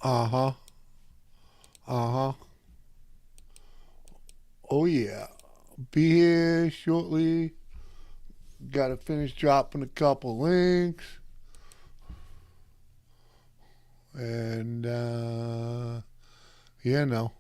Uh-huh. Uh-huh. Oh, yeah. Be here shortly. Got to finish dropping a couple links. And, yeah, no.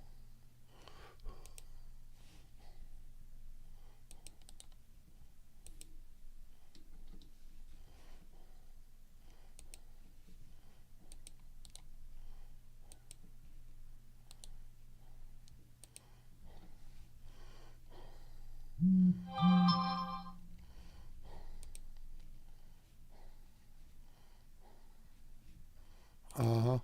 Uh-huh.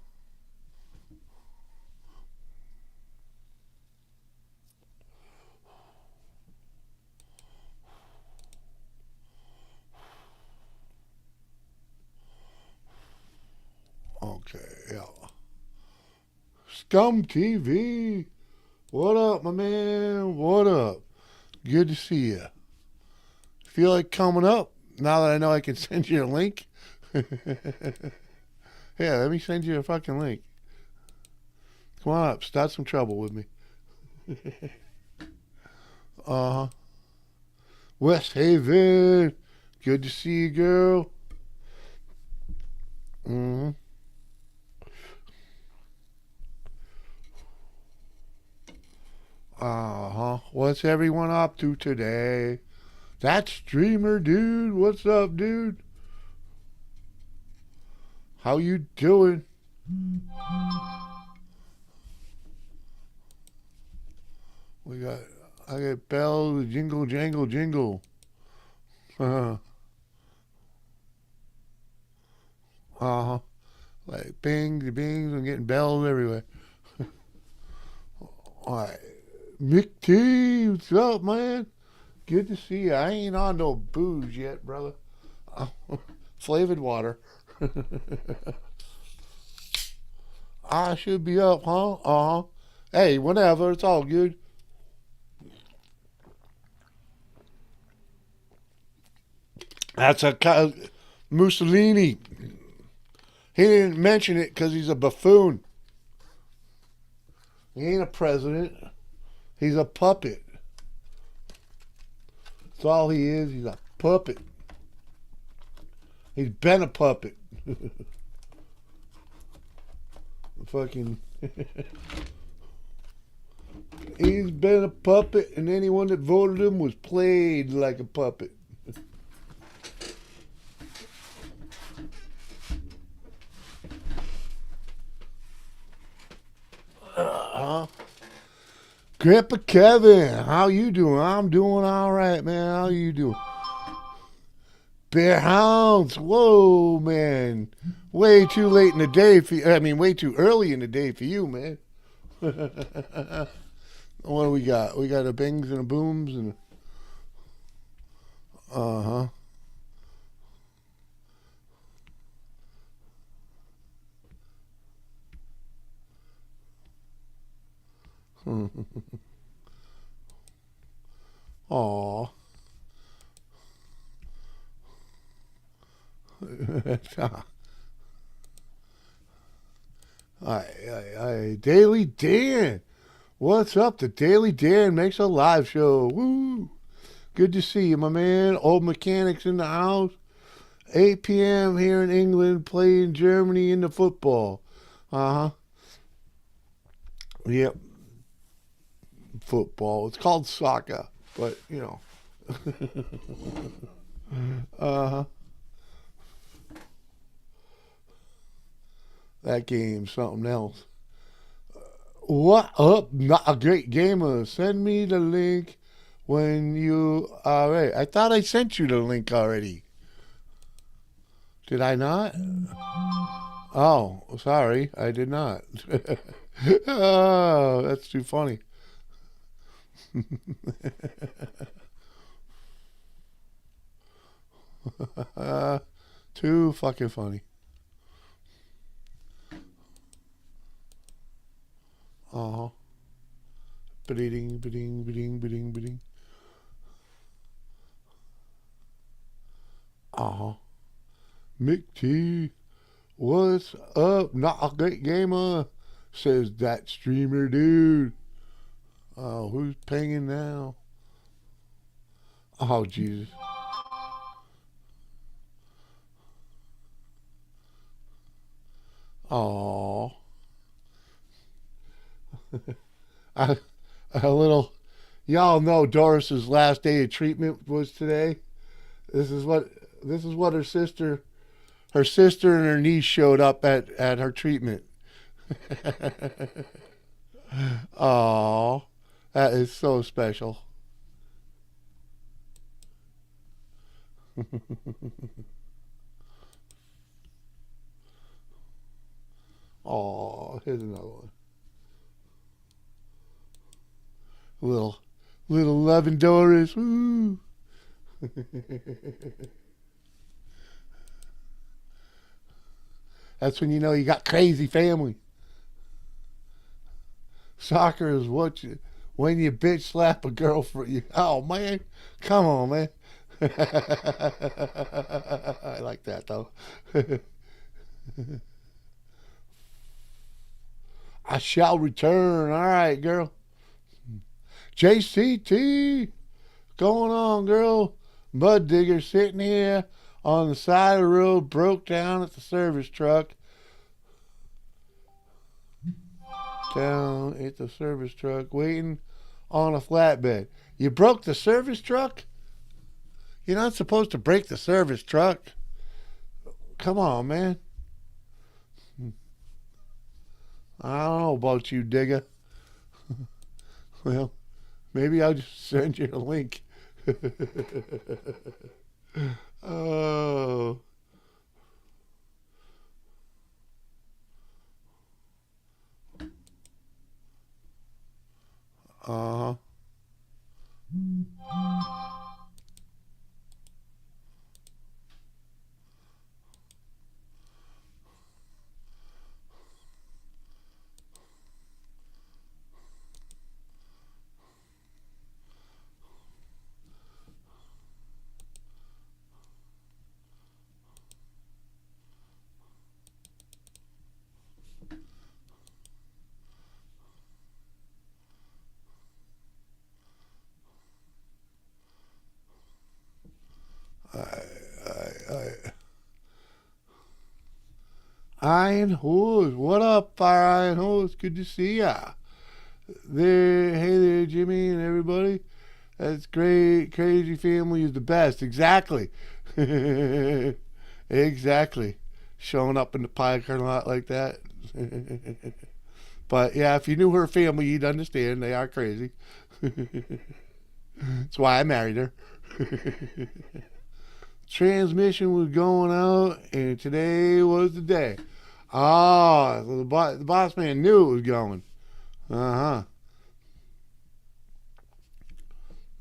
Okay, yeah. Scum TV. What up, my man? What up? Good to see you. Feel like coming up now that I know I can send you a link? Yeah, let me send you a fucking link. Come on up. Start some trouble with me. Uh huh. West Haven. Good to see you, girl. Mm-hmm. Uh-huh. What's everyone up to today? That streamer dude. What's up, dude? How you doing? We got I got bells, jingle jangle jingle. Uh-huh. Uh-huh. Like bings, bings, I'm getting bells everywhere. Alright. Mick T, what's up, man? Good to see you. I ain't on no booze yet, brother. Uh, Flavored water. I should be up, huh? Uh huh. Hey, whatever. It's all good. That's Mussolini. He didn't mention it because he's a buffoon. He ain't a president. He's a puppet. That's all he is. He's a puppet. He's been a puppet. Fucking. He's been a puppet, and anyone that voted him was played like a puppet. Huh? Grandpa Kevin, how you doing? I'm doing all right, man. How you doing? Bear Hounds, whoa, man. Way too late in the day for you. I mean, way too early in the day for you, man. What do we got? We got a bings and a booms and uh huh. Aw. Hi, Daily Dan. What's up? The Daily Dan makes a live show. Woo! Good to see you, my man. Old mechanics in the house. 8 p.m. here in England, playing Germany in the football. Uh huh. Yep. Football. It's called soccer, but you know. Uh huh. That game's something else. What up? Not a great gamer. Send me the link when you are ready. I thought I sent you the link already. Did I not? Oh, sorry. I did not. Oh, that's too funny. Too fucking funny. Uh huh. Ba-ding, ba-ding, ba-ding, ba-ding, ba-ding. Uh huh. Mick T. What's up? Not a great gamer, says that streamer dude. Oh, who's pinging now? Oh, Jesus. Oh, a, a little. Y'all know Doris's last day of treatment was today. This is what her sister and her niece showed up at her treatment. Oh, that is so special. Oh, here's another one. Little loving Doris. Woo. That's when you know you got crazy family. Soccer is when you bitch slap a girl for you. Oh man, come on, man. I like that though. I shall return. All right, girl. JCT, going on, girl? Mud digger sitting here on the side of the road, broke down at the service truck. Down at the service truck, waiting on a flatbed. You broke the service truck? You're not supposed to break the service truck. Come on, man. I don't know about you, digger. Well, maybe I'll just send you a link. Oh. Uh huh. Iron Horse. What up, Fire Iron Horse? Good to see ya. There, hey there, Jimmy and everybody. That's great. Crazy family is the best. Exactly. Exactly. Showing up in the parking lot like that. But yeah, if you knew her family, you'd understand. They are crazy. That's why I married her. Transmission was going out, and today was the day. Oh, so the boss man knew it was going. Uh huh.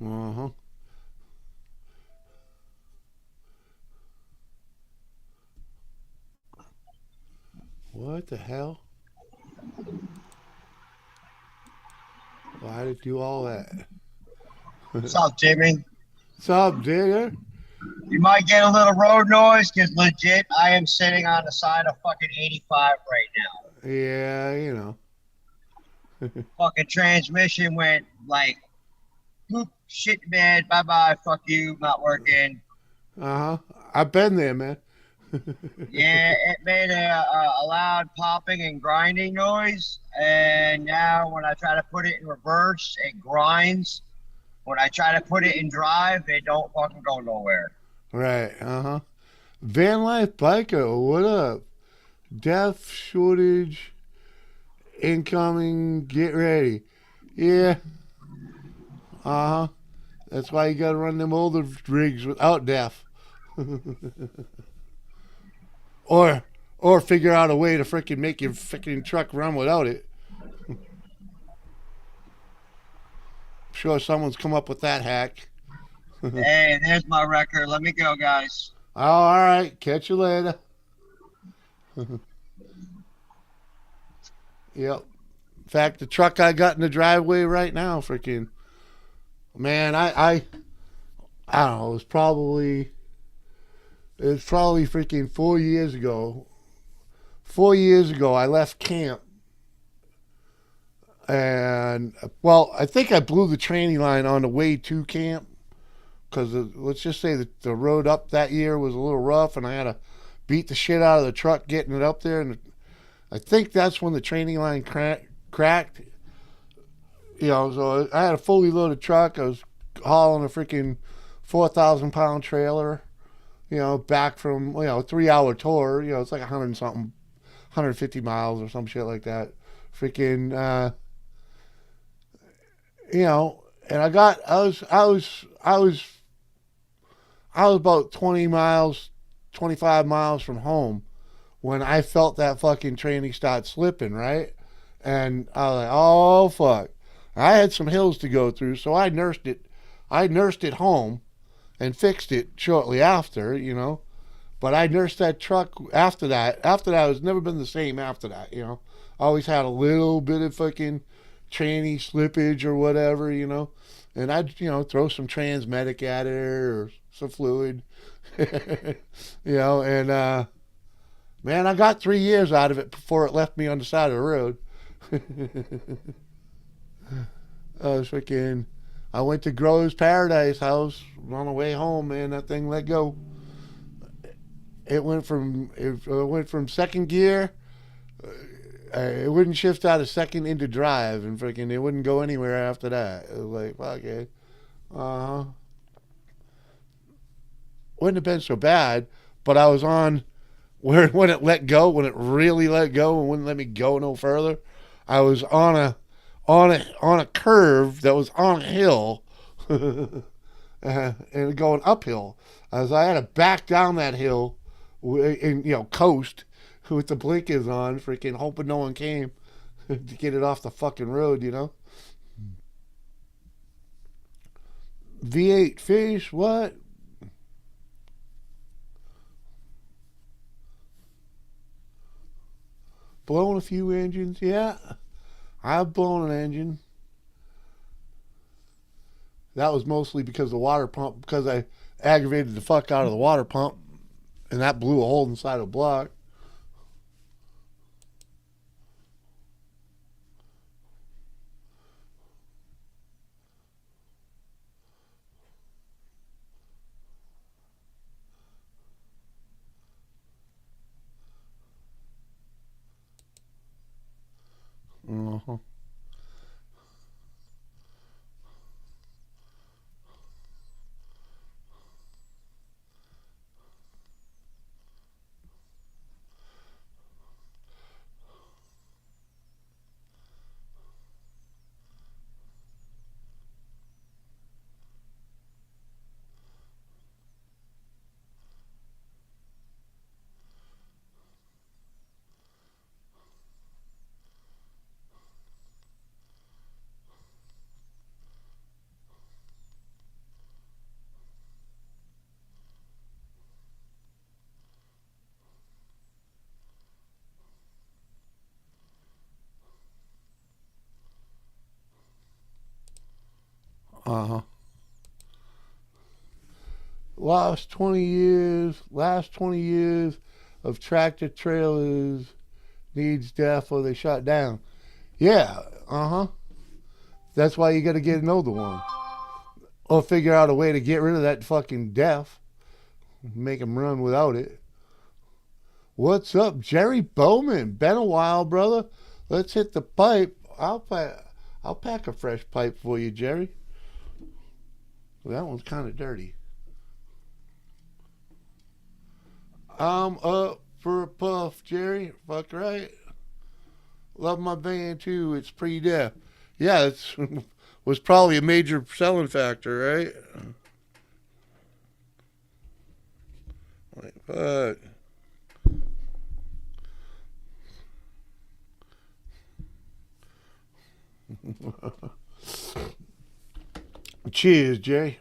Uh huh. What the hell? Why did it do all that? What's up, Jimmy? What's up, digger? You might get a little road noise because legit, I am sitting on the side of fucking 85 right now. Yeah, you know. Fucking transmission went like, poop, shit, man, bye bye, fuck you, not working. Uh huh. I've been there, man. Yeah, it made a loud popping and grinding noise. And now when I try to put it in reverse, it grinds. When I try to put it in drive, it don't fucking go nowhere. Right. Uh huh. Van Life Biker, what up? Death shortage incoming. Get ready. Yeah. Uh huh. That's why you gotta run them older rigs without death. or or figure out a way to freaking make your freaking truck run without it. I'm sure someone's come up with that hack. Hey, there's my record. Let me go, guys. Oh, all right. Catch you later. Yep. In fact, the truck I got in the driveway right now, freaking man, I don't know. It was probably freaking 4 years ago. 4 years ago, I left camp, and well, I think I blew the training line on the way to camp because let's just say that the road up that year was a little rough, and I had to beat the shit out of the truck getting it up there, and I think that's when the training line cracked. So I had a fully loaded truck. I was hauling a freaking 4,000 pound trailer. Back from 3 hour tour. It's like 100 something, 150 miles or some shit like that. Freaking, and I was about 20 miles, 25 miles from home when I felt that fucking training start slipping, right? And I was like, oh fuck. I had some hills to go through, so I nursed it. I nursed it home and fixed it shortly after. But I nursed that truck after that. After that, it's never been the same after that. Always had a little bit of fucking tranny slippage or whatever. And I'd, throw some Transmedic at it or some fluid. And, man, I got 3 years out of it before it left me on the side of the road. I went to Grove's Paradise House on the way home, man. That thing let go. It went from second gear. It wouldn't shift out of second into drive, and freaking it wouldn't go anywhere after that. It was like, okay, wouldn't have been so bad, but I was on when it let go, when it really let go and wouldn't let me go no further. I was on a curve that was on a hill, and going uphill. As I had to back down that hill, and coast with the blinkers on, freaking hoping no one came to get it off the fucking road. V8 fish, what? Blown a few engines, yeah. I've blown an engine. That was mostly because the water pump, because I aggravated the fuck out of the water pump, and that blew a hole inside a block. Uh-huh. Uh-huh. Last 20 years of tractor trailers needs death or they shut down. Yeah, uh-huh. That's why you got to get another one. Or figure out a way to get rid of that fucking death. Make them run without it. What's up, Jerry Bowman? Been a while, brother. Let's hit the pipe. I'll pack a fresh pipe for you, Jerry. Well, that one's kind of dirty. I'm up for a puff, Jerry. Fuck right. Love my band too. It's pre-death. Yeah, it's was probably a major selling factor, right? Like, fuck. Cheers, Jay.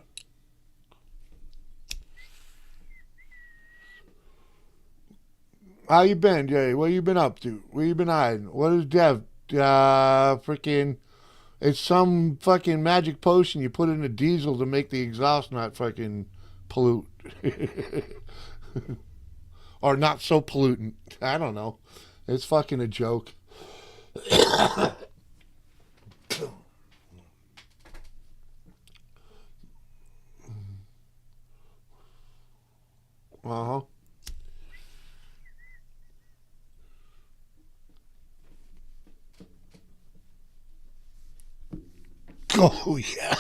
How you been, Jay? What you been up to? Where you been hiding? What is Dev? Freaking. It's some fucking magic potion you put in a diesel to make the exhaust not fucking pollute. Or not so pollutant. I don't know. It's fucking a joke. Uh huh. Oh yeah.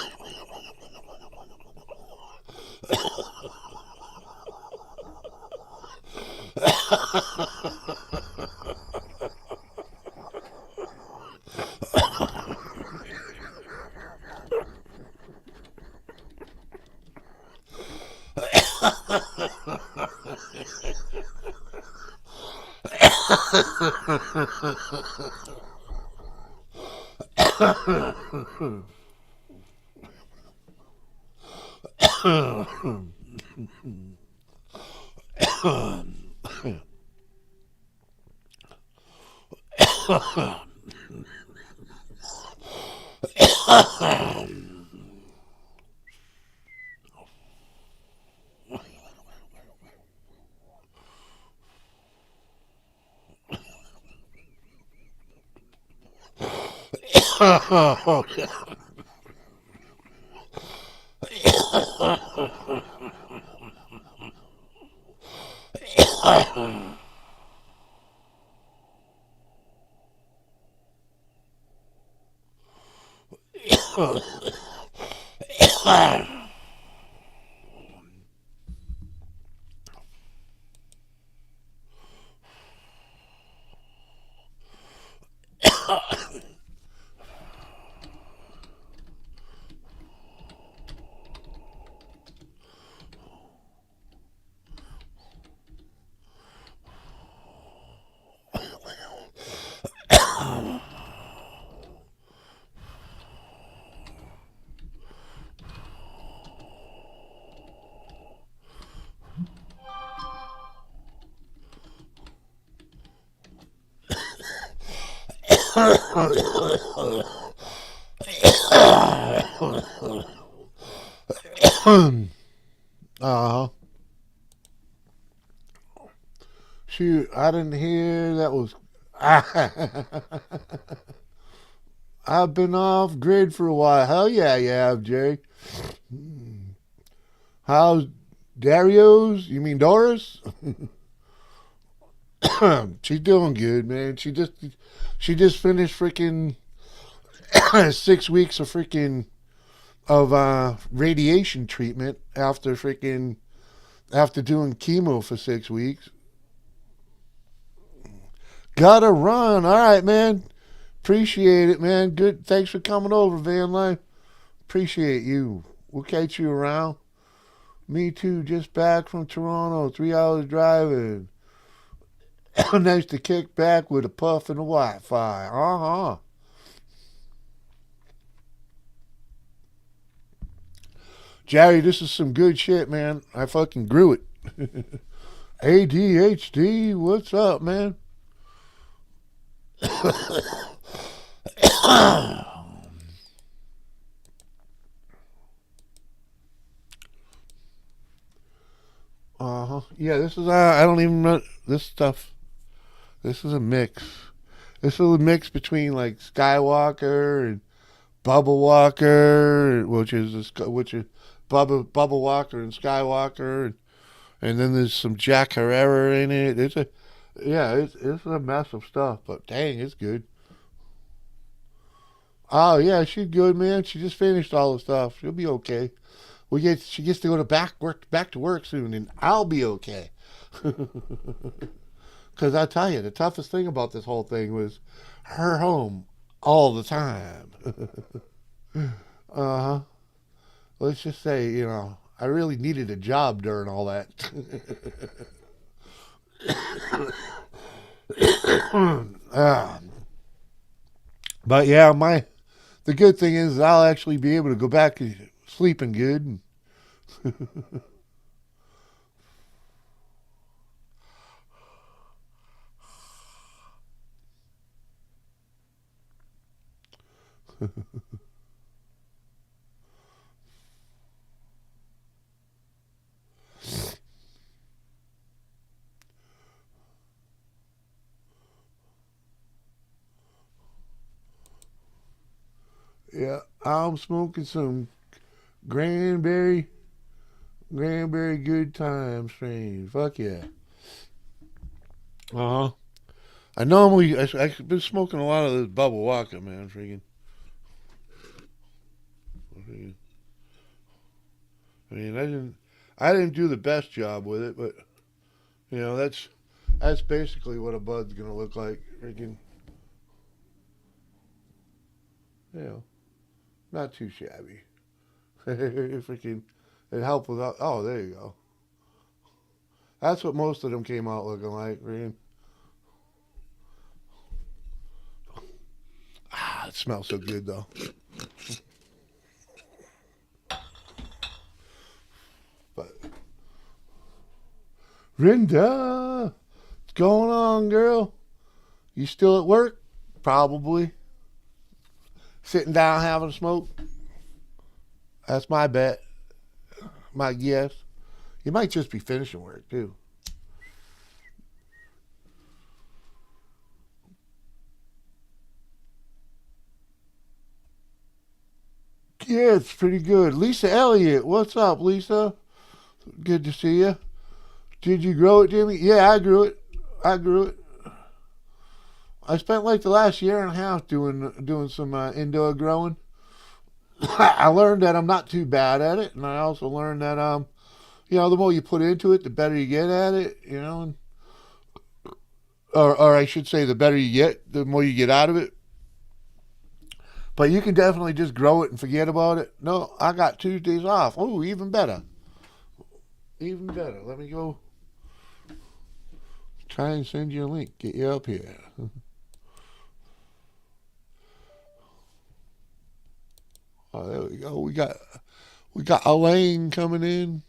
Oh yeah. Uh huh. Shoot, I didn't hear that was. I've been off grid for a while. Hell yeah, you have, Jerry. How's Dario's? You mean Doris? She's doing good, man. She just finished freaking 6 weeks of freaking of radiation treatment after doing chemo for 6 weeks. Gotta run. All right, man. Appreciate it, man. Good. Thanks for coming over, Van Life. Appreciate you. We'll catch you around. Me too. Just back from Toronto. 3 hours driving. Nice to kick back with a puff and a Wi-Fi. Uh huh. Jerry, this is some good shit, man. I fucking grew it. ADHD, what's up, man? Uh huh. Yeah, this is. I don't even know this stuff. This is a mix. This is a mix between like Skywalker and Bubba Walker, which is Bubba Walker and Skywalker, and then there's some Jack Herrera in it. It's a mess of stuff, but dang, it's good. Oh yeah, she's good, man. She just finished all the stuff. She'll be okay. She gets to go to back to work soon, and I'll be okay. Because I tell you, the toughest thing about this whole thing was her home all the time. Uh huh. Let's just say, I really needed a job during all that. uh, but yeah, the good thing is I'll actually be able to go back to sleeping good. Yeah, I'm smoking some cranberry good time strain. Fuck yeah. Uh huh. I've been smoking a lot of this bubble walker, man. Freaking. I mean, I didn't do the best job with it, but that's basically what a bud's gonna look like. Freaking, you know, not too shabby. Freaking, it helped without. Oh, there you go. That's what most of them came out looking like. Freaking. Ah, it smells so good though. But Rinda, what's going on, girl? You still at work? Probably. Sitting down having a smoke? That's my bet. My guess. You might just be finishing work, too. Yeah, it's pretty good. Lisa Elliott, what's up, Lisa? Good to see you. Did you grow it, Jimmy? Yeah, I grew it. I grew it. I spent like the last year and a half doing some indoor growing. I learned that I'm not too bad at it, and I also learned that the more you put into it, the better you get at it. Or I should say, the better you get, the more you get out of it. But you can definitely just grow it and forget about it. No, I got Tuesdays off. Oh, even better. Even better. Let me go try and send you a link. Get you up here. Oh, there we go. We got Elaine coming in.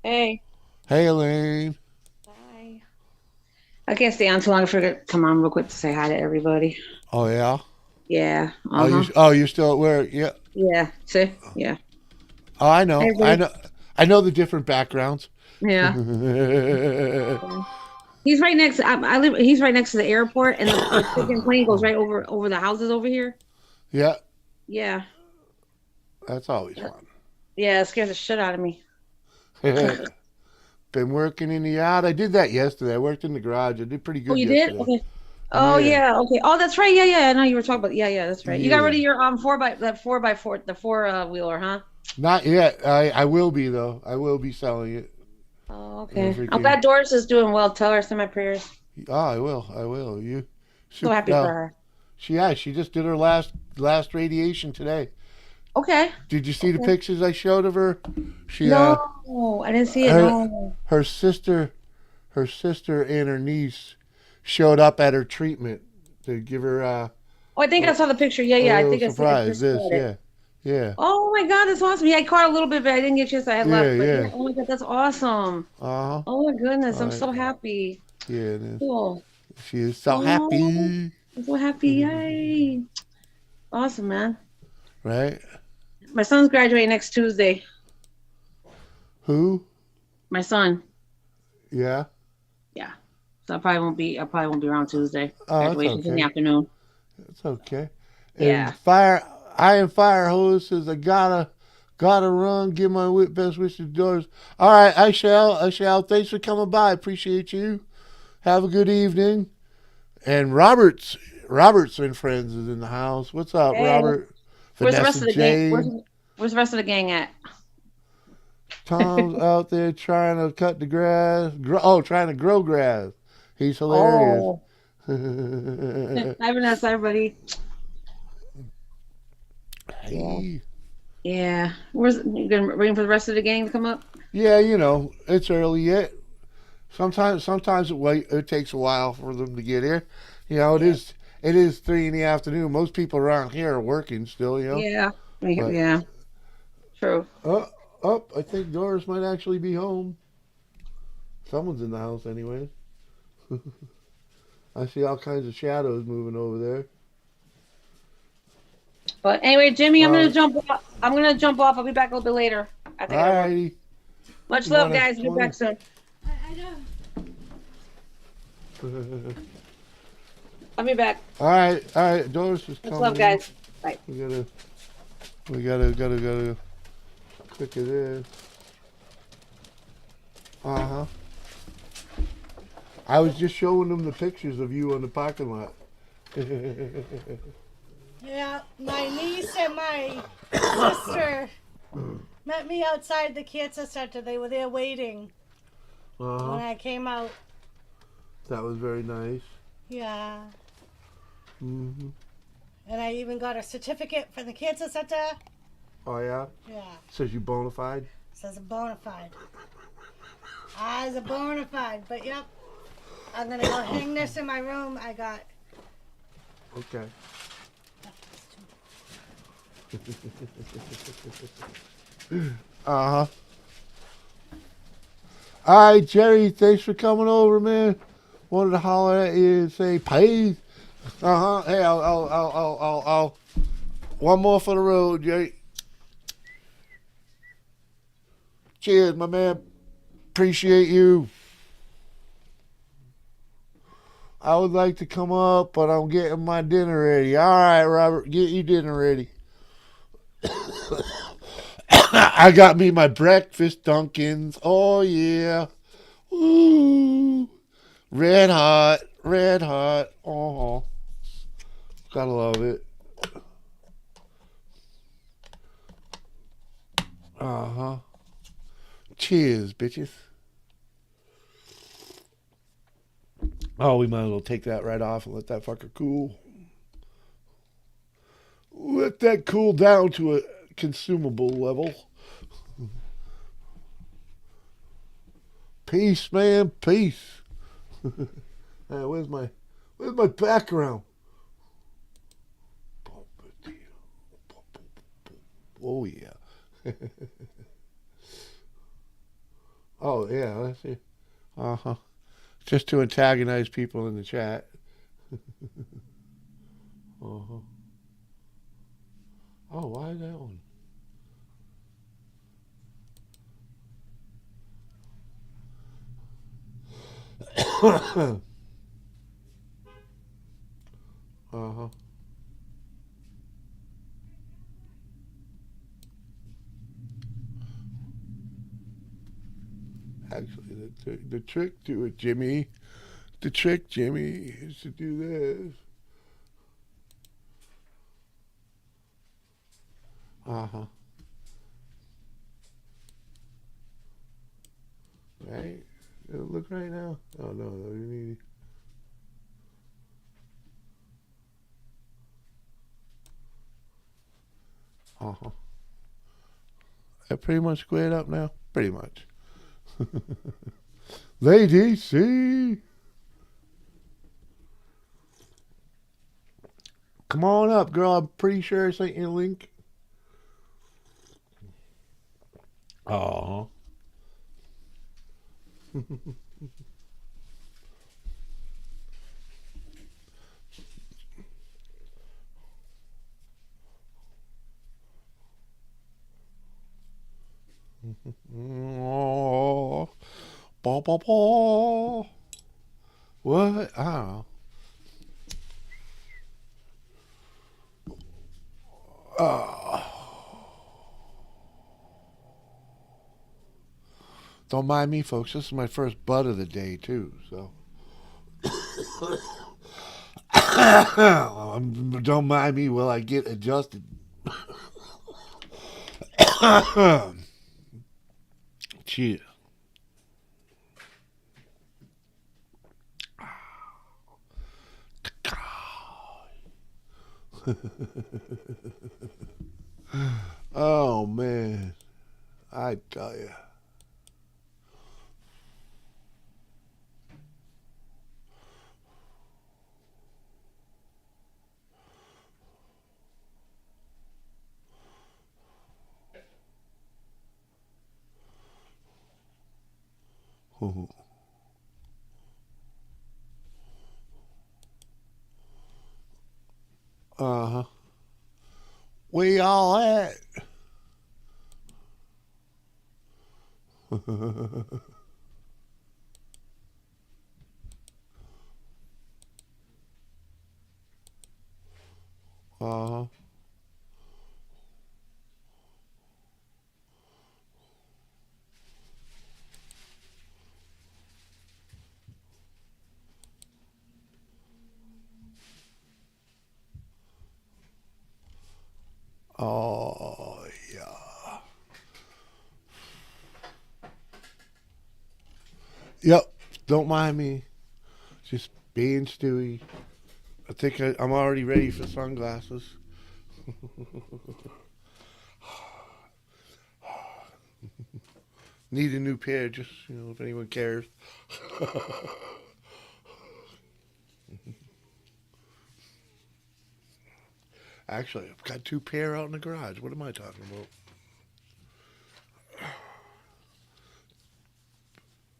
Hey. Hey, Elaine. Hi. I can't stay on too long. I forgot to come on real quick to say hi to everybody. Oh yeah. Yeah. You're still at work? Yeah. Yeah. See? Yeah. Oh, I know. Hey, I everybody. know. I know the different backgrounds. Yeah. Yeah. He's right next. I live. He's right next to the airport, and the freaking plane goes right over the houses over here. Yeah. Yeah. That's always Yeah. fun. Yeah. It scares the shit out of me. Been working in the yard. I did that yesterday. I worked in the garage. I did pretty Oh, good you did? yesterday. Okay. Oh Yeah. yeah. Okay. Oh, that's right. Yeah. Yeah. I know you were talking about. Yeah. Yeah. That's right. You got rid Yeah. of your four by four the four wheeler, huh? Not yet. I will be though. I will be selling it. Oh, okay. I'm Freaking. glad Doris is doing well. Tell her send my prayers. Oh, I will. I will. You. So happy for her. She just did her last radiation today. Okay. Did you see the Okay. pictures I showed of her? She No, I didn't see it. her No. her sister and her niece showed up at her treatment to give her Oh, I think I saw the picture. Yeah, a yeah. I little think I surprise. just This, got it. yeah, yeah, Oh my God, that's awesome. Yeah, I caught a little bit, but I didn't get a chance. I had yeah, left. But yeah, yeah. oh my God, that's awesome. Uh huh. Oh my goodness, All I'm right. so happy. Yeah, it is. Cool. She is so Oh, happy. I'm so happy. Yay. Awesome, man. Right? My son's graduating next Tuesday. Who? My son. Yeah. Yeah. So I probably won't be around Tuesday. Oh, that's Graduation's in the okay. afternoon. That's okay. And Yeah. Fire Hose says I gotta run. Give my best wishes to Doris. All right, I shall. Thanks for coming by. Appreciate you. Have a good evening. And Robert's and friends is in the house. What's up, Hey, Robert? where's the rest Vanessa of the gang? Jane. Where's the rest of the gang at? Tom's out there trying to cut the grass. Trying to grow grass. He's hilarious. Oh, hi Vanessa, everybody. Yeah. Hey. Yeah. Where's you gonna waiting for the rest of the gang to come up? Yeah, it's early yet. Sometimes it takes a while for them to get here. It Yeah. is it is 3 in the afternoon. Most people around here are working still. Yeah. But Yeah. True. I think Doris might actually be home. Someone's in the house anyways. I see all kinds of shadows moving over there. But anyway, Jimmy, I'm gonna Uh, jump off. I'm gonna jump off. I'll be back a little bit later. I think I gotta work. Alrighty. Much You love, wanna guys. Be back soon. I'll be back. All right. Doris is Much coming. love, guys. Bye. We gotta click it in. Uh-huh. I was just showing them the pictures of you on the parking lot. Yeah, my niece and my sister met me outside the cancer center. They were there waiting when Uh-huh. I came out. That was very nice. Yeah. Mm-hmm. And I even got a certificate from the cancer center. Oh, yeah? Yeah. Says you bona fide? Says a bona fide. I's a bona fide. But yep. I'm gonna go hang this in my room. I got. Okay. Uh-huh. All right, Jerry, thanks for coming over, man. Wanted to holler at you and say, please. Uh-huh. Hey, I'll one more for the road, Jerry. Cheers, my man. Appreciate you. I would like to come up, but I'm getting my dinner ready. All right, Robert, get your dinner ready. I got me my breakfast Dunkins. Oh, yeah. Ooh. Red hot. Red hot. Oh, gotta love it. Uh-huh. Cheers, bitches. Oh, we might as well take that right off and let that fucker cool. Let that cool down to a consumable level. Peace, man. Peace. Where's my background? Oh yeah. Oh yeah. Let's see. Uh huh. Just to antagonize people in the chat. Uh-huh. Oh, why is that one? Uh-huh. Actually, the trick to it, Jimmy. The trick, Jimmy, is to do this. Uh-huh. Right? It'll look right now. Oh no, you need. Uh-huh. That pretty much squared up now? Pretty much. Lady C. Come on up, girl. I'm pretty sure I sent you a link. Oh. Oh. Ba, ba, ba. What? I don't know. Don't mind me, folks. This is my first bud of the day, too. So, don't mind me while I get adjusted. Cheers. Oh man, I tell you. Uh huh. Where y'all at? Uh-huh. Oh, yeah. Yep. Don't mind me. Just being Stewie. I think I'm already ready for sunglasses. Need a new pair, just, if anyone cares. Actually, I've got 2 pair out in the garage. What am I talking about?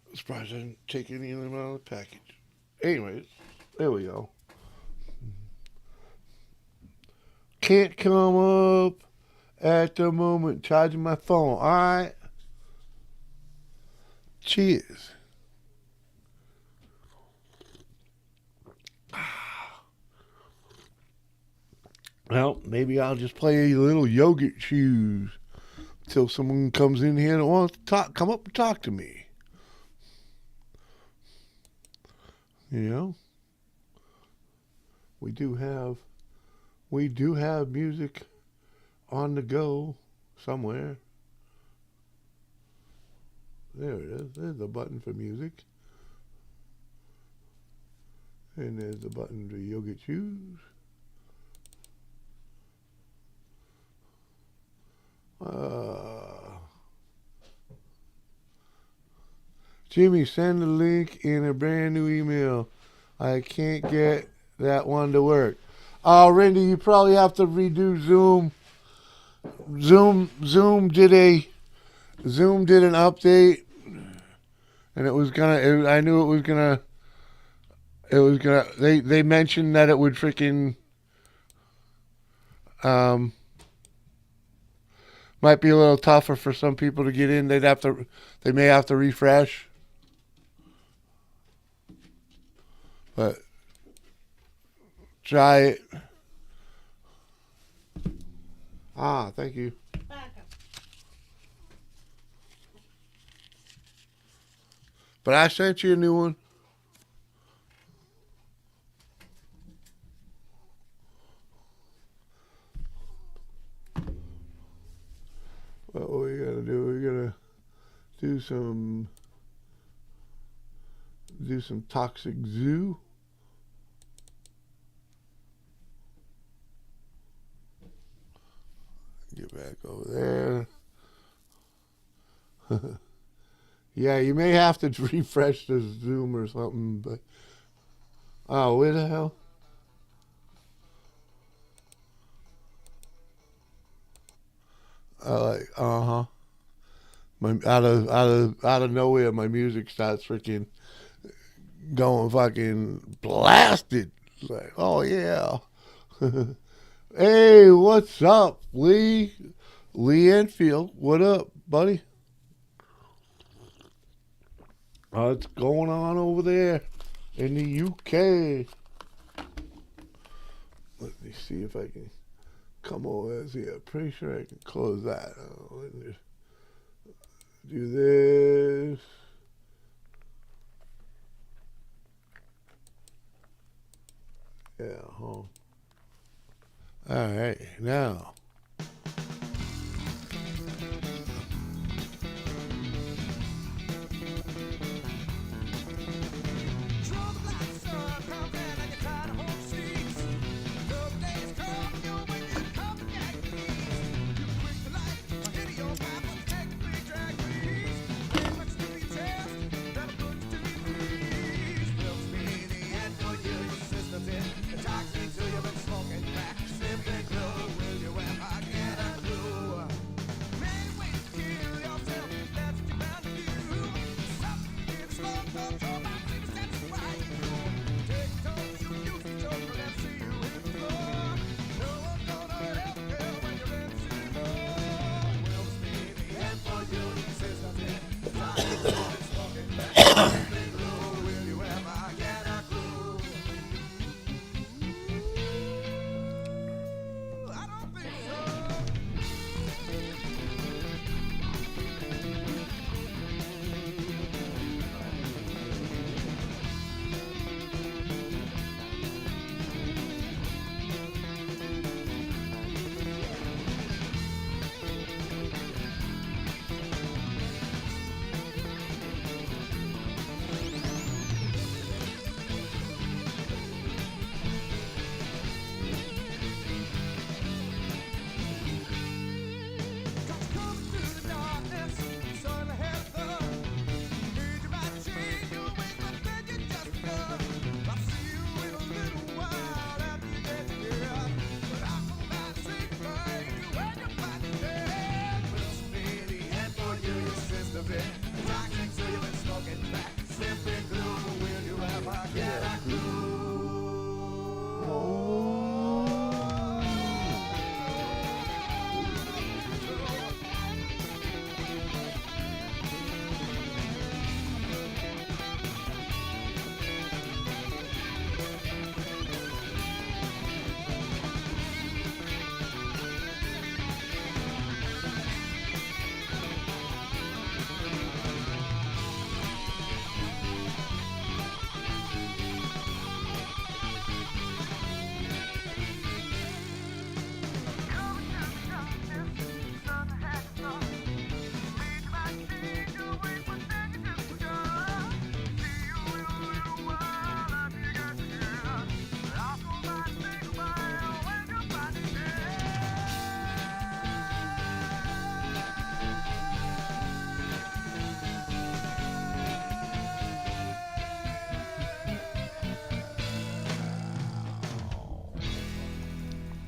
I'm surprised I didn't take any of them out of the package. Anyways, there we go. Can't come up at the moment. Charging my phone. Alright. Cheers. Well, maybe I'll just play a little yogurt shoes till someone comes in here that wants to come up and talk to me. We do have music on the go somewhere. There it is. There's the button for music. And there's the button for yogurt shoes. Jimmy, send the link in a brand new email. I can't get that one to work. Randy, you probably have to redo Zoom. Zoom did an update, and I knew it was gonna. They mentioned that it would freaking might be a little tougher for some people to get in. They may have to refresh. But try it. Thank you. But I sent you a new one. What we gotta do? We gotta do some Toxic Zoo. Get back over there. Yeah, you may have to refresh the Zoom or something, but where the hell? My out of nowhere, my music starts freaking going fucking blasted. It's like, oh yeah. Hey, what's up, Lee? Lee Enfield, what up, buddy? What's going on over there in the UK? Let me see if I can come over here. Pretty sure I can close that. Let me do this. Yeah, All right, now.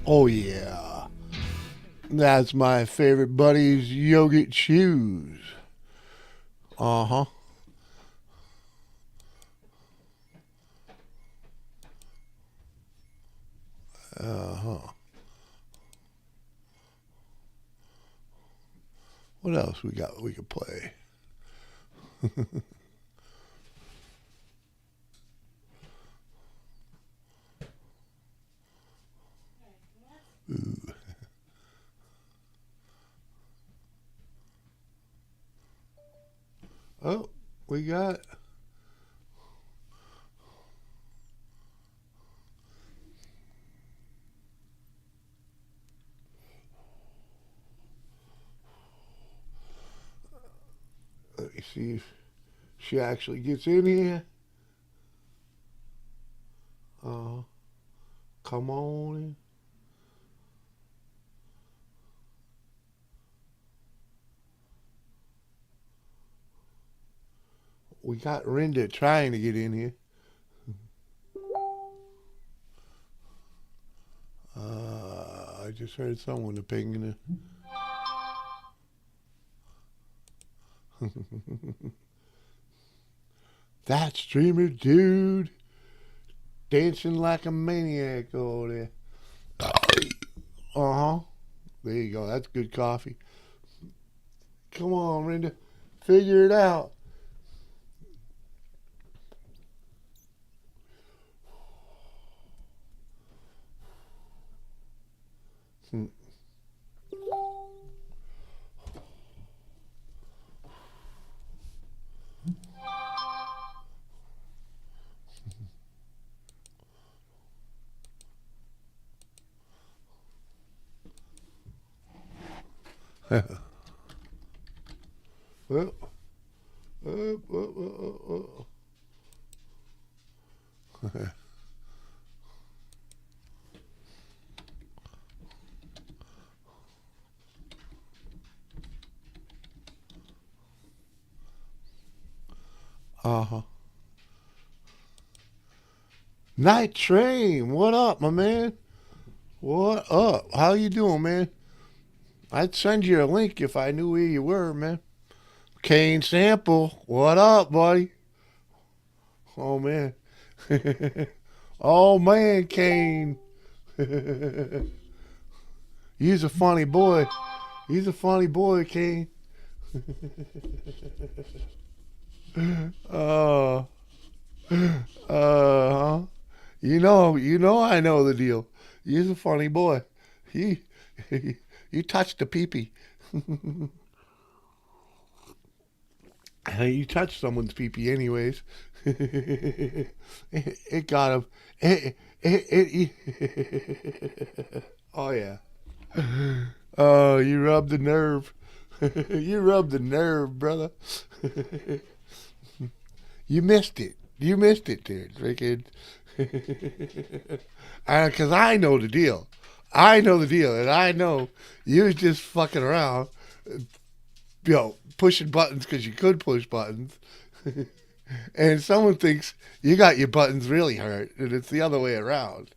Oh, yeah. That's my favorite buddy's yogurt shoes. Uh-huh. Uh-huh. What else we got we could play? Ooh. Oh, we got... Let me see if she actually gets in here. Come on in. We got Rinda trying to get in here. I just heard someone pinging her. That streamer dude dancing like a maniac over there. Uh-huh. There you go. That's good coffee. Come on, Rinda. Figure it out. Well, uh-huh. Night Train, what up, my man? What up? How you doing, man? I'd send you a link if I knew where you were, man. Kane Sample, what up, buddy? Oh, man. Oh, man, Kane. He's a funny boy. He's a funny boy, Kane. uh, huh. You know I know the deal. He's a funny boy. He you touched the peepee. You touched someone's peepee anyways. It got him. Oh yeah. Oh, you rubbed the nerve. You rubbed the nerve, brother. You missed it. You missed it, dude. Freaking. Because I know the deal. I know the deal, and I know you was just fucking around, pushing buttons because you could push buttons. And someone thinks you got your buttons really hurt, and it's the other way around.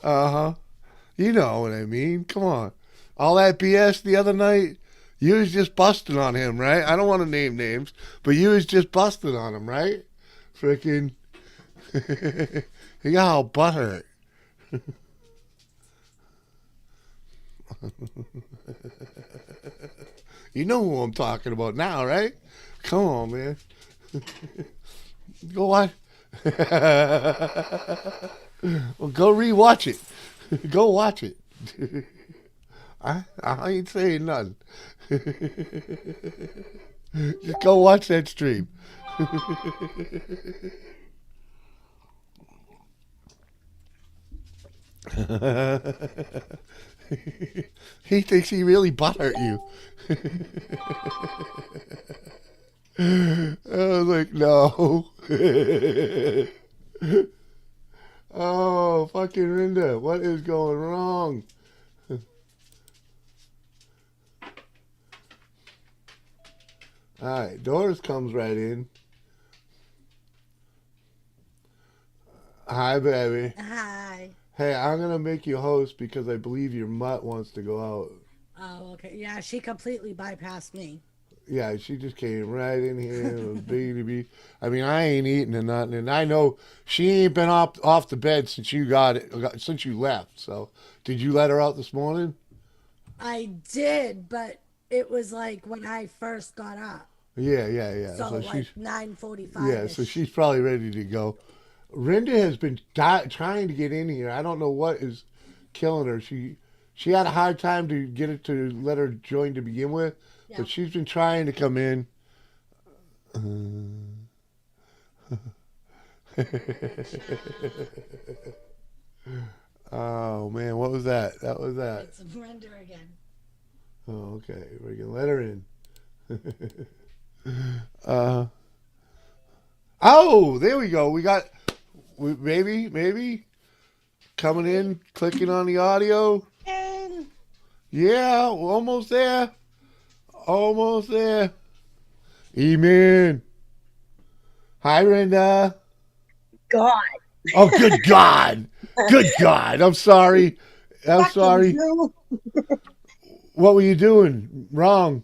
Uh-huh. You know what I mean. Come on. All that BS the other night, you was just busting on him, right? I don't want to name names, but you was just busting on him, right? Freaking. He got all butthurt. You know who I'm talking about now, right? Come on, man. Go watch. Well, go rewatch it. Go watch it. I ain't saying nothing. Just go watch that stream. He thinks he really butthurt you. I was like, no. Oh, fucking Rinda, what is going wrong? Alright, Doris comes right in. Hi, baby. Hi. Hey, I'm gonna make you host because I believe your mutt wants to go out. Oh, okay. Yeah, she completely bypassed me. Yeah, she just came right in here with baby. I mean, I ain't eating or nothing, and I know she ain't been off the bed since you since you left. So, did you let her out this morning? I did, but it was like when I first got up. Yeah. So So like she's 9:45 yeah, so ish. she's probably ready to go. Rinda has been trying to get in here. I don't know what is killing her. She had a hard time to get it to let her join to begin with, Yeah. but she's been trying to come in. Oh man, what was that? That was that. It's Brenda again. Oh, okay. We're gonna let her in. uh, oh, there we go. Maybe coming in, clicking on the audio. And Yeah, we're almost there. Almost there. Eman. Hi, Brenda. God, Oh, good God. Good God. I'm sorry. I'm fucking sorry. you. What were you doing wrong?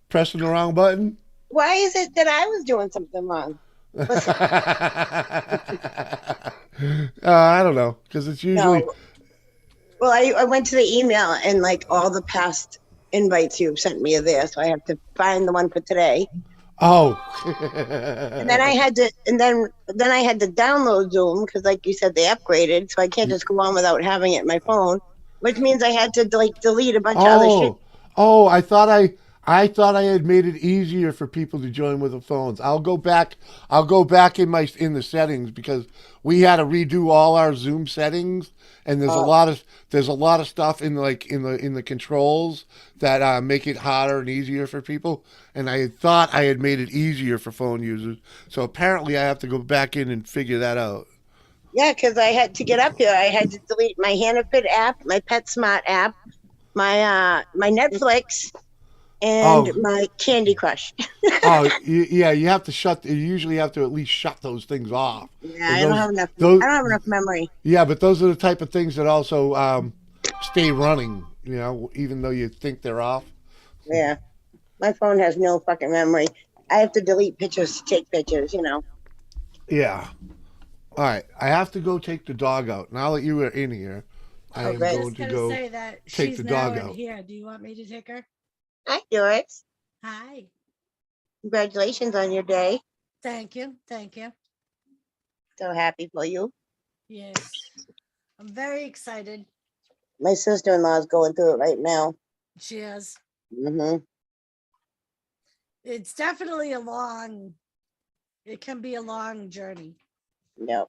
Pressing the wrong button? Why is it that I was doing something wrong? Listen, I don't know. Because it's usually. no. Well, I went to the email and like all the past invites you've sent me are there, so I have to find the one for today. Oh. And then I had to, and then I had to download Zoom because, like you said, they upgraded, so I can't just go on without having it in my phone, which means I had to like delete a bunch of other shit. Oh, oh! I thought I had made it easier for people to join with the phones. I'll go back. I'll go back in the settings because we had to redo all our Zoom settings, and Oh, there's a lot of stuff in the controls that make it harder and easier for people. And I thought I had made it easier for phone users, so apparently I have to go back in and figure that out. yeah, because I had to get up here. I had to delete my Hannafit app, my PetSmart app, my Netflix, and Oh, my Candy Crush. oh, yeah. You have to shut. You usually have to at least shut those things off. Yeah, And I don't have enough. those, I don't have enough memory. yeah. But those are the type of things that also stay running. You know, even though you think they're off. Yeah, my phone has no fucking memory. I have to delete pictures to take pictures. Yeah. All right. I have to go take the dog out. Now that you are in here, I Oh, am great. going just to gonna go say that take she's the now dog in out. here. Do you want me to take her? Hi, Doris. Hi. Congratulations on your day. Thank you. Thank you. So happy for you. Yes. I'm very excited. My sister-in-law is going through it right now. She is. Mm-hmm. It's definitely it can be a long journey. Yep.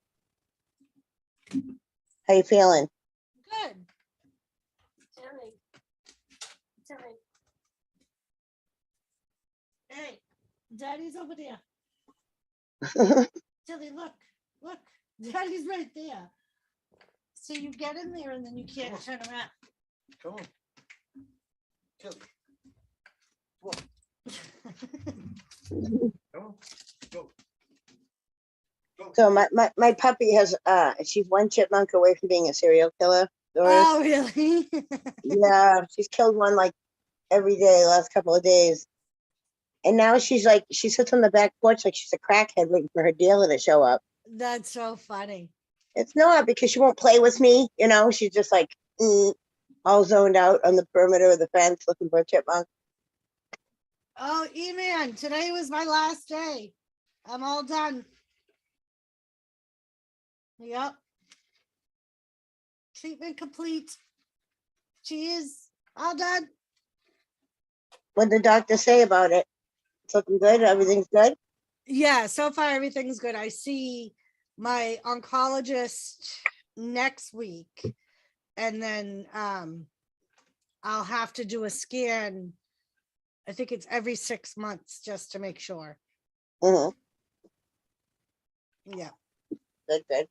How you feeling? Good. Tilly. Tilly. Hey, Daddy's over there. Tilly, look. Look. Daddy's right there. So you get in there and then you can't turn around. Come on. Tilly. Come on. Go. So my puppy has she's one chipmunk away from being a serial killer, Doris. Oh, really? Yeah, she's killed one like every day the last couple of days. And now she's like she sits on the back porch like she's a crackhead waiting for her dealer to show up. That's so funny. It's not because she won't play with me, she's just like all zoned out on the perimeter of the fence looking for a chipmunk. Oh, E-Man, today was my last day. I'm all done. Yep. Treatment complete. Cheers. All done. What did the doctor say about it? It's looking good, everything's good. Yeah, so far everything's good. I see my oncologist next week, and then I'll have to do a scan. I think it's every 6 months just to make sure. Mm-hmm. Yeah. Good.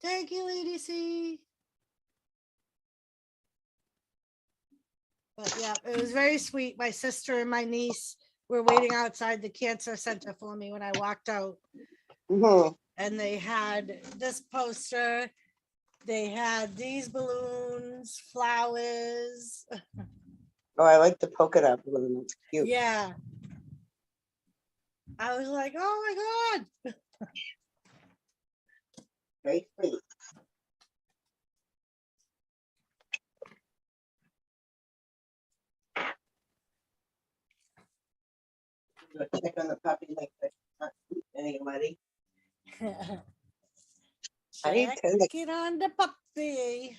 Thank you, Lady C. But yeah, it was very sweet. My sister and my niece were waiting outside the cancer center for me when I walked out. Mm-hmm. And they had this poster. They had these balloons, flowers. Oh, I like the polka dot balloon. It's cute. Yeah. I was like, oh my God. Very sweet. Go check on the puppy like that. Not eating anybody. I need Check to it on the puppy.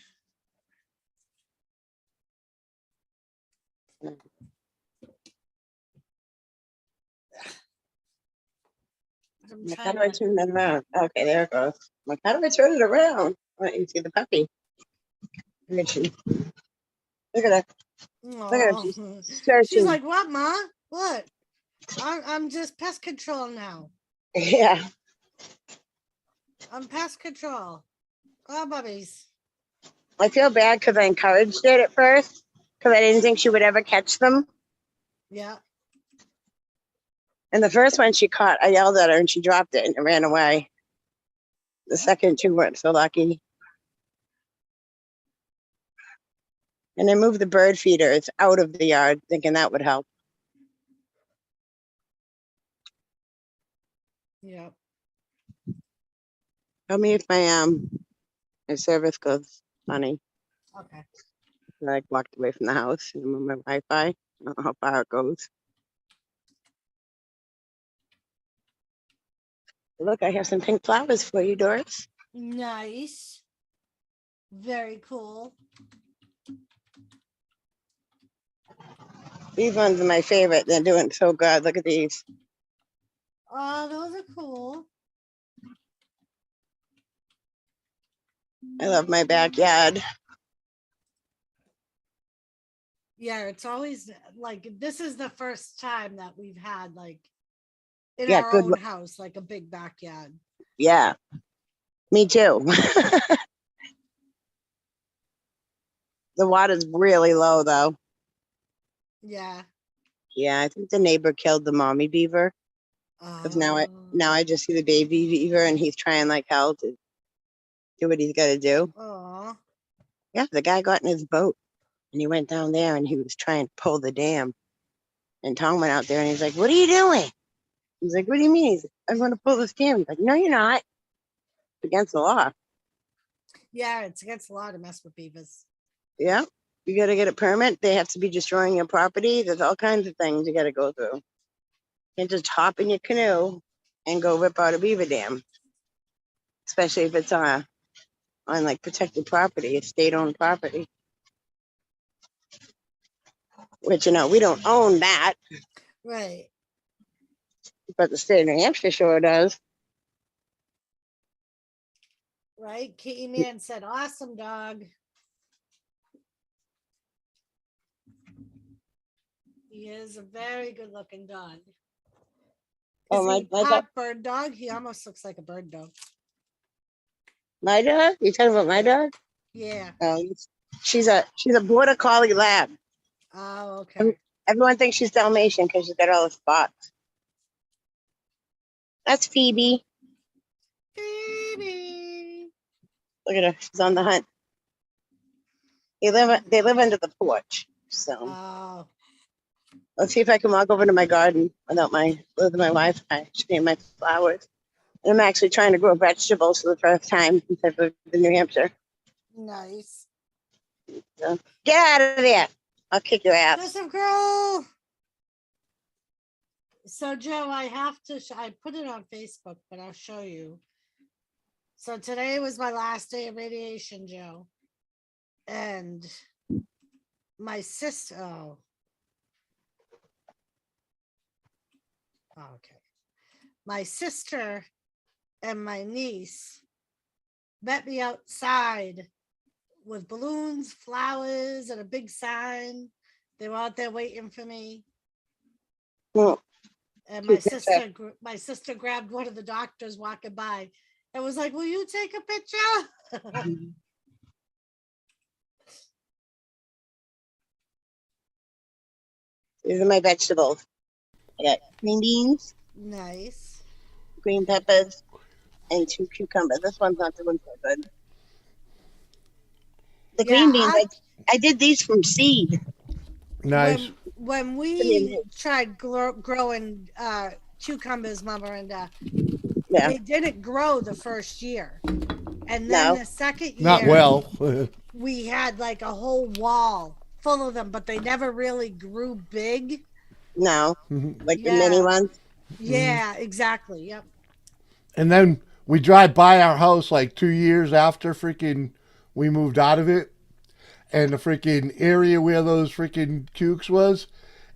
I'm How trying do I to. turn that around? Okay, there it goes. Like, how do I turn it around? Let you see the puppy. Look at you. Look at her. Look at her. Oh, She's she's searching. like, what, Ma? What? I'm just pest control now. Yeah. I'm pest control. Oh, puppies. I feel bad because I encouraged it at first because I didn't think she would ever catch them. Yeah. And the first one she caught, I yelled at her and she dropped it and it ran away. The second two weren't so lucky. And I moved the bird feeders out of the yard thinking that would help. Yep. Tell me if my service goes funny. Okay. I like walked away from the house and I'm on my Wi-Fi. I don't know how far it goes. Look, I have some pink flowers for you, Doris. Nice. Very cool. These ones are my favorite. They're doing so good. Look at these. Oh, those are cool. I love my backyard. Yeah, it's always like this is the first time that we've had like in Yeah, our good. own house, like a big backyard. Yeah, me too. The water's really low though. Yeah. Yeah, I think the neighbor killed the mommy beaver because now I just see the baby beaver and he's trying like hell to do what he's got to do. Oh. Yeah, the guy got in his boat and he went down there and he was trying to pull the dam. And Tom went out there and he's like, "What are you doing?" He's like, "What do you mean?" He's like, "I'm going to pull this dam." He's like, "No, you're not. It's against the law." Yeah, it's against the law to mess with beavers. Yeah, you got to get a permit. They have to be destroying your property. There's all kinds of things you got to go through. You can't just hop in your canoe and go rip out a beaver dam, especially if it's on like protected property, state-owned property. Which we don't own that, Right. but the state of New Hampshire sure does. Right. Kitty Man said, "Awesome dog." He is a very good-looking dog. Oh, Is my he dog. part bird dog? He almost looks like a bird dog. My dog? You talking about my dog? Yeah. Oh, she's a border collie lab. Oh, okay. Everyone thinks she's Dalmatian because she's got all the spots. That's Phoebe. Baby. Look at her. She's on the hunt. They live under the porch. So Oh. let's see if I can walk over to my garden with my Wi-Fi. Should my flowers. And I'm actually trying to grow vegetables for the first time since I've lived in New Hampshire. Nice. So get out of there. I'll kick your ass. Joseph Girl. So Joe, I have to. I put it on Facebook, but I'll show you. So today was my last day of radiation, Joe, and my sister. Oh, okay. My sister and my niece met me outside with balloons, flowers, and a big sign. They were out there waiting for me. Well, And cute picture. my sister grabbed one of the doctors walking by and was like, "Will you take a picture?" These are my vegetables. I got green beans, Nice. green peppers, and 2 cucumbers. This one's not doing so good. The Yeah, green beans, I did these from seed. Nice. when we tried growing cucumbers, Mama Miranda, Yeah. they didn't grow the first year, and then No. the second year, Not well. we had like a whole wall full of them, but they never really grew big. No. Mhm. Like the mini ones. Yeah, exactly. Yep. And then we drive by our house like 2 years after freaking we moved out of it. And the freaking area where those freaking cukes was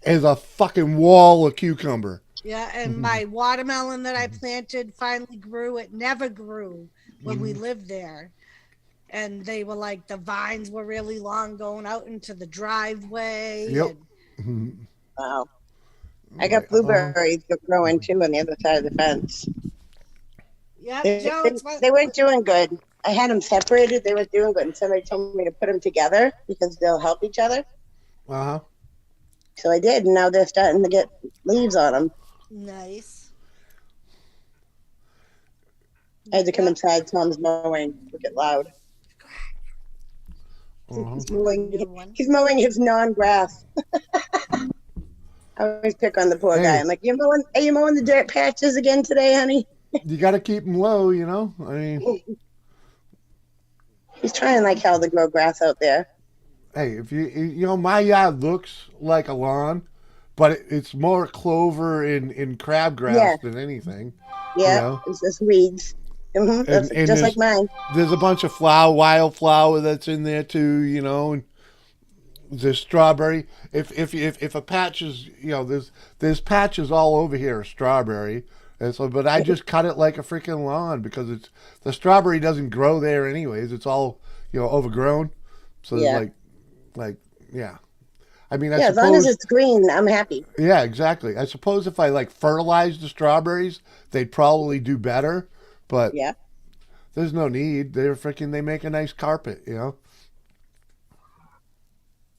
is a fucking wall of cucumber. Yeah, and my watermelon that I planted finally grew. It never grew when we lived there. And they were like, the vines were really long going out into the driveway. Yep. And Wow. I got blueberries growing too on the other side of the fence. yeah, They weren't doing good. I had them separated. They weren't doing good. And somebody told me to put them together because they'll help each other. Uh-huh. So I did. And now they're starting to get leaves on them. nice. I had to come inside. Tom's mowing. Look at loud. Uh-huh. He's mowing his non-grass. I always pick on the poor guy. I'm like, are you mowing the dirt patches again today, honey? You got to keep them low, you know? I mean, he's trying like hell to grow grass out there. hey, if you know, my yard looks like a lawn, but it's more clover and crabgrass than anything. Yeah, you know? it's just weeds. That's and just like mine. There's a bunch of wildflower that's in there too, you know, and the strawberry. If a patch is, you know, there's patches all over here of strawberry, and so, but I just cut it like a freaking lawn because the strawberry doesn't grow there anyways. It's all, you know, overgrown. So it's like yeah. I mean, as long as it's green, I'm happy. Yeah, exactly. I suppose if I like fertilized the strawberries, they'd probably do better. But there's no need. They make a nice carpet, you know.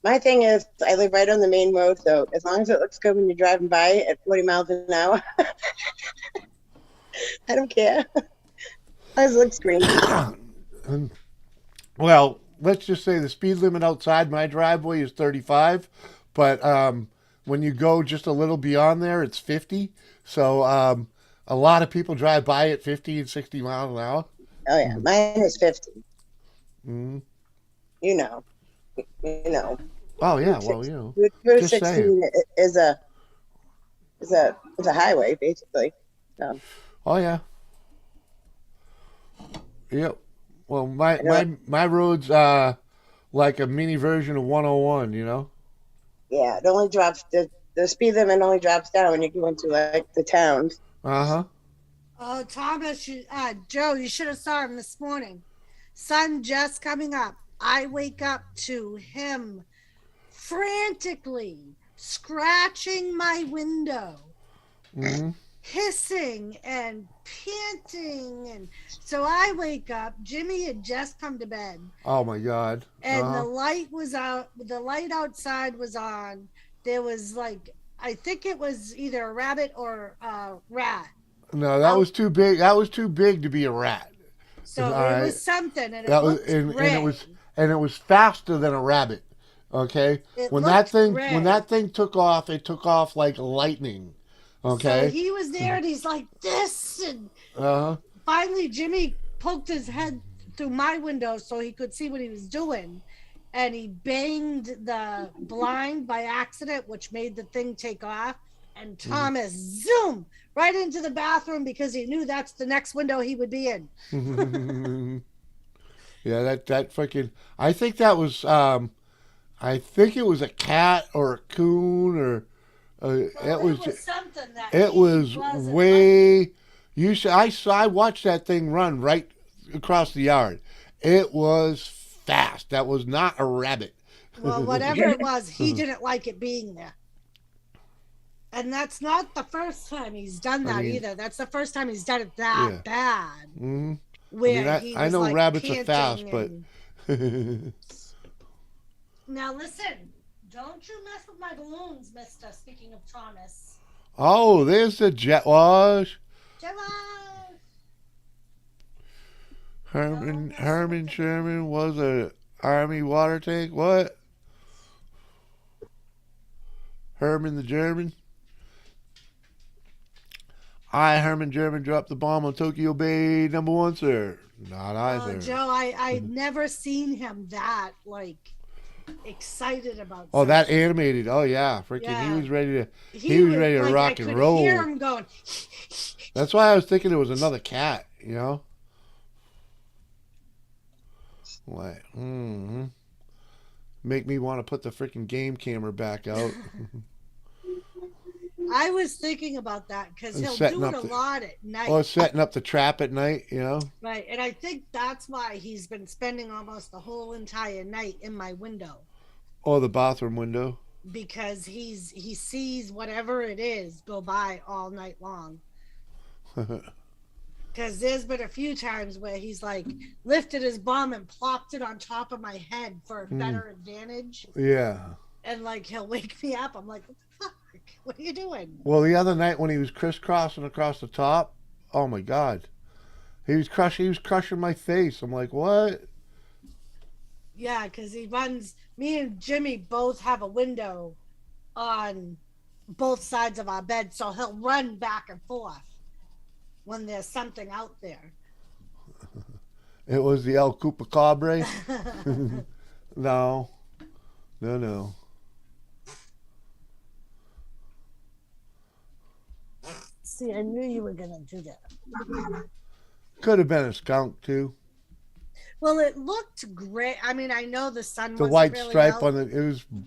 My thing is, I live right on the main road, so as long as it looks good when you're driving by at 40 miles an hour, I don't care. As long as it looks green. Well, let's just say the speed limit outside my driveway is 35, but when you go just a little beyond there, it's 50. So a lot of people drive by at 50 and 60 miles an hour. Oh yeah, mine is 50. Mm-hmm. You know. Oh yeah, well, you know. Route 16 is a highway basically. So. Oh yeah. Yep. Well, my road's like a mini version of 101, you know. Yeah, it only drops the speed limit only drops down when you go into like the towns. Uh-huh. Oh, Thomas, Joe, you should have saw him this morning. Sun just coming up. I wake up to him frantically scratching my window, hissing and panting. And so I wake up. Jimmy had just come to bed. Oh, my God. And the light was out. The light outside was on. There was like, I think it was either a rabbit or a rat. No, that was too big. That was too big to be a rat. So it was something, and it was faster than a rabbit. Okay, when that thing took off, it took off like lightning. Okay, so he was there, and he's like this, and finally Jimmy poked his head through my window so he could see what he was doing, and he banged the blind by accident, which made the thing take off. And Thomas zoom right into the bathroom because he knew that's the next window he would be in. Yeah, that freaking. I think that was. I think it was a cat or a coon or. It was something that. It was way. You should. I watched that thing run right across the yard. It was fast. That was not a rabbit. Well, whatever it was, he didn't like it being there. And that's not the first time he's done that either. That's the first time he's done it that bad. Mm-hmm. Where I know like rabbits are fast, but. Now listen, don't you mess with my balloons, mister, speaking of Thomas. Oh, there's the jet wash. Jet wash. Herman Sherman was a Army water tank. What? Herman the German? I, Herman German, dropped the bomb on Tokyo Bay #1, sir. Not I, Oh, sir. Joe, I've never seen him that like excited about. Oh, that something. animated. Oh yeah, freaking! Yeah. He was ready to like, rock I and could roll. hear him going. That's why I was thinking it was another cat. You know. Like, make me want to put the freaking game camera back out. I was thinking about that because And he'll setting do it up a the- lot at night. Or setting up the trap at night. You know. Right. And I think that's why he's been spending almost the whole entire night in my window Or the bathroom window. because he sees whatever it is go by all night long. Because there's been a few times where he's like lifted his bum and plopped it on top of my head for a better advantage. Yeah. And like he'll wake me up. I'm like, what the fuck? What are you doing? Well, the other night when he was crisscrossing across the top, oh my God, he was crushing my face. I'm like, what? Yeah, because he runs. Me and Jimmy both have a window on both sides of our bed, so he'll run back and forth when there's something out there. It was the LuchaCabre? No. See, I knew you were gonna do that. Could have been a skunk too. Well, it looked great. I mean, I know the sun. The wasn't white really stripe out. on it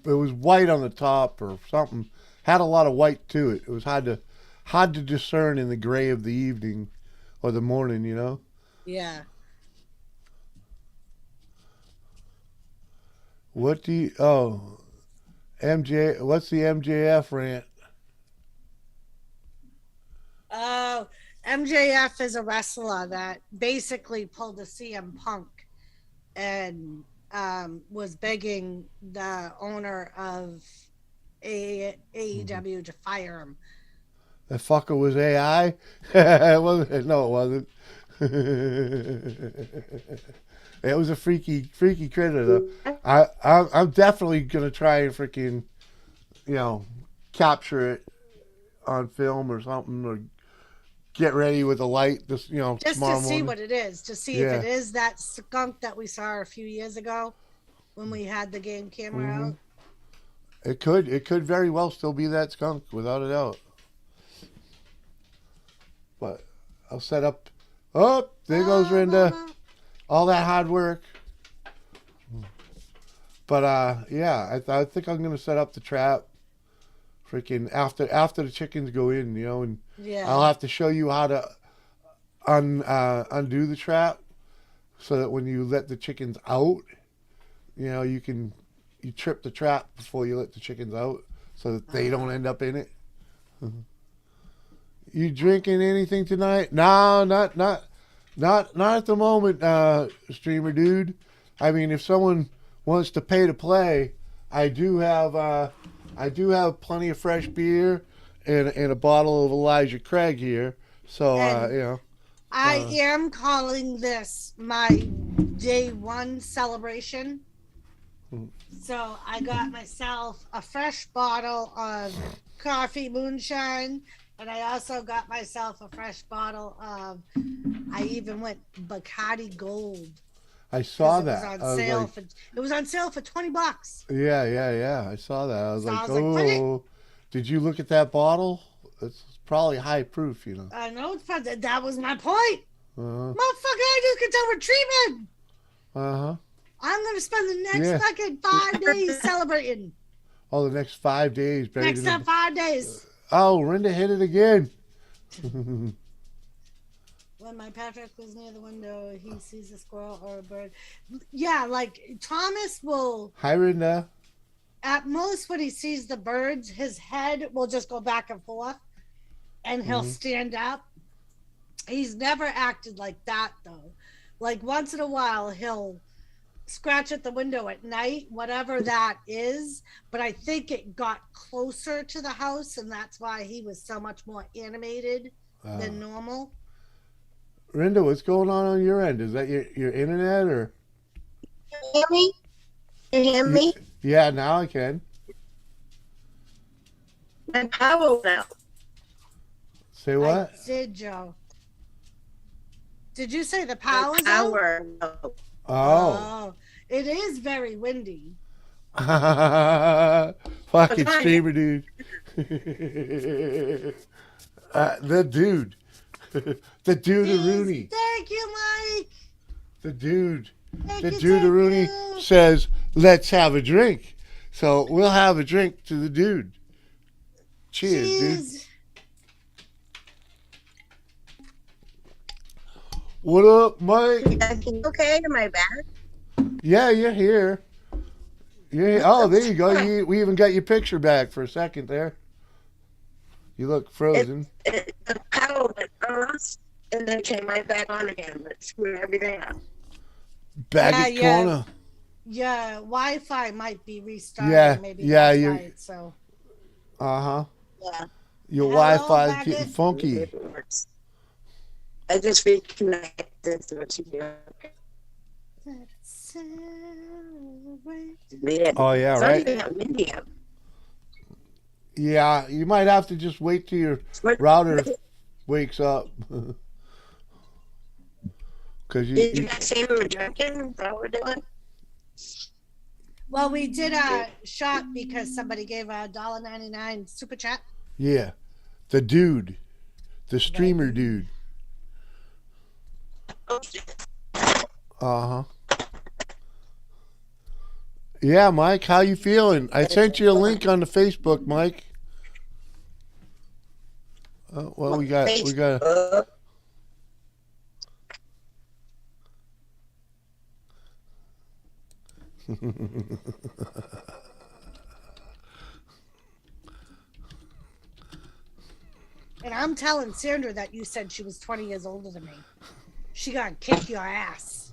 was white on the top or something. Had a lot of white to it. It was hard to discern in the gray of the evening or the morning, you know. Yeah. What do you MJ what's the MJF rant? Oh, MJF is a wrestler that basically pulled a CM Punk and was begging the owner of AEW to fire him. That fucker was AI? It wasn't. No, it wasn't. It was a freaky critter, though. I'm definitely gonna try and freaking, capture it on film or something, or get ready with a light just Just tomorrow to see morning. what it is, to see Yeah. if it is that skunk that we saw a few years ago when we had the game camera Mhm. out. It could very well still be that skunk, without a doubt. But I'll set up. Oh, there goes Rinda. All that hard work. But yeah, I think I'm gonna set up the trap. Freaking after the chickens go in, and Yeah. I'll have to show you how to undo the trap, so that when you let the chickens out, you trip the trap before you let the chickens out, so that they don't end up in it. You drinking anything tonight? No, not at the moment, streamer dude. I mean, if someone wants to pay to play, I do have plenty of fresh beer and a bottle of Elijah Craig here. So And- I am calling this my day one celebration. So I got myself a fresh bottle of coffee moonshine, and I also got myself a fresh bottle of. I even went Bacardi Gold. I saw 'cause that. It I was on was sale like, for. It was on sale for $20. yeah. I saw that. I was So like, I was like, "Put it-" oh, did you look at that bottle? It's probably high proof, I know it's fun. That was my point, Uh motherfucker. I just got done with treatment. huh. I'm gonna spend the next Yeah. fucking 5 days celebrating. Oh, the next 5 days, baby. Next up 5 days. Oh, Rinda hit it again. When my Patrick was near the window, he sees a squirrel or a bird. Yeah, like Thomas will, Hi, Rinda. at most when he sees the birds, his head will just go back and forth and he'll stand up. He's never acted like that though. Like once in a while, he'll scratch at the window at night, whatever that is. But I think it got closer to the house, and that's why he was so much more animated than normal. Rinda, what's going on your end? Is that your internet or? You hear me? You hear Y- me? Yeah, now I can. My power went out. Say I what? did, Joe. Did you say the My power's out? power went out. Oh. Oh, it is very windy. Fucking fine. streamer dude. The dude. The dude Yes, Rooney. thank you, Mike. The dude. Thank The you, dude thank Rooney you. says, let's have a drink. So we'll have a drink to the dude. Cheers, dude. Jeez. What up, Mike? You guys okay? Am I back? Yeah, you're here. You're here. Oh, there you go. We even got your picture back for a second there. You look frozen. The power went off and then came right back on again, but screwed everything up. Baggage Yeah. corner. Yeah, Wi-Fi might be restarting. Yeah, Maybe yeah, that's you- right. So Uh-huh. Yeah. Your Hello, Wi-Fi is Baggage. getting funky. It works. I just reconnected to what you do. let's celebrate. Yeah. Oh, yeah, It's not right? even that windy out. Yeah, you might have to just wait till your What- router wakes up. Because Did you you, guys say we were drinking? Is that what we're doing? Well, we did a shot because somebody gave a $1.99 super chat. yeah, the dude, the streamer dude. Uh-huh. Yeah, Mike, how you feeling? I sent you a link on the Facebook, Mike. Well, we got. And I'm telling Sandra that you said she was 20 years older than me. She gonna kick your ass.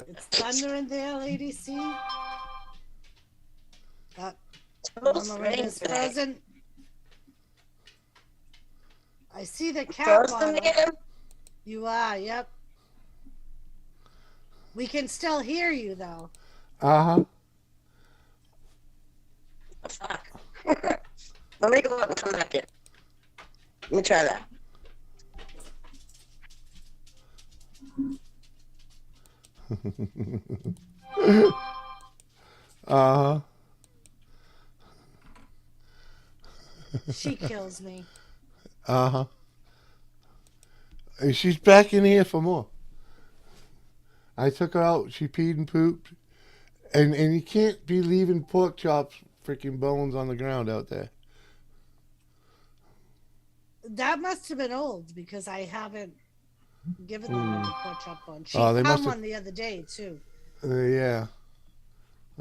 It's thunder in there, Lady C. Mama Miranda's frozen. I see the cat Frozen bottle. again? You are, yep. We can still hear you though. Uh-huh. Fuck. Let me go up and come back in. Let me try that. Uh-huh. She kills me. Uh-huh. And she's back in here for more. I took her out. She peed and pooped. And you can't be leaving pork chops, freaking bones on the ground out there. That must have been old because I haven't given them the pork chop bone. She Oh, they found must have- one the other day too. Yeah.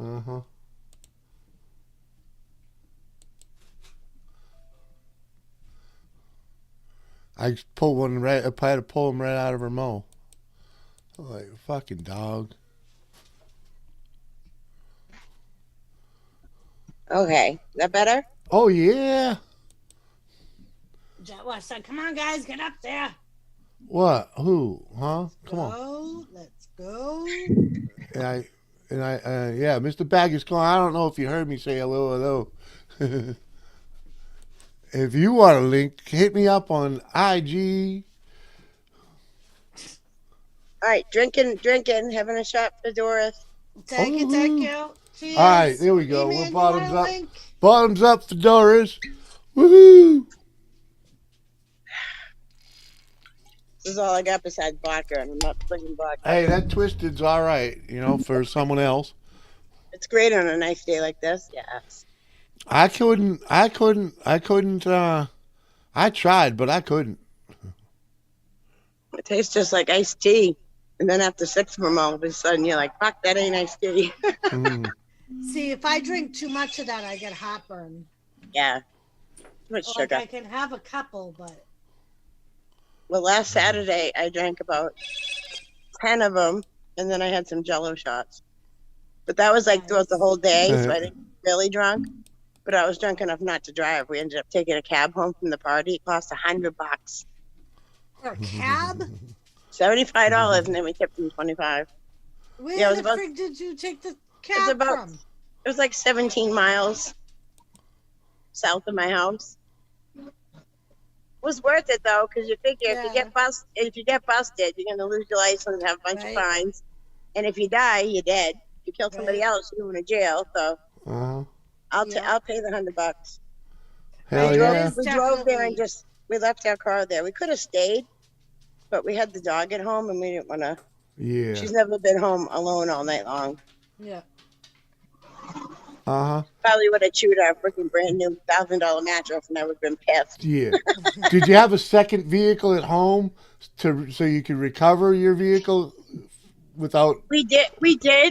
Uh-huh. I just pulled one right. I had to pull him right out of her mouth. Like fucking dog. Okay. Is that better? Oh yeah. Well, I said, come on, guys, get up there. What? Who? Huh? Come on. Go, let's go. And yeah, Mr. Baggage calling. I don't know if you heard me say hello. If you want a link, hit me up on IG. All right. Drinking, having a shot for Doris. Thank you, thank you. Cheers. All right, there we go. Hey, man, We're bottoms you want up. a link? Bottoms up for Doris. Woohoo! This is all I got besides vodka, and I'm not drinking vodka. Hey, that Twisted's all right, for someone else. It's great on a nice day like this. Yes. I tried, but I couldn't. It tastes just like iced tea. And then after 6 of them, all of a sudden, you're like, fuck, that ain't iced tea. Mm. See, if I drink too much of that, I get heartburn. Yeah. Too much Like sugar. I can have a couple, but Well, last Saturday, I drank about 10 of them, and then I had some Jello shots. But that was like throughout the whole day, so I Uh-huh. didn't get really drunk. But I was drunk enough not to drive. We ended up taking a cab home from the party. It cost $100, Or a cab? $75, and then we tipped them 25. Where Yeah, it was the about. frig did you take the It's cab about. from? It was like 17 miles south of my house. It was worth it though, because you figure if you Yeah. get busted, you're gonna lose your license, have a bunch of Right. fines, and if you die, you're dead. If you kill somebody Right. else, you're going to jail. So Uh-huh. I'll Yeah. I'll pay the $100. Hell Right, yeah. it is We drove there and definitely. we left our car there. We could have stayed, but we had the dog at home and we didn't want to. Yeah. She's never been home alone all night long. Yeah. Uh-huh. Probably would have chewed our freaking brand new $1,000 mattress, and I would have been pissed. Yeah. Did you have a second vehicle at home so you could recover your vehicle without? We did,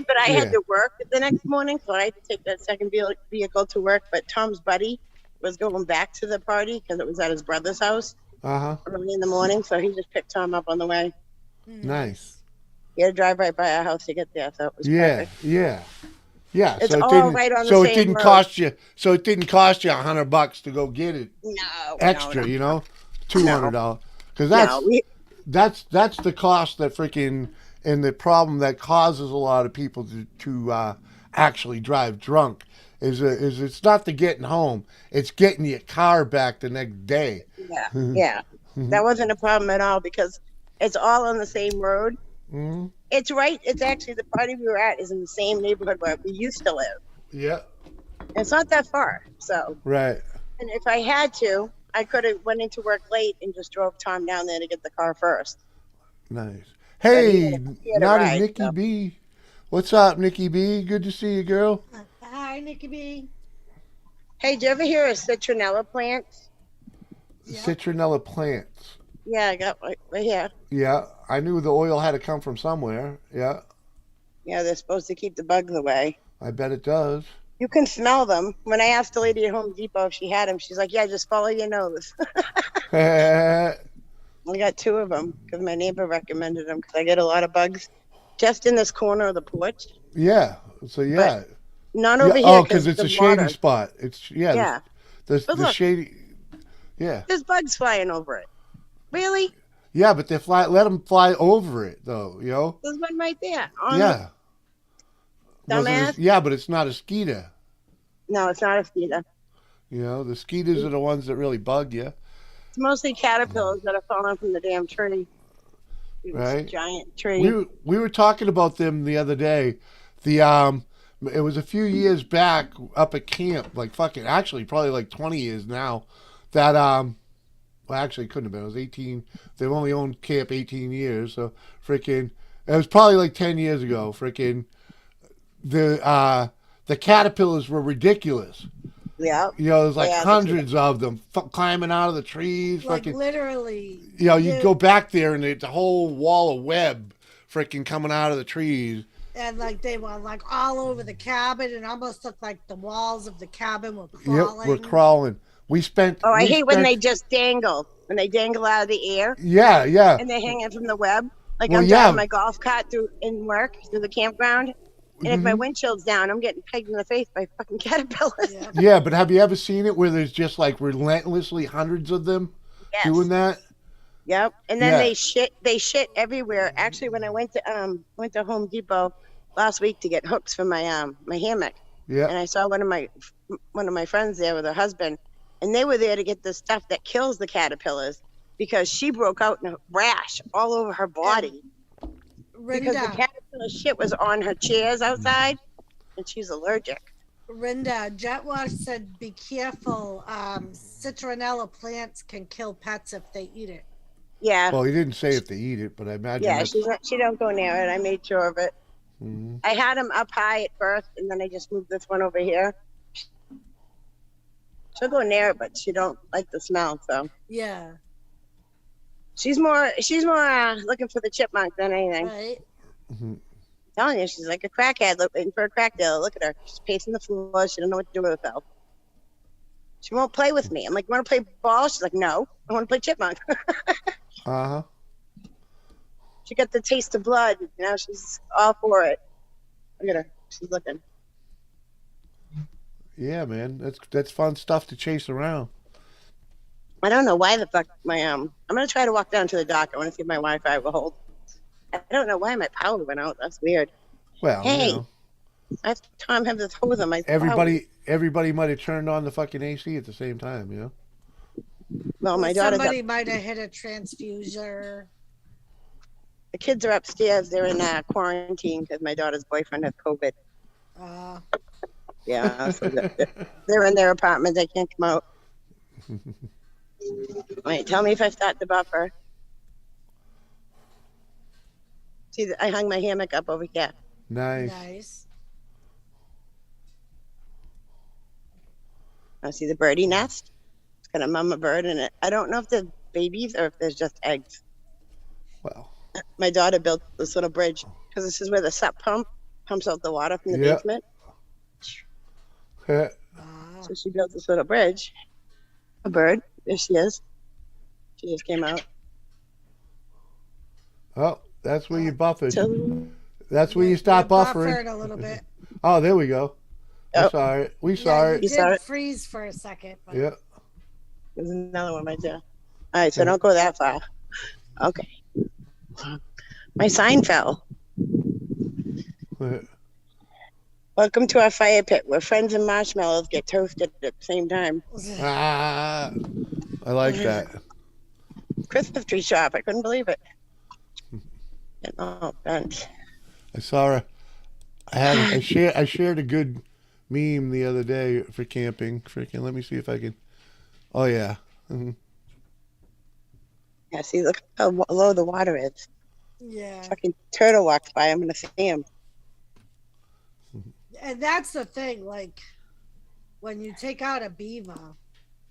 but I Yeah. had to work the next morning, so I had to take that second vehicle to work. But Tom's buddy was going back to the party because it was at his brother's house Uh-huh. early in the morning, so he just picked Tom up on the way. Nice. He had to drive right by our house to get there, so it was Yeah. perfect. Yeah. Yeah. It's so it all didn't. right on the So it same didn't road. cost you. So it didn't cost you $100 to go get it No, extra. no, You know, $200. Because no. that's the cost that freaking and the problem that causes a lot of people to actually drive drunk is it's not the getting home, it's getting your car back the next day. Yeah. That wasn't a problem at all because it's all on the same road. Hmm. It's right. It's actually the party we were at is in the same neighborhood where we used to live. Yeah. And it's not that far. So, Right. and if I had to, I could have went into work late and just drove Tom down there to get the car first. Nice. But Hey, he had a naughty ride, Nikki so. B. What's up, Nikki B? Good to see you, girl. Hi, Nikki B. Hey, did you ever hear of citronella plants? Yeah. Citronella plants. Yeah, I got right here. Yeah, I knew the oil had to come from somewhere. Yeah, Yeah, they're supposed to keep the bugs away. I bet it does. You can smell them. When I asked the lady at Home Depot if she had them, she's like, "Yeah, just follow your nose." Yeah. I got 2 of them because my neighbor recommended them because I get a lot of bugs just in this corner of the porch. So yeah. Not over Yeah, here oh, because it's the a shady water. spot. It's Yeah, The But look. shady. Yeah. there's bugs flying over it. Really? Yeah, but they fly. Let them fly over it, though. You know. There's one right there. On Yeah. Dumbass. Yeah, but it's not a skeeter. No, it's not a mosquito. You know, the skeeters are the ones that really bug you. It's mostly caterpillars that are falling from the damn tree. This Right. giant tree. We were talking about them the other day. It was a few years back up at camp, like fucking actually probably like 20 years now. That well actually it couldn't have been. It was 18. They've only owned camp 18 years, so freaking it was probably like 10 years ago. Freaking the caterpillars were ridiculous. Yeah. You know, there's like Yeah, hundreds of them climbing out of the trees. Like Fucking, literally. you know, you the- go back there and it's a whole wall of web freaking coming out of the trees. And like they were like all over the cabin and almost looked like the walls of the cabin were Yep, crawling. we're crawling. We spent. Oh, I we hate when spent- they just dangle. When they dangle out of the air Yeah, yeah. and they're hanging from the web. Like Well, I'm yeah. driving my golf cart through the campground. And if my Mhm. windshield's down, I'm getting pegged in the face by fucking caterpillars. Yeah. Yeah, but have you ever seen it where there's just like relentlessly hundreds of them Yes. doing that? Yep. And then Yeah. they shit everywhere. Actually, when I went to Home Depot last week to get hooks for my my hammock, and Yeah. I saw one of my friends there with her husband, and they were there to get the stuff that kills the caterpillars because she broke out in a rash all over her body because the Rinda, caterpillar shit was on her chairs outside, and she's allergic. Jetwash said, "Be careful. Citronella plants can kill pets if they eat it." Yeah. Well, he didn't say if they eat it, but I imagine. Yeah, that's- she don't go near it. I made sure of it. Mhm. I had them up high at first, and then I just moved this one over here. She'll go near it, but she don't like the smell. So Yeah. she's more looking for the chipmunk than anything. Right. Mhm. I'm telling you, she's like a crackhead waiting for a crack dealer. Look at her. She's pacing the floor. She don't know what to do with herself. She won't play with me. I'm like, you want to play ball? She's like, no, I want to play chipmunk. Uh-huh. She got the taste of blood. Now she's all for it. Look at her. She's looking. Yeah, man, that's fun stuff to chase around. I don't know why the fuck my I'm gonna try to walk down to the dock. I want to see if my Wi-Fi will hold. I don't know why my power went out. That's weird. Well, Hey, I have Tom have this hose on my power. everybody might have turned on the fucking AC at the same time, Well, Or my daughter's up. somebody might have hit a transfuser. The kids are upstairs. They're in quarantine because my daughter's boyfriend has COVID. Uh, Yeah, so they're in their apartment. They can't come out. Wait, tell me if I start the buffer. See, I hung my hammock up over here. Nice. nice. I see the birdie nest. It's got a mama bird in it. I don't know if there's babies or if there's just eggs. Well, My daughter built this little bridge because this is where the sup pump pumps out the water from the Yeah. basement. oh, So she built this little bridge. A bird. There she is. She just came out. that's where you buffered. So, That's where you You stop buffering. buffered a little bit. Oh, there we go. Oh. We saw it. We saw Yeah, you it. You saw did it? freeze for a second. But Yeah. there's another one right there. All right, so don't go that far. Okay. My sign fell. Welcome to our fire pit where friends and marshmallows get toasted at the same time. Ah, I like that. Christmas tree shop. I couldn't believe it. Getting all bent. I saw her. I shared a good meme the other day for camping. Freaking, let me see if I can. Oh yeah. Mhm. Yeah, see, look how low the water is. yeah. Fucking turtle walks by. I'm gonna see him. And that's the thing, like when you take out a beaver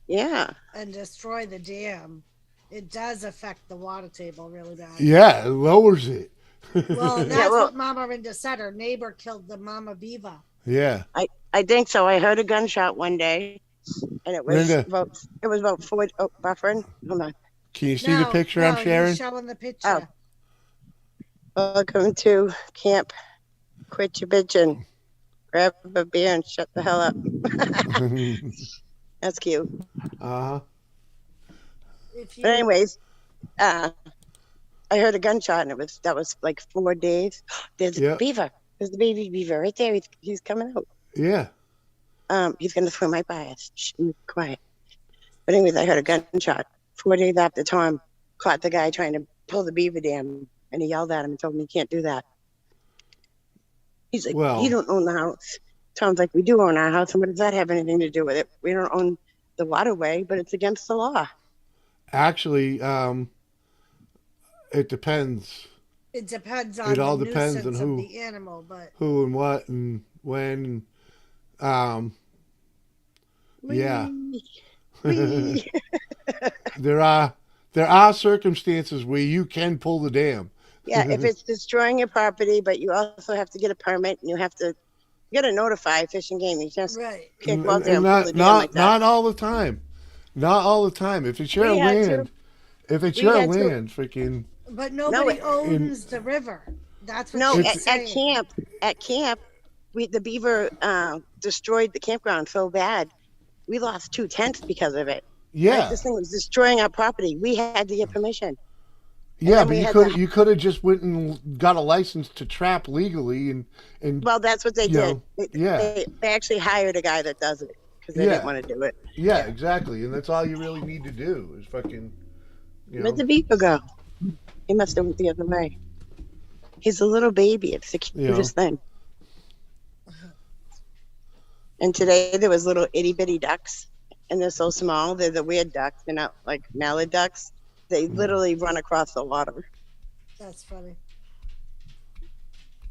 Yeah. and destroy the dam, it does affect the water table really bad. Yeah, it lowers it. Well, and Yeah, that's well- what Mama Rinda said. Her neighbor killed the mama beaver. Yeah. I think so. I heard a gunshot one day, and it was Linda. about 4. Oh, buffering. Hold on. Can you see the picture I'm sharing? He's showing the picture. Welcome to camp. Quit your bitching. Grab a beer and shut the hell up. That's cute. Uh-huh. If you, But anyways, I heard a gunshot, and that was like 4 days. There's Yeah. a beaver. There's the baby beaver right there. He's coming out. Yeah. He's gonna swim right by us. Shh, be quiet. But anyways, I heard a gunshot. 4 days after Tom caught the guy trying to pull the beaver dam, and he yelled at him and told him he can't do that. He's like, Well- you don't own the house. Tom's like, we do own our house, and what does that have anything to do with it? We don't own the waterway, but it's against the law. Actually, it depends it depends on It all the depends nuisance on of who. the animal, but who and what and when. Yeah. Whee! There are circumstances where you can pull the dam. Yeah, if it's destroying your property, but you also have to get a permit, and you gotta notify Fish and Game. You just right. can't go out there And and pull not the dam like that. not all the time. Not all the time. If it's your We had to. land, We had to. freaking But nobody it- owns the river. That's what No, she's at saying. camp, the beaver destroyed the campground so bad, we lost 2 tents because of it. yeah. Like, this thing was destroying our property. We had to get permission. Yeah, then but we you had could to- you could have just went and got a license to trap legally and Well, that's what they You did. know, yeah. They actually hired a guy that does it because they Yeah. didn't want to do it. yeah, exactly. And that's all you really need to do is fucking Where'd the beaver go? He must have went the other way. He's a little baby. It's the cutest thing. And today there was little itty bitty ducks, and they're so small. They're the weird ducks. They're not like mallard ducks. They literally run across the water. That's funny.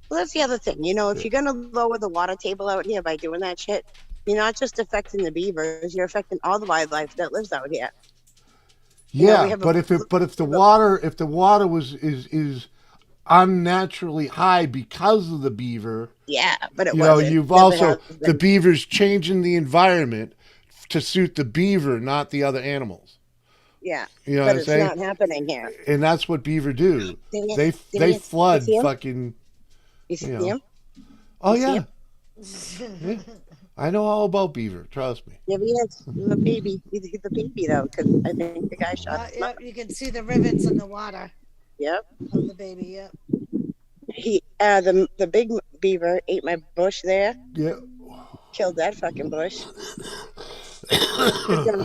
Well, that's the other thing. You know, if you're gonna lower the water table out here by doing that shit, you're not just affecting the beavers. You're affecting all the wildlife that lives out here. You know, Yeah, we have but if the water is unnaturally high because of the beaver, Yeah, but it you know, wasn't. you've Never also has been. the beaver's changing the environment to suit the beaver, not the other animals. Yeah, You know but what I'm it's saying? not happening here. And that's what beaver do. Did They you flood see him? fucking. You see You know. him? Oh You see yeah, him? Yeah. I know all about beaver. Trust me. Yeah, he is. He's a baby. He's a baby though, because I think the guy shot his Yep, mother. you can see the rivets in the water Yep. of the baby. Yep. The big beaver ate my bush there. Yeah. Killed that fucking bush. Took down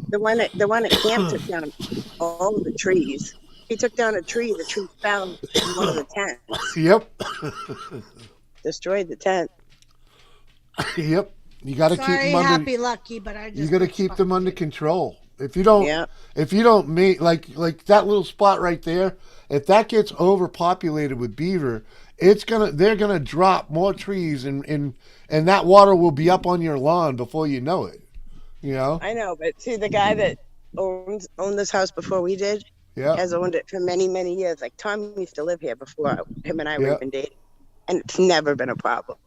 the one at camp took down all the trees. He took down a tree. The tree fell in one of the tents, Yep. destroyed the tent. Yep. You got to keep Sorry, them under. Happy Lucky, but I just You got to put keep them under sponge. control. If you don't, Yeah. if you don't make like that little spot right there, if that gets overpopulated with beaver, they're gonna drop more trees and that water will be up on your lawn before you know it. You know? I know, but see, the guy that owned this house before we did Yeah. has owned it for many, many years. Like Tom used to live here before him and I were Yeah. even dating, and it's never been a problem,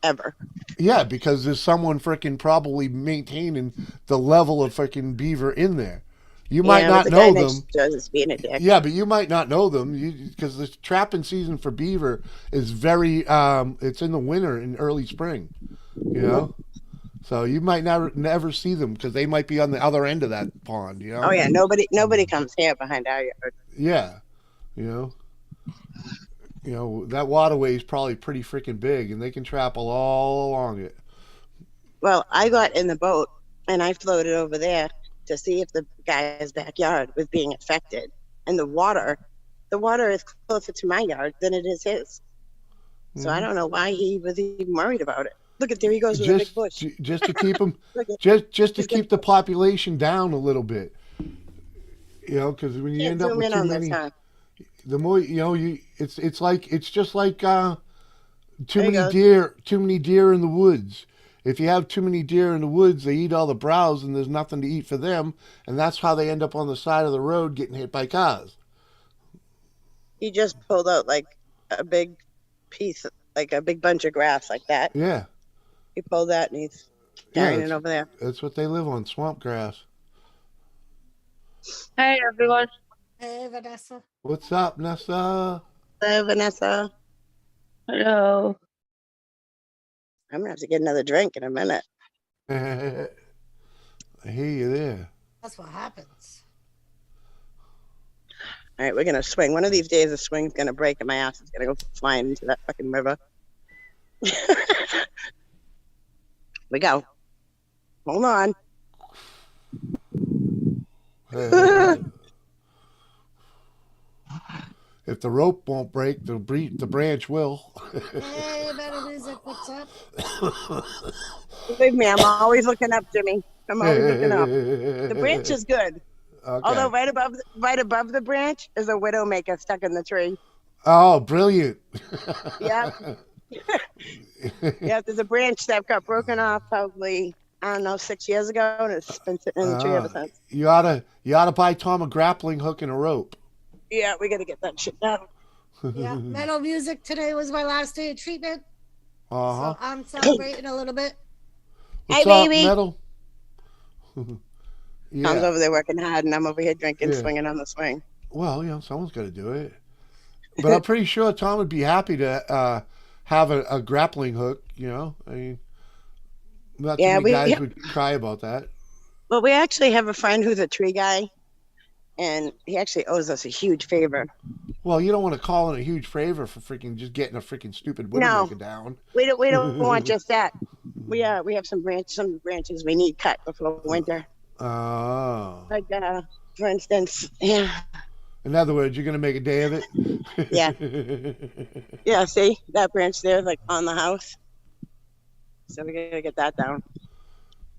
ever. Yeah, because there's someone freaking probably maintaining the level of freaking beaver in there. You might Yeah, but not the guy know next them. door is being a dick. Yeah, but you might not know them because the trapping season for beaver is very. It's in the winter and early spring. You know, so you might never see them because they might be on the other end of that pond. You Oh know. yeah, nobody comes here behind our yard. Yeah. You know. You know that waterway is probably pretty freaking big, and they can trap all along it. Well, I got in the boat and I floated over there to see if the guy's backyard was being affected, and the water is closer to my yard than it is his. So I Mhm. don't know why he was even worried about it. Look at there he goes with a big bush. Just to keep them, Look at just to he's gonna keep the population down a little bit. You know, because when you can't end up zoom with in too on this, many, huh? the more you know, it's just like There he goes. too many deer in the woods. If you have too many deer in the woods, they eat all the browse and there's nothing to eat for them, and that's how they end up on the side of the road getting hit by cars. He just pulled out like a big piece, like a big bunch of grass like that. Yeah, He pulled that and he's yeah, carrying it over there. that's what they live on, swamp grass. Hey everyone. Hey, Vanessa. What's up, Nessa? Hello, Vanessa. Hello. I'm gonna have to get another drink in a minute. I hear you there. That's what happens. All right, we're gonna swing. One of these days, the swing's gonna break and my ass is gonna go flying into that fucking river. We go. Hold on. If the rope won't break, the branch will. Hey, Better Music, what's up? Believe me, I'm always looking up, Jimmy. I'm always looking up. The branch is good. Although Okay. right above the branch is a widowmaker stuck in the tree. Oh, brilliant. Yeah. Yeah, there's a branch that got broken off probably, I don't know, 6 years ago, and it's been sitting in the tree ever since. You oughta buy Tom a grappling hook and a rope. Yeah, we gotta get that shit down. Yeah, Metal Music today was my last day of treatment, Uh-huh. so I'm celebrating a little bit. What's Hey, up, baby. Metal? Tom's Yeah. over there working hard, and I'm over here drinking, Yeah. swinging on the swing. Well, you know, someone's got to do it. But I'm pretty sure Tom would be happy to have a grappling hook. You know, I mean, not too Yeah, many guys would cry about that. Well, we actually have a friend who's a tree guy, and he actually owes us a huge favor. Well, you don't want to call in a huge favor for freaking just getting a freaking stupid No. widowmaker down. We don't want just that. We have some branches we need cut before winter. Oh. Like for instance, yeah, In other words, you're gonna make a day of it. Yeah. yeah. See that branch there, like on the house. So we gotta get that down.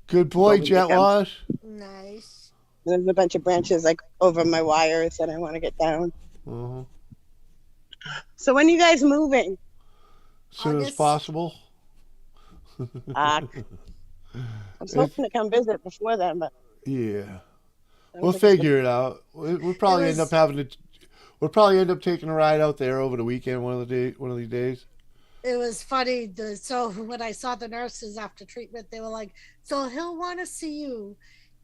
Good boy, Well, we Jet can. Wash. Nice. There's a bunch of branches like over my wires that I want to get down. Uh-huh. So when you guys moving? Soon as August. possible. I was hoping to come visit before then, but Yeah. I don't We'll think it's figure it out. We'll probably end up was- having to. We'll probably end up taking a ride out there over the weekend one of these days. It was funny. So when I saw the nurses after treatment, they were like, "So he'll want to see you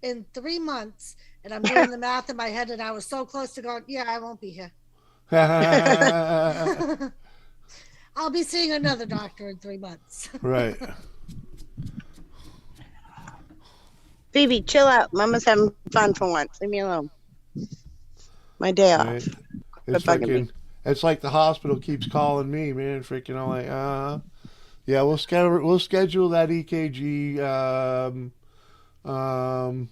in 3 months." And I'm doing the math in my head, and I was so close to going, "Yeah, I won't be here." I'll be seeing another doctor in 3 months. Right. Phoebe, chill out. Mama's having fun for once. Leave me alone. My day off. Right. Quit It's bugging me. freaking. It's like the hospital keeps calling me, man. Freaking, I'm like, yeah, we'll schedule that EKG. Oh,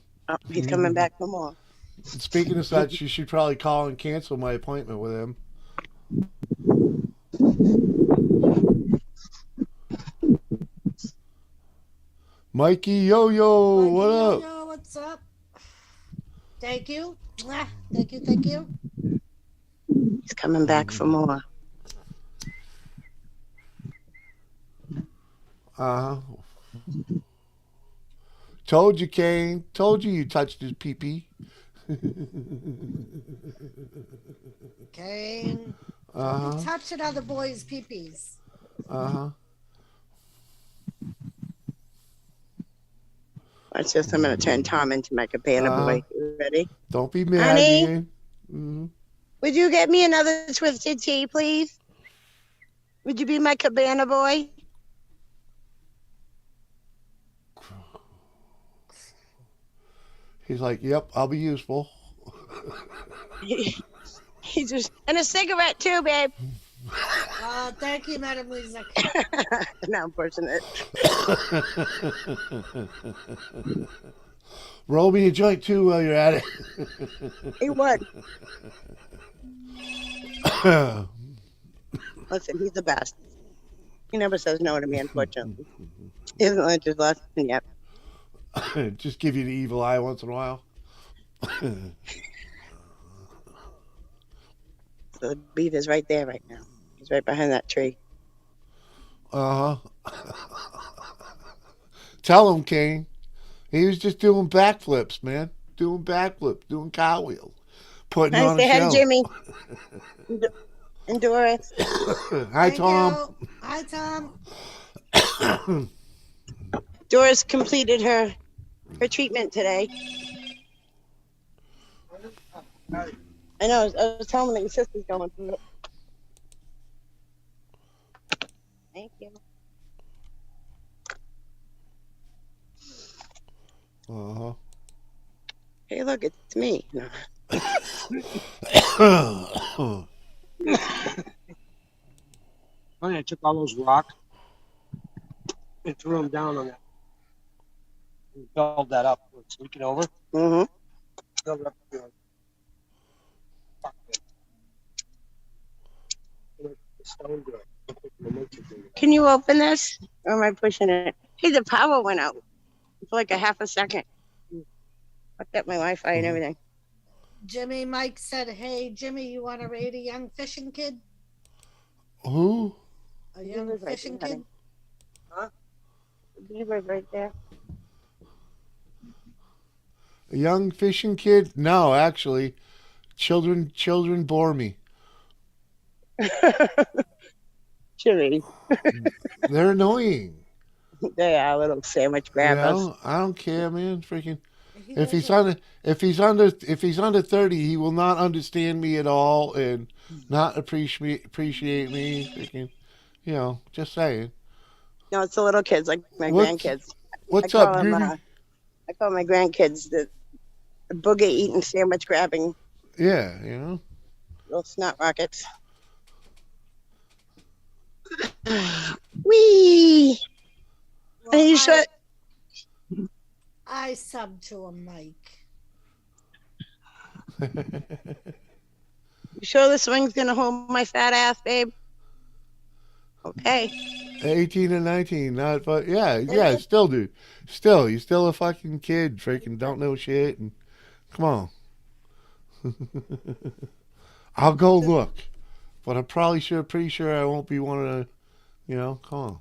he's coming back for more. Speaking of such, you should probably call and cancel my appointment with him. Mikey Yo-Yo, Mikey, what up? Yo-Yo, what's up? Thank you. Mwah. Thank you. Thank you. He's coming back for more. Uh-huh. Told you, Kane. Told you touched his pee-pee. Kane. Uh-huh. You touching other boys' peepees. Uh-huh. Watch this. I'm going to turn Tom into my cabana boy. You ready? Don't be mad, Honey? man. Mm-hmm. Would you get me another twisted tea, please? Would you be my cabana boy? He's like, yep, I'll be useful. He just and a cigarette too, babe. Thank you, Madam Lisa. Now I'm pushing it. Roll me a joint too while you're at it. He would. Listen, he's the best. He never says no to me, unfortunately. He hasn't learned his lesson yet. Just give you the evil eye once in a while. So the beaver's right there right now. He's right behind that tree. Uh-huh. Tell him, Kane. He was just doing backflips, man. Doing backflips, doing cartwheels. Putting Hi, on say a hi show. to Jimmy. And Doris. Hi, Thank Tom. you. Hi, Tom. Doris completed her treatment today. I know. I was telling me your sister's going through it. Thank you. Uh-huh. Hey, look, it's me. No. I took all those rocks and threw them down on that. And filled that up. It's leaking over. Mm-hmm. Filled it up. You know, the stone door. Can you open this? Or am I pushing it? Hey, the power went out for like a half a second. Fucked up my Wi-Fi and everything. Jimmy, Mike said, hey, Jimmy, you want to raid a young fishing kid? Who? A young Beaver's right fishing there, kid? honey. The beaver's right there. A young fishing kid? No, actually. Children bore me. Jimmy. They're annoying. They are little sandwich You grabbers. know? I don't care, man. Freaking He if he's doesn't- under 30, he will not understand me at all and not appreciate me. Freaking, just saying. No, it's the little kids, like my What's- grandkids. What's I up, call them, Groovy? I call my grandkids the boogie eating, sandwich grabbing Yeah, little snot rockets. Wee! Well, Are you sure? I sub to him, Mike. You sure the swing's gonna hold my fat ass, babe? Okay. 18 and 19, not but yeah, still, dude. Still, you're still a fucking kid, freaking don't know shit, and come on. I'll go look, but I'm pretty sure I won't be one of the, come on.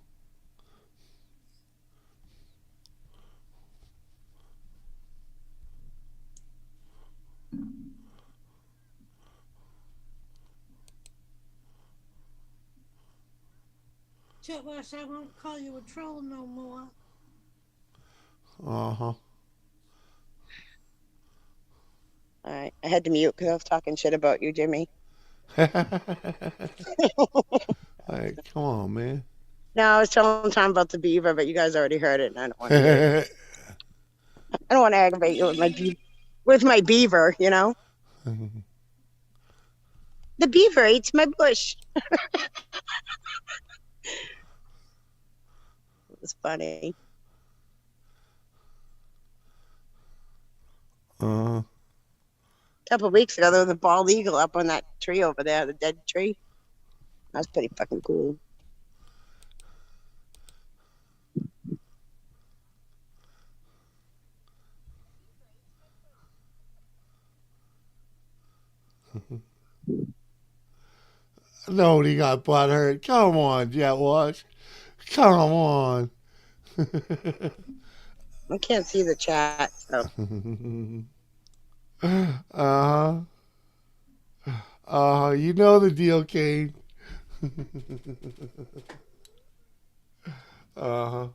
Chitwash, I won't call you a troll no more. Uh-huh. All right. I had to mute because I was talking shit about you, Jimmy. Like, come on, man. No, I was telling Tom about the beaver, but you guys already heard it, and I don't want to hear it. I don't want to aggravate you with my beaver, you know? The beaver eats my bush. It was funny. Uh-huh. A couple of weeks ago, there was a bald eagle up on that tree over there, the dead tree. That was pretty fucking cool. Nobody got butt hurt. Come on, Jet Wash. Come on. I can't see the chat, so. Uh-huh. You know the deal, Kane. Uh-huh.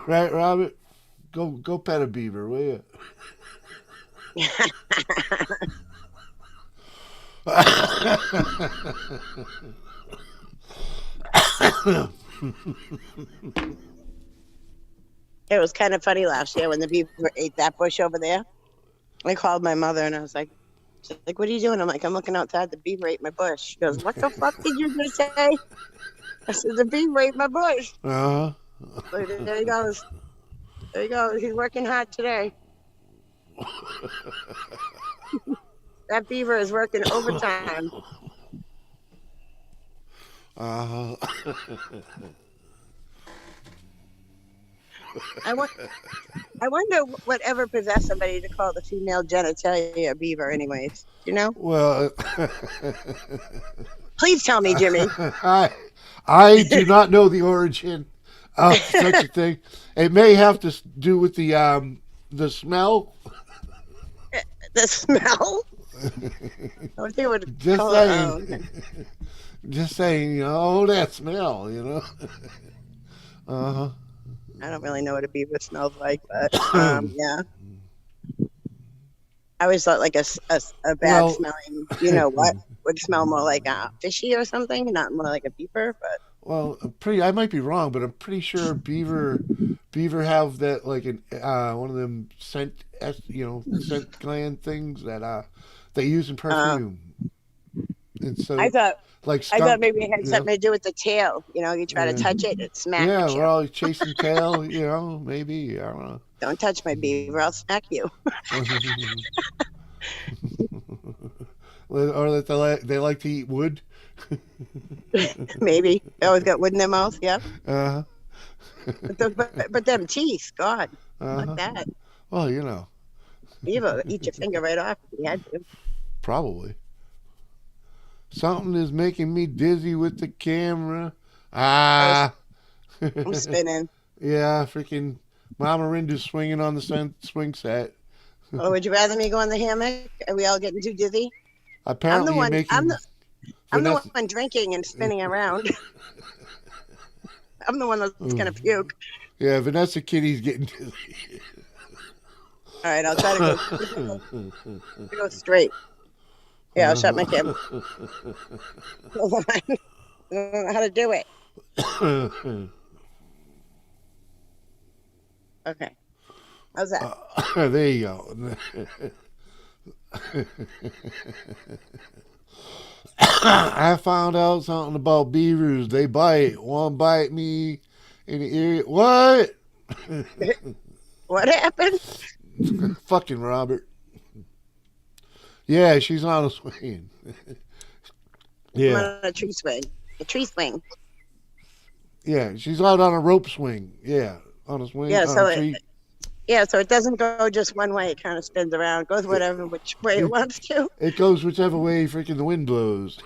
Right, Robert? Go pet a beaver, will you? It was kind of funny last year when the beaver ate that bush over there. I called my mother and I was like, she's like, what are you doing? I'm like, I'm looking outside. The beaver ate my bush. She goes, what the fuck did you just say? I said, the beaver ate my bush. Uh-huh. So there he goes. There you go. He's working hard today. That beaver is working overtime. Uh-huh. I wonder whatever possessed somebody to call the female genitalia a beaver anyways. You know? Well, Please tell me, Jimmy. I do not know the origin of such a thing. It may have to do with the smell. The smell? I think it would Just call saying. it, Just saying, you know, oh, that smell, you know. Uh-huh. I don't really know what a beaver smells like, but yeah. I always thought like a bad smelling, you know what, would smell more like a fishy or something, not more like a beaver. But well, I might be wrong, but I'm pretty sure beaver have that like an one of them scent gland things that they use in perfume. And so I thought skunk, maybe it had something to do with the tail. You know, you try to touch it, it smacks yeah, you. we're all chasing tail. You know, maybe I don't know. Don't touch my beaver, I'll smack you. Or that they like to eat wood. Maybe they always got wood in their mouth. Yeah. Uh-huh. But them teeth, God, Uh-huh. like that. Well, you know, Beaver would eat your finger right off if you had to. probably. Something is making me dizzy with the camera. Ah. I'm spinning. Yeah, freaking Mama Rinda's swinging on the swing set. Oh, would you rather me go on the hammock? Are we all getting too dizzy? Apparently, you're making. I'm the one drinking and spinning around. I'm the one that's gonna puke. Yeah, Vanessa Kitty's getting dizzy. All right, I'll try to go straight. Yeah, I'll shut my camera. I don't know how to do it. Okay. How's that? There you go. I found out something about beavers. They bite. One bite me in the ear. What? What happened? Fucking Robert. Yeah, she's on a swing. Yeah. I'm on a tree swing. A tree swing. Yeah, she's out on a rope swing. Yeah, on a swing. Yeah, so tree. so it doesn't go just one way. It kind of spins around, goes which way it wants to. It goes whichever way freaking the wind blows.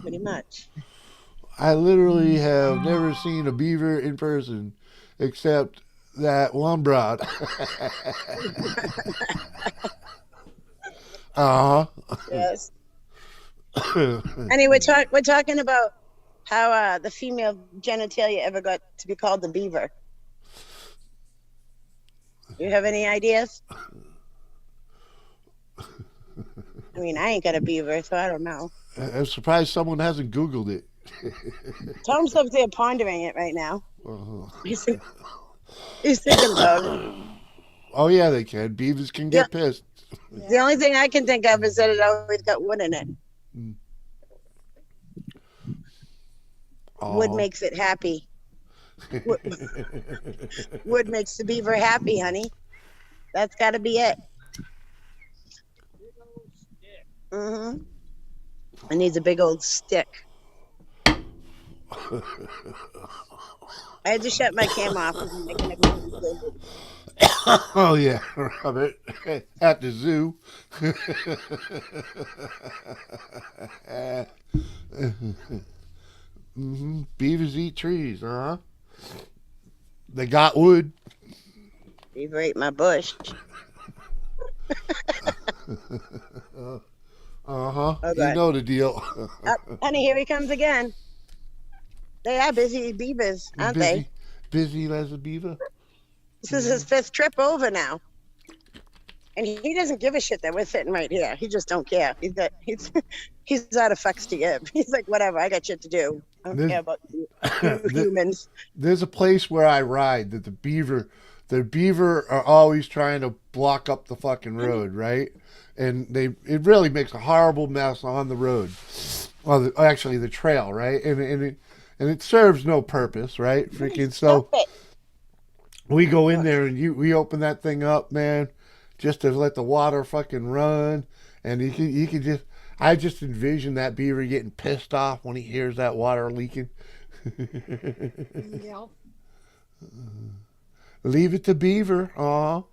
Pretty much. I literally have never seen a beaver in person, except that one broad. Yes. Anyway, we're talking about how the female genitalia ever got to be called the beaver. You have any ideas? I mean, I ain't got a beaver, so I don't know. I'm surprised someone hasn't Googled it. Tom's up there pondering it right now. Uh-huh. He's thinking about it. Oh yeah, they can. Beavers can Yeah. get pissed. The only thing I can think of is that it always got wood in it. Wood Oh. makes it happy. Wood makes the beaver happy, honey. That's got to be it. Mm-hmm. It needs a big old stick. I had to shut my cam off. Oh yeah, Robert. At the zoo. Beavers eat trees, huh? They got wood. Beaver ate my bush. Uh-huh. Oh, You God. know the deal. Honey, here he comes again. They are busy beavers, aren't they? Busy as a beaver. This is his 5th trip over now. And he doesn't give a shit that we're sitting right here. He just don't care. He's out of fucks to give. He's like, whatever, I got shit to do. I don't care about you humans. There's a place where I ride that the beaver are always trying to block up the fucking road, right? And it really makes a horrible mess on the road. Well, actually the trail, right? And it serves no purpose, right? Freaking so we go in there and we open that thing up, man, just to let the water fucking run, and you can just I just envision that beaver getting pissed off when he hears that water leaking. Yeah. Leave it to beaver. Aw.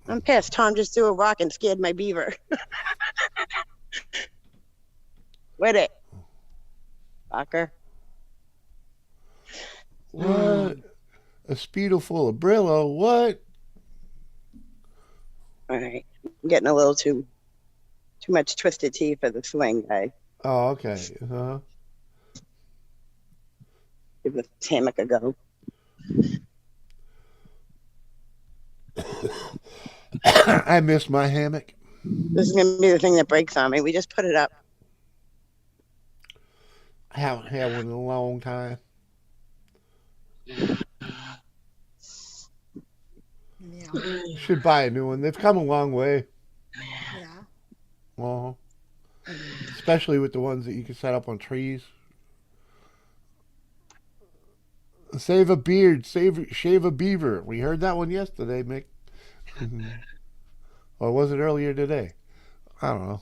I'm pissed. Tom just threw a rock and scared my beaver. With it. Fucker. What? A Speedo full of Brillo? What? All right. I'm getting a little too much twisted tea for the swing, guy. Oh, okay. Uh-huh. Give this hammock a go. I miss my hammock. This is going to be the thing that breaks on me. We just put it up. I haven't had one in a long time. Yeah. Should buy a new one. They've come a long way. Yeah. Uh-huh. Especially with the ones that you can set up on trees. Save a beard, shave a beaver. We heard that one yesterday, Mick. Or was it earlier today? I don't know.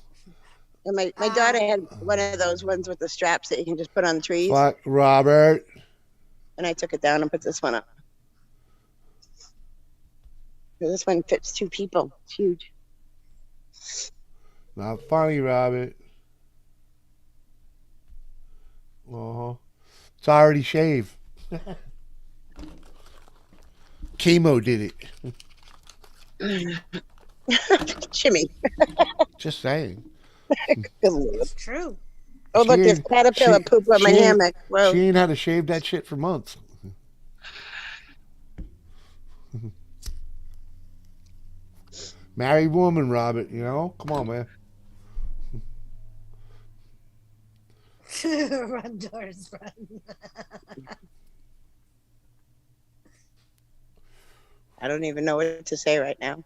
And my daughter had one of those ones with the straps that you can just put on trees. Fuck, Robert. And I took it down and put this one up. This one fits 2 people. It's huge. Not funny, Robert. Uh-huh. It's already shaved. Chemo did it. Shimmy. Just saying. Good Lord. It's true. Oh, look, there's caterpillar poop on my hammock. Whoa. She ain't had to shave that shit for months. Married woman, Robert, you know? Come on, man. Run, Doris, run. I don't even know what to say right now.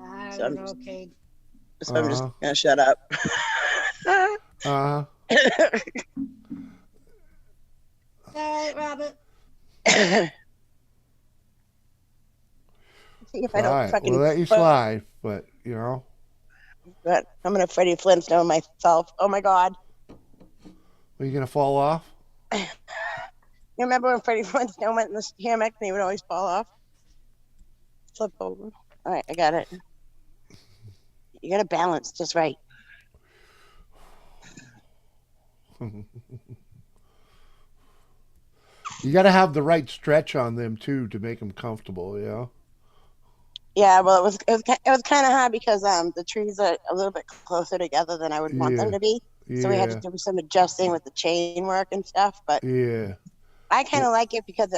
I So don't I'm know, just- Kate. So I'm just going to shut up. Uh-huh. All right, Robert. See if I don't Alright, fucking. we'll let you slide, but, you know. But I'm going to Freddie Flintstone myself. Oh my God. Are you going to fall off? You remember when Freddie Flintstone went in the hammock and he would always fall off? Flip over. All right, I got it. You got to balance just right. You got to have the right stretch on them, too, to make them comfortable, you know? Yeah, well, it was kind of hard because the trees are a little bit closer together than I would want them to be. So we had to do some adjusting with the chain work and stuff. But Yeah. I kind of like it because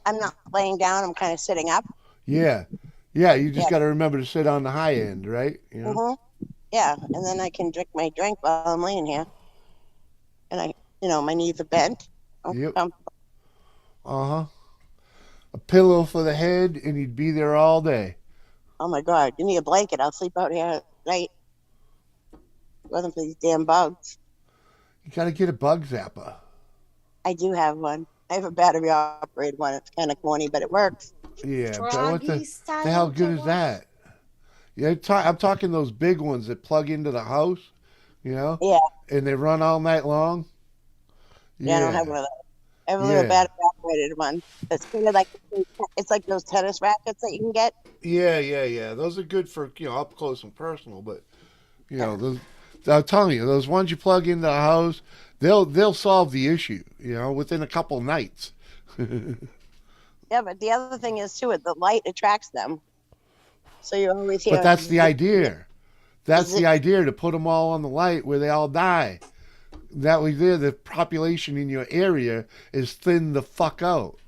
I'm not laying down. I'm kind of sitting up. Yeah. Yeah, you just got to remember to sit on the high end, right? You know? Yeah, and then I can drink my drink while I'm laying here. And my knees are bent. Yep. Um, Uh-huh. A pillow for the head, and you'd be there all day. oh my God, give me a blanket. I'll sleep out here at night. If it wasn't for these damn bugs. You got to get a bug zapper. I do have one. I have a battery operated one. It's kind of corny, but it works. Yeah, but what Froggy the style. hell good is Joe? that? Yeah, I'm talking those big ones that plug into the house, you know, Yeah, and they run all night long. yeah, I don't have Yeah, one of those. I have a little yeah, battery operated one. It's kind of like it's like those tennis rackets that you can get. yeah. Those are good for up close and personal, but Yeah, those. I'm telling you, those ones you plug into the house, they'll solve the issue, within a couple nights. yeah. But the other thing is too, the light attracts them, so you always But hear that's the idea. That's the zip. idea to put them all on the light where they all die. That way, there the population in your area is thinned the fuck out.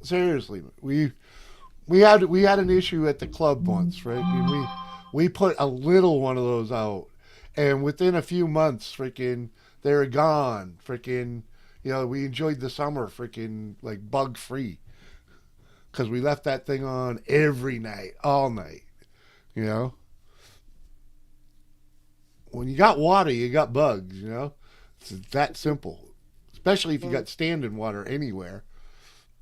Seriously, we had an issue at the club once, right? And we put a little one of those out, and within a few months, freaking, they're gone. Freaking, we enjoyed the summer, freaking, like bug free, because we left that thing on every night, all night. You know, when you got water, you got bugs. It's that simple. Especially if you got standing water anywhere.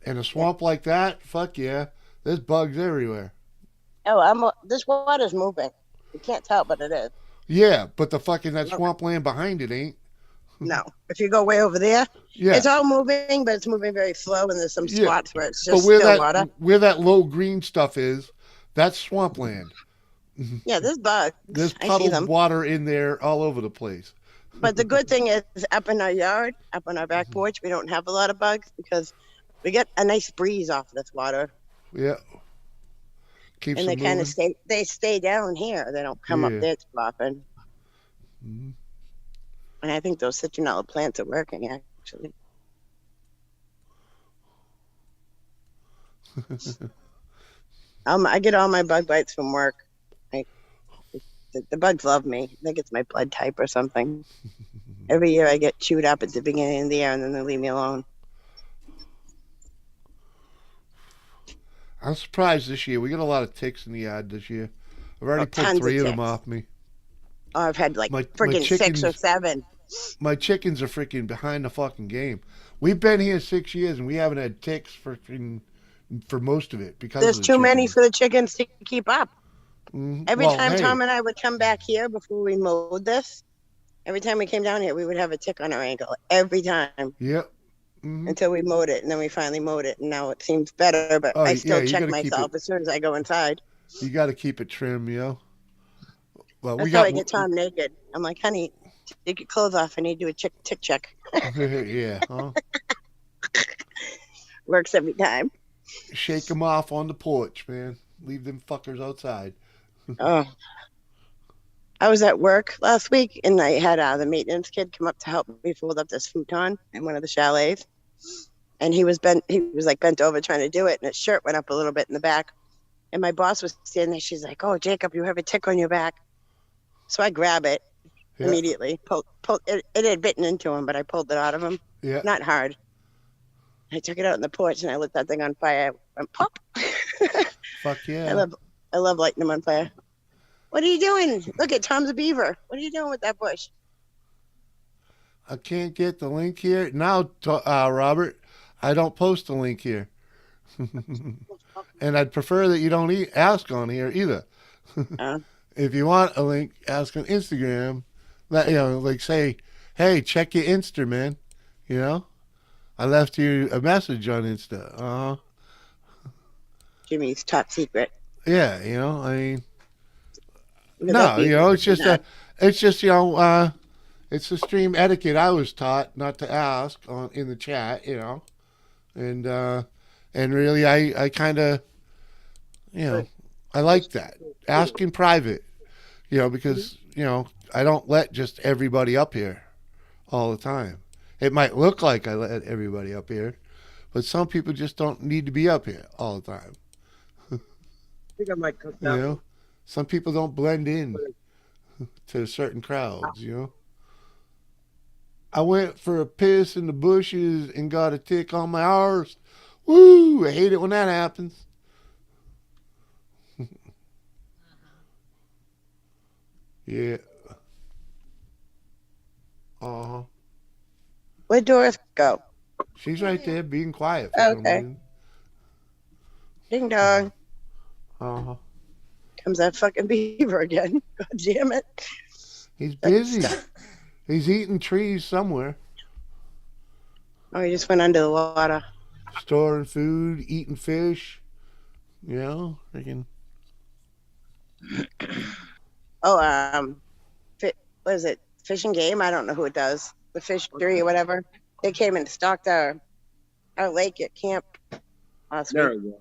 In a swamp like that, fuck yeah, there's bugs everywhere. Oh, this water's moving. You can't tell, but it is. Yeah, but the fucking that Look, swampland behind it ain't. no, if you go way over there, Yeah, it's all moving, but it's moving very slow, and there's some yeah. spots where it's But just still water. where that low green stuff is, that's swampland. Yeah, there's bugs. There's I see puddled them. water in there all over the place. But the good thing is, up in our yard, up on our back porch, we don't have a lot of bugs because we get a nice breeze off of this water, Yeah, keeps and they them kind of moving. stay down here. They don't come up Yeah. there too often. Mhm. And I think those citronella plants are working actually. I get all my bug bites from work. I, the bugs love me. I think it's my blood type or something. Every year I get chewed up at the beginning of the year, and then they leave me alone. I'm surprised this year. We got a lot of ticks in the yard this year. I've already Oh, pulled tons of 3 of them ticks. off me. Oh, I've had like My freaking 6 or chickens 7. my chickens are freaking behind the fucking game. We've been here 6 years and we haven't had ticks for most of it because There's of the too many chickens. for the chickens to keep up. Every Well, time hey, Tom and I would come back here before we mowed this, every time we came down here, we would have a tick on our ankle every time yep. hmm until we mowed it, and then we finally mowed it, and now it seems better. But Oh I yeah, still you check got to keep it. myself as soon as I go inside. You got to keep it trim, Well, we That's how got I get Tom naked. I'm like, honey, take your clothes off. I need to do a tick check. yeah, huh? Works every time. Shake them off on the porch, man. Leave them fuckers outside. Oh, I was at work last week, and I had the maintenance kid come up to help me fold up this futon in one of the chalets. And he was bent. He was like bent over trying to do it, and his shirt went up a little bit in the back. And my boss was standing there. She's like, "Oh, Jacob, you have a tick on your back." So I grab it Yeah, immediately. Pull it. It had bitten into him, but I pulled it out of him. yeah. Not hard. I took it out on the porch, and I lit that thing on fire. I went pop. Fuck I yeah. love lighting them on fire. What are you doing? Look at Tom's a beaver. What are you doing with that bush? I can't get the link here now, Robert. I don't post the link here, and I'd prefer that you don't ask on here either. Uh, If you want a link, ask on Instagram. That like say, hey, check your Insta, man. You know, I left you a message on Insta. Jimmy's top secret. Yeah, I mean, Look at that no, beaver. it's just it's the stream etiquette I was taught not to ask in the chat, and really I kind of I like that. Ask in private, because I don't let just everybody up here all the time. It might look like I let everybody up here, but some people just don't need to be up here all the time. think I might cook You that know, one. some people don't blend in to certain crowds. You know, I went for a piss in the bushes and got a tick on my arse. Woo! I hate it when that happens. Yeah. Uh huh. Where'd Doris go? She's right there being quiet for some Okay. reason. Ding dong. Uh huh. Comes that fucking beaver again. God damn it. He's Fucking busy. stuff. He's eating trees somewhere, Oh, he just went under the water. storing food, eating fish. You know, freaking. Oh, what is it? Fish and Game? I don't know who it does. The fishery or whatever. They came and stocked our lake at camp last There week. we go.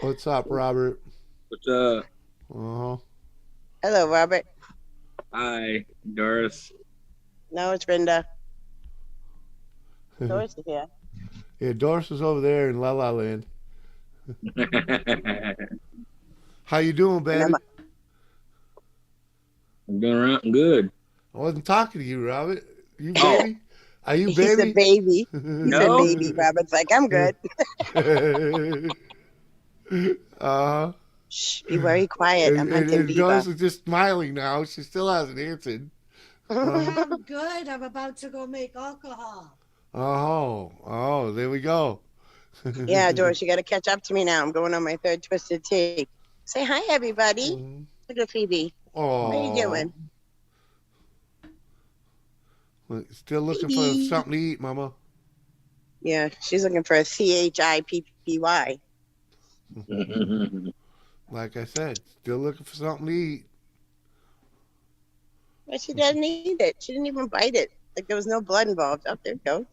What's up, Robert? What's up? Uh huh. Hello, Robert. Hi, Doris. No, it's Brenda. Doris is here. Yeah, Doris is over there in La La Land. How you doing, baby? And I'm doing around good. I wasn't talking to you, Robert. You Oh. baby? Are you he said baby? baby. He said No. baby. Robert's like, I'm good. Uh-huh. Shh, be very quiet. I'm hunting and beaver. Doris is just smiling now. She still hasn't answered. I'm good. I'm about to go make alcohol. Oh, there we go. Yeah, Doris, you got to catch up to me now. I'm going on my third twisted tea. Say hi, everybody. Mhm. Look at Phoebe. Oh, What are you doing? Still looking for Phoebe. something to eat, Mama. Yeah, she's looking for a CHIPPY. Like I said, still looking for something to eat. But she doesn't eat it. She didn't even bite it. Like there was no blood involved. Oh, there you go.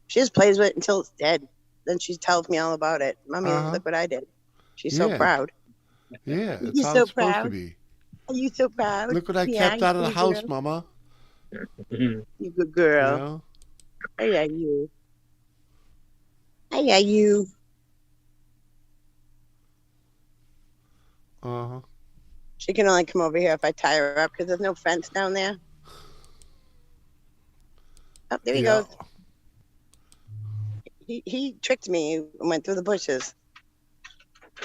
She just plays with it until it's dead. Then she tells me all about it. Mommy, Uh-huh. look what I did. She's so Yeah. proud. Yeah, that's You're how so it's supposed to proud. be. Are you so proud? Look what I Yeah, kept out of the you house, girl. Mama. You good You girl. know? Oh yeah, you. Oh yeah, you. Uh-huh. She can only come over here if I tie her up because there's no fence down there. Oh, there he Yeah. goes. He tricked me and went through the bushes.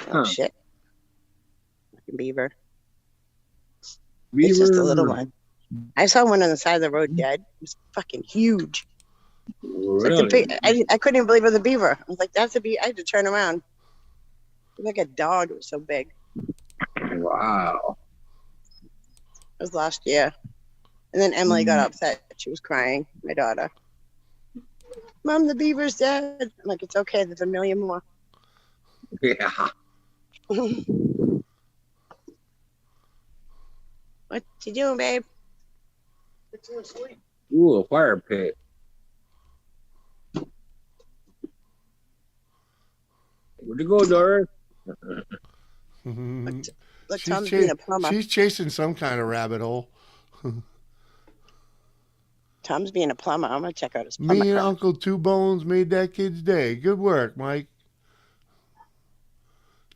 Oh Huh. shit. Fucking beaver. It's just a little one. I saw one on the side of the road dead. It was fucking huge. It's like the Really? big, I couldn't even believe it was a beaver. I was like, that's a beaver. I had to turn around. It was like a dog. It was so big. Wow. It was last year. And then Emily got upset. She was crying, my daughter. Mom, the beaver's dead. I'm like, it's okay. There's a million more. Yeah. What you doing, babe? Ooh, a fire pit. Where'd you go, Doris? Look, Tom's being a plumber. She's chasing some kind of rabbit hole. Tom's being a plumber. I'm gonna check out his plumber. Me and craft. Uncle Two Bones made that kid's day. Good work, Mike.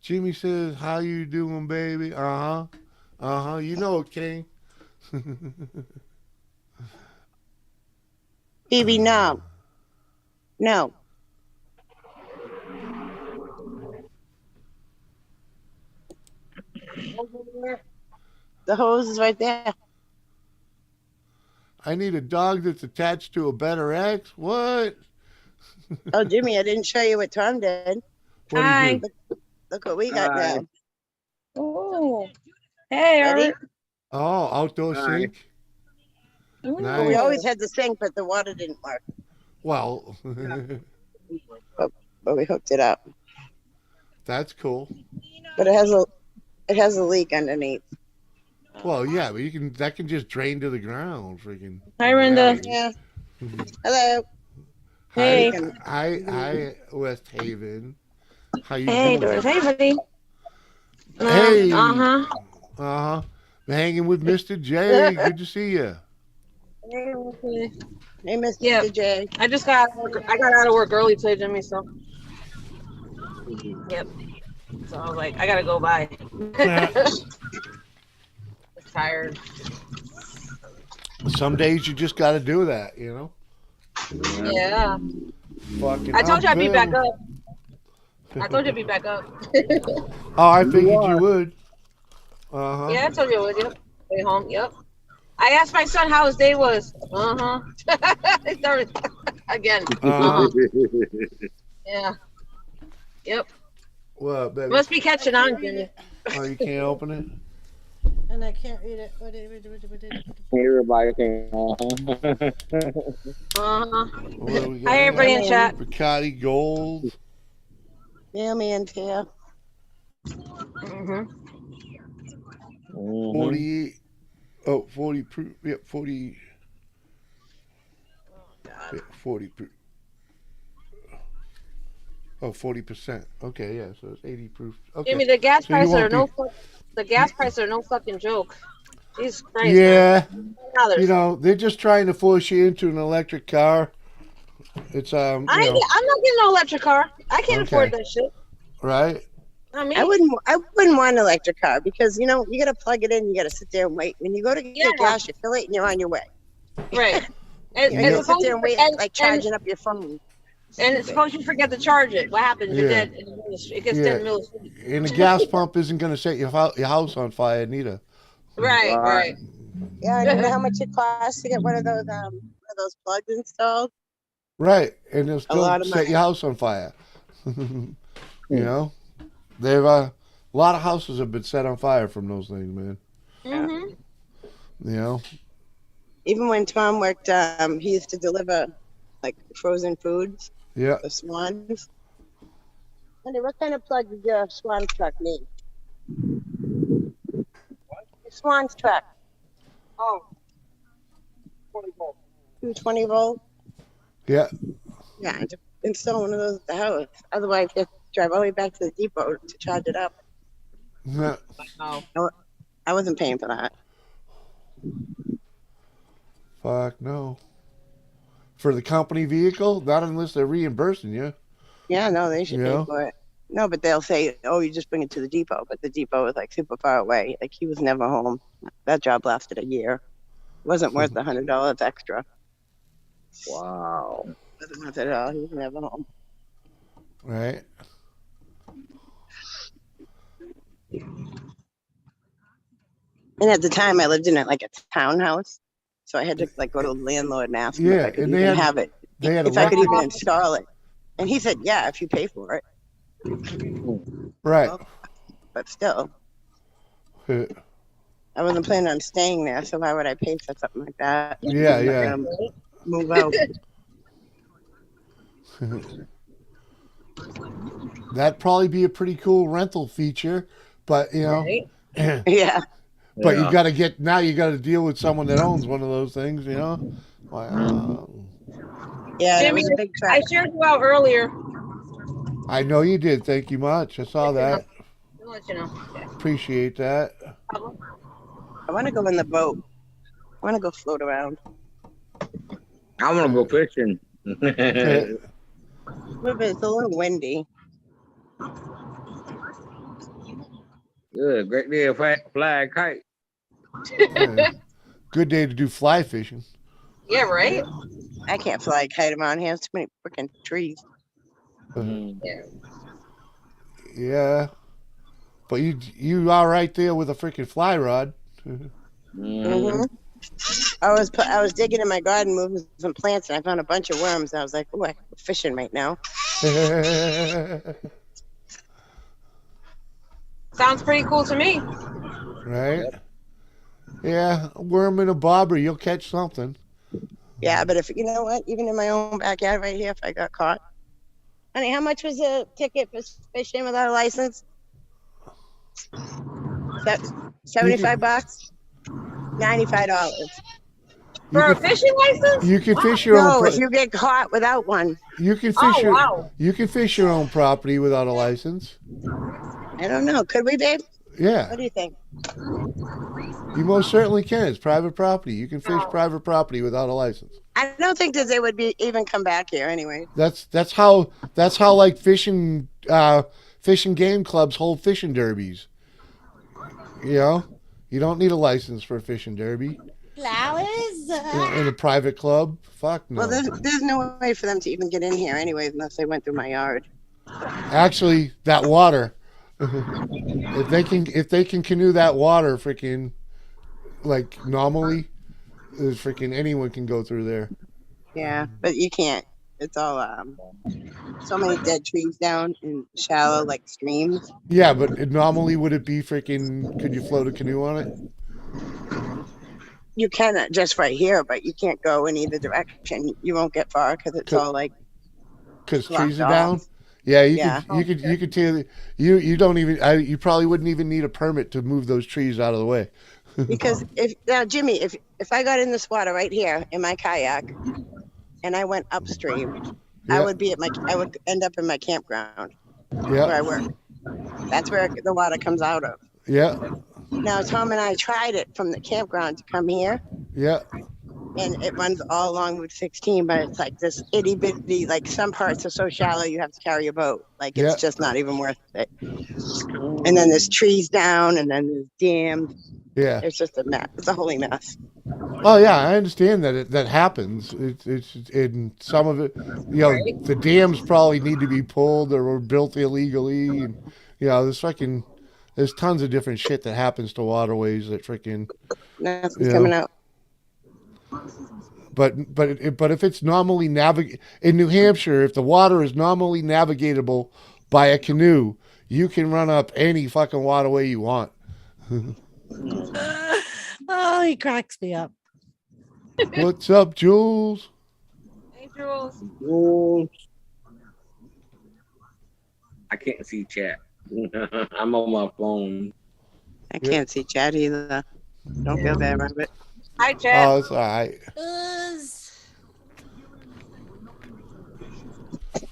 Jimmy says, how you doing, baby? Uh-huh. Uh-huh. You know it, King. Phoebe, no. No. The hose is right there. I need a dog that's attached to a better ex. What? Oh, Jimmy, I didn't show you what Tom did. What do Hi. you do? Look what we got Hi. now. Oh, hey, Ready? Art. Oh, outdoor Hi. sink? Ooh. Well, we Nice. always had the sink, but the water didn't work. Well, But we hooked it up. that's cool. But it has a leak underneath. Well, yeah, but that can just drain to the ground, freaking. Hi, Brenda. Yeah. Hello. Hey. Hi, West Haven. How you Hey, doing? Doris. Hey, buddy. Hey. Uh-huh. Uh-huh. Hanging with Mr. J. Good to see you. Hey, Mr. Yeah. J. I got out of work early today, Jimmy, so. Yep. So I was like, I gotta go by. Yeah. Tired. Some days you just got to do that, you know. Yeah. Fucking. I told you I'd be back available. up. I told you I'd be back up. Oh, I You figured are. you would. Uh huh. Yeah, I told you I would. Yep. Way home. Yep. I asked my son how his day was. Uh huh. He started again. Uh-huh. Yeah. Yep. What, baby? Must be catching on, Junior. Oh, you can't open it. And I can't read it. Everybody can. Uh-huh. What do we got? Hi, everybody in Yeah, chat. Bacardi Gold. Mailman's here. Mm-hmm. 48. Oh, 40 proof. Yep, 40. Yeah, 40 proof. Oh, 40%. Okay, yeah, so it's 80 proof. Okay. Jimmy, the gas So you prices are won't no. be- The gas prices are no fucking joke. Jesus Christ. Yeah, $10. you know, they're just trying to force you into an electric car. It's I'm not getting no electric car. I can't Okay. afford that shit. right. I mean, I wouldn't want an electric car because you gotta plug it in, you gotta sit there and wait. When you go to get Yeah. gas, you fill it and you're on your way. right. And, You and don't sit suppose there you and wait and, like charging up your phone. and suppose you forget to charge it. What happens? You're Yeah. dead. In the middle of the street. It gets Yeah. dead in the middle of the street. And the gas pump isn't going to set your house on fire neither. Right, right. Yeah, I know how much it costs to get one of those plugs installed. Right, and it'll still lot of set money. your house on fire. You know, they've a lot of houses have been set on fire from those things, man. Mm-hmm. You know, Even when Tom worked, he used to deliver like frozen foods, yeah. the swans. Honey, what kind of plug does your swan truck need? The swan's truck. Oh. 20 volts. 220 volt. Yeah, Yeah, just install one of those at the house. Otherwise, you have to drive all the way back to the depot to charge it up. yeah. Oh. I wasn't paying for that. Fuck no. For the company vehicle, not unless they're reimbursing you. Yeah, no, they should Yeah. pay for it. No, but they'll say, "Oh, you just bring it to the depot," but the depot was like super far away. Like he was never home. That job lasted a year. It wasn't worth the $100 extra. Wow. Wasn't worth it at all. He was never home. Right. And at the time, I lived in like a townhouse, so I had to like go to the landlord and ask him if Yeah, I could and they even had- have it, They had if I could electric. even install it. And he said, "Yeah, if you pay for it." Right. But still, I wasn't planning on staying there, so why would I pay for something like that? Yeah, I'm not yeah. gonna move out. That'd probably be a pretty cool rental feature, but you know, Right. Yeah. but Yeah. you got to get now. You got to deal with someone that owns one of those things. You know. Wow. Yeah, that Jimmy, was a big I truck. shared you out earlier. I know you did. Thank you much. I saw that. I'll let you know. Okay. Appreciate that. I want to go in the boat. I want to go float around. I want to go fishing. But it's a little windy. Good. Great day of fly a kite. Yeah. Good day to do fly fishing. Yeah, right? I can't fly a kite around here. Too many freaking trees. Yeah, but you are right there with a freaking fly rod. Mm-hmm. I was digging in my garden, moving some plants, and I found a bunch of worms. I was like, "Oh, I could go fishing right now." Sounds pretty cool to me. Right? Yeah, a worm and a bobber, you'll catch something. Yeah, but if you know what, even in my own backyard right here, if I got caught, honey, how much was a ticket for fishing without a license? 75 bucks, $95. For a fishing license? You can fish your No, own. if you get caught without one, You can fish Oh, your. wow. You can fish your own property without a license. I don't know. Could we, babe? Yeah, What do you think? you most certainly can. It's private property. You can fish private property without a license. I don't think that they would be even come back here anyway. That's how like fishing fish and game clubs hold fishing derbies. You know, you don't need a license for a fishing derby. Flowers. In a private club, fuck no. Well, there's no way for them to even get in here anyway, unless they went through my yard. Actually, that water, if they can canoe that water, freaking like normally, freaking anyone can go through there. Yeah, but you can't. It's all so many dead trees down in shallow like streams. Yeah, but normally would it be freaking? Could you float a canoe on it? You can just right here, but you can't go in either direction. You won't get far because it's all like Because trees blocked are down. off. Yeah, Yeah. you could tell you don't even you probably wouldn't even need a permit to move those trees out of the way. Because if now Jimmy, if I got in this water right here in my kayak and I went upstream, Yeah. I would end up in my campground where Yeah, I work. That's where the water comes out of. yeah, Now Tom and I tried it from the campground to come here, yeah, and it runs all along Route 16, but it's like this itty bitty, like some parts are so shallow you have to carry a boat. Like it's Yeah. just not even worth it. And then there's trees down, and then there's dams. yeah. It's just a mess. It's a holy mess. Oh yeah, I understand that that happens. It's in some of it. You know, the dams probably need to be pulled or were built illegally, and you know, there's tons of different shit that happens to waterways that freaking. Nothing's Yeah. coming out. But if it's normally in New Hampshire, if the water is normally navigatable by a canoe, you can run up any fucking waterway you want. Oh, he cracks me up. What's up, Jules? Hey, Jules. Ooh. I can't see chat. I'm on my phone. I can't see Chad either. Don't feel bad, Robert. Hi, Chad. Oh, it's all right.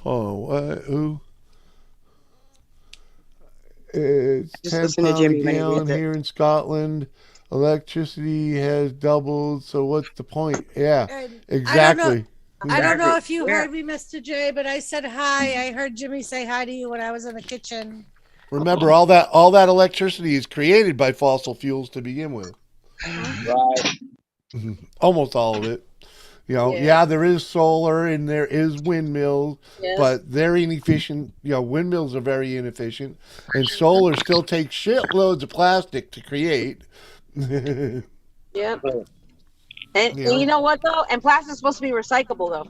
Oh, what? Who? It's Just 10 listen to pound a Jimmy when he gallon reads it. here in Scotland. Electricity has doubled. So what's the point? Yeah, And exactly. I don't know if you Where? heard me, Mr. J, but I said hi. I heard Jimmy say hi to you when I was in the kitchen. Remember, all that electricity is created by fossil fuels to begin with. Right. Almost all of it. You know, yeah, there is solar and there is windmills, Yes. but they're inefficient. You know, windmills are very inefficient, and solar still takes shitloads of plastic to create. Yep. Yeah. And you know what though? And plastic's supposed to be recyclable though.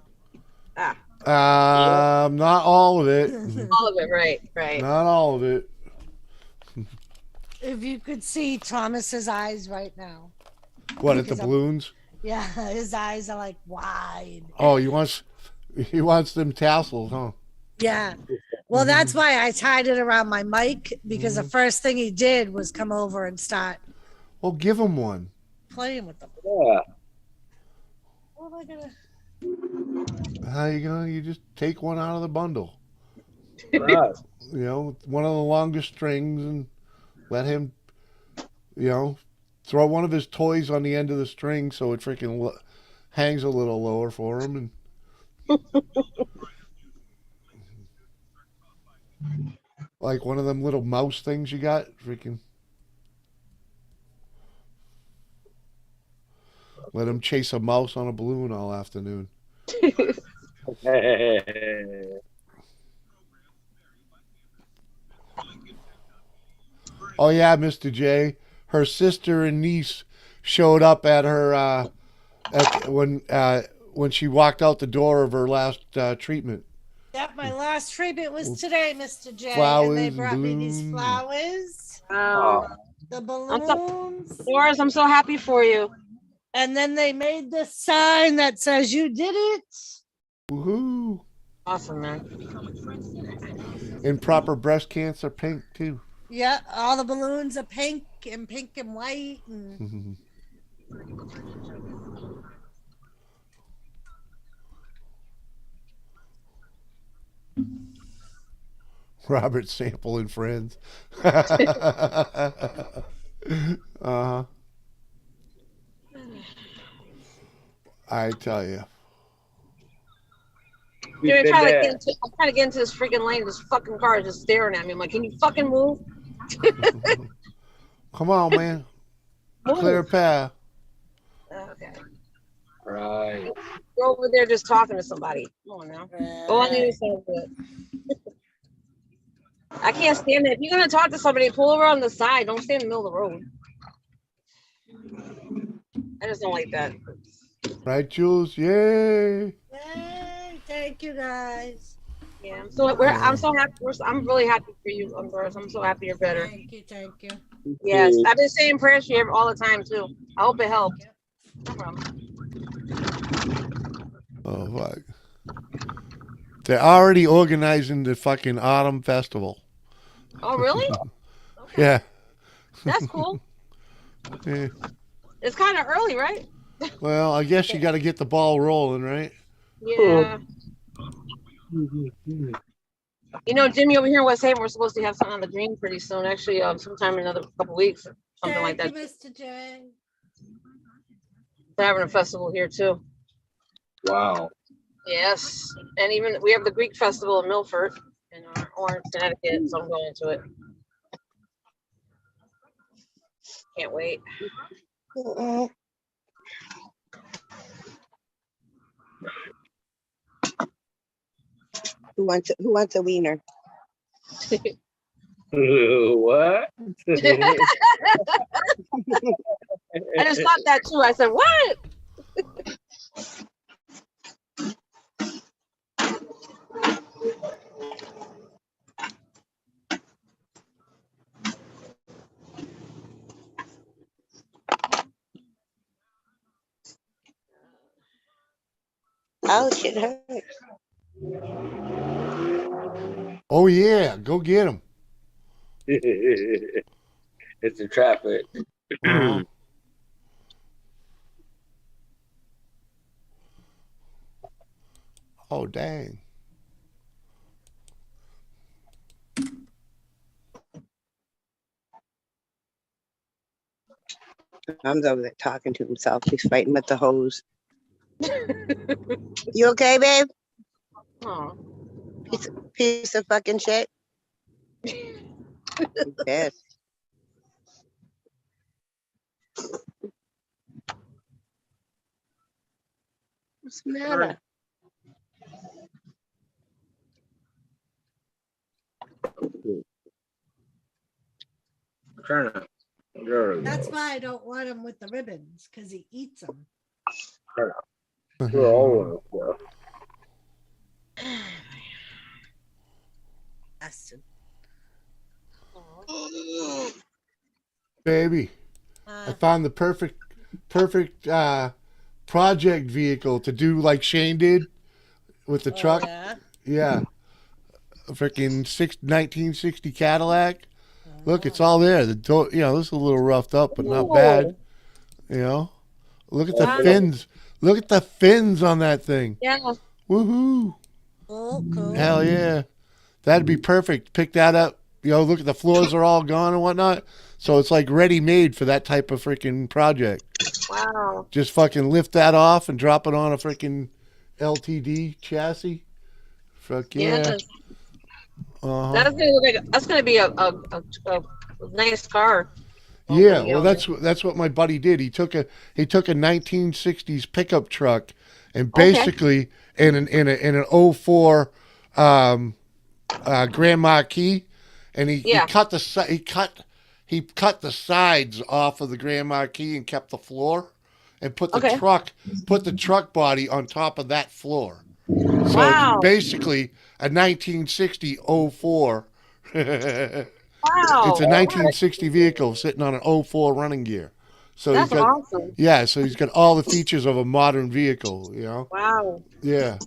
Not all of it. All of it, right. Not all of it. If you could see Thomas's eyes right now. What, at the Because I'm- balloons? Yeah, his eyes are like wide. Oh, he wants them tassels, huh? Yeah. Well, that's why I tied it around my mic because the first thing he did was come over and start Well, give him one. playing with them. Yeah. What am I gonna? How you gonna? You just take one out of the bundle. Right. You know, one of the longest strings, and let him, you know, throw one of his toys on the end of the string so it freaking hangs a little lower for him, and like one of them little mouse things you got, freaking. Let him chase a mouse on a balloon all afternoon. Oh yeah, Mr. J. Her sister and niece showed up at her when she walked out the door of her last treatment. Yep, my last treatment was today, Mr. J. Flowers and they and brought me these balloons. flowers, the I'm so- balloons, Doris, I'm so happy for you. and then they made this sign that says "You did it." Woohoo! Awesome, man. And proper breast cancer pink too. Yeah, all the balloons are pink and white. And Robert Sample and friends. Uh-huh. I tell you. Dude, I'm been trying there. to get into this freaking lane. This fucking car is just staring at me. I'm like, can you fucking move? Come on, man. Clear Move. path. Okay. Right. Go over there just talking to somebody. Come on now. Go on the other side of it. I can't stand it. If you're gonna talk to somebody, pull over on the side. Don't stand in the middle of the road. I just don't like that. Right, Jules? Yay. Yay, thank you guys. Yeah, I'm so happy. I'm really happy for you, Doris. I'm so happy you're better. Thank you, thank you. Yes, I've been saying prayers for you all the time too. I hope it helped. No problem. Oh, fuck. They're already organizing the fucking autumn festival. Oh, really? Yeah. That's cool. Yeah. It's kind of early, right? Well, I guess you got to get the ball rolling, right? Yeah. You know, Jimmy over here in West Haven, we're supposed to have something on the green pretty soon. Actually, sometime in another couple weeks, or something like that. Thank you, Mr. J. They're having a festival here too. Wow. Yes, and even we have the Greek festival in Milford in Orange, Connecticut. So I'm going to it. Can't wait. Who wants a wiener? What? I just thought that too. I said, what? Ouch, it hurts. Oh, yeah. Go get them. It's the traffic. Uh-huh. Oh, dang. Tom's over there talking to himself. He's fighting with the hose. You okay, babe? Oh. Piece of fucking shit. Yes. What's the matter? Trying to. That's why I don't want him with the ribbons, because he eats them. You're all over. Baby, I found the perfect project vehicle to do like Shane did with the truck. Yeah. Yeah. A freaking 1960 Cadillac. Look, it's all there. The door, this is a little roughed up, but not bad. Look at the fins. Look at the fins on that thing. Yeah. Woohoo. Cool. Hell yeah. That'd be perfect. Pick that up. Look at the floors are all gone and whatnot. So it's like ready made for that type of freaking project. Wow. Just fucking lift that off and drop it on a freaking LTD chassis. Fuck yeah. Yes. Uh-huh. That's gonna be a nice car. Yeah, well, that's what my buddy did. He took a 1960s pickup truck, and basically in an '04 Grand Marquis, and he cut the sides off of the Grand Marquis and kept the floor, and put the truck body on top of that floor. So it's basically a 1960 '04. Wow. It's a 1960 vehicle sitting on an '04 running gear. So that's awesome. Yeah, so he's got all the features of a modern vehicle, Wow. Yeah.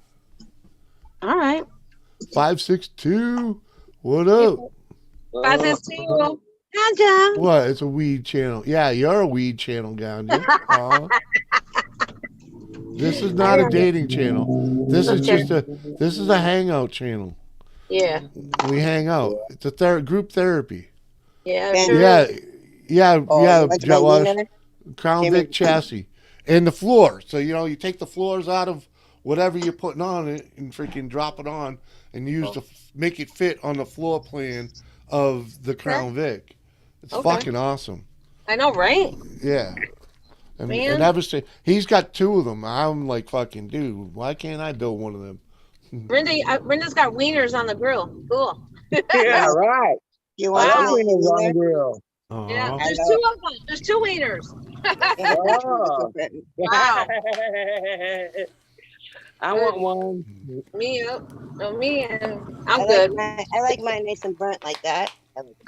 All right. 562. What up? 562. Ganja. What? It's a weed channel. Yeah, you're a weed channel, Ganja. This is not a dating channel. This is a hangout channel. Yeah. We hang out. It's a group therapy. Yeah. Sure. Yeah. Josh. Crown Vic chassis and the floor. So you take the floors out of whatever you're putting on it and freaking drop it on and use make it fit on the floor plan of the Crown Vic. It's Okay. fucking awesome. I know, right? Yeah. And Man. ever since he's got 2 of them, I'm like, fucking dude, why can't I build one of them? Brenda's got wieners on the grill. Cool. Yeah, right. You I want love to wieners on the grill. Yeah, Uh-huh. there's 2 of them. There's 2 wieners. Oh. Wow. I want one. Me up. No, me and I'm I good. I like mine nice and burnt like that.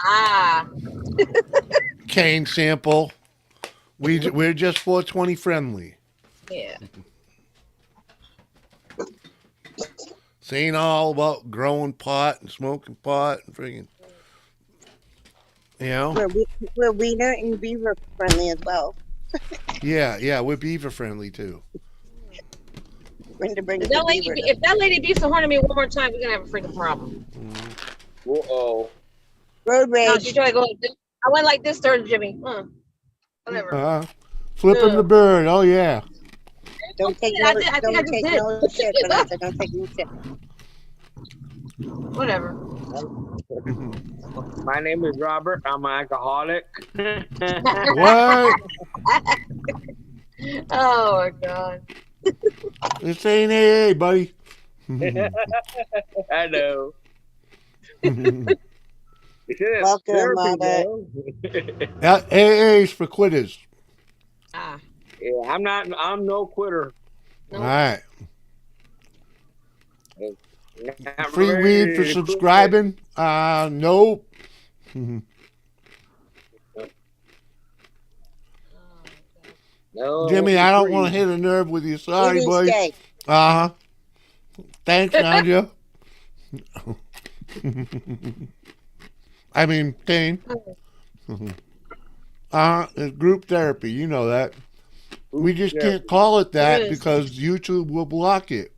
Ah. Cane sample. We're just 420 friendly. Yeah. This ain't all about growing pot and smoking pot and freaking, you know? We're wiener and beaver friendly as well. Yeah, we're beaver friendly too. Brenda brings If the that lady, beaver. if that lady beeps the horn at me one more time, we're gonna have a freaking problem. Uh-oh. Road No, rage. she tried to go like this. I went like this to Jimmy. Whatever. Flipping the bird. Oh yeah. Don't take I no, think I don't just take did. no shit, Vanessa. Don't take no shit. Whatever. My name is Robert. I'm an alcoholic. What? Oh my god. This ain't AA, buddy. I know. Welcome, Robert. AA's for quitters. Ah. Yeah, I'm no quitter. All right. Not Free ready weed for to quit. subscribing? Nope. No, Jimmy, I don't free. want to hit a nerve with you. Sorry, Eating buddy. steak. Uh-huh. Thanks, Nanja. I mean, Kane. It's group therapy. You know that. We just can't call it that It is. because YouTube will block it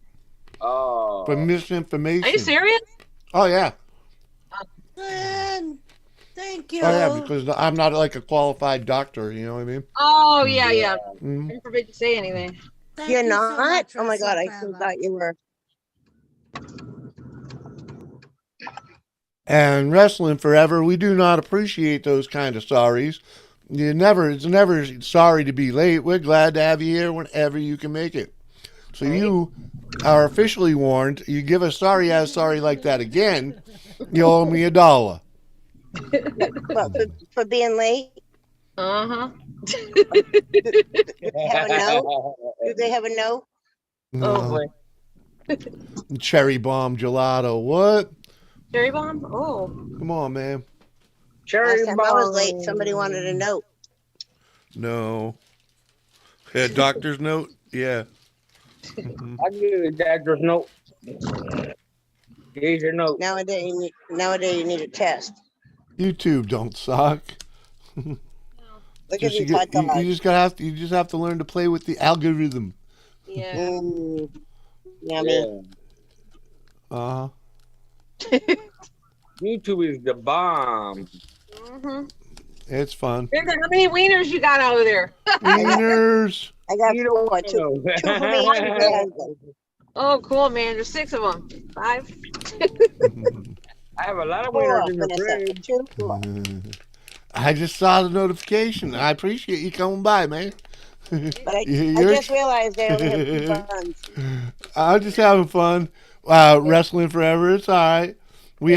Oh. for misinformation. Are you serious? Oh, yeah. Man, thank you. Oh, yeah, because I'm not like a qualified doctor. You know what I mean? Oh yeah, yeah. Mhm. I'm forbid to say anything. Thank You're you so not? much, Oh my God, I Russell still Forever. thought you were. And Wrestling Forever, we do not appreciate those kind of sorries. It's never sorry to be late. We're glad to have you here whenever you can make it. So you are officially warned. You give a sorry like that again, you owe me $1. Well, for being late. Uh-huh. Do they have a note? Do they have a note? Oh boy. Cherry bomb gelato. What? Cherry bomb? Oh. Come on, man. Cherry Last time I was bomb. late, somebody wanted a note. No. A doctor's note? Yeah. I give you a doctor's note. Here's your note. Nowadays, you need a test. YouTube don't suck. Look at these hot You dogs. just have to learn to play with the algorithm. Yeah. Yummy. Uh-huh. YouTube is the bomb. Mm-hmm. It's fun. Brenda, how many wieners you got over there? Wieners. I got You don't four. Two know. for me, one for my husband. Oh, cool, man. There's 6 of them. 5. I have a lot of Four, winners in the Vanessa. fridge. 2, 4. I just saw the notification. I appreciate you coming by, man. But I You're- just realized they only have 2 buns. I'm just having fun. Wrestling Forever. It's all right. We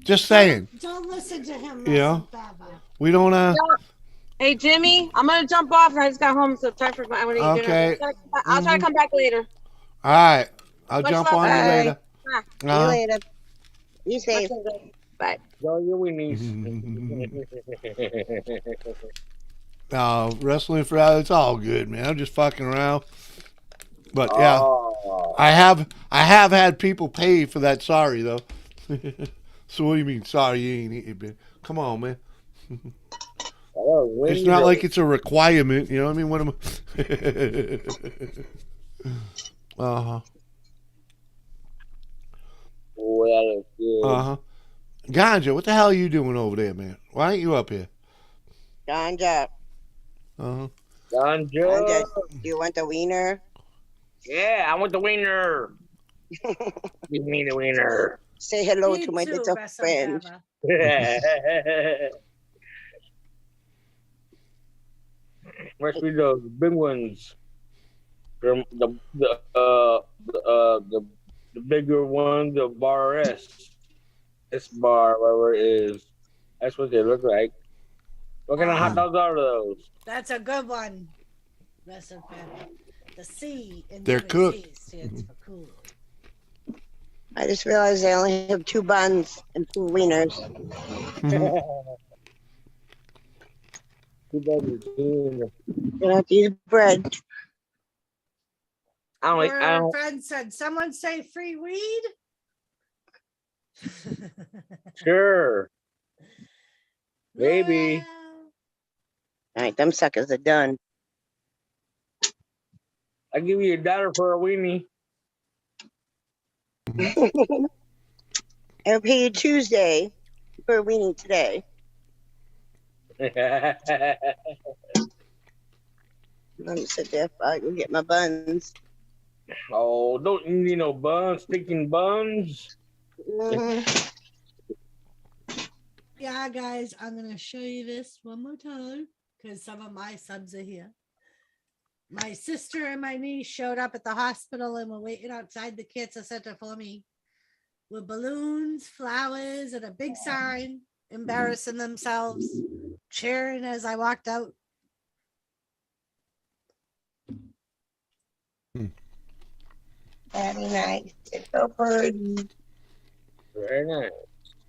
just saying. Don't listen to him, Yeah. Russell Forever. We don't Hey, Jimmy, I'm going to jump off. I just got home, so time for my. I'm gonna eat Okay. dinner. I'll try to come back later. all right. I'll Much jump love. on you Bye. later. See you later. Be safe. Bye. Enjoy your winnies. Wrestling Forever. It's all good, man. I'm just fucking around. But yeah. Oh. I have had people pay for that sorry though. So what do you mean sorry you ain't eating, man? Come on, man. Oh, It's not like it's a requirement, you know what I mean? What am Uh-huh. Well, it's good. Uh-huh. Ganja, what the hell are you doing over there, man? Why ain't you up here? Ganja. Uh-huh. Ganja. Ganja. Do you want the wiener? Yeah, I want the wiener. Give me the wiener. Say hello Me to my too, little Russell friend. Forever. Must be those big ones. The bigger one, the bar S. S bar, whatever it is. That's what they look like. What kind of hot dogs are those? That's a good one. Russell Forever. The C in They're USA cooked. stands for cool. I just realized I only have 2 buns and 2 wieners. Too bad you can't. Gonna have to use bread. I Your don't. friend said, someone say free weed? Sure, maybe. Well, All right, them suckers are done. I give you $1 for a weenie. I'll pay you Tuesday for a weenie today. Let me sit there while I go get my buns. Oh, don't you need no buns, sticking buns? Mhm. yeah, guys, I'm going to show you this one more time because some of my sons are here. My sister and my niece showed up at the hospital and were waiting outside the cancer center for me with balloons, flowers, and a big sign, embarrassing themselves, cheering as I walked out. Very nice. It's so pretty. Very nice.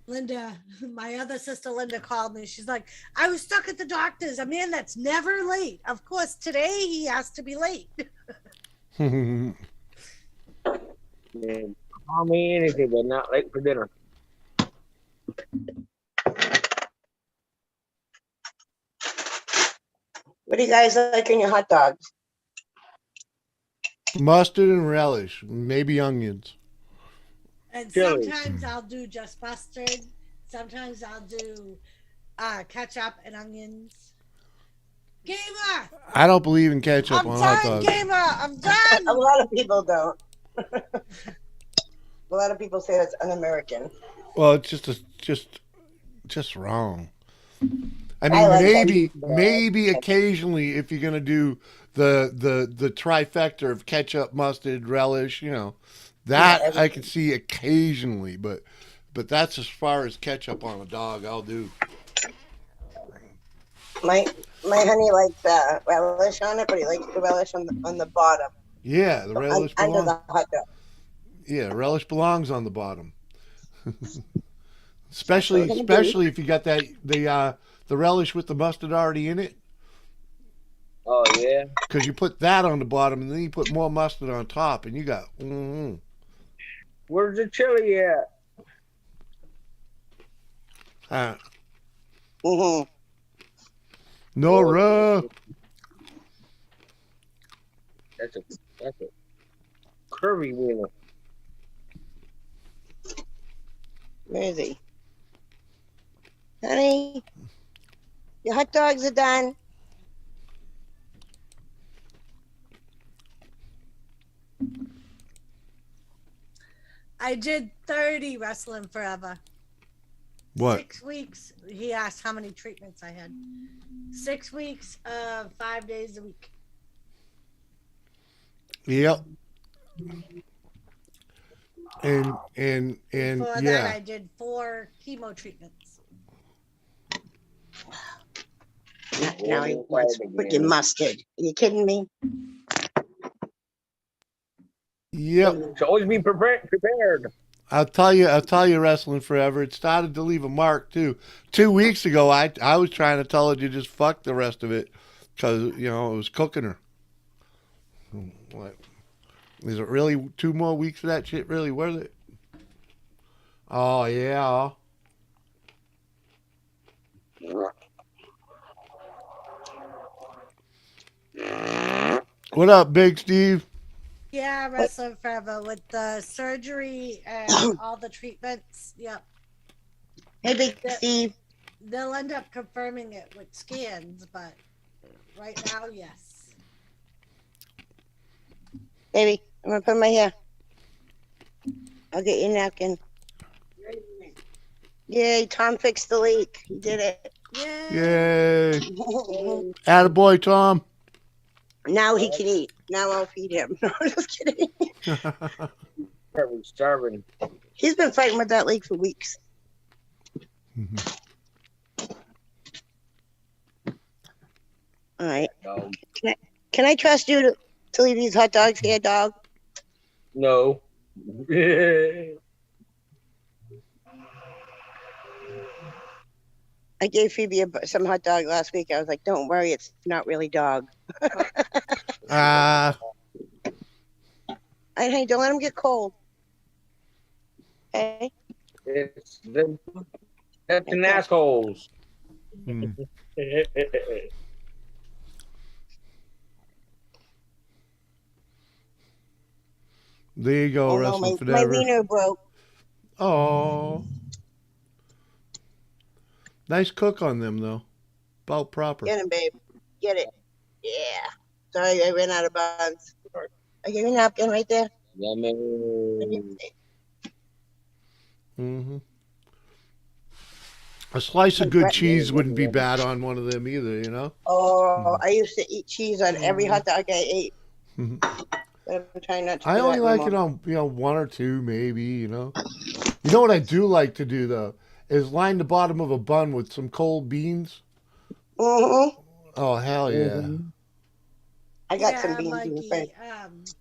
Linda, my other sister Linda called me. She's like, I was stuck at the doctor's. A man that's never late. Of course, today he has to be late. Man, call me anything, but not late for dinner. What do you guys like in your hot dogs? Mustard and relish, maybe onions. And Chili. sometimes I'll do just mustard. Sometimes I'll do ketchup and onions. Gamer, I don't believe in ketchup I'm on hot done. dogs. Gamer, I'm done. A lot of people don't. A lot of people say that's un-American. Well, it's just wrong. I I mean, like maybe occasionally if you're gonna do the trifecta of ketchup, mustard, relish, that I can see occasionally, but that's as far as ketchup on a dog I'll do. My honey likes relish on it, but he likes the relish on the bottom, Yeah, the relish under belongs. the hot dog. Yeah, relish belongs on the bottom. That's what we're gonna do. especially if you got the relish with the mustard already in it, Oh, yeah. because you put that on the bottom and then you put more mustard on top, and you got. Where's the chili at? Mm-hmm. Nora. That's a curvy wiener. Where is he? Honey, your hot dogs are done. I did 30 wrestling forever. What? 6 weeks. He asked how many treatments I had. 6 weeks of 5 days a week. Yep. And Before yeah. that, I did 4 chemo treatments. Now he wants freaking mustard. Are you kidding me? Yep. So always be prepared. I'll tell you, wrestling forever. It started to leave a mark too. 2 weeks ago, I was trying to tell her to just fuck the rest of it because it was cooking her. What? Is it really 2 more weeks of that shit really worth it? Oh yeah. What up, Big Steve? Yeah, wrestling forever with the surgery and all the treatments. Yep. Hey, Big Steve. They'll end up confirming it with scans, but right now, yes. Baby, I'm gonna put my hair. I'll get you a napkin. Yay, Tom fixed the leak. He did it. Yay. Attaboy, Tom. Now he can eat. Now I'll feed him. No, I'm just kidding. Starving. He's been fighting with that leak for weeks. All right. No. Can I trust you to leave these hot dogs here, dog? No. I gave Phoebe some hot dog last week. I was like, don't worry, it's not really dog. Hey, don't let him get cold. Okay? It's them an assholes. There you go, Oh, no, wrestling my forever. wiener broke. Oh. Nice cook on them, though. About proper. Get him, babe. Get it. Yeah. Sorry, I ran out of buns. I gave you a napkin right there. Yummy. Mm-hmm. A slice of good cheese wouldn't be bad on one of them either, you know? Oh, I used to eat cheese on every hot dog I ate. Mhm. But I'm trying not to I do only that like anymore. it on, one or two, maybe, you know? You know what I do like to do, though? Is line the bottom of a bun with some cold beans. Mm-hmm. Oh, hell yeah. I got some beans in the Mikey, fridge.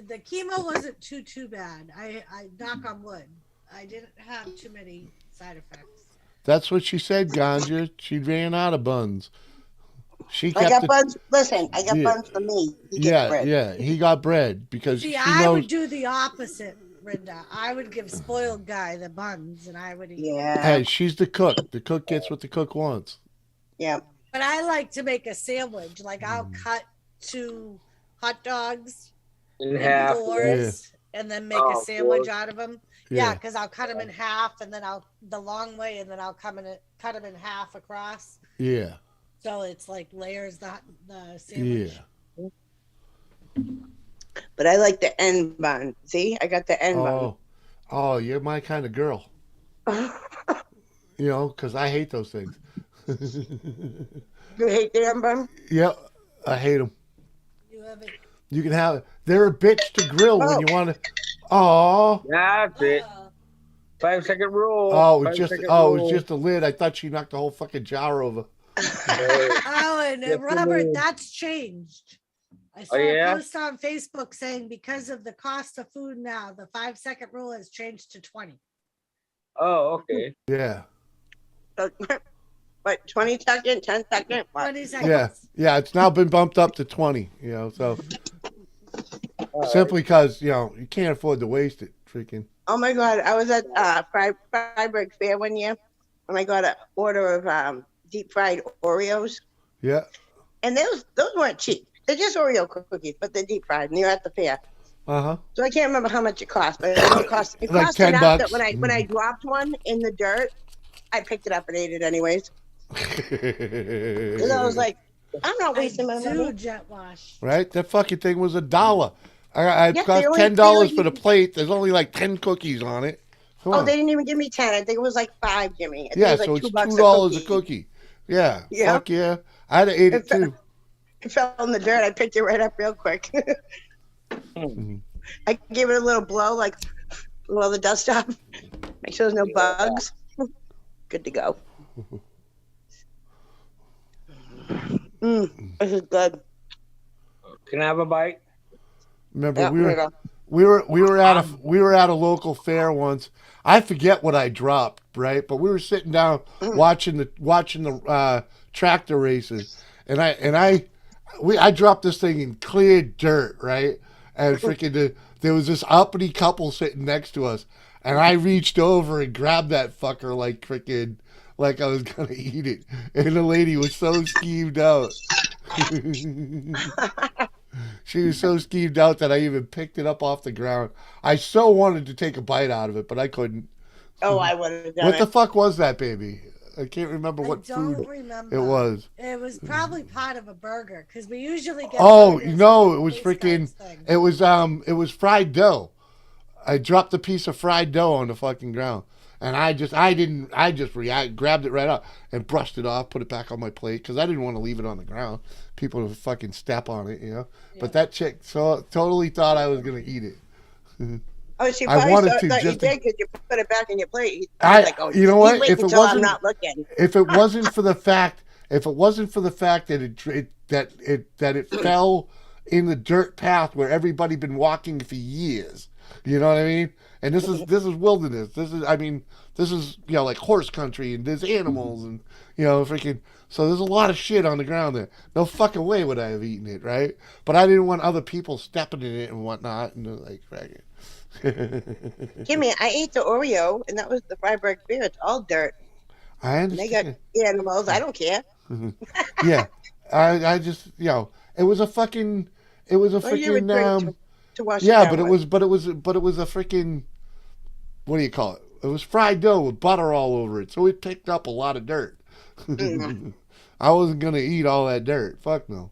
The chemo wasn't too bad. I knock on wood. I didn't have too many side effects. That's what she said, Ganja. She ran out of buns. She I kept got the, buns. Listen, I got Yeah. buns for me. He gets bread. Yeah. He got bread because See, she I knows. would do the opposite, Brenda. I would give spoiled guy the buns, and I would eat. Yeah. Hey, she's the cook. The cook gets what the cook wants. Yeah. But I like to make a sandwich. Like I'll cut 2 hot dogs In in half. fours, and then make a Oh, sandwich fours. out of them. Yeah. Yeah, because I'll cut them in half, and then I'll the long way, and then I'll cut them in half across. Yeah. So it's like layers the sandwich. Yeah. But I like the end bun. See, I got the end Oh, you're my kind of girl. bun. You know, because I hate those things. You hate the end bun? Yep, I hate them. You have it. You can have they're a bitch to grill when you want to. Oh, That's it. 5-second rule. oh, it was 5-second it was rule. just a lid. I thought she knocked the whole fucking jar over. Oh, and Yes, Robert, ma'am. that's changed. I saw yeah? a post on Facebook saying because of the cost of food now, the 5-second rule has changed to 20. Oh, okay. Yeah, What, 20 second, 10 second? What? 20 seconds. yeah. It's now been bumped up to 20. You know, so All right. simply because you can't afford to waste it. Freaking. Oh my God, I was at Freiburg Fair one year, and I got an order of deep fried Oreos, Yeah. and those weren't cheap. They're just Oreo cookies, but they're deep fried, and you're at the fair. Uh-huh. So I can't remember how much it cost, but it cost Like cost $10. enough that when I dropped one in the dirt, I picked it up and ate it anyways. Because I was like, I'm not wasting my do money. jet wash. Right? That fucking thing was $1. I Yeah, cost they only- $10 they for the only- plate. There's only like 10 cookies on it. Come Oh, on. they didn't even give me 10. I think it was like 5, Jimmy. I think Yeah, it was so like it's $2 $2 a cookie. Yeah. Yeah. Fuck yeah. I'd have ate it It's a- too. It fell in the dirt. I picked it right up real quick. Mhm. I gave it a little blow, like blow the dust off. Make sure there's no bugs. Good to go. This is good. Can I have a bite? Remember Yeah, we here you were go. we were at a local fair once. I forget what I dropped, right? But we were sitting down watching the tractor races, and I dropped this thing in clear dirt, right? And freaking there was this uppity couple sitting next to us, and I reached over and grabbed that fucker like freaking like I was gonna eat it, and the lady was so skeeved out. She was so skeeved out that I even picked it up off the ground. I so wanted to take a bite out of it, but I couldn't. Oh, I would have done What it. the fuck was that, baby? I can't remember I what don't food remember. it was. It was probably part of a burger because we usually get. Oh burgers no, with it was face freaking. guards thing. It was fried dough. I dropped a piece of fried dough on the fucking ground, and I just grabbed it right up and brushed it off, put it back on my plate because I didn't want to leave it on the ground. People would fucking step on it, you know. Yeah. But that chick totally thought I was gonna eat it. Oh, she I probably wanted thought to you just to- did because you put it back in your plate. He's I, like, oh, you know what? wait If it until I'm wasn't, not looking. if it wasn't for the fact, that it fell in the dirt path where everybody been walking for years, you know what I mean? And this is wilderness. This is like horse country, and there's animals, and freaking. So there's a lot of shit on the ground there. No fucking way would I have eaten it, right? But I didn't want other people stepping in it and whatnot, and like, right. Kimmy, I ate the Oreo, and that was the Freiburg beer. It's all dirt. I And they got understand. animals. I don't care. Yeah, I just it was a fucking Well, you would freaking drink to wash yeah, it down with. but it was a freaking, what do you call it? It was fried dough with butter all over it, so it picked up a lot of dirt. I wasn't gonna eat all that dirt. Fuck no.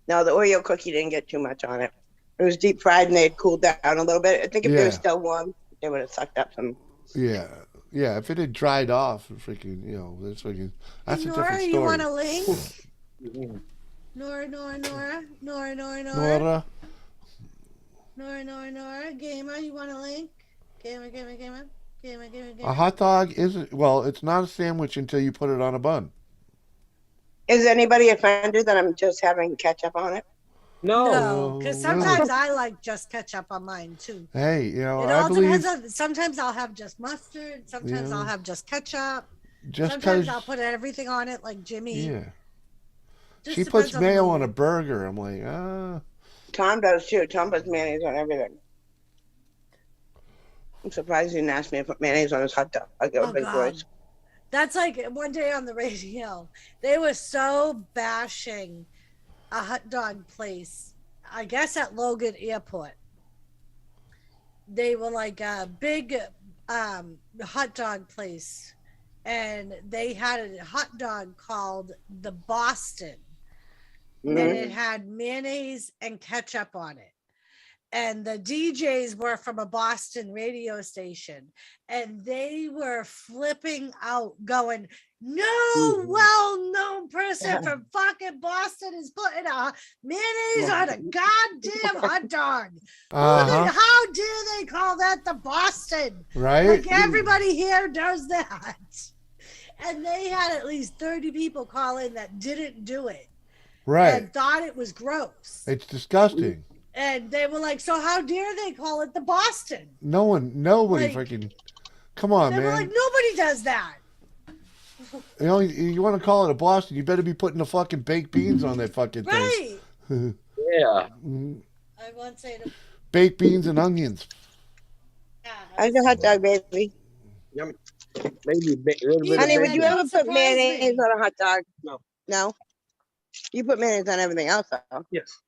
No, the Oreo cookie didn't get too much on it. It was deep fried and they had cooled down a little bit. I think if they Yeah. were still warm, they would have sucked up some. Yeah, yeah. If it had dried off, freaking, that's a Nora, different you story. want a link? Nora. Gamer, you want a link? Gamer. A hot dog isn't it's not a sandwich until you put it on a bun. Is anybody offended that I'm just having ketchup on it? No, because no. sometimes I like just ketchup on mine too. Hey, It I all believe depends on. Sometimes I'll have just mustard. Sometimes Yeah. I'll have just ketchup. just Sometimes because I'll put everything on it, like Jimmy. yeah, Just she depends puts on the mayo mood. on a burger. I'm like, Tom does too. Tom puts mayonnaise on everything. I'm surprised he didn't ask me to put mayonnaise on his hot dog. I go Oh big God. boys. That's like one day on the radio, they were so bashing a hot dog place, I guess at Logan Airport. They were like a big hot dog place, and they had a hot dog called the Boston, and it had mayonnaise and ketchup on it. And the DJs were from a Boston radio station, and they were flipping out, going, "No well-known person from fucking Boston is putting a mayonnaise on a goddamn hot dog. How dare they call that the Boston? right? Like everybody here does that." And they had at least 30 people call in that didn't do it Right. and thought it was gross. It's disgusting. And they were like, "So how dare they call it the Boston?" Nobody Like- freaking. Come on, They were man. like, "Nobody does that." You want to call it a Boston? You better be putting the fucking baked beans on that fucking Right. thing. Yeah. I once ate a Baked beans and onions. How's your hot dog, baby? Maybe a little bit Even of Honey, would that you bacon. ever don't put surprise mayonnaise me. on a hot dog? No. No? You put mayonnaise on everything else, though. Yes.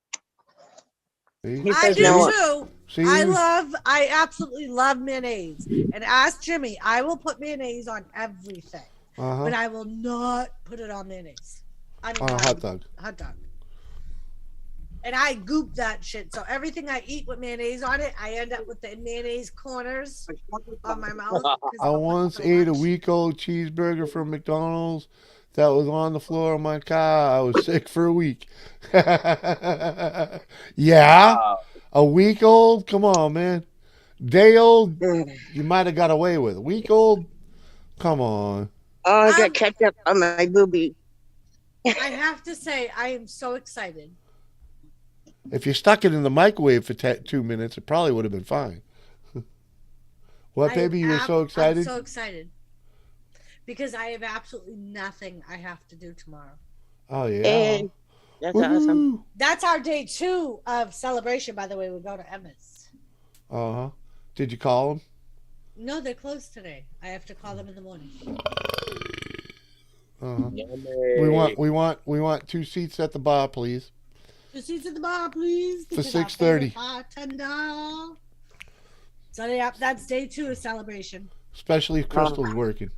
See? He I says do no. too. See? I absolutely love mayonnaise. And ask Jimmy, I will put mayonnaise on everything, Uh-huh. but I will not put it on mayonnaise. I mean, On a hot dog. Hot dog. And I goop that shit. So everything I eat with mayonnaise on it, I end up with the mayonnaise corners on my mouth. 'cause I I'll put once so ate a much. week-old cheeseburger from McDonald's that was on the floor of my car. I was sick for a week. Yeah, Wow. a week old. Come on, man. Day old, Mm. you might have got away with. A week old, come on. Oh, I Um, got ketchup on my boobie. I have to say, I am so excited. If you stuck it in the microwave for 2 minutes, it probably would have been fine. What, baby? You were so excited? I'm so excited because I have absolutely nothing I have to do tomorrow. Oh yeah. And that's awesome. Woohoo. That's our day 2 of celebration. By the way, we go to Emma's. Uh-huh. Did you call him? No, they're closed today. I have to call them in the morning. Uh-huh. Yummy. We want 2 seats at the bar, please. 2 seats at the bar, please. For because our 6:30. favorite bartender. So yeah, that's day 2 of celebration. Especially if Crystal's working.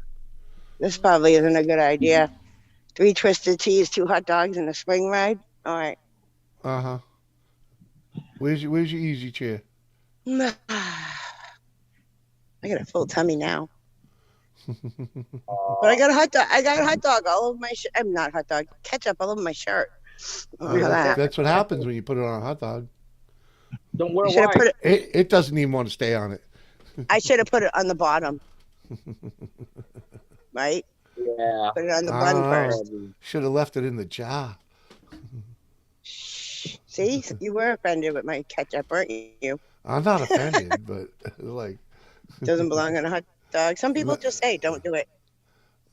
This probably isn't a good idea. 3 twisted teas, 2 hot dogs, and a swing ride. All right. Uh-huh. Where's your easy chair? I got a full tummy now. But I got a hot dog. I got a hot dog all over my shirt. I'm not hot dog. Ketchup all over my shirt. I don't know how that happened. That's what happens when you put it on a hot dog. Don't wear I should have white. put it. It doesn't even want to stay on it. I should have put it on the bottom. Right? Yeah. Put it on the I bun don't know. first. Should have left it in the jar. See, you were offended with my ketchup, weren't you? I'm not offended, but like, Doesn't belong on a hot dog. Some people just say, "Don't do it."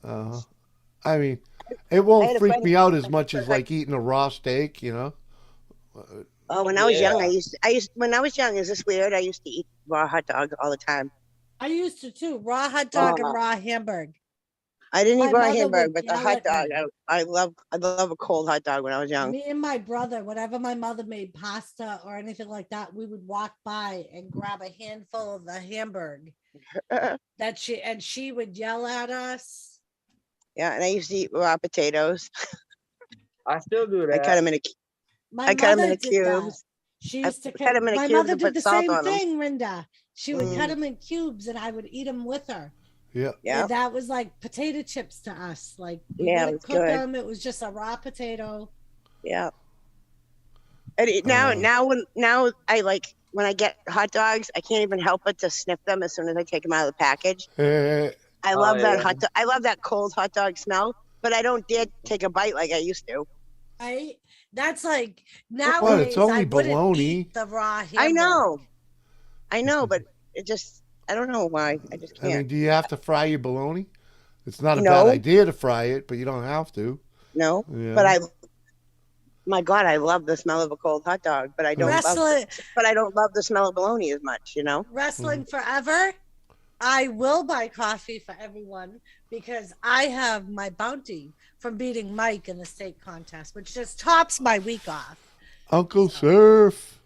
I mean, it I won't had a freak friend- me out as much as like eating a raw steak, you know. Oh, when I was young, when I was young, is this weird? I used to eat raw hot dogs all the time. I used to too. Raw hot dog and Oh. raw hamburger. I didn't eat My raw mother hamburger, would but the yell hot at dog, me. I love a cold hot dog when I was young. Me and my brother, whenever my mother made pasta or anything like that, we would walk by and grab a handful of the hamburger that she would yell at us. Yeah, and I used to eat raw potatoes. I still do I that. cut them in My I cut 'em mother into did that. cubes. She I used to cut 'em into my cubes mother and did put the salt same on 'em. thing, Linda. She would cut Mm. them in cubes and I would eat them with her. Yeah. Yeah, And that was like potato chips to us. Like you Yeah, it wouldn't was cook good. them. It was just a raw potato. yeah. And now I like when I get hot dogs, I can't even help but to sniff them as soon as I take them out of the package. I love that yeah. I love that cold hot dog smell, but I don't dare take a bite like I used to. That's like What? nowadays It's only I wouldn't bologna. eat the raw hamburger. I know, but it just I don't know why. I just I mean, can't. do you have to fry your bologna? It's not a No. bad idea to fry it, but you don't have to. No, Yeah. but my God, I love the smell of a cold hot dog, but I don't love the smell of bologna as much, you know? Wrestling forever. I will buy coffee for everyone because I have my bounty from beating Mike in the steak contest, which just tops my week off. Uncle Surf.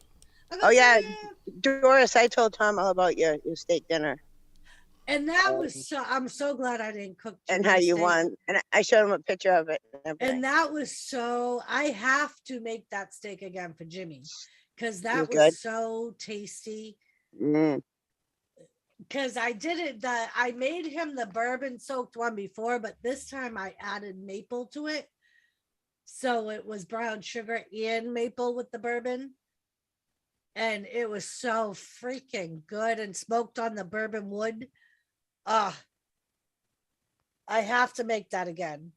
Oh yeah, Doris, I told Tom all about your steak dinner And that was I'm so glad I didn't cook. and Jimmy how you steak. won. And I showed him a picture of it. And everything. And that was I have to make that steak again for Jimmy because that was was good. so tasty. Mm. Because I did it, I made him the bourbon soaked one before, but this time I added maple to it. So it was brown sugar and maple with the bourbon. And it was so freaking good and smoked on the bourbon wood. I have to make that again.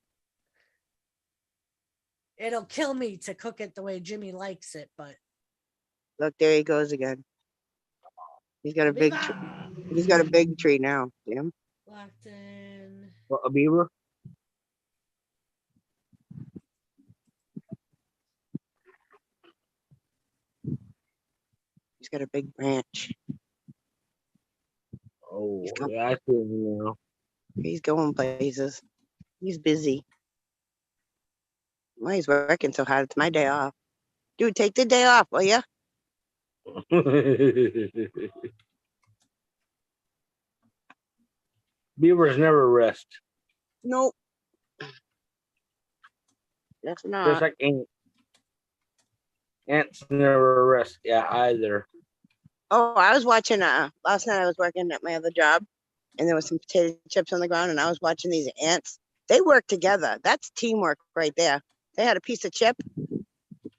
It'll kill me to cook it the way Jimmy likes it, but Look, there he goes again. He's got a big tree now. Yeah. Blackton. What, a beaver? He's got a big branch. Oh, yeah, I see him now. He's going places. He's busy. Why he's working so hard? It's my day off. Dude, take the day off, will ya? Beavers never rest. Nope. That's Just not. like ants. Ants never rest. Yeah, either. Oh, I was watching last night I was working at my other job and there was some potato chips on the ground and I was watching these ants. They work together. That's teamwork right there. They had a piece of chip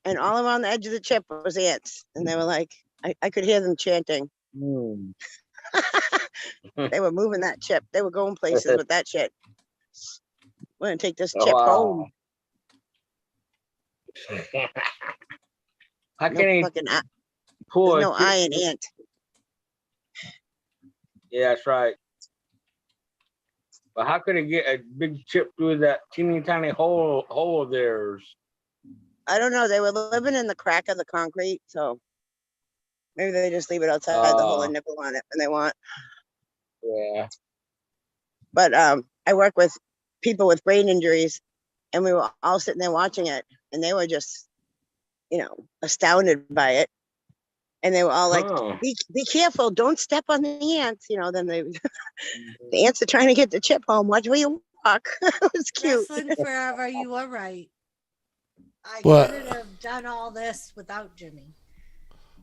and all around the edge of the chip was ants. And they were like, I could hear them chanting. Hmm. They were moving that chip. They were going places with that shit. We're gonna take this Oh, chip wow. home. How No can he fucking pull there's a no chip- I in ant. Yeah, that's right. But how could it get a big chip through that teeny tiny hole of theirs? I don't know. They were living in the crack of the concrete, so maybe they just leave it outside the hole and nibble on it when they want. Yeah. But I work with people with brain injuries, and we were all sitting there watching it, and they were just, astounded by it. And they were all like, Oh. be careful, don't step on the ants. Then the ants are trying to get the chip home. Watch where you rock. It was cute. Wrestling forever, you are right. I But- couldn't have done all this without Jimmy.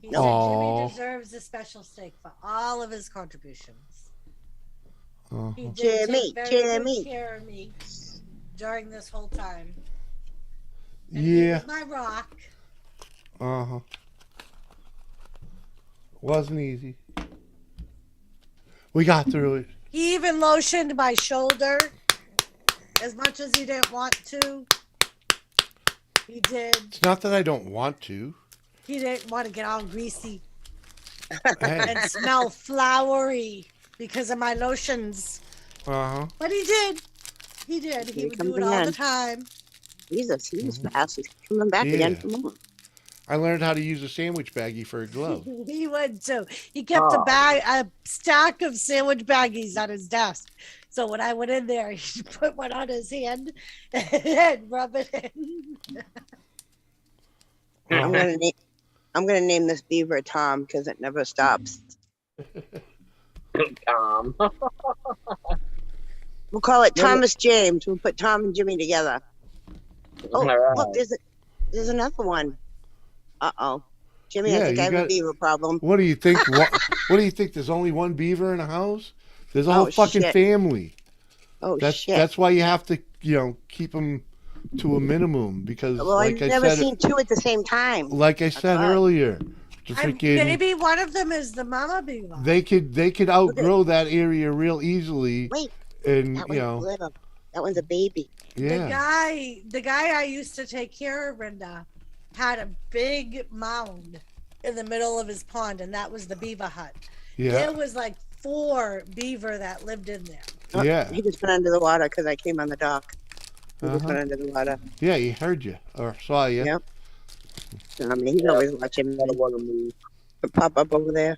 He said Aw. Jimmy deserves a special steak for all of his contributions. Uh-huh. He did Jimmy, take very Jimmy. good care of me during this whole time. And he Yeah. was my rock. Uh-huh. Wasn't easy. We got through it. He even lotioned my shoulder as much as he didn't want to. He did. It's not that I don't want to. He didn't want to get all greasy Hey. and smell flowery because of my lotions. Uh-huh. But he did. He did. He Here would comes do it all the again. time. Jesus, he's fast. He's coming back again. Yeah. Come on. I learned how to use a sandwich baggie for a glove. He would too. He kept a stack of sandwich baggies on his desk. So when I went in there, he put one on his hand and rub it in. I'm gonna name this beaver Tom because it never stops. Tom. We'll call it Thomas James. We'll put Tom and Jimmy together. Oh, All right. look, there's another one. Uh-oh. Jimmy, Yeah, I think you I have a got- beaver problem. What do you think? What do you think? There's only one beaver in a house? There's a whole Oh, fucking shit. family. Oh, That's shit. that's why you have to, keep them to a minimum because, Well, like I've I never said, seen two at the same time. like I said odd. earlier, the freaking Maybe one of them is the mama beaver. they could outgrow that area real easily, Wait, and that one's little. That one's a baby. yeah, The guy I used to take care of, Brenda, had a big mound in the middle of his pond, and that was the beaver hut. yeah, There was like 4 beaver that lived in there. Oh, yeah, He just went under the water because I came on the dock. He just Uh-huh. went under the water. yeah. He heard you or saw you. Yep. I mean, he's always watching me. Gotta wanna move. Pop up over there.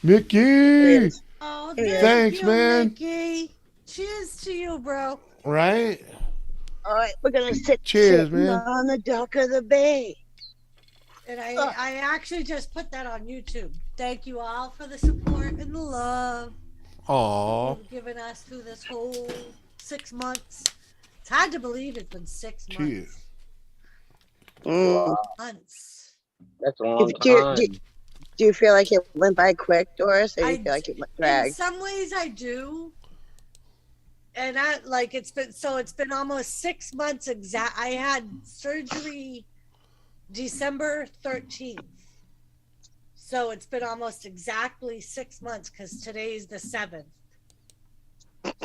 There he Mickey, is. Oh, Here he is. Thanks, you, man. Mickey. Cheers to you, bro. right? All right, we're gonna sit Cheers, sitting man. on the dock of the bay. And I actually just put that on YouTube. Thank you all for the support and the love Aw, you've given us through this whole 6 months. It's hard to believe it's been 6 months. cheers. Mm. Months. That's a long Do you- time. Do you feel like it went by quick, Doris, or do you I feel like it went In dragged? some ways, I do. And it's been almost 6 months exact. I had surgery December 13th. So it's been almost exactly 6 months because today's the 7th.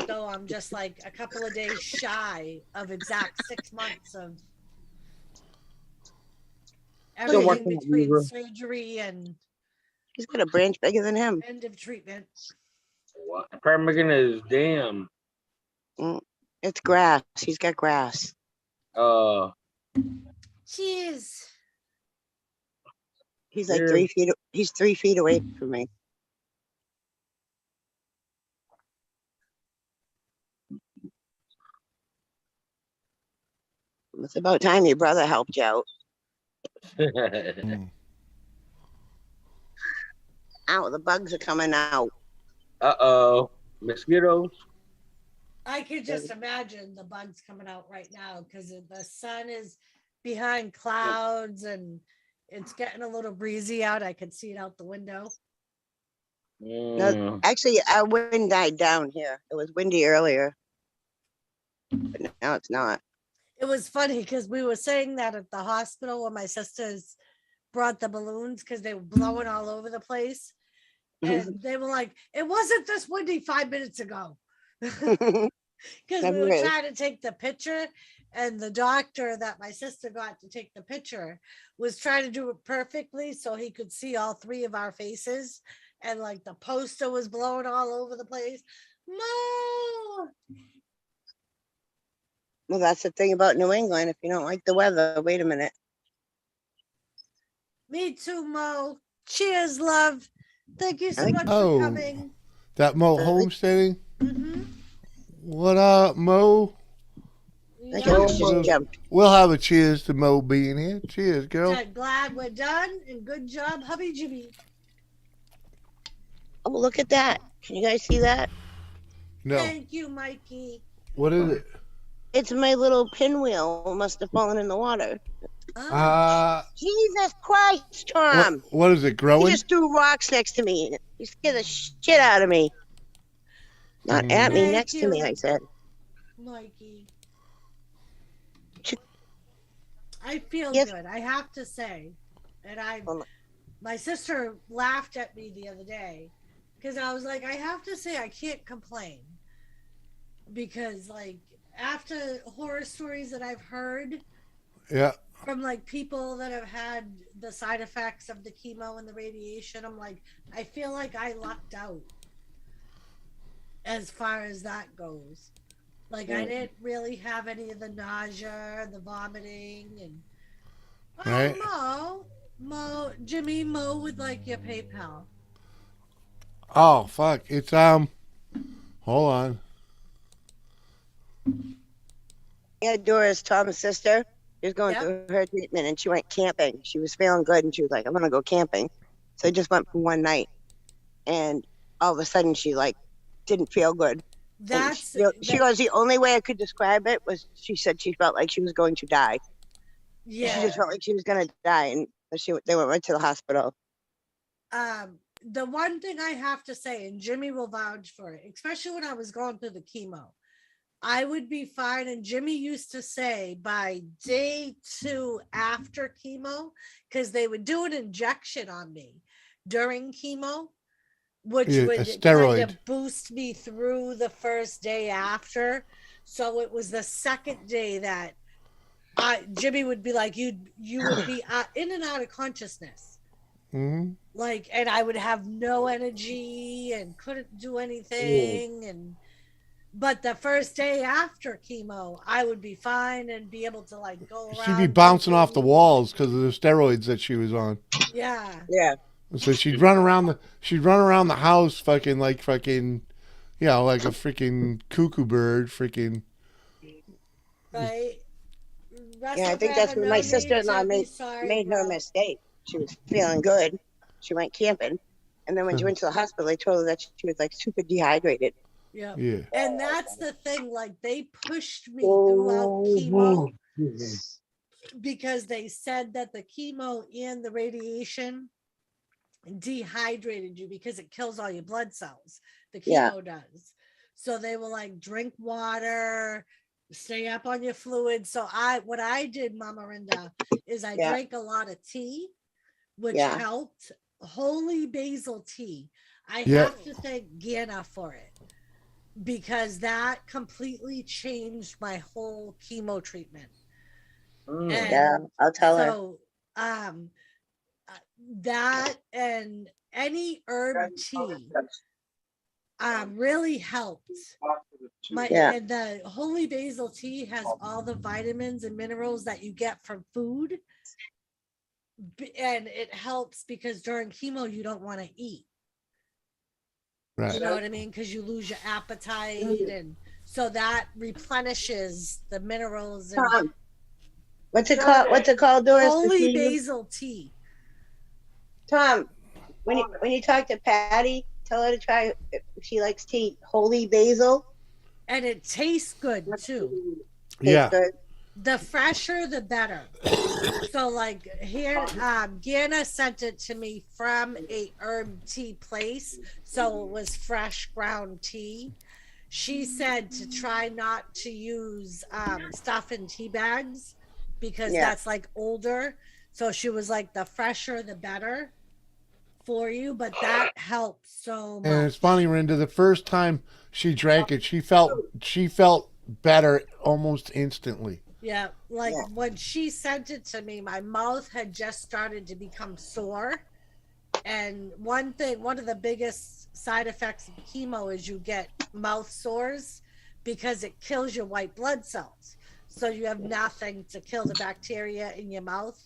So I'm just like a couple of days shy of exact 6 months of everything working on between Beaver. surgery and He's got a branch bigger than him. end of treatment. What? Ptarmigan is damn. It's grass. He's got grass. Cheers. He's like Yeah. 3 feet. He's 3 feet away from me. It's about time your brother helped you out. Mm. Ow, the bugs are coming out. Uh-oh. Mosquitoes. I could just imagine the bugs coming out right now because the sun is behind clouds and it's getting a little breezy out. I could see it out the window. Mm. Actually, our wind died down here. It was windy earlier, but now it's not. It was funny because we were saying that at the hospital when my sisters brought the balloons because they were blowing all over the place. And they were like, it wasn't this windy 5 minutes ago. Because we Never were is. trying to take the picture, and the doctor that my sister got to take the picture was trying to do it perfectly so he could see all 3 of our faces. And like the poster was blowing all over the place. No. Well, that's the thing about New England. If you don't like the weather, wait a minute. Me too, Mo. Cheers, love. Thank you so much Oh. for coming. That Mo homesteading. Mm-hmm. What up, Mo? I Yeah. just jumped. We'll have a cheers to Mo being here. Cheers, girl. I'm glad we're done and good job, hubby Jimmy. Oh, look at that. Can you guys see that? No. Thank you, Mikey. What is it? It's my little pinwheel. Must have fallen in the water. Oh, Jesus Christ, Tom! What is it? He Growing? just threw rocks next to me. You scared the shit out of me. Not at me, Thank next to me, you. I said. Mikey. Ch- I feel Yes. good. I have to say, and Hold on. my sister laughed at me the other day because I was like, I have to say, I can't complain because, like, after horror stories that I've heard Yeah. from like people that have had the side effects of the chemo and the radiation, I'm like, I feel like I lucked out as far as that goes. Like, I didn't really have any of the nausea, the vomiting, and Right. Jimmy, Mo would like your PayPal. Oh fuck! It's Hold on. Yeah, Doris, Tom's sister, she was going Yep. through her treatment and she went camping. She was feeling good and she was like, I'm gonna go camping. So I just went for one night and all of a sudden she like didn't feel good. And That's she goes, the only way I could describe it was she said she felt like she was going to die. She yeah. just felt like she was gonna die, and they went right to the hospital. The one thing I have to say, and Jimmy will vouch for it, especially when I was going through the chemo, I would be fine. And Jimmy used to say by day 2 after chemo, because they would do an injection on me during chemo, which Yeah, a would steroid. kind of boost me through the first day after. So it was the second day that Jimmy would be like, you would be in and out of consciousness. Mm-hmm. Like, and I would have no energy and couldn't do anything. But the first day after chemo, I would be fine and be able to like go around. She'd be bouncing off the walls because of the steroids that she was on. Yeah. Yeah. So she'd run around the house fucking like fucking, you know, like a freaking cuckoo bird, freaking. Right. Yeah, I think that's when my sister-in-law made her mistake. She was feeling good. She went camping. And then when she went to the hospital, they told her that she was like super dehydrated. Yeah. Yeah. And that's the thing. Like, they pushed me throughout chemo because they said that the chemo and the radiation dehydrated you because it kills all your blood cells. The chemo does. So they were like, drink water, stay up on your fluids. So what I did, Mama Rinda, is I drank a lot of tea, which helped. Holy basil tea. I have to thank Gianna for it because that completely changed my whole chemo treatment. Yeah, I'll tell her. So that and any herb tea really helped. And the holy basil tea has all the vitamins and minerals that you get from food, and it helps because during chemo you don't want to eat. Right. You know what I mean? Because you lose your appetite, and so that replenishes the minerals. And what's it called? What's it called, Doris? Holy basil tea. Tom, when you talk to Patty, tell her to try if she likes tea. Holy basil. And it tastes good too. Yeah. The fresher, the better. So like here, Gianna sent it to me from a herb tea place. So it was fresh ground tea. She said to try not to use stuff in tea bags because that's like older. So she was like, the fresher, the better for you. But that helped so much. And it's funny, Rinda, the first time she drank it, she felt better almost instantly. Yeah, like when she sent it to me, my mouth had just started to become sore. And one of the biggest side effects of chemo is you get mouth sores because it kills your white blood cells. So you have nothing to kill the bacteria in your mouth.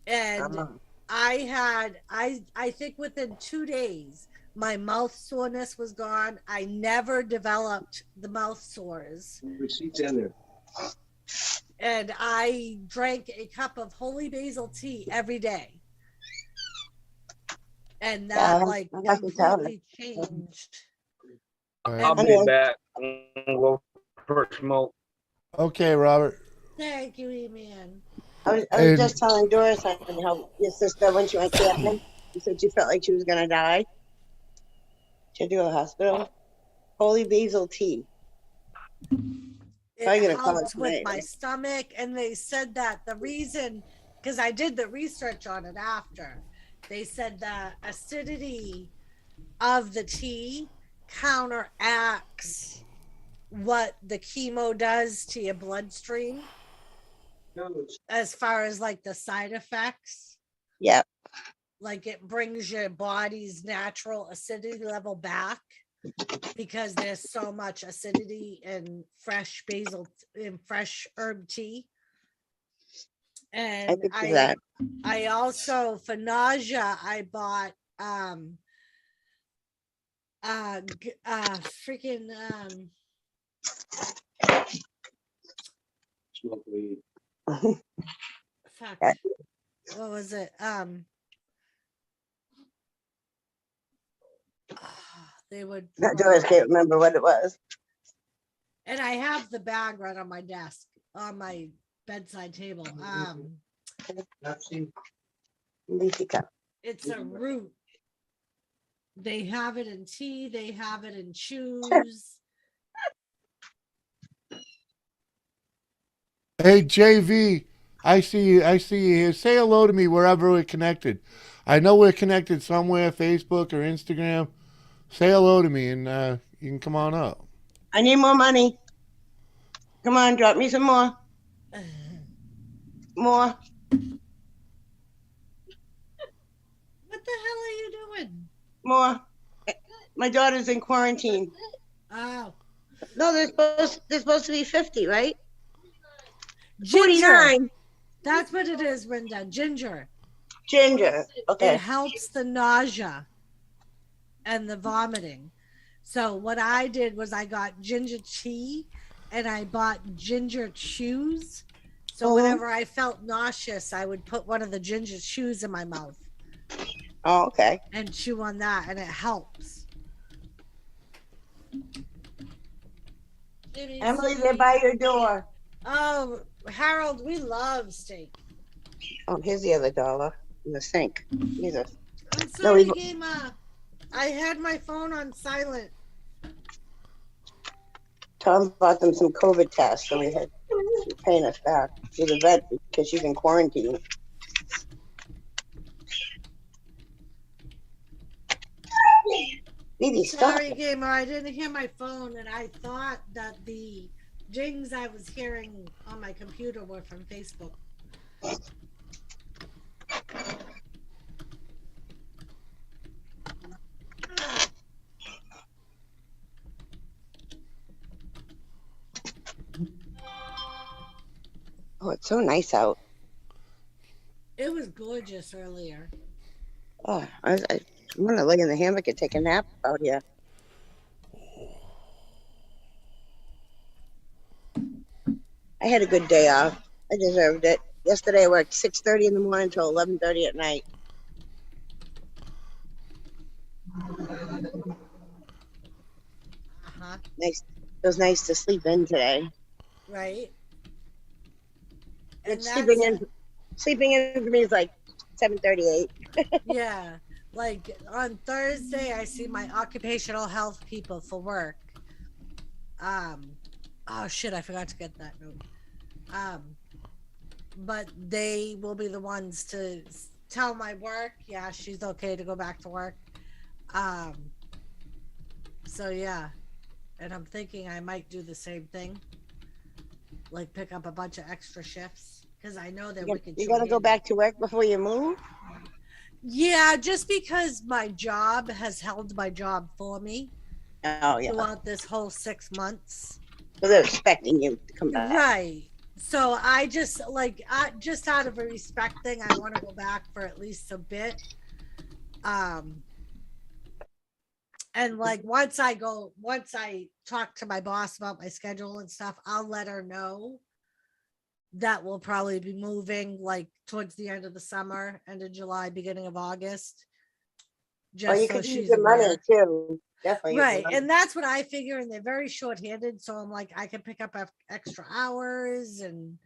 And I think within 2 days, my mouth soreness was gone. I never developed the mouth sores. Receipts in there. And I drank a cup of holy basil tea every day. And that completely changed All right. I'll And be Okay. back. I'm gonna go for a smoke. Okay, Robert. thank you, E-Man. I was And just telling Doris how your sister, when she went camping, you said she felt like she was gonna die. She'd to a hospital. Holy basil tea. It Probably gonna call it helped with tonight. my stomach, and they said that the reason, because I did the research on it after, they said the acidity of the tea counteracts what the chemo does to your bloodstream as far as like the side effects. Yeah. Like it brings your body's natural acidity level back because there's so much acidity in fresh basil, in fresh herb tea. I And think of that. I also, for nausea, I bought freaking Smoke weed. fuck, Okay. what was it? They would Doris can't remember what it was. and I have the bag right on my desk, on my bedside table. Leafy cup. It's a root. They have it in tea, they have it in chews. hey, JV, I see you. I see you here. Say hello to me wherever we're connected. I know we're connected somewhere, Facebook or Instagram. Say hello to me, and you can come on up. I need more money. Come on, drop me some more. More. What the hell are you doing? More. My daughter's in quarantine. Oh, No, they're supposed to be 50, right? ginger. 49. That's what it is, Linda. Ginger. Ginger. Okay. It helps the nausea and the vomiting. So what I did was I got ginger tea and I bought ginger chews. So whenever I felt nauseous, I would put one of the ginger chews in my mouth Oh, okay. and chew on that, and it helps. Emily, they're by your door. Oh, Harold, we love steak. Oh, here's the other dollar in the sink. Jesus. I'm No, sorry, we- Gamer. I had my phone on silent. Tom bought them some COVID tests, so she's paying us back. She's a vet because she's in quarantine. Baby, stop. Sorry, Gamer. I didn't hear my phone, and I thought that the dings I was hearing on my computer were from Facebook. Oh, it's so nice out. It was gorgeous earlier. Oh, I'm gonna lay in the hammock and take a nap out here. I had a good day off. I deserved it. Yesterday I worked 6:30 in the morning till 11:30 at night. Uh-huh. Nice. It was nice to sleep in today. Right. It's sleeping in for me is like 7:38. Yeah. Like on Thursday, I see my occupational health people for work. Oh shit, I forgot to get that note. But they will be the ones to tell my work, yeah, she's okay to go back to work. So yeah, and I'm thinking I might do the same thing, like pick up a bunch of extra shifts because I know that You're gonna go back to work before you move? Yeah, just because my job has held my job for me Oh yeah. throughout this whole 6 months. So they're expecting you to come back. Right. So I just just out of a respect thing, I want to go back for at least a bit. And like once I talk to my boss about my schedule and stuff, I'll let her know that we'll probably be moving like towards the end of the summer, end of July, beginning of August. just you so could use she's your money aware. too. Definitely. use your Right, money. and that's what I figure, and they're very short-handed, so I'm like, I can pick up extra hours and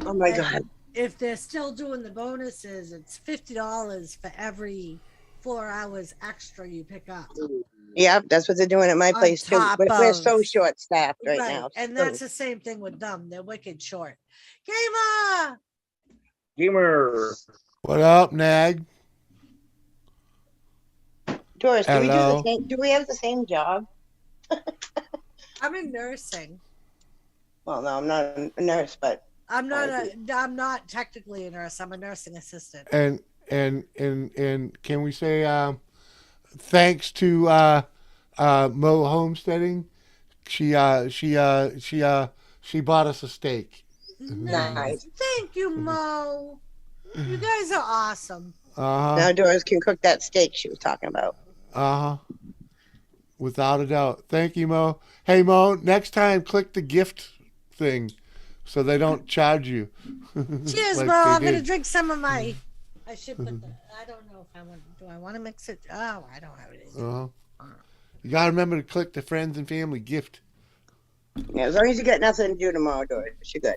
Oh my and God. if they're still doing the bonuses, it's $50 for every 4 hours extra you pick up. Yep, that's what they're doing at my On place too. top We're so of- short staffed right Right, now. and so- that's the same thing with them. They're wicked short. Gamer, Gamer. What up, Nag? Doris, do we do the Hello. same? Do we have the same job? I'm in nursing. Well, no, I'm not a nurse, but I'm not technically a nurse. I'm a nursing assistant. And can we say thanks to Mo Homesteading? She bought us a steak. Nice. Thank you, Mo. You guys are awesome. now Doris can cook that steak she was talking about. Without a doubt. Thank you, Mo. Hey, Mo, next time click the gift thing so they don't charge you. Cheers, like Mo. they I'm gonna did. drink some of my. I should put the. I don't know if I want. Do I want to mix it? Oh, I don't have it. You gotta remember to click the friends and family gift. Yeah, as long as you got nothing to do tomorrow, Doris, you're good.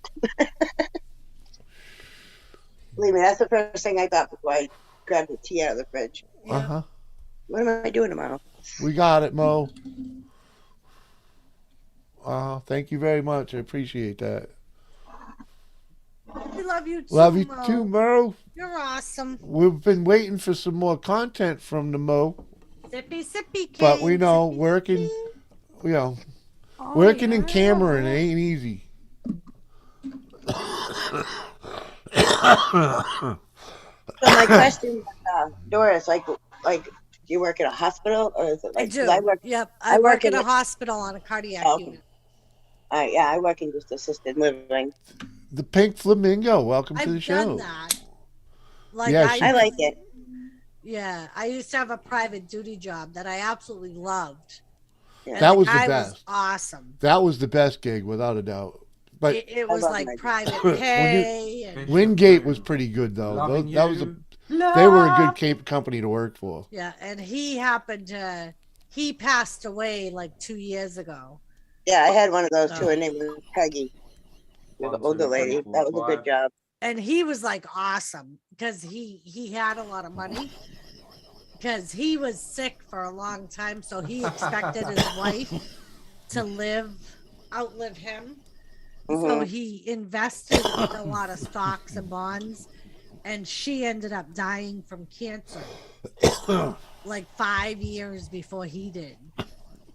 Believe me, that's the first thing I thought before I grabbed the tea out of the fridge. Yeah. What am I doing tomorrow? We got it, Mo. Thank you very much. I appreciate that. We love you too. Love you Mo. too, Mo. You're awesome. We've been waiting for some more content from the Mo, Sippy, sippy, king. but we know sippy, working, sippy. working in Cameron ain't easy. So my question, Doris, like, do you work at a hospital or is it I like? 'cause do. I work. Yep. I I work work in in a the- hospital on a cardiac Oh. unit. Yeah, I work in just assisted living. The Pink Flamingo, welcome to the I've show. done that. Like Yeah, she- I like it. Yeah, I used to have a private duty job that I absolutely loved. Yeah. And That the was the guy best. awesome. That was the best gig, without a doubt. But It was love like my- private When you- pay. And, Wingate was pretty good though. Loving That was you. they were a good company to work for. yeah, and he passed away like 2 years ago. Yeah, I had one of those too. Oh. Her name was Peggy. The 1, older 2, 3, lady. 4, That was a good 5. job. And he was like awesome because he had a lot of money because he was sick for a long time, so he expected his wife to outlive him. So Mhm. he invested in a lot of stocks and bonds, and she ended up dying from cancer like 5 years before he did.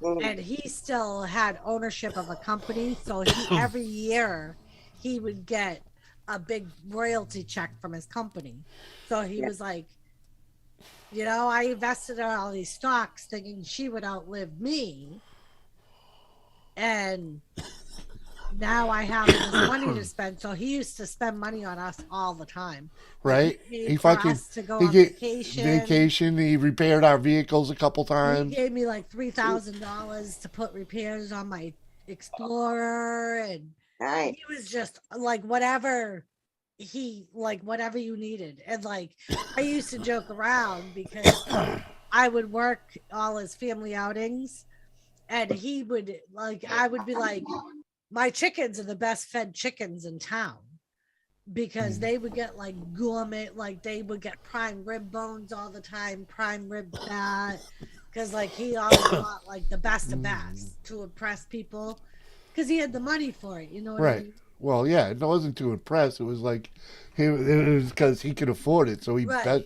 Mhm. And he still had ownership of a company, so every year he would get a big royalty check from his company. So he was like, I invested in all these stocks thinking she would outlive me, and now I have this money to spend. So he used to spend money on us all the time. Right? He He paid for fucking us to go he on get vacation. He repaired our vehicles a couple He times. gave me like $3,000 to put repairs on my Explorer, and Nice. he was just like whatever you needed. And like I used to joke around because I would work all his family outings, and he would I would be like, my chickens are the best fed chickens in town because they would get like gourmet, like they would get prime rib bones all the time, prime rib fat, because like he always bought like the best of best to impress people because he had the money for it, you know what I Right. mean? Well, yeah, it wasn't to impress. It was like it was because he could afford it. So Right.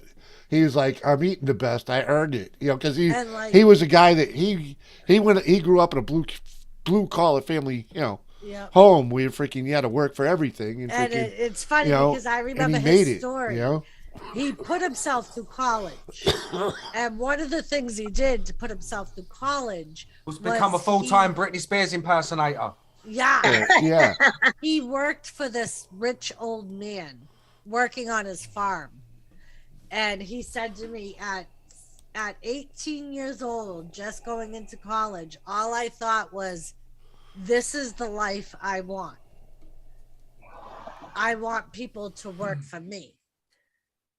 he was like, I'm eating the best. I earned it. Because And, like- he was a guy that he grew up in a blue collar family, Yeah. home where freaking you had to work for everything. And And freaking, it's funny you know, because I and remember he made his it, story. you know? He put himself through college, and one of the things he did to put himself through college Was become a full-time Britney Spears impersonator. Yeah. he worked for this rich old man working on his farm, and he said to me at 18 years old, just going into college, all I thought was, this is the life I want. I want people to work for me.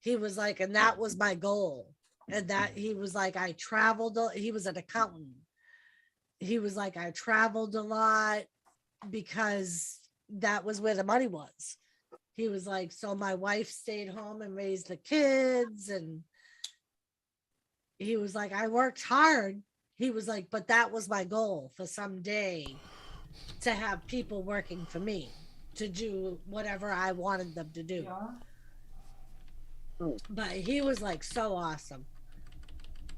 He was like, and that was my goal, And that he was like, I traveled, he was an accountant. He was like, I traveled a lot because that was where the money was. He was like, so my wife stayed home and raised the kids. And he was like, I worked hard. He was like, but that was my goal for someday to have people working for me to do whatever I wanted them to do. But he was like so awesome.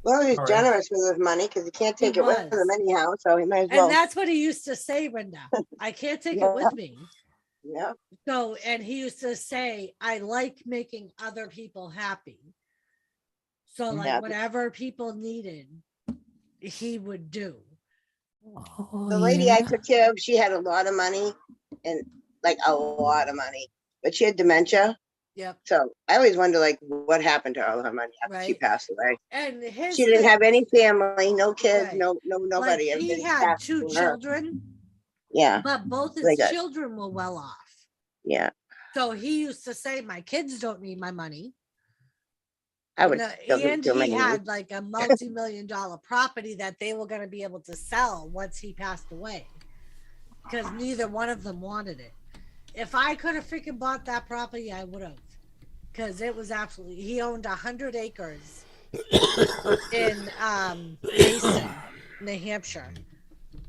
Well, he's All right. generous with his money because he can't take He it with was. him anyhow, so he might as well. And that's what he used to say, Brenda. I can't take Yeah. it with me. Yeah. So, and he used to say, I like making other people happy. So, like, Yeah. whatever people needed, he would do. The lady I took care of, she had a lot of money and like a lot of money, but she had dementia. Yep. So I always wonder, like, what happened to all her money after she Right. passed away. And his She didn't thing- have any family, no kids, Right. nobody. Like, he Everybody had passed 2 through her. children, Yeah. but both his They got- children were well off. Yeah. So he used to say, my kids don't need my money. I would No, still give and too he many. had like a multi-million-dollar property that they were going to be able to sell once he passed away, because neither one of them wanted it. If I could have freaking bought that property, I would have, because it was absolutely, he owned 100 acres in Mason, New Hampshire.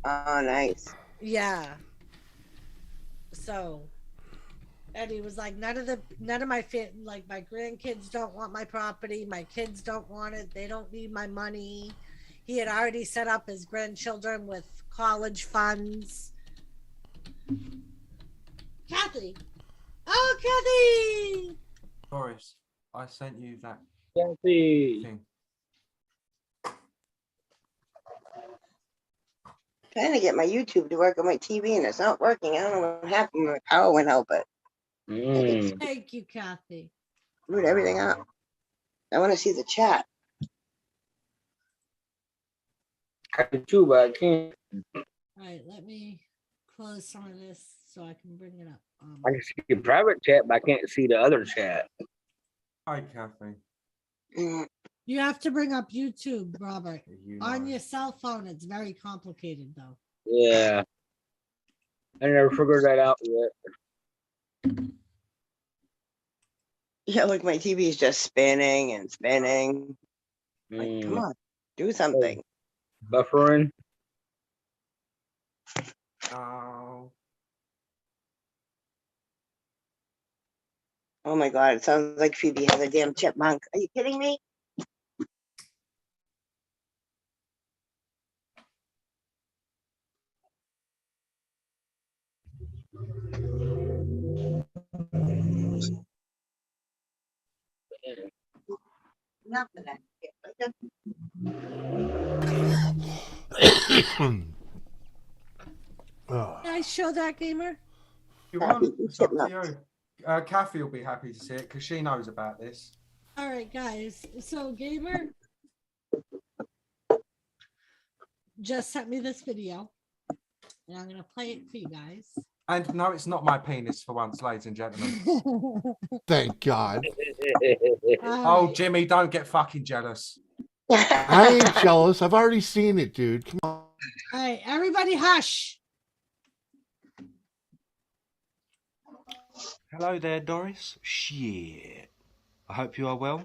Oh, nice. Yeah. So, and he was like, none of my like my grandkids don't want my property. My kids don't want it. They don't need my money. He had already set up his grandchildren with college funds. Kathy. Oh, Kathy. Doris, I sent you that Kathy. thing. Trying to get my YouTube to work on my TV and it's not working. I don't know what happened. My power went out, but Mm. Thank you, Kathy. screwed everything up. I want to see the chat. I can too, but I can't. All right, let me close some of this so I can bring it up. I can see the private chat, but I can't see the other chat. Hi, Kathy. Mm, You have to bring up YouTube, Robert. You On know. your cell phone, it's very complicated, though. Yeah. I never figured that out yet. Yeah, look, my TV is just spinning and spinning. Like, come on, do something. Buffering. Oh. Oh my God, it sounds like Phoebe has a damn chipmunk. Are you kidding me? Not for that. Oh. Can I show that, gamer? You want? It's up to you. Kathy will be happy to see it because she knows about this. All right, guys. So, gamer just sent me this video, and I'm gonna play it for you guys. And no, it's not my penis for once, ladies and gentlemen. Thank God. Oh, Jimmy, don't get fucking jealous. I ain't jealous. I've already seen it, dude. Come on. All right, everybody, hush. Hello there, Doris. Shit. I hope you are well.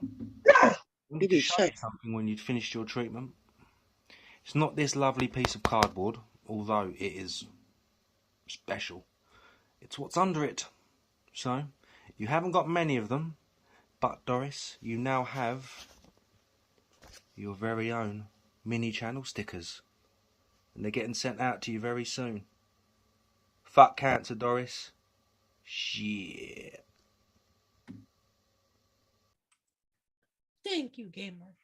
I wanted Maybe to show you shit. something when you'd finished your treatment. It's not this lovely piece of cardboard, although it is special. It's what's under it. So, you haven't got many of them, but Doris, you now have your very own mini channel stickers. And they're getting sent out to you very soon. Fuck cancer, Doris. Shit. Thank you, gamer.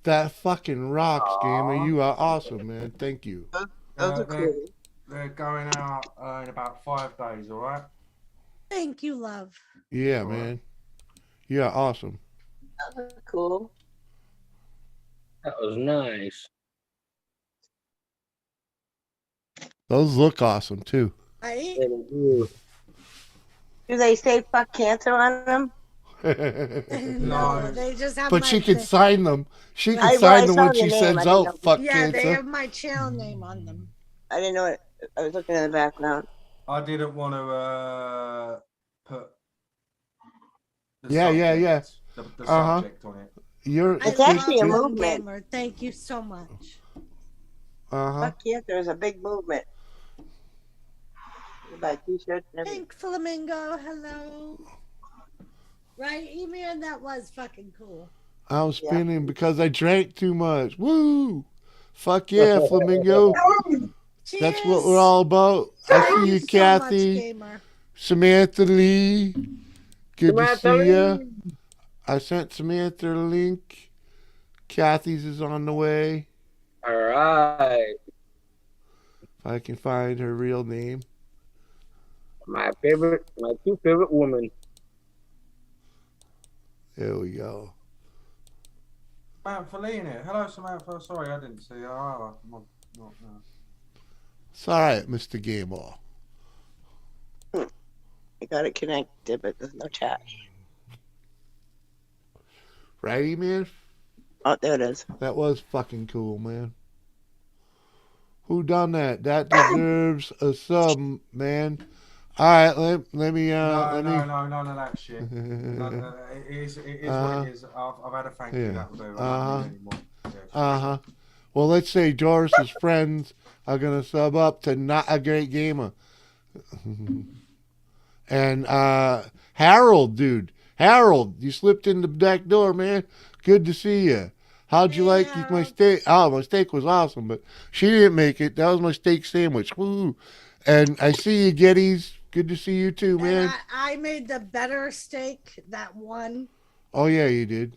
That fucking rocks, gamer. You are awesome, man. Thank you. Those are cool. They're going out in about 5 days, all right? Thank you, love. Yeah, All man. You are awesome. Those are cool. That was nice. Those look awesome too. Right? Do they say fuck cancer on them? No, they just have But my she can thing. sign them. She can I sign them saw when the she name. sends I didn't out know. fuck Yeah, they cancer. have my channel name on them. I didn't know it. I was looking in the background. I didn't want to put the Yeah, yeah. the Uh-huh. subject on it. You're I It's actually a love good. movement. Gamer. Thank you so much. Uh-huh. Fuck yeah, there's a big movement. You buy t-shirts and everything. Pink Flamingo, hello. Right, E-Man, that was fucking cool. I was Yeah. spinning because I drank too much. Woo! Fuck yeah, Flamingo. Cheers. That's what we're all about. I Thank see you, so Kathy. much, Gamer. Samantha Lee. Good to Samantha see ya. Lee. I sent Samantha a link. Kathy's is on the way. All right. If I can find her real name. My two favorite women. There we go. Samantha Lee in it. Hello, Samantha. Sorry, I didn't see you. Oh, no. It's all right, Mr. Gamer. I got it connected, but there's no chat. Righty, man? Oh, there it is. That was fucking cool, man. Who done that? That deserves a sub, man. All right, let me. No, none of that shit. It is what it is. I've had a thank you. That will do. I don't need any more. Well, let's say Doris's friends are gonna sub up to Not a Great Gamer. And Harold, dude. Harold, you slipped in the back door, man. Good to see you. How'd you like my steak? Oh, my steak was awesome, but she didn't make it. That was my steak sandwich. Woo! And I see you, Geddes. Good to see you too, man. And I made the better steak that one. Oh yeah, you did.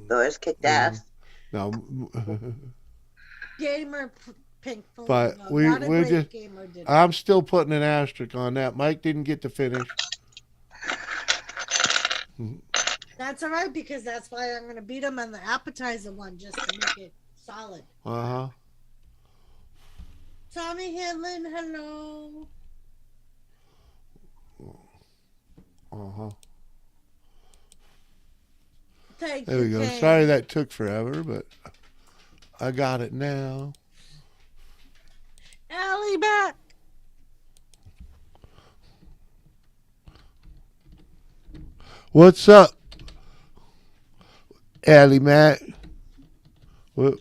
Doris kicked ass. No. Gamer Pink Flamingo. But Not a we're great just. gamer, did I'm still putting an asterisk on that. Mike didn't get to finish. That's all right because that's why I'm going to beat him on the appetizer one just to make it solid. Uh-huh. Tommy Hanlon, hello. Uh-huh. Thank There you. we go. Kane. Sorry that took forever, but I got it now. Allie back. What's up, Allie Mac? What?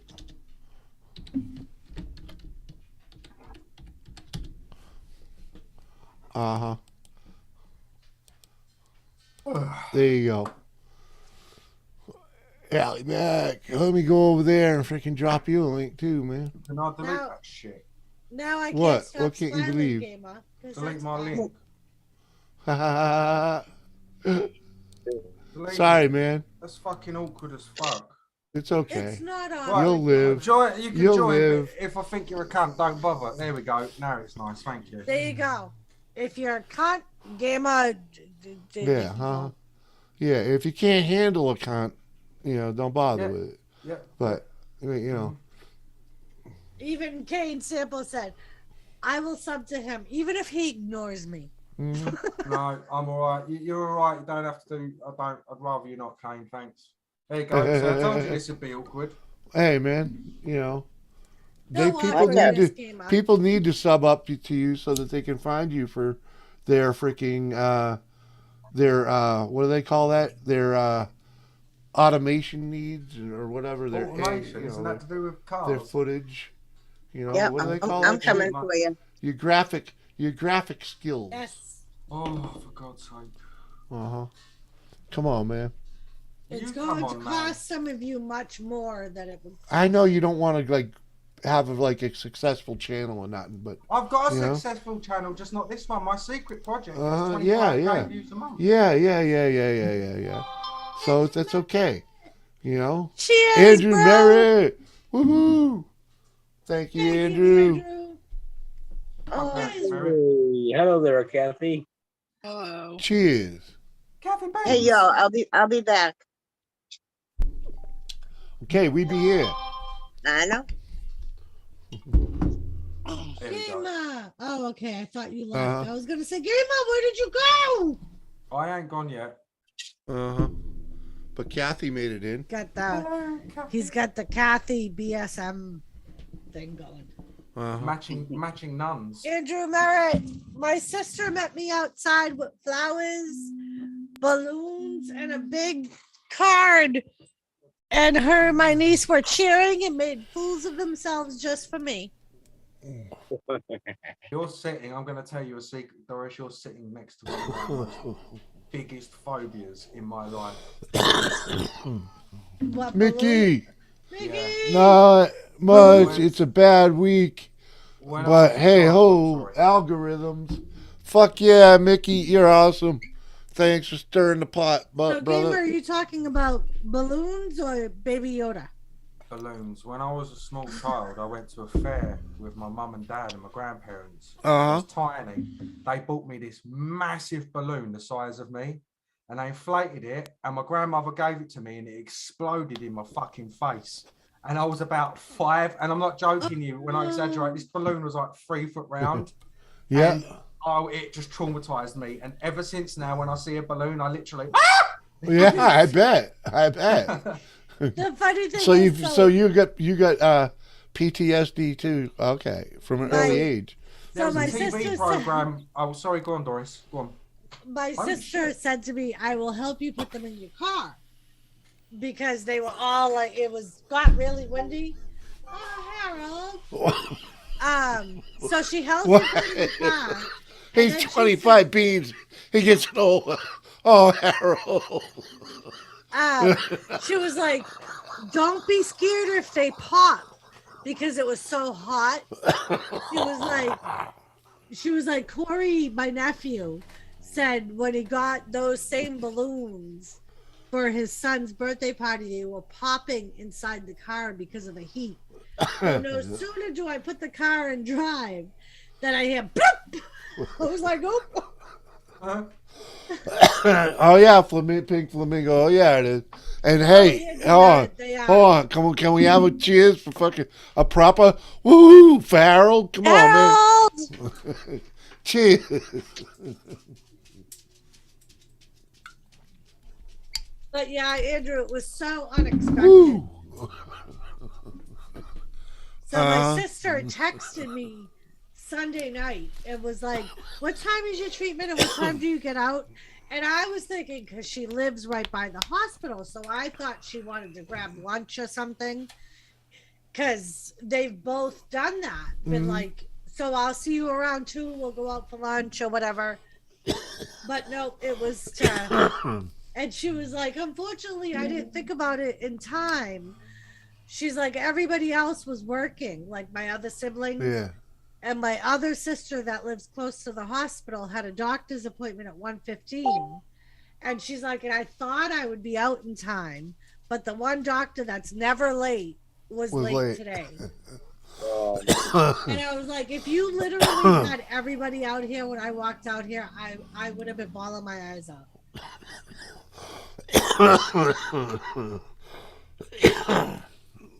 Uh-huh. There you go. Allie Mac, let me go over there and freaking drop you a link too, man. Can I delete that shit? Now I can't What? stop What can't you smiling, believe? Gamer, 'cause Delete that's my fine. link. Ha ha ha. Delete Sorry, it. man. That's fucking awkward as fuck. It's okay. It's not on. Right, You'll live. Enjoy, you can You'll join, live. but if I think you're a cunt, don't bother. There we go. Now it's nice. Thank you. There you go. If you're a cunt, Gamer. Yeah, huh? Yeah, if you can't handle a cunt, don't bother with it. Yeah. But, you know. Even Kane Sample said, I will sub to him, even if he ignores me. No, I'm all right. You're all right. You don't have to do. I'd rather you not, Kane. Thanks. There you go. So I told you this would be awkward. Hey, man, No, people need to sub up to you so that they can find you for their freaking what do they call that? Their automation needs or whatever. Their Automation, isn't that to do with cars? Their footage. Yeah, what do they call I'm that coming shit? for you. Your graphic skills. Yes. Oh, for God's sake. Uh-huh. Come on, man. It's going to cost some of you much more than it would. I know you don't want to have a successful channel or nothing, but I've got a successful channel, just not this one. My secret project. Yeah. Views a month. Yeah. So that's okay. Cheers, Andrew bro. Merritt. Woohoo! Thank you, Andrew. Oh, Hey, hello there, Kathy. hello. Cheers. Kathy, Hey, yo, I'll be back. Okay, we be here. I know. Gamer. Oh, okay. I thought you left. Uh-huh. I was going to say, Gamer, where did you go? I ain't gone yet. Uh-huh. But Kathy made it in. Got the he's got the Kathy BSM thing going. Uh-huh. Matching nuns. Andrew Merritt, my sister met me outside with flowers, balloons, and a big card. And her and my niece were cheering and made fools of themselves just for me. You're sitting, I'm going to tell you a secret, Doris. You're sitting next to one of my biggest phobias in my life. What, Mickey! Mickey! Not much. When- It's a bad week. When I But was a hey child- ho, sorry. algorithms. Fuck yeah, Mickey, you're awesome. Thanks for stirring the pot, So, brother. Gamer, are you talking about balloons or Baby Yoda? Balloons. When I was a small child, I went to a fair with my mum and dad and my grandparents. I Uh-huh. was tiny. They bought me this massive balloon the size of me, and they inflated it, and my grandmother gave it to me, and it exploded in my fucking face. And I was about 5, and I'm not joking you when I exaggerate. This balloon was like 3 foot round. Yeah. And, oh, it just traumatized me. And ever since now, when I see a balloon, I literally. Yeah, I bet. I bet. The funny thing So is, you got PTSD too. Okay, from an early age. There was my a TV sister program. Oh, sorry. Go on, Doris. Go on. my Oh, sister said to me, I will help you put them in your car. Because they were all like, got really windy. Oh, Harold. So she helped me put them in the car. He's then she 25 beans. He gets an old. Oh, Harold. She was like, don't be scared if they pop, because it was so hot. She was like, Corey, my nephew, said when he got those same balloons for his son's birthday party, they were popping inside the car because of the heat. So no sooner do I put the car in drive than I hear bloop. I was like, oh. Oh yeah, pink flamingo. Oh yeah, it is. And hey, hold on. Can we have a cheers for fucking a proper woo, Farrell? Come on, man. Cheers. But yeah, Andrew, it was so unexpected. Woo. So my sister texted me Sunday night and was like, what time is your treatment and what time do you get out? And I was thinking, because she lives right by the hospital, so I thought she wanted to grab lunch or something, because they've both done that. Been like, so I'll see you around 2, we'll go out for lunch or whatever. But no, it was to, and she was like, unfortunately, I didn't think about it in time. She's like, everybody else was working, like my other siblings. Yeah. And my other sister that lives close to the hospital had a doctor's appointment at 1:15. And she's like, and I thought I would be out in time, but the one doctor that's never late was late today. And I was like, if you literally had everybody out here when I walked out here, I would have been bawling my eyes out.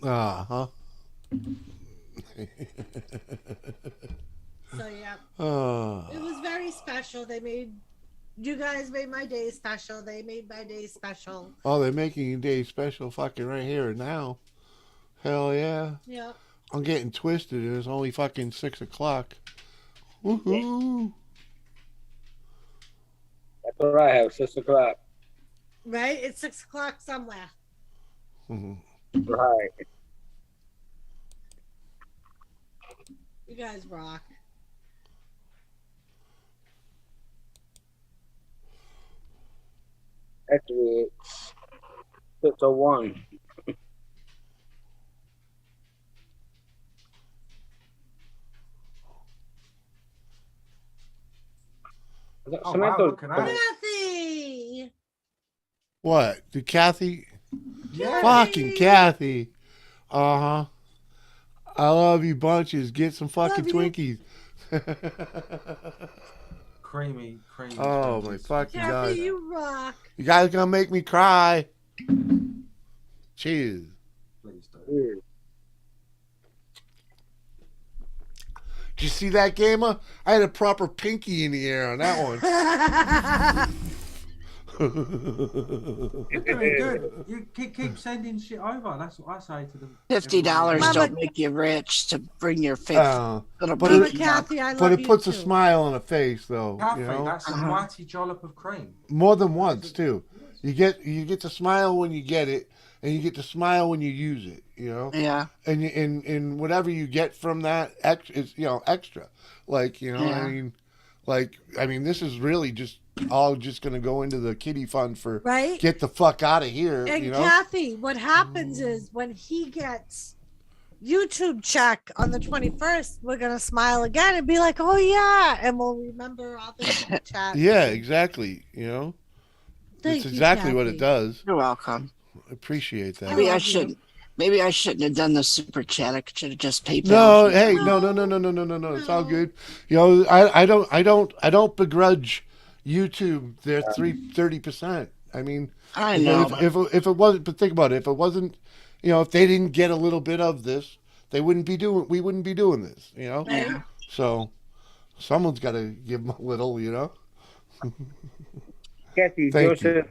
Uh-huh. So yeah, Oh. it was very special. You guys made my day special. They made my day special. Oh, they're making a day special fucking right here and now. Hell yeah. Yeah. I'm getting twisted and it's only fucking 6 o'clock. Woohoo. That's what I have, 6 o'clock. Right? It's 6 o'clock somewhere. Right. You guys rock. Actually, it's 6:01. Oh, wow, look at that. Kathy! What? Did Kathy? Yeah. Fucking Kathy. Uh-huh. I love you bunches. Get some fucking Love Twinkies. Creamy. Oh my Twinkies. fucking god. Kathy, you rock. You guys gonna make me cry. Cheers. Please do. Weird. Did you see that, Gamer? I had a proper pinky in the air on that one. You're doing good. You keep sending shit over. That's what I say to them. $50 Mama- don't make you rich to bring your fifth little but Mama it- baby up. Kathy, I love But it you puts too. a smile on a face, though. Kathy, You know, that's a mighty jollop of cream. more than once too. You get to smile when you get it, and you get to smile when you use it. You know, Yeah. and whatever you get from that is extra. Like Yeah. I mean, this is really just all just going to go into the kitty fund for Right? get the fuck out of here. And You know, Kathy, what happens is when he gets YouTube check on the 21st, we're gonna smile again and be like, "Oh yeah," and we'll remember all the YouTube chat. yeah, exactly. You know, Thank it's you, exactly what Kathy. it does. You're welcome. Appreciate that. Maybe I love you. shouldn't. Maybe I shouldn't have done the super chat. I should have just PayPal. No, hey, no. It's all good. You know, I don't begrudge YouTube their 30%. I mean, I know. if it wasn't, but think about it. If it wasn't, if they didn't get a little bit of this, we wouldn't be doing this. You know, Yeah. so someone's got to give them a little. You know. Kathy, Thank Joseph,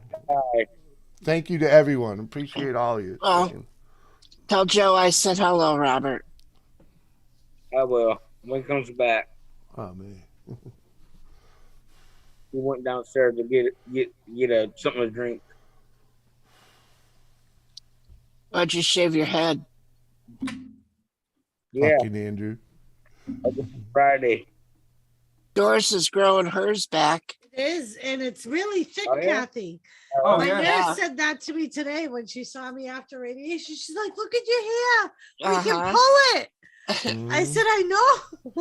Thank you to everyone. Appreciate all of you. Well, tell Joe I said hello, Robert. I will when he comes back. Oh man. He went downstairs to get something to drink. Why'd you shave your head? Yeah, Fucking Andrew. Friday. Doris is growing hers back. It is, and it's really thick, Oh, yeah? Kathy. Oh, My yeah. nurse said that to me today when she saw me after radiation. She's like, "Look at your hair. We can Uh-huh. pull it." Mm-hmm. I said, "I know." A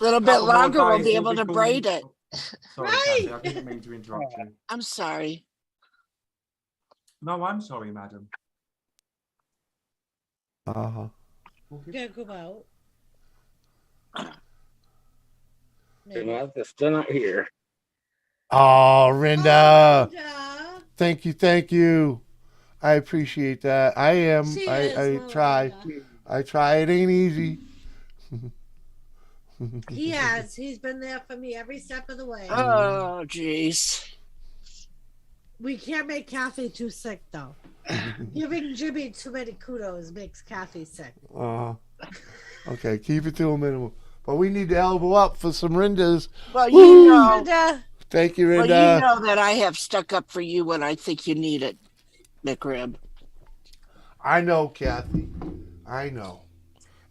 little bit Couple more longer, we'll days, be you'll able to calling- braid it. Sorry, Right. Kathy, I didn't mean to interrupt you. I'm sorry. No, I'm sorry, madam. Uh-huh. Yeah, go out. They're still not here. Oh, Rinda. Linda. Thank you. I appreciate that. I am. She I is, try. Linda. I try. It ain't easy. He has. He's been there for me every step of the way. Oh, jeez. We can't make Kathy too sick, though. Giving Jimmy too many kudos makes Kathy sick. Okay, keep it to a minimum. But we need to elbow up for some Rindas. Well, Woo! you know. Linda, Thank you, Well, Rinda. you know that I have stuck up for you when I think you need it, McRib. I know, Kathy. I know.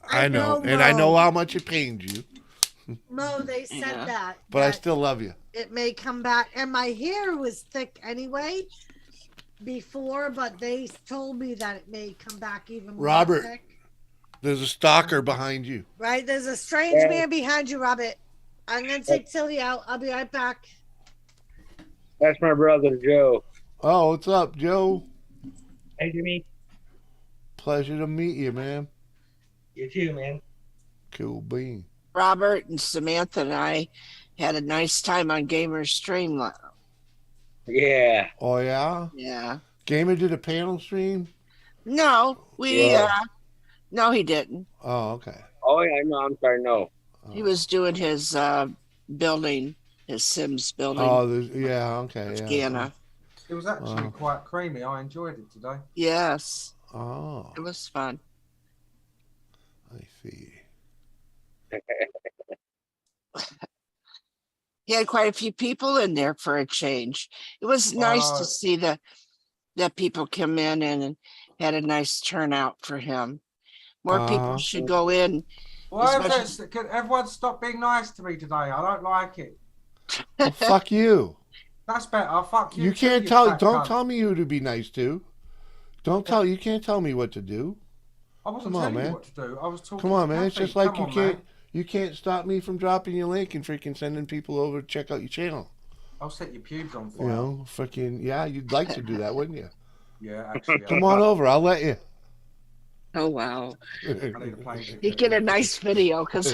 I know, And I know Mo. how much it pains you. Mo, they said Yeah. that. But I that still love you. it may come back. And my hair was thick anyway before, but they told me that it may come back even more Robert. thick. There's a stalker behind you. Right? There's a strange man behind you, Robert. I'm going to take Tilly out. I'll be right back. That's my brother Joe. Oh, what's up, Joe? Hey, Jimmy. Pleasure to meet you, man. You too, man. Cool bean. Robert and Samantha and I had a nice time on Gamer's stream. Yeah. Oh, yeah? Yeah. Gamer did a panel stream? No, we. Yeah. No, he didn't. Oh, okay. Oh yeah, no, I'm sorry, no. He was doing his building, his Sims building. Oh, yeah, okay. Yeah. Gana. It was actually quite creamy. I enjoyed it today. Yes, Oh, it was fun. I see. He had quite a few people in there for a change. It was nice to see that people come in and had a nice turnout for him. More people should go in. Why As much is it, can everyone stop being nice to me today? I don't like it. Well, fuck you. That's better. Fuck you. You too, can't you tell. fat Don't cunt. tell me who to be nice to. Don't tell. You can't tell me what to do. I wasn't Come on, telling man. you what to do. I was talking. Come on, to man. It's Kathy. just like Come you on, can't. man. You can't stop me from dropping your link and freaking sending people over to check out your channel. I'll set your pubes on fire. You know, freaking yeah. You'd like to do that, wouldn't you? Yeah, actually. Come on over. I'll let you. Oh wow! I need a plane ticket. You get a nice video because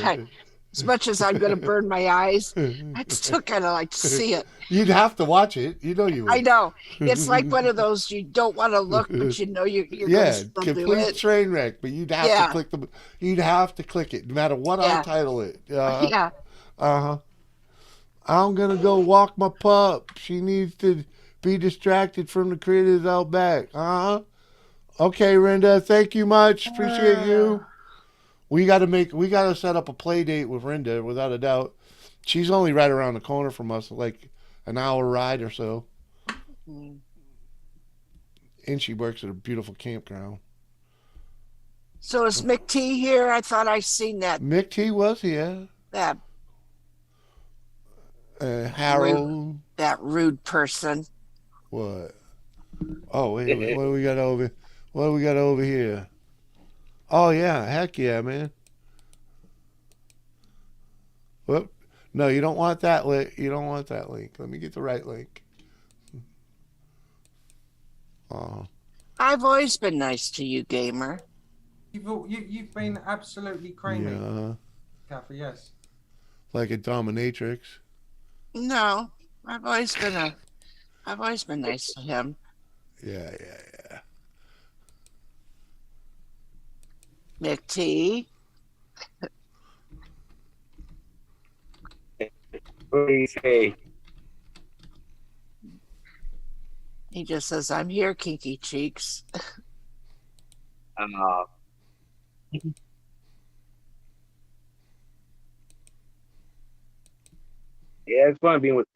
as much as I'm going to burn my eyes, I'd still kind of like to see it. You'd have to watch it. You know you would. I know it's like one of those you don't want to look, but you know you're going Yeah, to still do complete it. train wreck. But you'd have Yeah. to click the. You'd have to click it, no matter what I Yeah. title it. Yeah. I'm gonna go walk my pup. She needs to Be distracted from the creators out back. Okay, Rinda. Thank you much. Appreciate you. We gotta set up a play date with Rinda, without a doubt. She's only right around the corner from us, like an hour ride or so. Mm. And she works at a beautiful campground. So is Mick T here? I thought I seen that. Mick T was here. That Harold. that rude person. What? Oh wait, what do we got over? What do we got over here? Oh yeah, heck yeah, man. Whoop. No, you don't want that link. You don't want that link. Let me get the right link. I've always been nice to you, gamer. You've been absolutely creamy. Yeah. Kathy, yes. Like a dominatrix. No, I've always been nice to him. Yeah. Mick T. What do you say? He just says, "I'm here, kinky cheeks." Yeah, it's fun being with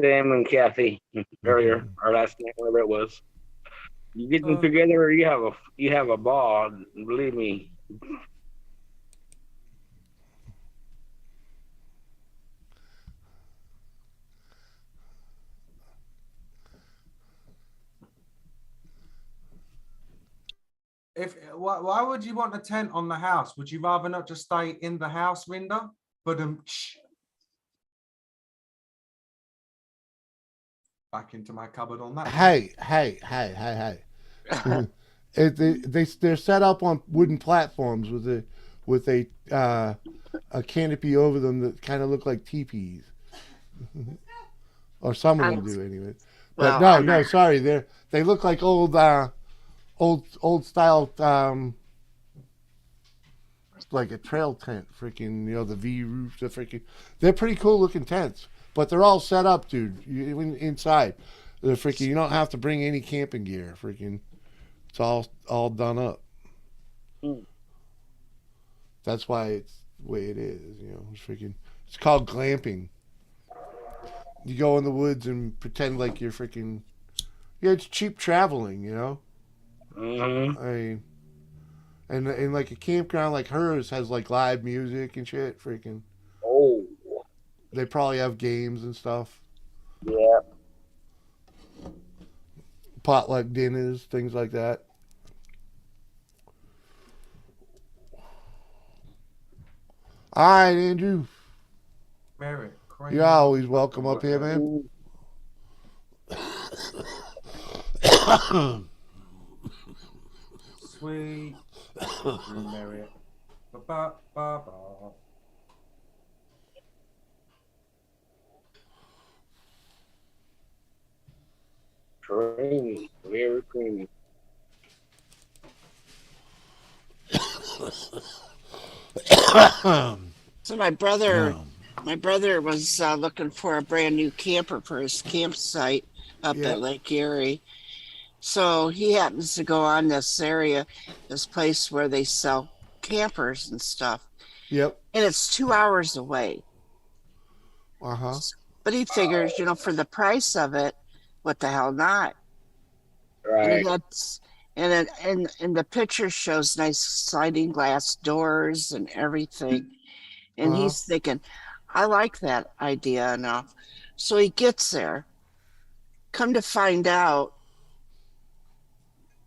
Sam and Kathy earlier, or last night, whatever it was. You get them together, you have a ball. Believe me. Why would you want a tent on the house? Would you rather not just stay in the house, Rinda? But back into my cupboard on that. Hey. They're set up on wooden platforms with a canopy over them that kind of look like teepees. Or some of them do anyway. But no, sorry, they look like old style, like a trail tent, freaking, the V roofs, they're pretty cool looking tents, but they're all set up, dude. Inside, they're freaking. You don't have to bring any camping gear, freaking. It's all done up. That's why it's the way it is, It's freaking. It's called glamping. You go in the woods and pretend like you're freaking. Yeah, it's cheap traveling, Mm-hmm. And like a campground like hers has like live music and shit, freaking. Oh. They probably have games and stuff. Yeah. Potluck dinners, things like that. All right, Andrew. Merritt, You're always welcome up here, man. Sweet Merritt. Creamy, very creamy. So my brother was looking for a brand new camper for his campsite up at Lake Erie. So he happens to go on this place where they sell campers and stuff. Yep. And it's 2 hours away. But he figures, for the price of it, what the hell not? Right. And the picture shows nice sliding glass doors and everything. And he's thinking, I like that idea enough. So he gets there. Come to find out,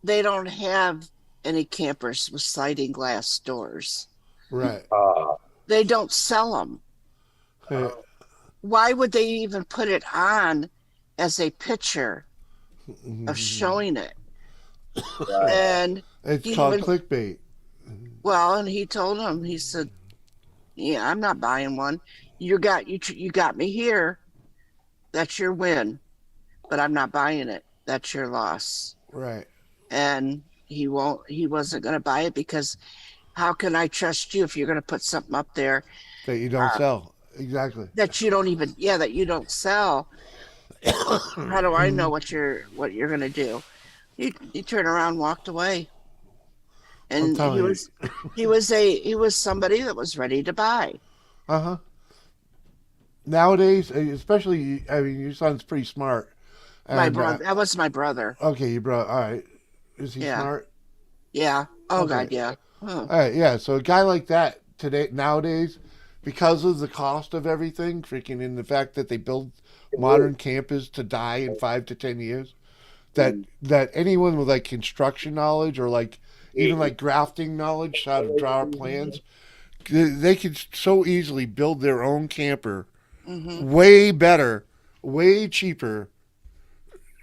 they don't have any campers with sliding glass doors. Right. They don't sell them. Why would they even put it on as a picture of showing it? And it's called clickbait. Well, and he told him, he said, "Yeah, I'm not buying one. You got me here. That's your win, but I'm not buying it. That's your loss." Right. And he wasn't going to buy it because how can I trust you if you're going to put something up there that you don't sell? Exactly. That you don't sell. How do I know what you're gonna do? He turned around, and walked away, I'm and telling you. he was somebody that was ready to buy. Uh-huh. Nowadays, especially, I mean, your son's pretty smart. My And, brother, that was my brother. okay, you brought, all right. Is he Yeah, smart? yeah. Oh Okay. God, yeah. Oh. All right, yeah. So a guy like that today, nowadays, because of the cost of everything, freaking, and the fact that they build modern campers to die in 5 to 10 years, that anyone with like construction knowledge or like even like grafting knowledge, how to draw plans, they could so easily build their own camper Mm-hmm. way better, way cheaper,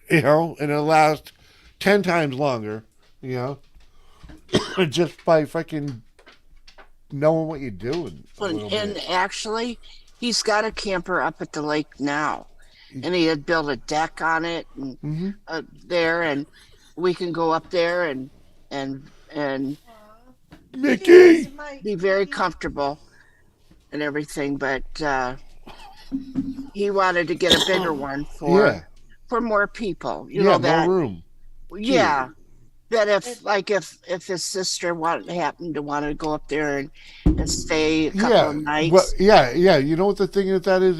and it'll last 10 times longer, you know, just by fucking knowing what you're doing a little And bit. actually, he's got a camper up at the lake now, and he had built a deck on it and Mm-hmm. there, and we can go up there and Mickey! be very comfortable and everything. But he wanted to get a bigger one Yeah, for more people. You yeah, know more that. room. Yeah. That if his sister happened to want to go up there and stay a couple Yeah, of but nights. yeah. You know what the thing with that is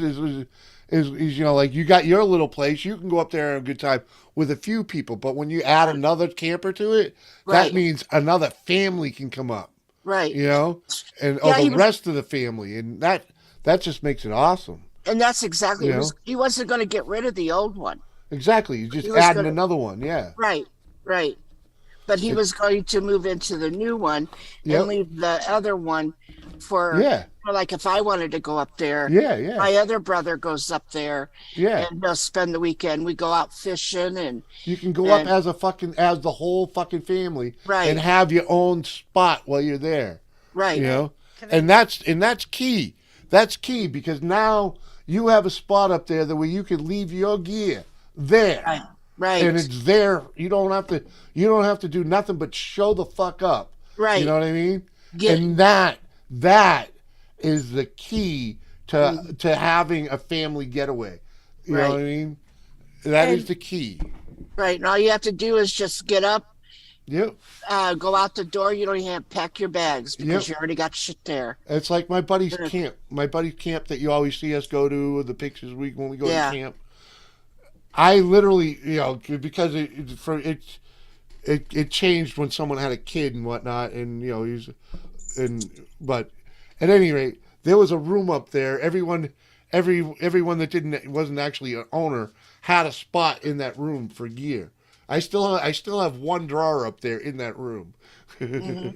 like you got your little place. You can go up there and have a good time with a few people, but when you add another camper to it, that Right. means another family can come up. Right. You know, and or Yeah, the he was, rest of the family, and that just makes it awesome. and that's exactly You know, he wasn't going to get rid of the old one. exactly. You just He was adding going to another one. Yeah. right, right. But he It, was going to move into the new one and yep. leave the other one Yeah. for like if I wanted to go up there, Yeah. Yeah. my other brother goes up there Yeah. and they'll spend the weekend. We go out fishing You can go up and as the whole fucking family right, and have your own spot while you're there. right, You know, and that's key. That's key because now you have a spot up there that where you can leave your gear there, right, right, and it's there. You don't have to do nothing but show the fuck up. right. You know what I mean? Get And that is the key to having a family getaway. You know right, what I mean? That is And the key. right. And all you have to do is just get up, Yep. go out the door. You don't even have to pack your bags because Yep. you already got shit there. It's like my buddy's Yeah, camp. My buddy's camp that you always see us go to, the pictures when we go to yeah, camp. I literally, because it changed when someone had a kid and whatnot, and but at any rate, there was a room up there. Everyone that wasn't actually an owner had a spot in that room for gear. I still have one drawer up there in that room. hmm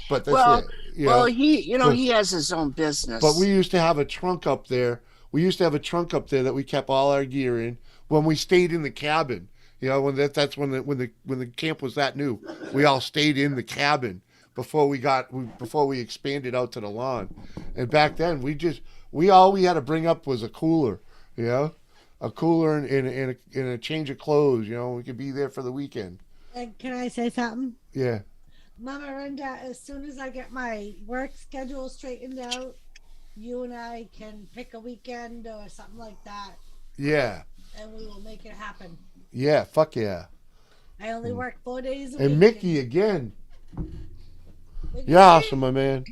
But that's Well, it. You know. But he has his own but we business. used to have a trunk up there. We used to have a trunk up there that we kept all our gear in when we stayed in the cabin. That's when the camp was that new. We all stayed in the cabin before we expanded out to the lawn. And back then we all we had to bring up was a cooler, you know, a cooler and a change of clothes. We could be there for the weekend. and can I say something? Yeah, Mama Renda, as soon as I get my work schedule straightened out, you and I can pick a weekend or something like that, yeah, and we will make it happen. yeah. Fuck yeah. I only work 4 days a And week. Mickey again. Mickey, You're awesome, my man.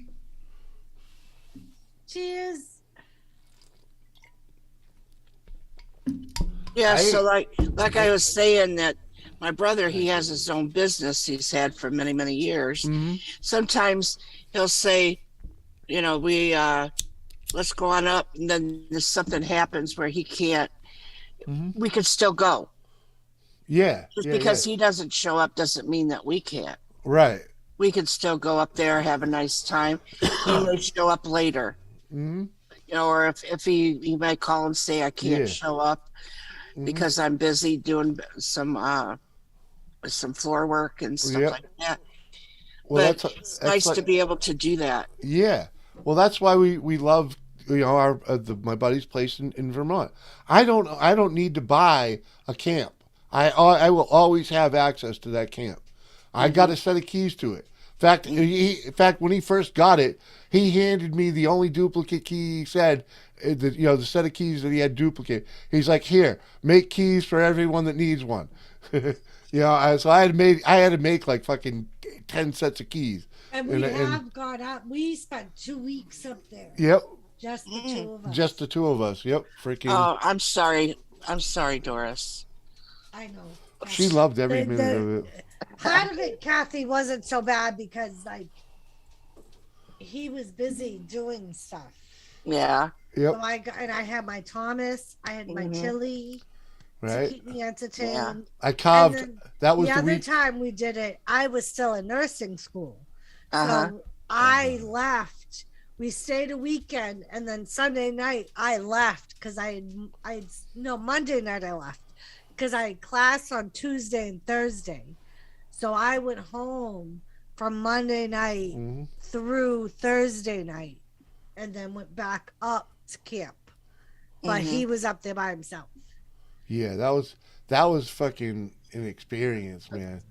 cheers. Yeah. So I like I was saying that my brother, he has his own business he's had for many, many years. mm-hmm. Sometimes he'll say, we let's go on up, and then something happens where he can't. Mm-hmm. We could still go. Yeah, Just yeah, yeah. because he doesn't show up doesn't mean that we can't. Right. We could still go up there, have a nice time. He may show up later, Mm-hmm. or if he might call and say I can't Yeah. show up Mm-hmm. because I'm busy doing some floor work and stuff Yep. like that. Well, But it's that's nice like to be able to do that. yeah. Well, that's why we love our my buddy's place in Vermont. I don't need to buy a camp. I will always have access to that camp. I got Hmm a set of keys to it. In fact, when he first got it, he handed me the only duplicate key he said, the set of keys that he had duplicate. He's like, here, make keys for everyone that needs one. So I had to make like fucking 10 sets of keys. And we have gone up. We spent 2 weeks up there. Yep. Just the two of us. Just the two of us. Yep. Freaking. Oh, I'm sorry. I'm sorry, Doris. I know. She loved every minute of it. Part of it, Kathy, wasn't so bad because like he was busy doing stuff. Yeah. Yep. So I had my Thomas, I had my Tilly right. to keep me entertained. Yeah. I carved. That was the the other week. time we did it. I was still in nursing school, Uh-huh. so I left. We stayed a weekend, and then Sunday night I left because Monday night I left because I had class on Tuesday and Thursday. So I went home from Monday night through Thursday night and then went back up to camp. But he was up there by himself. Yeah, that was fucking an experience, man.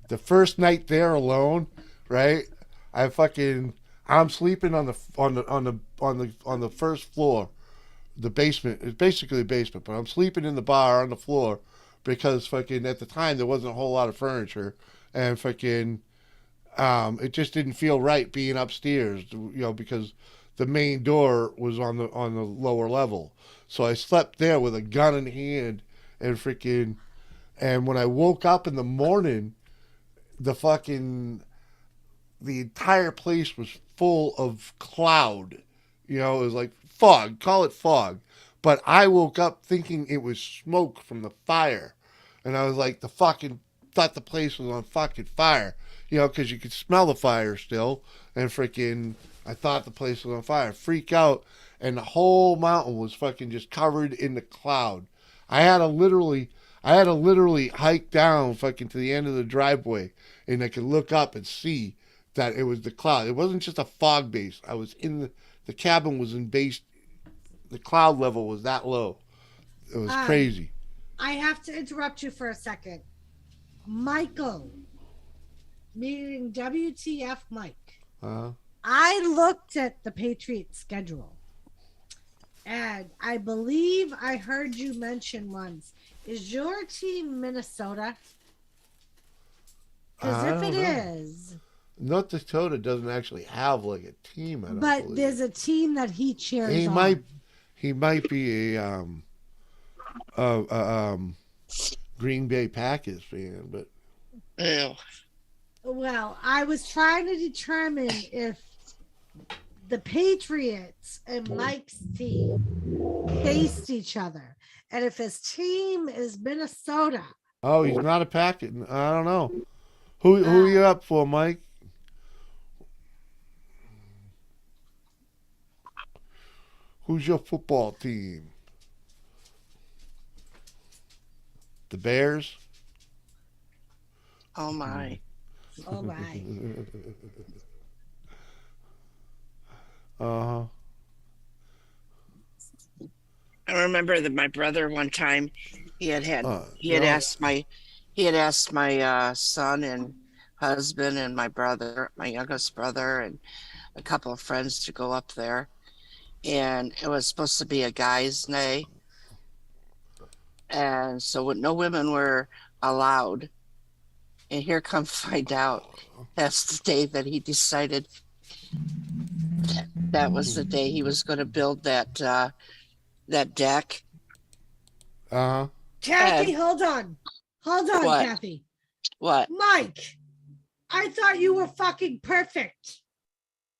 The first night there alone, right? I'm sleeping on the first floor, the basement. It's basically the basement, but I'm sleeping in the bar on the floor because fucking at the time there wasn't a whole lot of furniture, and fucking it just didn't feel right being upstairs, because the main door was on the lower level. So I slept there with a gun in hand and when I woke up in the morning, the entire place was full of cloud. It was like fog, call it fog. But I woke up thinking it was smoke from the fire. And I was like, thought the place was on fucking fire. Because you could smell the fire still. And I thought the place was on fire. Freak out. And the whole mountain was fucking just covered in the cloud. I had to literally hike down fucking to the end of the driveway. And I could look up and see that it was the cloud. It wasn't just a fog base. I was in the cabin was in base. The cloud level was that low. It was crazy. I have to interrupt you for a second. Michael, meaning WTF Mike. I looked at the Patriots schedule, and I believe I heard you mention once. Is your team Minnesota? Because if it is, North Dakota doesn't actually have like a team. But believe. there's a team that he cheers He on. He might be a Green Bay Packers fan, but. Ew. Well, I was trying to determine if the Patriots and Mike's team faced each other, and if his team is Minnesota. Oh, he's not a Packer. I don't know. Who are you up for, Mike? Who's your football team? The Bears? Oh my. Oh my. Uh-huh. I remember that my brother one time he had asked my son and husband and my youngest brother and a couple of friends to go up there, and it was supposed to be a guy's night, and so no women were allowed. And here come find out that's the day that he decided that was the day he was going to build that deck. Uh-huh. Kathy, hold on. Hold on, What? Kathy. What? Mike, I thought you were fucking perfect.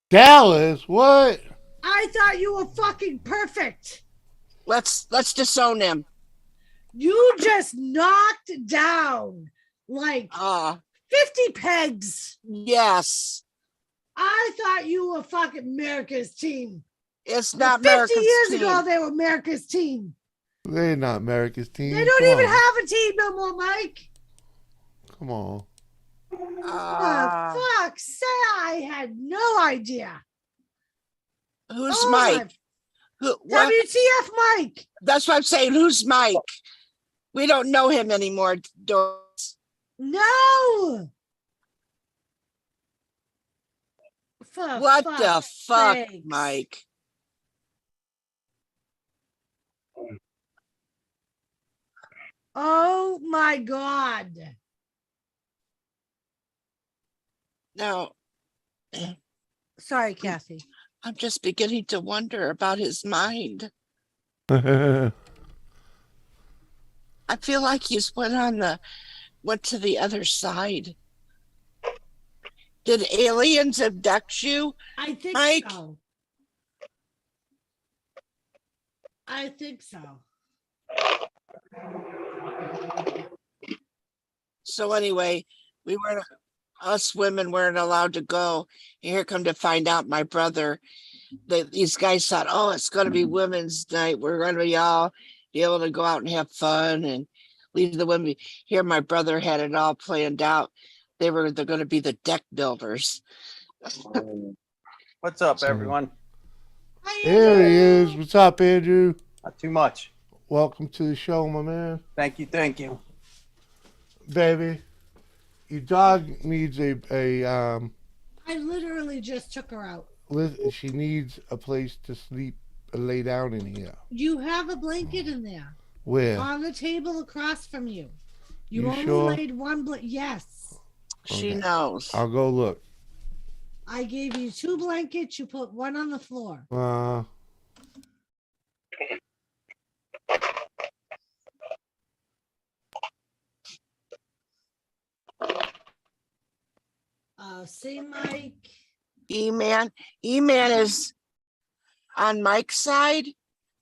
Dallas, what? I thought you were fucking perfect. Let's disown him. You just knocked down like 50 pegs. Yes. I thought you were fucking America's team. It's not 50 America's years team. ago, they were America's team. They're not America's team. They don't Come even on. have a team no more, Mike. Come on. Fuck, say I had no idea. Who's Oh, Mike? What? WTF Mike? That's what I'm saying. Who's Mike? We don't know him anymore, Doris. No. For What the fuck's fuck, sakes. Mike? Oh my God. Now, Sorry, Kathy. I'm just beginning to wonder about his mind. yeah. I feel like he's went to the other side. Did aliens abduct you? I think Mike? so. I think so. So anyway, us women weren't allowed to go. And here come to find out my brother, these guys thought, oh, it's going to be women's night. We're going to be all be able to go out and have fun and leave the women. Here, my brother had it all planned out. They're going to be the deck builders. What's up, everyone? There he is. What's up, Andrew? Not too much. Welcome to the show, my man. Thank you, thank you. Baby, your dog needs I literally just took her out. she needs a place to sleep and lay down in here. You have a blanket in there. Where? On the table across from you. You only sure? laid one blanket. Yes. She knows. I'll go look. I gave you 2 blankets. You put one on the floor. See, Mike. E-Man is on Mike's side.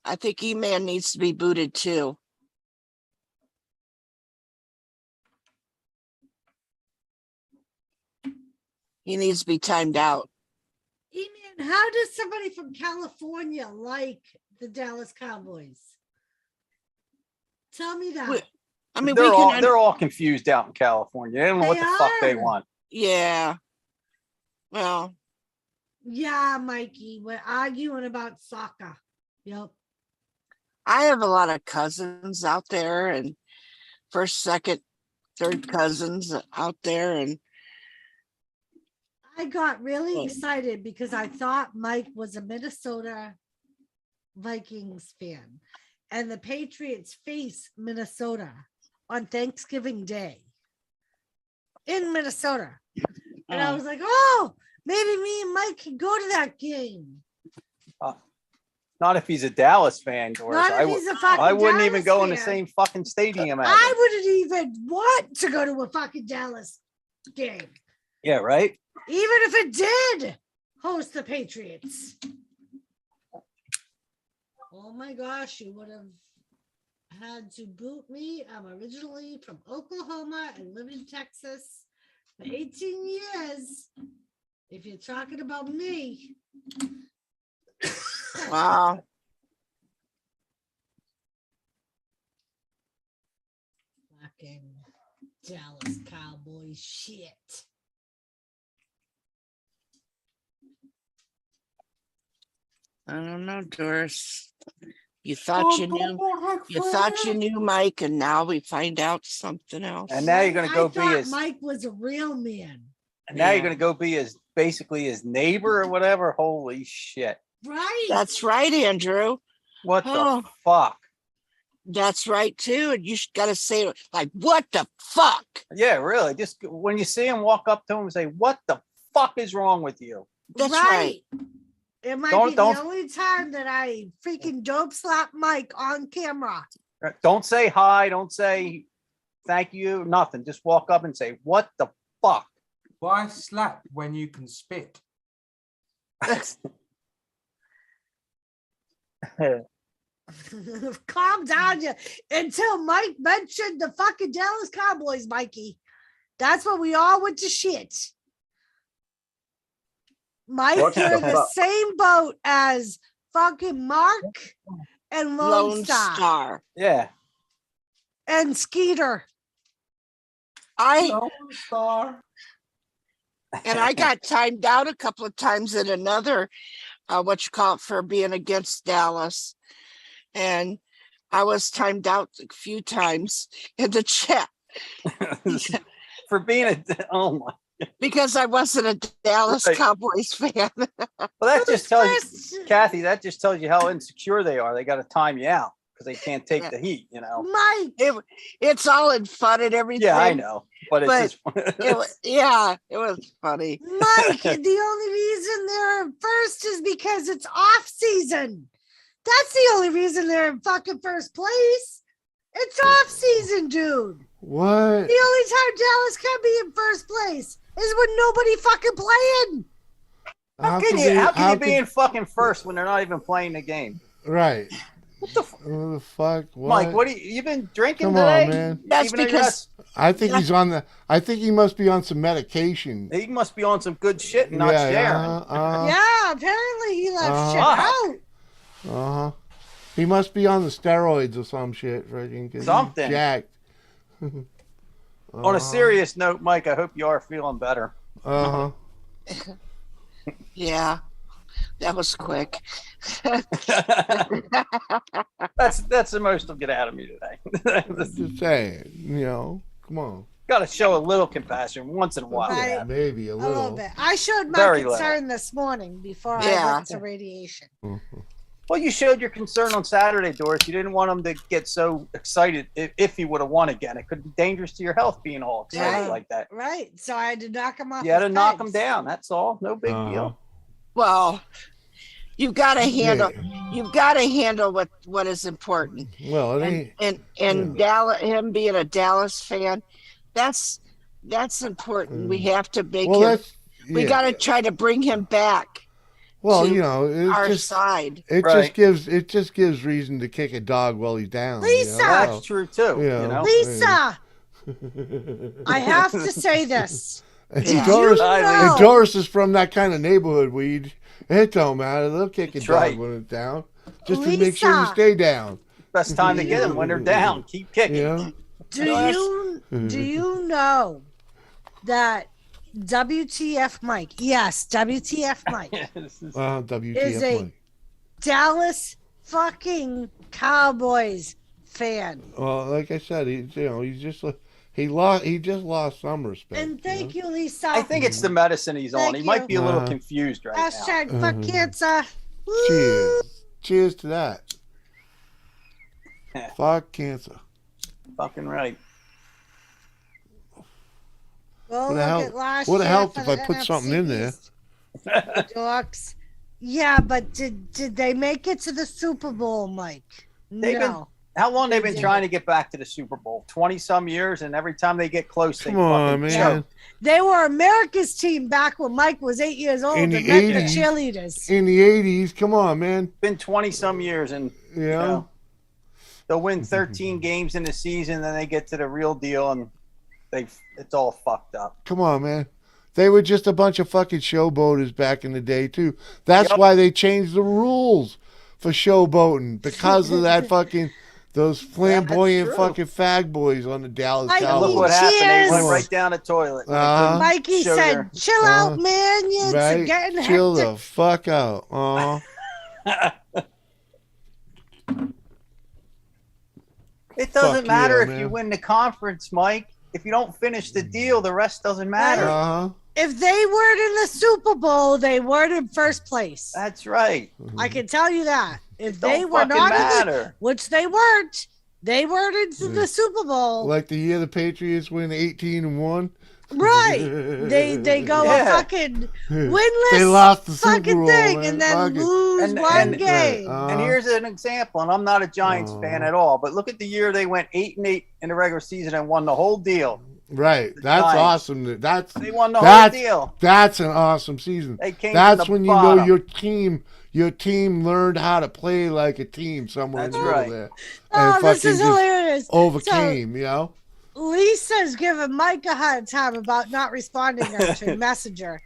I think E-Man needs to be booted too. He needs to be timed out. E-Man, how does somebody from California like the Dallas Cowboys? Tell me that. I mean, they're all confused out in California. They don't know what the fuck they want. Yeah. Well. Yeah, Mikey, we're arguing about soccer. Yep. I have a lot of cousins out there, and first, second, third cousins out there, and I got really excited because I thought Mike was a Minnesota Vikings fan, and the Patriots face Minnesota on Thanksgiving Day in Minnesota. And I was like, oh, maybe me and Mike can go to that game. Not if he's a Dallas fan, Doris. Not if he's a fucking I wouldn't Dallas even go in the fan. same fucking stadium as him. I wouldn't even want to go to a fucking Dallas game. Yeah, right? Even if it did host the Patriots. Oh my gosh, you would have had to boot me. I'm originally from Oklahoma and live in Texas for 18 years. If you're talking about me. wow. Fucking Dallas Cowboys shit. I don't know, Doris. You thought you knew Mike, and now we find out something else. And now you're gonna go be his Mike was a real man. And now you're gonna go be basically his neighbor or whatever. Holy shit. Right. That's right, Andrew. What the fuck? That's right too. And you gotta say it like, what the fuck? Yeah, really. Just when you see him, walk up to him and say, what the fuck is wrong with you? That's right. It might be the only time that I freaking dope slap Mike on camera. Don't say hi. Don't say thank you. Nothing. Just walk up and say, what the fuck? Why slap when you can spit? Calm down you until Mike mentioned the fucking Dallas Cowboys, Mikey. That's when we all went to shit. Mike, you're in the same boat as fucking Mark and Lone Star. Yeah. And Skeeter. Lone Star. And I got timed out a couple of times in another, for being against Dallas. And I was timed out a few times in the chat. For being oh my Because I wasn't a Dallas Right. Cowboys fan. Well, that just tells First- you, Kathy, that just tells you how insecure they are. They got to time you out because they can't take Yeah. the heat, you know? Mike, It's all in fun and everything. Yeah, I know. But it's But just, it was funny. Mike, the only reason they're in first is because it's off season. That's the only reason they're in fucking first place. It's off season, dude. What? The only time Dallas can be in first place is when nobody fucking playing. how can you be in fucking first when they're not even playing the game? Right. What the What the fuck? What? Mike, what you been drinking Come today? on, man. That's Even though you're because I think he's on the. I think he must be on some medication. He must be on some good shit and not Yeah, sharing. Yeah, apparently he left Uh-huh. shit out. Uh huh. He must be on the steroids or some shit, freaking. 'Cause he's Something. jacked. On a serious note, Mike, I hope you are feeling better. Uh huh. yeah, that was quick. That's the most will get out of me today. Just saying, come on. Got to show a little compassion once in a while. Right. Yeah, maybe a A little. little bit. I showed my Very little. concern this morning before I Yeah. went to radiation. Well, you showed your concern on Saturday, Doris. You didn't want him to get so excited if he would have won again. It could be dangerous to your health being all excited Yeah. like that. Right. So I had to knock him off. You had to his knock him pegs. down. That's all. No big deal. Well, you've got to handle. Yeah. You've got to handle what is important. Well, it ain't. And Dallas, him being a Dallas fan, that's important. We have to make Well, him. that's. We yeah. got to try to bring him back. Well, to it our just side. it Right. just gives reason to kick a dog while he's down. Lisa! That's true too. Yeah. You know? Lisa, I have to say this. And Yeah. Doris, I know- and Doris is from that kind of neighborhood where it don't matter. They'll kick a That's dog right. when it's down, just to make sure you Lisa. stay down. Best time to get them when they're down. Keep kicking. You know? Do you know that WTF Mike? Yes, WTF Mike WTF, is a Mike. Dallas fucking Cowboys fan. Well, like I said, he's just he just lost some respect. And thank you, Lisa. I think it's the medicine he's on. Thank He might be a little you. confused right now. Hashtag fuck cancer. Cheers. Cheers to that. Fuck cancer. Fucking right. Go Would look have at last helped year if for I the put something in there. NFC East. Dorks. Yeah, but did they make it to the Super Bowl, Mike? They've been- No. How long they've been didn't. trying to get back to the Super Bowl? 20 some years, and every time they get close, they Come on, fucking man. choke. They were America's team back when Mike was 8 years old In and the met the 80s. cheerleaders. In the 80s, come on, man. Been 20 some years, and You you know? know, they'll win 13 games in the season, then they get to the real deal, and it's all fucked up. Come on, man. They were just a bunch of fucking showboaters back in the day, too. That's Yep. why they changed the rules for showboating, because of that fucking, those flamboyant true. fucking fag boys on the Dallas Mikey, And look Cowboys. what happened. They Cheers. went right down the toilet. They Uh-huh. couldn't Mikey show said, their- chill out, man. It's Right? getting Chill hectic. the fuck out. It doesn't Fuck matter yeah, if man. you win the conference, Mike. If you don't finish the deal, the rest doesn't matter. Uh-huh. If they weren't in the Super Bowl, they weren't in first place. That's right. I can tell you that. If Don't they were fucking not in the, matter. which they weren't into the Super Bowl. Like the year the Patriots win 18-1. Right. They go Yeah. a fucking winless They lost the Super fucking Bowl, thing man. and then Fuck it. lose one game. Right. And here's an example, and I'm not a Giants fan at all, but look at the year they went 8-8 in the regular season and won the whole deal. Right. That's Giants. awesome. They won the whole that's, deal. That's an awesome season. They came That's from the when you know bottom. your team learned how to play like a team somewhere That's in the middle right. there. Oh, And this fucking is just hilarious. overcame, you know? Lisa's giving Mike a hard time about not responding to Messenger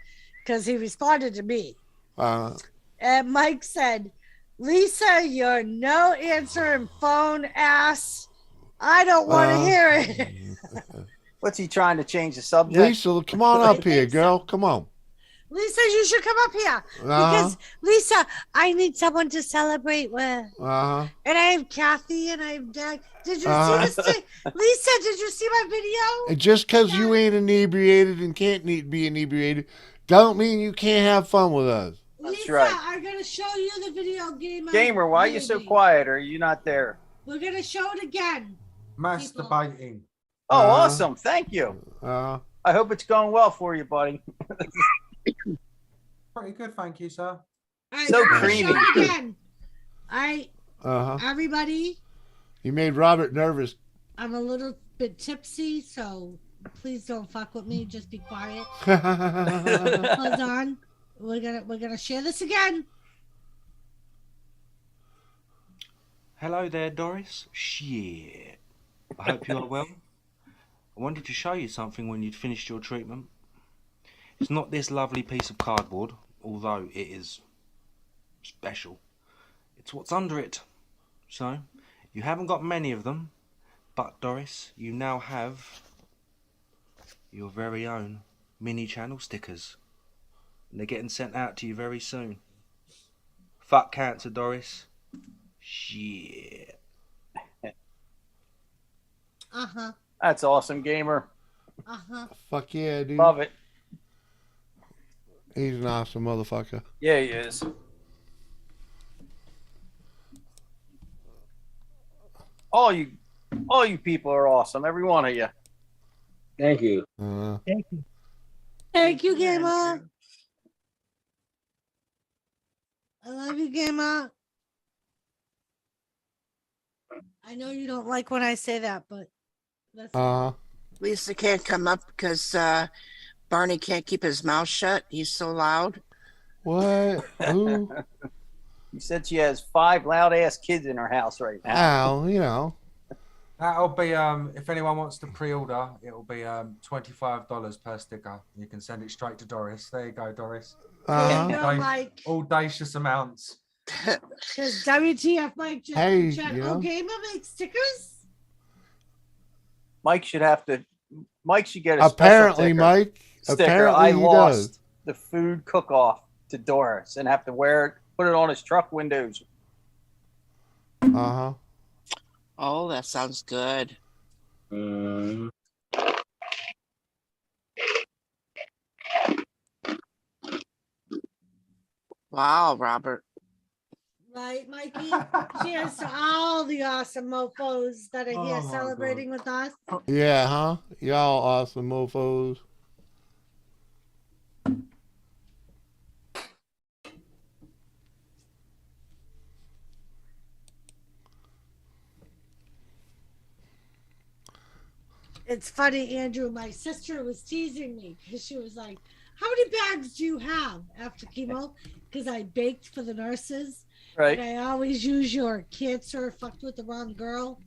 because he responded to me. And Mike said, Lisa, you're no answering phone ass. I don't want to hear it. What's he trying to change the subject? Lisa, come on up here, girl. Come on. Lisa, you should come up here because Lisa, I need someone to celebrate with. And I have Kathy and I have Doug. Did you see this? Lisa, did you see my video? And just because you ain't inebriated and can't be inebriated, don't mean you can't have fun with us. Lisa, That's right. I'm gonna show you the video game. Gamer, why are you so quiet? Are you not there? We're gonna show it again. Masturbating. Oh, awesome. Thank you. I hope it's going well for you, buddy. Pretty good, thank you, sir. Right, so I'm creamy. gonna show it again. All right, everybody. You made Robert nervous. I'm a little bit tipsy, so please don't fuck with me. Just be quiet. Hold on. We're gonna share this again. Hello there, Doris. Shit. I hope you are well. I wanted to show you something when you'd finished your treatment. It's not this lovely piece of cardboard, although it is special. It's what's under it. So, you haven't got many of them, but Doris, you now have your very own mini channel stickers. And they're getting sent out to you very soon. Fuck cancer, Doris. Shit. That's awesome, Gamer. Fuck yeah, dude. Love it. He's an awesome motherfucker. Yeah, he is. All you people are awesome. Every one of you. Thank you. Thank you. Thank you, Gamer. I love you, Gamer. I know you don't like when I say that, but that's Lisa can't come up because Barney can't keep his mouth shut. He's so loud. What? Who? You said she has 5 loud ass kids in her house right now. Ow, you know. That'll be if anyone wants to pre-order, it'll be $25 per sticker. You can send it straight to Doris. There you go, Doris. Mike. Audacious amounts. Because WTF Mike just Hey, check. you know. Gamer makes stickers. Mike should get a Apparently, special Mike. sticker. Apparently, I he lost does. the food cook-off to Doris and have to put it on his truck windows. Oh, that sounds good. Wow, Robert. Right, Mikey? Cheers to all the awesome mofos that are here celebrating with us. Yeah, huh? Y'all awesome mofos. It's funny, Andrew. My sister was teasing me because she was like, "How many bags do you have after chemo?" Because I baked for the nurses. Right. And I always use your cancer fucked with the wrong girl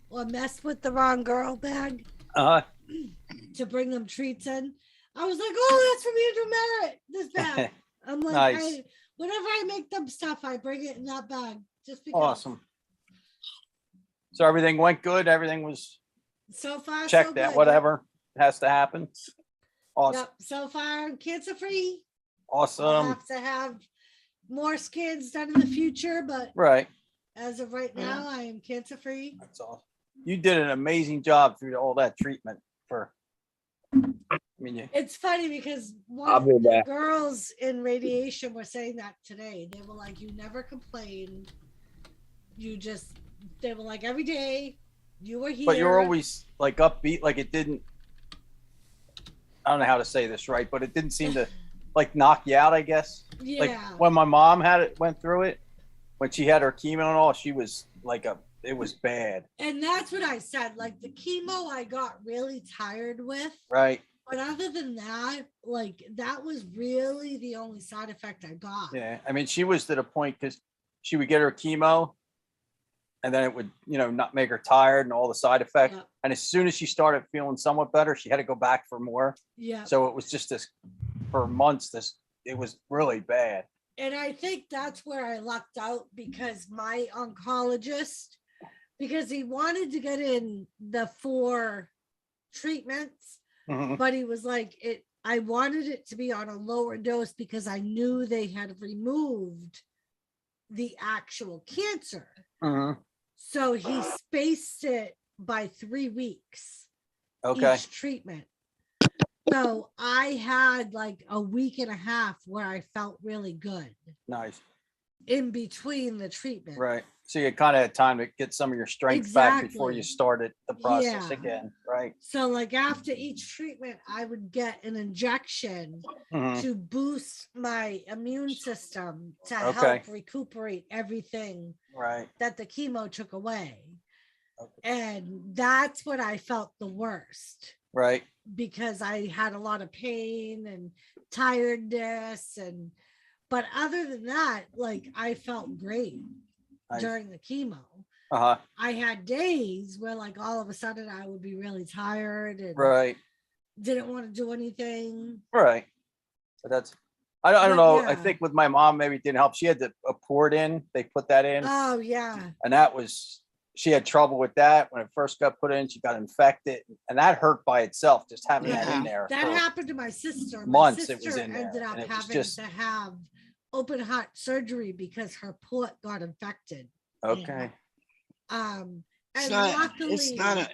or messed with the wrong girl bag to bring them treats in. I was like, "Oh, that's from Andrew Merritt, this bag." I'm like, Nice. whenever I make them stuff, I bring it in that bag just because. Awesome. So everything went good. Everything was So far, checked so good. out. Whatever has to happen. Awesome. Yep. So far, cancer free. Awesome. I'll have to have more scans done in the future, but Right. as of right now, I am cancer free. That's all. You did an amazing job through all that treatment It's funny because one I'll of be the back. girls in radiation were saying that today. They were like, "You never complained. They were like, every day you were here." But you're always like upbeat, like it didn't, I don't know how to say this right, but it didn't seem to like knock you out, I guess. Yeah. Like when my mom went through it, when she had her chemo and all, she was like it was bad. And that's what I said. Like the chemo I got really tired with. Right. But other than that, like that was really the only side effect I got. Yeah. I mean, she was to the point because she would get her chemo and then it would, not make her tired and all the side effects. Yeah. And as soon as she started feeling somewhat better, she had to go back for more. Yeah. So it was just for months, it was really bad. And I think that's where I lucked out because my oncologist, because he wanted to get in the 4 treatments, Mhm. but he was like, I wanted it to be on a lower dose because I knew they had removed the actual cancer. So he spaced it by 3 weeks. Okay. Each treatment. So I had like a week and a half where I felt really good Nice. in between the treatment. Right. So you kind of had time to get some of your strength back before you Exactly. started the process Yeah. again. Right. So like after each treatment, I would get an injection to boost my immune system to help recuperate everything Right. that the chemo took away. And that's when I felt the worst. Right. Because I had a lot of pain and tiredness but other than that, like I felt great during the chemo. I had days where like all of a sudden I would be really tired and didn't want to do anything. Right. But that's I don't know. Yeah. I think with my mom maybe it didn't help. She had a port in. They put that in. Oh yeah. And that was she had trouble with that when it first got put in. She got infected, and that hurt by itself just having that in there. That happened to my sister. Months my it was sister in there, ended up and it was having just- to have open heart surgery because her port got infected. Okay. And It's not, luckily, it's not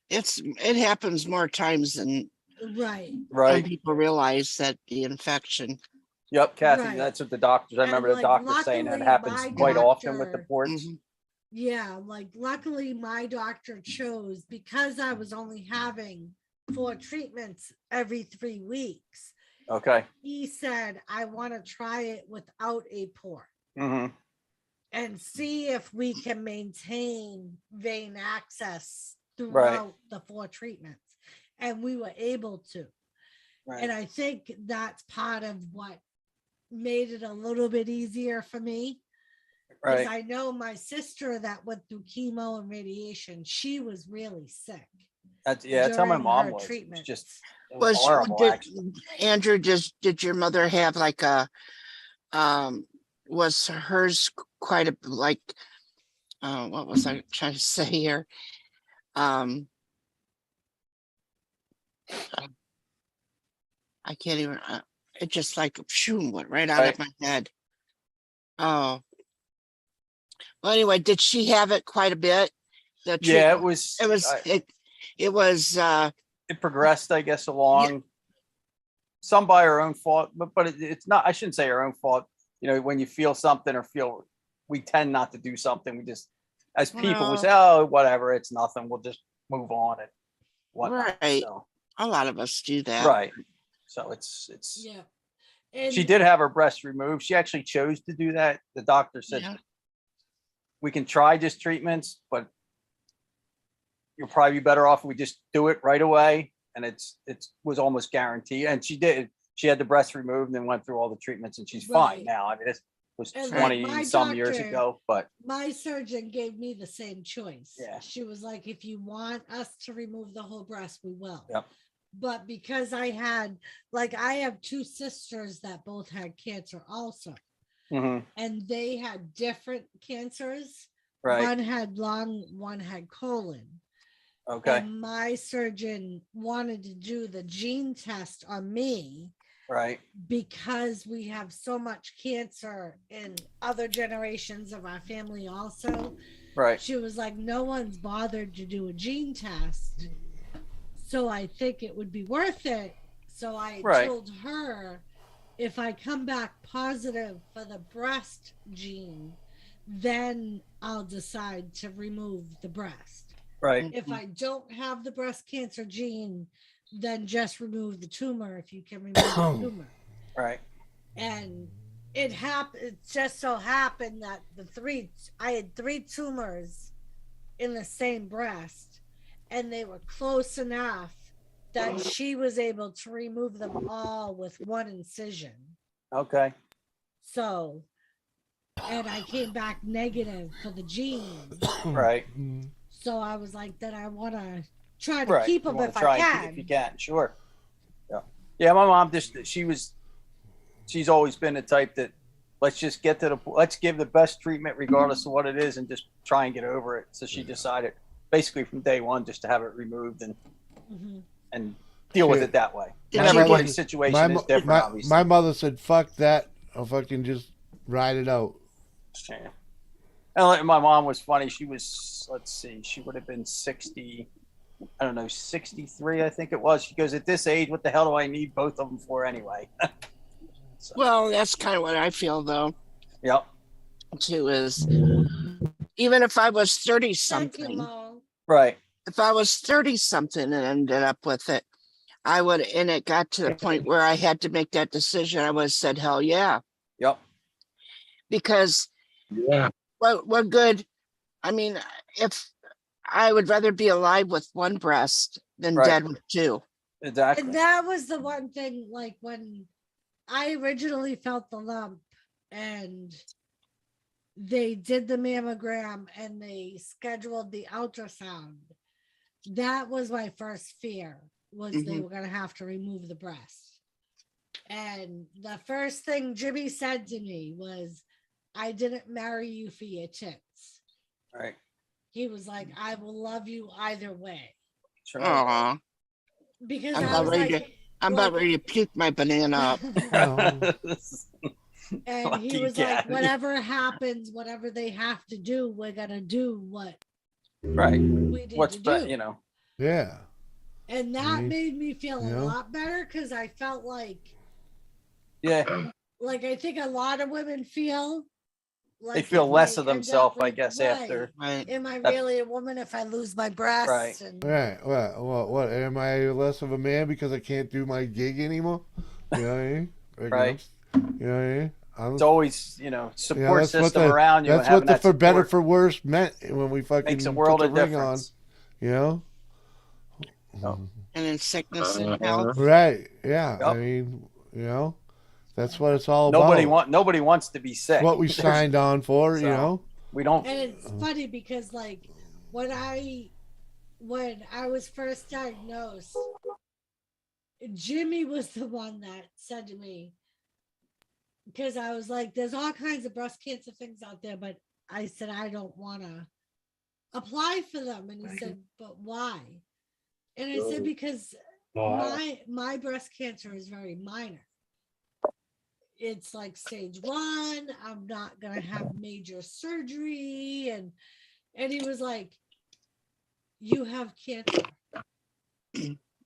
it happens more times than right. people realize that the infection. Yep, Kathy, Right. that's what the doctors. I remember the like, doctor saying that luckily, happens my quite often with the doctor- ports. Yeah, like luckily my doctor chose because I was only having 4 treatments every 3 weeks. Okay. He said, I want to try it without a port and see if we can maintain vein access throughout the 4 treatments. And we were able to. And I think that's part of what made it a little bit easier for me. Because I know my sister that went through chemo and radiation, she was really sick. That's how my during mom her was. It was treatment. just it was horrible. Actually. Andrew, did your mother have like a was hers quite a like what was I trying to say here? I can't even it just like shoo went right out of my head. Oh. Well, anyway, did she have it quite a bit? Yeah, it was. It was. It progressed, I guess, along. Some by our own fault, but it's not. I shouldn't say our own fault. You know, when you feel something or feel, we tend not to do something. We just, as people, we say, "Oh, whatever, it's nothing. We'll just move on." And whatnot. Right. So, a lot of us do that. right. So it's. Yeah. And She did have her breast removed. She actually chose to do that. The doctor said, we can try just treatments, but you'll probably be better off if we just do it right away. And it was almost guaranteed. And she did. She had the breast removed and went through all the treatments, and she's fine now. I mean, it was And 20 some years doctor- ago, but my surgeon gave me the same choice. Yeah. She was like, if you want us to remove the whole breast, we will. Yep. But because I have 2 sisters that both had cancer also. And they had different cancers. Right. One had lung, one had colon. Okay. And my surgeon wanted to do the gene test on me. Right. Because we have so much cancer in other generations of our family also. Right. She was like, no one's bothered to do a gene test. So I think it would be worth it. So I told her, if I come back positive for the breast gene, then I'll decide to remove the breast. Right. If I don't have the breast cancer gene, then just remove the tumor if you can remove the tumor. Right. And it just so happened that I had 3 tumors in the same breast, and they were close enough that she was able to remove them all with 1 incision. Okay. So, and I came back negative for the gene. Right. So I was like, then I want to try to keep them if I can. If you can, sure. Yeah. Yeah. My mom she's always been the type that let's give the best treatment regardless of what it is and just try and get over it. So she decided basically from day one just to have it removed and deal with it that way. Did And you everybody's get, situation is different, obviously. my mother said, "Fuck that! I'll fucking just ride it out." Yeah. And like, my mom was funny. She was, let's see, she would have been 60, I don't know, 63, I think it was. She goes, at this age, what the hell do I need both of them for anyway? So, well, that's kind of what I feel though, yep. too, is even if I was 30 Thank you, something, Mo. Right. if I was 30 something and ended up with it, I would, and it got to the point where I had to make that decision, I would have said, hell yeah. Yep. Because Yeah. what good? I mean, if I would rather be alive with one breast than Right. dead with two. Exactly. And that was the one thing, like when I originally felt the lump and they did the mammogram and they scheduled the ultrasound, that was my first fear, was they Mhm. were going to have to remove the breast. And the first thing Jimmy said to me was, I didn't marry you for your tits. Right. He was like, I will love you either way. Sure. Aw, Because I'm I about was ready like, to, I'm about ready to puke my banana up. and he Lucky was like, cat. whatever happens, whatever they have to do, we're gonna do what Right. we need What's to that, do. you know? Yeah. And that Mhm. made me feel You a know? lot better, because I felt like Yeah. I think a lot of women feel They like feel if less they of end themselves, up I with- guess, right, after. Right. am I that- really a woman if I lose my breasts? Right. And Right. What? Am I less of a man because I can't do my gig anymore? You know what I mean? Like, Right. You know what I mean? It's always, support that's what system the, around you. That's and what having the that for better support for worse meant when we fucking makes a put world the of ring difference. on. You know? Oh. And in sickness and health. Right. Yeah. Yep. I mean, that's what it's all about. Nobody wants to be sick. It's what we signed on for. So, we don't. and it's funny because when I was first diagnosed, Jimmy was the one that said to me, because I was like, there's all kinds of breast cancer things out there, but I said, I don't want to apply for them. And he said, but why? And I said, because my breast cancer is very minor. It's like stage 1. I'm not going to have major surgery. And he was like, you have cancer.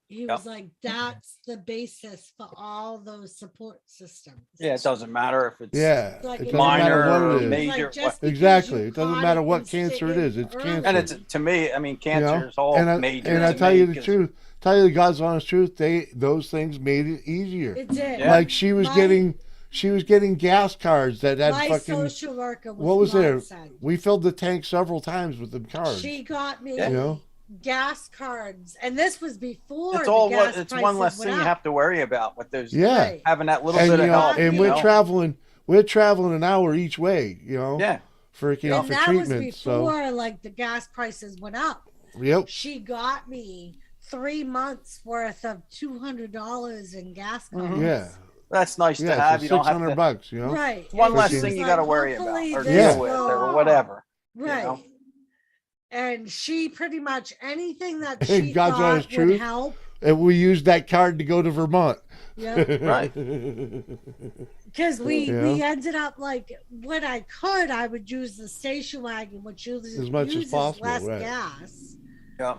He was like, that's the basis for all those support systems. Yeah, it doesn't matter if it's Yeah, Like, it it doesn't minor matter what or it is. major. Like, just because Exactly. you It doesn't caught matter it what in cancer it is. It's early. cancer. And it's, to me, I mean, cancer is all major. And I to tell me, you the 'cause- truth. Tell you the God's honest truth. Those things made it easier. It did. Yeah. Like she was getting gas cards that had My fucking. social worker was What was there? godsend. We filled the tank several times with them cards. She got me You know? gas cards, and this was before It's the all gas it's prices one less went thing you up. have to worry about with those. Yeah. Right. Having that little And bit of help. and we're traveling. We're traveling an hour each way. Yeah. For And for that treatment. was So before the gas prices went up. yep. She got me 3 months worth of $200 in gas cards. Yeah. That's nice to Yeah. have. So You don't have to. $600. Right. It's one And less she thing was you got to like, worry about hopefully or this deal with will- or whatever. Right. know? And she pretty much anything that And she God's honest thought would truth. help. And we used that card to go to Vermont. Yeah. Right. Because we Yeah. ended up when I could, I would use the station wagon, which uses As much as uses possible, less right. gas. Yeah.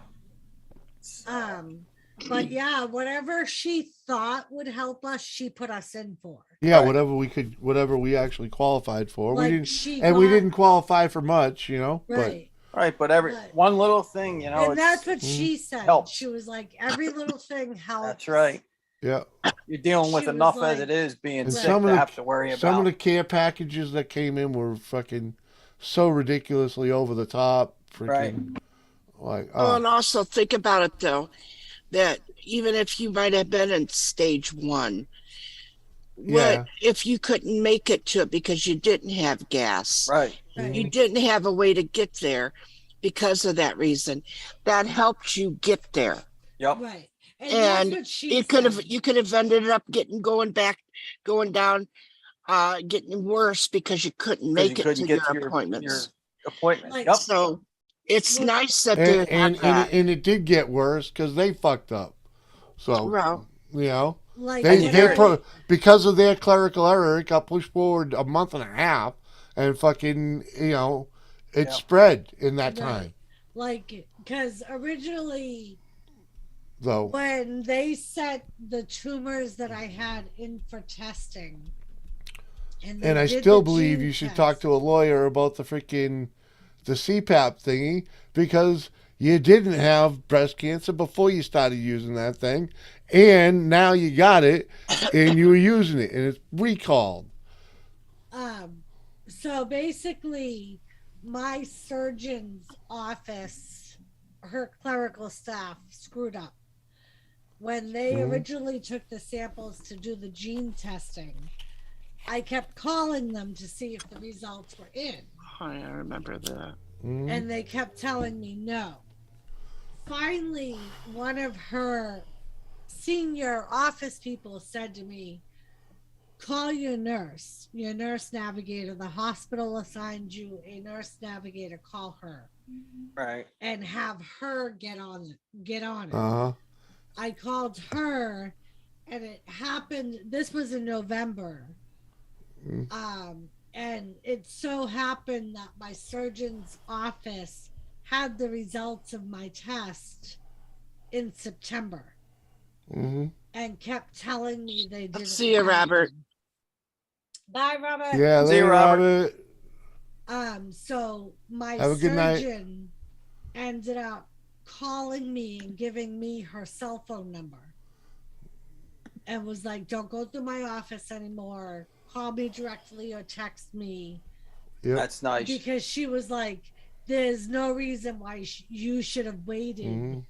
But yeah, whatever she thought would help us, she put us in for. Yeah, Right. whatever we actually qualified for. Like, We didn't, she and we got- didn't qualify for much, Right. Right, but Right. one little thing, And that's it's, what she said. helps. She was like, every little thing helps. that's right. But yeah. You're dealing with She was enough like- as it is being And sick some to of the have to worry about. some of the care packages that came in were fucking so ridiculously over the top. Freaking Right. like Oh, and also think about it though, that even if you might have been in stage 1, Yeah. what if you couldn't make it to it because you didn't have gas? Right. You didn't have a way to get there because of that reason. That helped you get there. Yep. Right. And that's what she you could have said. you could have ended up going down, getting worse because you couldn't make it to your appointments. appointment. Like- Yep. So it's nice that they and have that. it did get worse because they fucked up. So Well, You know, Like they whatever- because of their clerical error, it got pushed forward a month and a half, and fucking, you know, it spread in that time. Like, because originally, Though, when they set the tumors that I had in for testing, they and I did still the believe gene you should test. talk to a lawyer about the freaking the CPAP thingy, because you didn't have breast cancer before you started using that thing, and now you got it, and you were using it, and it's recalled. So basically, my surgeon's office, her clerical staff screwed up. When they originally took the samples to do the gene testing, I kept calling them to see if the results were in. Oh, I remember that. And they kept telling me no. Finally, one of her senior office people said to me, call your nurse navigator. The hospital assigned you a nurse navigator. Call her. Right. And have her get on it. I called her, and it happened. This was in November. And it so happened that my surgeon's office had the results of my test in September. And kept telling me they didn't. See you, Robert. Bye, Robert. Yeah, See you, later, Robert. So my Have a good night. surgeon ended up calling me and giving me her cell phone number, and was like, don't go through my office anymore. Call me directly or text me. Yep. That's nice. Because she was like, there's no reason why you should have waited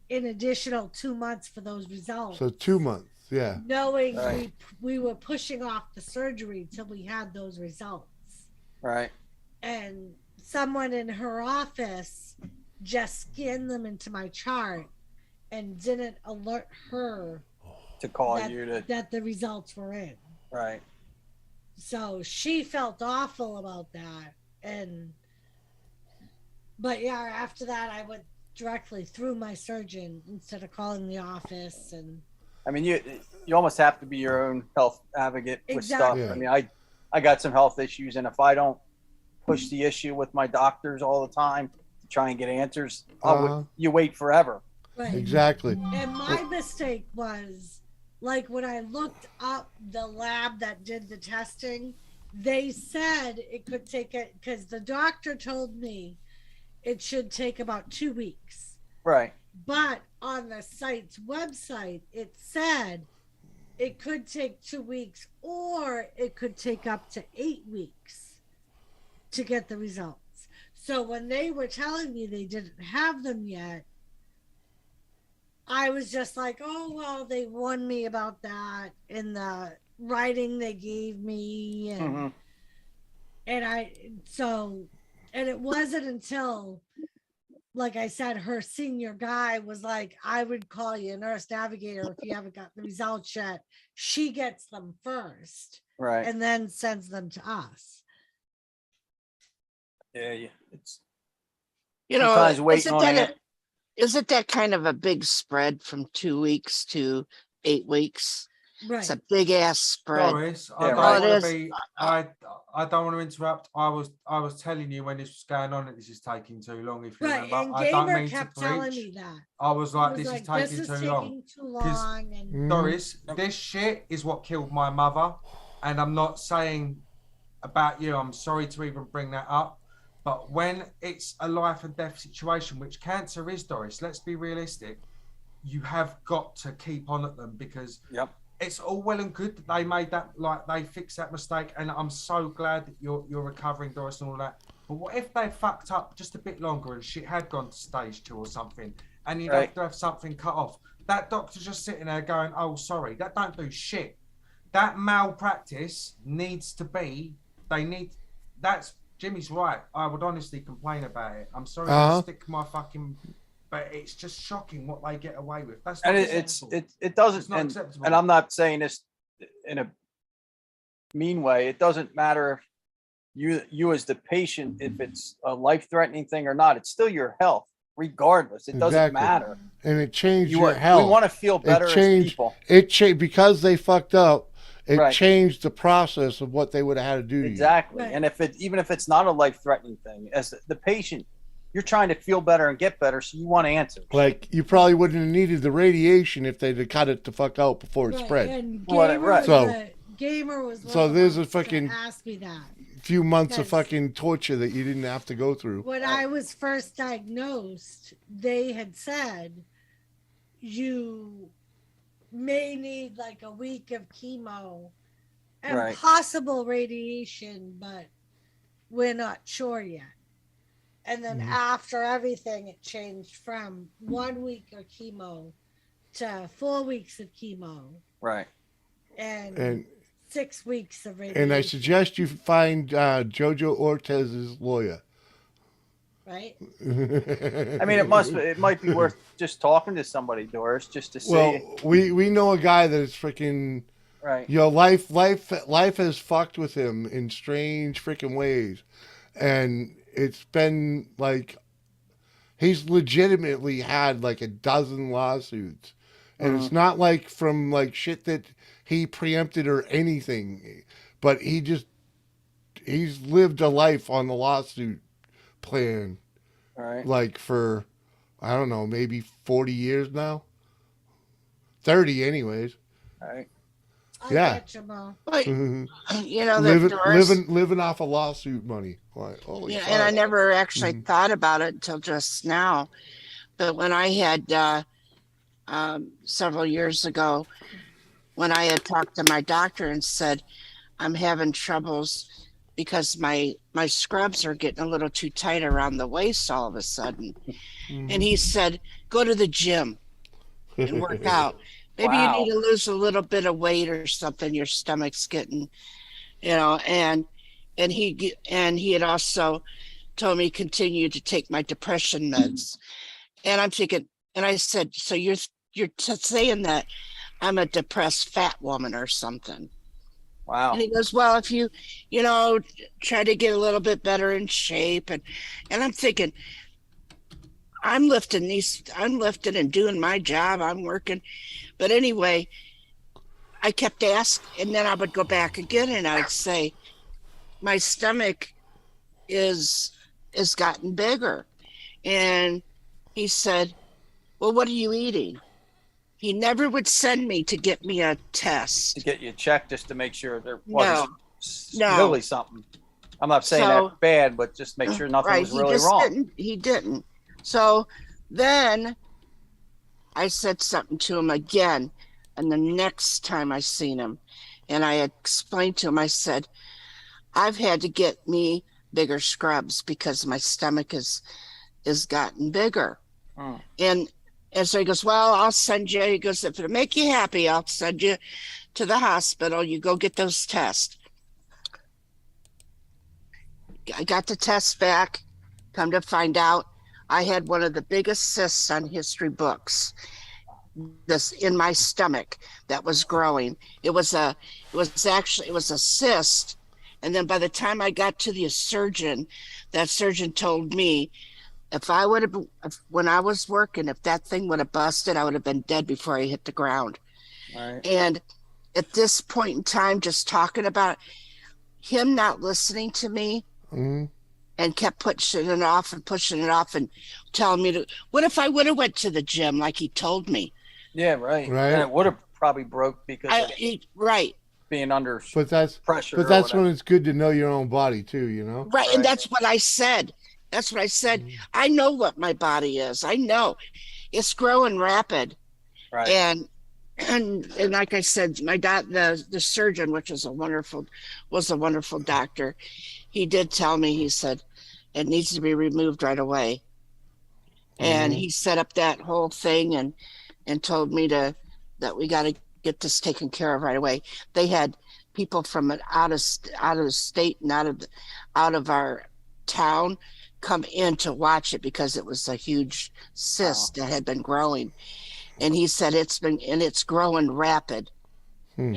an additional 2 months for those results. So 2 months, yeah. Knowing Right. we were pushing off the surgery till we had those results. Right. And someone in her office just scanned them into my chart and didn't alert her To call that, you to. that the results were in. Right. So she felt awful about that. But yeah, after that I went directly through my surgeon instead of calling the office. And I mean, you almost have to be your own health advocate with Exactly. stuff. I mean, I got some health issues, and if I don't push the issue with my doctors all the time to try and get answers, you wait forever. Right. Exactly. And my mistake was, like, when I looked up the lab that did the testing, they said it could take it, because the doctor told me it should take about 2 weeks. Right. But on the site's website, it said it could take 2 weeks, or it could take up to 8 weeks to get the results. So when they were telling me they didn't have them yet, I was just like, oh, well, they warned me about that in the writing they gave me. And, and it wasn't until, like I said, her senior guy was like, I would call you a nurse navigator if you haven't got the results yet. She gets them first. Right. And then sends them to us. Yeah. It's Sometimes waiting on it. Isn't that kind of a big spread from 2 weeks to 8 weeks? Right. It's a big ass spread. Doris, Yeah, I don't want to interrupt. I was telling you when this was going on that this is taking too long. If you remember, And I don't Gamer mean kept to telling preach. me that. I was like, He this was is like, taking this is too long. taking too long. And Doris, this shit is what killed my mother, and I'm not saying about you. I'm sorry to even bring that up. But when it's a life and death situation, which cancer is, Doris, let's be realistic, you have got to keep on at them, because it's all well and good that they made that, like they fixed that mistake. And I'm so glad that you're recovering, Doris, and all that. But what if they fucked up just a bit longer and shit had gone to stage 2 or something, and you'd have to have something cut off? That doctor's just sitting there going, oh, sorry, that don't do shit. That malpractice needs to be, that's, Jimmy's right. I would honestly complain about it. I'm sorry to stick my fucking, but it's just shocking what they get away with. That's not acceptable. It doesn't, It's not acceptable. and I'm not saying this in a mean way. It doesn't matter if you as the patient, if it's a life-threatening thing or not, it's still your health, regardless. It doesn't Exactly. matter. And it changed You your want, we health. want to feel better It as changed. people. It changed because they fucked up. It Right. changed the process of what they would have had to do to Exactly. Right. And if it, even if it's not a life-threatening thing, as the patient, you're trying to feel better and get better, so you want answers. you. Like you probably wouldn't have needed the radiation if they'd have cut it the fuck out before it Right, spread. and What- Gamer right. was So- the- Gamer was one so of the there's a ones that fucking- asked me that. Few months of Because- fucking torture that you didn't have to go through. When I was first diagnosed, they had said you may need like a week of chemo and Right. possible radiation, but we're not sure yet. And then after everything, it changed from 1 week of chemo to 4 weeks of chemo Right. and 6 weeks of radiation. And I suggest you find Jojo Ortez's lawyer. Right? I mean, it might be worth just talking to somebody, Doris, just to see. Well, we know a guy that's freaking. Right. Life has fucked with him in strange freaking ways, and it's been like he's legitimately had like a dozen lawsuits, and it's not like from like shit that he preempted or anything, but he's lived a life on the lawsuit plan, Right. like for I don't know, maybe 40 years now, 30 anyways. Right. I Yeah. get you, Mo. But, Mhm. you know, that living off of lawsuit money. Like, holy yeah, fuck. and I never actually thought about it until just now. But when I had several years ago, when I had talked to my doctor and said, I'm having troubles because my scrubs are getting a little too tight around the waist all of a sudden. And he said, go to the gym and work out. Maybe Wow. you need to lose a little bit of weight or something. Your stomach's getting, and he had also told me continue to take my depression meds. And I'm thinking, and I said, so you're saying that I'm a depressed fat woman or something. Wow. And he goes, well, if you try to get a little bit better in shape. And I'm thinking, I'm lifting and doing my job. I'm working. But anyway, I kept asking, and then I would go back again and I'd say, my stomach is gotten bigger. And he said, well, what are you eating? He never would send me to get me a test. To get you checked just to make sure there No. wasn't really something. I'm not saying So- that bad, but just make sure nothing Right, was really wrong. He didn't. So then I said something to him again. And the next time I seen him, and I had explained to him, I said, I've had to get me bigger scrubs because my stomach is gotten bigger. And so he goes, well, I'll send you. He goes, if it'll make you happy, I'll send you to the hospital. You go get those tests. I got the tests back. Come to find out, I had one of the biggest cysts on history books. This in my stomach that was growing. It was a cyst. And then by the time I got to the surgeon, that surgeon told me when I was working, if that thing would have busted, I would have been dead before I hit the ground. Right. And at this point in time, just talking about him not listening to me and kept pushing it off and telling me what if I would have went to the gym like he told me? Yeah, right. Right. And it would have probably broke because of right. being under pressure. But that's when it's good to know your own body too, you know? Right. And that's what I said. I know what my body is. I know it's growing rapid. Right. And like I said, the surgeon, which was a wonderful doctor, he did tell me, he said, it needs to be removed right away. And he set up that whole thing and told me that we got to get this taken care of right away. They had people from out of state and out of our town come in to watch it because it was a huge cyst that had been growing. And he said it's growing rapid. From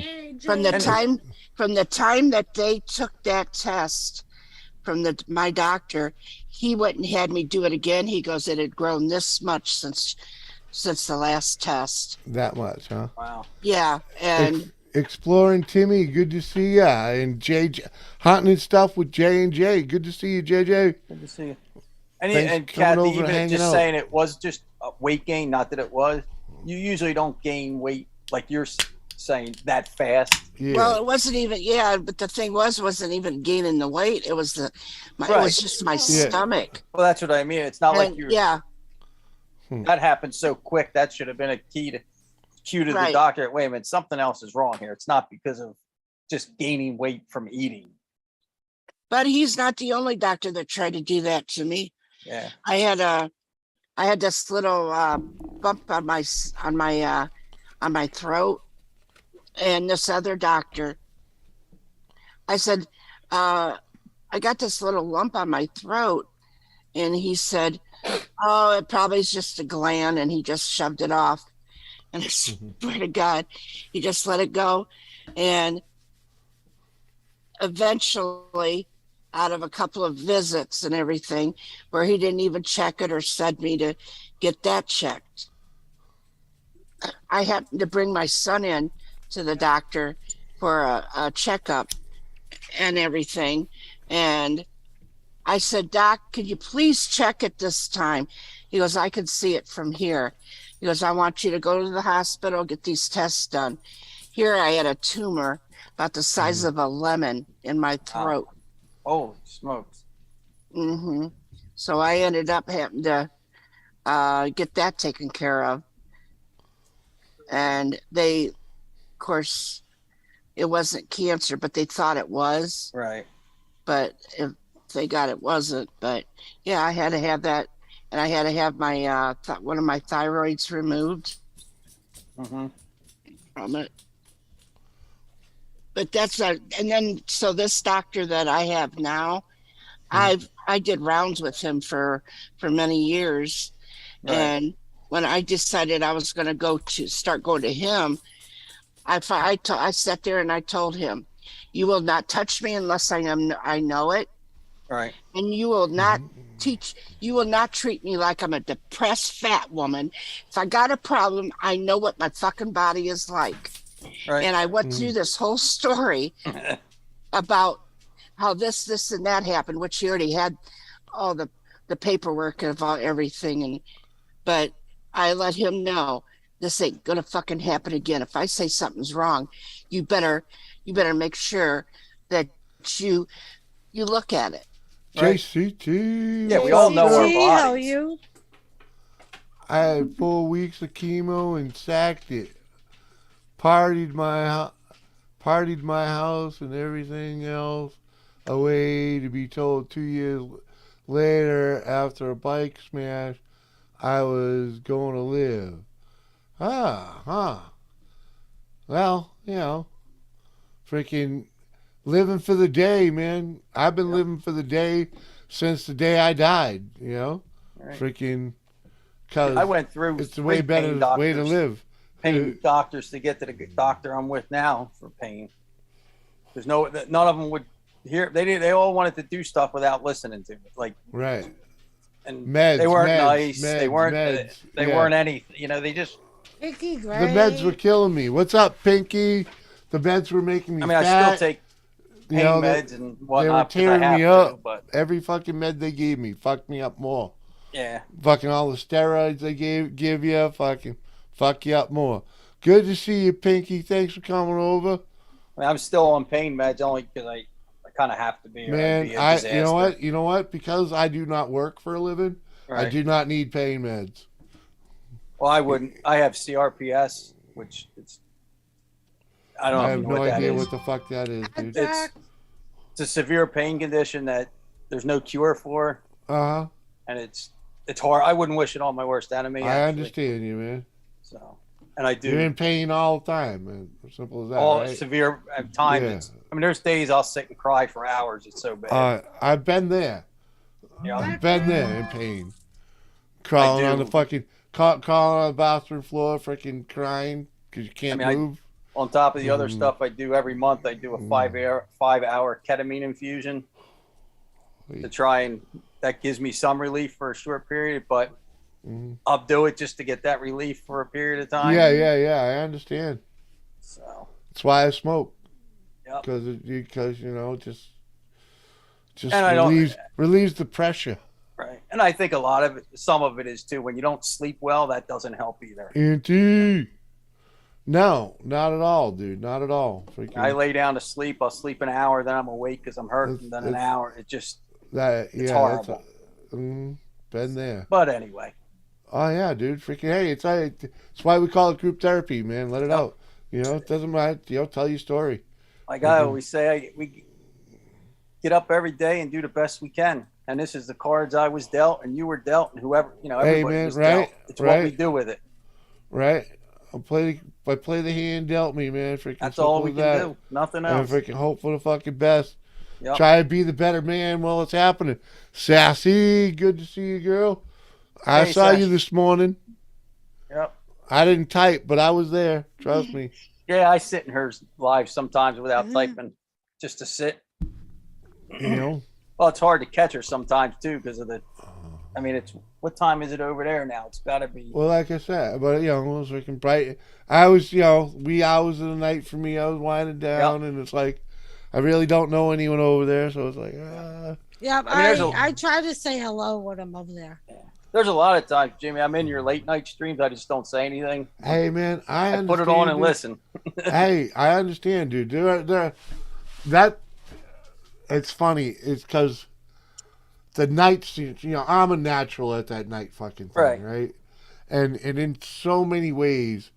the time that they took that test from my doctor. He went and had me do it again. He goes, it had grown this much since the last test. That much, huh? Wow. Yeah, and Exploring Timmy, good to see ya. And JJ, hunting and stuff with J&J. Good to see you, JJ. Good to see you. And, Thanks and for coming Kathy, over and even hanging just out. saying it was just a weight gain, not that it was. You usually don't gain weight like you're saying that fast. Yeah. well, it wasn't even, but the thing wasn't even gaining the weight. It was it Right. was just my stomach. Well, that's what I mean. It's not like And, you're. yeah, That happened so quick. That should have been a cue to the Right. doctor. Wait a minute, something else is wrong here. It's not because of just gaining weight from eating. but he's not the only doctor that tried to do that to me. Yeah. I had this little bump on my throat, and this other doctor, I said, I got this little lump on my throat, and he said, oh, it probably is just a gland, and he just shoved it off. And I swear to God, he just let it go. And eventually, out of a couple of visits and everything, where he didn't even check it or send me to get that checked, I happened to bring my son in to the doctor for a checkup and everything. And I said, Doc, could you please check it this time? He goes, I can see it from here. He goes, I want you to go to the hospital, get these tests done. Here I had a tumor about the size of a lemon in my throat. Oh, smokes. So I ended up having to get that taken care of. And they, of course, it wasn't cancer, but they thought it was. Right. But if they got it wasn't. But yeah, I had to have that, and I had to have my one of my thyroids removed from it. But that's not. And then so this doctor that I have now, I did rounds with him for many years, Right. and when I decided I was going to start going to him, I sat there and I told him, you will not touch me unless I know it. Right. And you will not treat me like I'm a depressed fat woman. If I got a problem, I know what my fucking body is like. Right. And I went through this whole story about how this and that happened, which he already had all the paperwork of everything. But I let him know this ain't gonna fucking happen again. If I say something's wrong, you better make sure that you look at it. Right. JCT. Yeah, we all know our JCT, how are bodies. you? I had 4 weeks of chemo and sacked it. Partied my house and everything else away to be told 2 years later after a bike smash I was going to live. Well, freaking living for the day, man. I've been living for the day since the day I died, Right. freaking, cause I went through it's a way 3 better pain way to doctors. live. Pain doctors to get to the doctor I'm with now for pain. There's none of them would hear. They all wanted to do stuff without listening to it. Like, Right. and Meds, they weren't meds, nice. They meds, weren't. meds, They yeah. weren't anything. They just. Pinky The Gray. meds were killing me. What's up, Pinky? The meds were making me I mean, fat. I still take pain meds and They were whatnot because I tearing have me to. up. But Every fucking med they gave me fucked me up more. yeah, Fucking all the steroids they give you, fucking fuck you up more. Good to see you, Pinky. Thanks for coming over. I mean, I'm still on pain meds only because I kind of have to be. Or Man, it'd be a disaster. you know what? Because I do not work for a living, I Right. do not need pain meds. Well, I wouldn't. I have CRPS, which I don't I know have if you know no what that idea is. what the fuck that is, dude. It's a severe pain condition that there's no cure for, Uh-huh. and it's hard. I wouldn't wish it on my worst enemy. I actually. understand you, man. So, and I do. You're in pain all the time, man. Simple as that, all right? severe at times. Yeah. I mean, there's days I'll sit and cry for hours. It's so bad. I've been there. Yeah. I've been there in pain. Crawling on the do. fucking, crawling on the bathroom floor, freaking crying because you can't I mean, move. On top of the other stuff I do every month, I do a 5 hour ketamine infusion. to try and that gives me some relief for a short period, but Mhm. I'll do it just to get that relief for a period of time. Yeah. I understand. So That's why I smoke. Yep. Because just And I don't- relieves the pressure. right. And I think a lot of it, some of it is too, when you don't sleep well, that doesn't help either. Auntie. No, not at all, dude. Not at all. Freaking, I lay down to sleep. I'll sleep an hour, then I'm awake because I'm hurt, and then an It's- hour. It just it's horrible. Been there. But anyway, Oh yeah, dude. Freaking hey, it's why we call it group therapy, man. Let it out. It doesn't matter. Tell your story. like I always say, we get up every day and do the best we can. And this is the cards I was dealt, and you were dealt, and whoever everybody man, was right, dealt. It's what we right. do with it. Right? I play the hand dealt me, man. Freaking That's all we simple can as that. do. Nothing And else. freaking hope for the fucking best. Yep. Try to be the better man while it's happening. Sassy, good to see you, girl. I Hey, saw Sash. you this morning. Yep. I didn't type, but I was there. Trust me. Yeah, I sit in hers live sometimes without typing, just to sit. Well, it's hard to catch her sometimes too because of the. I mean, what time is it over there now? It's got to be. Well, like I said, but it was freaking bright. I was, wee hours of the night for me. I was winding down, and it's like, I really don't know anyone over there, so it's like, Yeah, I mean, there's a- I try to say hello when I'm over there. There's a lot of times, Jimmy. I'm in your late night streams. I just don't say anything. Hey, man, I put it on and understand, dude. listen. Hey, I understand, dude. That it's funny. It's because the night scenes. I'm a natural at that night fucking thing, right? And in so many ways,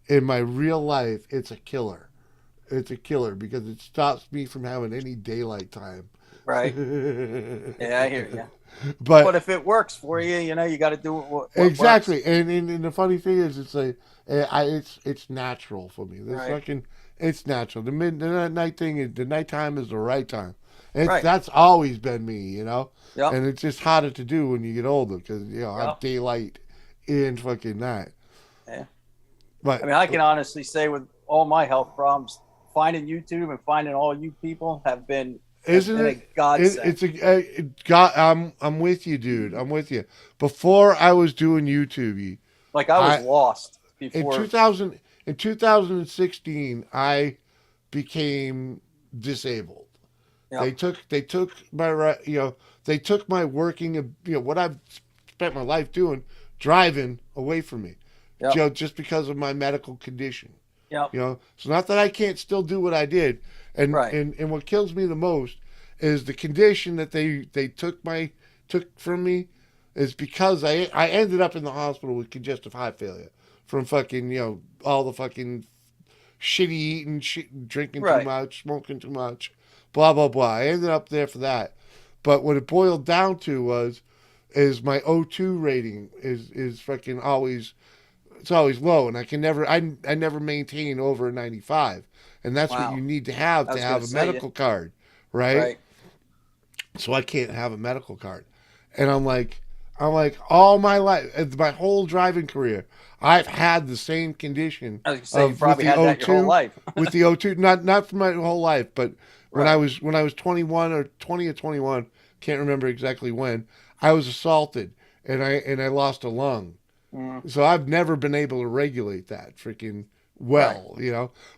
in my real life, it's a killer. It's a killer because it stops me from having any daylight time. Right. Yeah, I hear you. But if it works for you, you got to do what exactly. works. And the funny thing is, it's like it's natural for me. Right. It's natural. The night thing, the nighttime is the right time. Right. That's always been me, Yep. And it's just harder to do when you get older because I have Yep. daylight and fucking night. Yeah. But I mean, I can honestly say with all my health problems, finding YouTube and finding all you people have been isn't a it? godsend. I'm with you, dude. I'm with you. Before I was doing YouTube, Like I was lost before. In 2016, I became disabled. Yep. They took my they took my working what I've spent my life doing, driving away from me. Yep. Just because of my medical condition. Yep. So not that I can't still do what I did. And and what kills me the most is the condition that they took from me is because I ended up in the hospital with congestive heart failure from fucking all the fucking shitty eating, drinking too much, smoking too much, blah blah blah. I ended up there for that. But what it boiled down to is my O2 rating is fucking always. It's always low, and I never maintain over a 95, and that's what you need to have a medical card, right? So I can't have a medical card, and I'm like all my life, my whole driving career, I've had the same condition. I was gonna say, you probably had that your whole life. With the O2, not for my whole life, but when I was 21 or 20 or 21, can't remember exactly when, I was assaulted, and I lost a lung. So I've never been able to regulate that freaking well,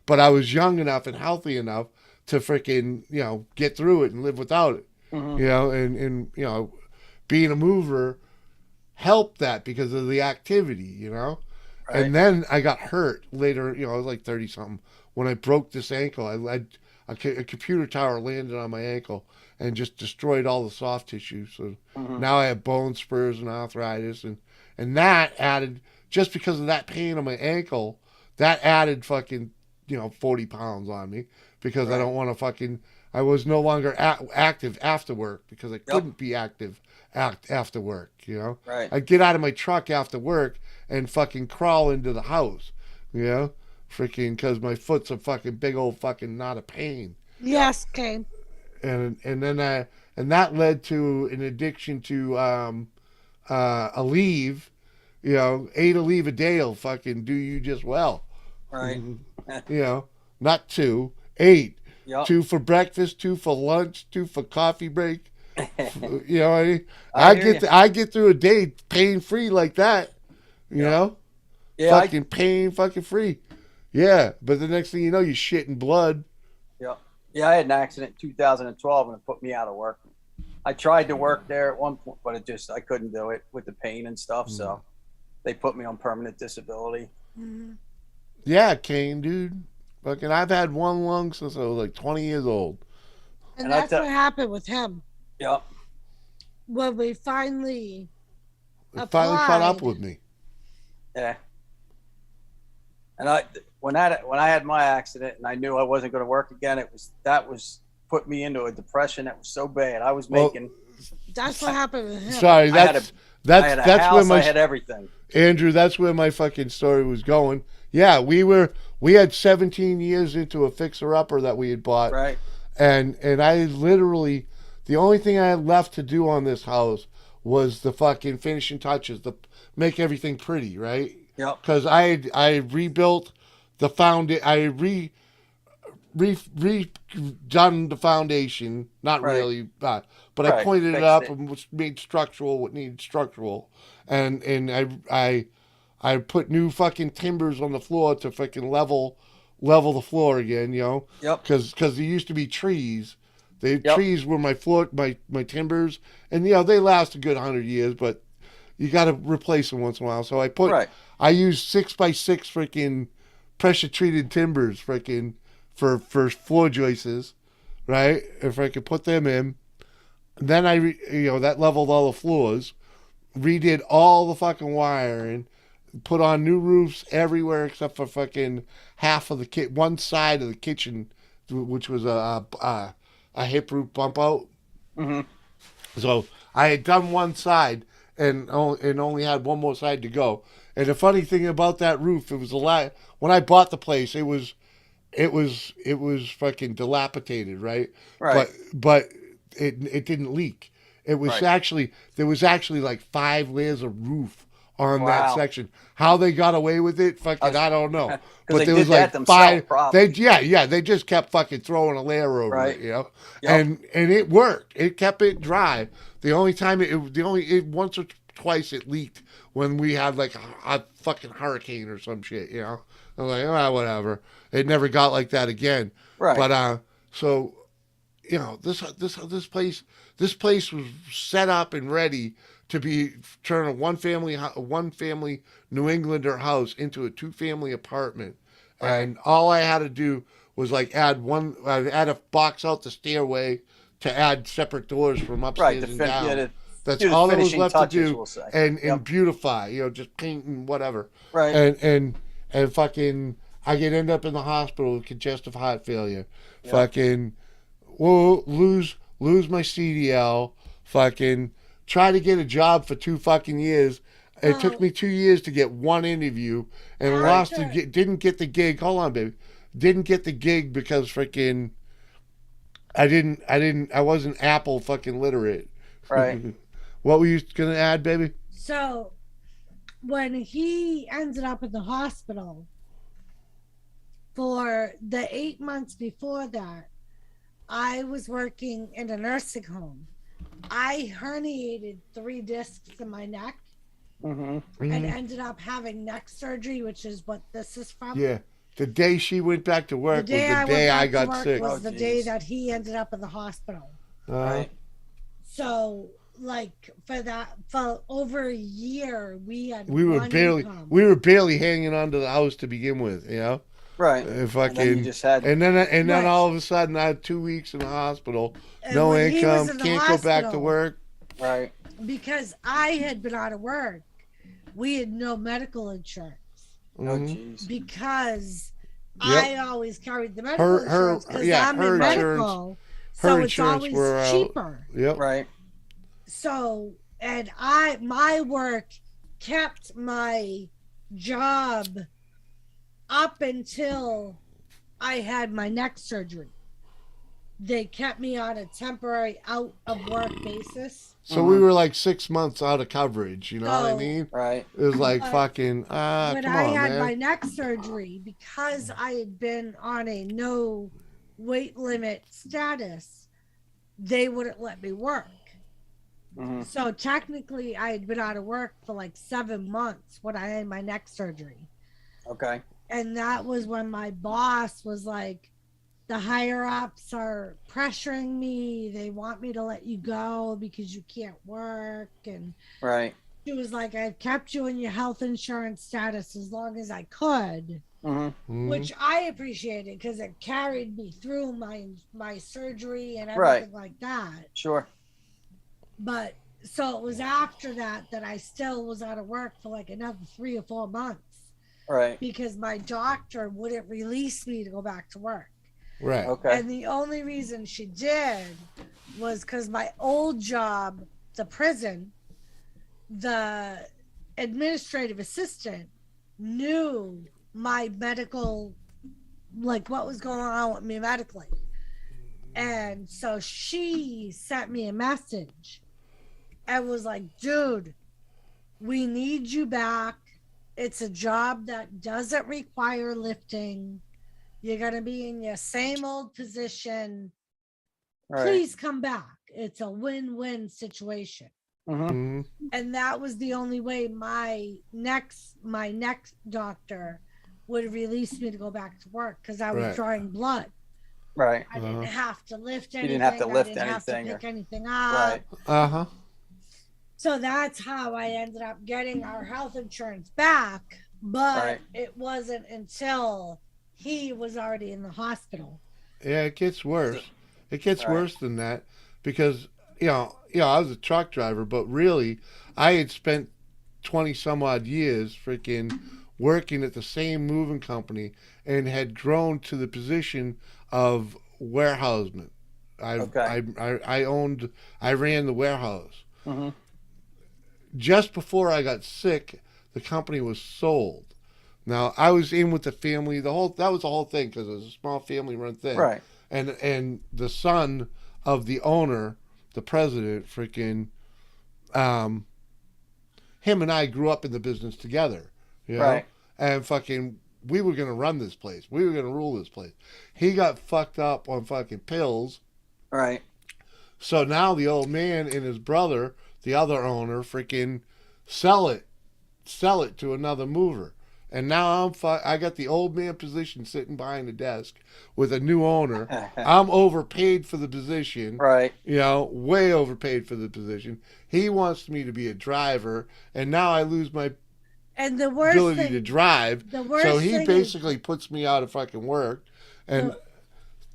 but I was young enough and healthy enough to freaking, get through it and live without it, and being a mover helped that because of the activity, and then I got hurt later, I was like 30 something when I broke this ankle. A computer tower landed on my ankle and just destroyed all the soft tissue. So now I have bone spurs and arthritis and that added, just because of that pain on my ankle, that added fucking, 40 pounds on me because I don't want to I was no longer active after work because I couldn't be active after work, I'd get out of my truck after work and fucking crawl into the house, freaking because my foot's a fucking big old fucking knot of pain. Yes, okay. And then that led to an addiction to a leave, 8 a leave a day will fucking do you just well. Right. Not 2, 8. Yep. 2 for breakfast, 2 for lunch, 2 for coffee break, You know, I hear you. I get through a day pain free like that. You know, Yeah, fucking pain, fucking free. Yeah, but the next thing you know, you're shitting blood. Yeah, I had an accident in 2012 and it put me out of work. I tried to work there at one point, but I couldn't do it with the pain and stuff. So they put me on permanent disability. Yeah, Kane, dude. Fucking, I've had one lung since I was like 20 years old. And that's what happened with him. Yep. When we finally It finally caught up applied. with me. Yeah. And when I had my accident and I knew I wasn't going to work again, that was put me into a depression that was so bad. I was making. That's what happened with him. Sorry, I had a that's house, where my I had everything. Andrew, that's where my fucking story was going. Yeah, we had 17 years into a fixer upper that we had bought. Right. And I literally, the only thing I had left to do on this house was the fucking finishing touches, to make everything pretty, right? Yep. Because I rebuilt the redone the foundation, not Right. really, but I Right, pointed it fixed up it. and made structural what needed structural, and I put new fucking timbers on the floor to fucking level the floor again, you know. Yep. Because there used to be trees. The Yep. trees were my floor, my timbers, and you know they last a good 100 years, but you got to replace them once in a while. So I used 6x6 freaking pressure treated timbers freaking for floor joists, right? If I could put them in, then that leveled all the floors, redid all the fucking wiring, put on new roofs everywhere except for fucking half of the one side of the kitchen, which was a hip roof bump out. Mm-hmm. So I had done one side and only had one more side to go. And the funny thing about that roof, it was a lot. When I bought the place, it was fucking dilapidated, right? Right. But it didn't leak. It was Right. there was actually like 5 layers of roof on that Wow. section. How they got away with it, fucking I don't know. 'Cause But they there did was that like themselves, 5. probably. They just kept fucking throwing a layer over Right. it, you know. Yep. And it worked. It kept it dry. The only time once or twice it leaked when we had like a fucking hurricane or some shit, you know. I'm like, whatever. It never got like that again. Right. But so you know, this place was set up and ready to turn a one family New Englander house into a 2-family apartment, and all I had to do was like add a box out the stairway to add separate doors from upstairs and down. That's do the all there was finishing left touches, to do, we'll say. and Yep. beautify, you know, just paint and whatever. Right. And fucking, I could end up in the hospital with congestive heart failure. Yep. Fucking, lose my CDL. Fucking, try to get a job for 2 fucking years. It took me 2 years to get one interview, and didn't get the gig. Hold on, baby. Didn't get the gig because freaking, I wasn't Apple fucking literate. Right. What were you gonna add, baby? So when he ended up in the hospital, for the 8 months before that, I was working in a nursing home. I herniated 3 discs in my neck and ended up having neck surgery, which is what this is from. Yeah. The day she went back to work was the day I got sick. Was the day that he ended up in the hospital. Right. So, like for over a year, we were barely hanging on to the house to begin with, you know. Right. And then all of a sudden I had 2 weeks in the hospital, no income, can't go back to work. Right. Because I had been out of work, we had no medical insurance. Oh, jeez. Because Yep. I always carried the medical insurance because I'm in medical, so it's always cheaper. Yep. Right. So, and my work kept my job up until I had my neck surgery. They kept me on a temporary out of work basis. So we were like 6 months out of coverage, you know what I mean? Right. It was like fucking, When come I on, had man. my neck surgery, because I had been on a no weight limit status, they wouldn't let me work. Mhm. So technically, I had been out of work for like 7 months when I had my neck surgery. Okay. And that was when my boss was like, the higher ups are pressuring me. They want me to let you go because you can't work. And Right. she was like, I've kept you in your health insurance status as long as I could, which I appreciated because it carried me through my surgery and everything like that. Sure. But so it was after that that I still was out of work for like another 3 or 4 months. Right. Because my doctor wouldn't release me to go back to work. Right. Okay. And the only reason she did was because my old job, the prison, the administrative assistant knew my medical, like what was going on with me medically. And so she sent me a message and was like, dude, we need you back. It's a job that doesn't require lifting. You're going to be in your same old position. Right. Please come back. It's a win-win situation. Mhm. And that was the only way my next doctor would release me to go back to work because I was Right. drawing blood. Right. I didn't have to lift anything. You didn't have to lift I didn't have to anything pick or- anything up. Right. Uh-huh. So that's how I ended up getting our health insurance back. But Right. it wasn't until he was already in the hospital. Yeah, it gets worse. It gets Right. worse than that because I was a truck driver, but really, I had spent 20 some odd years freaking working at the same moving company and had grown to the position of warehouseman. Okay. I ran the warehouse. Mhm. Just before I got sick, the company was sold. Now I was in with the family. That was the whole thing because it was a small family-run thing. Right. And the son of the owner, the president, freaking, him and I grew up in the business together. You know? Right. And fucking, we were gonna run this place. We were gonna rule this place. He got fucked up on fucking pills. Right. So now the old man and his brother, the other owner, freaking sell it to another mover. And now I got the old man position sitting behind the desk with a new owner. I'm overpaid for the position. Right. Way overpaid for the position. He wants me to be a driver, and now I lose my And the worst ability thing to drive. the worst So he thing basically puts me out of fucking work. And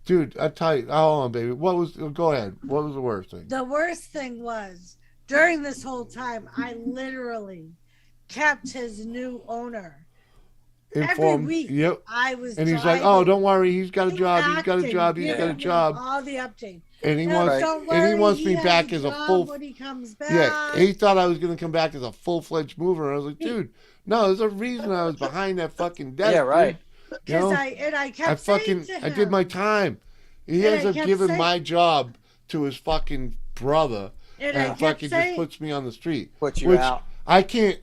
dude, I tell you, hold on, baby. Go ahead. What was the worst thing? The worst thing was during this whole time, I literally kept his new owner. Every week, Yep. I was and he's like, driving, "Oh, don't worry, he's got a job. He's got a acting, job. He's got a giving me job." all the updates. And he No, wants, don't and he worry, wants he me has back a as a job full. when he comes back. Yeah, he thought I was gonna come back as a full-fledged mover. And I was like, dude, no, there's a reason I was behind that fucking desk. Yeah, right. Dude. Because I kept saying to him, I did my time. He And ends I up kept giving saying- my job to his fucking brother, And I and kept fucking just saying- puts me on the street. Puts you which out. I can't.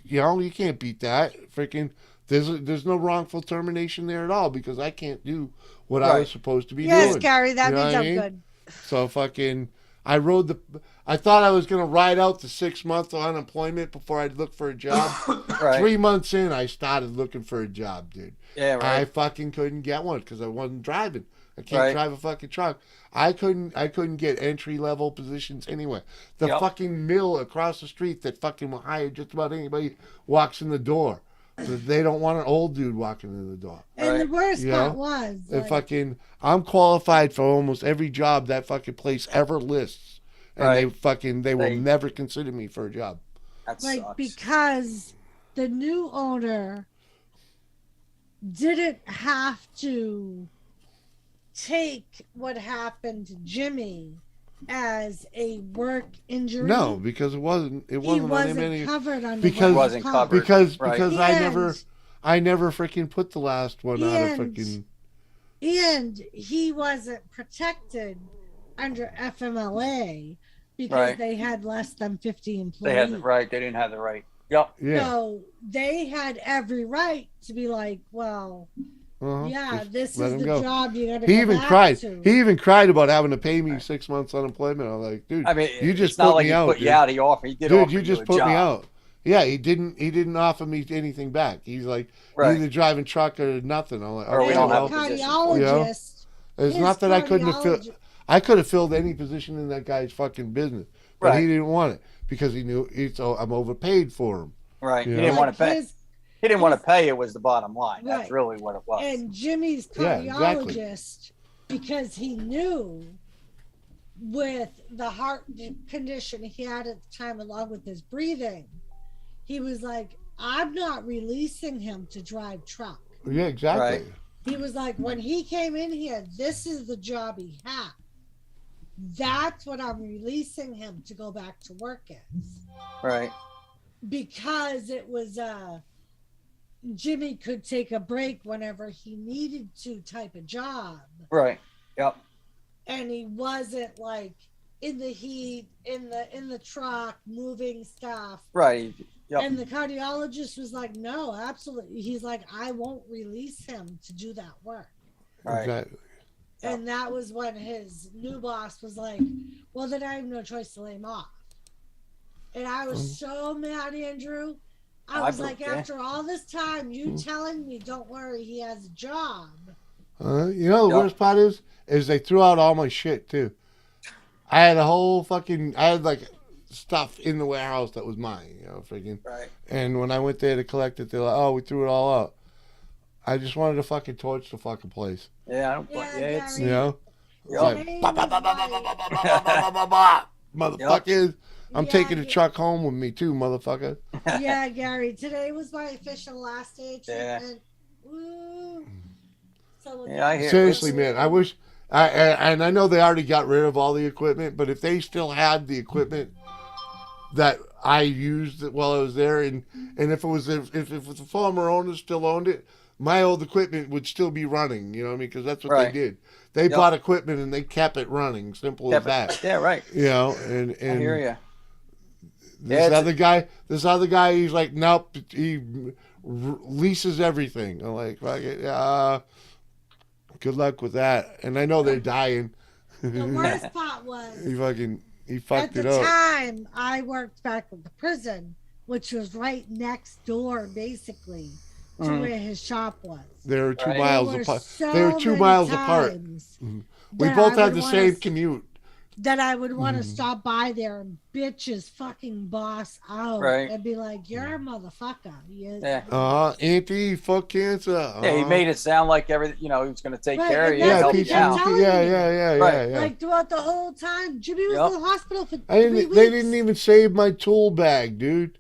You can't beat that. Freaking. There's no wrongful termination there at all because I can't do what I was Right. supposed to be Yes, doing. Gary, that You know means what I'm I mean? good. So fucking, I thought I was gonna ride out the 6 months of unemployment before I'd look for a job. Right. 3 months in, I started looking for a job, dude. Yeah, right. I fucking couldn't get one because I wasn't driving. I can't Right. drive a fucking truck. I couldn't get entry level positions anywhere. The Yep. fucking mill across the street that fucking will hire just about anybody walks in the door. They don't want an old dude walking in the door. And the worst You part know? was, And like, fucking, I'm qualified for almost every job that fucking place ever lists, and Right. they will They- never consider me for a job. That like sucks. because the new owner didn't have to take what happened to Jimmy as a work injury. No, because it wasn't. It He wasn't on wasn't him any. covered under because workers' wasn't comp. covered. because Right. because I never freaking put the last one out of And- freaking. And he wasn't protected under FMLA because Right. they had less than 50 employees. They had the right. They didn't have the right. Yep. Yeah. So they had every right to be like, well, Yeah, Just this let is him the go. job you gotta He go even back cried. to. He even cried about having to pay me 6 months unemployment. I'm like, dude, I mean, you just it's not put like me he out, put you dude. out. He offered. He did Dude, offer you you just a put me job. out. Yeah, he didn't offer me anything back. He's like, Right. you're either driving truck or nothing. I'm like, Or we okay, don't have well, a position. you know, Cardiologist. it's his not that I couldn't have filled. cardiologist- I could have filled any position in that guy's fucking business, but Right. he didn't want it because he knew I'm overpaid for him. Right. You He know? didn't want to pay. his- He didn't want to pay. It was the bottom line. That's Right. really what it was. And Jimmy's Yeah, exactly. cardiologist, because he knew with the heart condition he had at the time, along with his breathing, he was like, I'm not releasing him to drive truck. Yeah, exactly. Right. He was like, when he came in here, this is the job he had. That's what I'm releasing him to go back to work as. Right. Because it was Jimmy could take a break whenever he needed to type of job. Right. Yep. And he wasn't like in the heat, in the truck, moving stuff. Right. Yep. And the cardiologist was like, no, absolutely. He's like, I won't release him to do that work. Right. Exactly. And that was when his new boss was like, well, then I have no choice to lay him off. And I was so mad, Andrew. I was like, after all this time, you telling me, don't worry, he has a job. You know the worst part is they threw out all my shit too. I had I had like stuff in the warehouse that was mine, you know, freaking. Right. And when I went there to collect it, they're like, oh, we threw it all out. I just wanted to fucking torch the fucking place. Yeah. I don't. Yeah. It's. You know? It's Yep. like, bah, bah, bah, bah, bah, bah, bah, bah, bah, bah, bah. Motherfuckers. I'm taking the truck home with me too, motherfucker. Yeah, Gary. Today was my official last day of Yeah. treatment. Woo. So Yeah, I hear. Seriously, man, I wish. And I know they already got rid of all the equipment, but if they still had the equipment that I used while I was there, and if the former owner still owned it, my old equipment would still be running. You know what I mean? Because that's what Right. they did. They bought equipment and they kept it running. Simple as that. Yeah. Right. You know, and I hear you. this other guy, he's like, nope, he leases everything. I'm like, fuck it, good luck with that. And I know they're dying. the worst part was he at fucked it the up. time I worked back at the prison, which was right next door, basically, to where his shop was. They were 2 Right. miles There were apart. so They were 2 many miles apart. times We that both I had would the wanna same s- commute. that I would want to stop by there and bitch his fucking boss out Right. and be like, "You're a motherfucker." Yeah. Anti, fuck cancer. Yeah. He made it sound like everything. You know, he was going to take Right, care of and you, that's and help what he you kept out. telling me. Right. Yeah. Like throughout the whole time, Jimmy was Yep. in the hospital for I 3 didn't. weeks. They didn't even save my tool bag, dude.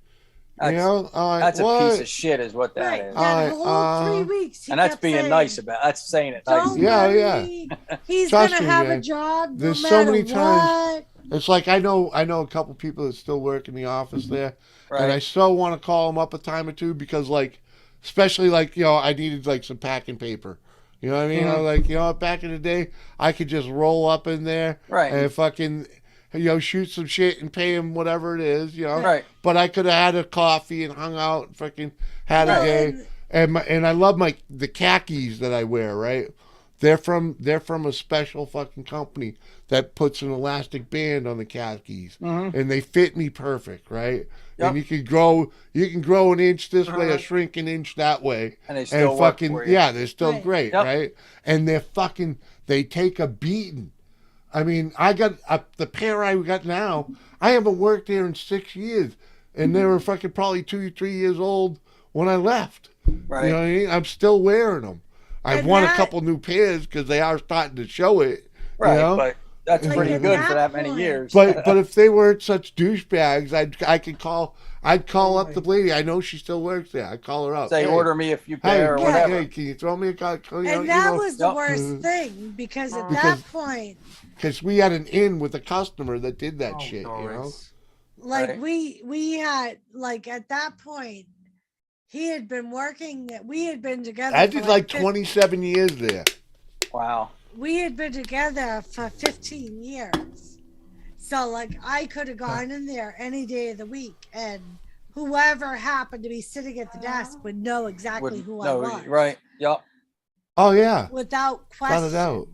That's, you know, that's what? a piece of shit, is what that Right, is. that whole 3 weeks. He And that's kept being saying, nice about. That's saying it nice. "Don't Yeah, worry, he's Trust gonna me, have man. a job no There's matter so many times. what." It's like I know a couple people that still work in the office there, Right. and I so want to call them up a time or two because, like, especially like I needed like some packing paper. You know what I mean? I was like, back in the day, I could just roll up in there Right. and fucking shoot some shit and pay him whatever it is. Right. But I could have had a coffee and hung out and fucking had a day. And I love the khakis that I wear. Right. They're from a special fucking company that puts an elastic band on the khakis, and they fit me perfect, right? Yep. And you can grow an inch this way or shrink an inch that way, And they still work for you. yeah, they're still Right. great, Yep. right? And they take a beating. I mean, I got the pair I got now. I haven't worked there in 6 years, and they were fucking probably 2 or 3 years old when I left. Right. You know what I mean? I'm still wearing them. I've And won a that- couple new pairs because they are starting to show it. Right. You know? But that's Like pretty at good that for that many point- years. But if they weren't such douchebags, I'd call up the lady. I know she still works there. I'd call her up. say, Hey, order me a few hey, pair or whatever. hey, can you throw me a call? And that was the worst thing because at Because- that point, Because we had an in with a customer that did that shit, you know? Doris. like Right. we had like at that point, he had been working. We had been together. I for did like 15 27 years there. Wow. We had been together for 15 years. So like I could have gone in there any day of the week and whoever happened to be sitting at the desk would know exactly who I was. Right. Yep. Oh yeah, without without a question. doubt.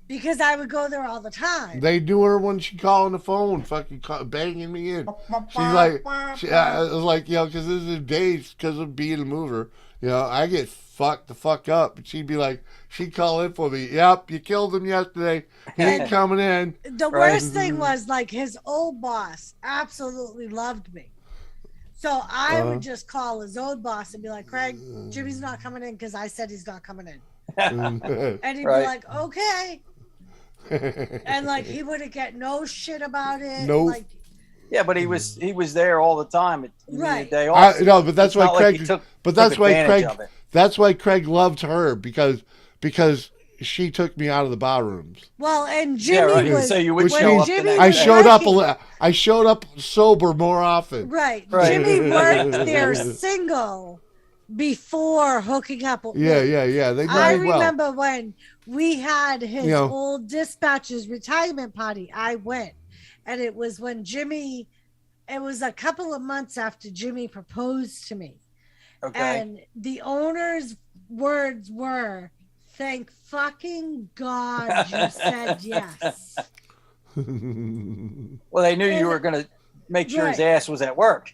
Because I would go there all the time. They knew her when she called on the phone, fucking banging me in. She's like, I was like, because this is days because of being a mover. I get fucked the fuck up. And she'd be like, she'd call in for me. Yep, you killed him yesterday. He ain't coming in. The worst thing was like his old boss absolutely loved me. So I would just call his old boss and be like, Craig, Jimmy's not coming in because I said he's not coming in. And he'd be like, okay. And like he wouldn't get no shit about it. Nope. Like, Yeah, but he was there all the time. Right. Day off. No, but that's It's why not like Craig. he took That's why advantage Craig. of it. That's why Craig loved her because she took me out of the bar rooms. well, and Jimmy right. was So you would Which show means up the Jimmy next I was day. showed up. working- I showed up sober more often. right. Right. Jimmy worked there single before hooking up with Yeah, me. yeah. They know I me well. remember when we had his You know. old dispatcher's retirement party. I went, and it was when Jimmy. It was a couple of months after Jimmy proposed to me, Okay. and the owner's words were, "Thank fucking God you said yes." Well, they knew you were going to make sure his Right. ass was at work.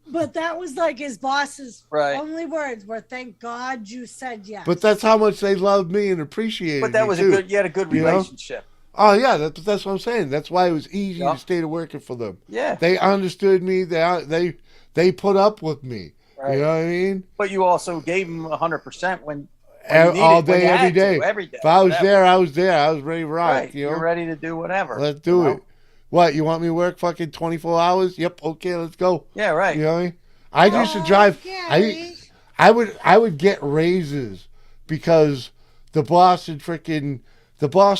But that was like his boss's Right. only words were, "Thank God you said yes." But that's how much they loved me and appreciated But that me, was too. you had a good You know? relationship. Oh yeah, that's what I'm saying. That's why it was easy Yep. to stay to working for them. Yeah. They understood me. They put up with me. Right. You know what I mean? But you also gave him 100% when you All needed- when day, you every had to, day. every day. If I was whatever. there, I was there. I was ready to rock. Right. You know? You're ready to do whatever. Let's do you know? it. What, you want me to work fucking 24 hours? Yep. Okay, let's go. Yeah, right. You know what I mean? I used to drive. I would get raises because the boss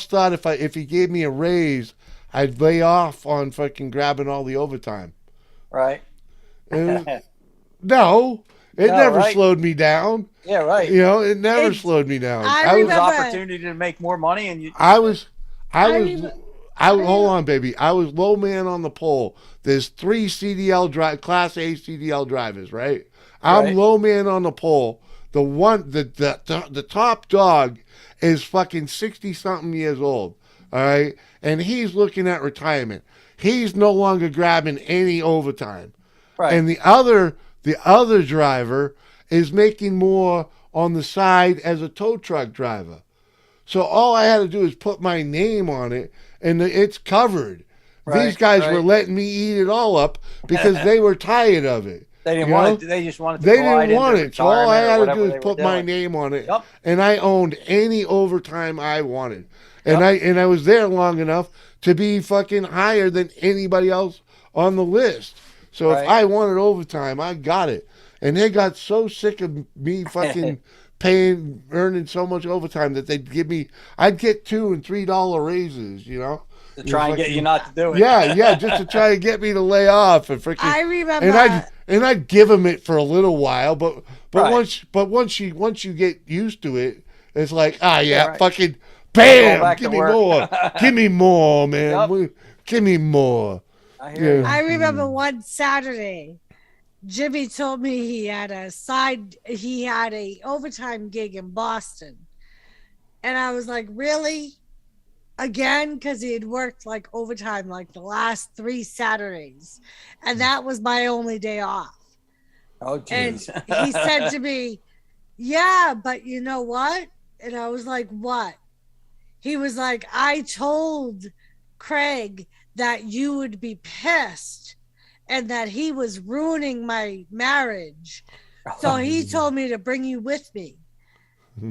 thought if he gave me a raise, I'd lay off on fucking grabbing all the overtime. Right. And no, it No, never right. slowed me down. Yeah, right. You know, it never slowed me down. I There was remember- opportunity to make more money, and you. I was remember- hold on, baby. I was low man on the pole. There's 3 Class A CDL drivers, right? I'm Right. low man on the pole. The top dog is fucking 60 something years old. All right. And he's looking at retirement. He's no longer grabbing any overtime. Right. And the other driver is making more on the side as a tow truck driver. So all I had to do is put my name on it, and it's covered. Right, These guys right. were letting me eat it all up because they were tired of it. They didn't you want know? it. They just wanted to. They glide didn't want into it. So all I retirement or had to whatever do they is were put my doing. name on it, Yep. and I owned any overtime I wanted. And Yep. I was there long enough to be fucking higher than anybody else on the list. So if Right. I wanted overtime, I got it. And they got so sick of me fucking earning so much overtime that I'd get $2 and $3 raises, you know? To try and get you not to do it. Yeah, just to try and get me to lay off and freaking. I remember. And I'd give them it for a little while, but Right. once you get used to it, it's like right. fucking Go bam, back give to me work. more, give me more, man, Yep. give me more. I hear you. I remember one Saturday, Jimmy told me he had a overtime gig in Boston. And I was like, really? Again? Because he had worked like overtime like the last 3 Saturdays. And that was my only day off. Oh, And jeez. he said to me, yeah, but you know what? And I was like, what? He was like, I told Craig that you would be pissed and that he was ruining my marriage. So he told me to bring you with me.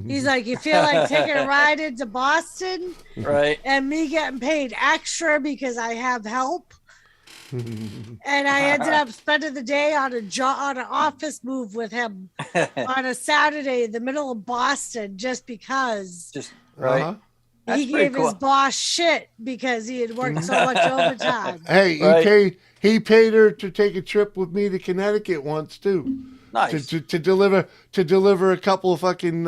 He's like, you feel like taking a ride into Boston? Right. And me getting paid extra because I have help. And I ended up spending the day on an office move with him on a Saturday in the middle of Boston just because Just right. Uh-huh. That's he pretty gave his cool. boss shit because he had worked so much overtime. Hey, Right. he paid her to take a trip with me to Connecticut once too. Nice. To deliver a couple of fucking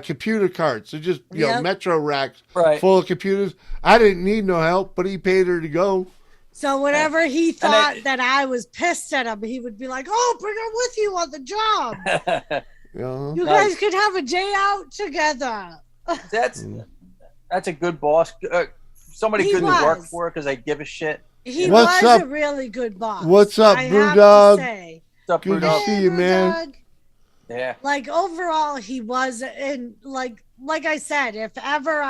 computer carts. They're just Yep. metro racks Right. full of computers. I didn't need no help, but he paid her to go. So whenever he And thought that I was pissed at him, he would be like, "Oh, bring her with you on the job." know? You guys could have a day out together. That's a good boss. Somebody He good to work was. for because they give a shit. He What's was up? a really good boss. What's up, I have to Brewdog? say. What's up, Good to Brewdog? see you, man. Brewdog. Yeah. Like overall, he was, and like I said, if ever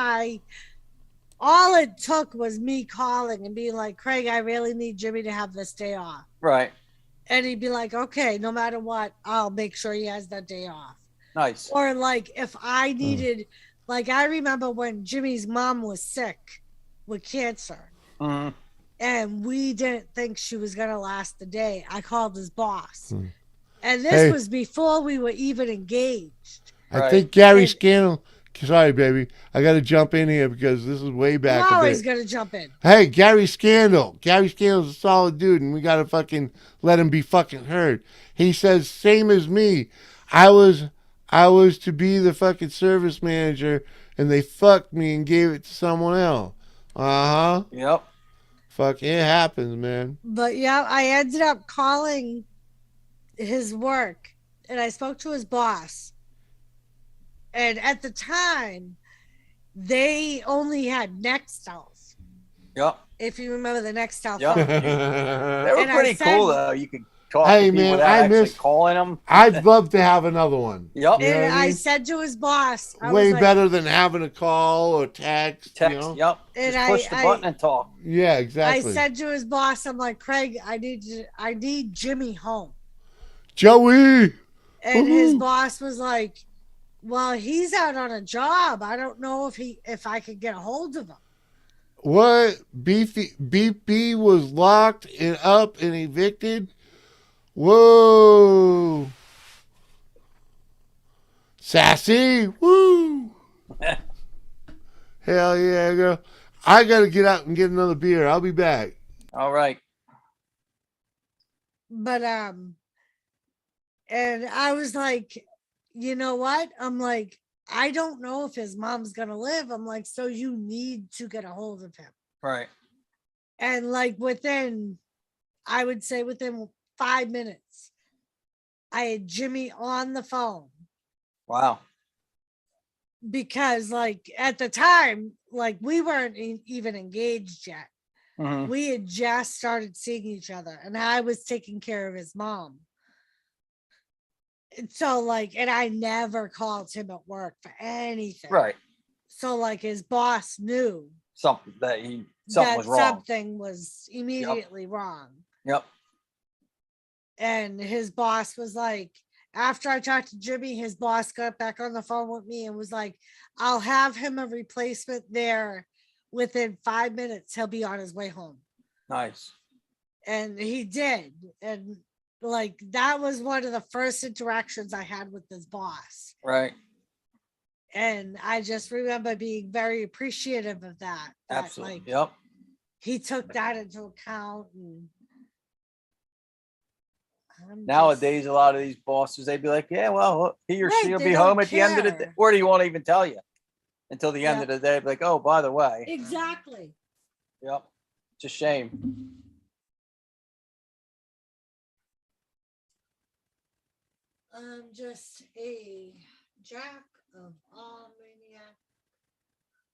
all it took was me calling and being like, Craig, I really need Jimmy to have this day off. Right. And he'd be like, okay, no matter what, I'll make sure he has that day off. Nice. Or like if I needed, like I remember when Jimmy's mom was sick with cancer and we didn't think she was going to last the day. I called his boss. And this was before we were even engaged. I think Gary Scannell. Sorry, baby. I got to jump in here because this is way back. You're always going to jump in. Hey, Gary Scannell. Gary Scannell's a solid dude, and we got to fucking let him be fucking heard. He says, same as me. I was to be the fucking service manager, and they fucked me and gave it to someone else. Uh-huh. Yep. Fuck, it happens, man. But yeah, I ended up calling his work, and I spoke to his boss. And at the time, they only had Nextels. Yep. If you remember the Nextel Yep. phone. They were And I pretty said- cool though. You could talk Hey, to people man, without I actually miss- calling them. I'd love to have another one. Yep. You know what And I I mean? said to his boss, I Way was like, better than having a call or text. Text. You know? Yep. And Just push the button and talk. Yeah, I exactly. said to his boss, I'm like, Craig, I need Jimmy home. Joey. And his Woohoo. boss was like, well, he's out on a job. I don't know if I could get a hold of him. What? BP was locked and up and evicted? Whoa. Sassy. Woo. Hell yeah, girl. I got to get out and get another beer. I'll be back. All right. But and I was like, you know what? I'm like, I don't know if his mom's gonna live. I'm like, so you need to get a hold of him. Right. And like I would say within 5 minutes, I had Jimmy on the phone. Wow. Because like at the time, like we weren't even engaged yet. Mhm. We had just started seeing each other, and I was taking care of his mom. And so like, and I never called him at work for anything. Right. So like his boss knew Something that was wrong. something was immediately wrong. Yep. And his boss was like, after I talked to Jimmy, his boss got back on the phone with me and was like, I'll have him a replacement there within 5 minutes. He'll be on his way home. Nice. And he did. And like, that was one of the first interactions I had with his boss. Right. And I just remember being very appreciative of that. Absolutely. Like, Yep. he took that into account. And Nowadays, a lot of these bosses, they'd be like, yeah, well, he or Right, she'll they be don't home at the end of the day. care. Or do you want to even tell you until the end Yeah. of the day? Be like, oh, by the way. Exactly. Yep. It's a shame. I'm just a jack of all maniacs.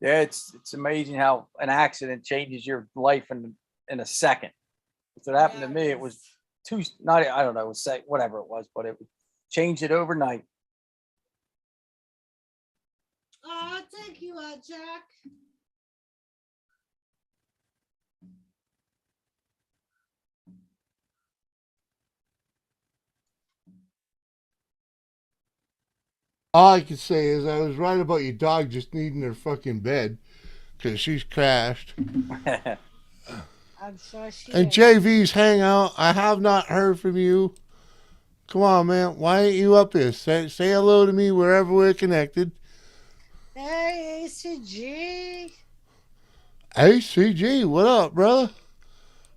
Yeah, it's amazing how an accident changes your life in a second. If it happened to me, it was I don't know, it was whatever it was, but it changed it overnight. Oh, thank you, Jack. All I can say is I was right about your dog just needing her fucking bed because she's crashed. I'm sure she And is. JV's hangout. I have not heard from you. Come on, man. Why ain't you up here? Say hello to me wherever we're connected. Hey, ACG. Hey, CG, what up, brother?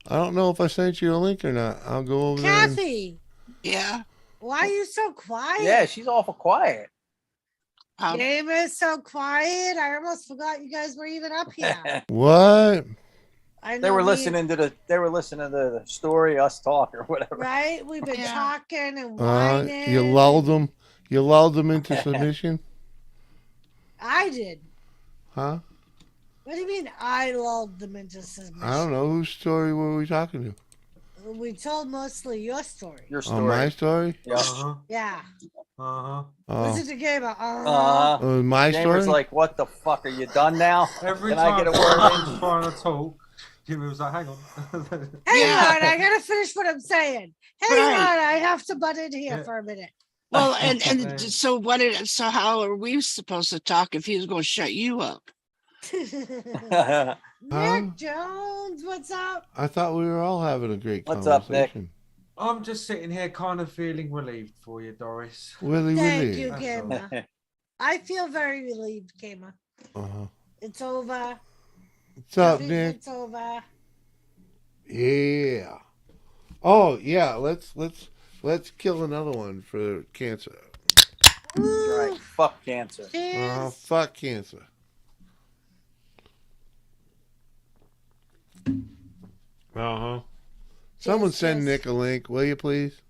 I don't know if I sent you a link or not. I'll go over there. Kathy, Yeah. why are you so quiet? Yeah, she's awful quiet. Game is so quiet. I almost forgot you guys were even up here. What? I know They were we- listening to the story, us talk or whatever. Right? We've been talking and You whining. lulled them. You lulled them into submission? I did. Huh? What do you mean I lulled them into submission? I don't know. Whose story were we talking to? We told mostly your story. Your story. Oh, my story? Uh-huh. Yeah. Uh-huh. Oh. Listen to Gamer. My Gamer's story? like, what the fuck? Are you done now? Every Can I time get a I word was in? trying to talk, Jimmy was like, hang on. Hang on, I gotta finish what I'm saying. Hang Right. on, I have to butt in here for a minute. Well, and so so how are we supposed to talk if he's going to shut you up? Nick Jones, what's up? I thought we were all having a great What's up, Nick? conversation. I'm just sitting here kind of feeling relieved for you, Doris. Willy Thank Willy. you, That's Gamer. I feel very relieved, Gamer. Uh-huh. It's over. What's up, Nick? It's over. Yeah. Oh yeah. Let's kill another one for cancer. That's right. Fuck cancer. Fuck cancer. Uh-huh. Someone send Nick a link, will you please?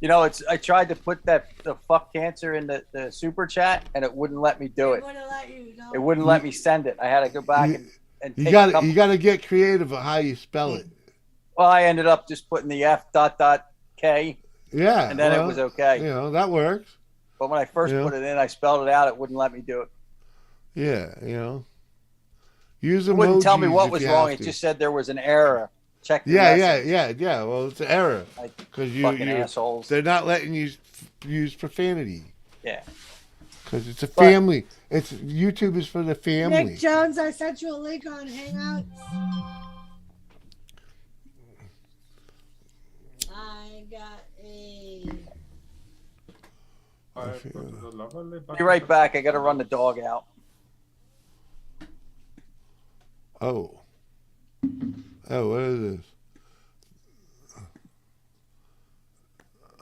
You know, I tried to put the fuck cancer in the super chat and it wouldn't let me do it. It wouldn't let me send it. I had to go back and You take got a couple- you got to get creative of how you spell it. Well, I ended up just putting the F.K. Yeah. And then well, it was okay. You know, that works. But when I first Yeah. put it in, I spelled it out. It wouldn't let me do it. Yeah, you know. Use It wouldn't tell me emojis what if was you wrong. have It to. just said there was an error. Check the Yeah, message. yeah. Well, it's an error Like, because fucking assholes. They're not letting you use profanity Yeah. because it's a family. It's YouTube is for the family. Nick Jones, I sent you a link on Hangouts. I got a. Be right back. I got to run the dog out. Oh, what is this?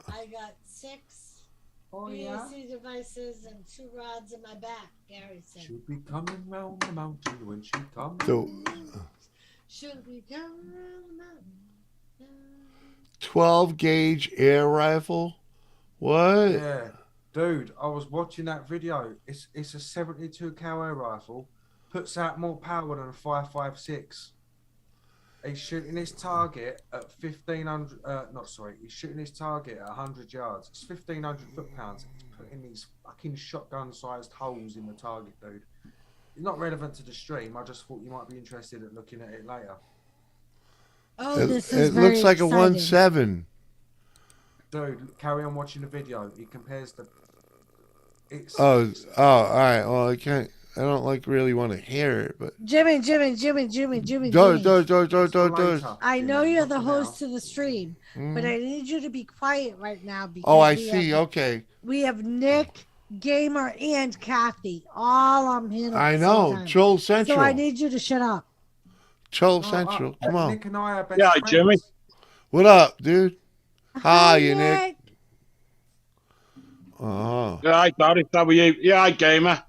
I got 6 yeah? PAC devices and 2 rods in my back, Gary said. She'll be coming round the mountain when she comes. So, Should we go around the mountain? 12 gauge air rifle. What? Yeah, dude, I was watching that video. It's a 72 cal air rifle, puts out more power than a 5.56. He's shooting his target at 1,500. He's shooting his target at 100 yards. It's 1,500 foot-pounds. It's putting these fucking shotgun-sized holes in the target, dude. It's not relevant to the stream. I just thought you might be interested in looking at it later. Oh, It this is very looks like exciting. a 1.7. Dude, carry on watching the video. He compares the. It's. Oh, all right. Well, I don't really want to hear it, but. Jimmy. Doors. I know you're the host of the stream, but I need you to be quiet right now because Oh, I see. Okay. we have Nick, Gamer, and Kathy all on here. I know. Troll So Central. I need you to shut up. Troll Central. Come on. Nick and I are best Yeah, friends. Jimmy. What up, dude? Hi, you Nick. Nick. Oh. Yeah, hi, Doris. How are you? Yeah, hi, gamer.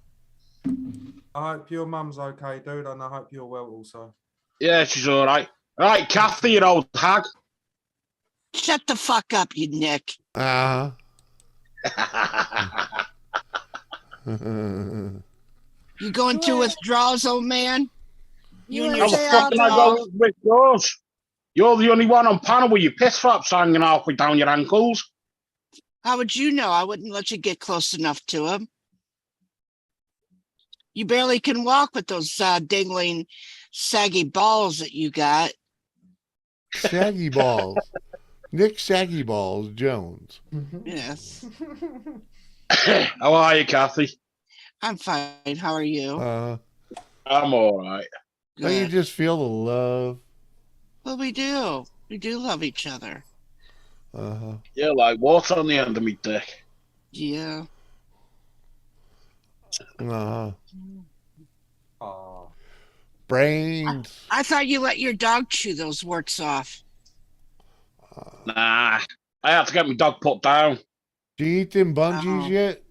I hope your mum's okay, dude, and I hope you're well also. Yeah, she's all right. All right, Kathy, you old hag. Shut the fuck up, you Nick. Uh-huh. You going to withdrawals, old man? You and How your the fuck can I go with yours? You're the only one on panel with your piss flaps hanging halfway down your ankles. How would you know? I wouldn't let you get close enough to him. You barely can walk with those dangling, saggy balls that you got. Saggy Balls. Nick Saggy Balls Jones. Yes. How are you, Kathy? I'm fine. How are you? I'm all right. Don't you just feel the love? Well, we do. We do love each other. Uh-huh. Yeah, like water on the end of me dick. Yeah. Uh-huh. Oh. Brains. I thought you let your dog chew those warts off. Nah, I had to get my dog put down. Do you eat them bungees Oh. yet?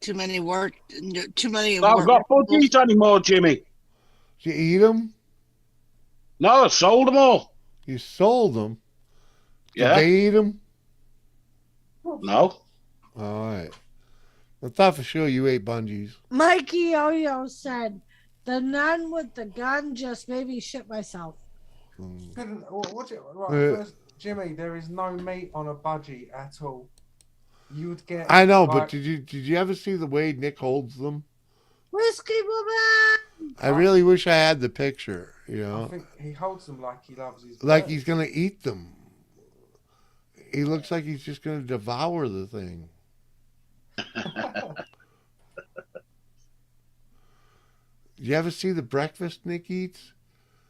Too many wart. Too many. I haven't got budgies anymore, Jimmy. Did you eat them? No, I sold them all. You sold them? Yeah. Did they eat them? No. All right. I thought for sure you ate bungees. Mikey Oyo said, "The nun with the gun just made me shit myself." What's it? Right, Uh, first, Jimmy, there is no meat on a budgie at all. You would get. I know, like, but did you ever see the way Nick holds them? Whiskey woman. I really wish I had the picture. You I know, think he holds them like he loves his. like birds. he's gonna eat them. He looks like he's just gonna devour the thing. You ever see the breakfast Nick eats?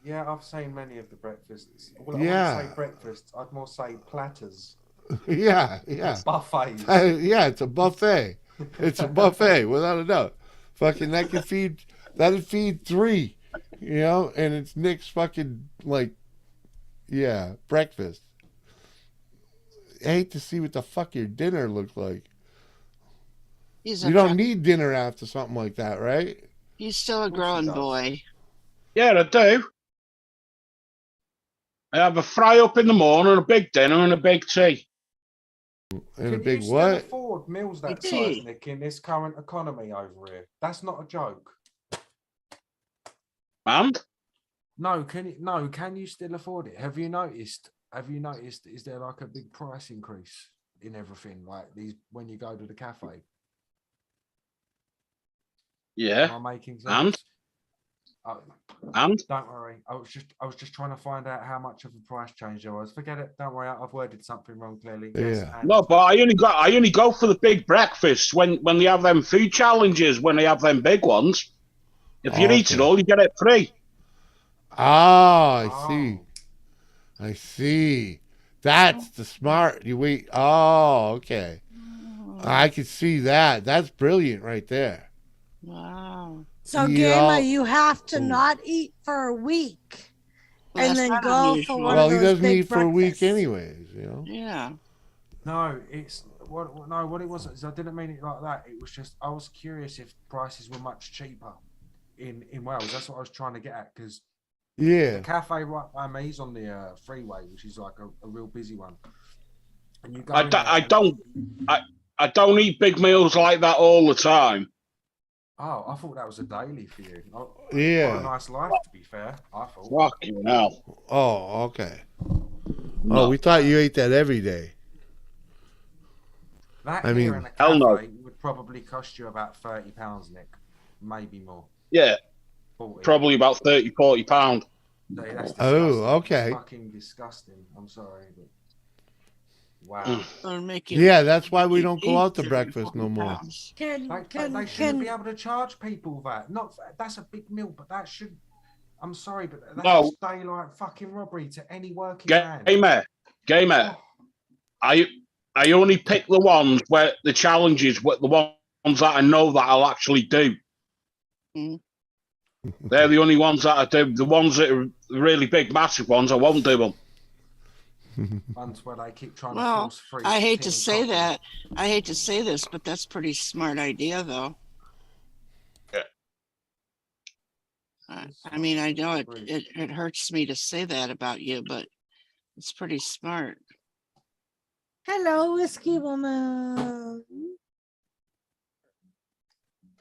Yeah, I've seen many of the breakfasts. Well, I Yeah. wouldn't say breakfast. I'd more say platters. Yeah. Buffets. Yeah, it's a buffet. It's a buffet, without a doubt. Fucking that'd feed 3, you know, and it's Nick's fucking breakfast. I hate to see what the fuck your dinner looks like. You don't need dinner after something like that, right? He's still a growing boy. Yeah, I do. I have a fry up in the morning, a big dinner, and a big tea. And a Can big you still what? afford meals that size, Nick, in this current economy over here? That's not a joke. And? No, can you still afford it? Have you noticed, is there like a big price increase in everything? Like these when you go to the cafe? Yeah. Am I making And? sense? And? Don't worry. I was just trying to find out how much of a price change there was. Forget it. Don't worry. I've worded something wrong clearly. Yes, Yeah. and- No, but I only go for the big breakfasts when they have them food challenges, when they have them big ones. If you eat it all, you get it free. Ah, I see. That's the smart. You wait. Oh, okay. I can see that. That's brilliant right there. Wow. So, You Gamer, know- you have to not eat for a week, Well, and that's then not go unusual. for one Well, of he those doesn't big eat for a week breakfasts. anyways, you know? Yeah. No, it's what it was is I didn't mean it like that. It was just I was curious if prices were much cheaper in Wales. That's what I was trying to get at because Yeah. the cafe right by me is on the freeway, which is like a real busy one. And you go in there I don't eat big meals like that all the time. Oh, I thought that was a daily for you. Yeah. Quite a nice life, to be fair. I thought. Fucking hell. Oh, okay. No. Oh, we thought you ate that every day. That I here mean- in a Hell no. cafe would probably cost you about £30, Nick, maybe more. Yeah, 40. probably about 30, 40 pounds. That's Oh, disgusting. okay. Fucking disgusting. I'm sorry, but wow. Don't make it. Yeah, that's why we don't go eat out to 30, breakfast 40 no more. pounds. They shouldn't be able to charge people that. Not that's a big meal, but that should. I'm sorry, but that's No. just daylight fucking robbery to any working man. Gamer. I only pick the ones where the challenges, the ones that I know that I'll actually do. Mm. They're the only ones that I do. The ones that are really big, massive ones, I won't do them. Ones where they keep trying to Well, force free. I hate to tin say coffee. that. I hate to say this, but that's a pretty smart idea, though. Yeah. I mean, I know it hurts me to say that about you, but it's pretty smart. Hello, Whiskey Woman.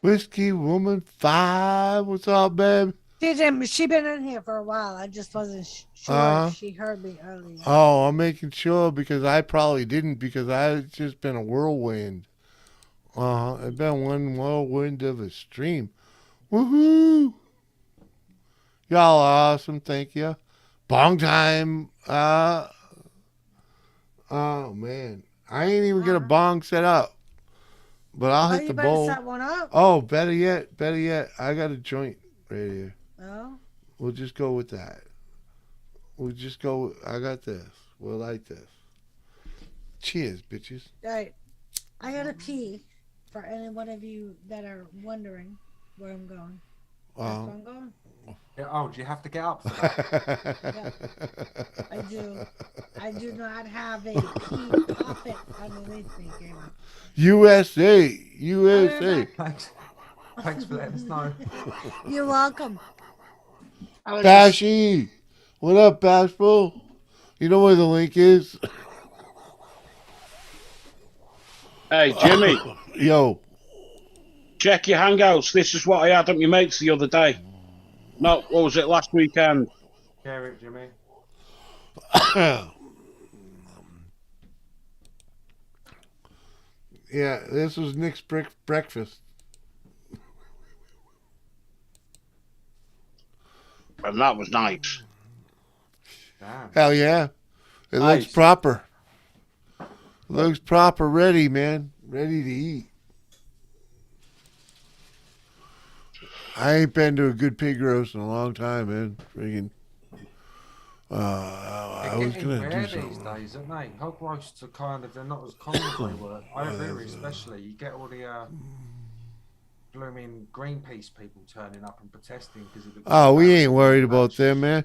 Whiskey Woman 5. What's up, babe? She been in here for a while. I just wasn't sure Uh-huh. if she heard me earlier. Oh, I'm making sure because I probably didn't because I've just been a whirlwind. It's been one whirlwind of a stream. Woohoo! Y'all are awesome. Thank you. Bong time. Oh, man. I ain't even get a bong set up. But I'll hit you the better bowl. set one up. Oh, better yet. I got a joint right here. Oh. We'll just go with that. I got this. We'll light this. Cheers, bitches. All right. I gotta pee for any one of you that are wondering where I'm going. That's where I'm going. Yeah, oh, do you have to get up for that? Yeah, I do. I do not have a pee puppet underneath me, Gamer. USA. Thanks. Thanks for letting us know. You're welcome. Bashy. What up, Bashful? You know where the link is? Hey, Jimmy. Yo. Check your hangouts. This is what I had at my mates the other day. No, what was it, last weekend? Share it, Jimmy. Yeah, this was Nick's breakfast. And that was nice. Damn. Hell yeah. It looks Nice. proper. Looks proper, ready, man. Ready to eat. I ain't been to a good pig roast in a long time, man. Freaking. I They're was getting gonna rare do these something. days, aren't they? Hog roasts are kind of, they're not as common as they were. Over here especially, you get all the blooming Greenpeace people turning up and protesting because of the. Oh, we ain't worried about them, man.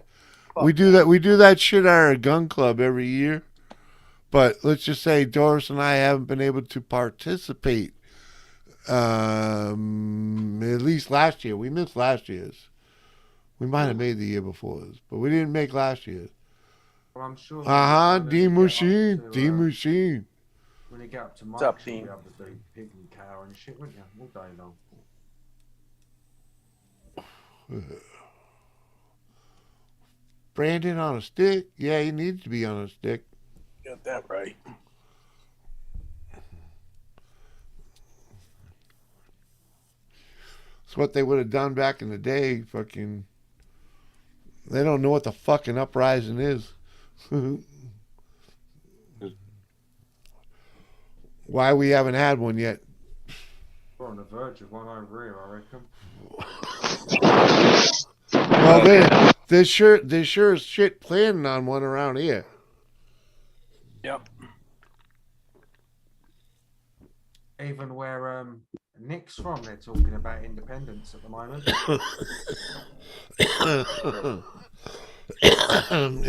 We do that shit at our gun club every year. But let's just say Doris and I haven't been able to participate. At least last year. We missed last year's. We might have made the year before's, but we didn't make last year's. Well, I'm sure. D Machine. D Machine. When you get up to What's up, March, you'll be Dean? able to do pig and cow and shit, won't you? All day long. Brandon on a stick? Yeah, he needs to be on a stick. Got that right. It's what they would have done back in the day. Fucking. They don't know what the fucking uprising is. Why we haven't had one yet. We're on the verge of one over here, I reckon. Well, there's sure as shit planning on one around here. Yep. Even where Nick's from, they're talking about independence at the moment.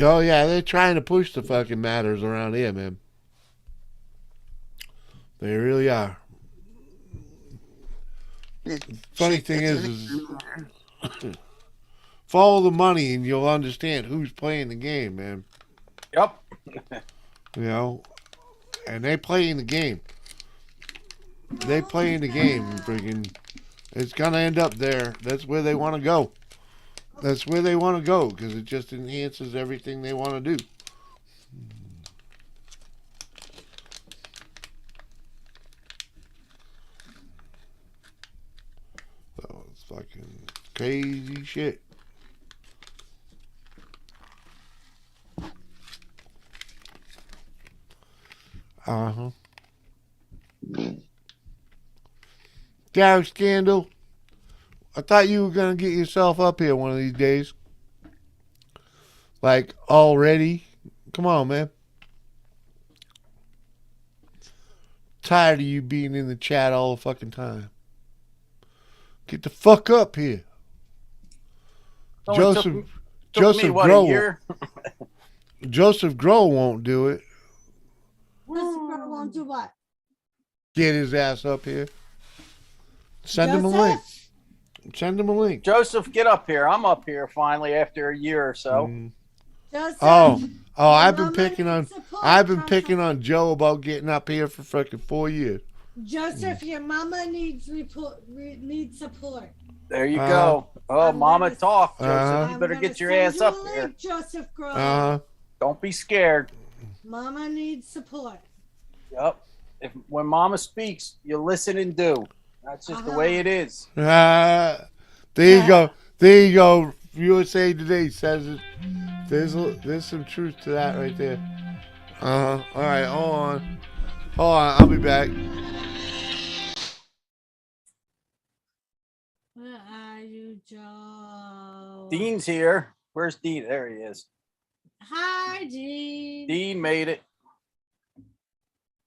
Oh yeah, they're trying to push the fucking matters around here, man. They really are. Funny thing is follow the money and you'll understand who's playing the game, man. Yep. You know, and they playing the game. They playing the game, freaking. It's gonna end up there. That's where they want to go. That's where they want to go because it just enhances everything they want to do. So it's fucking crazy shit. Uh-huh. Garage Scandal. I thought you were going to get yourself up here one of these days. Like, already. Come on, man. Tired of you being in the chat all the fucking time. Get the fuck up here. Only Joseph took me, what, a Grohl. year? Joseph Grohl won't do it. Christopher won't do what? Get his ass up here. Send him a link. Send him a link. Joseph, get up here. I'm up here finally after a year or so. Joseph, Oh, I've been picking on Joe about getting up here for fucking 4 years. Joseph, your mama needs support. There you go. Oh, mama talk, Joseph. You better I'm get your gonna ass send up you a here. link, Joseph Grohl. Don't be scared. Mama needs support. Yep. When mama speaks, you listen and do. That's just the way it is. There you go. There you go. USA Today says it. There's some truth to that right there. All right, hold on. I'll be back. Where are you, Joe? Dean's here. Where's Dean? There he is. Hi, Dean. Dean made it.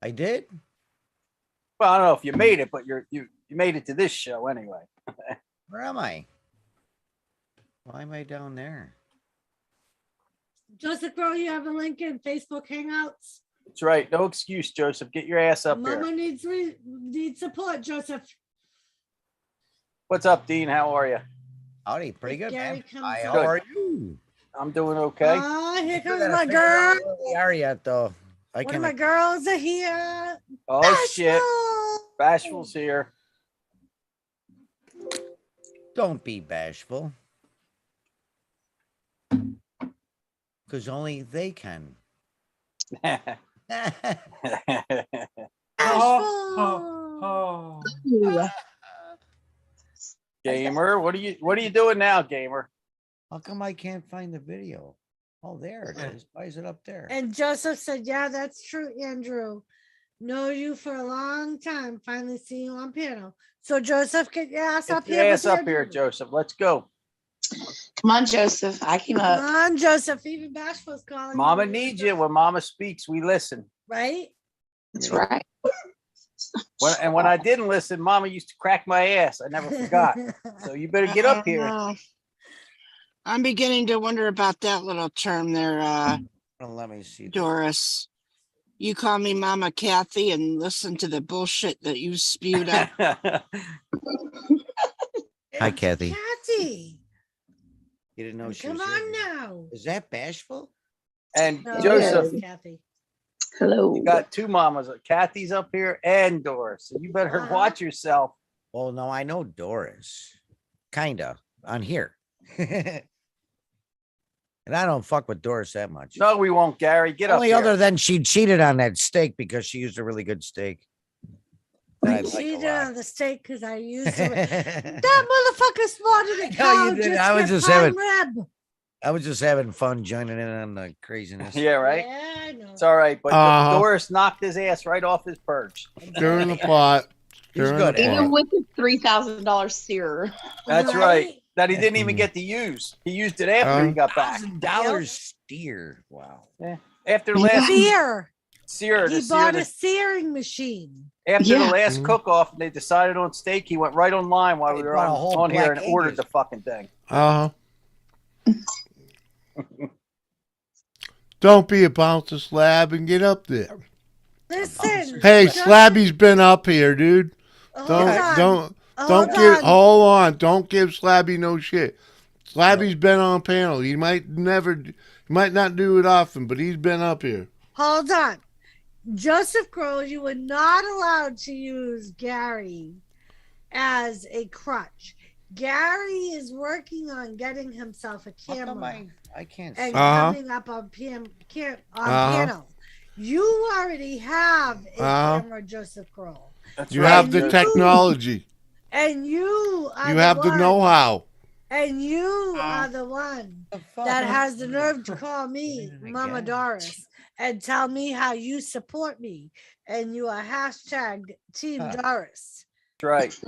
I did? Well, I don't know if you made it, but you made it to this show anyway. Where am I? Why am I down there? Joseph Grohl, you have a link in Facebook Hangouts. That's right. No excuse, Joseph. Get your ass up Mama here. needs support, Joseph. What's up, Dean? How are you? Howdy, pretty good, Gary man. comes Hi, up. how are you? I'm doing okay. Here comes Gotta my figure out girl. where we are yet, though. One of my girls are here. Oh shit. Bashful's here. Don't be bashful. Because only they can. Gamer, what are you doing now, gamer? How come I can't find the video? Oh, there it is. Why is it up there? And Joseph said, yeah, that's true, Andrew. Know you for a long time. Finally see you on panel. So Joseph, get your ass up Get your here. ass up here, Joseph. Let's go. Come on, Joseph. I came up. Come on, Joseph. Even Bashful's calling. Mama needs you. When Mama speaks, we listen. Right? That's right. When I didn't listen, Mama used to crack my ass. I never forgot. So you better get up here. I'm beginning to wonder about that little term there, Let me see. Doris. You call me Mama Kathy and listen to the bullshit that you spewed out. Hi, Kathy. Kathy. You didn't know she Come was on here. now. Is that bashful? And No, Joseph, yes, Kathy. Hello. you got two mamas. Kathy's up here and Doris. So you better watch yourself. Well, no, I know Doris. Kinda. On here. And I don't fuck with Doris that much. No, we won't, Gary. Get up Only here. other than she cheated on that steak because she used a really good steak. that I I like a cheated lot. on the steak because I used it. That motherfucker slaughtered a No, cow. you didn't. Just I was for just prime having- rib. I was just having fun joining in on the craziness. Yeah, right? Yeah, I know. It's all right. But Uh-huh. Doris knocked his ass right off his perch. Stir in the pot. He's Stir in good the at Even pot. with the $3,000 sear. That's right. That he didn't even get to use. He used it after he got back. $1,000 steer. Wow. Yeah. After last Sear. sear, He the bought sear, a searing machine. after the last Mhm. cook-off, and they decided on steak. He went right online while He we were bought a whole on here Black and ordered Angus. the fucking thing. Uh huh. Don't be a bouncer slab and get up there. Listen. Hey, just- Slabby's been up here, dude. Hold Don't on. don't Hold give on. hold on. Don't give Slabby no shit. Slabby's been on panel. He might not do it often, but he's been up here. Hold on. Joseph Grohl, you were not allowed to use Gary as a crutch. Gary is working on getting himself a How come camera I can't and see. coming up on panel. You already have a camera, Joseph Grohl. That's You right, have the Joseph. technology. And you are You have the one- know-how. And you are the one that has the nerve to call me Mama Doris and tell me how you support me. And you are hashtag Team Doris. That's right.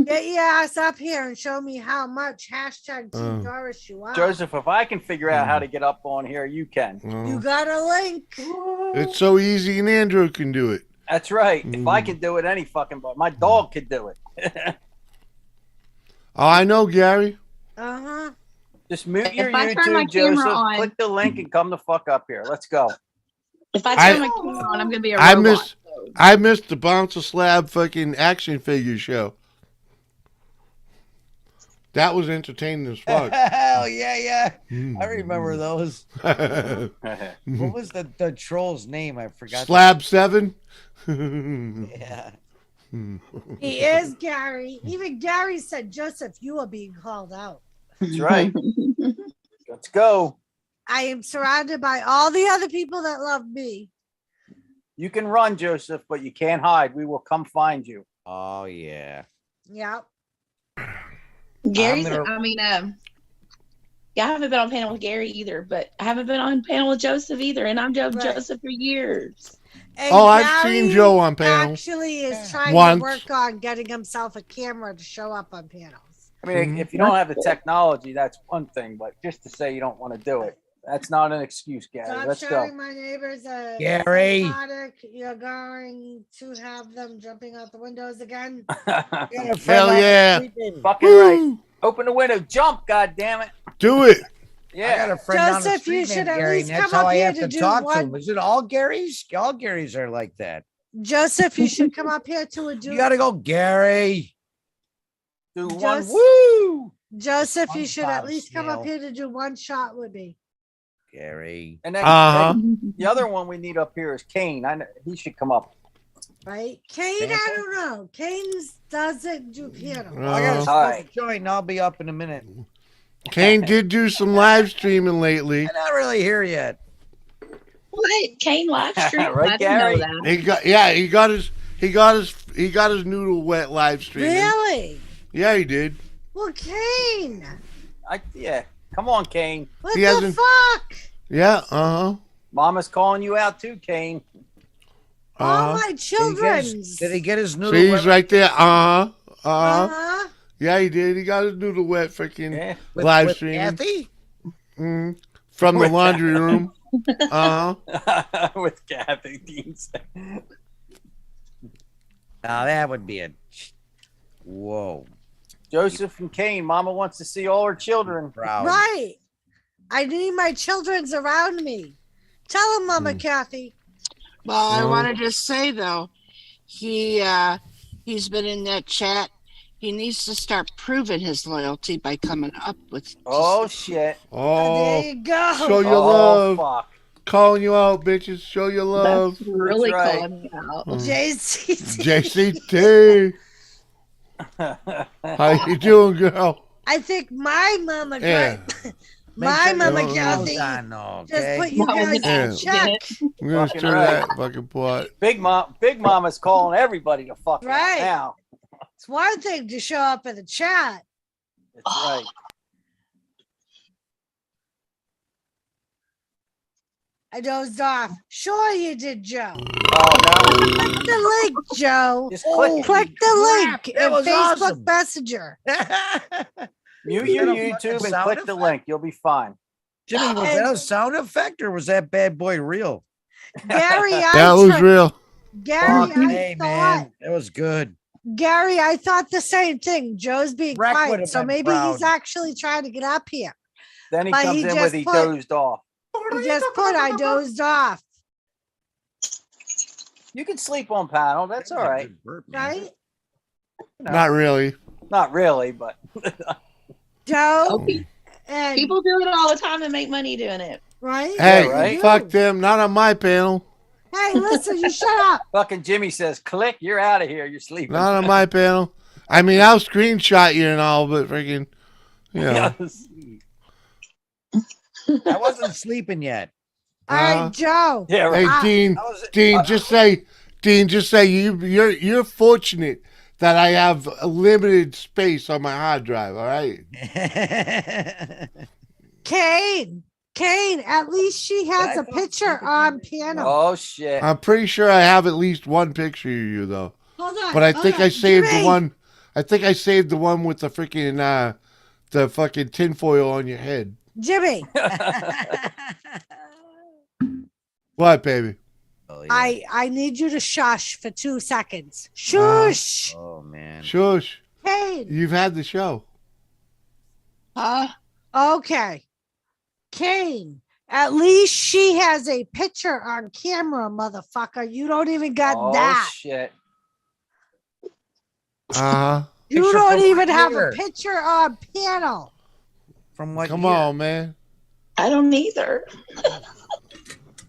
Get your ass up here and show me how much hashtag Team Doris you are. Joseph, if I can figure out how to get up on here, you can. You got a link. It's so easy, and Andrew can do it. That's right. If I can do it, any fucking but my dog could do it. Oh, I know, Gary. Uh-huh. Just mute your If I turn my YouTube, camera Joseph. on- Click the link and come the fuck up here. Let's go. If I turn my camera on, I'm gonna be a I robot. missed the Bouncer Slab fucking action figure show. That was entertaining as fuck. Hell yeah. I remember those. What was the troll's name? I forgot. Slab 7. Yeah. He is Gary. Even Gary said, Joseph, you are being called out. That's right. Let's go. I am surrounded by all the other people that love me. You can run, Joseph, but you can't hide. We will come find you. Oh yeah. Yep. Gary's, I'm gonna- I mean, yeah, I haven't been on panel with Gary either, but I haven't been on panel with Joseph either, and I've known Joseph for years. And Oh, I've seen Gary Joe on panel. Actually is trying Once. to work on getting himself a camera to show up on panels. I mean, if you don't have the technology, that's one thing, but just to say you don't want to do it, that's not an excuse, Gary. Stop Let's showing go. my neighbors a Gary. psychotic. You're going to have them jumping out the windows again. Hell yeah. Fucking right. Open the window. Jump, goddammit. Do it. Yeah. I got a friend down the Joseph, street you should named at Gary, least and that's come how up I here have to to do talk to one. him. Is it all Garys? All Garys are like that. Joseph, you should come up here to a do. You gotta go, Gary. Do one. Just- Woo! Joseph, you One should shot at of least come up snail. here to do one shot with me. Gary. And then Uh-huh. the other one we need up here is Kane. I know he should come up. Right? Kane, I don't know. Kane doesn't do piano. I gotta smoke Alright. a joint and I'll be up in a minute. Kane did do some live streaming lately. I'm not really here yet. What? Kane live stream? Right, I didn't know Gary? that. He got his noodle wet live streaming. Really? Yeah, he did. Well, Kane. Yeah. Come on, Kane. What He the hasn't- fuck? Yeah, uh-huh. Mama's calling you out too, Kane. All my Did he get children's. his, did he get his noodle? See, he's wet? right there. Uh-huh. Uh-huh. Yeah, he did. He got his noodle wet freaking With- live with streaming. Kathy? From the With laundry room. Uh-huh. With Kathy Dean. Now that would be a. Whoa. Joseph and Kane, Mama wants to see all her children. Proud. Right. I need my children's around me. Tell him, Mama Kathy. Well, I want to just say though, he's been in that chat. He needs to start proving his loyalty by coming up with. Oh shit! Oh, There you go. show your Oh love. fuck! Calling you out, bitches. Show your love. That's really That's right. calling me out. JCT. JCT. How you doing, girl? I think my Mama Yeah. my Mama you Kathy Hold on, just okay? put you guys Yeah. in check. I'm gonna Fucking stir right. that fucking pot. Big Mama's calling everybody to fuck Right. now. It's one thing to show up in the chat. That's right. I dozed off. Sure you did, Joe. Oh no! Click the link, Joe. Just click. Click the link that in was Facebook awesome. Messenger. Mute Was your that a YouTube fucking and sound click the effect? link. You'll be fine. Jimmy, was that a sound effect or was that bad boy real? Gary, That was real. Gary, Fuck, I hey, thought man. That was good. Gary, I thought the same thing. Joe's being Breck would quiet, have so been maybe proud. he's actually trying to get up here. Then he But comes he in just with he put- dozed off. He just put I dozed off, You can sleep on panel. That's all right. right? No, Not really. not really, but Joe Okay. and People do it all the time and make money doing it. right? Hey, Yeah, right? fuck them. Not on my panel. Hey, listen, you shut up. fucking Jimmy says, "Click, you're out of here. You're sleeping." Not on my panel. I mean, I'll screenshot you and all, but freaking, you know. Yes. I wasn't sleeping yet. All right, Joe. Yeah, Hey, right. Dean. I was- Dean, just say you're fortunate that I have a limited space on my hard drive. All right. Kane, at least she has a picture on piano. Oh shit! I'm pretty sure I have at least one picture of you though. Hold on. But I hold think on. I saved Jimmy. the one. I think I saved the one with the freaking the fucking tinfoil on your head. Jimmy, What, baby? Oh, yeah. I need you to shush for 2 seconds. Shush. Oh man. Shush. Kane. You've had the show. Huh? Okay. Kane, at least she has a picture on camera, motherfucker. You don't even got Oh that. shit! Uh huh. You Picture don't from even have here. a picture on piano. From what? Come year? on, man. I don't either.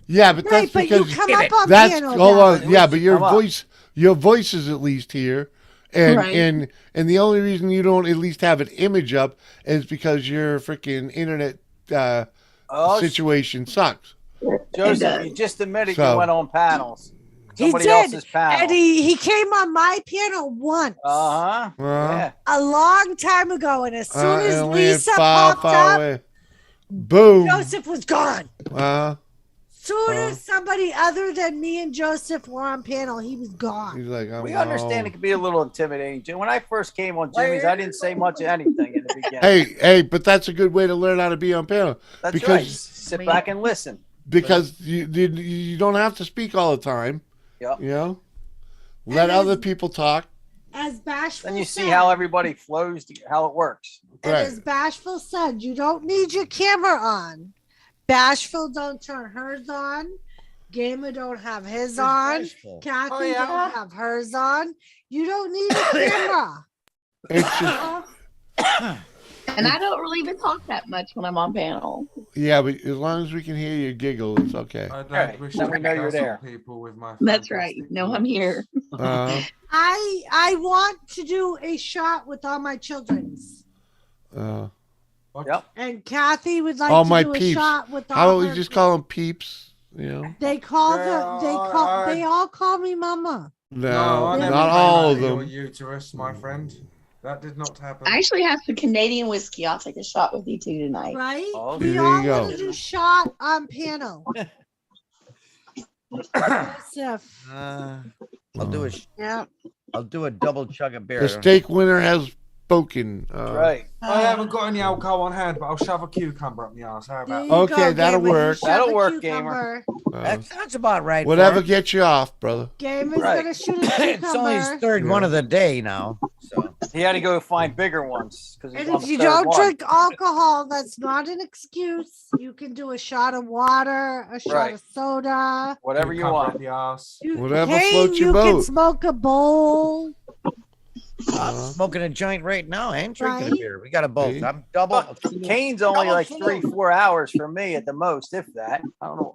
Yeah, but Right, that's but you because come up on that's piano. hold now. on. Yeah, but Come on. your voice is at least here, and Right. and the only reason you don't at least have an image up is because your freaking internet Oh, situation sucks. Joseph, you just admitted So- you went on panels. He Somebody did, else's panel. and he came on my piano once Uh-huh. Yeah. a long time ago, and as soon as and land Lisa far, popped far up, away. Boom. Joseph was gone. Uh, Soon as somebody other than me and Joseph were on panel, he was gone. he's like, We understand it can be a little intimidating. Jim. When I first came on Jimmy's, I didn't say much of anything in the beginning. Hey, but that's a good way to learn how to be on panel. That's because right. Sit back and listen. because you don't have to speak all the time. Yep. You know, let other people talk. As Bashful Then you see said, how everybody flows, how it works. and as Bashful said, you don't need your camera on. Bashful don't turn hers on. Gamer don't have his on. Bashful? Kathy Oh, yeah? don't have hers on. You don't need a camera. It's just, And I don't really even talk that much when I'm on panel. yeah, but as long as we can hear you giggle, it's okay. I don't Alright, wish then to we know you're dazzle there. people with my That's right. fantastic No, I'm here. voice. I want to do a shot with all my children's. Yep. And Kathy would like All to my do peeps. a shot with How all about we her just call them peeps? You know. They all call me mama. No, I never not came all out of your them. uterus, my friend. That did not happen. I actually have some Canadian whiskey. I'll take a shot with you two tonight. Right? Oh, We there all you go. want to do shot on panel. Joseph. I'll do a Yeah. I'll do a double chug of beer. The steak winner has spoken. Right. I haven't got any alcohol on hand, but I'll shove a cucumber up my ass. How about that? Okay, that'll work. That'll work, gamer. That sounds about right. Whatever for him. gets you off, brother. Game is Right. gonna shoot a cucumber. It's only his third one of the day now. So He had to go find bigger ones because And if you don't drink alcohol, that's not an excuse. You can do a shot of water, a shot Right. of soda. whatever you Cucumber want. up the ass. Whatever Kane, floats your you can boat. smoke a bowl. I'm smoking a joint right now and drinking a Right? beer. We got a both. See? I'm double. Kane's only double like full. 3-4 hours for me at the most, if that. I don't know.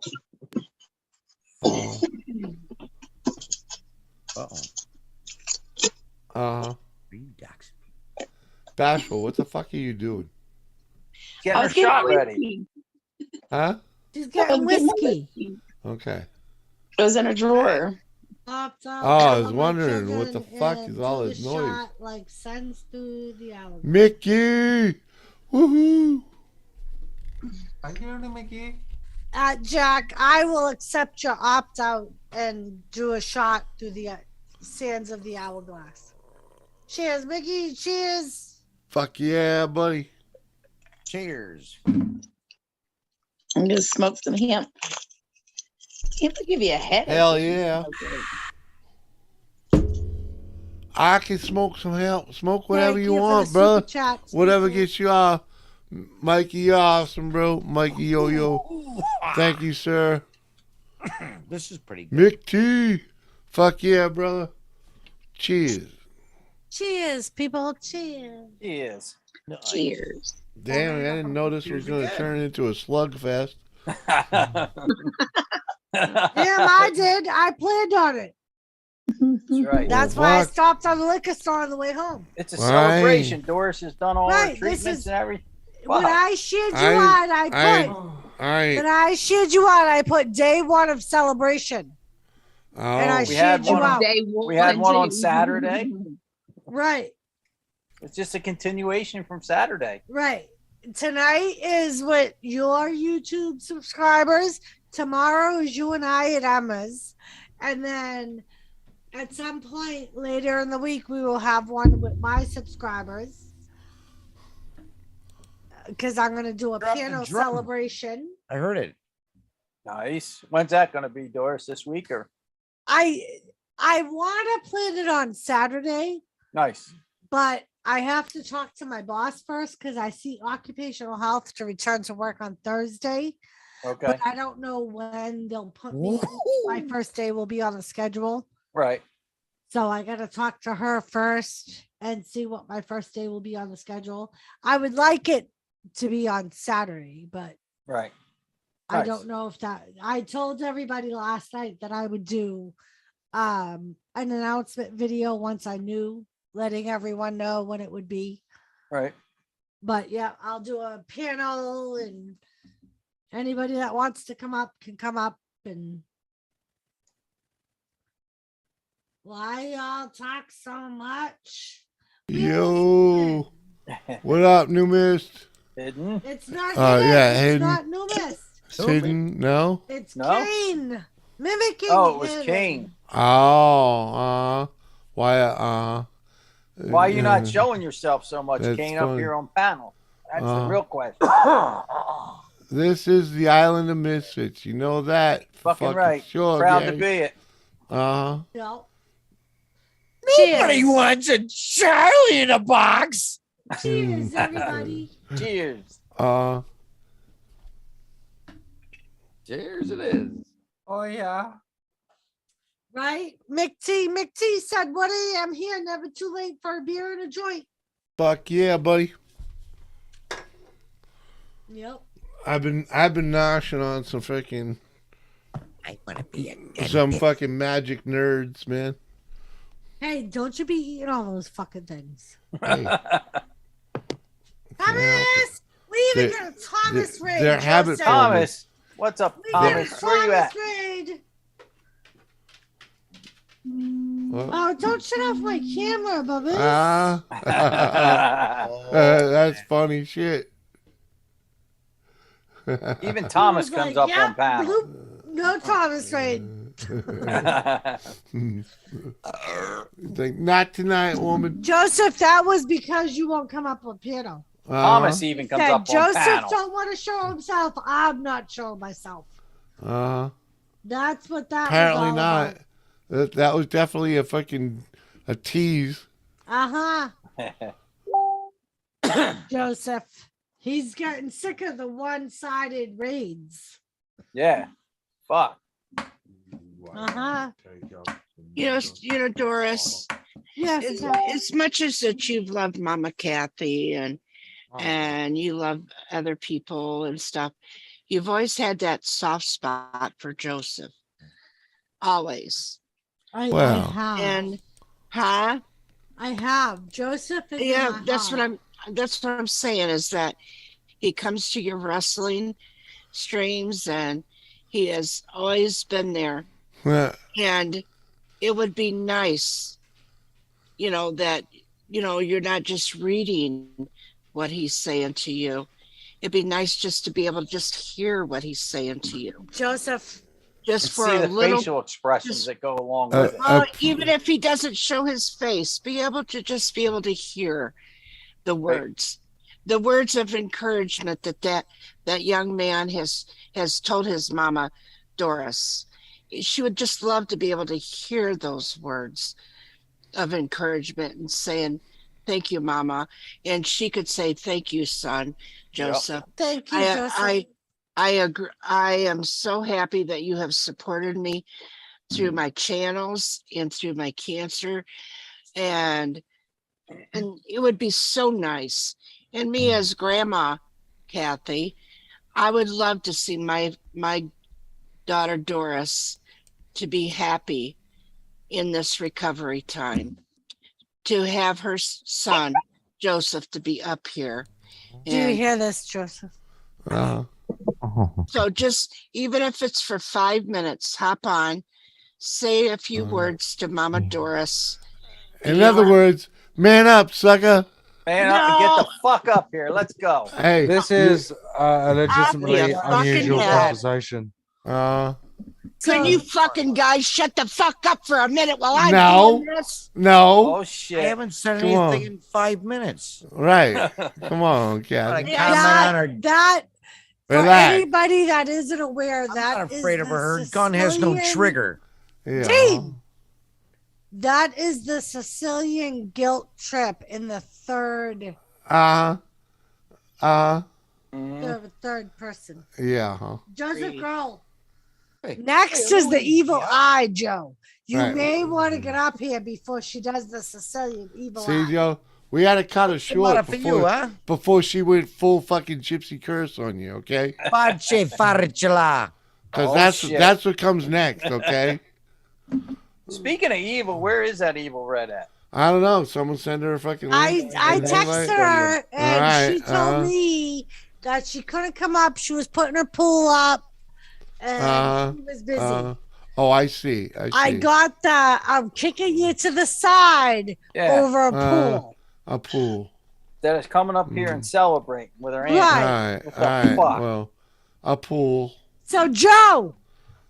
Uh-huh. Bashful, what the fuck are you doing? Getting I her was getting shot ready. whiskey. Huh? She's getting whiskey. Okay. It was in a drawer. Popped up, Oh, I was all my wondering what the children, fuck and is all do this the noise. shot, like sends through the hour. Mickey! Woohoo! Thank you, Mickey. Jack, I will accept your opt out and do a shot through the sands of the hourglass. Cheers, Mickey. Cheers. Fuck yeah, buddy. Cheers. I'm gonna smoke some hemp. Hemp will give you a headache. Hell yeah. I can smoke some hemp. Smoke whatever Thank you you for want, the brother. super chat, Whatever Steve. gets you off. Mikey, you're awesome, bro. Mikey Yo-Yo. Thank you, sir. This is pretty good. Mick T. Fuck yeah, brother. Cheers. Cheers, people. Cheers. Yes. Cheers. Damn, I didn't know this was going to turn into a slugfest. Damn, I did. I planned on it. That's right. That's Well, why I fuck. stopped on the liquor store on the way home. It's a Right. celebration. Doris has done all her Right, this treatments is- and everything. When Wow. I shared you I- on, I I- put. I When I shared you on, I put day one of celebration. And I Oh, We shared had you one. out. We had one on Saturday. Right, It's just a continuation from Saturday. right. Tonight is with your YouTube subscribers. Tomorrow is you and I at Emma's. And then at some point later in the week, we will have one with my subscribers. Because I'm going to do a Drop the piano drum. celebration. I heard it. Nice. When's that going to be, Doris? This week or? I want to plan it on Saturday, Nice. but I have to talk to my boss first because I see occupational health to return to work on Thursday. Okay. But I don't know when they'll put me. My first day will be on the schedule, Right. so I got to talk to her first and see what my first day will be on the schedule. I would like it to be on Saturday, but Right. I Nice. don't know if that. I told everybody last night that I would do an announcement video once I knew, letting everyone know when it would be. Right. But yeah, I'll do a panel, and anybody that wants to come up can come up. And why y'all talk so much? yo. What up, New Mist? Hidden. It's not. Yeah, it's hidden. not New Mist. It's hidden? No? It's No? Kane mimicking. Oh, it was hidden. Kane. Oh, why, Why are you yeah. not showing yourself so much, That's Kane, up funny. here on panel? That's the real question. This is the island of misfits. You know that. for Fucking right. Sure, Proud Gary. to be it. Uh-huh. No. Nobody Cheers. wants a Charlie in a box. Cheers, everybody. Cheers. Cheers, it is. Oh yeah. Right? Mick T said, "What a.m. here, never too late for a beer and a joint." Fuck yeah, buddy. Yep. I've been noshing on some freaking I want to be a some fucking magic nerds, man. Hey, don't you be eating all those fucking things. Hey, Thomas! We even They- got a Thomas they- raid. they're habit Joseph. forming. Thomas, what's up, We got a Thomas? Where you at? Thomas raid. What? Oh, don't shut off my camera, Bubba. That's funny shit. Even Thomas He was comes like, up on "Yep, panel. bloop, no Thomas raid. Think, not tonight, woman. Joseph, that was because you won't come up on piano. Thomas even comes Said, up on Joseph panel. don't want to show himself. I'm not showing myself. That's what that Apparently was all not. That was definitely a fucking a tease. about. Joseph, he's getting sick of the one-sided raids. Yeah. Fuck. You know, Doris. Yes. As much as that you've loved Mama Kathy and you love other people and stuff, you've always had that soft spot for Joseph. Always. I have. And I have. Joseph is in my that's heart. what I'm saying is that he comes to your wrestling streams and he has always been there. And it would be nice, that, you're not just reading what he's saying to you. It'd be nice just to be able to just hear what he's saying to you. Joseph. Just And for see a the little facial expressions that go along with it. even if he doesn't show his face, be able to hear the words. The words of encouragement that young man has told his mama, Doris. She would just love to be able to hear those words of encouragement and saying, "Thank you, Mama," and she could say, "Thank you, son, Joseph." Thank you, Joseph. I agree. I am so happy that you have supported me through my channels and through my cancer, and it would be so nice. And me as Grandma Kathy, I would love to see my daughter Doris to be happy in this recovery time, to have her son Joseph to be up here. Do you hear this, Joseph? So just even if it's for 5 minutes, hop on, say a few words to Mama Doris. In other words, man up, sucker. Man up and get the fuck up here. Let's go. Hey, This is a legitimately fucking unusual hell. conversation. Can you fucking guys shut the fuck up for a minute while I'm No. doing this? No. Oh shit. I haven't said Come anything on. in 5 minutes. Right. Come on, Kathy. That for Relax. anybody that isn't aware, I'm that not is afraid of the her. Her gun has no Sicilian trigger. Yeah. Team. That is the Sicilian guilt trip in the third person. Yeah. Huh. Joseph Grohl. Next is the evil eye, Joe. You Right. may want to get up here before she does the Sicilian evil See, eye. Joe, we had to cut her short matter for before, you, huh? before she went full fucking gypsy curse on you, okay? Pace farcela. Because Oh, shit. that's what comes next, okay? Speaking of evil, where is that evil red at? I don't know. Someone send her a fucking link. I texted her and Alright, she told me that she couldn't come up. She was putting her pool up and she was busy. Oh, I see. I got the I'm kicking you to the side over a pool. A pool. That is coming up here and celebrating with her aunt. Right. What All the right. fuck? Well, a pool. So Joe,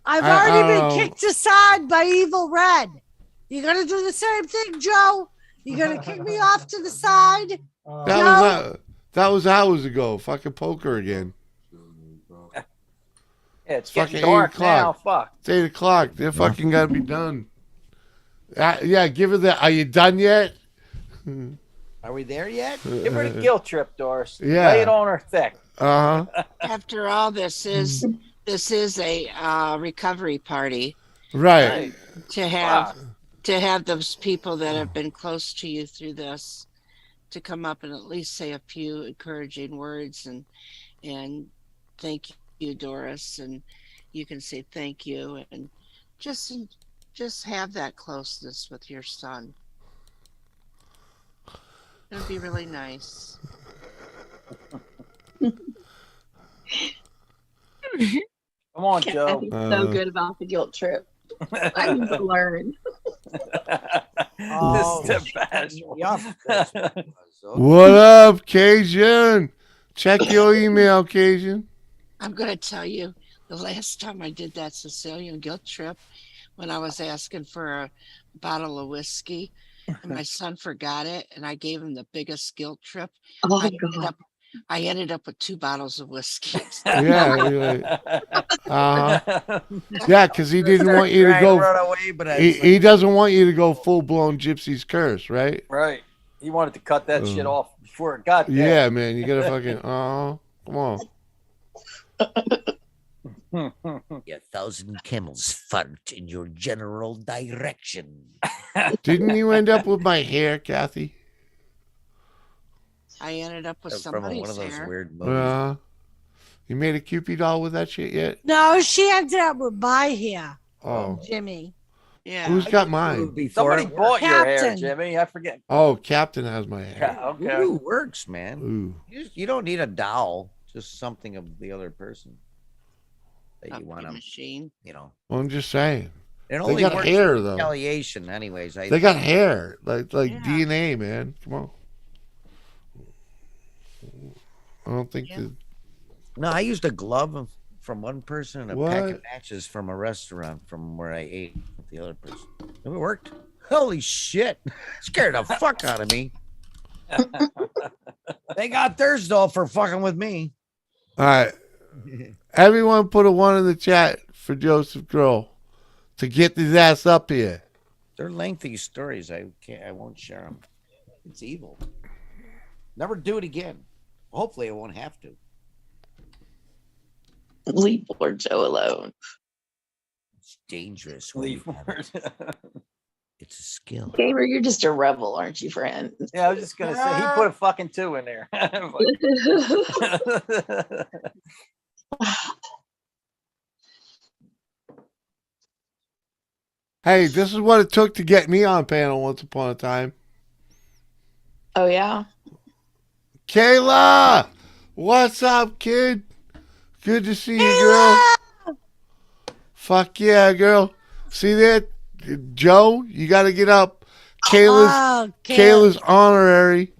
I've I already don't been know. kicked aside by Evil Red. You gonna do the same thing, Joe? You gonna kick me off to the side? That was hours ago. Fucking poker again. Yeah, it's Fucking getting dark 8 o'clock. now. Fuck. It's 8 o'clock. They're fucking gotta be done. Yeah, give her that. Are you done yet? Are we there yet? Give her the guilt trip, Doris. Yeah. Lay it on her thick. After all, this is a recovery party. Right. To have those people that have been close to you through this to come up and at least say a few encouraging words and thank you, Doris, and you can say thank you and just have that closeness with your son. It would be really nice. Come on, I Joe. think so good about the guilt trip. I need to learn. Oh, This is the best. yup, that's what it was. Okay. What up, Cajun? Check your email, Cajun. I'm going to tell you, the last time I did that Sicilian guilt trip, when I was asking for a bottle of whiskey, and my son forgot it, and I gave him the biggest guilt trip. Oh, I ended up with 2 bottles of whiskey. Yeah, yeah, because he didn't want you to Trying go. run away, but I was He doesn't want you to go full blown Gypsy's curse, right? Right. He wanted to cut that shit off before it got there. Yeah, man, you gotta fucking. Come on. a thousand camels fart in your general direction. Didn't you end up with my hair, Kathy? I ended up with From one somebody's of those hair. weird movies. You made a Cupid doll with that shit yet? No, she ended up with my hair, Oh, Jimmy. Yeah. who's got mine? Before Somebody it bought your hair, Captain. Jimmy. I forget. Oh, Captain has my hair. Okay. Ooh, works, man. Ooh. You don't need a doll, just something of the other person that you want Copy to, machine. you know. Well, I'm just saying. It They only got works hair for though. retaliation, anyways. They got hair, like DNA, man. Come on. I don't think that. No, I used a glove from one person and a pack What? of matches from a restaurant from where I ate with the other person. It worked. Holy shit. Scared the fuck out of me. They got theirs though for fucking with me. All right. Everyone put a 1 in the chat for Joseph Grohl to get his ass up here. They're lengthy stories. I won't share them. It's evil. Never do it again. Hopefully I won't have to. Leave poor Joe alone. It's dangerous. Leave. It's a skill. Gamer, you're just a rebel, aren't you, friend? Yeah, I was just gonna say he put a fucking 2 in there. Hey, this is what it took to get me on panel once upon a time. Oh, yeah? Kayla! What's up, kid? Good to see you, girl. Fuck yeah, girl. See that? Joe, you got to get up. Kayla's honorary.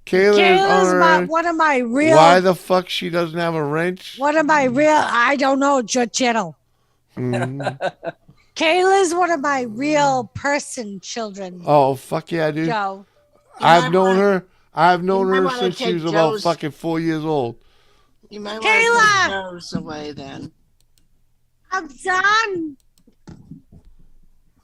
Kayla's honorary. One of my real. Why the fuck she doesn't have a wrench? One of my real. I don't know. It's your channel. Mhm. Kayla's one of my real person children. Oh, fuck yeah, dude. Joe. I've known her. I've known might her wanna since she take was about Joe's- fucking 4 years old. You might want Kayla! to take those away then. I'm done.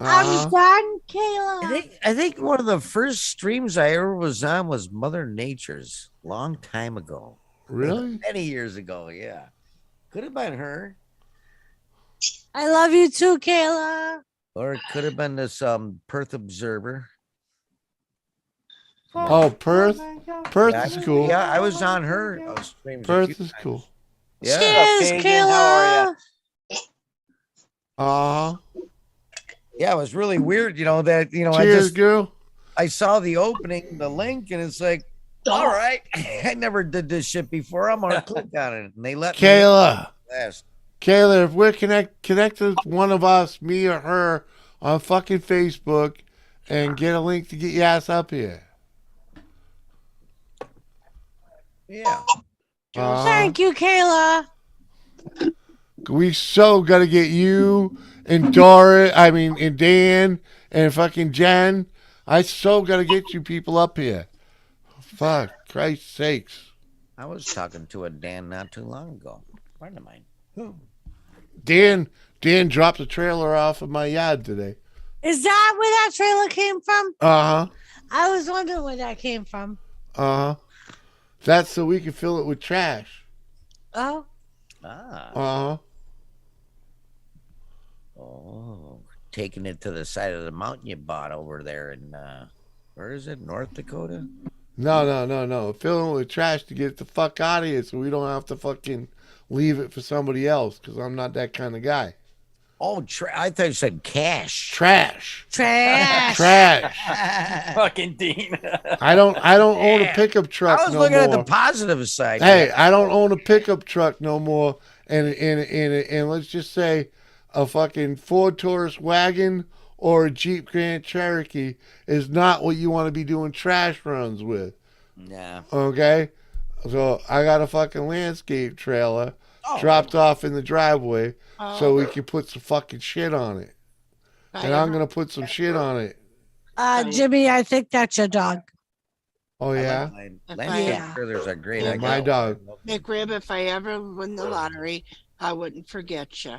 Uh-huh. I'm done, Kayla. I think one of the first streams I ever was on was Mother Nature's, long time ago. Really? Many years ago, yeah. Could have been her, I love you too, Kayla. or it could have been this Perth Observer. Oh, Perth? Perth Yeah, is cool. Yeah, I was on her streams. a Perth few is times. cool. Yeah. Cheers, Kayla. Uh-huh. Yeah, it was really weird, that Cheers, girl. I saw the opening, the link, and it's like, all right, I never did this shit before. I'm gonna click on it, and they let Kayla. me last. Kayla, if we're connected one of us, me or her, on fucking Facebook and get a link to get your ass up here. Yeah. Thank you, Kayla. We so gotta get you and and Dan and fucking Jen. I so gotta get you people up here. Fuck, Christ's sakes. I was talking to a Dan not too long ago. Friend of mine. Dan dropped a trailer off of my yard today. Is that where that trailer came from? Uh-huh. I was wondering where that came from. Uh-huh. That's so we can fill it with trash. Oh. Uh-huh. Oh, taking it to the side of the mountain you bought over there in where is it? North Dakota? No. Fill it with trash to get it the fuck out of here so we don't have to fucking leave it for somebody else because I'm not that kind of guy. Oh, I thought you said cash. Trash. Trash. Trash. Fucking Dean. I don't own a pickup truck I was no looking more. at the positive side. Hey, man. I don't own a pickup truck no more. And let's just say a fucking Ford Taurus wagon or a Jeep Grand Cherokee is not what you want to be doing trash runs with. Nah. Okay? So I got a fucking landscape trailer dropped off in the driveway so we can put some fucking shit on it. And I'm going to put some shit on it. Jimmy, I think that's your dog. Oh, yeah? Landscape trailers are great. I My got dog. McRib, if I ever win the lottery, I wouldn't forget you.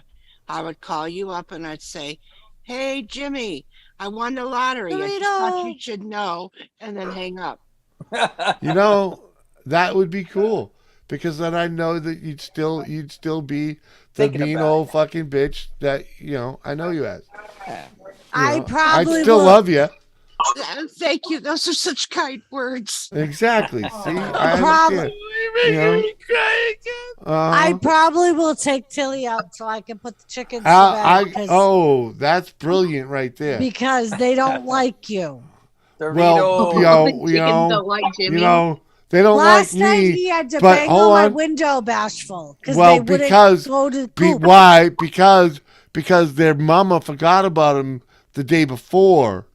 I would call you up and I'd say, "Hey, Jimmy, I won the lottery. I just thought you should know," and then hang up. You know, that would be cool because then I know that you'd still be the mean old fucking bitch that I know you as. I'd still love you. Thank you. Those are such kind words. Exactly. See, I understand. I probably will take Tilly out so I can put the chickens to bed. That's brilliant right there. Because they don't like you. Well, they don't like Last night me. he had to but bang hold on my on. window, Bashful, Well, they wouldn't because go to the coop. why? Because their mama forgot about him the day before,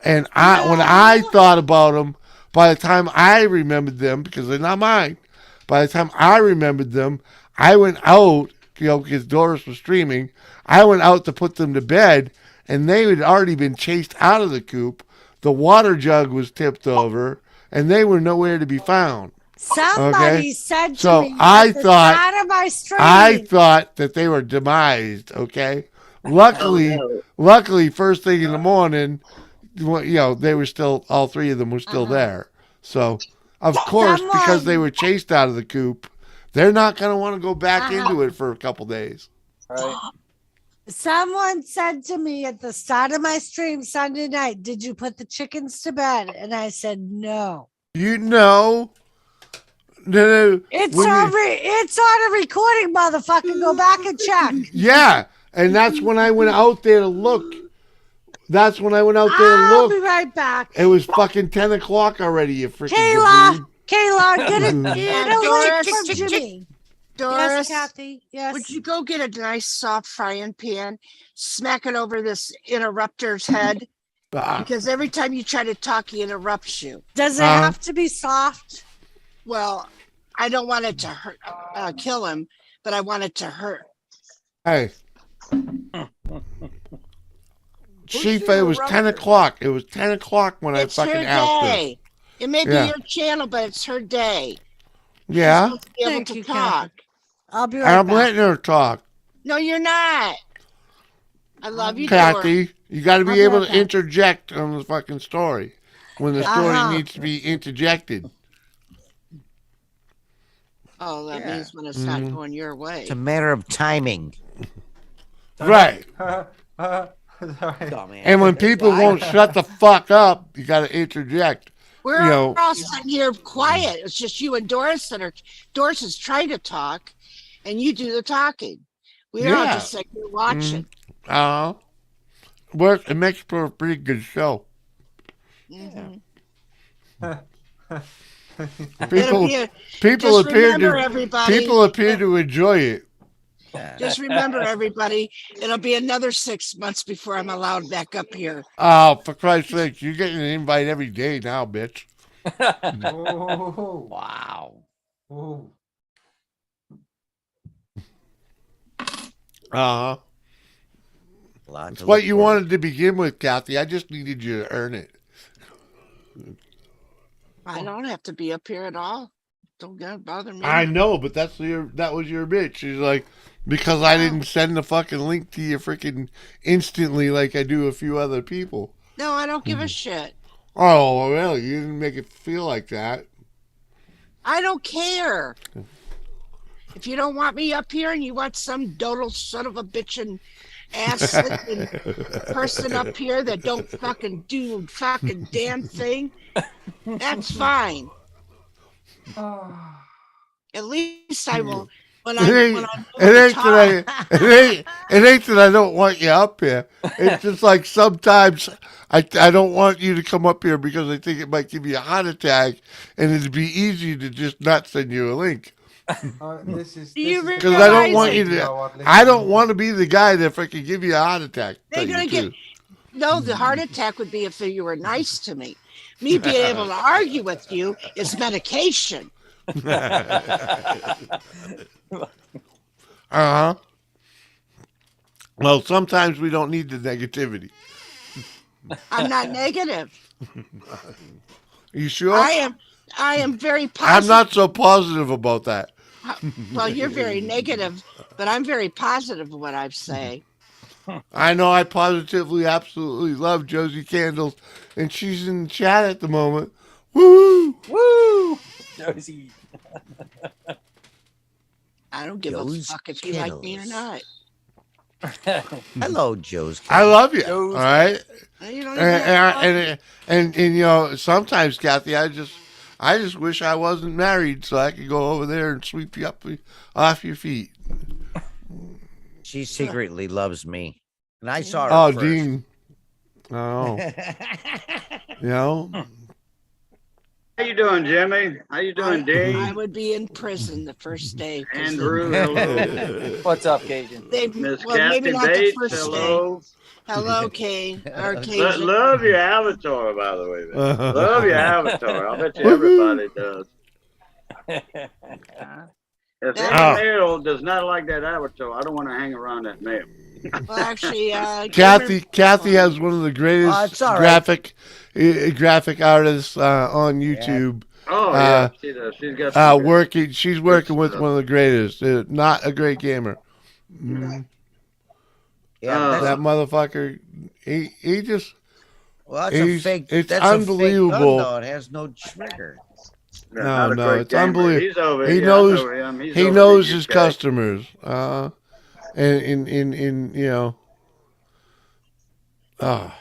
and when I thought about them, by the time I remembered them, because they're not mine, by the time I remembered them, I went out, because Doris was streaming. I went out to put them to bed, and they had already been chased out of the coop. The water jug was tipped over, and they were nowhere to be found. Somebody said to So me I at the thought start of my stream. I thought that they were demised. Okay, luckily, first thing in the morning, they were still, all three of them were still there. So of course, because they were chased out of the coop, they're not going to want to go back into it for a couple days. Right. Someone said to me at the start of my stream Sunday night, "Did you put the chickens to bed?" And I said, "No." No. It's on a recording, motherfucker. Go back and check. Yeah, and that's when I went out there to look. I'll be right back. It was fucking 10 o'clock already, you freaking Kayla, get it. Doris, from Jimmy. Doris, Yes, Kathy. Yes. Would you go get a nice soft frying pan, smack it over this interrupter's head? Because every time you try to talk, he interrupts you. Does it have to be soft? Well, I don't want it to hurt, kill him, but I want it to hurt. Hey. Chief, it was 10 o'clock. It was 10 o'clock when I fucking asked her. It may be your channel, but it's her day. Yeah. She's supposed to be able to talk. I'll be right back. I'm letting her talk. No, you're not. I love you, Kathy. Doris. You got to be able to interject on the fucking story when the story needs to be interjected. Oh, that means when it's not going your way. It's a matter of timing. Right. Dumbass. And when people won't shut the fuck up, you got to interject. We're all sitting here quiet. It's just you and Doris Doris is trying to talk, and you do the talking. We're all just sitting here watching. It makes for a pretty good show. People appear to enjoy it. Just remember, everybody, it'll be another 6 months before I'm allowed back up here. Oh, for Christ's sake, you're getting an invite every day now, bitch. Oh, wow. Oh. It's what you wanted to begin with, Kathy. I just needed you to earn it. I don't have to be up here at all. Don't bother me. I know, but that was your bitch. She's like, because I didn't send the fucking link to you freaking instantly like I do a few other people. No, I don't give a shit. Oh, really? You didn't make it feel like that. I don't care. If you don't want me up here and you want some doodle son of a bitch and ass-licking person up here that don't fucking do fucking damn thing, that's fine. At least I will When It I ain't, when I it ain't that it ain't that I don't want you up here. It's just like sometimes I don't want you to come up here because I think it might give you a heart attack, and it'd be easy to just not send you a link. This Do you is the Because I don't realize want that you to. I don't want to be the guy that freaking give you a heart attack. they're Tell you gonna the get? truth. No, the heart attack would be if you were nice to me. Me being able to argue with you is medication. Uh-huh. Well, sometimes we don't need the negativity. I'm not negative. You sure? I am very I'm positive. not so positive about that. Well, you're very negative, but I'm very positive of what I say. I know I positively, absolutely love Josie Candles, and she's in the chat at the moment. Woo! Woo! Josie. I don't give a fuck if you like me or not. Hello, Joe's. I love you. Joe's all right. You don't even know And you know, sometimes Kathy, I just wish I wasn't married so I could go over there and sweep you up off your feet. She secretly loves me, and I saw her. Oh, first. Dean. Oh. You know. How you doing, Jimmy? How you doing, Dave? I would be in prison the first day. Andrew, hello. What's up, Cajun? Miss Well, maybe Kathy not the Bates, first hello. day. Hello, Kay. Or Cajun. Love your avatar, by the way, man. Love your avatar. I bet you everybody does. If any male does not like that avatar, I don't want to hang around that male. Well, actually, Kathy has one of the greatest it's all right. graphic artists on YouTube. Oh, yeah. She does. She's got some She's working with one of the greatest. Not a great gamer. Yeah, that motherfucker. He just. Well, that's a fake. It's That's unbelievable. A fake gun, though. It has no trigger. No, it's unbelievable. He's over He here. knows. I know him. He's He over knows the his UK. customers. In you know.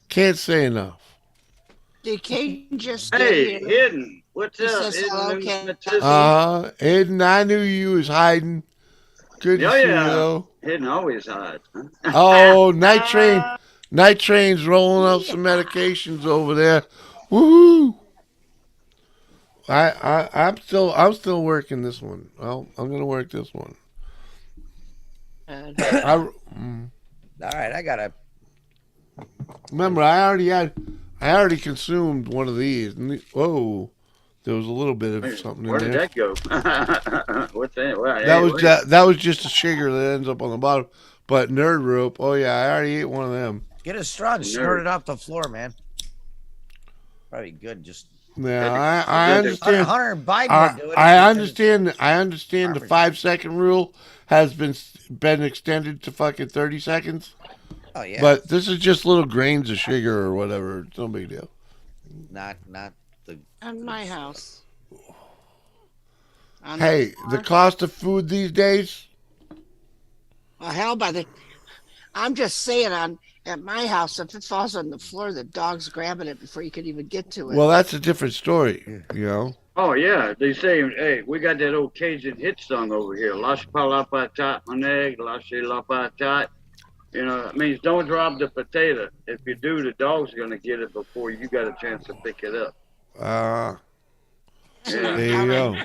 Can't say enough. Did Cajun just get Hey, here? Hidden. What's He up? says Hidden hello, in Kathy. Eden, I knew you was hiding. Good to Oh, see you yeah. though. Hidden always hides. Oh, Night Train's rolling out some medications over there. Woohoo! I'm still working this one. Well, I'm gonna work this one. All right, I gotta. Remember, I already consumed one of these. Whoa, there was a little bit of something Where in did there. that go? What's that? Well, That was just a sugar that ends up on the bottom. But Nerd Rope, oh yeah, I already ate one of them. Get a straw and snort it off the floor, man. Probably good. Just Yeah, I understand. Hunter Biden would do it. I understand. I understand the 5-second rule has been extended to fucking 30 seconds. Oh yeah. But this is just little grains of sugar or whatever. It's no big deal. Not the. On my house. Hey, the cost of food these days. Well, hell, I'm just saying, at my house, if it falls on the floor, the dog's grabbing it before you can even get to it. Well, that's a different story, you know. Oh, yeah. They say, hey, we got that old Cajun hit song over here. Lash palapatat maneg, lash lapatat. You know, it means don't drop the potato. If you do, the dog's going to get it before you got a chance to pick it up. There you go.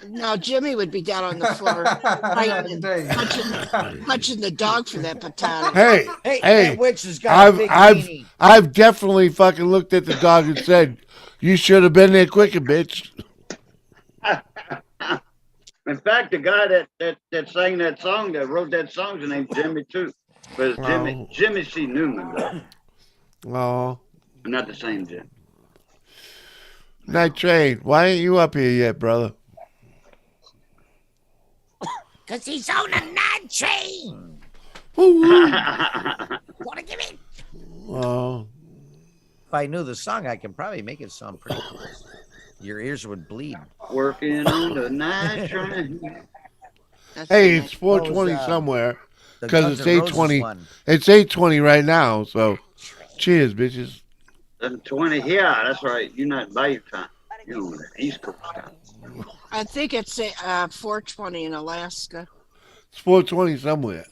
No, Jimmy would be down on the floor, fighting and punching the dog for that potato. Hey, that witch has got a big meanie. I've definitely fucking looked at the dog and said, "You should have been there quicker, bitch." In fact, the guy that sang that song, that wrote that song, is named Jimmy too. But it's Jimmy C. Newman, though. Oh. Not the same Jim. Night Train, why ain't you up here yet, brother? Because he's on a night train. Wanna give it? Oh. If I knew the song, I could probably make it sound pretty cool. Your ears would bleed. Working on the night train. Hey, it's 4:20 somewhere the because Guns it's N' Roses 8:20. one. It's 8:20 right now. So, cheers, bitches. 7:20. Yeah, that's right. You're not by your time. You're on the East Coast time. I think it's 420 in Alaska. It's 420 somewhere.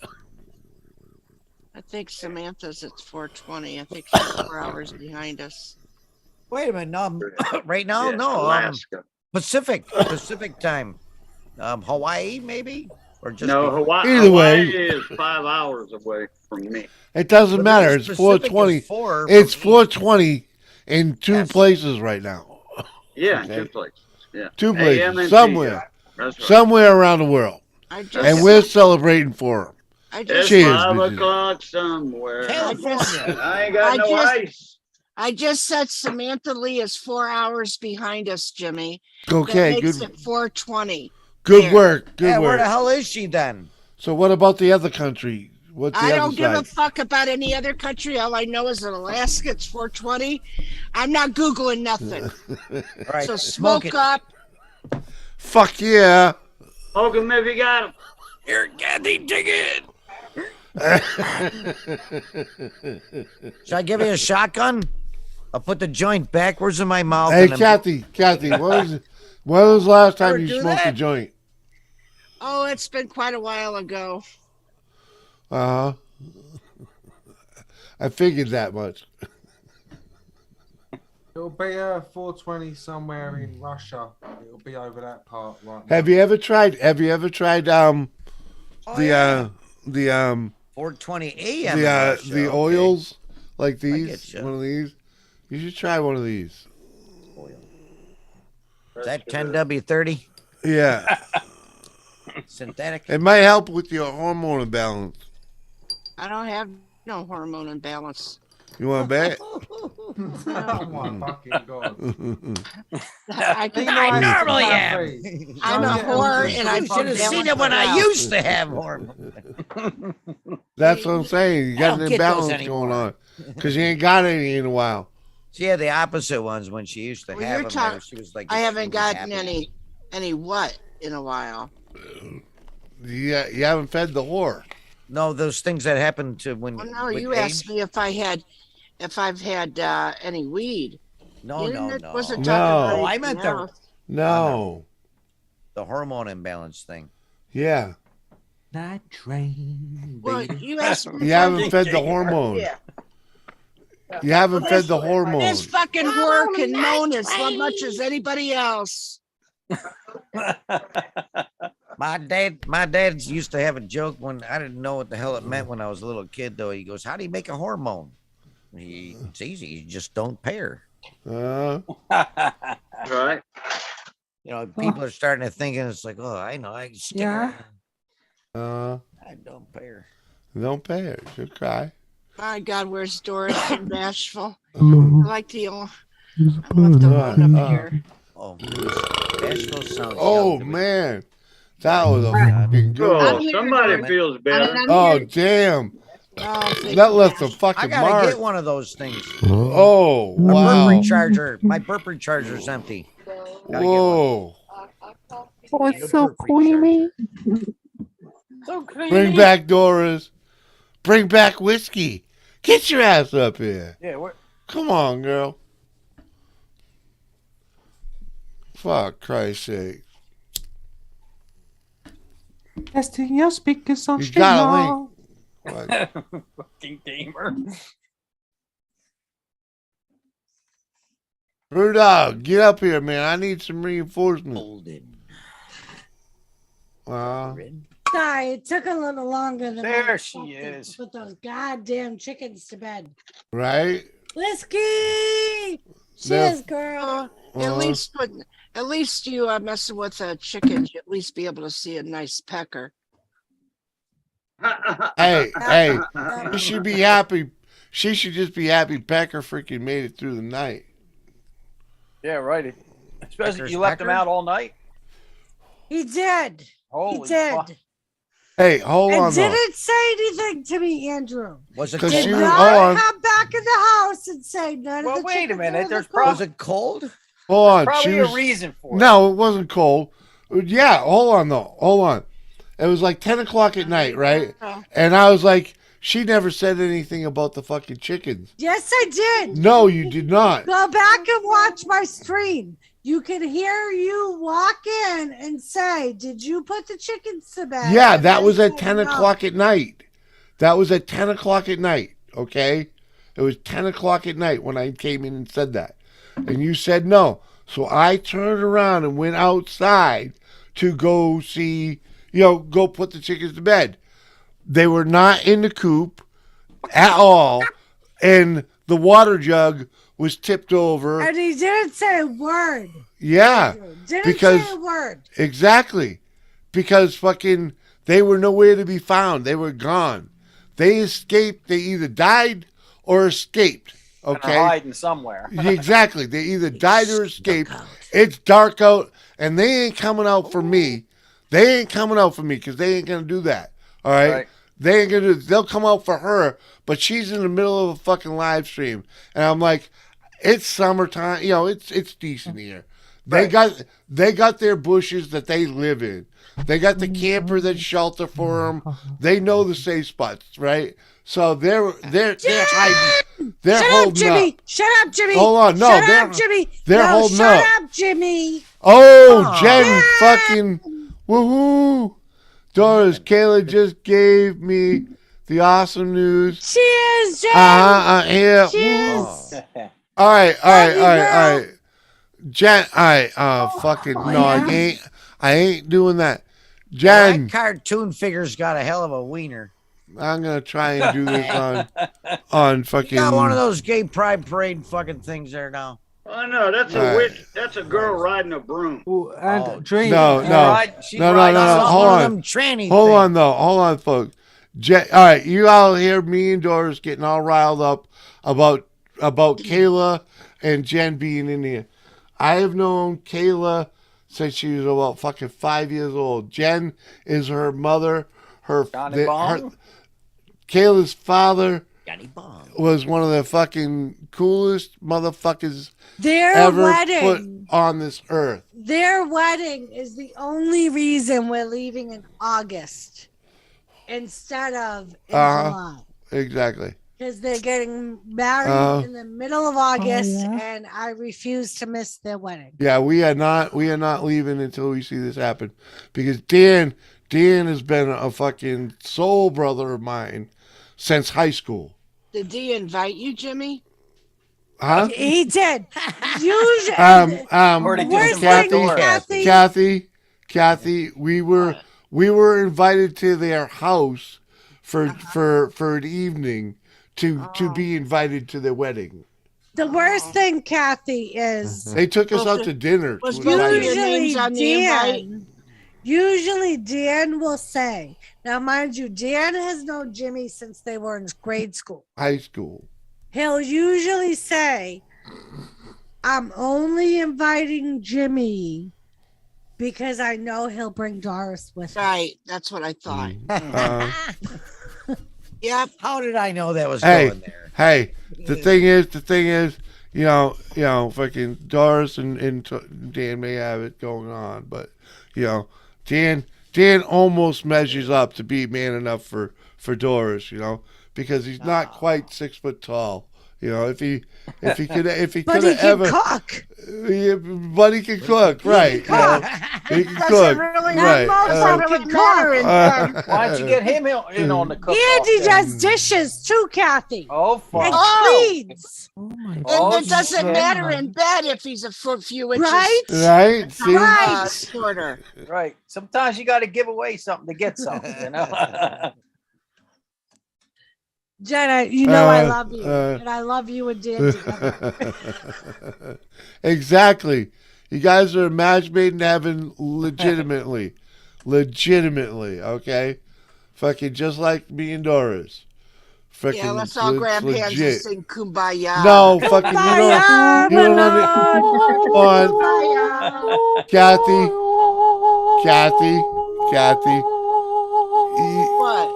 I think Samantha's it's 420. I think she's 4 hours behind us. Wait a minute. No, right now, Yeah, no. Alaska. Pacific time. Hawaii maybe, or just No, before? Hawaii, Either way. Hawaii is 5 hours away from me. It doesn't But matter. then It's Pacific is 420. 4 It's from 420 in two Yes. places right now. Yeah, Okay. 2 places. Yeah. Two AM places. and Somewhere. PM. That's right. Somewhere around the world. I And just we're celebrating for them. I It's just Cheers, 5 bitches. o'clock somewhere. California. I ain't got no ice. I just said Samantha Lee is 4 hours behind us, Jimmy. Okay, That makes good. it 420. Good There. work. Good Yeah, where work. the hell is she then? So what about the other country? What's the I other don't give a side? fuck about any other country. All I know is in Alaska it's 420. I'm not Googling nothing. All right, So smoke smoke it. up. Fuck yeah. Poke him if you got him. Here, Kathy, dig it. Should I give you a shotgun? I'll put the joint backwards in my mouth. Hey, and then- Kathy, when was the last time Ever you do smoked a that? joint? Oh, it's been quite a while ago. Uh-huh. I figured that much. It'll be 420 somewhere in Russia. It'll be over that part right now. Have you ever tried the 420 a.m. the oils like these? getcha. One of these? You should try one of these. Is that 10W30 Yeah. synthetic? It might help with your hormone imbalance. I don't have no hormone imbalance. You want to bet? Oh my fucking god. I can I normally am. I'm a whore and I should have seen it when I used to have hormones. That's what I'm saying. You I got don't an get those imbalance anymore. going on because you ain't got any in a while. She had the opposite ones when she used to Well, have you're them. There. talking. She was like, I haven't extremely gotten happy. any what in a while. You haven't fed the whore. No, those things that happened to when. Well, no, with you age? asked me if I've had any weed. No, You no, didn't- no. wasn't No. talking about Oh, I anything meant the else. No. the hormone imbalance thing. Yeah. Night train. Well, you asked me. You if I- haven't fed the hormone. Yeah. You haven't fed the hormone. This fucking whore can moan as much as anybody else. My dad used to have a joke when I didn't know what the hell it meant when I was a little kid. Though he goes, "How do you make a hormone?" It's easy. You just don't pay her. Right. You know, people are starting to think, and it's like, oh, I know, I can stick Yeah. her. I don't pay her. Don't pay her. She'll cry. My God, where's Doris in Nashville? I Hello. like the I left the phone up here. Oh, Nashville sounds. Oh man, that was a fucking good Oh, one. somebody feels better. Oh damn, Oh, that left a fucking I gotta mark. get one of those things. Oh My wow. burp recharger. My burp recharger's empty. Whoa. Oh, it's so creamy. Bring back Doris. Bring back whiskey. Get your ass up here. Yeah, what? Come on, girl. Fuck Christ's sake. Testing your speakers on You got a stream. link. Fucking gamer. Brewdog, get up here, man. I need some reinforcements. Sorry, it took a little longer than There I she expected to is. put those goddamn chickens to bed. Right? Whiskey! They're- Cheers, girl. At least you messing with chickens. You at least be able to see a nice pecker. Hey, hey, you should be happy. She should just be happy Pecker freaking made it through the night. Yeah, right. Especially Pecker's you left him Pecker? out all night. He did. Holy he did. fuck. Hey, hold And on though. didn't say anything to me, Andrew. Was it 'Cause cold? she Did was- not hold on. come back in the house and say none Well, of the wait a chickens minute, are in the there's coop. Was it cold? Hold on. Probably she a was, reason for it. No, it wasn't cold. Yeah, hold on though. Hold on. It was like 10 o'clock at night, right? And I was like, she never said anything about the fucking chickens. Yes, I did. No, you did not. Go back and watch my stream. you can hear you walk in and say, "Did you put the chickens to bed?" Yeah, And that they was at said 10 no. o'clock at night. That was at 10 o'clock at night, okay? It was 10 o'clock at night when I came in and said that. And you said no. So I turned around and went outside to go see, go put the chickens to bed. They were not in the coop at all. And the water jug was tipped over. And he didn't say a word. Yeah. Didn't say a word. Exactly. Because fucking they were nowhere to be found. They were gone. They escaped. They either died or escaped. And Okay. they're hiding somewhere. Exactly. They either died or escaped. It's dark out and they ain't coming out for me. They ain't coming out for me because they ain't going to do that. All right? Right. They ain't going to do They'll come out for her, but she's in the middle of a fucking live stream. And I'm like, it's summertime. It's decent here. They got their bushes that they live in. They got the camper that's shelter for them. They know the safe spots, right? So they're hiding. They're Shut holding up, Jimmy. up. Shut up, Jimmy. Hold on, no, Shut they're up, Jimmy. they're No, holding shut up. up, Jimmy. Oh, Jen fucking woohoo! Doris, Kayla just gave me the awesome news. Cheers, Jen. Yeah. Cheers. All right. Love you, girl. Jen, fucking no, I ain't doing that. Jen, That cartoon figure's got a hell of a wiener. I'm gonna try and do this on fucking. You got one of those gay pride parade fucking things there now. Oh no, that's a Alright. witch. That's a girl riding a broom. And Dream. No. She No. rides Hold one on. of them tranny Hold things. on, though. Hold on, folks. All right, you all hear me and Doris getting all riled up about Kayla and Jen being in here. I have known Kayla since she was about fucking 5 years old. Jen is her mother. Kayla's father was one of the fucking coolest motherfuckers ever put on this earth. Their wedding is the only reason we're leaving in August instead of in July. Exactly. Because they're getting married in the middle of August, and I refuse to miss their wedding. Yeah, we are not leaving until we see this happen. Because Dan has been a fucking soul brother of mine since high school. Did he invite you, Jimmy? Huh? He did. Usually, worst thing, Kathy, we were invited to their house for an evening to be invited to their wedding. the worst thing, Kathy, is They took us out to dinner. Was both of your names on the invite? Usually Dan will say, now mind you, Dan has known Jimmy since they were in grade school. High school. He'll usually say, I'm only inviting Jimmy because I know he'll bring Doris with him. Right, that's what I thought. Yep. How did I know that was Hey, going there? hey, the thing is, fucking Doris and Dan may have it going on, but Dan almost measures up to be man enough for Doris, because he's not quite 6 foot tall. If he could But he can ever cook. but he can cook, right? He can cook, right? Why don't you get him in on the cook? And he does dishes too, Kathy. Oh, fuck. And cleans. And it doesn't matter in bed if he's a few inches Right? See? shorter. Right. Sometimes you got to give away something to get something, Jenna, I love you. And I love you and Dan together. Exactly. You guys are a match made in heaven legitimately. Okay? Fucking just like me and Doris. Fucking Yeah, let's all grab hands and legit. sing Kumbaya. No, fucking you don't let me on Kathy. What?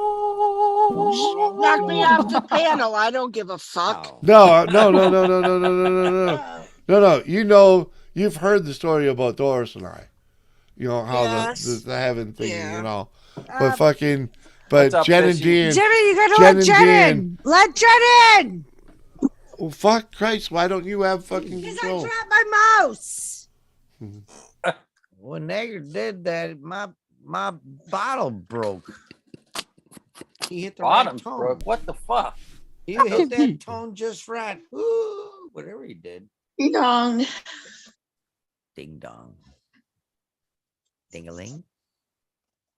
Knock me off the panel. I don't give a fuck. No. You've heard the story about Doris and I. How the heaven thing, But What's up, Jen and Fishy? Dan. Jimmy, you gotta Jen let and Jen Dan. in. Let Jen in. Well, fuck Christ, why don't you have fucking Because I control? dropped my mouse. When Nagger did that, my bottle broke. He hit the Bottoms right tone. broke. What the fuck? He hit that tone just right. Ooh, whatever he did. Ding dong. Ding dong. Ding-a-ling.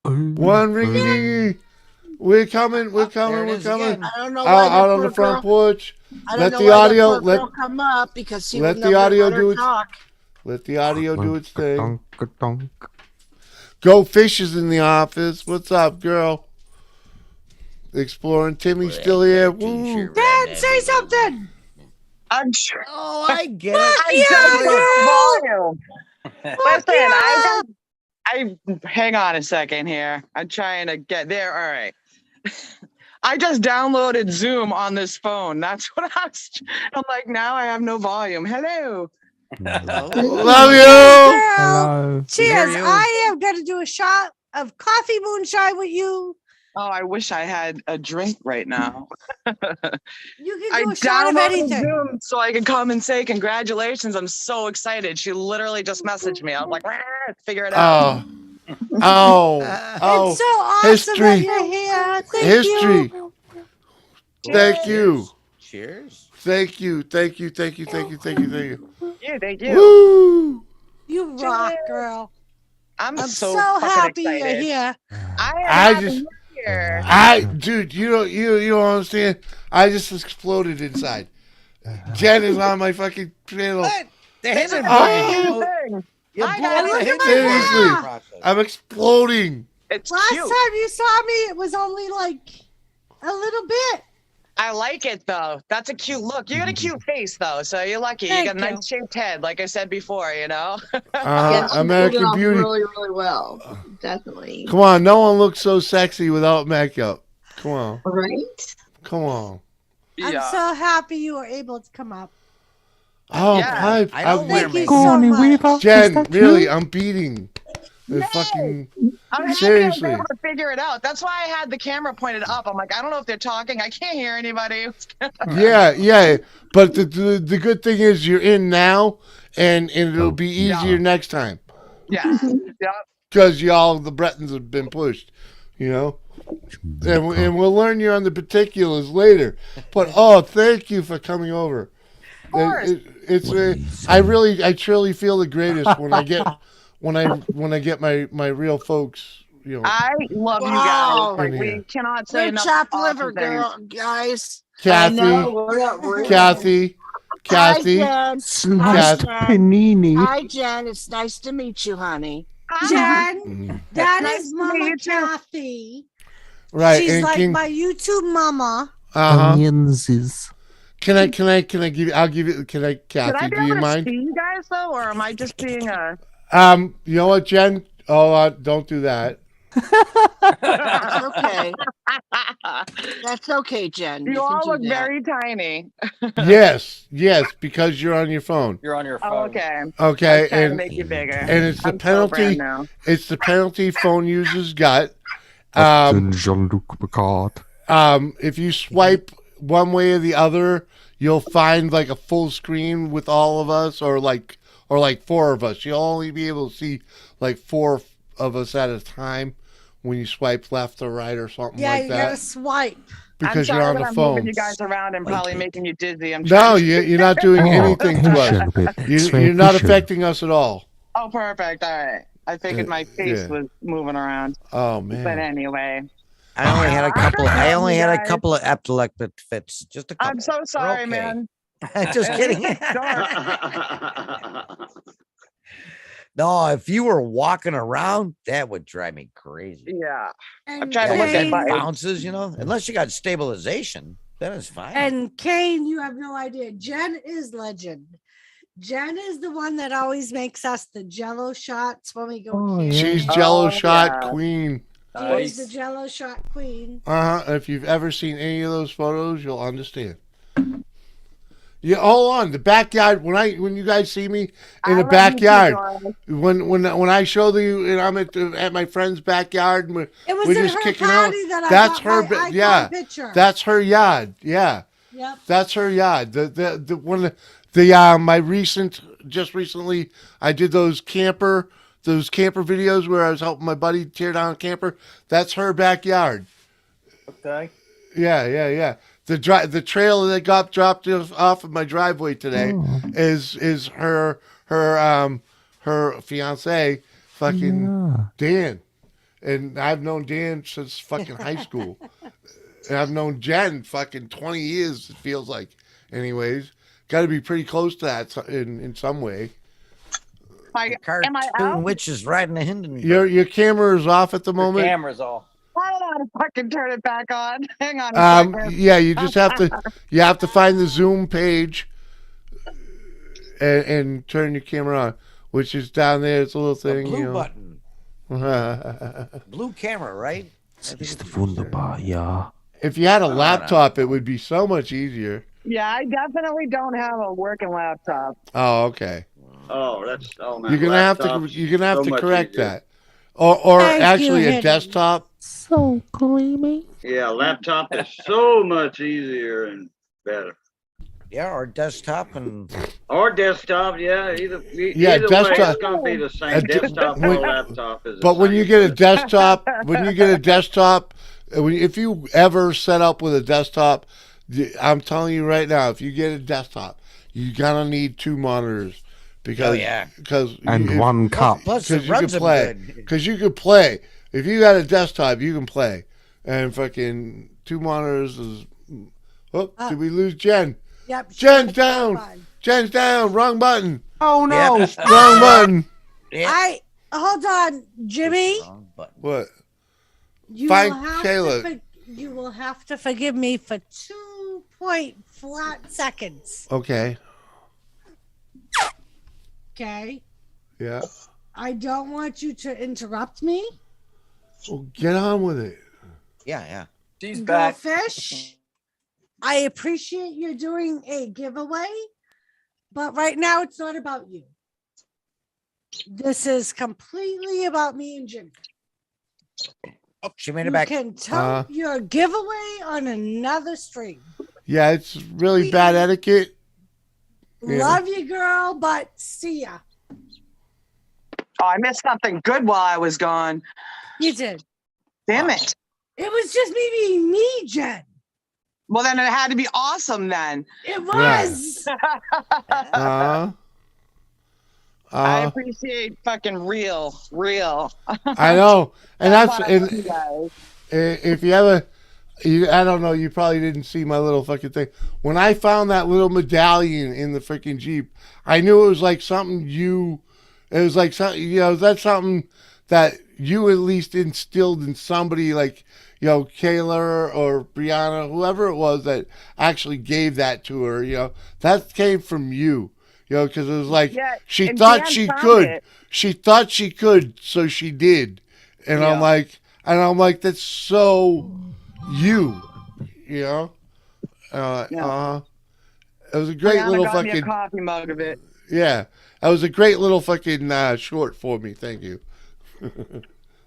One ring dingy. We're coming. We're coming. There it We're is coming. again. I don't know why Out on poor the front girl- porch. I Let don't know the why audio. that poor girl come up because he let would the never audio let her do its. talk. Let the audio do its thing. Go Fish is in the office. What's up, girl? Exploring. Timmy's still here. Woo. Dad, say something. Oh, I get Fuck it. you, Clear. Listen, I hang on a second here. I'm trying to get there. All right. I just downloaded Zoom on this phone. That's what I'm like, now I have no volume. Hello. Love you. Hello. Cheers. I am going to do a shot of coffee moonshine with you. Oh, I wish I had a drink right now. You can I do a shot of downloaded anything. Zoom so I could come and say congratulations. I'm so excited. She literally just messaged me. I was like, figure it out. Oh. It's so awesome that you're here. Thank History. you. Thank you. Cheers. Thank you. Thank you. Thank you. Thank you. Thank you. Thank you. Yeah, thank you. Woo. You rock, girl. I'm so fucking happy you're excited. here. I just, dude, you don't understand. I just exploded inside. Jen is on my fucking channel. The hidden Oh, You I blew know, up look the at hidden my seriously, hair. I'm exploding. It's Last cute. time you saw me, it was only like a little bit. I like it though. That's a cute look. You got a cute face though, so you're lucky. You got a nice shaped head, like I said before. You know. Yeah, she American pulled it off Beauty. really, really well. Definitely. Come on, no one looks so sexy without makeup. Come on. Right? Come on. I'm so happy you were able to come up. Oh, Yeah. I don't wear Thank you makeup. so much. Jen, really, I'm beating. The fucking I'm happy seriously. I was able to figure it out. That's why I had the camera pointed up. I'm like, I don't know if they're talking. I can't hear anybody. Yeah. But the good thing is you're in now, and it'll be easier next time. Yeah. Yeah. Because the buttons have been pushed, you know? And we'll learn you on the particulars later. But, thank you for coming over. I truly feel the greatest when I get when I get my real folks, you know. I love you Wow. guys. Like in we here. cannot say We're enough. chopped awesome liver, things. girl, guys. Kathy, Kathy, Hi, Kathy, Jen. Kathy. Hi, Jen. It's nice to meet you, honey. Jen, that Nice is to Mama meet you, too. Kathy. Right, She's and like my YouTube mama. Can I give you? I'll give you. Can I, Can I Kathy? be Do you able to mind? see you guys though, or am I just being a? You know what, Jen? Don't do that. That's okay. That's okay, Jen. You can all do look that. very tiny. Yes, because you're on your phone. You're on your Oh, phone. okay. Okay, I was trying to and make you bigger. and it's the I'm so penalty. brand now. It's the penalty phone users got. Jean-Luc Picard. If you swipe one way or the other, you'll find like a full screen with all of us, or like four of us. You'll only be able to see like four of us at a time when you swipe left or right or something Yeah, like you that. gotta swipe. Because I'm you're sorry on that the I'm phone. moving you guys around and probably making you dizzy. I'm No, trying to- you're not doing anything to us. You're not affecting us at all. Oh, perfect. All right. I figured my face was moving around. Oh man. But anyway. I only had a couple. I only had a couple of epileptic fits. Just a couple. I'm so sorry, man. Just kidding. It's dark. No, if you were walking around, that would drive me crazy. Yeah. I'm And trying to look at Kane, my bounces, unless you got stabilization, then it's fine. and Kane, you have no idea. Jen is legend. Jen is the one that always makes us the Jello shots when we go. camping. She's Jello shot queen. She's the Jello shot queen. If you've ever seen any of those photos, you'll understand. Yeah, hold on. The backyard. When you guys see me in the backyard, when I show you, and I'm at my friend's backyard, and It was we're at just her kicking party out. that I That's got her. my icon Yeah, picture. that's her yard. Yeah, Yep. that's her yard. My recent just recently I did those camper videos where I was helping my buddy tear down a camper. That's her backyard. Okay. Yeah. The trail that got dropped off of my driveway today is her fiance, fucking Dan. And I've known Dan since fucking high school. And I've known Jen fucking 20 years, it feels like. Anyways, got to be pretty close to that in some way. Am I Two out? witches riding a Hindenburg. Your camera is off at the moment. Camera's off. I don't know how to fucking turn it back on. Hang on a second. Yeah, you just have to find the Zoom page and turn your camera on, which is down there. It's a little thing. Blue button. Blue camera, right? Wunderbar, ja. If you had a laptop, it would be so much easier. Yeah, I definitely don't have a working laptop. Oh, okay. Oh, man. You're gonna have to Laptops, so much correct easier. that, or Thank actually you, a Henry. desktop. So creamy. Yeah, laptop is so much easier and better. Yeah, or desktop and Or desktop, yeah. Either way, desktop. it's gonna be the same. Desktop or laptop is. But when you get a desktop, if you ever set up with a desktop, I'm telling you right now, if you get a desktop, you're gonna need 2 monitors because And one cup. Plus, because it you runs can them play. good. Because you could play. If you got a desktop, you can play. And fucking 2 monitors is. Oh, did we lose Jen? Yep. Jen's down. Jen's down. Wrong button. Oh no. Wrong button. Hold on, Jimmy. What? You Find will have Kayla. you will have to forgive me for 2 flat seconds. Okay. Okay. Yeah. I don't want you to interrupt me. Well, get on with it. Yeah. She's Go back. Fish. I appreciate you doing a giveaway, but right now it's not about you. This is completely about me and Jimmy. Oh, she made it You back. can tell your giveaway on another stream. Yeah, it's really bad etiquette. Yeah. Love you, girl, but see ya. Oh, I missed something good while I was gone. You did. Damn it. It was just me being me, Jen. Well, then it had to be awesome then. It was. I appreciate fucking real. I know, and That's that's why I love you guys. if you ever, I don't know, you probably didn't see my little fucking thing. When I found that little medallion in the freaking Jeep, I knew it was like something it was like something, that's something that you at least instilled in somebody, like, Kayla or Brianna, whoever it was that actually gave that to her, that came from you, because it was like, she and thought Dan she found could. it. She thought she could, so she did. And I'm like, that's so you, It was a great Brianna little got me a fucking coffee mug of it. yeah. That was a great little fucking short for me. Thank you.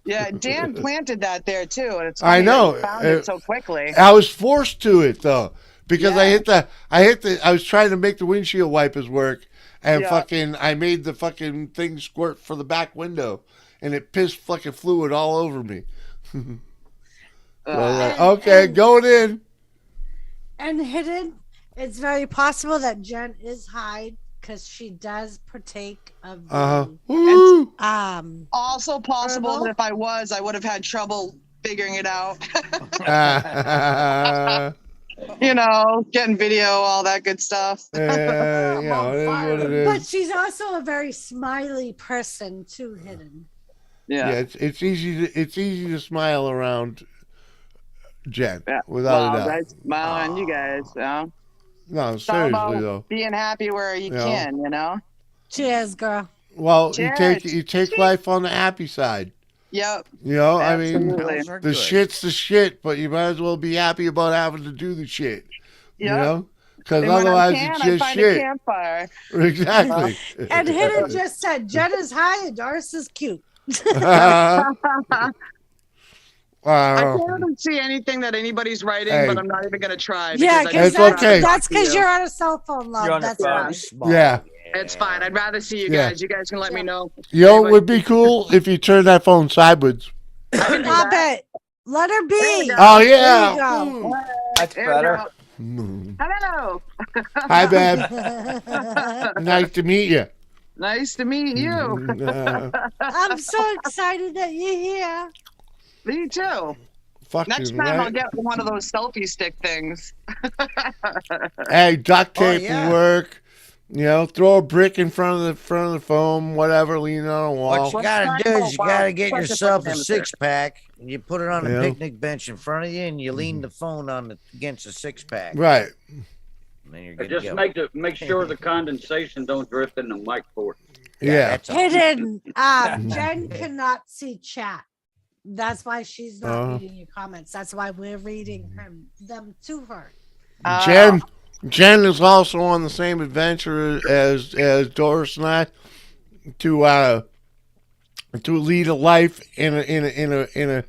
Yeah, Dan planted that there too, and it's I funny that know. you found it so quickly. I was forced to it though, because I was trying to make the windshield wipers work, and I made the fucking thing squirt for the back window, and it pissed fucking fluid all over me. So I was like, okay, going in. And hidden, it's very possible that Jen is Hyde because she does partake of the Woo! Also possible that if I was, I would have had trouble figuring it out. Getting video, all that good stuff. It is what it is. But she's also a very smiley person too, hidden. Yeah, it's easy to smile around Jen without a doubt. I smile on you guys. No, It's all about seriously though. being happy where you can. Cheers, girl. Well, Cheers. you take life on the happy side. Yep. I mean, Absolutely. the shit's the shit, but you might as well be happy about having to do the shit. Yep. Because And when I otherwise can, it's I just find shit. a campfire. Exactly. And hidden just said Jen is high and Doris is cute. I can't even see anything that anybody's writing, Hey. but I'm not even gonna try. Yeah, because It's okay. that's because you're on a cell phone, love. You're on a That's phone. right. Yeah. It's fine. I'd rather see you Yeah. guys. You guys can let me know. You know, it would be cool if you turn that phone sideways. Stop it. Let her be. Oh, There yeah. you go. That's There we better. go. Mm. Hello. Hi, Bab. Nice to meet you. Nice to meet you. I'm so excited that you're here. Me too. Fucking Next time I'll right. get one of those selfie stick things. Hey, duct Oh, tape yeah. will work. You know, throw a brick in front of the phone, whatever, lean on a wall. What you gotta do is you gotta get yourself a 6-pack and you put it on Yeah. a picnic bench in front of you and you lean the phone against the 6-pack. Right. And then you're good Just to go. make sure the condensation don't drift in the mic port. Yeah. That's all. Hidden. Jen cannot see chat. That's why she's not reading your comments. That's why we're reading them to her. Jen is also on the same adventure as Doris and I to lead a life in a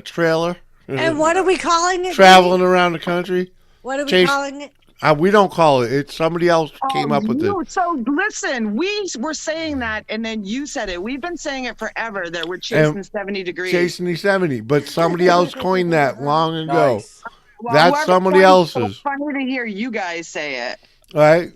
trailer. And what are we calling it? Traveling around the country. What are we calling it? We don't call it. It's somebody else came up with it. So listen, we were saying that, and then you said it. We've been saying it forever that we're chasing 70 degrees. Chasing the 70, but somebody else coined that long ago. Nice. Well, That's whoever somebody coined it, else's. it's funny to hear you guys say it. Right?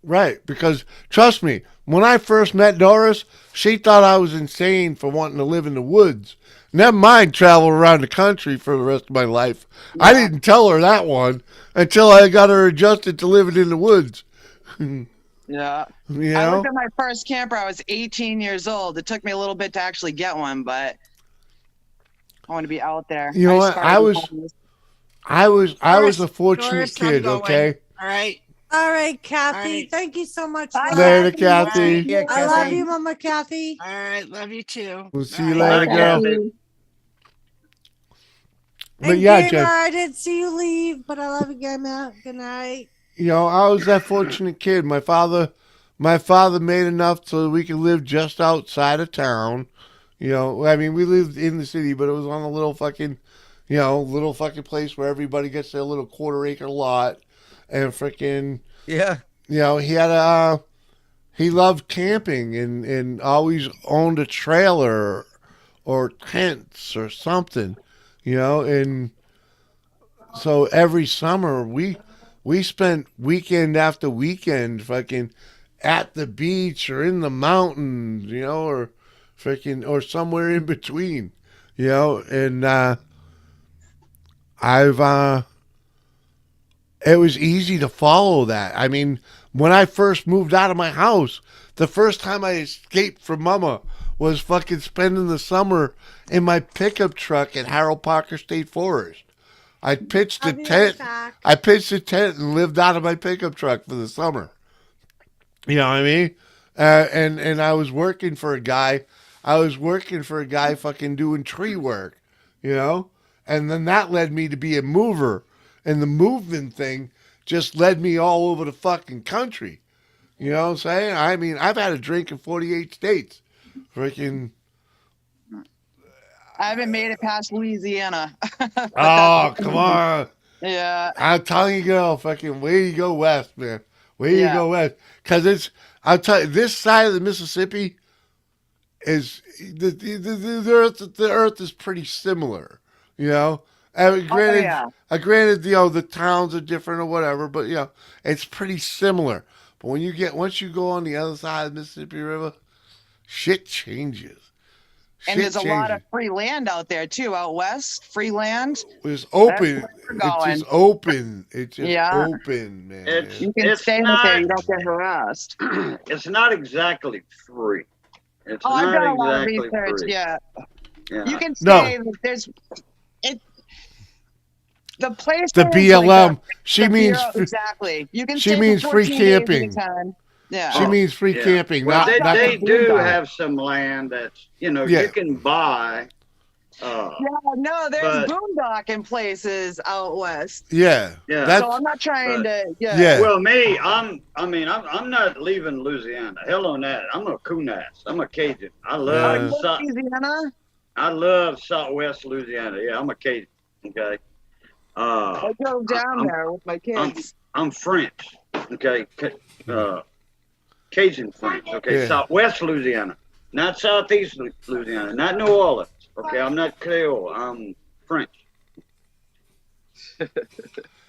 Right, because trust me, when I first met Doris, she thought I was insane for wanting to live in the woods. Never mind travel around the country for the rest of my life. I didn't tell her that one until I got her adjusted to living in the woods. Yeah. You I know? looked at my first camper. I was 18 years old. It took me a little bit to actually get one, but I want to be out there. You know what? I was a fortunate Doris, I'm kid, going. okay? All right. All right, Kathy. All right. Thank you so much. Later, Kathy. Yeah, I love Kathy. you, Mama Kathy. All right. Love you too. We'll see you later, girl. But And yeah, Gamer, Jen, I didn't see you leave, but I love you, Gamer. Good night. you know, I was that fortunate kid. My father made enough so that we could live just outside of town. You know, I mean, we lived in the city, but it was on a little fucking place where everybody gets their little quarter-acre lot, and freaking Yeah. you know, he loved camping and always owned a trailer or tents or something, you know, and so every summer we spent weekend after weekend fucking at the beach or in the mountains, you know, or freaking or somewhere in between, you know, and it was easy to follow that. I mean, when I first moved out of my house, the first time I escaped from Mama was fucking spending the summer in my pickup truck at Harold Parker State Forest. I pitched a tent. I pitched a tent and lived out of my pickup truck for the summer. You know what I mean? And I was working for a guy. Fucking doing tree work, you know? And then that led me to be a mover. And the movement thing just led me all over the fucking country. You know what I'm saying? I mean, I've had a drink in 48 states. Freaking. I haven't made it past Louisiana. Oh, come on. Yeah. I'm telling you, girl, fucking way to go west, man. Way to go west. Because I'll tell you, this side of the Mississippi is, the earth is pretty similar, you know? Granted, you know, the towns are different or whatever, but, you know, it's pretty similar. But once you go on the other side of the Mississippi River, shit changes. And there's a lot of free land out there too, out west. Free land. It's open. It's just open. It's just Yeah. open, man. You can stay out there. You don't get harassed. It's not exactly free. It's Oh, I've not done a lot of exactly research. free. Yeah. Yeah. You can No. stay. There's it. The place. The BLM. She means exactly. You can. she stay means for free 14 days camping. anytime. Yeah. She means free Yeah. camping. Well, not they the do boondock. have some land that's, you know, Yeah. you can buy. Yeah, no, there's boondocking places out west. Yeah. Yeah. So I'm not trying to. Yeah. Yeah. Well, me, I'm not leaving Louisiana. Hell on that. I'm a Coonass. I'm a Cajun. I love Louisiana. I love Southwest Louisiana. Yeah, I'm a Cajun. Okay. I drove down there with my kids. I'm French. Okay, Cajun French. Okay, Yeah. Southwest Louisiana, not Southeast Louisiana, not New Orleans. Okay, I'm not Creole. I'm French.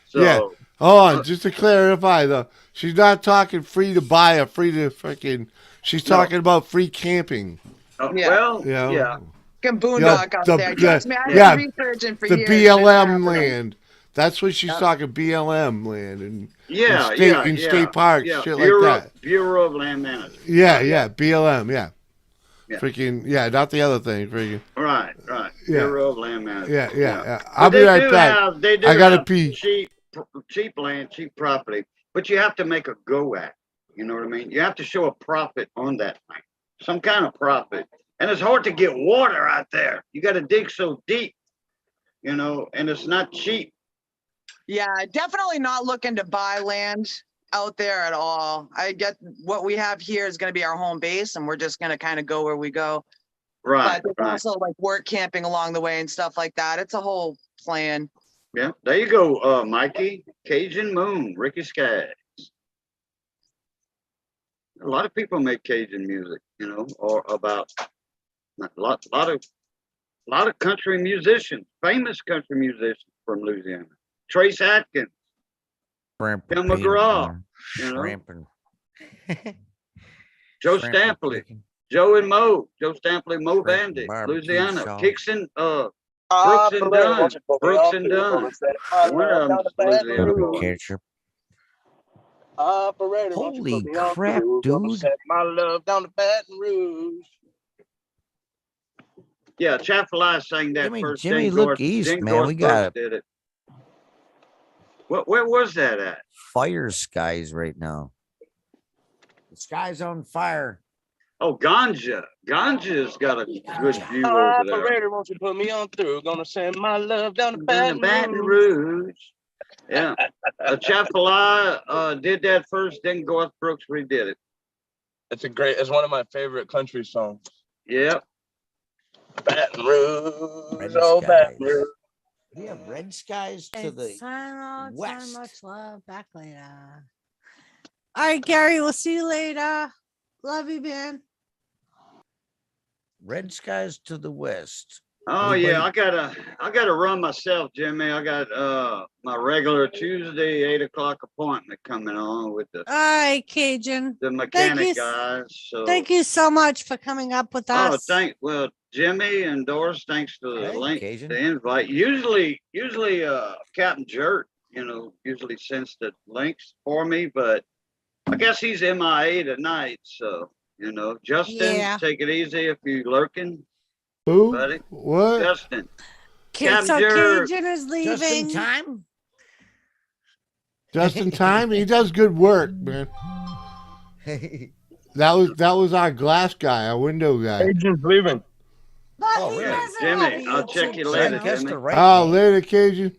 So, Yeah. Hold on, just to clarify though, she's not talking free to buy or free to freaking. She's No. talking about free camping. Well, You know? yeah. Can boondock out there. Trust me, I've been researching for the years. BLM land. That's what she's talking. BLM land and Yeah, and state, yeah, and yeah, state parks, yeah. shit Bureau, like that. Bureau of Land Management. Yeah, BLM, yeah. Yeah. Freaking, yeah, not the other thing, freaking. Right. Yeah. Bureau of Land Management. Yeah. But I'll be they right do back. They do I gotta have pee. cheap land, cheap property, but you have to make a go at it. You know what I mean? You have to show a profit on that thing, some kind of profit. And it's hard to get water out there. You got to dig so deep, you know, and it's not cheap. Yeah, definitely not looking to buy land out there at all. I get what we have here is going to be our home base, and we're just going to kind of go where we go. Right. But there's also like work camping along the way and stuff like that. It's a whole plan. Yeah, there you go, Mikey. Cajun Moon, Ricky Skaggs. A lot of people make Cajun music, you know, or about a lot of country musicians, famous country musicians from Louisiana. Trace Atkins, Tim McGraw, you know, Joe Stampley, Joe and Mo, Joe Stampley, Mo Vandy, Louisiana, Kixon, Brooks and Dunn, Brooks and Dunn. One of them's Louisiana boy. Ketchup. Operator, Holy crap, dude. Set my love down to Baton Rouge. Yeah, Chaffalai sang that first. Jimmy, Ding look Dorf- east, Ding man. Dorf We got Brooks did it. Where was that at? fire skies right now. The sky's on fire. Oh, Ganja. Ganja's got a good view over there. Operator, won't you put me on through? Gonna send my love down to Baton Baton Rouge. Yeah. Chaffalai did that first, then Garth Brooks redid it. It's one of my favorite country songs. Yep. Baton Rouge, Red oh skies. Baton Rouge. We have red skies to the west. So much love. Back later. All right, Gary, we'll see you later. Love you, man. Red skies to the west. Oh yeah, I gotta run myself, Jimmy. I got my regular Tuesday 8 o'clock appointment coming on with All right, Cajun. the mechanic guys. So Thank you so much for coming up with us. well, Jimmy and Doris, thanks for the Hey, link, Cajun. the invite. Usually Captain Jerk, usually sends the links for me, but I guess he's MIA tonight, so Justin, take it easy if you're lurking. Who? Buddy. What? Justin. So Jerk. Cajun is leaving. Just in time. Just in time. He does good work, man. That was our glass guy, our window guy. Agent's leaving. Oh, really? Jimmy, I'll check you later, Jimmy. Oh, later, Cajun.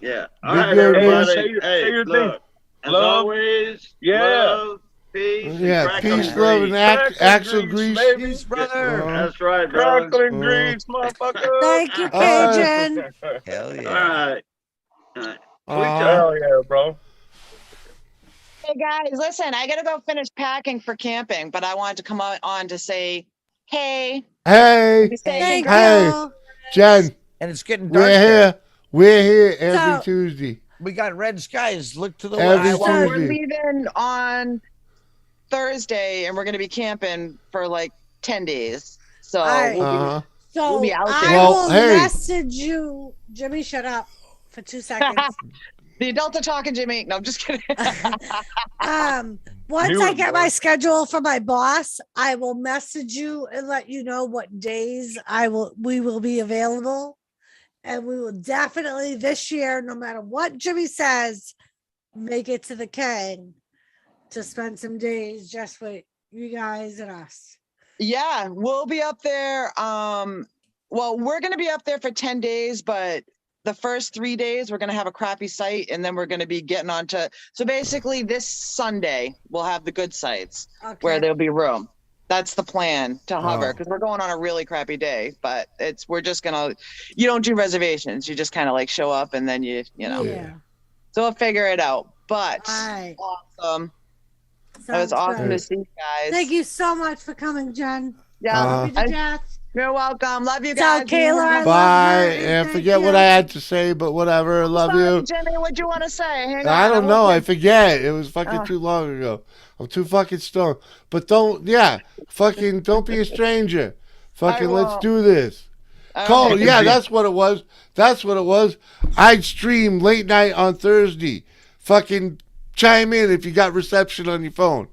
Yeah. All Good right, deal, man. everybody. Say your thing. Look, as Love. always, Yeah. love, peace, and Yeah, crackle peace, and love, grease. and axle grease. Baby, brother. That's right, brother. Crackling grease, motherfucker. Thank you, Cajun. Hell All yeah. right. All right. Hell yeah, bro. Hey guys, listen, I gotta go finish packing for camping, but I wanted to come on to say, hey. Hey, Thank hey, you. Jen. And it's getting dark. We're there. here. We're here every So- Tuesday. We got red skies. Look to the Every west. Well, we're Tuesday. leaving on Thursday, and we're gonna be camping for like 10 days. So All right. Uh-huh. So We'll be out I there. Well, will hey. message you. Jimmy, shut up for 2 seconds. the adults are talking, Jimmy. No, I'm just kidding. Once Knew I it, get bro. my schedule from my boss, I will message you and let you know what days we will be available. And we will definitely this year, no matter what Jimmy says, make it to the King to spend some days just with you guys and us. Yeah, we'll be up there. Well, we're gonna be up there for 10 days, but the first 3 days we're gonna have a crappy site, and then we're gonna be getting on to. So basically, this Sunday we'll have the good sites where there'll be room. That's the plan to hover, because we're going on a really crappy day. But we're just gonna. You don't do reservations. You just kind of like show up, and then you know. Yeah. So we'll figure it out. But All right. awesome. That was Sounds awesome good. to see you guys. Thank you so much for coming, Jen. Yeah, Love you to death. you're welcome. Love you Tell guys. Kayla I love Bye. her. And thank forget what you. I had to say, but whatever. Love Sorry, you. Jimmy. What do you want to say? Hang on. I don't I'm know. I looking. forget. It was fucking Oh. too long ago. I'm too fucking stoned. But don't be a stranger. Fucking let's won't. do this. Okay. Cole, yeah, that's what it was. That's what it was. I'd stream late night on Thursday. Fucking chime in if you got reception on your phone.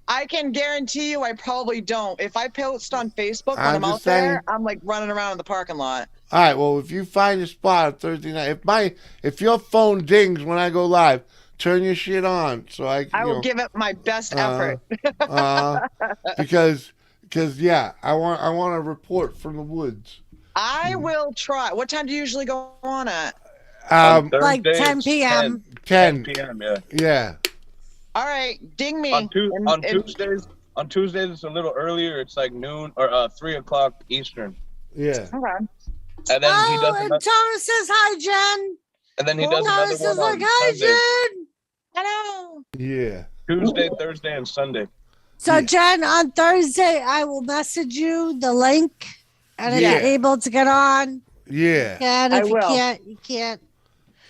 I can guarantee you I probably don't. If I post on Facebook when I'm I'm out just saying. there, I'm like running around in the parking lot. All right, well, if you find a spot on Thursday night, if your phone dings when I go live, turn your shit on so I will give it my best effort. because yeah, I want a report from the woods. I will try. What time do you usually go on at? Like 10 p.m. 10 p.m. Yeah. Yeah. All right, ding me. On Tuesdays, it's a little earlier. It's like noon or 3 o'clock Eastern. Yeah. Okay. And then he does and another, Thomas says hi, Jen. and then he does another Thomas one is like, on hi, Sunday. Jen. Hello. Yeah. Tuesday, Thursday, and Sunday. So, Jen, on Thursday, I will message you the link. And if you're able to get on, Yeah. and I if you will. can't, you can't.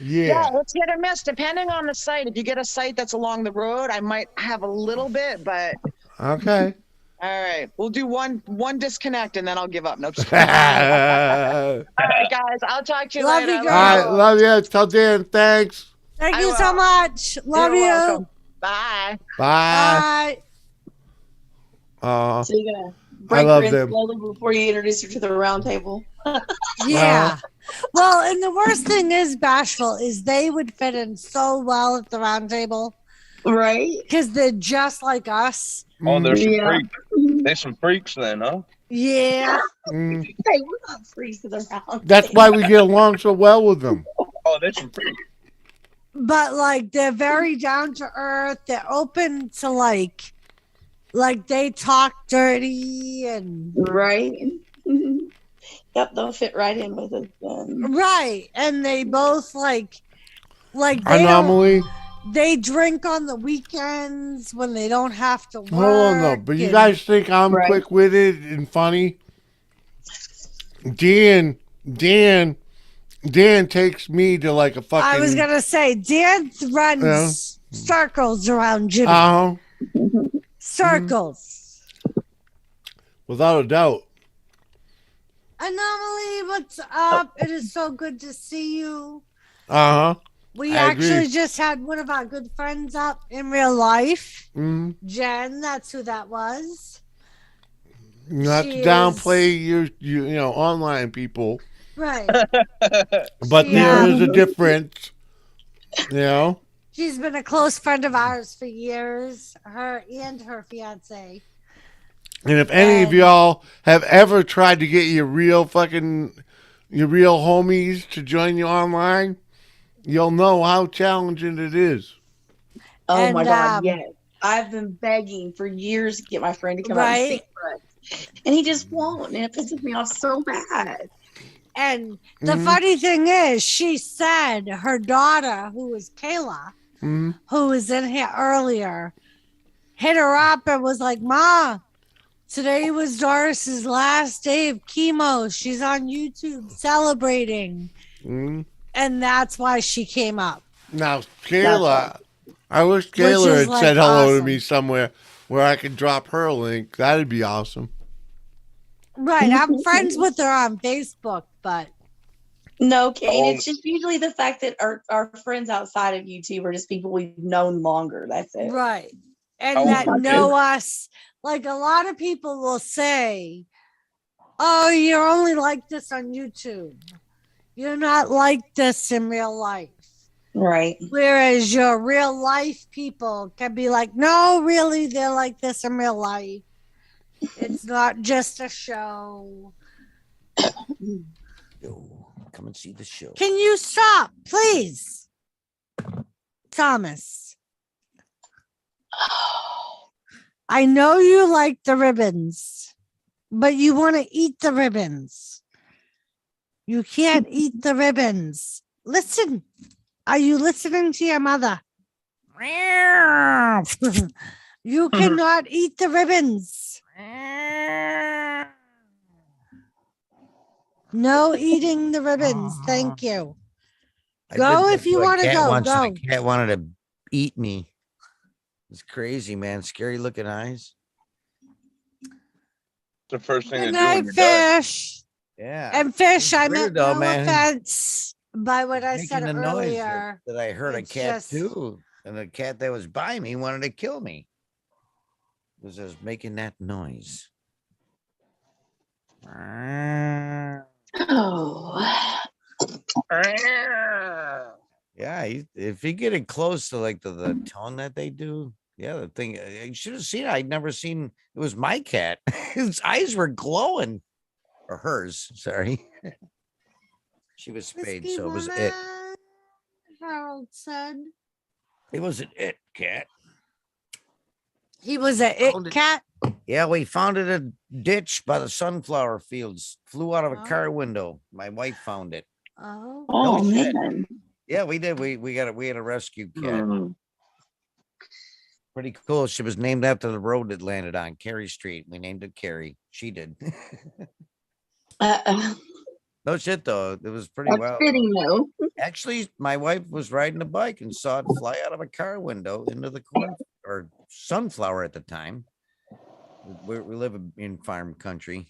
Yeah. Let's hit or miss depending on the site. If you get a site that's along the road, I might have a little bit, but Okay. all right. We'll do one disconnect and then I'll give up. No, just kidding. All right, guys. I'll talk to you Love later. you, All right, love you. Tell Dan thanks. Thank you so much. Love You're you. welcome. Bye. Bye. So you're gonna I break love her in them. slowly before you introduce her to the round table. Yeah. Well, and the worst thing is, Bashful, is they would fit in so well at the round table. Right. Because they're just like us. Oh, there's some Yeah. freaks. There's some freaks then, huh? Yeah. Mm. Hey, we're not freaks to the round That's why we get along so well with them. Oh, there's some freaks. But like they're very down to earth. They're open to like they talk dirty and right. Yep, they'll fit right in with us then. Right. And they both like they Anomaly. they drink on the weekends when they don't have to work. Hold on, no. But you guys think I'm quick-witted and funny? Dan takes me to like a fucking. I was gonna say Dan runs circles around Jimmy. Circles. Without a doubt. Anomaly, what's up? It is so good to see you. We I actually agree. just had one of our good friends up in real life. Mhm. Jen, that's who that was. Not She to downplay you know, online people. Right. But there is a difference. You know? She's been a close friend of ours for years. Her and her fiance. And if any of y'all have ever tried to get your real homies to join you online, you'll know how challenging it is. Oh my God, yes. I've been begging for years to get my friend to come out and speak for us. And he just won't. And it pisses me off so bad. And the funny thing is, she said her daughter, who was Kayla, who was in here earlier, hit her up and was like, Ma, today was Doris's last day of chemo. She's on YouTube celebrating. And that's why she came up. Now, Kayla, I wish Kayla had said hello to me somewhere where I could drop her link. That'd be awesome. Right. I'm friends with her on Facebook, but. No, Kane, it's just usually the fact that our friends outside of YouTube are just people we've known longer. That's it. Right. And that know us. Like a lot of people will say, oh, you're only like this on YouTube. You're not like this in real life. Right. Whereas your real life people can be like, no, really, they're like this in real life. It's not just a show. Come and see the show. Can you stop, please? Thomas. I know you like the ribbons, but you want to eat the ribbons. You can't eat the ribbons. Listen. Are you listening to your mother? You cannot eat the ribbons. No eating the ribbons. Thank you. Go if you want to go. Go. The cat wanted to eat me. It's crazy, man. Scary looking eyes. The first thing Good to do when night, you're done. fish. Yeah. And fish, I weird meant though, no man. offense by what I Making said the noise earlier. that I heard It's a cat just- too, and the cat that was by me wanted to kill me. It was just making that noise. Oh. Yeah, if you get it close to like the tone that they do, yeah, the thing you should have seen it. I'd never seen. It was my cat. His eyes were glowing, or hers. Sorry, she was spayed, so it was it. Harold said It was an it cat. he was a it cat. Yeah, we found it in a ditch by the sunflower fields. Flew out of a car window. My wife found it. Oh, Oh, shit. man. Yeah, we did. We had a rescue cat. Pretty cool. She was named after the road it landed on, Carey Street. We named it Carey. She did. No shit though. It was pretty That's well. fitting though. Actually, my wife was riding a bike and saw it fly out of a car window into the corn or sunflower at the time. We live in farm country,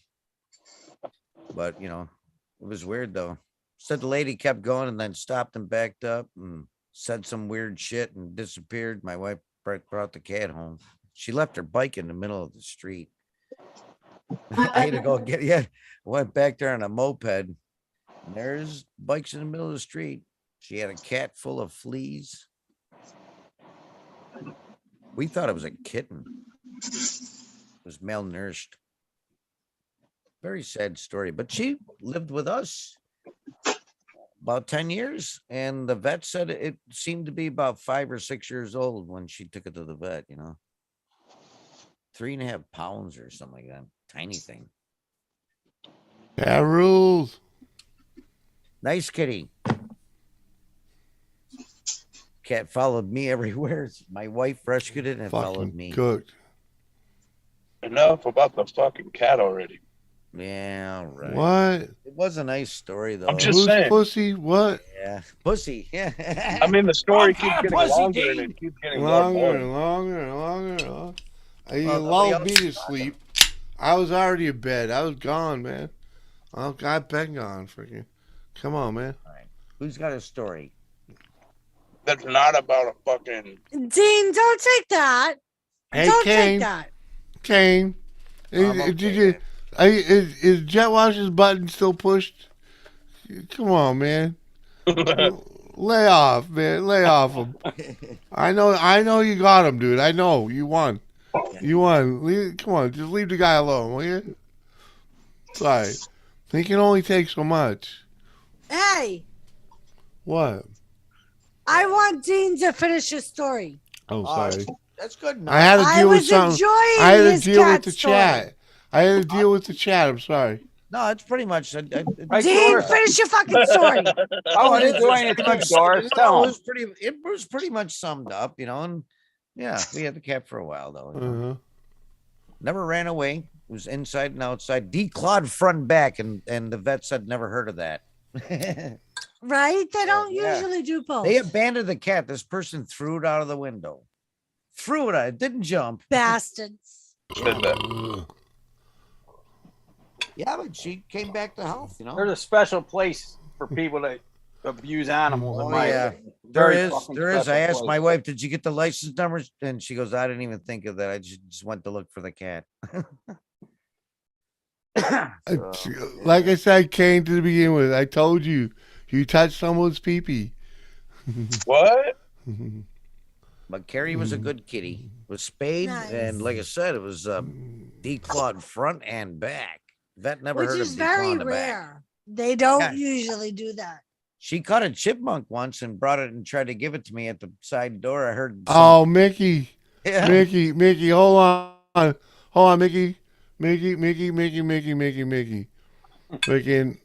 but you know, it was weird though. Said the lady kept going and then stopped and backed up and said some weird shit and disappeared. My wife brought the cat home. She left her bike in the middle of the street. I had to go get I went back there on a moped. And there's bikes in the middle of the street. She had a cat full of fleas. We thought it was a kitten. It was malnourished. Very sad story, but she lived with us about 10 years, and the vet said it seemed to be about 5 or 6 years old when she took it to the vet, you know. 3.5 pounds or something like that. Tiny thing. That rules. Nice kitty. Cat followed me everywhere. My wife rescued it and followed me. Good. Enough about the fucking cat already. Yeah, right. What? It was a nice story though. I'm just saying. Pussy? What? Yeah, pussy. Yeah. I mean, the story keeps getting pussy, longer and Dean. it keeps getting more Longer boring. and longer and longer and longer. You Well, lulled nobody me to else- sleep. I was already in bed. I was gone, man. I've been gone, freaking. Come on, man. Who's got a story? That's not about a fucking. Dean, don't take that. Hey, Don't Kane. take that. Kane, did you? Is Jet Wash's button still pushed? Come on, man. Lay off, man. Lay off him. I know you got him, dude. I know you won. You won. Come on, just leave the guy alone, will you? Sorry. He can only take so much. Hey, What? I want Dean to finish his story. Oh, sorry. That's good. I had to deal with was something. enjoying I had to his deal with cat the story. chat. I had to deal with the chat. I'm sorry. No, it's pretty much. Dean, finish your fucking story. Oh, I didn't do anything to Doris. Tell him. It was pretty much summed up, you know. And yeah, we had the cat for a while though. You know. Uh-huh. Never ran away. It was inside and outside, declawed front and back, and the vet said never heard of that. Right? They don't yeah. usually do both. They abandoned the cat. This person threw it out of the window. Threw it out. It didn't jump. Bastards. Yeah, but she came back to health, you know. There's a special place for people that abuse animals. in Oh my yeah, opinion. there Very is. fucking There is. I special asked place. my wife, "Did you get the license numbers?" And she goes, "I didn't even think of that. I just went to look for the cat." Like I said, Kane, to begin with, I told you, you touched someone's pee-pee. What? But Carrie was a good kitty. Was spayed, and like I said, it was declawed front and back. Vet never Which heard is of very declawing the back. rare. They don't Yeah. usually do that. She caught a chipmunk once and brought it and tried to give it to me at the side door. I heard. Oh, Mickey. Yeah. Mickey, hold on. Hold on, Mickey. Mickey. Freaking,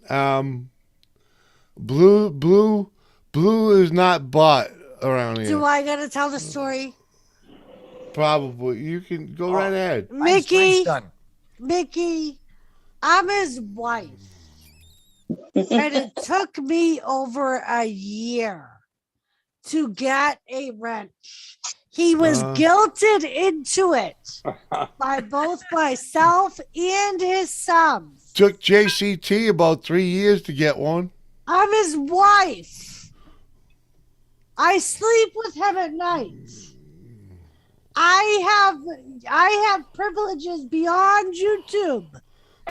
Blue is not bought around here. Do I gotta tell the story? Probably. You can go right ahead. Mickey, Mickey, I'm his wife. And it took me over a year to get a wrench. He was guilted into it by both myself and his sons. Took JCT about 3 years to get one. I'm his wife. I sleep with him at night. I have privileges beyond YouTube.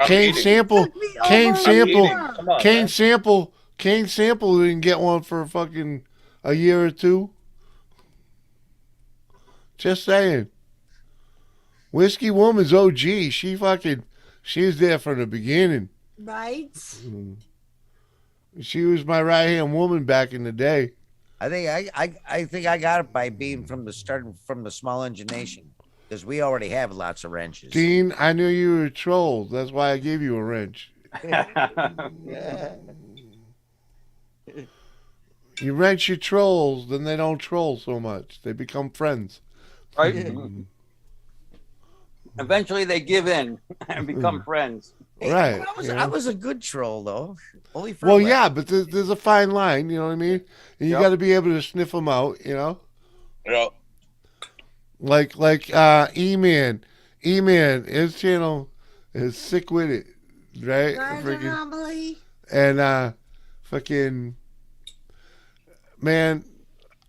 Cane Sample didn't get one for fucking a year or two. Just saying. Whiskey Woman's OG. She was there from the beginning. Right? She was my right hand woman back in the day. I think I got it by being from the start, from the small engine nation, because we already have lots of wrenches. Dean, I knew you were a troll. That's why I gave you a wrench. You wrench your trolls, then they don't troll so much. They become friends. Right? Eventually they give in and become friends. Right. I was a good troll, though. Only for Well, yeah, but there's a fine line, you know what I mean? And you got to be able to sniff them out, you know? Yeah. Like E-Man, his channel is sick with it, right? Anomaly. And fucking, man,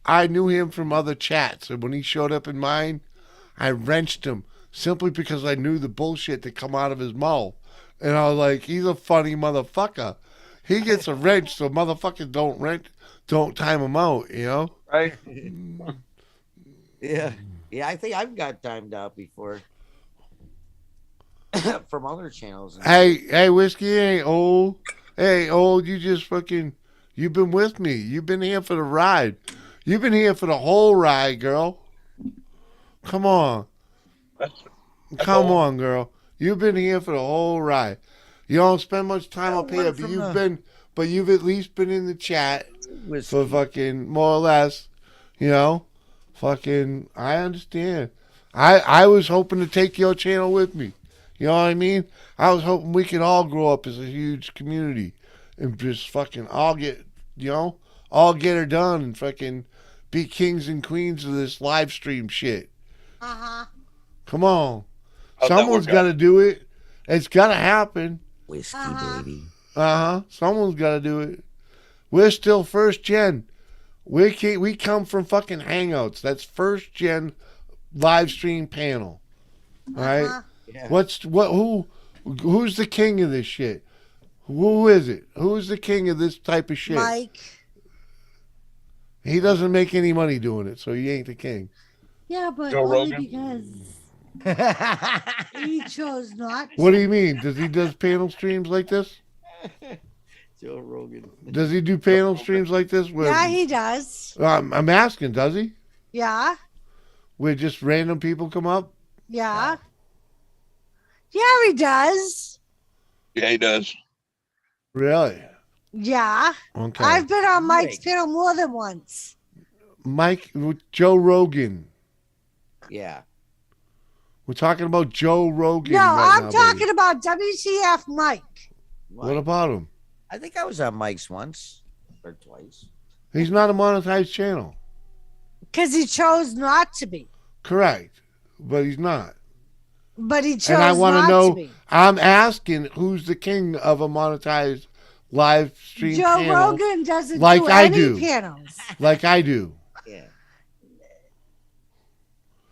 I knew him from other chats, and when he showed up in mine, I wrenched him simply because I knew the bullshit that come out of his mouth. And I was like, he's a funny motherfucker. He gets a wrench, so motherfuckers don't time him out, you know? Right. Yeah. Yeah, I think I've got timed out before. From other channels. Hey, Whiskey ain't old. Hey, old, you've been with me. You've been here for the ride. You've been here for the whole ride, girl. Come on. Come on, girl. You've been here for the whole ride. You don't spend much time up here, but you've at least been in the chat for fucking more or less, you know? Fucking, I understand. I was hoping to take your channel with me. You know what I mean? I was hoping we could all grow up as a huge community and just fucking all get her done and fucking be kings and queens of this live stream shit. Come on. Someone's got to do it. It's got to happen. Whiskey, baby. Someone's got to do it. We're still first gen. We come from fucking Hangouts. That's first gen live stream panel. All right? Yeah. Who's the king of this shit? Who is it? Who's the king of this type of shit? Mike. He doesn't make any money doing it, so he ain't the king. Yeah, but Joe only Rogan? because he chose not to. What do you mean? Does he do panel streams like this? Joe Rogan. Does he do panel streams like this? Yeah, he does. I'm asking, does he? Yeah. Where just random people come up? Yeah. Yeah, he does. Yeah, he does. Really? Yeah. Okay. I've been on Mike's panel more than once. Joe Rogan. Yeah. We're talking about Joe Rogan. No, right I'm now, talking baby. about WTF Mike. What about him? I think I was on Mike's once or twice. He's not a monetized channel. Because he chose not to be. Correct. But he's not. But he chose And I want not to know, to be. I'm asking who's the king of a monetized live stream Joe panel. Rogan doesn't like do I any do. panels. Like I do. Yeah.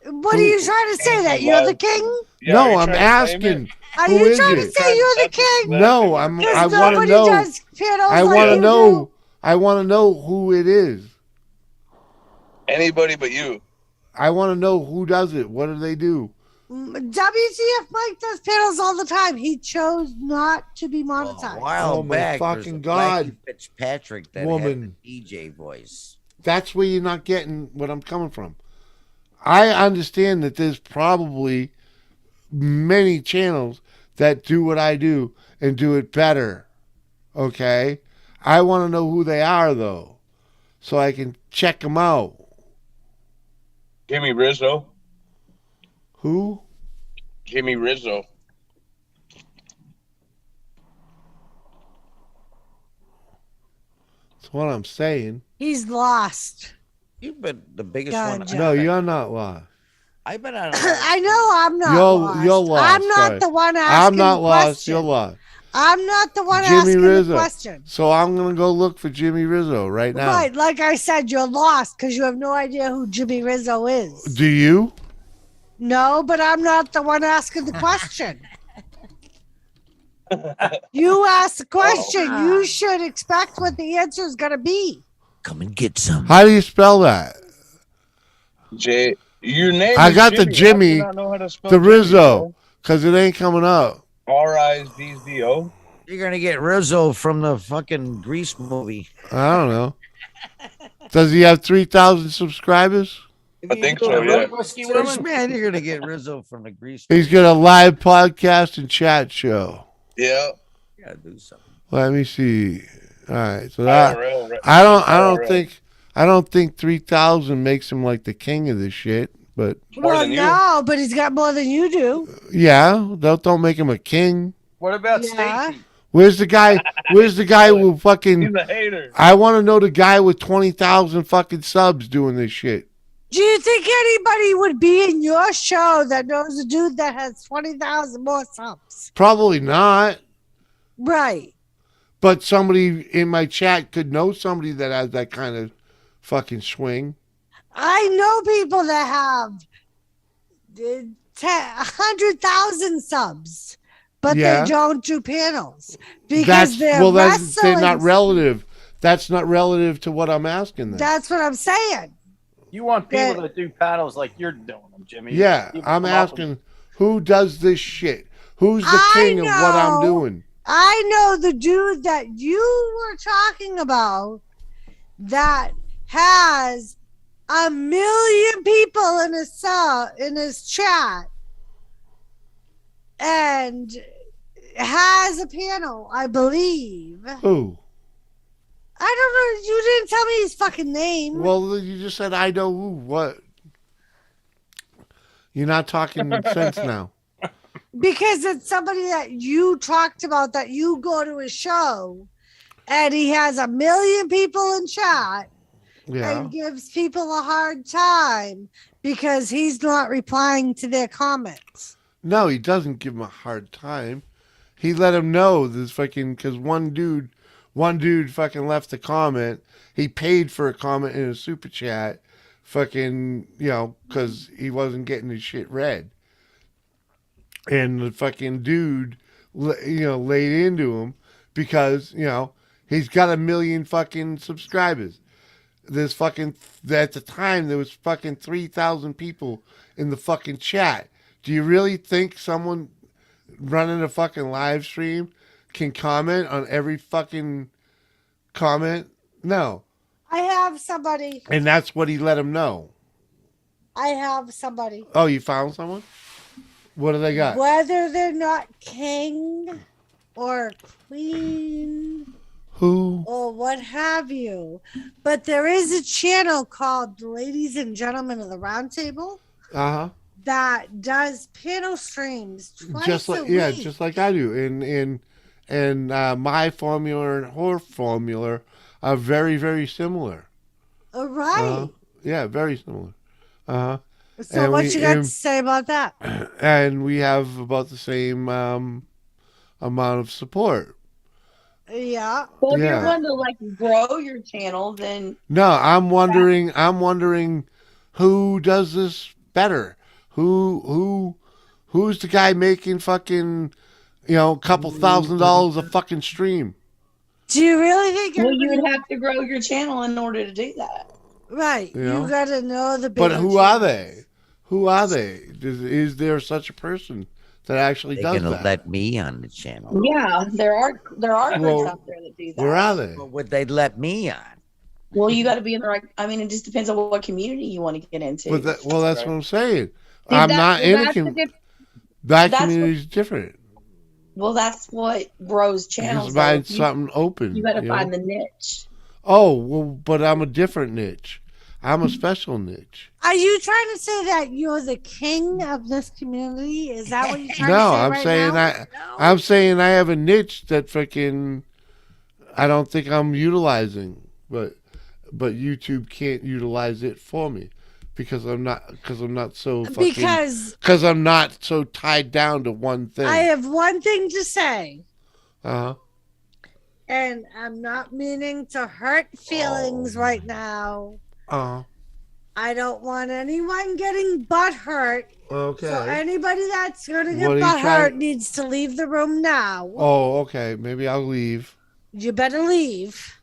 What are you trying to say? That you're the king? No, I'm asking. Are who you is trying to it? say you're the king? No, I want to nobody know. does panels I like want to you know. I want to know who it is. Anybody but you. I want to know who does it. What do they do? WTF Mike does panels all the time. He chose not to be monetized. A while Oh, my back, fucking there's a God. Blackie Fitzpatrick that Woman. had the DJ voice. That's where you're not getting what I'm coming from. I understand that there's probably many channels that do what I do and do it better. Okay? I want to know who they are, though. so I can check them out. Jimmy Rizzo. Who? Jimmy Rizzo. That's what I'm saying. He's lost. You've been the biggest God, one. John. No, you're not lost. I've been on. I know I'm not You're lost. lost. I'm not sorry. the one asking I'm not the lost. question. You're lost. I'm not the one Jimmy asking Rizzo. the question. So I'm gonna go look for Jimmy Rizzo right now. Right, like I said, you're lost because you have no idea who Jimmy Rizzo is. Do you? No, but I'm not the one asking the question. You asked the question. You should expect what the answer is going to be. Come and get some. How do you spell that? Your name I is got the How do Jimmy, you not know how to spell the Jimmy, Rizzo, because it ain't coming up. R-I-Z-Z-O. You're gonna get Rizzo from the fucking Grease movie. I don't know. Does he have 3,000 subscribers? I think so, yeah. First man, you're gonna get Rizzo from the Grease. He's got a live podcast and chat show. Yeah. You gotta do something. Let me see. All right, so that IRL, I don't think 3,000 makes him like the king of this shit. But Well, no, but he's got more than you do. yeah, don't make him a king. What about Yeah. Stacy? Where's the guy? Where's the guy who fucking? He's a hater. I want to know the guy with 20,000 fucking subs doing this shit. Do you think anybody would be in your show that knows a dude that has 20,000 more subs? Probably not. Right. But somebody in my chat could know somebody that has that kind of fucking swing. I know people that have 100,000 subs, but Yeah. they don't do panels because they're they're wrestling. not relative. That's not relative to what I'm asking them. That's what I'm saying. You want people that do paddles like you're doing them, Jimmy. Yeah, You I'm come up with- asking who does this shit? Who's the king of what I'm doing? I know the dude that you were talking about that has 1 million people in his chat and has a panel, I believe. Who? I don't know. You didn't tell me his fucking name. Well, you just said I know who. What? You're not talking sense now. Because it's somebody that you talked about that you go to his show and he has 1 million people in chat Yeah. and gives people a hard time because he's not replying to their comments. No, he doesn't give him a hard time. He let him know this fucking because one dude fucking left a comment. He paid for a comment in a super chat, fucking, because he wasn't getting his shit read. And the fucking dude, laid into him because, he's got 1 million fucking subscribers. There's fucking, at the time, there was fucking 3,000 people in the fucking chat. Do you really think someone running a fucking live stream can comment on every fucking comment? No. I have somebody. And that's what he let him know. I have somebody. Oh, you found someone? What do they got? Whether they're not king or queen Who? or what have you. But there is a channel called Ladies and Gentlemen of the Round Table Uh-huh. that does panel streams twice Just like a week. just like I do. And my formula and her formula are very, very similar. All right. Yeah, very similar. Uh-huh. So And what we- you got to and- say about that? And we have about the same amount of support. Yeah. Well, if Yeah. you're going to like grow your channel, then No, I'm wondering who does this better? Who's the guy making fucking, a couple $1,000 a fucking stream? Do you really think? well, you would have to grow your channel in order to do that. Right. You know? You got to know the. But bigger who are channels. they? Who are they? Is there such a person that actually They're does gonna that? let me on the channel. Yeah, there are Well, groups out there that do that. Where are they? But would they let me on? Well, you got to be in the right. I mean, it just depends on what community you want to get into. But that's what I'm saying. See, I'm that- not well, in a that's the community. diff- That that's community is different. Well, that's what grows channels. Just though. find You- something open. You got to you find know? the niche. Oh, well, but I'm a different niche. I'm a special niche. Are you trying to say that you're the king of this community? Is that what you're trying to No, say I'm right saying now? I'm saying I have a niche that freaking I don't think I'm utilizing, but YouTube can't utilize it for me because I'm not so fucking because I'm not so tied down to one thing. I have one thing to say, Uh-huh. and I'm not meaning to hurt feelings right now. Uh-huh. I don't want anyone getting butt hurt. Okay. So anybody that's going to get What are you butt trying- hurt needs to leave the room now. Oh, okay. Maybe I'll leave. You better leave.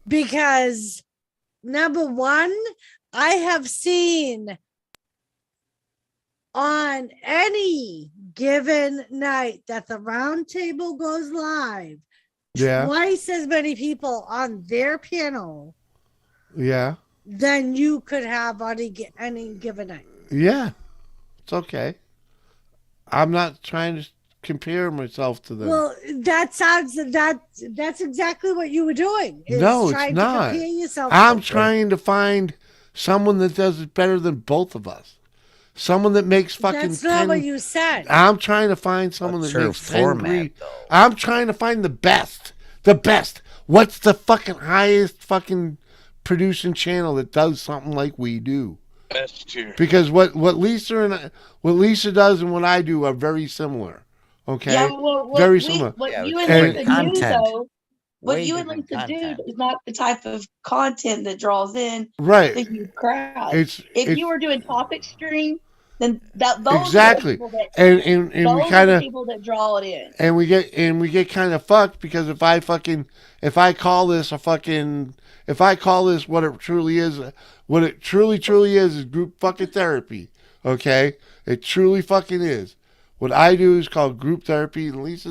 Because number one, I have seen on any given night that the round table goes live, twice as many people on their panel Yeah. than you could have on any given night. Yeah. It's okay. I'm not trying to compare myself to them. Well, that's exactly what you were doing. is No, it's trying not. To compare yourself I'm to- trying to find someone that does it better than both of us. Someone that makes fucking That's not what you said. I'm trying to find someone What's that her makes 10 format, I'm trying to find the best. The best. What's the fucking highest fucking producing channel that does something like we do? Best tier. Because what Lisa does and what I do are very similar. Okay? Yeah, well, very similar. What Yeah, you it's and different Lisa do, content. though, what Way you and different Lisa do content. is not the type of content that draws in Right. the huge crowd. It's if you were doing topic stream, then those Exactly. are the people that And we those are kinda the people that draw it in. and we get kind of fucked because if I call this what it truly is group fucking therapy. Okay? It truly fucking is. What I do is called group therapy, and Lisa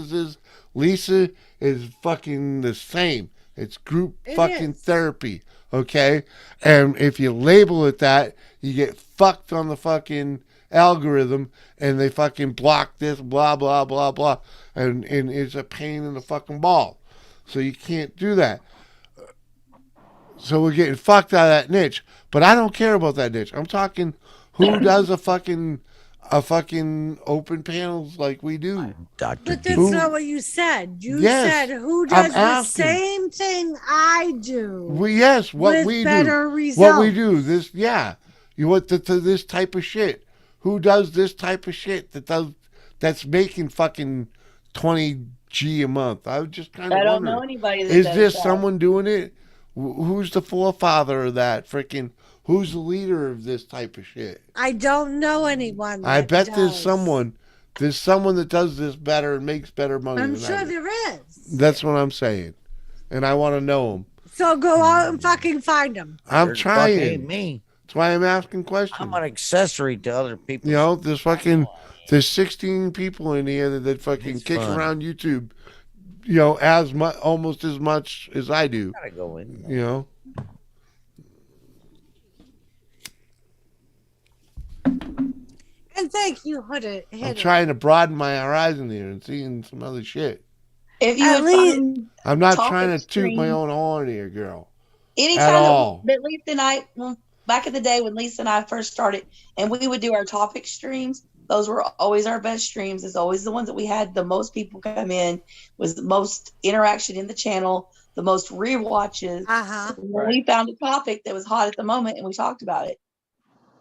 is fucking the same. It's group fucking therapy. Okay? And if you label it that, you get fucked on the fucking algorithm and they fucking block this, blah, blah, blah, blah. And it's a pain in the fucking ball. So you can't do that. So we're getting fucked out of that niche. But I don't care about that niche. I'm talking who does a fucking open panels like we do. But that's not what you said. You Yes, said who I'm does the asking. same thing I do. Yes, what with we better do. results. What we do. This, yeah. You want to this type of shit. Who does this type of shit that's making fucking 20 G a month? I was just kind of I don't wondering. know anybody that Is does this that. someone doing it? Who's the forefather of that? Freaking who's the leader of this type of shit? I don't know anyone. I that bet does. there's someone that does this better and makes better money. I'm than I sure do. there is. That's what I'm saying, and I want to know them. So go out and fucking find them. I'm Sure the fuck trying. ain't me. That's why I'm asking questions. I'm an accessory to other people. You know, there's 16 people in here that fucking kick fun. around YouTube. You know, almost as much as I do. Gotta go in. You know. And thank you, Hooded. I'm trying to broaden my horizon here and seeing some other shit. If you At would find I'm not topic trying to toot my stream- own horn here, girl. anytime At all. that Lisa and I, well, back in the day when Lisa and I first started, and we would do our topic streams, those were always our best streams. It's always the ones that we had the most people come in, was the most interaction in the channel, the most rewatches. When we found a topic that was hot at the moment and we talked about it.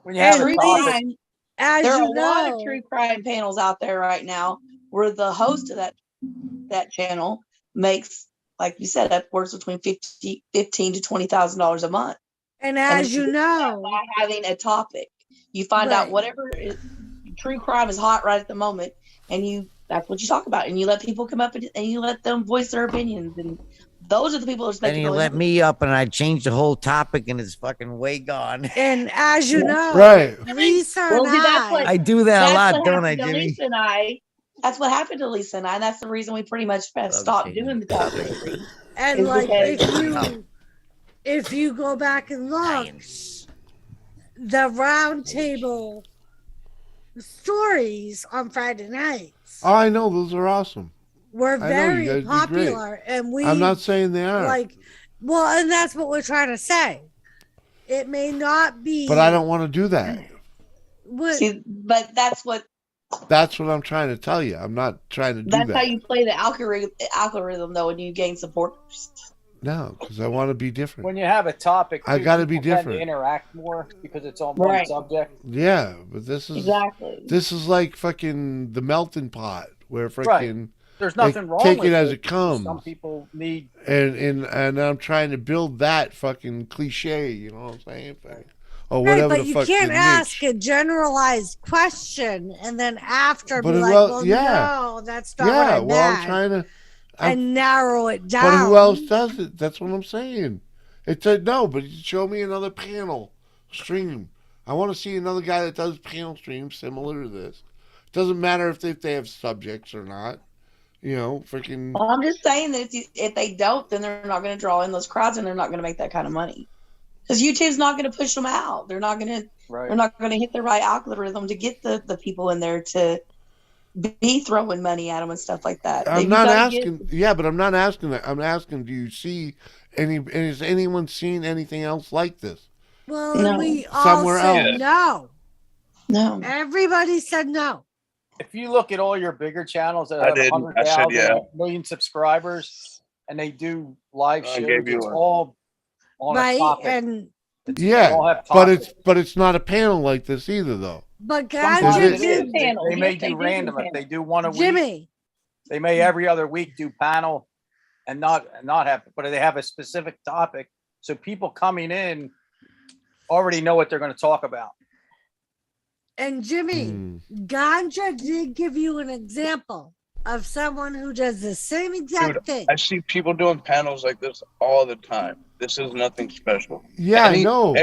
When you have a True topic, crime, As there are you a lot know- of true crime panels out there right now where the host of that channel makes, like you said, upwards between $15,000 to $20,000 a month. And And as it's you just know, by having a topic, you find out Right. whatever true crime is hot right at the moment, and that's what you talk about, and you let people come up and you let them voice their opinions, and those are the people that's Then making you really let me up and I changed the whole topic and it's fucking way gone. and as you know, Right. Lisa Well, and see, that's what- I do that a that's lot, what don't I, happened to Jimmy? Lisa and I. That's what happened to Lisa and I, and that's the reason we pretty much stopped doing the topic. and is like because- if you go back and look, the round table stories on Friday nights. Oh, I know those are awesome. We're I know, you very guys do great. popular, and we. I'm not saying they aren't. Like, well, and that's what we're trying to say. It may not be. But I don't want to do that. See, but that's what. That's what I'm trying to tell you. I'm not trying to do That's that. how you play the algorithm, though, and you gain supporters. No, because I want to be different. When you have a topic, I too, gotta be people tend to different. interact more because it's on one Right. subject. Yeah, but this is Exactly. This is like fucking the melting pot where freaking Right. There's they nothing wrong take with it as it. it comes. Some people need. And I'm trying to build that fucking cliche. You know what I'm saying? Or Right, whatever but the you fuck. can't the ask niche. a generalized question and then after But be like, well, well, yeah. no, that's not Yeah, what I well, meant. I'm trying to. And narrow it down. But who else does it? That's what I'm saying. It said no, but show me another panel stream. I want to see another guy that does panel streams similar to this. Doesn't matter if they have subjects or not. You know, freaking. Well, I'm just saying that if they don't, then they're not going to draw in those crowds, and they're not going to make that kind of money. Because YouTube's not going to push them out. They're not going to. Right. They're not going to hit the right algorithm to get the people in there to be throwing money at them and stuff like that. I'm You not gotta asking. Yeah, but I'm not asking that. I'm asking, do you see any? Has anyone seen anything else like this? Well, No. we all Somewhere said else. no. No. Everybody said no. If you look at all your bigger channels that I have did. 100,000, I said, yeah. million subscribers, and they do live I shows, gave you it's one. all on a Right, topic. and They Yeah, all have but topics. it's not a panel like this either, though. but Sometimes Ganja it is. did. They may do random. If they do one a week, Jimmy, they may every other week do panel and not have, but they have a specific topic. So people coming in already know what they're going to talk about. and Jimmy, Ganja did give you an example of someone who does the same exact Dude, thing. I see people doing panels like this all the time. This is nothing special. Yeah, I know.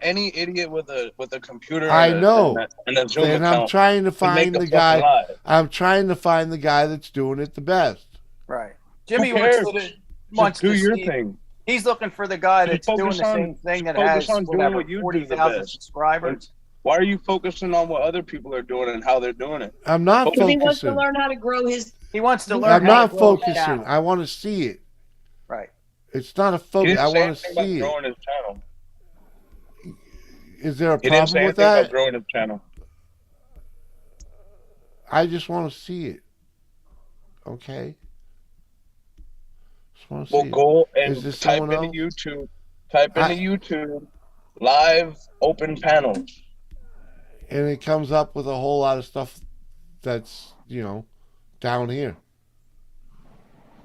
Any idiot with a computer. I and a- know. and a Zoom And I'm account trying to can make find a the fucking guy. live. I'm trying to find the guy that's doing it the best. Right. Jimmy Who wants cares? wants Just do to your see- thing. He's looking for the guy Just that's doing focus the on- same thing that focus has on doing whatever what you do the 40,000 best. subscribers. Why are you focusing on what other people are doing and how they're doing it? I'm not Focus- He wants to focusing. learn how to grow his. He wants to learn. I'm how not to grow his focusing. channel. I want to see it. Right. It's not a He focus. didn't I say want anything to about see it. growing his channel. Is there a He didn't say problem with anything about that? growing his channel. I just want to see it. Okay. Just want to Well, see go it. and Is this type someone into else? YouTube. Type into YouTube live open panels. And it comes up with a whole lot of stuff that's, down here.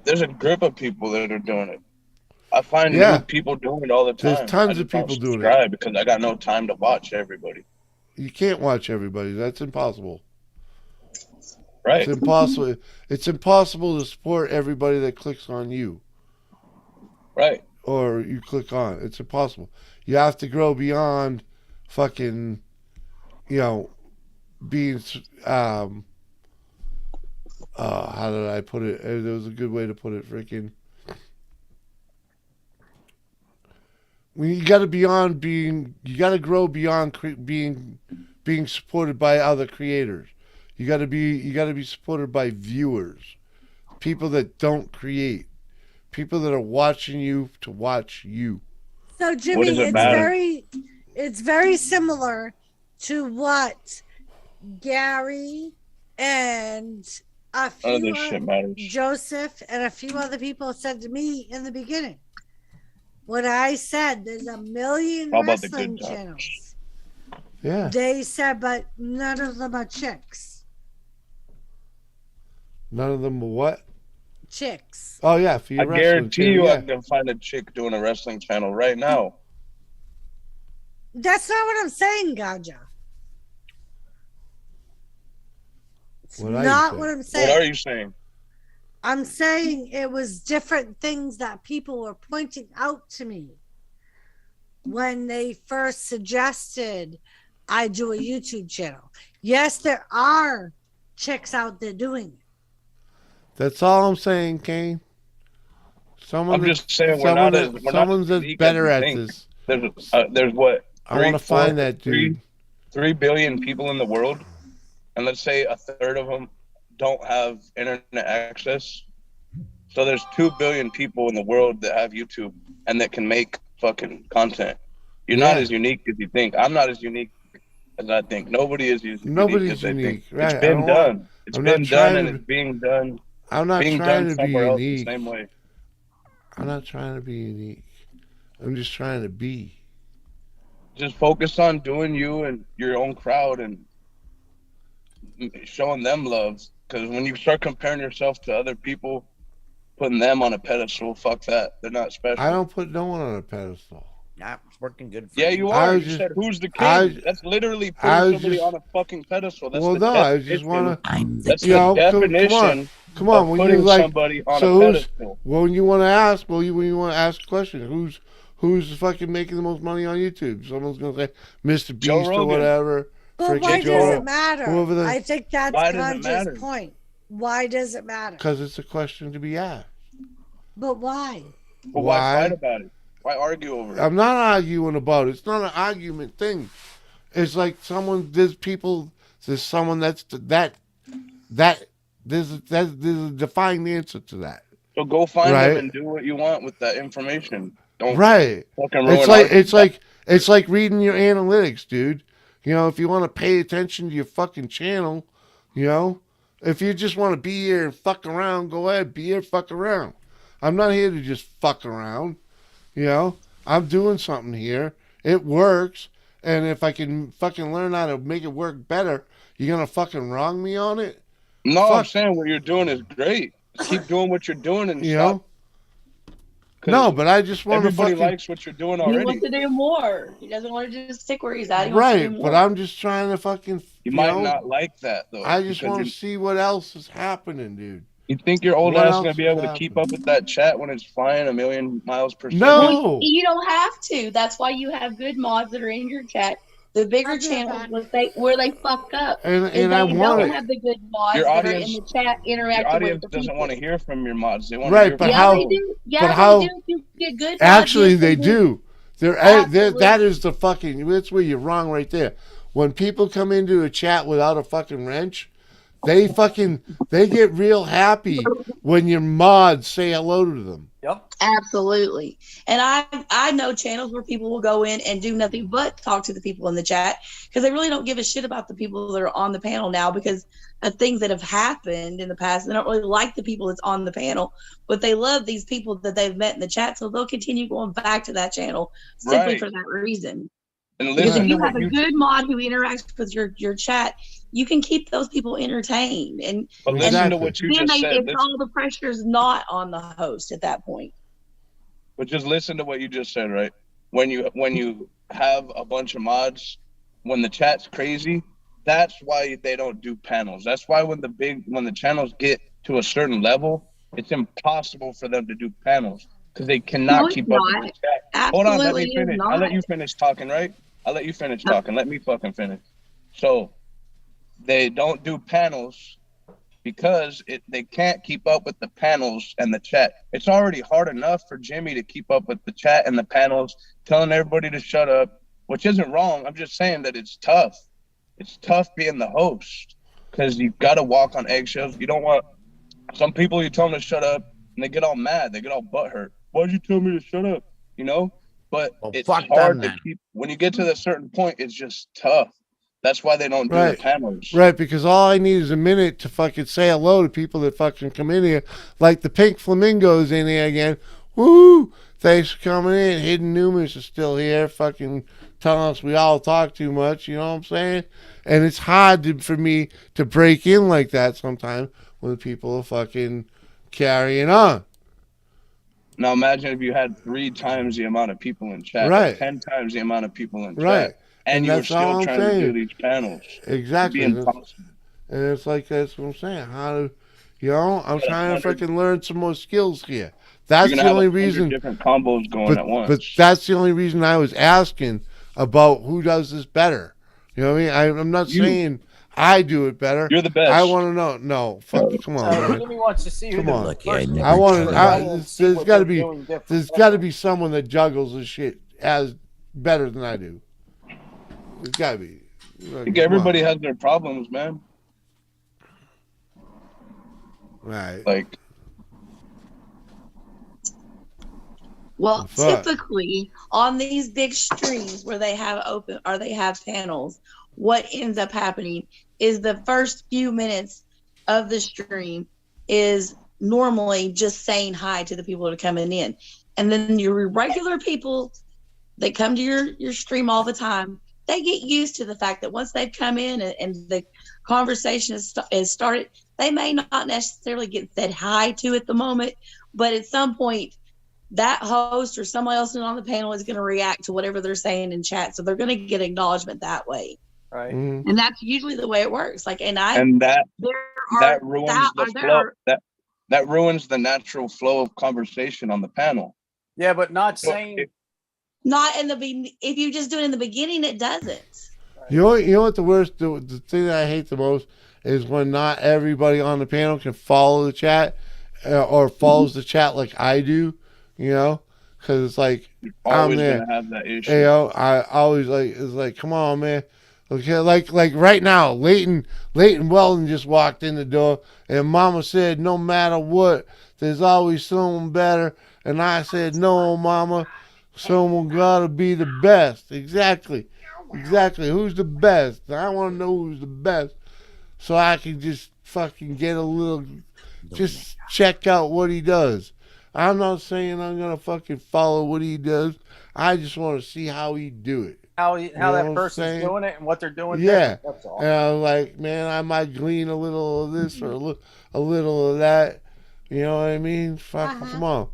There's a group of people that are doing it. I find Yeah. new people doing it all the time. There's tons I of just don't people doing it. subscribe because I got no time to watch everybody. You can't watch everybody. That's impossible. Right. It's impossible. It's impossible to support everybody that clicks on you. Right. Or you click on. It's impossible. You have to grow beyond fucking, being, how did I put it? There was a good way to put it, freaking. When you got to you got to grow beyond being supported by other creators. You got to be supported by viewers, people that don't create, people that are watching you to watch you. So Jimmy, it's very similar to what Gary and a None of few this shit matters. Joseph and a few other people said to me in the beginning. When I said there's a million How about the wrestling good times? channels, Yeah. they said, but none of them are chicks. None of them were what? Chicks. Oh yeah, for your I wrestling guarantee channel, you yeah. I can find a chick doing a wrestling channel right now. That's not what I'm saying, Ganja. It's What are you not saying? what I'm saying. What are you saying? I'm saying it was different things that people were pointing out to me when they first suggested I do a YouTube channel. Yes, there are chicks out there doing it. That's all I'm saying, Kane. I'm just saying we're not as someone's that's unique better as at you think. this. There's what? I want to find that dude. 3 billion people in the world, and let's say a third of them don't have internet access. So there's 2 billion people in the world that have YouTube and that can make fucking content. You're not Yeah. as unique as you think. I'm not as unique as I think. Nobody is as unique Nobody's as they think. unique, right? It's been done. It's I'm not been done, trying and to. it's being done. I'm not Being trying done to be somewhere else the unique. same way. I'm not trying to be unique. I'm just trying to be. Just focus on doing you and your own crowd and showing them love. Because when you start comparing yourself to other people, putting them on a pedestal, fuck that. They're not special. I don't put no one on a pedestal. Nah, it's working good for Yeah, you. you I are. was You just- said, "Who's the I- king?" That's literally I putting was somebody just- on a fucking pedestal. That's Well, the no, I just definition. want to. That's You know, the definition come on. of When you putting like somebody on so a who's pedestal. when you want to ask, when you want to ask a question, who's fucking making the most money on YouTube? Someone's gonna say Mr. Joe Beast or Rogan. whatever. But why does it matter? Whoever the, I think that's Why does it Ganja's matter? point. Why does it matter? because it's a question to be asked. But why? But why fight about it? Why argue over it? I'm not arguing about it. It's not an argument thing. It's like there's someone that's there's a defined answer to that. So go find Right. them and do what you want with that information. Don't Right. fucking ruin It's like reading your analytics, dude. You know, if you want to pay attention to your fucking channel, you know, if you just want to be here and fuck around, go ahead, be here, fuck around. I'm not here to just fuck around. You know, I'm doing something here. It works. And if I can fucking learn how to make it work better, you're going to fucking wrong me on it? No, I'm Fuck. saying what you're doing is great. Keep doing what you're doing and You stop. know? No, but I just want to Everybody fucking... likes what you're doing He already. wants to do more. He doesn't want to just stick where he's at. He wants to do Right, more. but I'm just trying to fucking... You might know, not like that, though. I just because want to you're- see what else is happening, dude. You think your old What ass is else going to be is able to keep up with that chat when it's flying a million miles per second? No. You don't have to. That's why you have good mods that are in your chat. The bigger channels where they fuck up. And is I they want don't it. have the good mods Your that audience- are in the chat Your interacting audience with the doesn't people. want to hear from your mods. They want to Right, hear but from how... they do. Yeah, but they how... do. You get good mods, Actually, yes, they do. Absolutely. That is the fucking... That's where you're wrong right there. When people come into a chat without a fucking wrench, they get real happy when your mods say hello to them. Yep. Absolutely. And I know channels where people will go in and do nothing but talk to the people in the chat because they really don't give a shit about the people that are on the panel now because of things that have happened in the past. They don't really like the people that's on the panel, but they love these people that they've met in the chat. So they'll continue going back to that channel simply Right. for that reason. And Because listen if to you have what a you good mod who interacts with your chat, you can keep those people entertained. And But listen to what you then just said. it's all the pressure's not on the host at that point. But just listen to what you just said, right? When you have a bunch of mods, when the chat's crazy, that's why they don't do panels. That's why when the channels get to a certain level, it's impossible for them to do panels because they cannot No, it's keep up with the not. chat. Hold on, let Absolutely me is finish. not. I'll let you finish talking, right? I'll let you finish talking. Let me fucking finish. So they don't do panels because they can't keep up with the panels and the chat. It's already hard enough for Jimmy to keep up with the chat and the panels, telling everybody to shut up, which isn't wrong. I'm just saying that it's tough. It's tough being the host because you've got to walk on eggshells. You don't want some people, you tell them to shut up and they get all mad. They get all butthurt. Why'd you tell me to shut up? You know? But it's fuck hard them to then. keep. When you get to a certain point, it's just tough. That's why they don't do Right. the panels. Right, because all I need is a minute to fucking say hello to people that fucking come in here. Like the pink flamingos in here again. Woo! Thanks for coming in. Hidden Numerous is still here, fucking telling us we all talk too much, you know what I'm saying? And it's hard for me to break in like that sometimes when people are fucking carrying on. Now imagine if you had 3 times the amount of people in chat, Right. 10 times the amount of people in Right. chat, and you were that's all still I'm trying to do saying. these panels. Exactly. It'd be impossible. And it's like, that's what I'm saying. How to, you know, I'm trying to freaking learn some more skills here. That's You're gonna the have only 100 reason. different combos going at once. But that's the only reason I was asking about who does this better. You know what I mean? I'm not saying I do it better. You're the best. I want to know. No, fuck. Come on, man. Jimmy wants to see who Come the on. first person I want is. to. There's got to be. doing different. There's got to be someone that juggles this shit as better than I do. There's got to be. I think everybody has their problems, man. Right. Like, Well, Fuck. typically on these big streams where they have open or they have panels, what ends up happening is the first few minutes of the stream is normally just saying hi to the people that are coming in. And then your regular people that come to your stream all the time, they get used to the fact that once they've come in and the conversation is started, they may not necessarily get said hi to at the moment, but at some point that host or someone else on the panel is going to react to whatever they're saying in chat. So they're going to get acknowledgement that way. Right. Mm-hmm. And that's usually the way it works. Like, and that ruins the flow. That ruins the natural flow of conversation on the panel. Yeah, but not saying. Not in if you just do it in the beginning, it doesn't. You know what the worst, the thing that I hate the most is when not everybody on the panel can follow the chat or follows the chat like I do, you know, because it's like I'm Always there. gonna have that issue. You know, I always it's like, come on, man. Okay, like right now, Leighton Weldon just walked in the door, and Mama said, no matter what, there's always someone better, and I said, no, Mama, someone gotta be the best. Exactly. Who's the best? I want to know who's the best, so I can just fucking get a little, just check out what he does. I'm not saying I'm gonna fucking follow what he does. I just want to see how he do it. How You that know what I'm person's saying? doing it and what they're doing. Yeah, different, that's all. and I'm like, man, I might glean a little of this or a little of that. You know what I mean? Fuck, come on.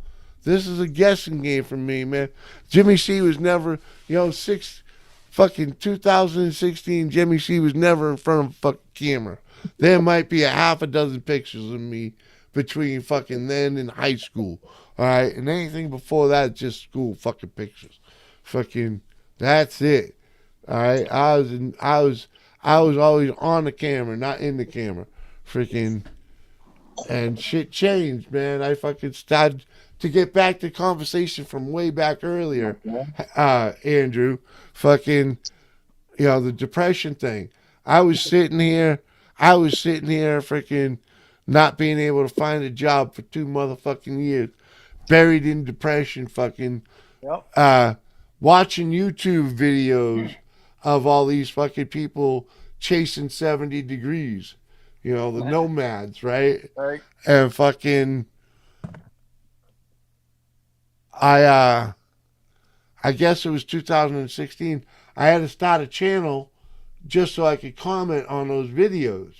This is a guessing game for me, man. Jimmy C was never, 2016, Jimmy C was never in front of a fucking camera. There might be a half a dozen pictures of me between fucking then and high school. All right, and anything before that, just school fucking pictures. Fucking, that's it. All right, I was always on the camera, not in the camera. Freaking, and shit changed, man. I fucking started to get back to conversation from way back earlier. Andrew, fucking, the depression thing. I was sitting here, freaking, not being able to find a job for 2 motherfucking years, buried in depression, fucking, watching YouTube videos of all these fucking people chasing 70 degrees, the nomads, right? Right. And fucking, I guess it was 2016. I had to start a channel just so I could comment on those videos.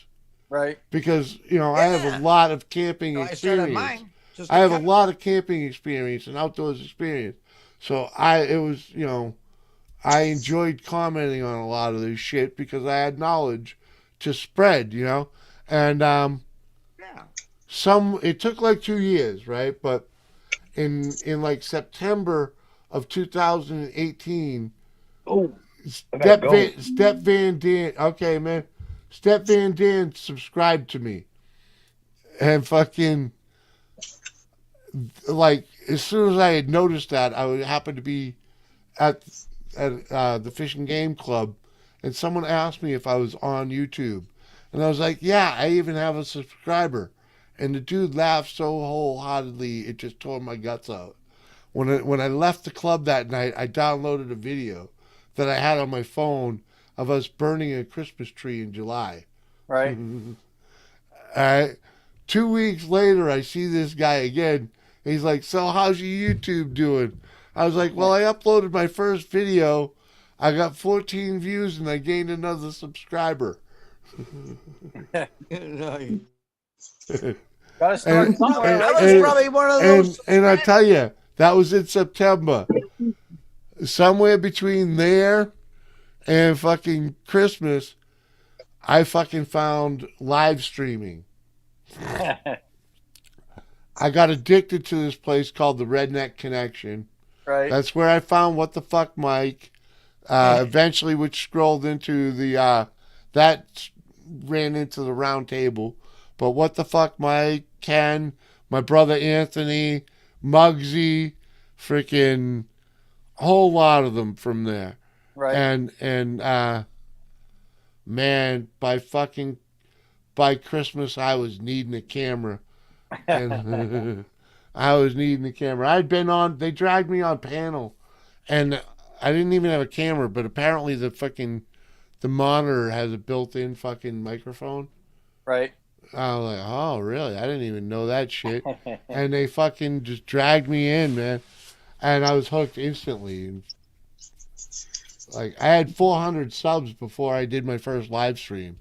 Right. Because, I have a lot of camping I started experience. mine. Just I have a to lot of camping experience and outdoors experience. So I enjoyed commenting on a lot of this shit because I had knowledge to spread, and it took like 2 years, right? But in like September of 2018, Step Van Dan, okay, man, Step Van Dan subscribed to me, and fucking, like, as soon as I had noticed that, I would happen to be at the Fish and Game Club, and someone asked me if I was on YouTube, and I was like, yeah, I even have a subscriber, and the dude laughed so wholeheartedly it just tore my guts out. When I left the club that night, I downloaded a video that I had on my phone of us burning a Christmas tree in July. Right. All right. 2 weeks later, I see this guy again. He's like, so how's your YouTube doing? I was like, well, I uploaded my first video. I got 14 views and I gained another subscriber. Gotta start And- somewhere. That was probably one of those. And I tell you, that was in September. Somewhere between there and fucking Christmas, I fucking found live streaming. I got addicted to this place called the Redneck Connection. Right. That's where I found What the Fuck Mike. Eventually, which scrolled into the that ran into the round table. But What the Fuck Mike, Ken, my brother Anthony, Muggsy, freaking whole lot of them from there. Right. And man, by Christmas I was needing a camera. And I was needing the camera. They dragged me on panel, and I didn't even have a camera, but apparently the monitor has a built-in fucking microphone. Right. I was like, oh, really? I didn't even know that shit. And they fucking just dragged me in, man. And I was hooked instantly. Like, I had 400 subs before I did my first live stream.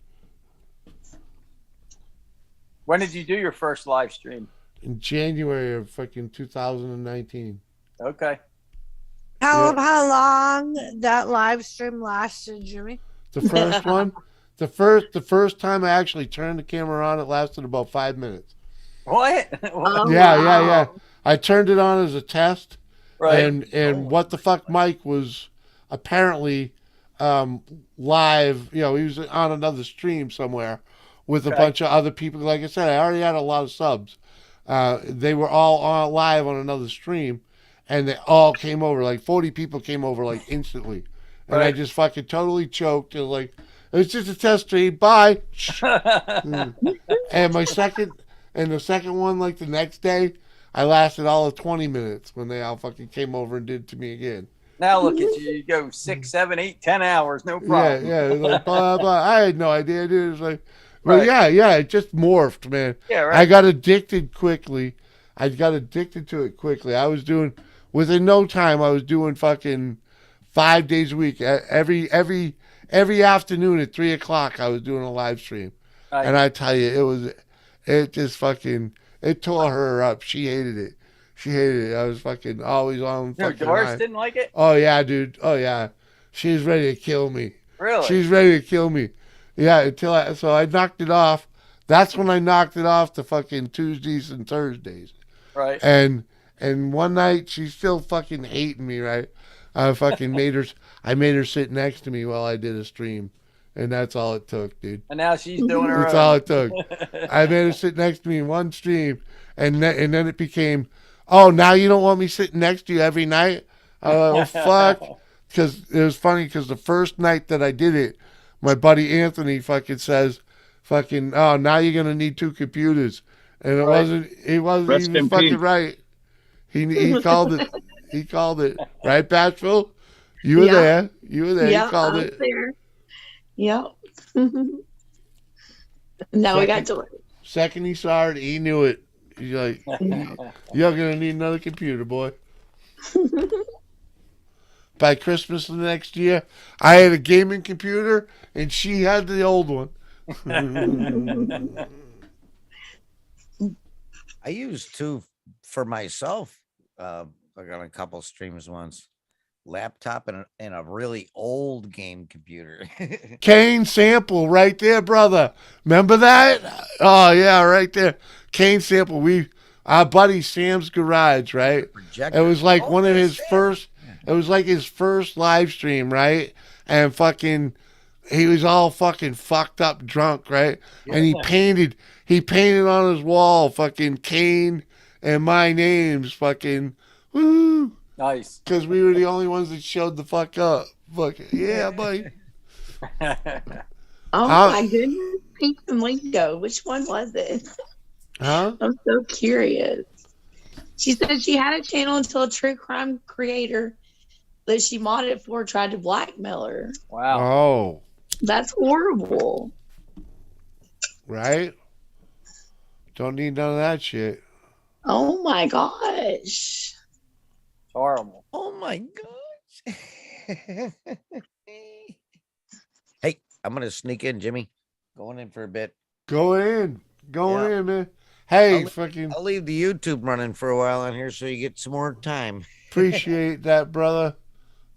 When did you do your first live stream? In January of fucking 2019. Okay. How long that live stream lasted, Jimmy? The first one, the first time I actually turned the camera on, it lasted about 5 minutes. What? Yeah. I turned it on as a test, Right. And What the Fuck Mike was apparently live. You know, he was on another stream somewhere with a bunch of other people. Like I said, I already had a lot of subs. They were all live on another stream, and they all came over. Like 40 people came over like instantly, and I just fucking totally choked. It was like, it was just a test stream. Bye. And the second one, like the next day, I lasted all of 20 minutes when they all fucking came over and did it to me again. Now look at you. You go 6, 7, 8, 10 hours, no problem. Yeah. It was like blah blah. I had no idea, dude. It was like, well, yeah. It just morphed, man. Yeah, right. I got addicted quickly. I got addicted to it quickly. I was doing within no time. I was doing fucking 5 days a week. Every afternoon at 3:00, I was doing a live stream. Right. And I tell you, it just fucking, it tore her up. She hated it. I was fucking always on. No, fucking Doris high. didn't like it? Oh yeah, dude. Oh yeah. She was ready to kill me. Really? She's ready to kill me. Yeah, so I knocked it off. That's when I knocked it off to fucking Tuesdays and Thursdays. Right. And one night she's still fucking hating me, right? I fucking made her sit next to me while I did a stream. And that's all it took, dude. And now she's doing her That's own. all it took. I made her sit next to me in one stream, and then it became, oh, now you don't want me sitting next to you every night? I was like, well, fuck. Because it was funny, because the first night that I did it, my buddy Anthony fucking says, fucking, oh, now you're going to need 2 computers. And it wasn't, he was fucking peace. right. He called it. He called it. Right, Bashful? You were there. You were there. Yeah, he called I was it. there. Yep. Now we got to it. Second he saw it, he knew it. He's like, you're going to need another computer, boy. By Christmas of the next year, I had a gaming computer, and she had the old one. I used 2 for myself. I got a couple streams once. Laptop and a really old game computer. Kane Sample right there, brother. Remember that? Oh, yeah, right there. Kane Sample. Our buddy Sam's Garage, right? It was like one of his first, it was like his first live stream, right? And fucking, he was all fucking fucked up drunk, right? And he painted on his wall fucking Kane and my names, fucking, woo. Nice. Because we were the only ones that showed the fuck up. Fucking, yeah, buddy. Oh my goodness. Pink Flamingo. Which one was it? Huh? I'm so curious. She said she had a channel until a true crime creator that she modded for tried to blackmail her. Wow. Oh. That's horrible. Right? Don't need none of that shit. Oh my gosh. Horrible. Oh my gosh. Hey, I'm gonna sneak in, Jimmy. Going in for a bit. Go in, man. Hey, I'll leave the YouTube running for a while on here so you get some more time. Appreciate that, brother.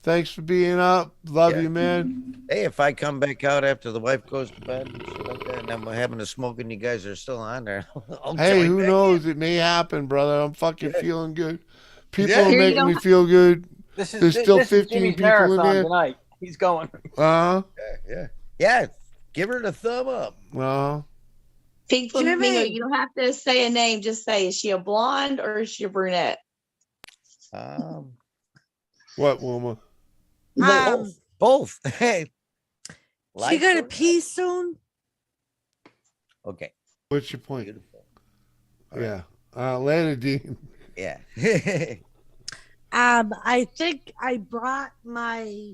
Thanks for being up. Love you, man. Hey, if I come back out after the wife goes to bed and shit like that, and I'm having a smoke and you guys are still on there, I'll Hey, join who back knows? It may happen, brother. I'm fucking feeling good. People Yeah. are Here you making go. me feel good. This is There's still this is 15 Jimmy's people in marathon there. tonight. He's going. Yeah. Give her the thumb up. Pink Flamingo, you don't have to say a name. Just say, is she a blonde or is she a brunette? What, woman? Both. Hey. She gonna pee soon? Okay. What's your point? Yeah. Later, Dean. Yeah. I think I brought my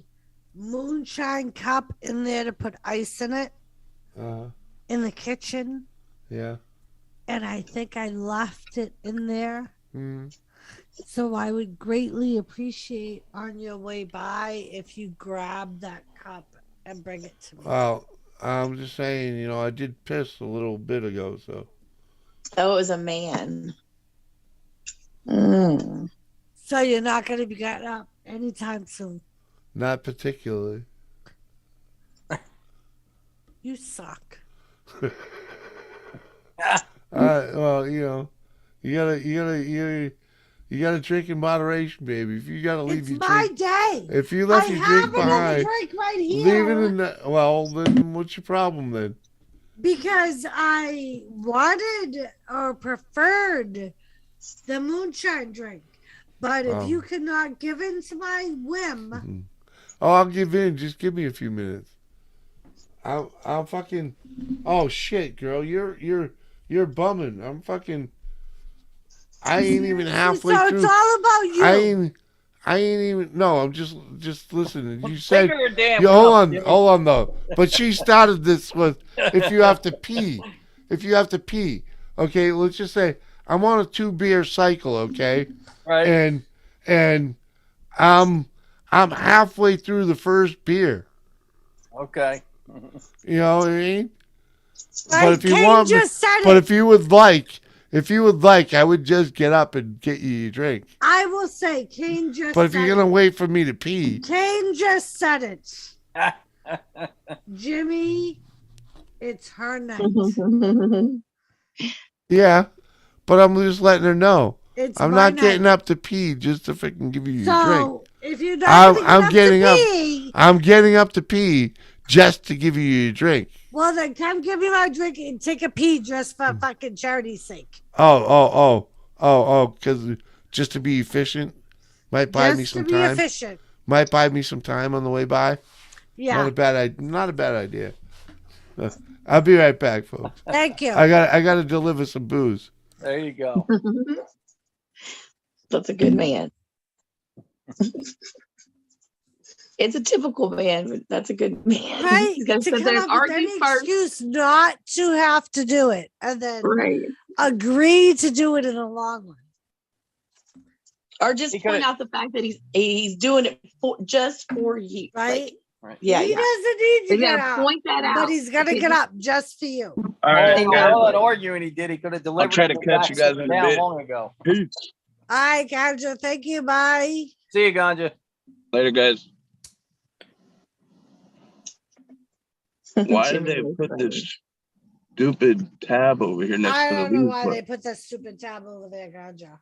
moonshine cup in there to put ice in it in the kitchen, Yeah. and I think I left it in there. Mm. So I would greatly appreciate on your way by if you grab that cup and bring it to me. Well, I'm just saying, you know, I did piss a little bit ago, so. Oh, it was a man. Mm. So you're not going to be getting up anytime soon. Not particularly. You suck. Well, you know, you gotta drink in moderation, baby. If you gotta leave It's your my drink, day. if you left I your have drink another behind, drink right leave here. it in the. Well, then what's your problem then? Because I wanted or preferred the moonshine drink. But if you cannot give in to my whim, Oh, I'll give in. Just give me a few minutes. I'll fucking. Oh shit, girl, you're bumming. I'm fucking. I ain't even halfway so through. it's all about you. I ain't even. No, I'm just listening. You Take said. her a damn You cup, Jimmy. hold on though. But she started this with if you have to pee, Okay, let's just say I'm on a 2-beer cycle. Okay, Right. And I'm halfway through the first beer. Okay. You know what I mean? Right, But if you Kane want me, just said but it. if you would like, I would just get up and get you your drink. I will say, Kane just But if said you're gonna wait for me to pee, Kane just said it. Jimmy, it's her night. yeah. But I'm just letting her know. It's I'm my not getting night. up to pee just to freaking give you your drink. So if you're not I'm getting up. pee, I'm getting up to pee just to give you your drink. well then come give me my drink and take a pee just for fucking charity's sake. Because just to be efficient, might buy me Just some to be time. efficient. Might buy me some time on the way by. Yeah. Not a bad idea. I'll be right back, folks. Thank you. I got to deliver some booze. There you go. That's a good man. It's a typical man, but that's a good man. Right? He's gonna To sit come there and up with argue any first. excuse not to have to do it and then Right. agree to do it in the long run. Or just point out the fact that he's doing it just for you. Right? Like, yeah. He doesn't need to You get gotta up. point that out. But he's gonna get up just for you. All right, All that arguing he did, he could have delivered. try to the catch you facts guys in a down bit. long ago. Peace. All right, Ganja. Thank you. Bye. See you, Ganja. Later, guys. Why did they put this stupid tab over here next I to the don't know leave why button? they put that stupid tab over there, Ganja.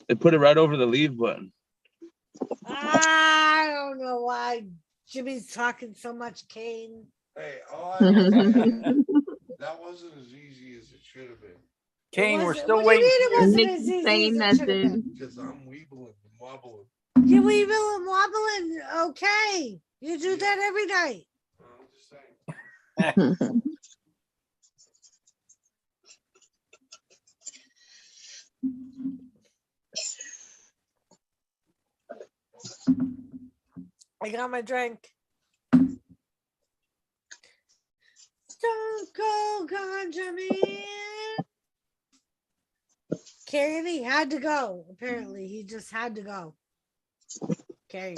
They put it right over the leave button. I don't know why Jimmy's talking so much, Kane. Hey, that wasn't as easy as it should have been. Kane, we're What still do you waiting. mean it for you. wasn't as easy as it should have been? Because I'm weebling and wobbling. You weevil and wobbling. Okay. You do that every night. I got my drink. Don't go, Ganja Man. Kane, he had to go. Apparently, he just had to go. Kane.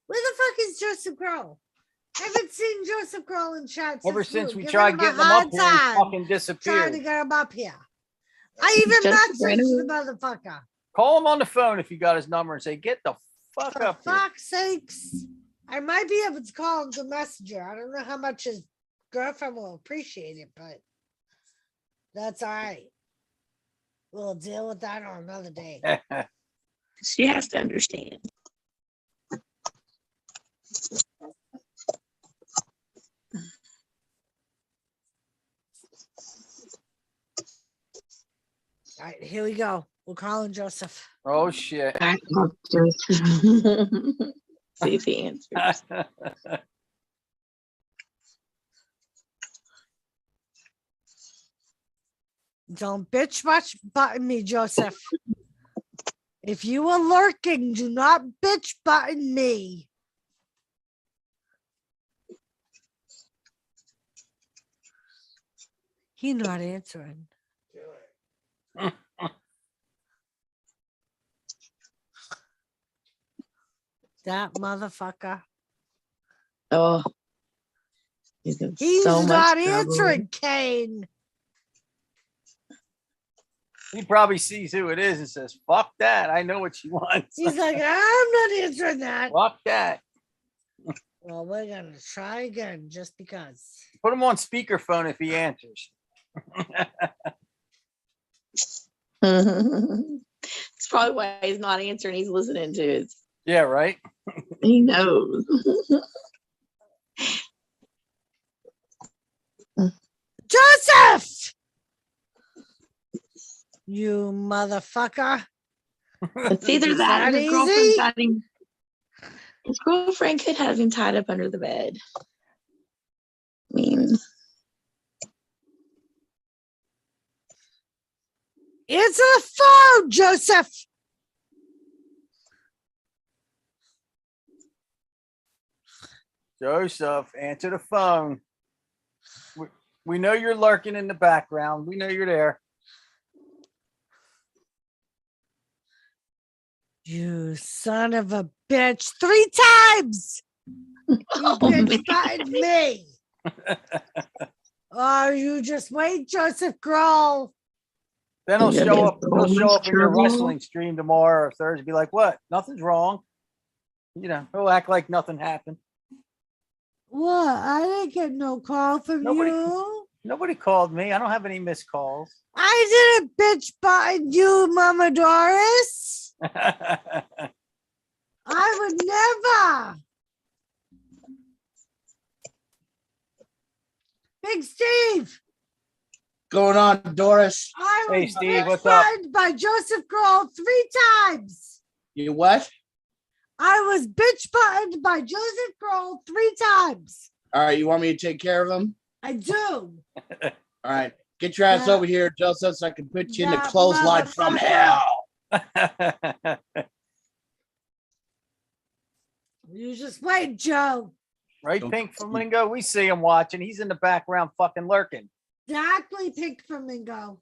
Where the fuck is Joseph Grohl? I haven't seen Joseph Grohl in chat Ever since we Giving tried him a getting him hard up here, he time fucking trying disappeared. to get him up here. I even Just messaged the motherfucker. Call him on the phone if you got his number and say, "Get the fuck For up here." fuck's sakes. I might be able to call him to messenger. I don't know how much his girlfriend will appreciate it, but that's all right. We'll deal with that on another day. She has to understand. All right, here we go. We'll call him Joseph. Oh shit. See if he answers. Don't bitch much button me, Joseph. If you are lurking, do not bitch button me. He not answering. That motherfucker. Oh, he's in He's so much not trouble. answering, Kane. He probably sees who it is and says, fuck that. I know what she wants. He's like, I'm not answering that. Fuck that. Well, we're gonna try again just because. Put him on speakerphone if he answers. That's probably why he's not answering. He's listening to it. Yeah, right. He knows. Joseph! You motherfucker. It's either that or his girlfriend got him. His girlfriend could have him tied up under the bed. I mean, answer the phone, Joseph. Joseph, answer the phone. We know you're lurking in the background. We know you're there. You son of a bitch. 3 times. You bitch butted me. Oh, you just wait, Joseph Grohl. Then he'll show up. He'll show up in your wrestling stream tomorrow or Thursday. Be like, "What? Nothing's wrong." You know, he'll act like nothing happened. What? I didn't get no call from you. Nobody called me. I don't have any missed calls. I didn't bitch button you, Mama Doris. I would never. Big Steve. Going on, Doris? I Hey, was Steve, bitch what's up? buttoned by Joseph Grohl 3 times. You what? I was bitch buttoned by Joseph Grohl 3 times. All right, you want me to take care of them? I do. All right, get your ass over here, Joseph, so I can put you in the That clothesline from hell. You just wait, Joe. Right, Pink Flamingo? We see him watching. He's in the background fucking lurking. Exactly, Pink Flamingo.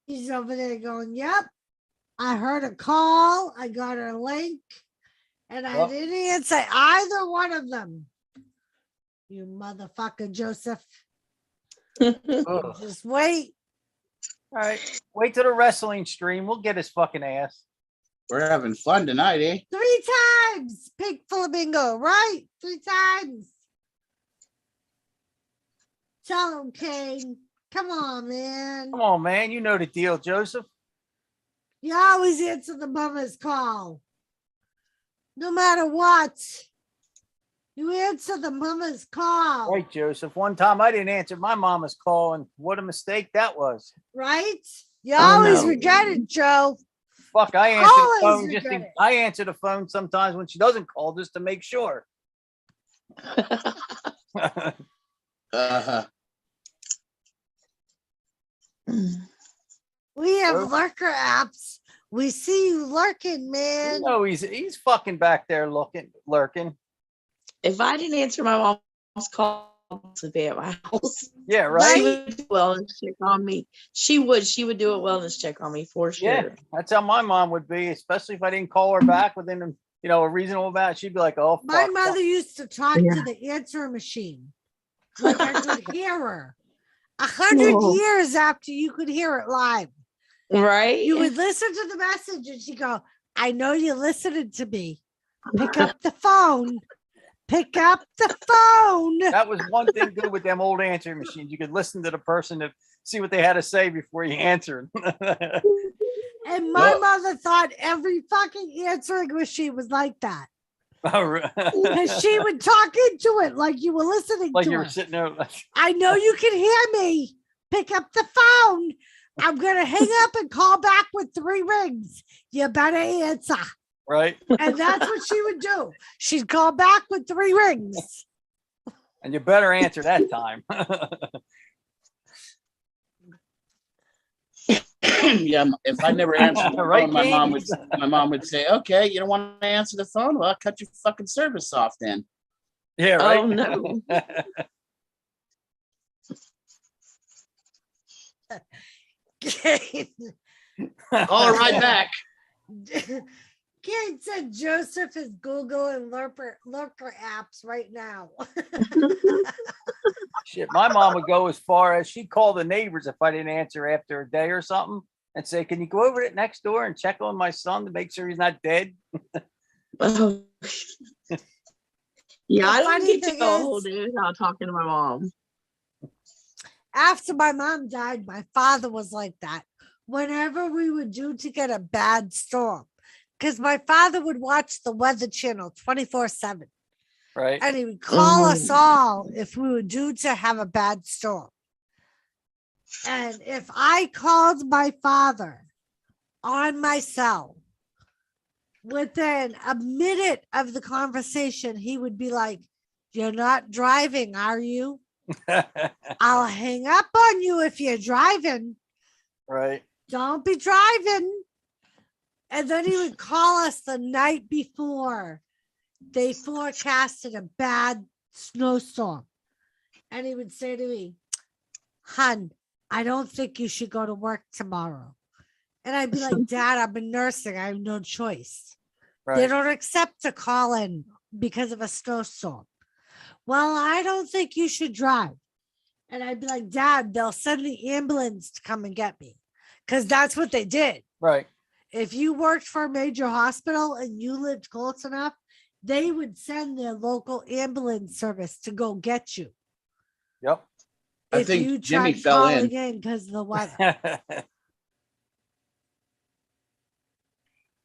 He's over there going, yep. I heard a call. I got a link. And I didn't answer either one of them. You motherfucker, Joseph. Just wait. All right, wait till the wrestling stream. We'll get his fucking ass. We're having fun tonight, eh? 3 times, Pink Flamingo, right? 3 times. Tell him, Kane. Come on, man. Come on, man. You know the deal, Joseph. You always answer the mama's call. No matter what. You answer the mama's call. Right, Joseph. One time I didn't answer my mama's call, and what a mistake that was. Right? You always regret it, Joe. Fuck, I answer the Always phone regret it. I answer the phone sometimes when she doesn't call just to make sure. We have lurker apps. We see you lurking, man. No, he's fucking back there lurking. if I didn't answer my mom's call to be at my house, yeah, right. She would do a wellness check on me. She would do a wellness check on me for sure. Yeah, that's how my mom would be, especially if I didn't call her back within a reasonable amount. She'd be like, "Oh, My fuck, mother fuck." used to talk to the answering machine. Like I could hear her. 100 Oh. years after you could hear it live. Right? You would listen to the message and she'd go, I know you're listening to me. Pick up the phone. Pick up the phone. That was one thing good with them old answering machines. You could listen to the person to see what they had to say before you answered. And my mother thought every fucking answering machine was like that. Because she would talk into it like you were listening like to you her. were sitting there. I know you can hear me. Pick up the phone. I'm going to hang up and call back with 3 rings. You better answer. Right. And that's what she would do. She'd call back with 3 rings. And you better answer that time. Yeah, if I never answered the Right, phone, my King? mom would say, "Okay, you don't want to answer the phone? Well, I'll cut your fucking service off then." Yeah, right. Oh no. Call her right back. Karen said Joseph is Google and lurker apps right now. Shit, my mom would go as far as she'd call the neighbors if I didn't answer after a day or something and say, "Can you go over to next door and check on my son to make sure he's not dead?" Oh. Yeah, I The don't funny get to thing go a is- whole day without talking to my mom. After my mom died, my father was like that. Whenever we were due to get a bad storm, because my father would watch the Weather Channel 24/7. Right. And he would call us all if we were due to have a bad storm. And if I called my father on my cell, within a minute of the conversation, he would be like, "You're not driving, are you? I'll hang up on you if you're driving. Right. Don't be driving." And then he would call us the night before they forecasted a bad snowstorm. And he would say to me, "Hun, I don't think you should go to work tomorrow." And I'd be like, "Dad, I've been nursing. I have no choice." They Right. don't accept a call in because of a snowstorm. "Well, I don't think you should drive." And I'd be like, "Dad, they'll send the ambulance to come and get me." Because that's what they did. Right. If you worked for a major hospital and you lived close enough, they would send their local ambulance service to go get you. Yep. I If think you Jimmy tried fell calling in. because of the weather.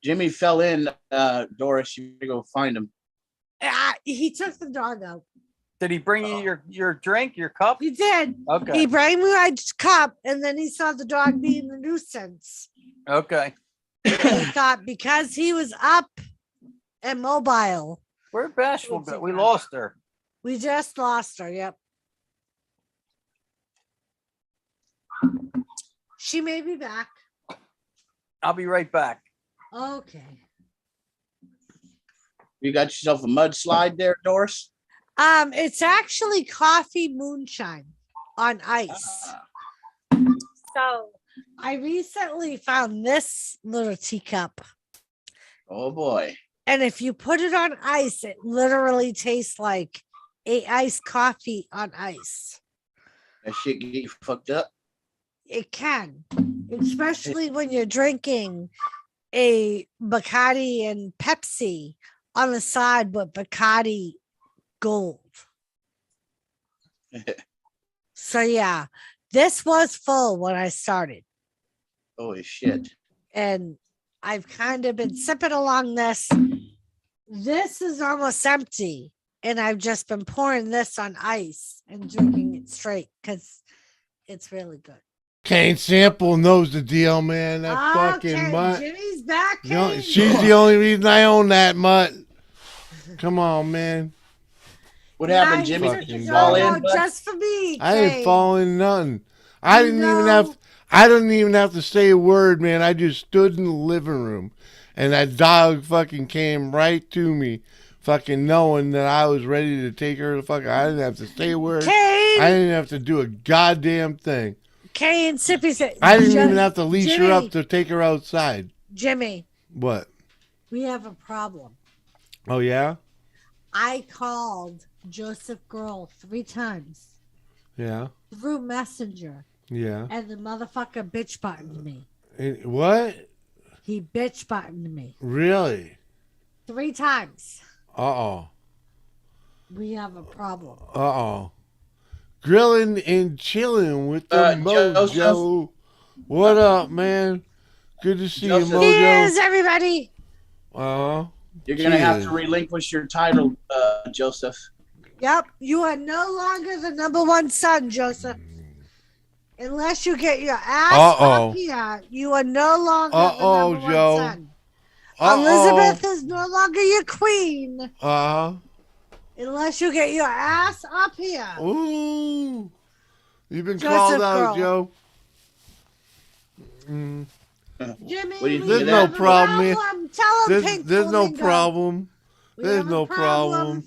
Jimmy fell in. Doris, you gotta go find him. He took the dog out. Did he bring you your drink, your cup? He did. Okay. He brought me my cup, and then he saw the dog being a nuisance. Okay. And he thought because he was up and mobile. Where'd Bashful go? We lost her. We just lost her. Yep. She may be back. I'll be right back. Okay. You got yourself a mudslide there, Doris? It's actually coffee moonshine on ice. So I recently found this little teacup. Oh boy. And if you put it on ice, it literally tastes like a iced coffee on ice. That shit get you fucked up. It can, especially when you're drinking a Bacardi and Pepsi on the side with Bacardi Gold. So yeah, this was full when I started. Holy shit. And I've kind of been sipping along this. This is almost empty. And I've just been pouring this on ice and drinking it straight because it's really good. Kane Sample knows the deal, man. That fucking mutt. Jimmy's back. She's the only reason I own that mutt. Come on, man. What happened, Jimmy? Fucking Did you fall in? bud? Just for me. I didn't Kane. fall in nothing. I didn't even have to say a word, man. I just stood in the living room and that dog fucking came right to me, fucking knowing that I was ready to take her to fucking. I didn't have to say a word. Kane! I didn't have to do a goddamn thing. Kane Sippy said I didn't even have to leash Jimmy, her up to take her outside. Jimmy, What? we have a problem. Oh yeah? I called Joseph Grohl 3 times Yeah. through Messenger. Yeah. And the motherfucker bitch buttoned me. What? He bitch buttoned me Really? 3 times. Uh-oh. We have a problem. Uh-oh. Grilling and chilling with the Mojo. Joseph? What up, man? Good to see Joseph. you, Mojo. Cheers, everybody. You're gonna have to cheers. relinquish your title, Joseph. Yep, you are no longer the #1 son, Joseph. Unless you get your ass up here, you are no longer the #1 Joe. son. Elizabeth is no longer your queen. Unless you get your ass up here. Ooh. You've been Joseph called out, girl. Joe. Mm. Jimmy, What do you think There's of no that? problem here. Tell him Pink There's no Flamingo. problem. We There's have a no problem.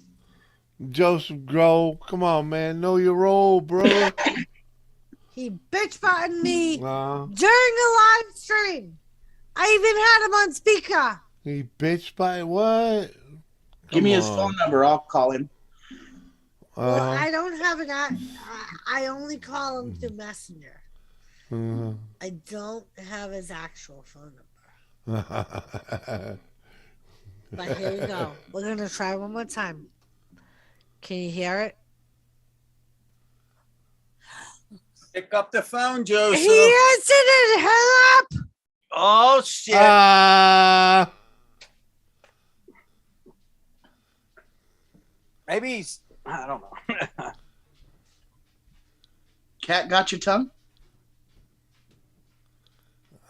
Joseph Grow. Come on, man. Know your role, brother. He bitch buttoned me Nah. during a live stream. I even had him on speaker. He bitch by what? Give me his on. phone number. I'll call him. Well, I don't have an I only call him through Messenger. I don't have his actual phone number. But here you go. We're going to try one more time. Can you hear it? Pick up the phone, Joseph. He answered it. Hang up. Oh, shit. Maybe he's, I don't know. Cat got your tongue?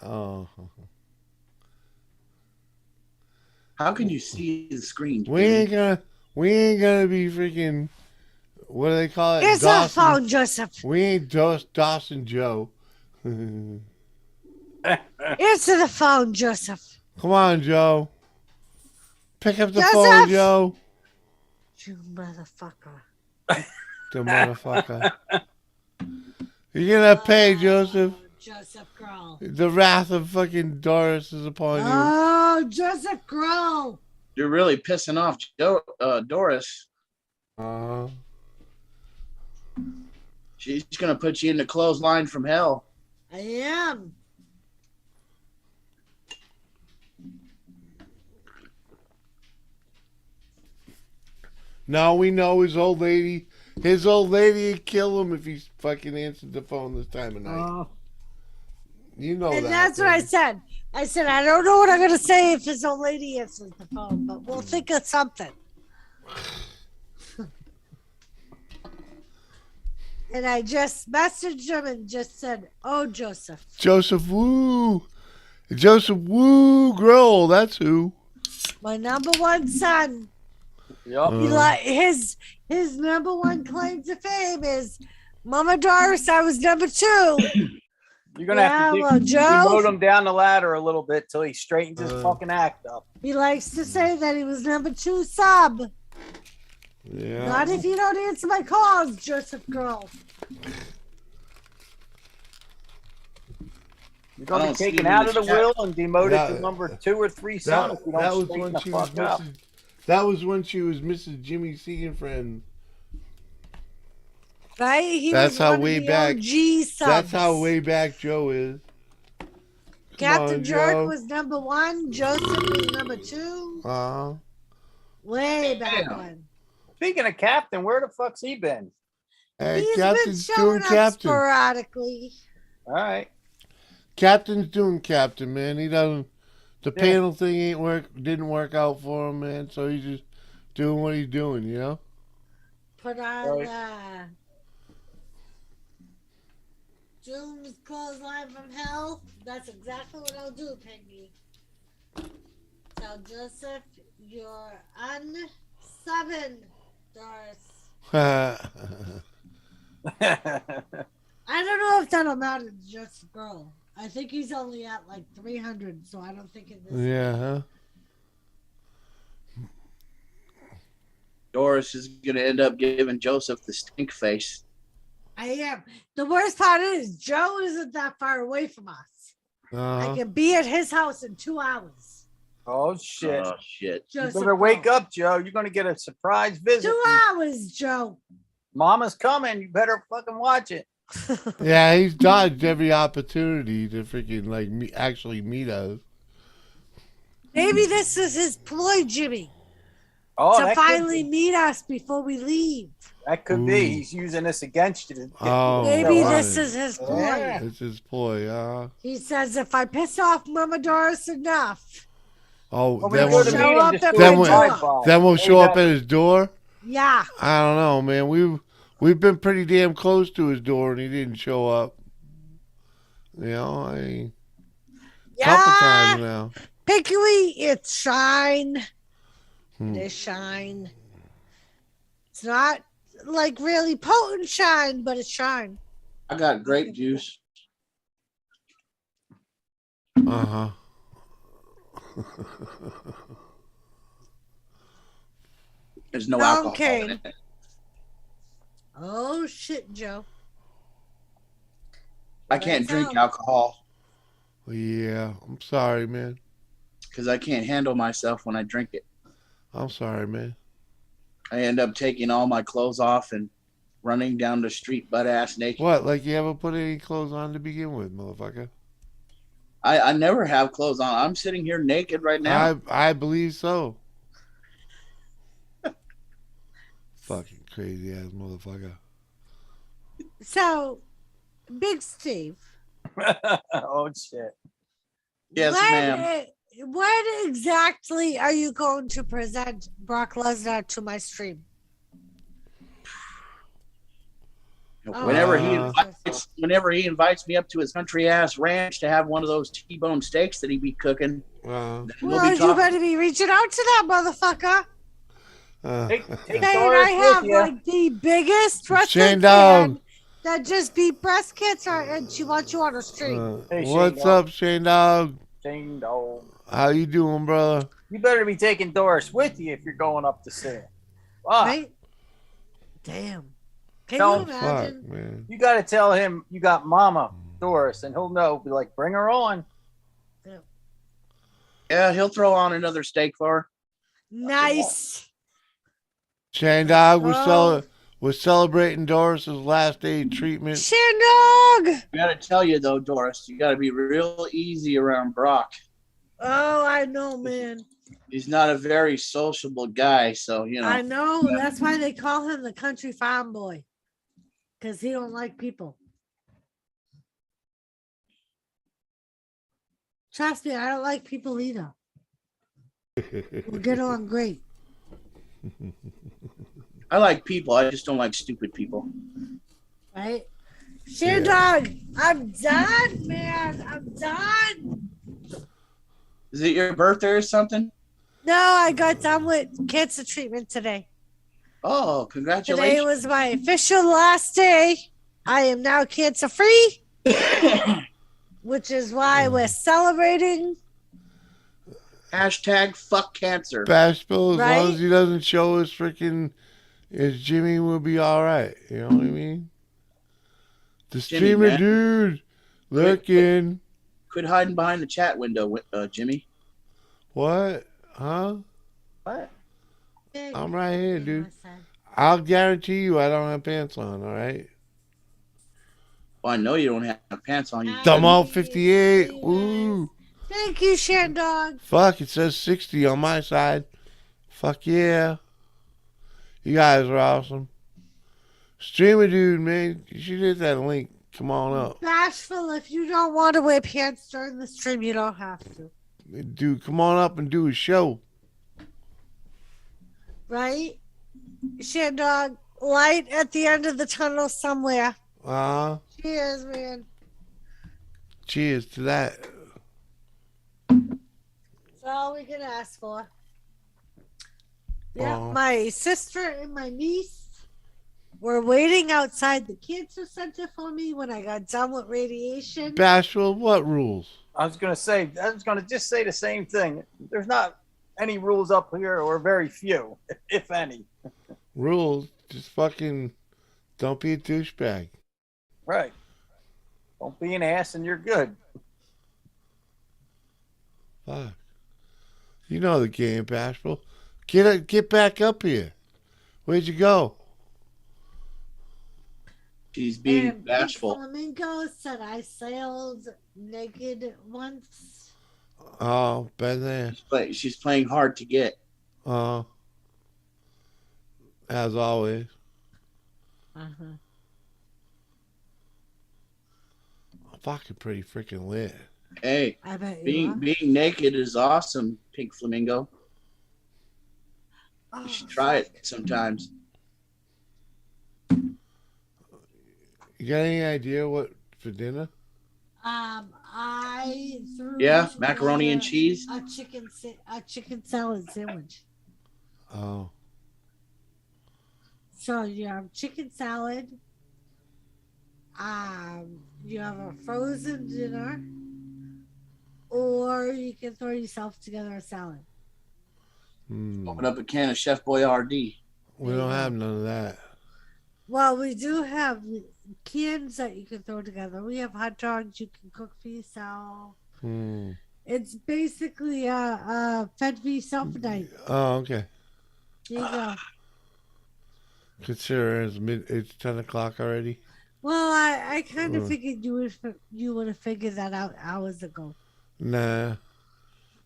Oh. How can you see the screen? We ain't gonna be freaking, what do they call it? Here's the phone, Joseph. We ain't Dawson Joe. Answer the phone, Joseph. Come on, Joe. Pick up the Joseph! phone, Joe. You motherfucker. The motherfucker. You're gonna pay, Joseph. Joseph Grohl. The wrath of fucking Doris is upon you. Oh, Joseph Grohl. You're really pissing off Doris. She's gonna put you in the clothesline from hell. I am. Now we know his old lady would kill him if he fucking answered the phone this time of night. You know And that. that's what I said. I said, I don't know what I'm going to say if his old lady answers the phone, but we'll think of something. And I just messaged him and just said, oh, Joseph. Joseph Woo. Joseph Woo Grohl, that's who. My number one son. Yep. He his number one claim to fame is Mama Doris, I was number 2. You're gonna have to demote him down the ladder a little bit till he straightens his fucking act up. He likes to say that he was number 2 sub. Yeah. Not if you don't answer my calls, Joseph Girl. You're gonna be taken out of the will and demoted to number 2 or 3 son if you don't straighten the fuck up. That was when she was Mrs. Jimmy Segan friend. Right? He That's was how one way of the back. OG subs. That's how way back Joe is. Captain on, Jerk Joe. was number 1. Joseph was number 2. Way back when. Speaking of Captain, where the fuck's he been? Hey, He's Captain's been showing doing up Captain. sporadically. All right. Captain's doing Captain, man. He doesn't. The Yeah. panel thing didn't work out for him, man. So he's just doing what he's doing, you know. Put on Doom's Clothesline from Hell. That's exactly what I'll do, Peggy. Tell Joseph you're unsummoned, Doris. I don't know if that'll matter to Joseph Girl. I think he's only at like 300, so I don't think it is. Yeah, huh? Doris is gonna end up giving Joseph the stink face. I am. The worst part is Joe isn't that far away from us. I can be at his house in 2 hours. Oh shit. Oh shit. You Joseph better wake Girl. up, Joe. You're gonna get a surprise visit. 2 hours, Joe. Mama's coming. You better fucking watch it. Yeah, he's dodged every opportunity to freaking actually meet us. Maybe this is his ploy, Jimmy. Oh, to that finally meet us before we leave. That could be. He's using this against you. Maybe this is his ploy. Yeah. It's his ploy, He says if I piss off Mama Doris enough, Oh, we then go we'll, to the meeting, just do then a we'll, drive-by. then we'll show up at his door. yeah. I don't know, man. We've been pretty damn close to his door, and he didn't show up. You know, couple times now. Pickly, it's shine. It is shine. not like really potent shine, but it's shine. I got grape juice. Uh-huh. There's no alcohol in Okay. it. Oh shit, Joe. I can't drink out. alcohol Yeah, I'm sorry, man. because I can't handle myself when I drink it. I'm sorry, man. I end up taking all my clothes off and running down the street butt ass naked. What? Like you haven't put any clothes on to begin with, motherfucker? I never have clothes on. I'm sitting here naked right now. I believe so. Fucking crazy ass motherfucker. So, Big Steve. Oh shit. Yes, ma'am. When exactly are you going to present Brock Lesnar to my stream? Whenever he invites me up to his country ass ranch to have one of those T-bone steaks that he be cooking, then we'll Well, be you talking. better be reaching out to that motherfucker. Take Saying Doris I with have ya. like the biggest Shane wrestling Dog. fan that just beat breast cancer, and she wants you on her stream. What's up, Shane Dog? Shane Dog. How you doing, brother? You better be taking Doris with you if you're going up to see her. Fuck. Right? Damn. Can Tell you him- imagine? Fuck, man. You got to tell him you got Mama Doris, and he'll know. Be like, bring her on. Yeah, he'll throw on another steak for her. Nice. Shane Dog, Oh. we're celebrating Doris's last day of treatment. Shane Dog. I gotta tell you though, Doris, you gotta be real easy around Brock. Oh, I know, man. He's not a very sociable guy, so you know. I know. That's why they call him the country farm boy, because he don't like people. Trust me, I don't like people either. We'll get on great. I like people. I just don't like stupid people. Right? Shane Dog, I'm done, man. I'm done. Is it your birthday or something? No, I got done with cancer treatment today. Oh, Today congratulations. was my official last day. I am now cancer free, which is why we're celebrating. Hashtag fuck cancer. Bashful, as long Right? as he doesn't show his freaking, his Jimmy will be all right. You know what I mean? The Jimmy, streamer man. dude looking. Quit hiding behind the chat window, Jimmy. What? Huh? What? I'm right here, dude. I'll guarantee you I don't have pants on, all right? Well, I know you don't have pants on. You Dumb all 58. Ooh. Thank you, Shane Dog. Fuck, it says 60 on my side. Fuck yeah. You guys are awesome. Streamer dude, man. You should hit that link. Come on up. Bashful, if you don't want to wear pants during the stream, you don't have to. Dude, come on up and do a show. Right? Shane Dog, light at the end of the tunnel somewhere. Cheers, man. Cheers to that. That's all we can ask for. Yeah, Aw. my sister and my niece were waiting outside the cancer center for me when I got done with radiation. Bashful, what rules? I was gonna just say the same thing. There's not any rules up here, or very few, if any. Rules? Just fucking don't be a douchebag. Right. Don't be an ass, and you're good. Fuck. You know the game, Bashful. Get back up here. Where'd you go? She's being And bashful. Flamingo said I sailed naked once. Oh, been there. She's playing hard to get. As always. Uh-huh. I'm fucking pretty freaking lit. Hey, I bet you are. being naked is awesome, Pink Flamingo. You should try it sometimes. You got any idea what for dinner? I threw Yeah, macaroni and cheese. a chicken salad sandwich. Oh. So you have chicken salad. You have a frozen dinner, or you can throw yourself together a salad. Open up a can of Chef Boyardee. We don't have none of that. Well, we do have cans that you can throw together. We have hot dogs you can cook for yourself. It's basically a fed for yourself night. Oh, okay. There you go. Consider it's 10 o'clock already. Well, I kind of figured you would have figured that out hours ago. Nah.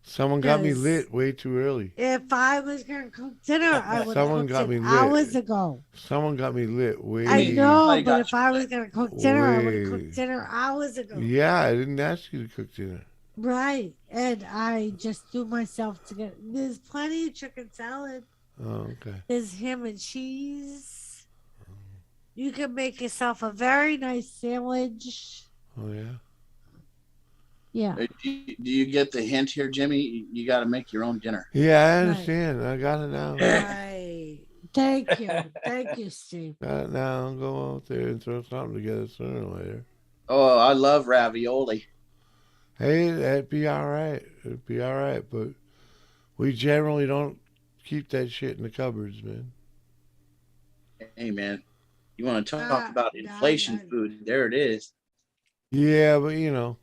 Someone got me 'Cause lit way too early. If I was gonna cook dinner, I would have Someone cooked got it me lit. hours ago. Someone got me lit way. I know, but if I was gonna cook dinner, I would have cooked dinner hours ago. Yeah, I didn't ask you to cook dinner. Right, and I just threw myself to get. There's plenty of chicken salad. Oh, okay. There's ham and cheese. You can make yourself a very nice sandwich. Oh, yeah? Yeah. Do you get the hint here, Jimmy? You got to make your own dinner. Yeah, I understand. I got it now. Right. Thank you. Thank you, Steve. Got it now. I'll go out there and throw something together sooner or later. Oh, I love ravioli. Hey, that'd be all right. It'd be all right, but we generally don't keep that shit in the cupboards, man. Hey, man, you want to talk about inflation food? There it is. Yeah, but you know.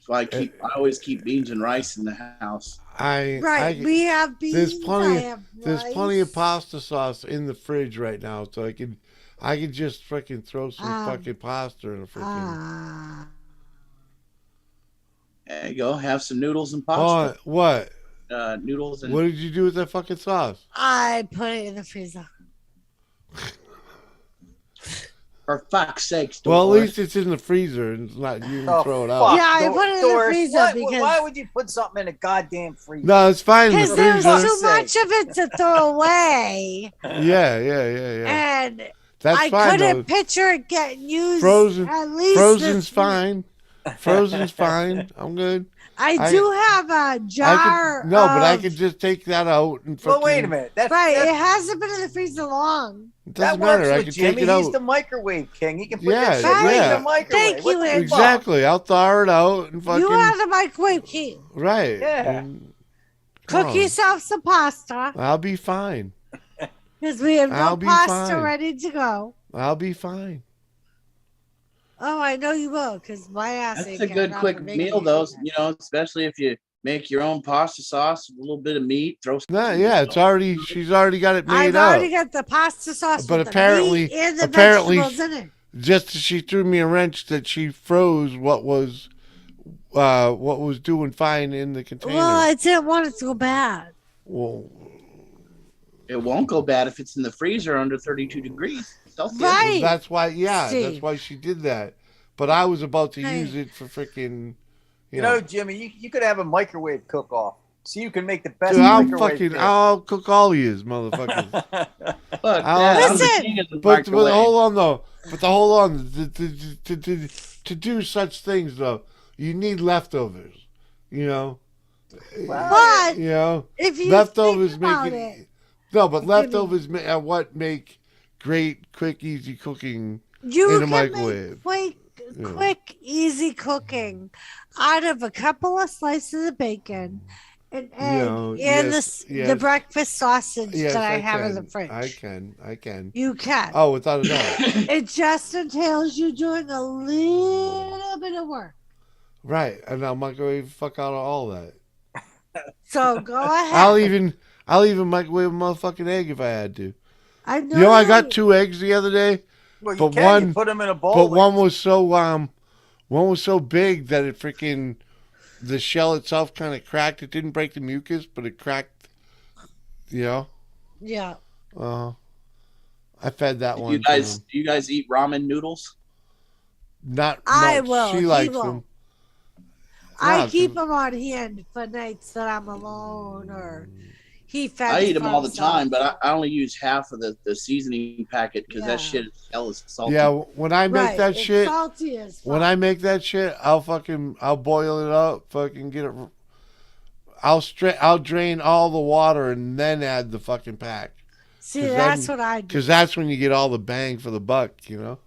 So I always keep beans and rice in the house. We have beans. There's plenty. I have There's plenty of rice. pasta sauce in the fridge right now, so I could just freaking throw some fucking pasta in a freaking. There you go. Have some noodles and Oh, pasta. what? Noodles and. What did you do with that fucking sauce? I put it in the freezer. For fuck's sakes. Well, at Doris. least it's in the freezer and it's not you can Oh, throw it fuck. out. Yeah, I put it in the Doris, freezer why, because. why would you put something in a goddamn freezer? No, it's fine in the Because there's freezer. too much of it to throw away. Yeah. And That's I fine, couldn't though. picture it getting used Frozen. at least Frozen's this week. fine. Frozen's fine. I'm good. I do have a jar. But I of- could just take that out and Well, fucking. wait a minute. Right, it hasn't been in the freezer long. It That doesn't works matter. I with can Jimmy. take it He's out. the microwave king. He can put Yeah, that shit right in yeah. the microwave. Thank What you, the Ed. fuck? Exactly. I'll thaw it out and fucking. You are the microwave king. Right. Yeah. And- come Cook on. yourself some pasta I'll be fine. because we have no I'll be pasta fine. ready to go. I'll be fine. Oh, I know you will because my ass That's ain't a got good nothing quick to make meal, it. though. You know, especially if you make your own pasta sauce, a little bit of meat, throw some. No, yeah, it's already. She's already got it I've made out. already got the pasta sauce But with apparently, the meat and the apparently, vegetables in it. just she threw me a wrench that she froze what was doing fine in the container. Well, I didn't want it to go bad. Well, It won't go bad if it's in the freezer under 32 degrees Celsius. Right. that's why. Yeah, See. that's why she did that. But I was about to Hey. use it for freaking. You know, Jimmy, you could have a microwave cook-off, so you can make the best Dude, microwave. I'll cook all yous, motherfuckers. Look, I'll- Listen. But hold on though. To do such things though, you need leftovers. You know. But You know, if you leftovers think about make it, No, but leftovers are what make great, quick, easy cooking you in a can microwave. make Yeah. quick, easy cooking out of a couple of slices of bacon, an egg, know, and yes, the yes. breakfast sausage Yes, that I have in the can. fridge. I can. You can. Oh, without a doubt. It just entails you doing a little bit of work. Right, and I'll microwave the fuck out of all that. So go ahead. I'll even microwave a motherfucking egg if I had to. I know. You know, I got 2 eggs the other day, Well, you but can. one You put them in a bowl. but one was so big that it freaking the shell itself kind of cracked. It didn't break the mucus, but it cracked. You know. Yeah. I fed that one. Do you guys eat ramen noodles? I No, will. she He likes won't. them. I No, keep them on hand for nights that I'm alone or he fed. I eat them all the time, but I only use half of the seasoning packet because Yeah. that shit is salty. Yeah, when I make Right, that it's shit, salty as when I make that shit, I'll boil it up, fucking get it. I'll drain all the water and then add the fucking pack. See, that's what I do. Because that's when you get all the bang for the buck, you know.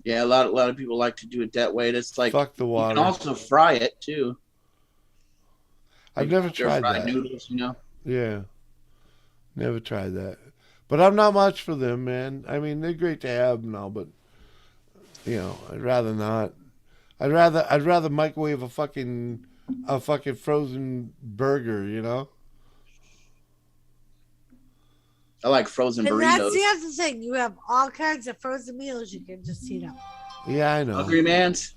Yeah, a lot of people like to do it that way. It's like Fuck the water. You can also fry it too. I've never tried fried that. noodles, you know. Yeah, never tried that. But I'm not much for them, man. I mean, they're great to have and all, but you know, I'd rather not. I'd rather microwave a fucking frozen burger, you know. I like frozen And burritos. that's the other thing. You have all kinds of frozen meals you can just heat up. Yeah, I know. Hungry Man's?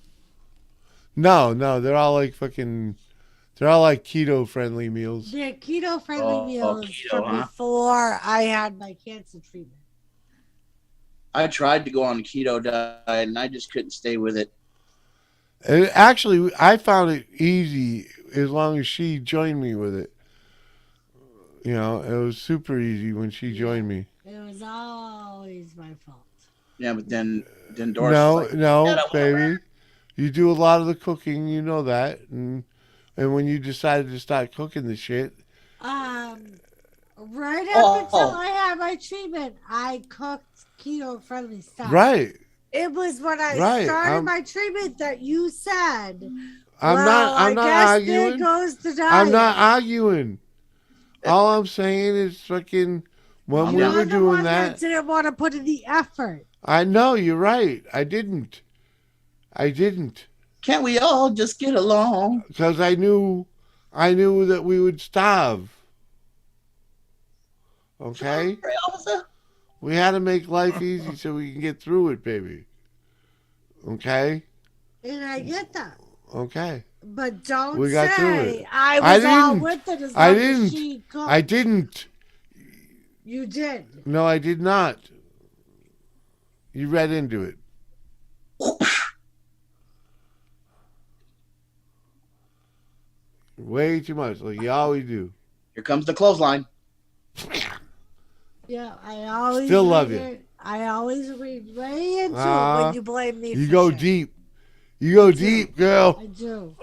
No, they're all like keto friendly meals. They're keto friendly meals keto, from huh? before I had my cancer treatment. I tried to go on a keto diet and I just couldn't stay with it. Actually, I found it easy as long as she joined me with it. You know, it was super easy when she joined me. It was always my fault. Yeah, but then Doris was like, No, "Dad, I wanna baby. You do a lot of the cooking, you know that. And when you decided to start cooking the shit. Right up until I had my treatment, I cooked keto friendly stuff. Right. It was when I started my treatment that you said, I guess arguing. there goes the diet. I'm not arguing. All I'm saying is fucking when we were doing that didn't want to put in the effort. I know, you're right. I didn't. Can't we all just get along? Because I knew that we would starve. Okay? We had to make life easy so we can get through it, baby. Okay? And I get that. Okay. But don't We got through say it. I was all with it as long as she cooked. I didn't. You did. No, I did not. You read into it. Way too much, like you always do. Here comes the clothesline. Yeah, I always Still love you. I always read way into it when you blame me. You for go shit. deep. You go deep, girl. I do.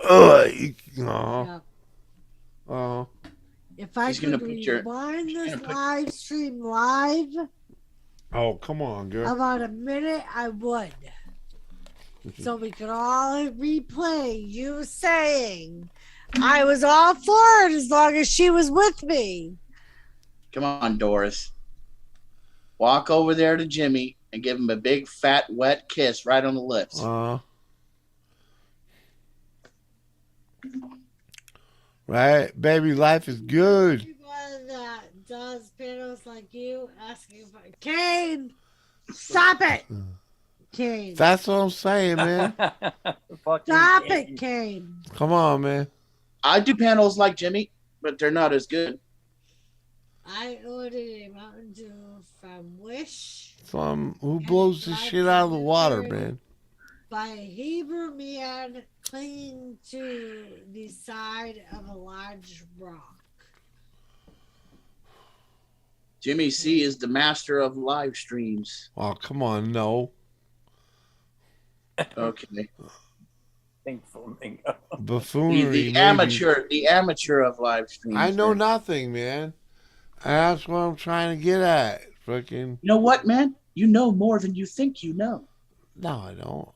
If I could rewind this live stream live Oh, come on, girl. about a minute, I would. So we could all replay you saying I was all for it as long as she was with me. Come on, Doris. Walk over there to Jimmy and give him a big, fat, wet kiss right on the lips. Right, baby, life is good. Everyone that does panels like you asking for Kane, stop it, Kane. That's what I'm saying, man. Stop it, Kane. Come on, man. I do panels like Jimmy, but they're not as good. I ordered a Mountain Dew from Wish Who blows this shit out of the water, man? by a Hebrew man clinging to the side of a large rock. Jimmy C is the master of live streams. Oh, come on, no. Okay. Buffoonery. The amateur of live streams. I know nothing, man. That's what I'm trying to get at. Fucking. You know what, man? You know more than you think you know. No, I don't.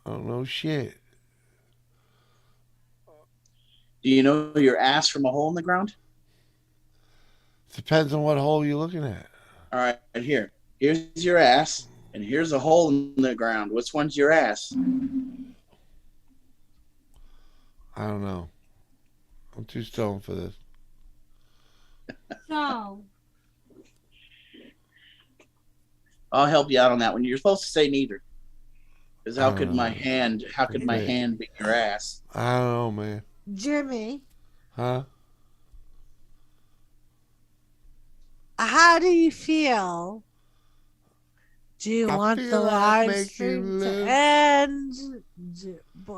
I don't know shit. Do you know your ass from a hole in the ground? Depends on what hole you're looking at. All right, here. Here's your ass, and here's a hole in the ground. Which one's your ass? I don't know. I'm too stoned for this. So, I'll help you out on that one. You're supposed to say neither. Because how could my hand be your ass? I don't know, man. Jimmy, Huh? how do you feel? Do you want the feel like live making stream to love. end?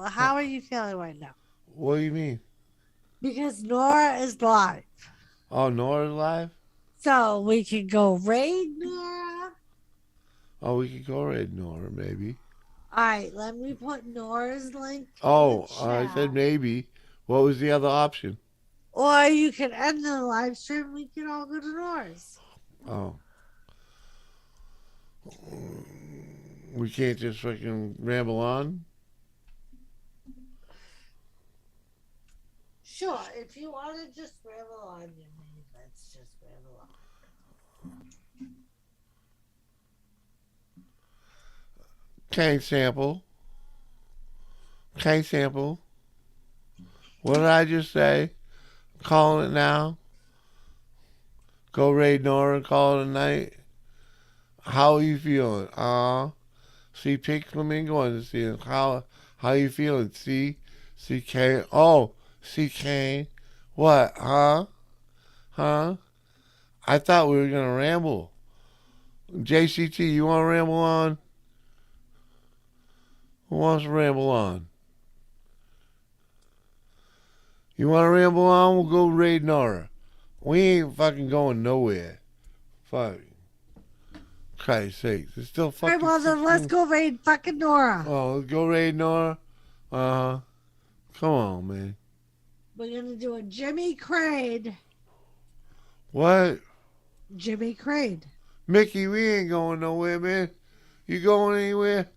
How are you feeling right now? What do you mean? Because Nora is live. Oh, Nora's live? So we can go raid Nora. Oh, we could go raid Nora, maybe. All right, let me put Nora's link. Oh, I said maybe. What was the other option? Or you can end the live stream. We can all go to Nora's. Oh. We can't just fucking ramble on? Sure, if you want to just ramble on, let's just ramble on. Okay, sample. Okay, sample. What did I just say? Calling it now. Go raid Nora and call it a night. How are you feeling? See pink flamingo on the ceiling. How you feeling? See Kane. Oh, see Kane. What? Huh? I thought we were gonna ramble. JCT, you wanna ramble on? Who wants to ramble on? You wanna ramble on? We'll go raid Nora. We ain't fucking going nowhere. Fuck. Christ's sake. It's still All fucking. right, well, then let's go raid fucking Nora. Oh, let's go raid Nora. Come on, man. We're going to do a Jimmy Crade. What? Jimmy Crade. Mickey, we ain't going nowhere, man. You going anywhere?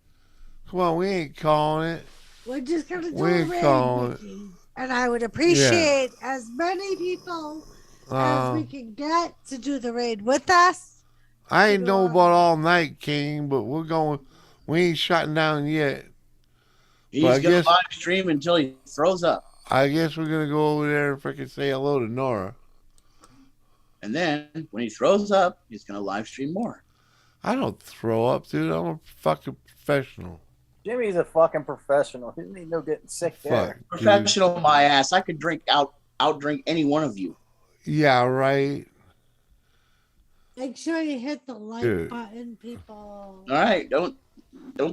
Come on, we ain't calling it. We're just going to do We a ain't raid, calling it. Mickey. And I would appreciate as many people as we can get to do the raid with us. I ain't know about all night, King, but we're going. We ain't shutting down yet. He's But I gonna guess live stream until he throws up, I guess we're gonna go over there and freaking say hello to Nora. and then when he throws up, he's gonna live stream more. I don't throw up, dude. I'm a fucking professional. Jimmy's a fucking professional. He didn't know getting sick there. Fuck, dude. Professional, my ass. I could outdrink any one of you. Yeah, right. Make sure you hit the like Dude. button, people. All right, don't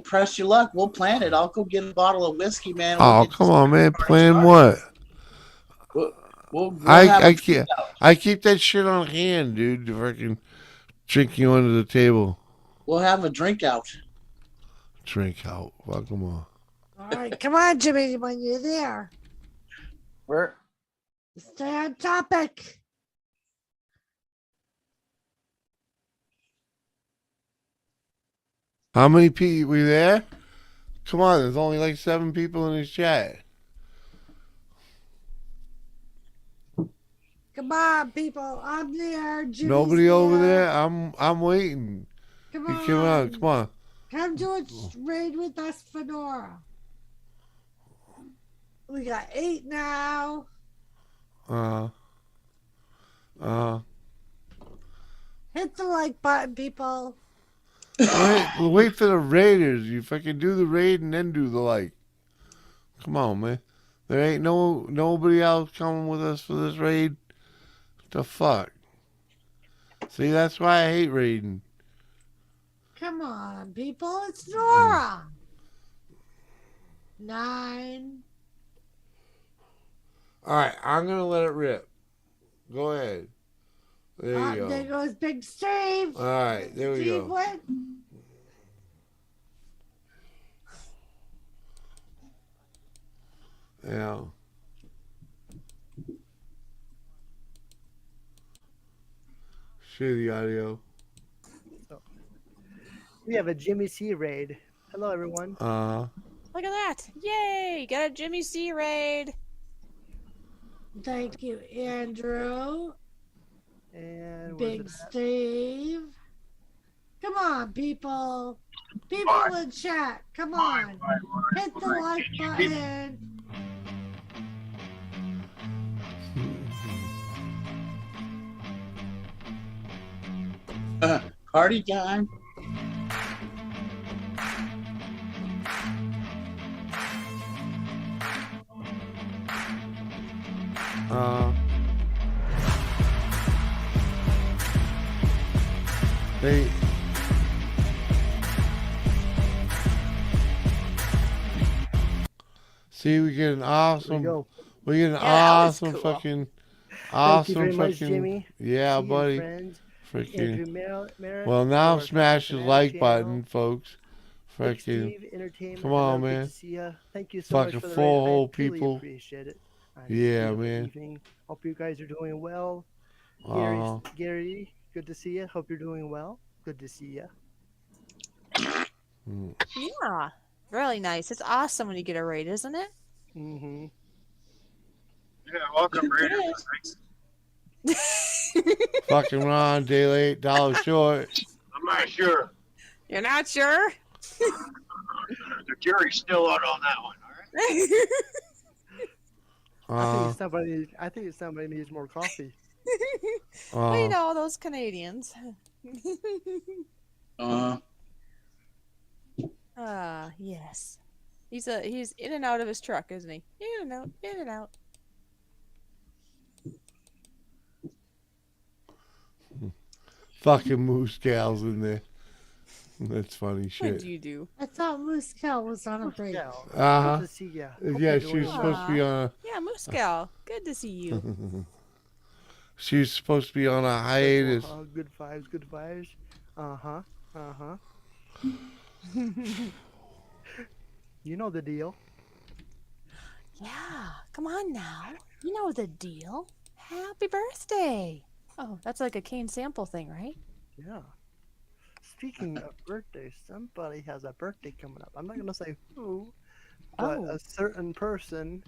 press your luck. We'll plan it. I'll go get a bottle of whiskey, man. Oh, come on, man. Playing what? We'll have I a keep I keep that shit on hand, dude. To freaking drink you under the table. We'll have a drink out. Drink out. Fuck them all. All right, come on, Jimmy, when you're there. Where? Stay on topic. How many people we there? Come on, there's only like 7 people in this chat. Come on, people. I'm there. Jimmy's Nobody over there. there. I'm waiting. Come You come on, come on. Come do a raid with us for Nora. We got 8 now. Hit the like button, people. Wait for the raiders. You fucking do the raid and then do the like. Come on, man. There ain't nobody else coming with us for this raid. The fuck? See, that's why I hate raiding. Come on, people. It's Nora. 9. All right, I'm gonna let it rip. Go ahead. There you go. There goes Big Steve. All right, there we Steve go. went. Yeah. Share the audio. We have a Jimmy C raid. Hello, everyone. Look at that. Yay. Got a Jimmy C raid. Thank you, Andrew. And Big Steve. Come on, people. People in chat. Come on. Hit the like button. Party time. They see we get an awesome we get an awesome cool. fucking Thank you very awesome much, fucking Jimmy. yeah, See you, buddy. friends. Freaking Andrew Merritt, well, now our smash the Fanatic like channel. button, folks. Fucking, Steve Entertainment. come Hello, on, good man. to see ya. Thank you so much Fucking for the four raid. I whole truly people. appreciate it. Yeah, Beautiful man. evening. Hope you guys are doing well. Uh, Gary, good to see you. Hope you're doing well. Good to see you. Yeah, really nice. It's awesome when you get a raid, isn't it? Mm-hmm. Yeah, welcome, Raiders. fucking Ron, day late, dollar short. I'm not sure. You're not sure? The jury's still out on that one. I think somebody needs more coffee. Well, you know, those Canadians. Yes. He's in and out of his truck, isn't he? In and out, in and out. Fucking moose cows in there. That's funny shit. What'd you do? I thought Moose Cow was on a break. Uh-huh. Good to see ya. Yeah, she was supposed to be on Yeah, Moose Gal. Good to see you. she was supposed to be on a hiatus. Good vibes, good vibes. Uh-huh. Uh-huh. You know the deal. Yeah, come on now. You know the deal. Happy birthday. Oh, that's like a cane sample thing, right? Yeah. Speaking of birthdays, somebody has a birthday coming up. I'm not gonna say who, but a certain person.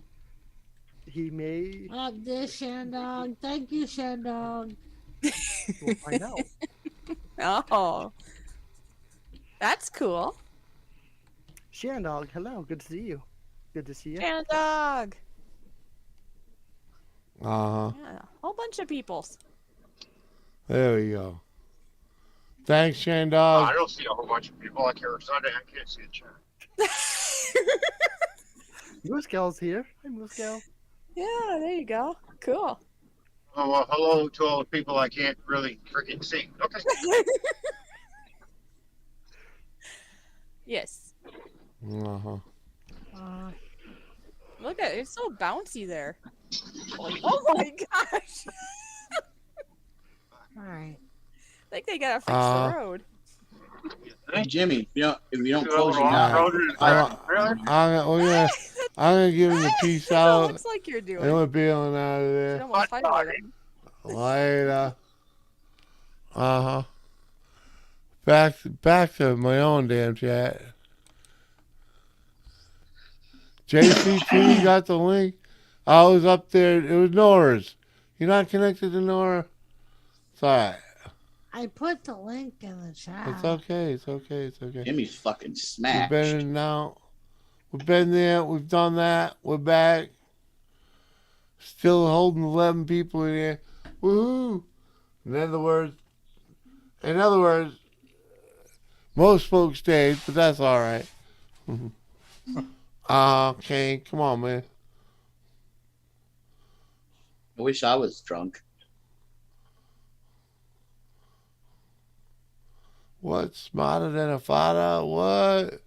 He may. This Shandong. Thank you, Shandong. We'll find out. Oh, that's cool. Shandog, hello. Good to see you. Good to see you. Shandog. Uh-huh. Yeah, a whole bunch of peoples. There we go. Thanks, Shandog. I don't see a whole bunch of people like here Sunday. I can't see a chat. Moose Gal's here. Hi, Moose Gal. Yeah, there you go. Cool. Oh, well, hello to all the people I can't really freaking see. Okay. Yes. Uh-huh. Look at it. It's so bouncy there. Oh my gosh. All right. I think they gotta fix the road. Hey Jimmy, if you don't close your mouth, I'm gonna give him the peace out. Looks like you're doing. And we're bailing out of Should there. almost highlight him. Later. Uh-huh. Back to my own damn chat. JC2, you got the link? I was up there. It was Nora's. You're not connected to Nora? It's all right. I put the link in the chat. It's okay. It's okay. It's okay. Jimmy's fucking We've smashed. been in and out. We've been there. We've done that. We're back. Still holding 11 people in here. Woohoo! In other words, most folks stayed, but that's all right. Okay, come on, man. I wish I was drunk. What? Smarter than a father? What?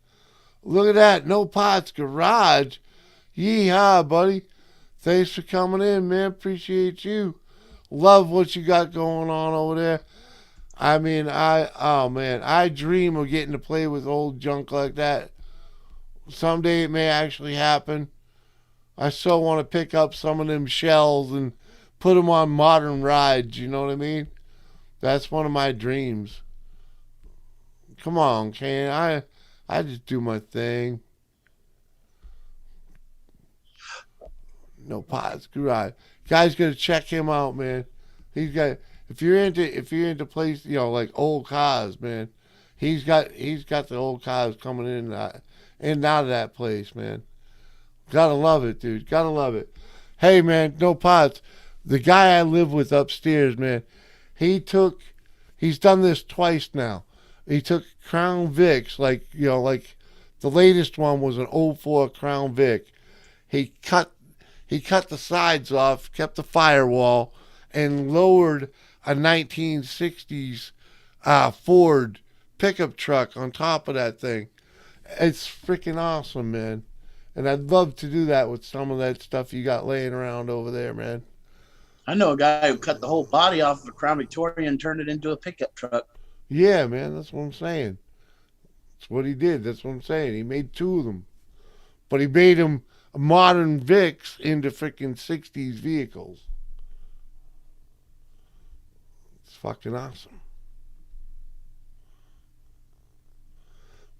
Look at that. No Pots Garage. Yeehaw, buddy. Thanks for coming in, man. Appreciate you. Love what you got going on over there. I mean, I dream of getting to play with old junk like that. Someday it may actually happen. I so want to pick up some of them shells and put them on modern rides, you know what I mean? That's one of my dreams. Come on, Kane. I just do my thing. No Pots Garage. Guys, gotta check him out, man. He's got. If you're into place, like old cars, man. He's got the old cars coming in and out of that place, man. Gotta love it, dude. Gotta love it. Hey, man, no Pots. The guy I live with upstairs, man. He's done this twice now. He took Crown Vics, like the latest one was an 04 Crown Vic. He cut the sides off, kept the firewall, and lowered a 1960s Ford pickup truck on top of that thing. It's freaking awesome, man. And I'd love to do that with some of that stuff you got laying around over there, man. I know a guy who cut the whole body off of a Crown Victoria and turned it into a pickup truck. Yeah, man, that's what I'm saying. That's what he did. That's what I'm saying. He made 2 of them. But he made them modern Vics into freaking 60s vehicles. It's fucking awesome.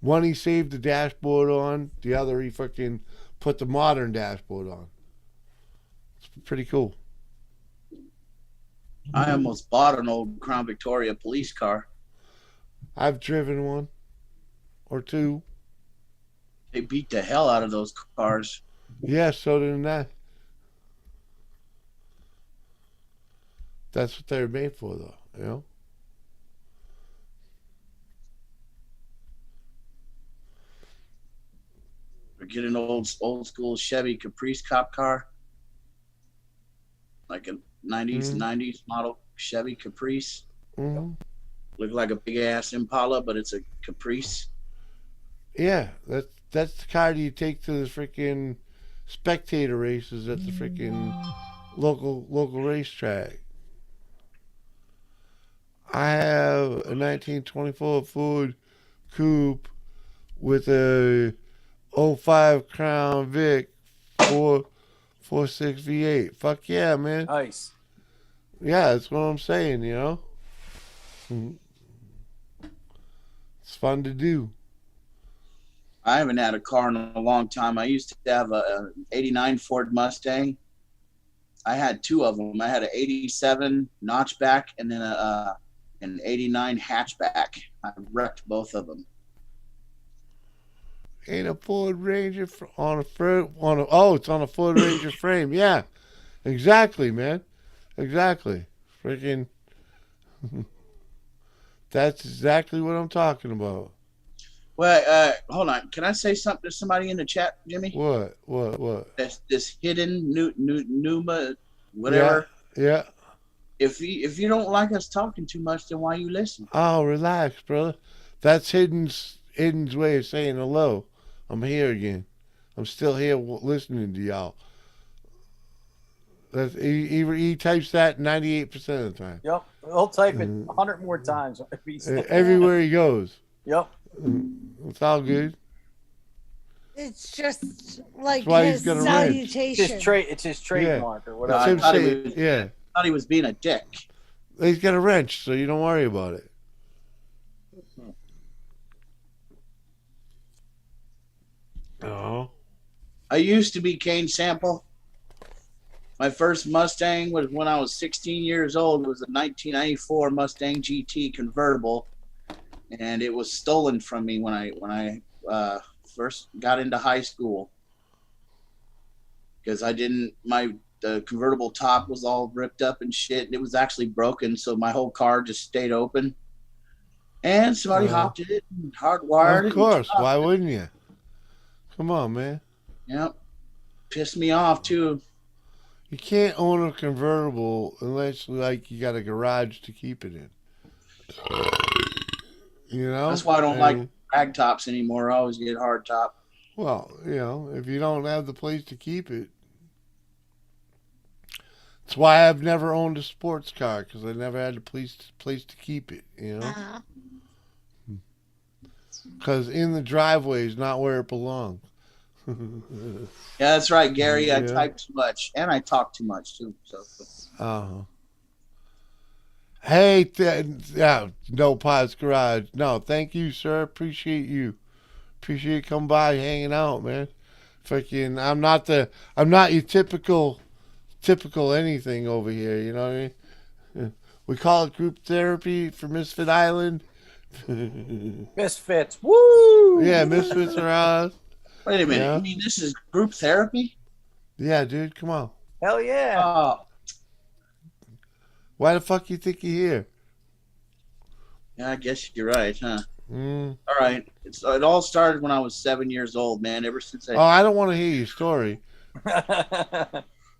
One he saved the dashboard on. The other he freaking put the modern dashboard on. It's pretty cool. I almost bought an old Crown Victoria police car. I've driven one or 2. They beat the hell out of those cars. Yeah, so did I. That's what they were made for, though, you know? Or get an old school Chevy Caprice cop car. Like a 90s model Chevy Caprice. Mm-hmm. Look like a big ass Impala, but it's a Caprice. Yeah, that's the car you take to the freaking spectator races at the freaking local racetrack. I have a 1924 Ford Coupe with a 05 Crown Vic 4.6 V8. Fuck yeah, man. Nice. Yeah, that's what I'm saying, you know? It's fun to do. I haven't had a car in a long time. I used to have a 89 Ford Mustang. I had 2 of them. I had an 87 notchback and then an 89 hatchback. I wrecked both of them. Ain't a Ford Ranger it's on a Ford Ranger frame. Yeah, exactly, man. Exactly. Freaking. That's exactly what I'm talking about. Well, hold on. Can I say something to somebody in the chat, Jimmy? What? This hidden Numa, whatever. Yeah. If you don't like us talking too much, then why you listen? Oh, relax, brother. That's Hidden's way of saying hello. I'm here again. I'm still here listening to y'all. He types that 98% of the time. Yep. He'll type it 100 more times. Everywhere he goes. Yep. It's all good. It's just like why his he's got a salutation. It's his trademark or whatever. I thought he was being a dick. He's got a wrench, so you don't worry about it. Oh. I used to be Kane Sample. My first Mustang was when I was 16 years old. It was a 1994 Mustang GT convertible, and it was stolen from me when I first got into high school. Because the convertible top was all ripped up and shit, and it was actually broken, so my whole car just stayed open. And somebody hopped in it and hardwired it. Of course, why wouldn't you? Come on, man. Yep. Pissed me off too. You can't own a convertible unless you got a garage to keep it in. You know? That's why I don't like rag tops anymore. I always get hard top. Well, if you don't have the place to keep it. That's why I've never owned a sports car, because I never had a place to keep it, you know? Because in the driveway is not where it belongs. Yeah, that's right, Gary. I type too much, and I talk too much too. So. Hey, no Pots Garage. No, thank you, sir. Appreciate you. Appreciate you coming by, hanging out, man. Fucking, I'm not your typical anything over here. You know what I mean? We call it group therapy for Misfit Island. Misfits. Woo! Yeah, Misfits are ours. Wait a minute. You mean this is group therapy? Yeah, dude. Come on. Hell yeah. Oh. Why the fuck you think you're here? Yeah, I guess you're right, huh? Mm. All right. It all started when I was 7 years old, man. Ever since I don't want to hear your story.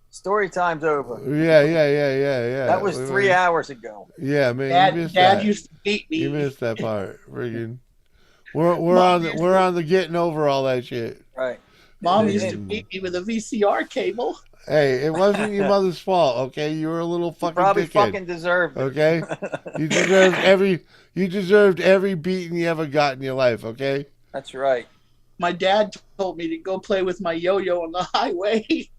Story time's over. Yeah. That was 3 hours ago. Yeah, man. Dad used to beat me. You missed that part. Friggin'. We're on the getting over all that shit. Right. Mom used to beat me with a VCR cable. Hey, it wasn't your mother's fault, okay? You were a little fucking probably dickhead. Fucking deserved it. Okay? You deserved every beating you ever got in your life, okay? That's right. My dad told me to go play with my yo-yo on the highway.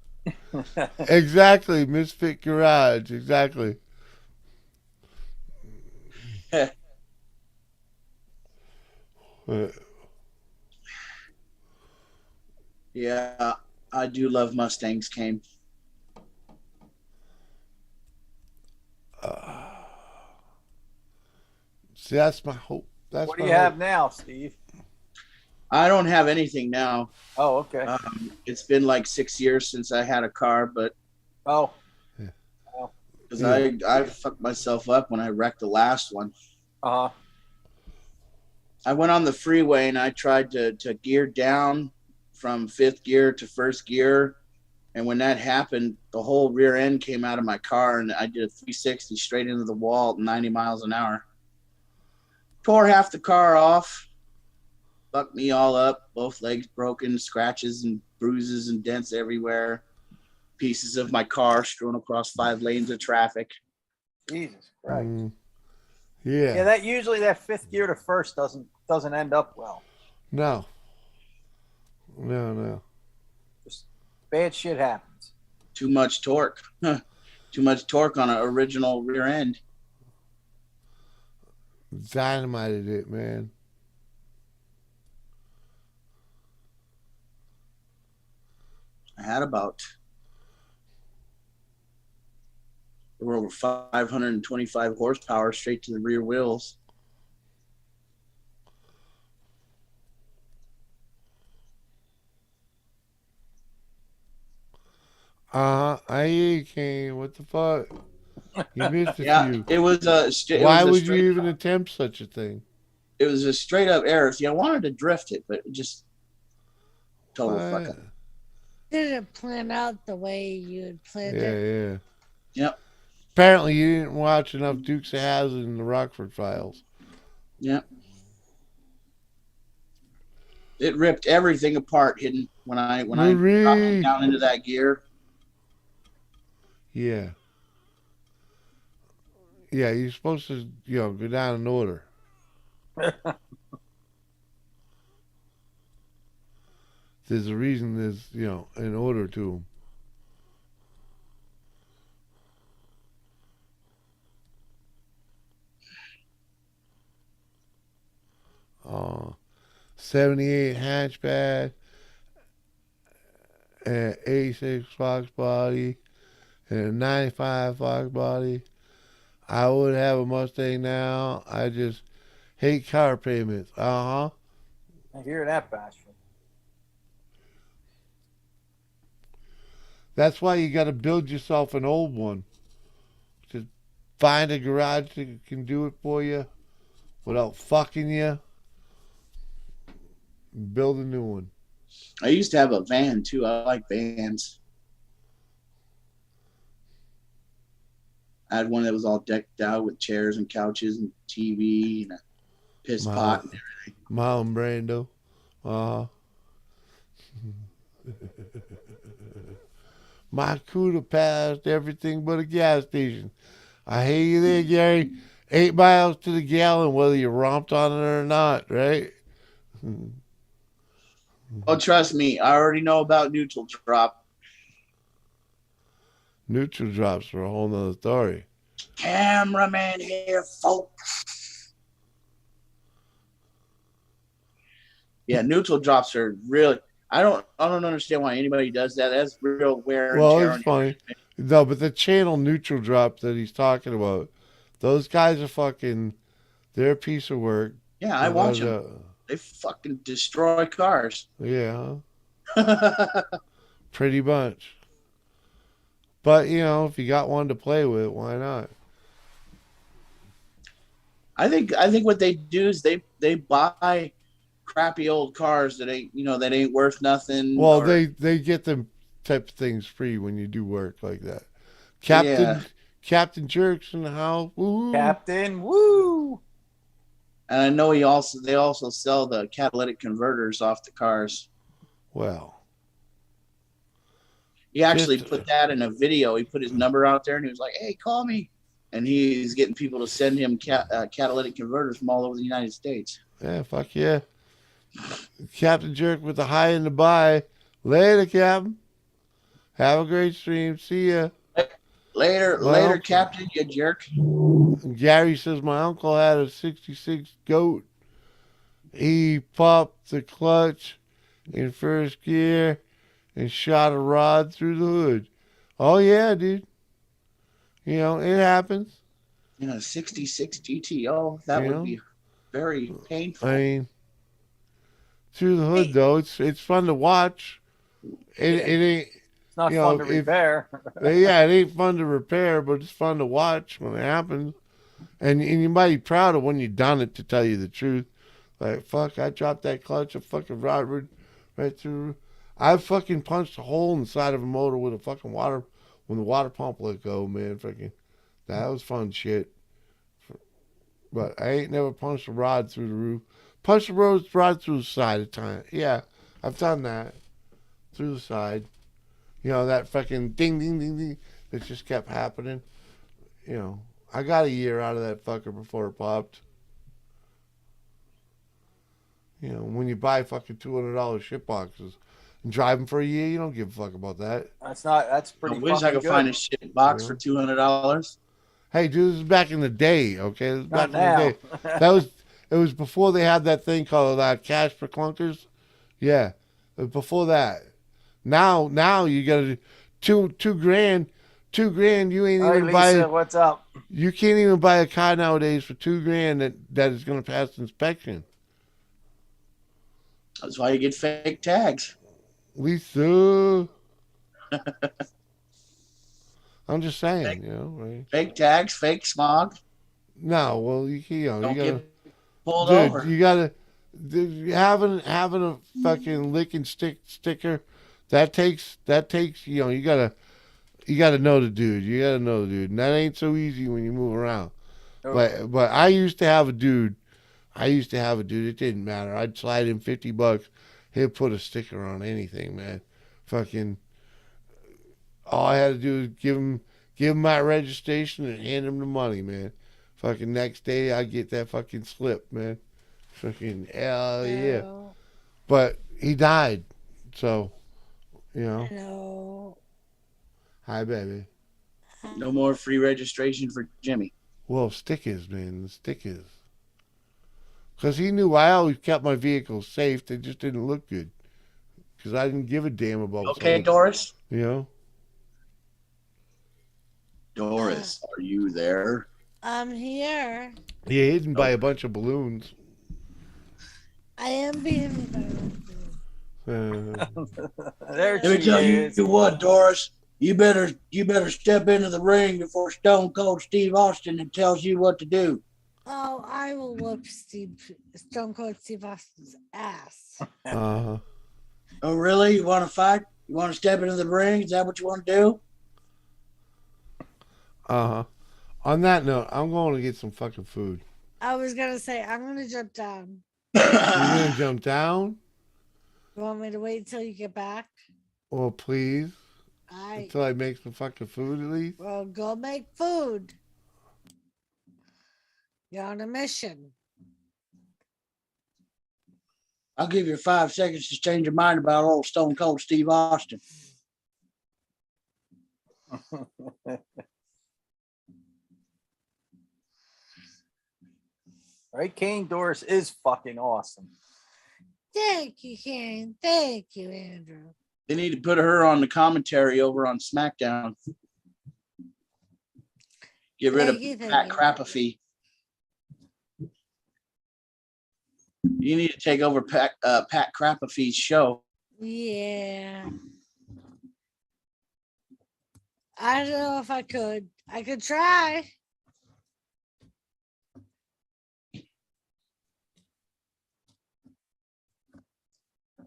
Exactly, Misfit Garage. Exactly. Yeah, I do love Mustangs, Kane. See, that's my hope. That's What do my you have hope. now, Steve? I don't have anything now. Oh, okay. It's been like 6 years since I had a car, but because I fucked myself up when I wrecked the last one. Uh-huh. I went on the freeway and I tried to gear down from 5th gear to 1st gear. And when that happened, the whole rear end came out of my car and I did a 360 straight into the wall at 90 miles an hour. Tore half the car off, fucked me all up, both legs broken, scratches and bruises and dents everywhere. Pieces of my car strewn across 5 lanes of traffic. Jesus Christ. Yeah. Yeah, that usually that 5th gear to 1st doesn't end up well. No. No. Just bad shit happens. Too much torque. Too much torque on an original rear end. Dynamited it, man. I had about there were over 525 horsepower straight to the rear wheels. I hear you, Kane. What the fuck? You missed a Yeah, few. it was a. Why would you even attempt such a thing? It was a straight up error. See, I wanted to drift it, but it just total fuck up. Didn't plan out the way you had planned it. Yeah. Yep. Apparently, you didn't watch enough Dukes of Hazzard and the Rockford Files. Yep. It ripped everything apart hidden when I dropped it down into that gear. Yeah. Yeah, you're supposed to, go down in order. There's a reason there's, an order to them. 78 hatchback, and 86 Fox body, and a 95 Fox body. I would have a Mustang now. I just hate car payments. I hear that, Bashford. That's why you got to build yourself an old one. Just find a garage that can do it for you without fucking you. Build a new one. I used to have a van too. I like vans. I had one that was all decked out with chairs and couches and TV and a piss pot and everything. Mom Brando. My Cuda passed everything but a gas station. I hear you there, Gary. 8 miles to the gallon, whether you romped on it or not, right? Oh, trust me, I already know about neutral drop. Neutral drops are a whole nother story. Cameraman here, folks. Yeah, neutral drops are really. I don't understand why anybody does that. That's real wear and tear. Well, it's funny. No, but the channel neutral drop that he's talking about, those guys are fucking. They're a piece of work. Yeah, I watch them. They fucking destroy cars. Yeah. Pretty bunch. But, if you got one to play with, why not? I think what they do is they buy crappy old cars that ain't worth nothing. Well, they get them type of things free when you do work like that. Captain Jerks in the house. Woo. Captain, woo. And I know they also sell the catalytic converters off the cars. Well, he actually put that in a video. He put his number out there and he was like, "Hey, call me." And he's getting people to send him catalytic converters from all over the United States. Yeah, fuck yeah. Captain Jerk with the high and the bye. Later, Captain. Have a great stream. See ya. Later, Well, later, Captain, you jerk. Gary says my uncle had a 66 goat. He popped the clutch in first gear and shot a rod through the hood. Oh, yeah, dude. You know, it happens. You know, 66 GTO, that You would know? be very painful. I mean, through the hood, though, it's fun to watch. It ain't. It's not you fun know, to repair. Yeah, it ain't fun to repair, but it's fun to watch when it happens. And you might be proud of when you done it, to tell you the truth. Like, fuck, I dropped that clutch, a fucking rod right through. I fucking punched a hole in the side of a motor with a fucking when the water pump let go, man. Fucking, that was fun shit. But I ain't never punched a rod through the roof. Punched a rod through the side at time. Yeah, I've done that. Through the side. You know, that fucking ding, ding, ding, ding that just kept happening. You know, I got a year out of that fucker before it popped. You know, when you buy fucking $200 shit boxes and drive them for a year, you don't give a fuck about that. That's pretty I wish I fucking could good. find a shit box for $200. Hey, dude, this is back in the day, okay? This is back Not in the day. It was before they had that thing called cash for clunkers. Yeah, it was before that. Now you got to $2 grand. $2 grand, you ain't All right, even Lisa, buying. what's up? You can't even buy a car nowadays for $2 grand that is going to pass inspection. That's why you get fake tags. Lisa. I'm just saying, you know, right? Fake tags, fake smog. No, well, you know, Don't you gotta, get pulled dude, over. you gotta, having a fucking lick and sticker, that takes, you know, you gotta know the dude. You gotta know the dude, and that ain't so easy when you move around. Okay. But I used to have a dude. It didn't matter. I'd slide him $50. He'd put a sticker on anything, man. Fucking. All I had to do was give him my registration and hand him the money, man. Fucking next day I get that fucking slip, man. Fucking hell yeah. Hello. But he died, so you know. Hello. Hi, baby. No more free registration for Jimmy. Well, stickers, man, the stickers. Because he knew I always kept my vehicles safe. They just didn't look good. Because I didn't give a damn about. Okay, Doris. You know. Doris, are you there? I'm here. Yeah, hidden by a bunch of balloons. I am being. Let There me she tell is. you what, Doris. You better step into the ring before Stone Cold Steve Austin tells you what to do. Oh, I will whoop Stone Cold Steve Austin's ass. Uh-huh. Oh, really? You want to fight? You want to step into the ring? Is that what you want to do? Uh-huh. On that note, I'm going to get some fucking food. I was gonna say I'm gonna jump down. You're going to jump down? You want me to wait until you get back? Well, please. I Until I make some fucking food at least. well go make food. You're on a mission. I'll give you 5 seconds to change your mind about old Stone Cold Steve Austin. Right, Kane Doris is fucking awesome. Thank you, Karen. Thank you, Andrew. They need to put her on the commentary over on SmackDown. Get rid of Pat Crapafee. You need to take over Pat Crapafee's show. Yeah. I don't know if I could. I could try.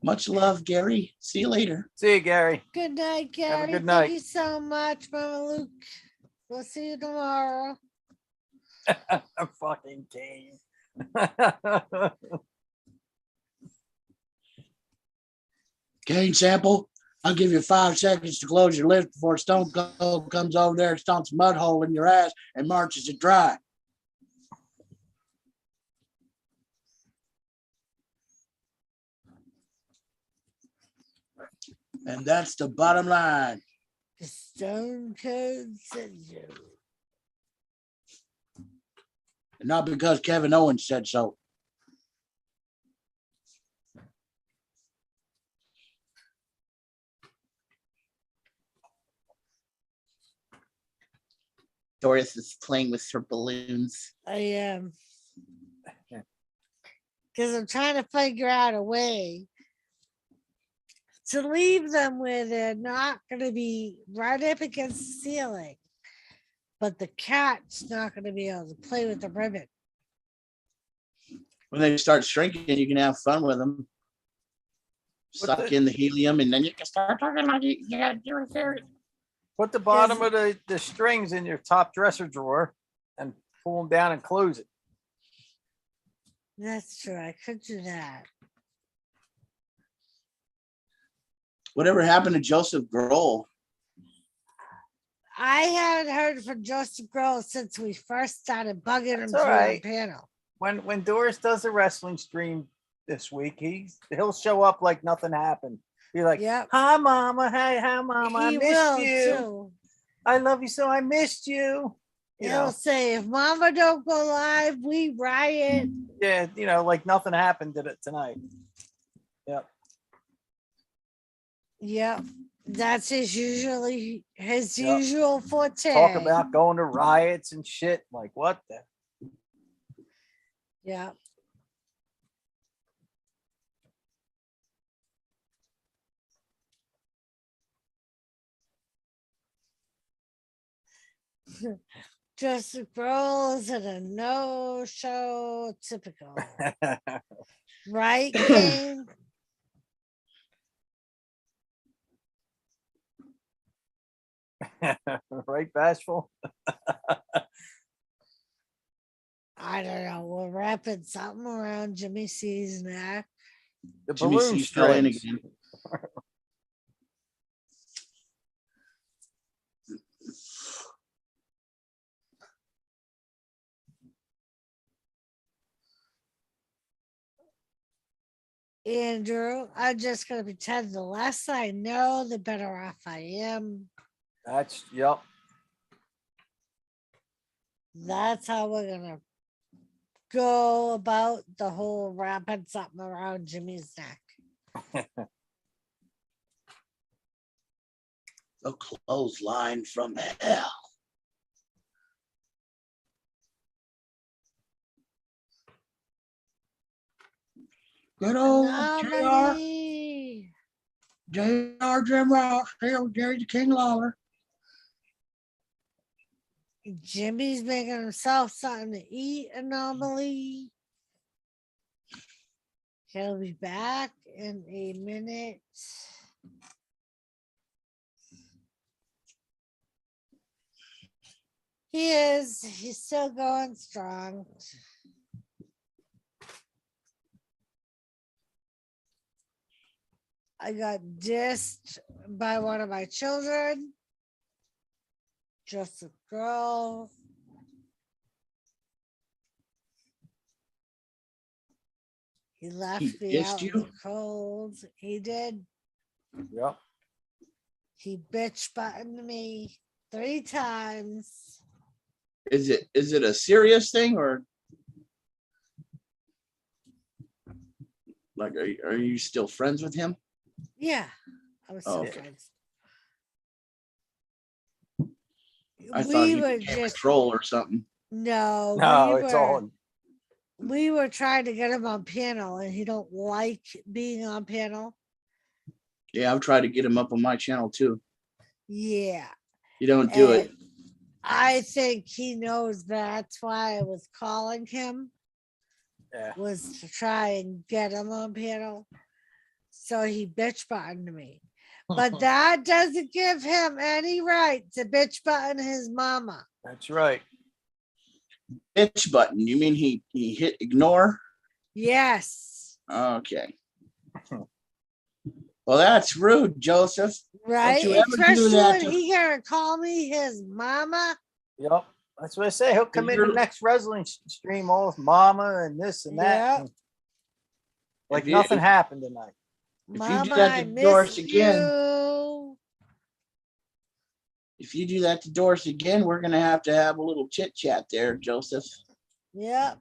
Much love, Gary. See you later. See you, Gary. Good night, Gary. Have a good night. Thank you so much, Mama Luke. We'll see you tomorrow. Fucking Kane. Kane Sample, I'll give you 5 seconds to close your lips before Stone Cold comes over there and stomps a mud hole in your ass and marches it dry. And that's the bottom line. The Stone Cold Syndrome. And not because Kevin Owens said so. Doris is playing with her balloons. I am. Because I'm trying to figure out a way to leave them where they're not going to be right up against the ceiling, but the cat's not going to be able to play with the ribbon. When they start shrinking, you can have fun with them. Suck in the helium, and then you can start talking like you got to do it. Put the bottom of the strings in your top dresser drawer and pull them down and close it. That's true. I could do that. Whatever happened to Joseph Grohl? I haven't heard from Joseph Grohl since we first started bugging him That's all through right. the panel. When Doris does a wrestling stream this week, he'll show up like nothing happened. Be like, hi mama, hey, hi mama, I He missed will, you. too. I love you so I missed you. You He'll know, say, if mama don't go live, we riot. yeah, like nothing happened tonight. Yep. Yep. That's his Yep. usual forte. Talk about going to riots and shit. Like what the? Yeah. Joseph Grohl is in a no-show typical. Right, King? Right, Bashful? I don't know. We're wrapping something around Jimmy C's neck. The Jimmy balloon C fell in strings. again. Andrew, I'm just going to pretend the less I know, the better off I am. That's yep. That's how we're going to go about the whole wrapping something around Jimmy's neck. The clothesline from hell. Good old Anomaly. JR Jim Ross, Jerry the King Lawler. Jimmy's making himself something to eat, Anomaly. He'll be back in a minute. He is. He's still going strong. I got dissed by one of my children. Just a girl. He left He me dissed out in you? the cold. He did. Yep. He bitch buttoned me 3 times. Is it a serious thing or like are you still friends with him? Yeah, I was so Okay. friends. I thought he were became a just troll or something. no. No, we it's were, all. We were trying to get him on panel, and he don't like being on panel. Yeah, I've tried to get him up on my channel too. Yeah, You don't do it. I think he knows that's why I was calling him. Yeah. Was to try and get him on panel. So he bitch buttoned me. But that doesn't give him any right to bitch button his mama. That's right. Bitch button. You mean he hit ignore? Yes. Okay. Well, that's rude, Joseph. Right? Don't you ever do Especially that when to- he gonna call me his mama. Yep. That's what I say. He'll come in the next wrestling stream all with mama and this and that. Yep. Like If you- nothing if- happened tonight. If you Mama, do that I to miss Doris again, you. If you do that to Doris again, we're gonna have a little chit chat there, Joseph. Yep.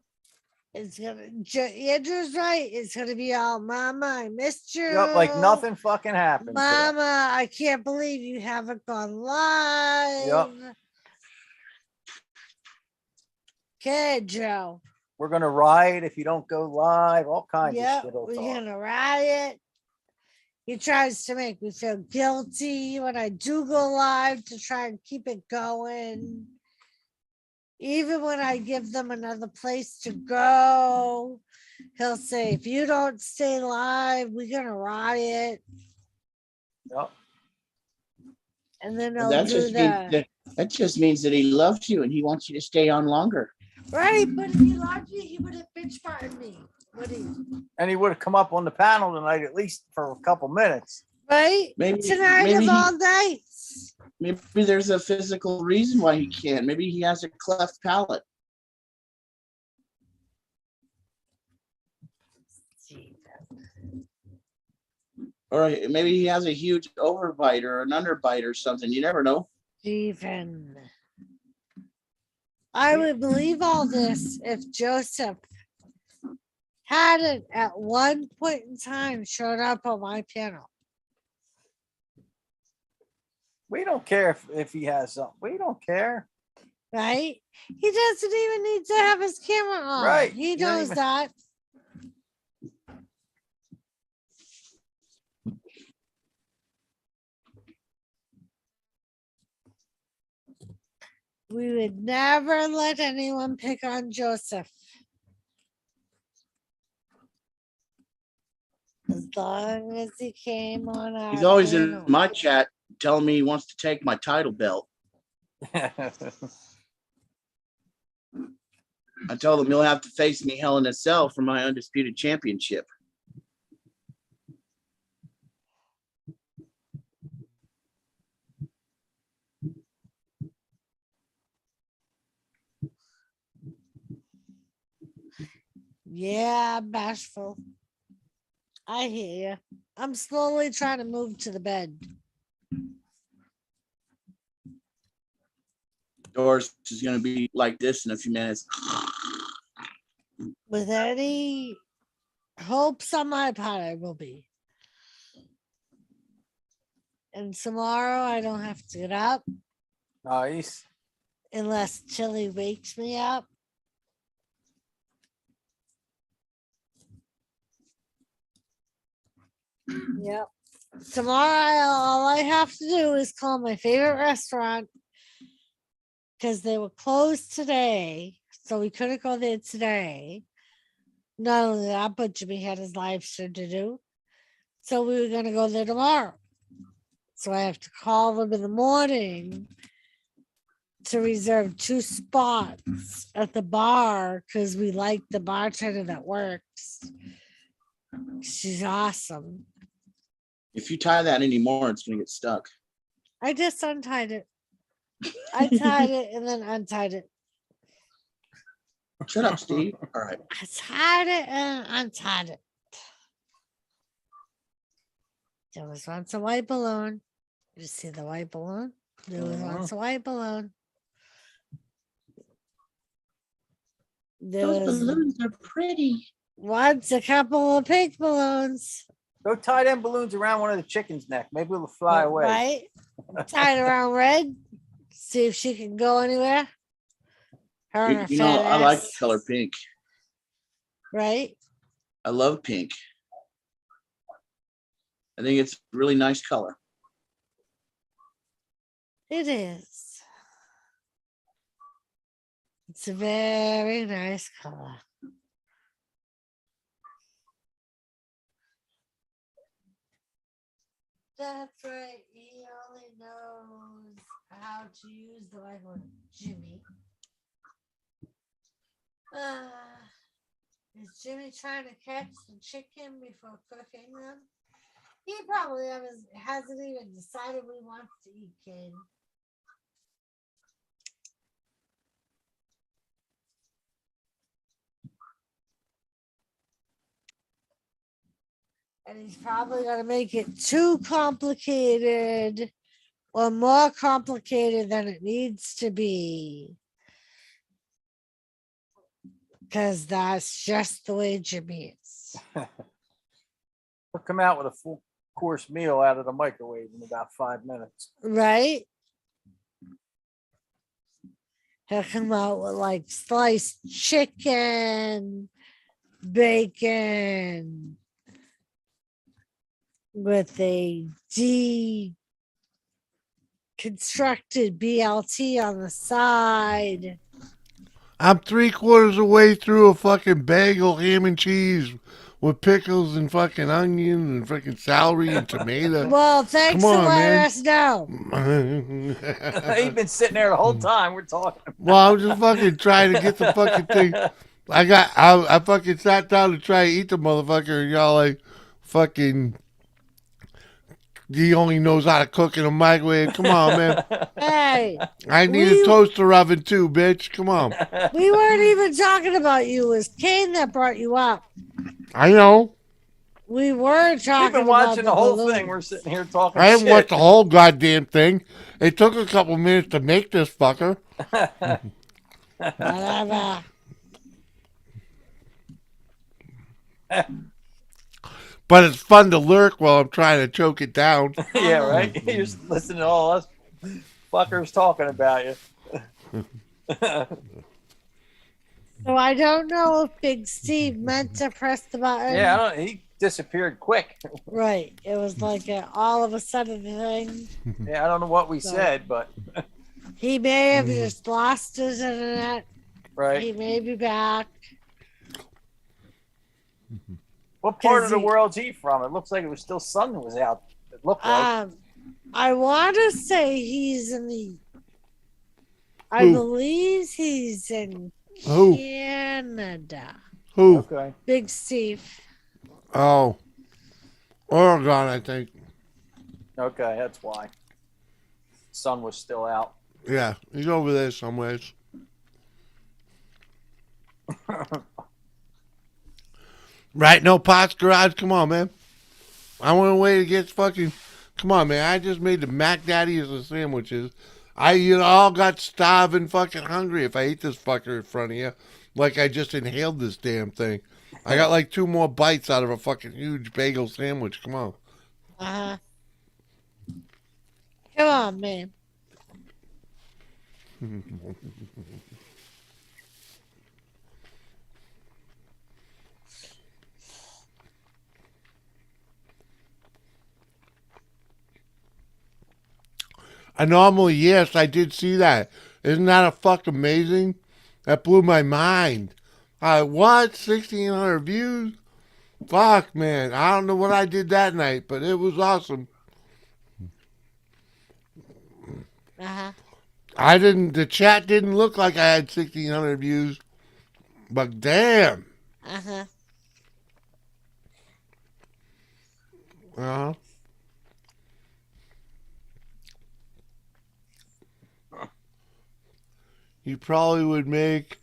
It's gonna, Andrew's right. It's gonna be all, Mama, I missed you. Yep, like nothing fucking happened. today. Mama, I can't believe you haven't gone live. Yep. Okay, Joe. We're gonna riot if you don't go live. All kinds Yep, of shit. we're gonna riot. He tries to make me feel guilty when I do go live to try and keep it going. Even when I give them another place to go, he'll say, if you don't stay live, we're gonna riot. Yep. And then Well, he'll that just means that he loves you and he wants you to stay on longer. Right, but if he loved me, he would have bitch farted me. Would he? And he would have come up on the panel tonight at least for a couple minutes. Right? Tonight of all nights. Maybe there's a physical reason why he can't. Maybe he has a cleft palate. Or maybe he has a huge overbite or an underbite or something. You never know. Stephen. I would believe all this if Joseph hadn't at one point in time showed up on my panel. We don't care if he has something. We don't care. Right? He doesn't even need to have his camera on. Right. He You don't knows even- that. We would never let anyone pick on Joseph. As long as he came on our He's always panel. in my chat telling me he wants to take my title belt. I told him he'll have to face me Hell in a Cell for my undisputed championship. Yeah, bashful. I hear you. I'm slowly trying to move to the bed. Doris is going to be like this in a few minutes. With any hopes on my part, I will be. And tomorrow I don't have to get up Nice. unless Chili wakes me up. Yep. Tomorrow, all I have to do is call my favorite restaurant because they were closed today. So we couldn't go there today. Not only that, but Jimmy had his live show to do. So we were going to go there tomorrow. So I have to call them in the morning to reserve 2 spots at the bar because we like the bartender that works. She's awesome. If you tie that anymore, it's going to get stuck. I just untied it. I tied it and then untied it. Shut up, Steve. All right. I tied it and untied it. There was once a white balloon. You see the white balloon? There was once a white balloon. There Those was balloons are pretty. once a couple of pink balloons. Go tie them balloons around one of the chicken's neck. Maybe it'll fly away. Right? Tied around red. See if she can go anywhere. Her and her You know, fat I like the ass. color pink. Right? I love pink. I think it's a really nice color. It is. It's a very nice color. That's right. He only knows how to use the right one, Jimmy. Is Jimmy trying to catch the chicken before cooking them? He probably hasn't even decided what he wants to eat, Kane. And he's probably going to make it too complicated or more complicated than it needs to be. Because that's just the way Jimmy is. We'll come out with a full course meal out of the microwave in about 5 minutes. Right? He'll come out with like sliced chicken, bacon, with a deconstructed BLT on the side. I'm 3/4 away through a fucking bagel, ham and cheese with pickles and fucking onion and fucking celery and tomato. Well, thanks Come for on, letting man. us know. He's been sitting there the whole time we're talking. Well, I'm just fucking trying to get the fucking thing. I fucking sat down to try to eat the motherfucker, and y'all like, fucking, he only knows how to cook in a microwave. Come on, man. Hey, I need a toaster oven too, bitch. Come on. we weren't even talking about you. It was Kane that brought you up. I know. We were talking We've been about watching the whole balloons. thing. We're sitting here talking I haven't shit. watched the whole goddamn thing. It took a couple minutes to make this fucker. Whatever. But it's fun to lurk while I'm trying to choke it down. Yeah, right? You're just listening to all us fuckers talking about you. So I don't know if Big Steve meant to press the button. Yeah, he disappeared quick. Right. It was like a all of a sudden thing. Yeah, I don't know what we So- said, but He may have just lost his internet. right. He may be back. What part of Is the he- world's he from? It looks like it was still sun that was out. It looked like. I want to say he's in the. I Who? believe he's in Who? Canada. Who? Okay. Big Steve. Oh. Oregon, I think. Okay, that's why. Sun was still out. Yeah, he's over there somewhere. Right? No Potts Garage? Come on, man. I went away to get fucking... Come on, man. I just made the Mac Daddies of sandwiches. All got starving fucking hungry if I ate this fucker in front of you. Like I just inhaled this damn thing. I got like 2 more bites out of a fucking huge bagel sandwich. Come on. Uh-huh. Come on, man. Yes, I did see that. Isn't that a fuck amazing? That blew my mind. What? 1,600 views? Fuck, man. I don't know what I did that night, but it was awesome. Uh-huh. The chat didn't look like I had 1,600 views, but damn. Uh-huh. Uh-huh. You probably would make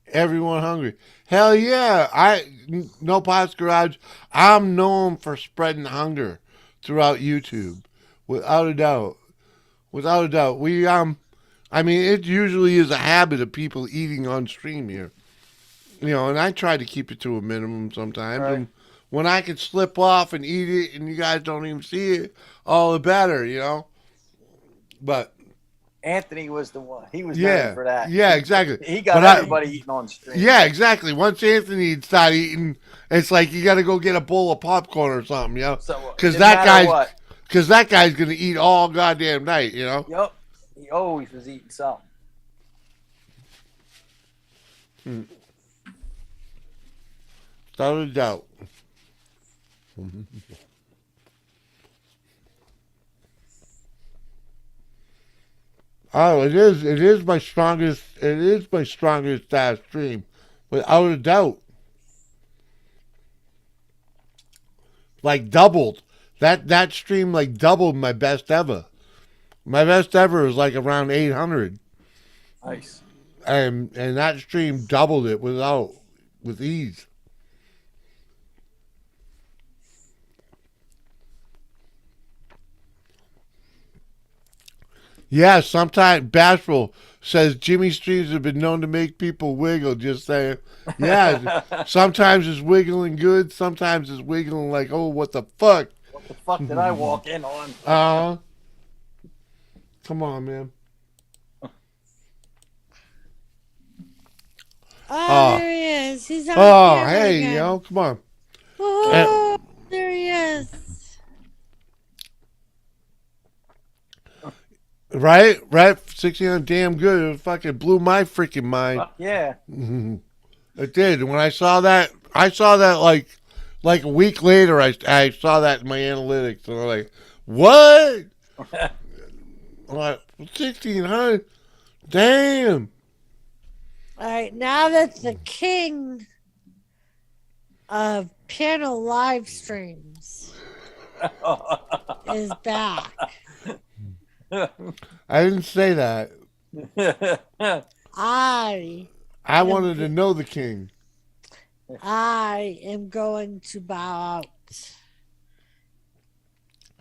everyone hungry. Hell yeah. No Potts Garage. I'm known for spreading hunger throughout YouTube. Without a doubt. Without a doubt. It usually is a habit of people eating on stream here. And I try to keep it to a minimum sometimes. Right. And when I can slip off and eat it and you guys don't even see it, all the better, But Anthony was the one. He was yeah, known for that. yeah, exactly. He got But everybody eating on stream. Yeah, exactly. Once Anthony started eating, it's like you got to go get a bowl of popcorn or something, So, Because didn't matter what. that guy's gonna eat all goddamn night, Yep. He always was eating something. Without a doubt. Oh, it is my strongest stream, without a doubt. Like doubled. That stream like doubled my best ever. My best ever is like around 800. Nice. And that stream doubled it with ease. Yeah, sometimes Bashful says Jimmy streams have been known to make people wiggle. Just saying. Yeah, sometimes it's wiggling good. Sometimes it's wiggling like, oh, what the fuck? What the fuck did I walk in on? Come on, man. Oh, there he is. He's on Oh, camera hey, again. yo, come on. Oh, there he is. Right? 16 damn good. It fucking blew my freaking mind. Fuck yeah. It did. When I saw that like a week later, I saw that in my analytics, and I'm like, what? I'm like, 1,600? Damn. All right, now that the king of panel live streams is back. I didn't say that. I wanted to know the king. I am going to bow out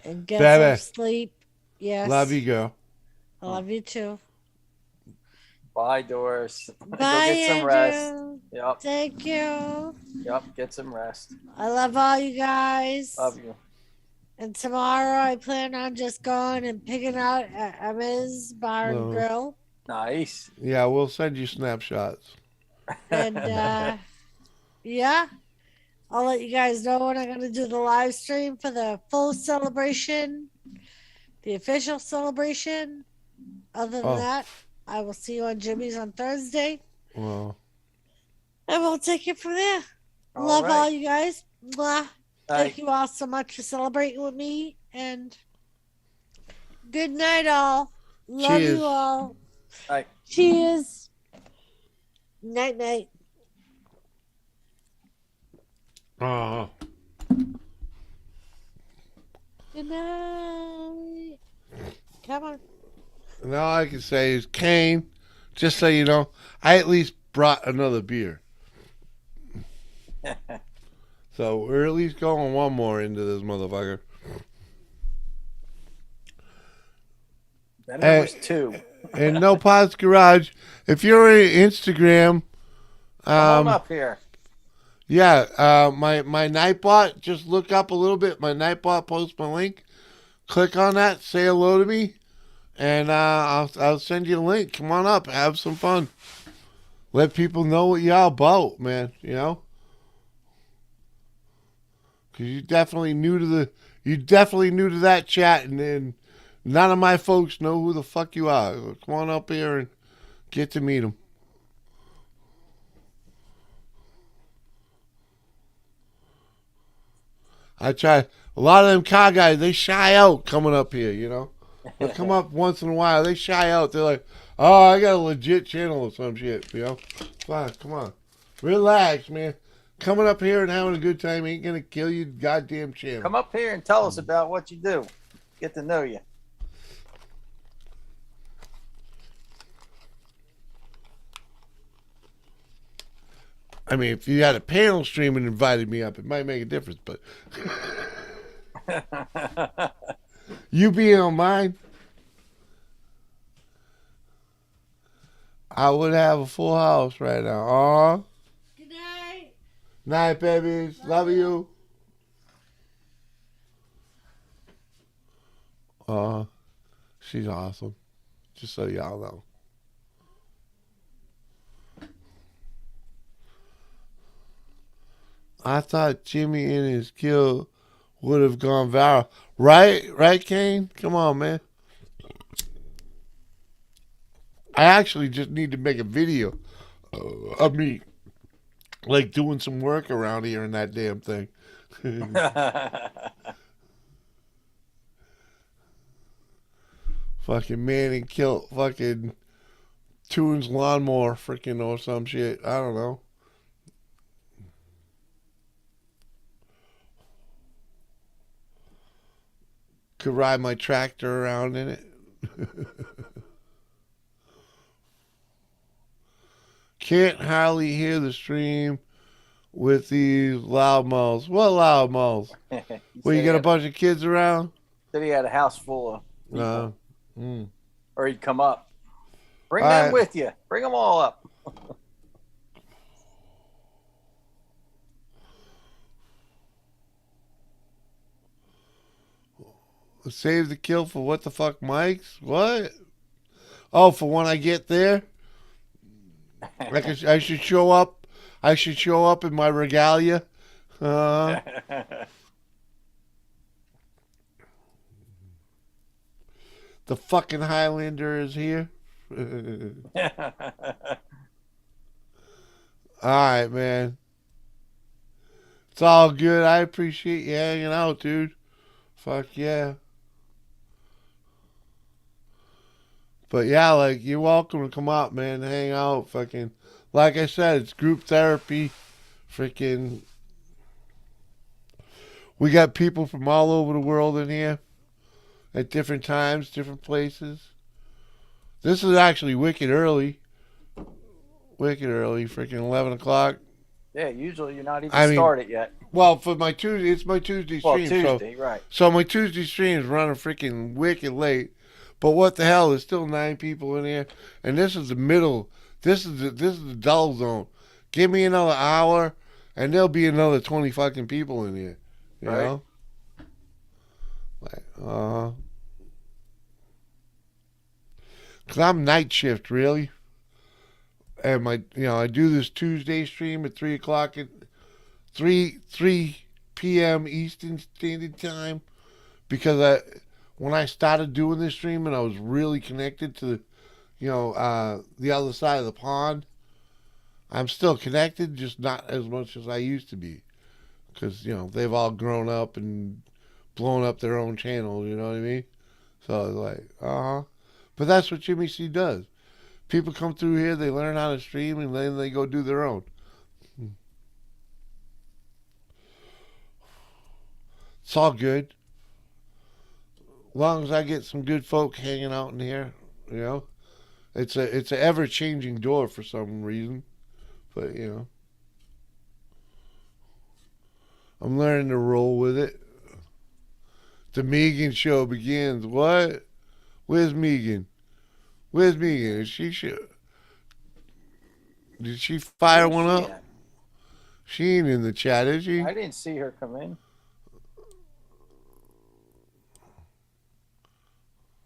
and get Baby. some sleep. Yes. Love you, girl. I love you too. Bye, Doris. Bye, Go get some rest. Andrew. Yep. Thank you. Yep. Get some rest. I love all you guys. Love you. And tomorrow I plan on just going and picking out at Emma's Bar and No. Grill. Nice. Yeah, we'll send you snapshots. And yeah, I'll let you guys know when I'm going to do the live stream for the full celebration, the official celebration. Other than that, I will see you on Jimmy's on Thursday. Well, And we'll take it from there. All Love right. all you guys. Mwah. Thank Bye. you all so much for celebrating with me. And good night, all. Love Cheers. you all. Bye. Cheers. Night, night. Good night. Come on. And all I can say is, Kane, just so you know, I at least brought another beer. So we're at least going one more into this motherfucker. Then it was two. And No Pods Garage. If you're on Instagram, Come on up here. yeah, my Nightbot, just look up a little bit. My Nightbot posts my link. Click on that, say hello to me, and I'll send you a link. Come on up, have some fun. Let people know what y'all about, man. You know, because you're definitely new to that chat, and then none of my folks know who the fuck you are. Come on up here and get to meet them. I try. A lot of them car guys, they shy out coming up here, you know. They come up once in a while. They shy out. They're like, oh, I got a legit channel or some shit, you know. Fine, come on. Relax, man. Coming up here and having a good time ain't going to kill your goddamn channel. Come up here and tell us about what you do. Get to know you. I mean, if you had a panel stream and invited me up, it might make a difference, but you being on mine, I would have a full house right now. Aw. Good night. Night, babies. Love you. She's awesome. Just so y'all know. I thought Jimmy and his kill would have gone viral. Right, Kane? Come on, man. I actually just need to make a video of me, like, doing some work around here in that damn thing. Fucking man and kill fucking Toons lawnmower freaking or some shit. I don't know. Could ride my tractor around in it. Can't hardly hear the stream with these loud mouths. What loud mouths? Well, you got a bunch of kids around? Said he had a house full of people. or he'd come up. Bring All them right. with you. Bring them all up. Save the kill for what the fuck, Mike's? What? Oh, for when I get there? I should show up. I should show up in my regalia. The fucking Highlander is here. All right, man. It's all good. I appreciate you hanging out, dude. Fuck yeah. But yeah, like, you're welcome to come out, man, hang out, fucking. Like I said, it's group therapy. Freaking. We got people from all over the world in here at different times, different places. This is actually wicked early. Wicked early, freaking 11 o'clock. Yeah, usually you're not even started yet. Well, for my Tuesday, it's my Tuesday stream. Tuesday, right. So my Tuesday stream is running freaking wicked late. But what the hell? There's still 9 people in here, and this is the middle. This is the dull zone. Give me another hour, and there'll be another 20 fucking people in here. You know? Like, cause I'm night shift, really. And I do this Tuesday stream at 3 o'clock at 3 p.m. Eastern Standard Time, because when I started doing this stream and I was really connected to the other side of the pond. I'm still connected, just not as much as I used to be, because they've all grown up and blown up their own channel. You know what I mean? So it's like, but that's what Jimmy C does. People come through here, they learn how to stream, and then they go do their own. It's all good. As long as I get some good folk hanging out in here, it's an ever changing door for some reason, but I'm learning to roll with it. The Megan show begins. What? Where's Megan? Where's Megan? Is she? Did she fire one up? At? She ain't in the chat, is she? I didn't see her come in.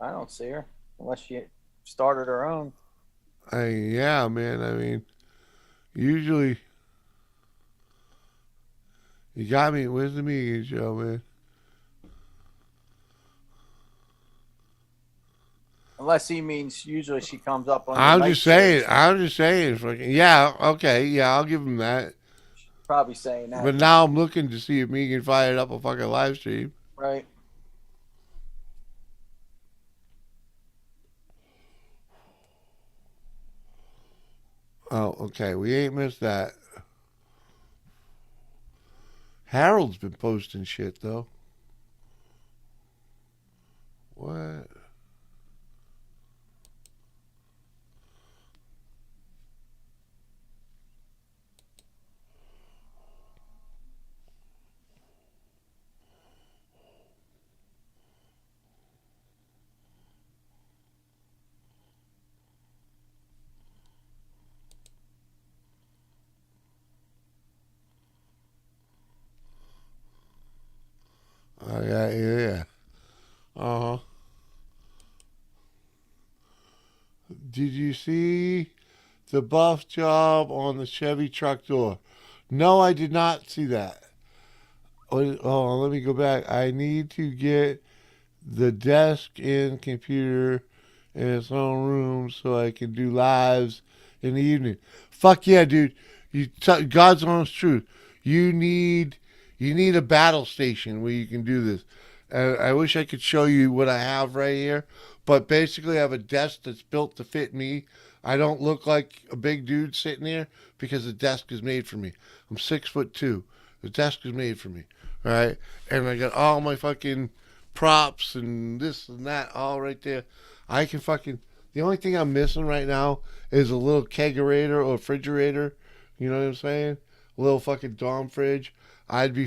I don't see her unless she started her own. Yeah, man. I mean, usually you got me. Where's the Megan show, man? Unless he means usually she comes up on. I'm just saying. Fucking, yeah. Okay. Yeah, I'll give him that. Probably saying that. But now I'm looking to see if Megan fired up a fucking live stream. Right. Oh, okay. We ain't missed that. Harold's been posting shit, though. What? Yeah. Did you see the buff job on the Chevy truck door? No, I did not see that. Oh, let me go back. I need to get the desk and computer in its own room so I can do lives in the evening. Fuck yeah, dude. God's honest truth. You need a battle station where you can do this. I wish I could show you what I have right here, but basically I have a desk that's built to fit me. I don't look like a big dude sitting here because the desk is made for me. I'm 6'2". The desk is made for me, all right? And I got all my fucking props and this and that all right there. I can fucking... The only thing I'm missing right now is a little kegerator or refrigerator. You know what I'm saying? A little fucking Dom fridge. I'd be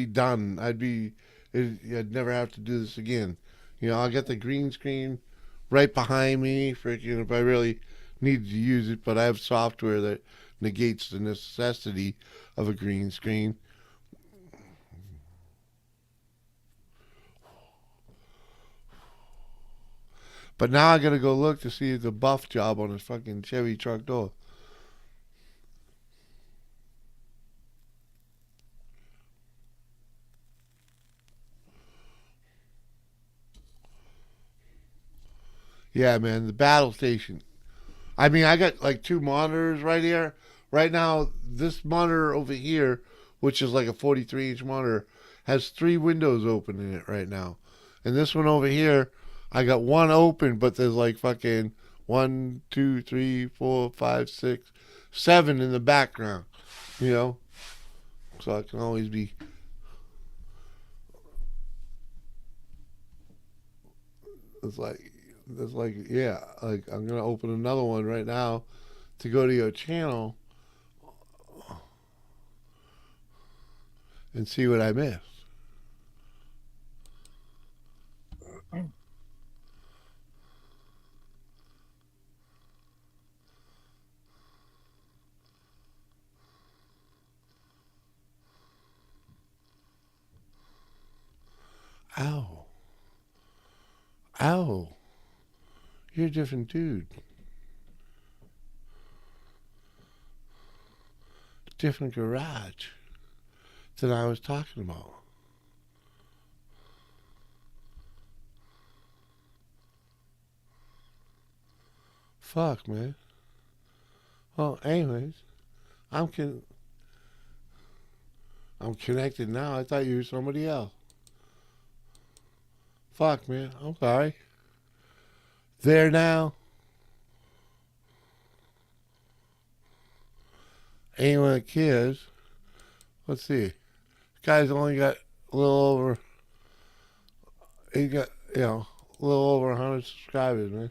done. I'd never have to do this again. I'll get the green screen right behind me, freaking, if I really need to use it. But I have software that negates the necessity of a green screen. But now I gotta go look to see the buff job on his fucking Chevy truck door. Yeah, man, the battle station. I mean, I got like 2 monitors right here. Right now, this monitor over here, which is like a 43-inch monitor, has 3 windows open in it right now. And this one over here, I got 1 open, but there's like fucking 1, 2, 3, 4, 5, 6, 7 in the background. You know? So I can always be... It's like, yeah, like I'm gonna open another one right now to go to your channel and see what I missed. Ow. Ow. You're a different dude. Different garage than I was talking about. Fuck, man. Well, anyways, I'm connected now. I thought you were somebody else. Fuck, man. I'm sorry. There now. Anyone that cares. Let's see. This guy's only got a little over, he got, a little over 100 subscribers, man.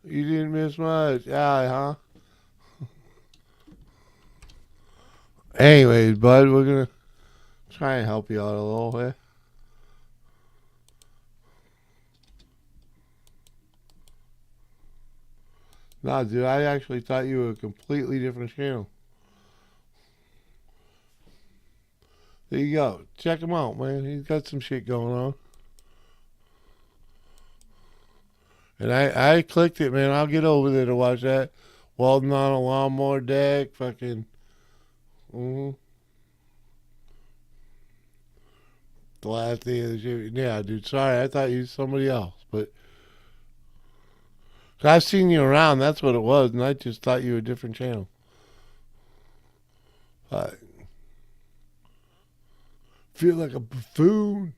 You didn't miss much. Yeah, huh? Anyways, bud, we're going to try and help you out a little bit. Nah, dude, I actually thought you were a completely different channel. There you go. Check him out, man. He's got some shit going on. And I clicked it, man. I'll get over there to watch that. Welding on a lawnmower deck. Fucking. The last day of the shit. Yeah, dude. Sorry. I thought you was somebody else. But. I've seen you around. That's what it was. And I just thought you were a different channel. Feel like a buffoon.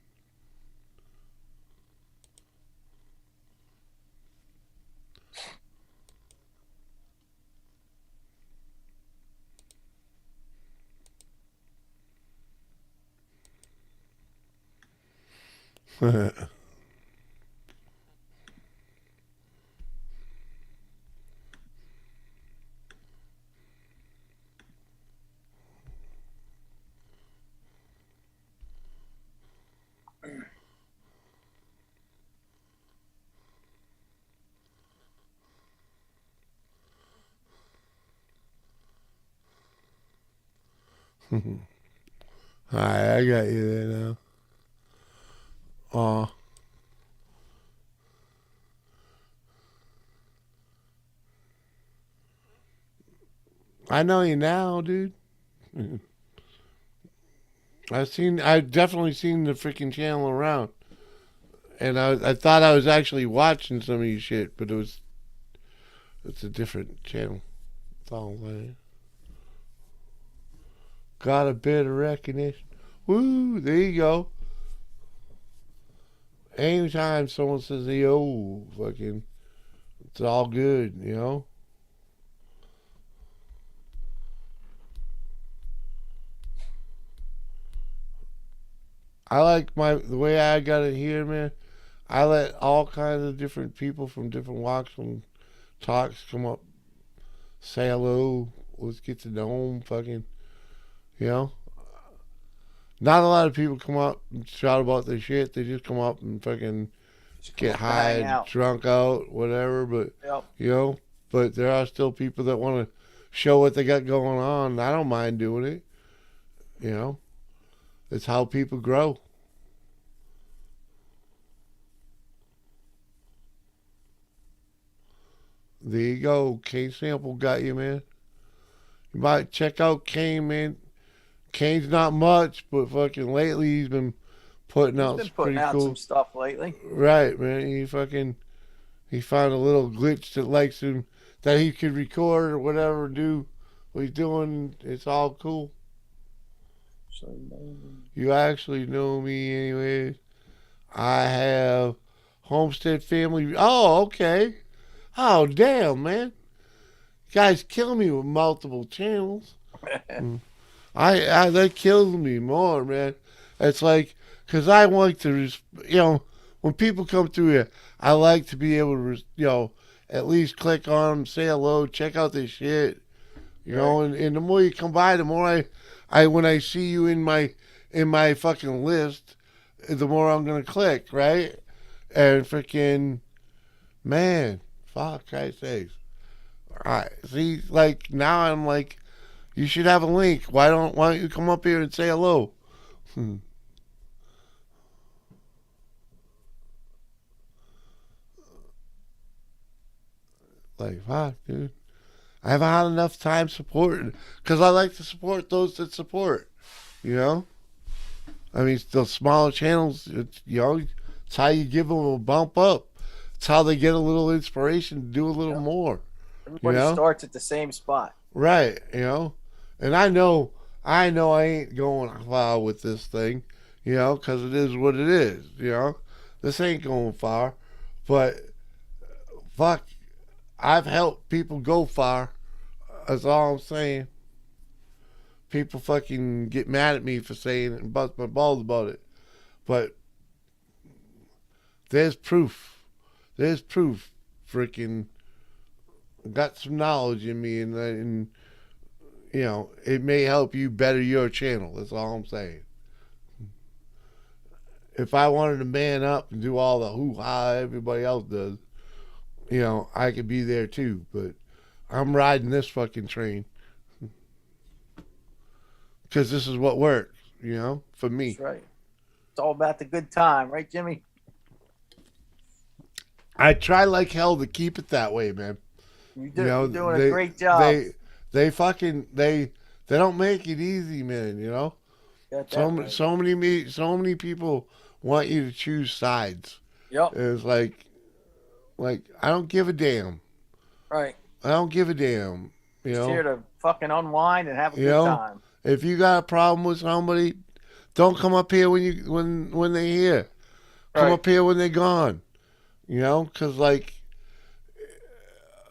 Alright, I got you there now. Aw. I know you now, dude. I've definitely seen the freaking channel around. And I thought I was actually watching some of your shit, but it's a different channel. That's all I'm saying. Got a bit of recognition. Woo, there you go. Anytime someone says, yo, fucking, it's all good, you know? I like the way I got it here, man. I let all kinds of different people from different walks and talks come up, say hello, let's get to know them, fucking, you know? Not a lot of people come up and shout about their shit. They just come up and fucking get To high hang and out. drunk out, whatever. But Yep. you know, but there are still people that want to show what they got going on. I don't mind doing it. You know, it's how people grow. There you go. Kane Sample got you, man. You might check out Kane, man. Kane's not much, but fucking lately he's been putting He's out been some putting pretty out cool some stuff lately. Right, man. He found a little glitch that likes him that he could record or whatever, do what he's doing. It's all cool. You actually know me anyways. I have Homestead Family. Oh, okay. Oh, damn, man. Guys kill me with multiple channels. I that kills me more, man. It's like, because I like to, when people come through here, I like to be able to, at least click on them, say hello, check out their shit, and the more you come by, the more when I see you in my fucking list, the more I'm gonna click, right? And freaking, man, fuck, Christ's sakes. All right, see, like now I'm like, you should have a link. Why don't you come up here and say hello? Like, fuck, dude. I haven't had enough time supporting because I like to support those that support. You know, I mean, the smaller channels. It's how you give them a bump up. It's how they get a little inspiration to do a little more. Everybody starts at the same spot. Right, and I know I ain't going far with this thing, because it is what it is, This ain't going far, but fuck, I've helped people go far. That's all I'm saying. People fucking get mad at me for saying it and bust my balls about it, but there's proof. There's proof. Freaking got some knowledge in me, and it may help you better your channel. That's all I'm saying. If I wanted to man up and do all the hoo-ha everybody else does, I could be there too. But I'm riding this fucking train because this is what works, for me. That's right. It's all about the good time, right, Jimmy? I try like hell to keep it that way, man. You're doing a great job. They don't make it easy, man. So many people want you to choose sides. Yep. It's like I don't give a damn. Right. I don't give a damn. Just here to fucking unwind and have a good time. If you got a problem with somebody, don't come up here when they're here. Come up here when they're gone. Because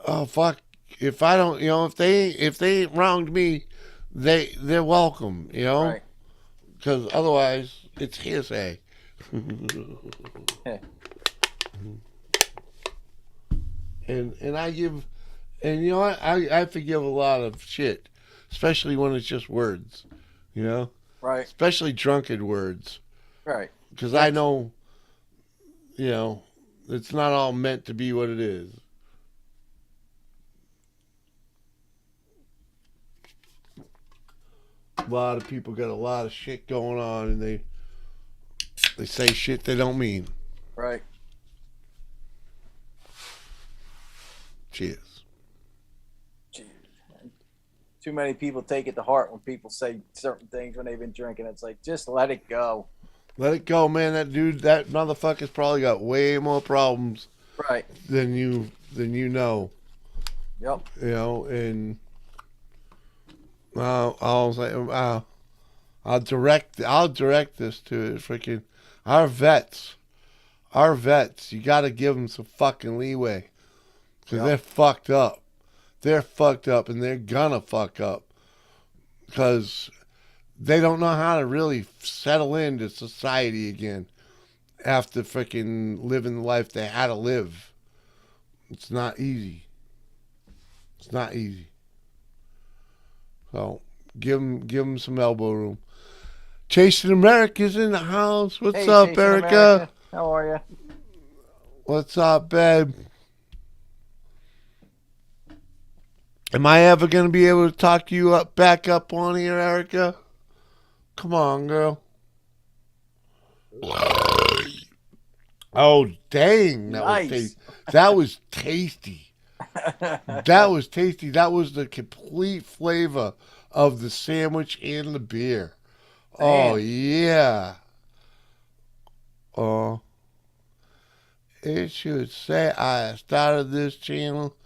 oh fuck, if I don't, if they ain't wronged me, they're welcome, Right. Because otherwise it's hearsay. and I give, and I forgive a lot of shit, especially when it's just words, Right. especially drunken words, Right. because I know, it's not all meant to be what it is. A lot of people got a lot of shit going on, and they say shit they don't mean. Right. Cheers. Too many people take it to heart when people say certain things when they've been drinking. It's like, just let it go. Let it go, man. That motherfucker's probably got way more problems, right, than you know. Yep. And I'll say, I'll direct this to freaking our vets. Our vets, you got to give them some fucking leeway, because they're fucked up. They're fucked up, and they're gonna fuck up because they don't know how to really settle into society again after freaking living the life they had to live. It's not easy. It's not easy. So give them some elbow room. Chasing America's in the house. What's up, Chasing Erica? America. How are you? What's up, babe? Am I ever going to be able to talk you up back up on here, Erica? Come on, girl. Oh, dang. That was Nice. tasty. That was tasty. That was tasty. That was the complete flavor of the sandwich and the beer. Oh, Damn. yeah. Oh. It should say I started this channel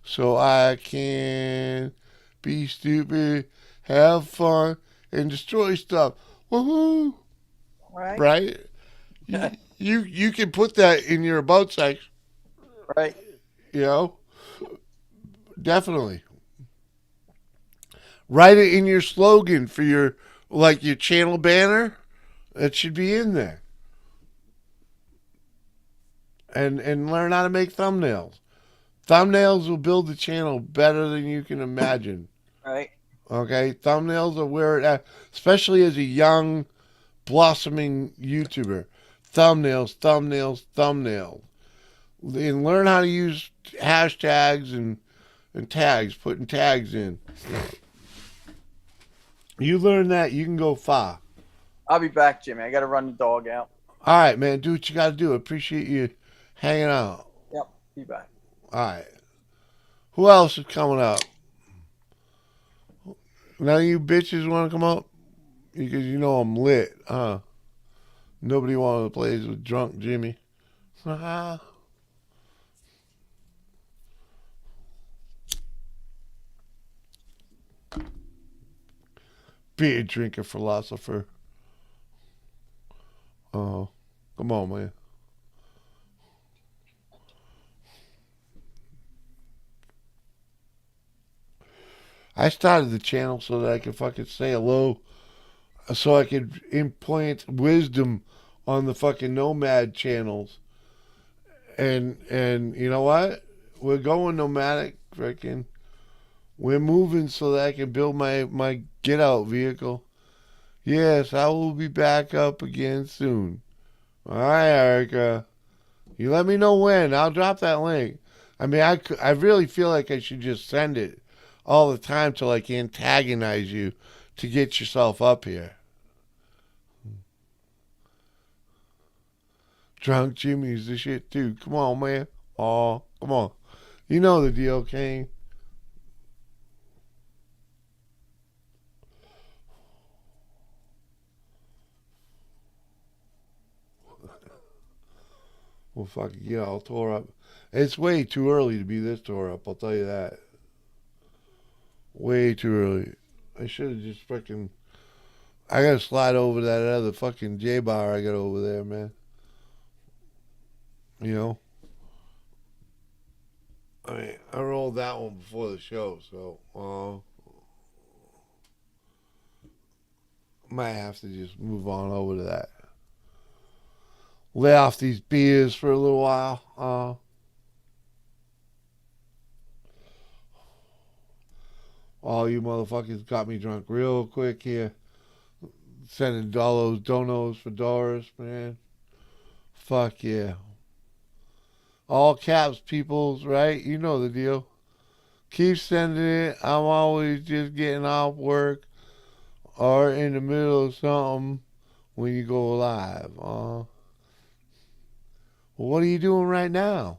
so I can be stupid, have fun, and destroy stuff. Woohoo! Right. Right? You can put that in your about section. Right. You know? Definitely. Write it in your slogan for your your channel banner. It should be in there. And learn how to make thumbnails. Thumbnails will build the channel better than you can imagine. Right. Okay? Thumbnails are where it at, especially as a young, blossoming YouTuber. Thumbnails, thumbnails, thumbnails. And learn how to use hashtags and tags, putting tags in. You learn that, you can go far. I'll be back, Jimmy. I got to run the dog out. All right, man. Do what you got to do. Appreciate you hanging out. Yep. Be back. All right. Who else is coming up? None of you bitches want to come up? Because you know I'm lit, huh? Nobody wanted to play with drunk Jimmy. Beer drinker philosopher. Oh, come on, man. I started the channel so that I could fucking say hello, so I could implant wisdom on the fucking nomad channels. And you know what? We're going nomadic, freaking. We're moving so that I can build my get out vehicle. Yes, I will be back up again soon. All right, Erica. You let me know when. I'll drop that link. I mean, I really feel like I should just send it all the time to antagonize you to get yourself up here. Drunk Jimmy's the shit too. Come on, man. Oh, come on. You know the deal, Kane. Well, fucking get all tore up. It's way too early to be this tore up, I'll tell you that. Way too early. I should have just freaking... I gotta slide over that other fucking J-bar I got over there, man. You know? I mean, I rolled that one before the show, so... might have to just move on over to that. Lay off these beers for a little while. All you motherfuckers got me drunk real quick here. Sending all those donos for Doris, man. Fuck yeah. All caps, peoples, right? You know the deal. Keep sending it. I'm always just getting off work or in the middle of something when you go live. Well, what are you doing right now?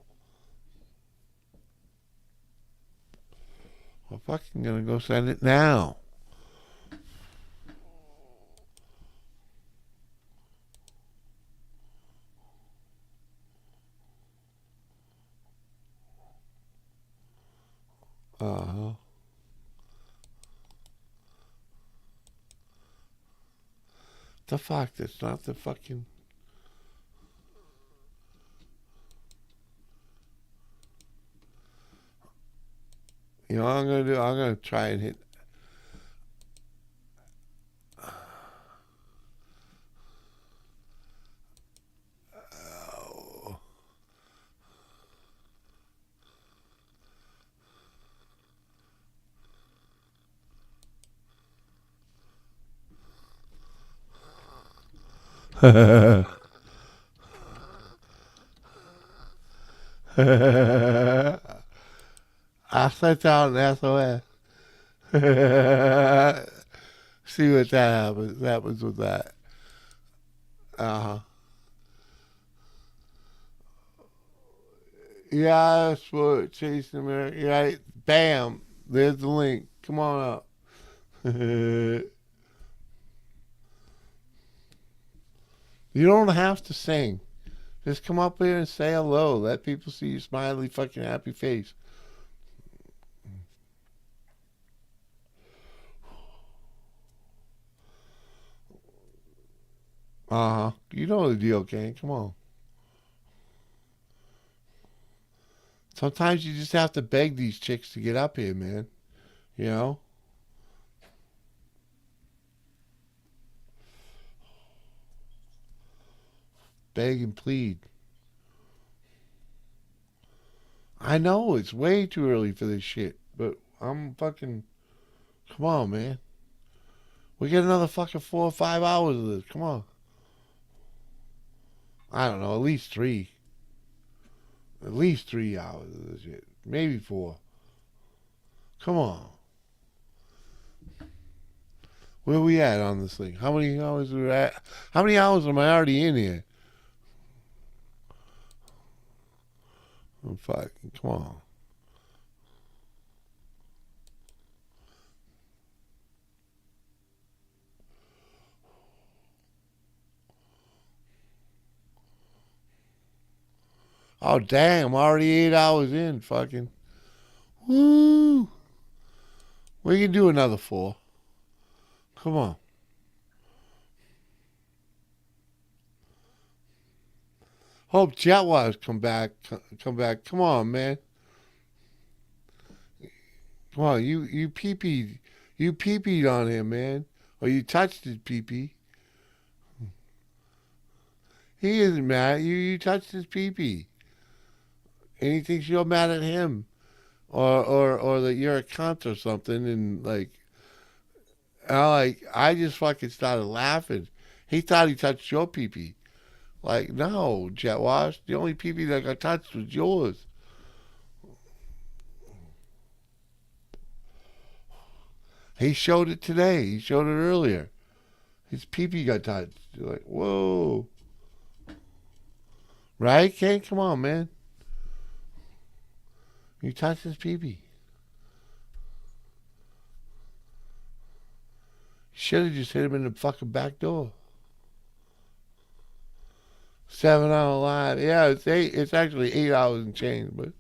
I'm fucking gonna go send it now. The fuck? That's not the fucking... You know what I'm gonna do? I'm gonna try and hit... I'll send out an SOS. See what that happens with that. Uh-huh. Yeah, that's what Chasing America. Right? Bam. There's the link. Come on up. You don't have to sing. Just come up here and say hello. Let people see your smiley fucking happy face. Uh-huh. You know the deal, Ken. Come on. Sometimes you just have to beg these chicks to get up here, man. You know? Beg and plead. I know it's way too early for this shit, but I'm fucking... Come on, man. We get another fucking 4 or 5 hours of this. Come on. I don't know, at least 3. At least 3 hours of this shit. Maybe 4. Come on. Where we at on this thing? How many hours are we at? How many hours am I already in here? Oh, fucking, come on. Oh, damn, I'm already 8 hours in, fucking. Woo! We can do another 4. Come on. Hope Jetwise come back. Come on, man. Come on, you pee-peed. You pee-peed on him, man. Or you touched his pee-pee. He isn't mad at you. You touched his pee-pee. And he thinks you're mad at him. Or that you're a cunt or something. And, like, I just fucking started laughing. He thought he touched your pee-pee. Like, no, Jet Wash. The only pee-pee that got touched was yours. He showed it today. He showed it earlier. His pee-pee got touched. You're like, whoa. Right, Ken? Come on, man. You touched his pee-pee. Should have just hit him in the fucking back door. 7-hour live. Yeah, it's actually 8 hours and change, but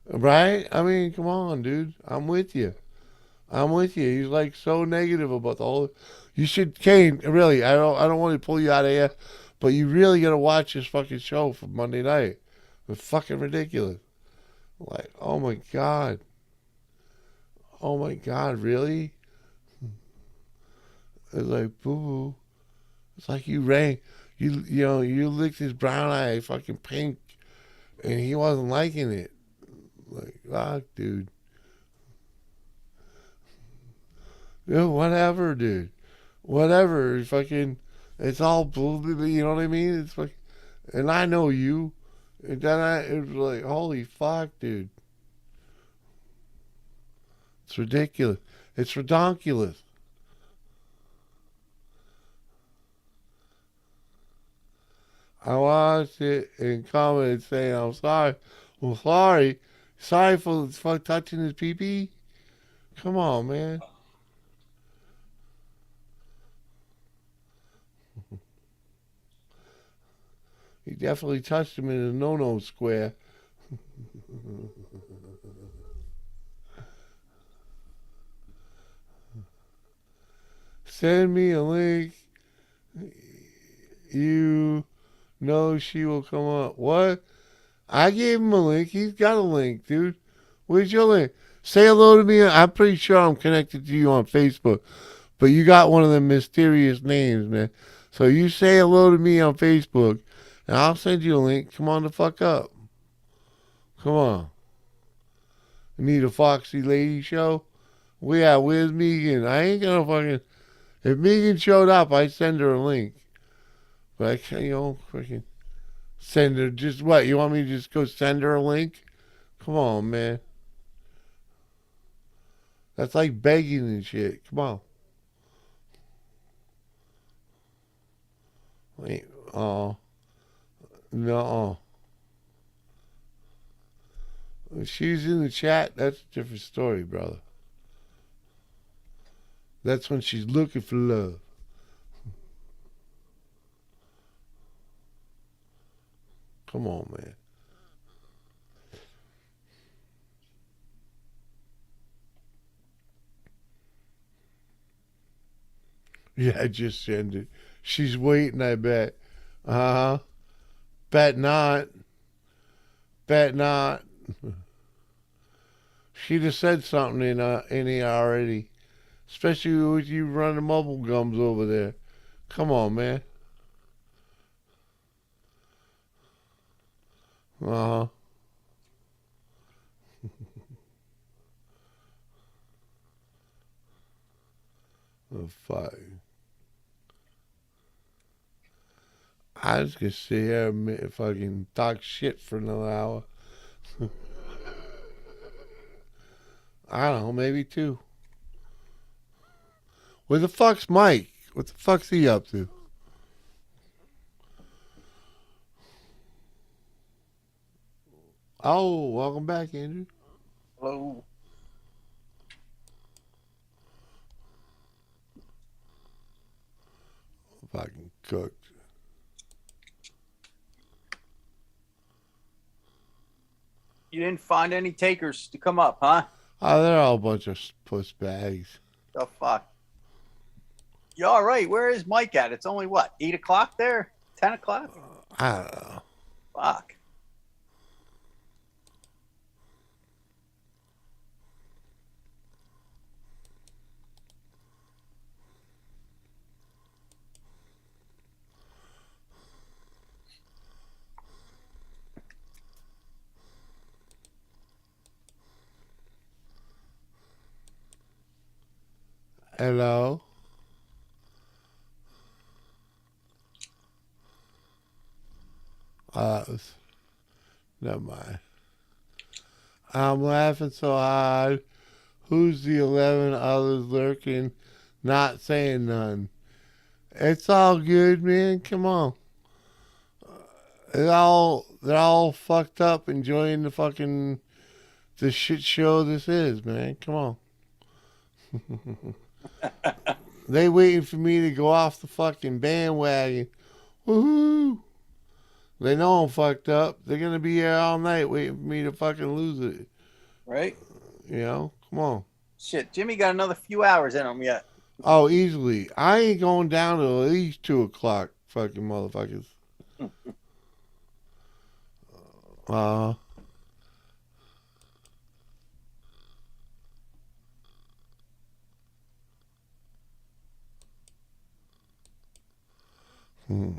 right? I mean, come on, dude. I'm with you. He's like so negative about the whole. You should, Kane. Really, I don't want to pull you out of here, but you really gotta watch this fucking show from Monday night. It's fucking ridiculous. Like, oh my god. Oh my god, really? It's like boo boo. It's like you you licked his brown eye fucking pink, and he wasn't liking it. Like, fuck, dude. Yeah, whatever, dude. Whatever. Fucking, it's all blue. You know what I mean? It's like, and I know you. And then it was like, holy fuck, dude. It's ridiculous. It's redonkulous. I watched it and commented saying, I'm sorry. Well, sorry. Sorry for touching his pee-pee. Come on, man. He definitely touched him in the no-no square. Send me a link. You know she will come up. What? I gave him a link. He's got a link, dude. Where's your link? Say hello to me. I'm pretty sure I'm connected to you on Facebook. But you got one of them mysterious names, man. So you say hello to me on Facebook, and I'll send you a link. Come on the fuck up. Come on. You need a Foxy Lady show? Where's Megan? I ain't gonna fucking... If Megan showed up, I'd send her a link. But I can't, freaking... Send her just what? You want me to just go send her a link? Come on, man. That's like begging and shit. Come on. Wait. Oh. No. If she's in the chat, that's a different story, brother. That's when she's looking for love. Come on, man. Yeah, just send it. She's waiting, I bet. Uh-huh. Bet not. Bet not. She'd have said something in here already. Especially with you running mobile gums over there. Come on, man. Uh-huh. Oh, fuck. I was gonna sit here and fucking talk shit for another hour. I don't know, maybe two. Where the fuck's Mike? What the fuck's he up to? Oh, welcome back, Andrew. Hello. Fucking cooked. You didn't find any takers to come up, huh? Oh, they're all a bunch of puss bags. The fuck? You all right? Where is Mike at? It's only what, 8 o'clock there? 10 o'clock? I don't know. Fuck. Hello? Never mind. I'm laughing so hard. Who's the 11 others lurking, not saying none? It's all good, man. Come on. They're all fucked up enjoying the shit show this is, man. Come on. They waiting for me to go off the fucking bandwagon. Woohoo! They know I'm fucked up. They're gonna be here all night waiting for me to fucking lose it. Right? You know? Come on. Shit, Jimmy got another few hours in him yet. Oh, easily. I ain't going down till at least 2 o'clock, fucking motherfuckers. Uh hmm.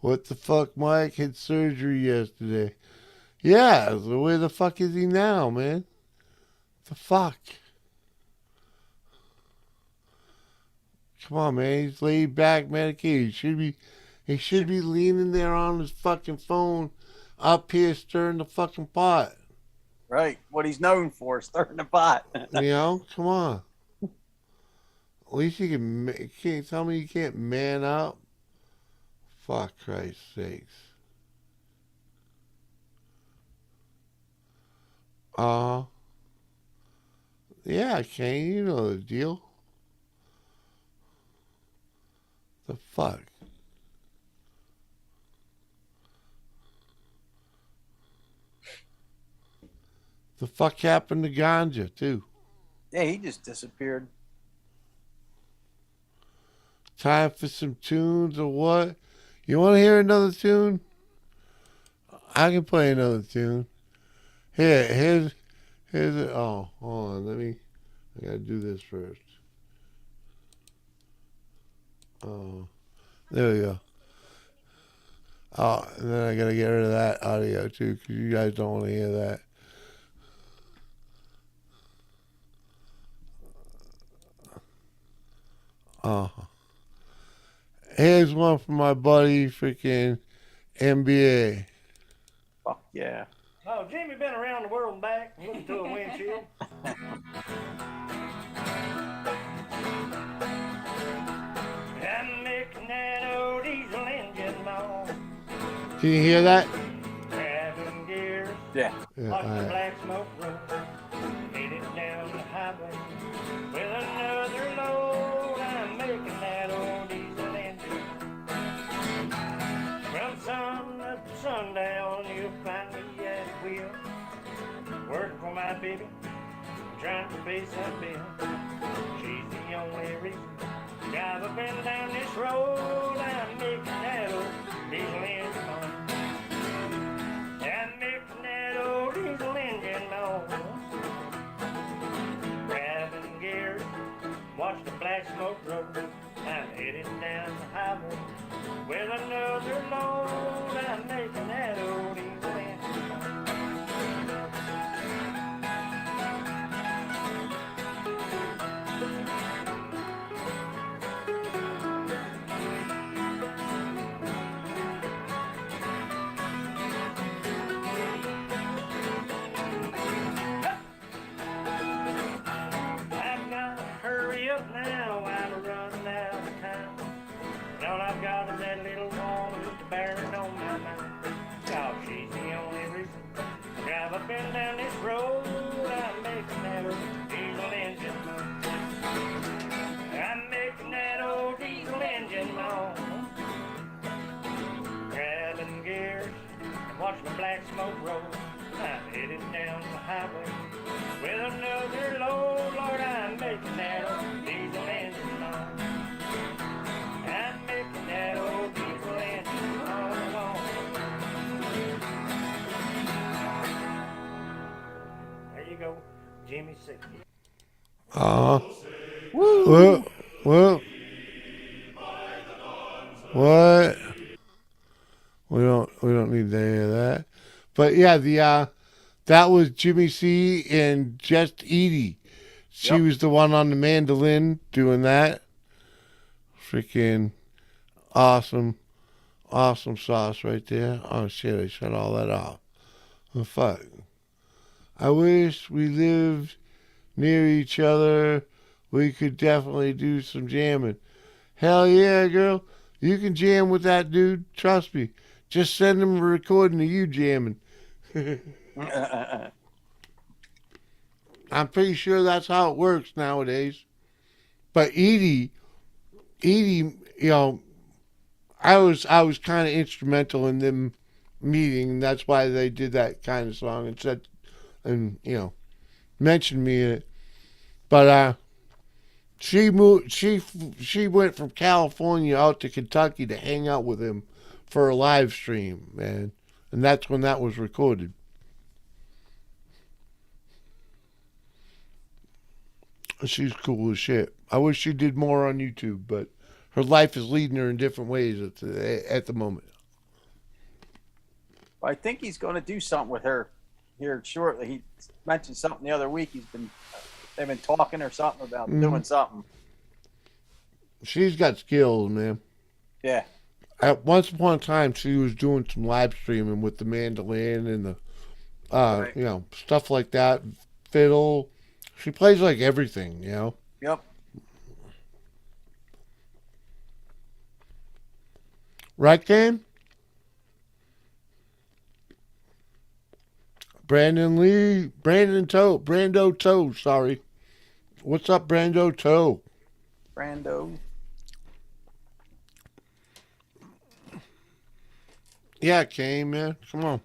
What the fuck? Mike had surgery yesterday. Yeah, so where the fuck is he now, man? The fuck? Come on, man. He's laid back, medicated. He should be leaning there on his fucking phone, up here stirring the fucking pot. Right. What he's known for, stirring the pot. You know, come on. At least you can't tell me you can't man up. Fuck Christ's sakes. Yeah, I can. You know the deal. The fuck? The fuck happened to Ganja, too? Yeah, he just disappeared. Time for some tunes or what? You want to hear another tune? I can play another tune. Here's it. Oh, hold on. I gotta do this first. Oh, there we go. Oh, and then I gotta get rid of that audio too, because you guys don't want to hear that. Here's one from my buddy, freaking NBA. Fuck yeah. Oh, Jimmy been around the world and back and looking through a windshield. I'm making that old diesel engine moan. Can you hear that? Grabbing gears. Yeah. Watch the Alright. black smoke roll. Headed down the highway with another load. I'm making that old diesel engine. From sun up to sundown, you'll find me at the wheel. Working for my baby, trying to pay some bill. She's the only reason I've been down this road. I'm making that old diesel engine moan. I'm making that old diesel engine moan. Grabbing gears, watch the black smoke roll. I'm headed down the highway with another load. I'm making that old diesel engine moan. I've got to hurry up now, I'm running out of time. And all I've got is that little woman who's bearing on my mind. Oh, she's the only reason I drive up and down this road. I'm making that old diesel engine moan. I'm making that old diesel engine moan. Grabbing gears and watching the black smoke roll. I'm headed down the highway with another load. Lord, I'm making that old diesel engine moan. I'm making that old diesel engine moan. There you go, Jimmy C. Woo. What? We don't need any of that. But yeah, that was Jimmy C and Just Edie. She was the one on the mandolin doing that. Freaking awesome sauce right there. Oh shit, I shut all that off. Oh fuck. I wish we lived near each other. We could definitely do some jamming. Hell yeah, girl. You can jam with that dude. Trust me. Just send him a recording of you jamming. I'm pretty sure that's how it works nowadays. But Edie, you know, I was kind of instrumental in them meeting, and that's why they did that kind of song and said, and you know, mentioned me in it. But she went from California out to Kentucky to hang out with him for a live stream, man, and that's when that was recorded. She's cool as shit. I wish she did more on YouTube, but her life is leading her in different ways at the moment. I think he's going to do something with her here shortly. He mentioned something the other week. They've been talking or something about doing something. She's got skills, man. Yeah. At once upon a time, she was doing some live streaming with the mandolin and the, you know, stuff like that. Fiddle. She plays like everything, you know. Yep. Right, Ken? Brando Toe, sorry. What's up, Brando Toe? Brando. Yeah, Kane, man. Come on.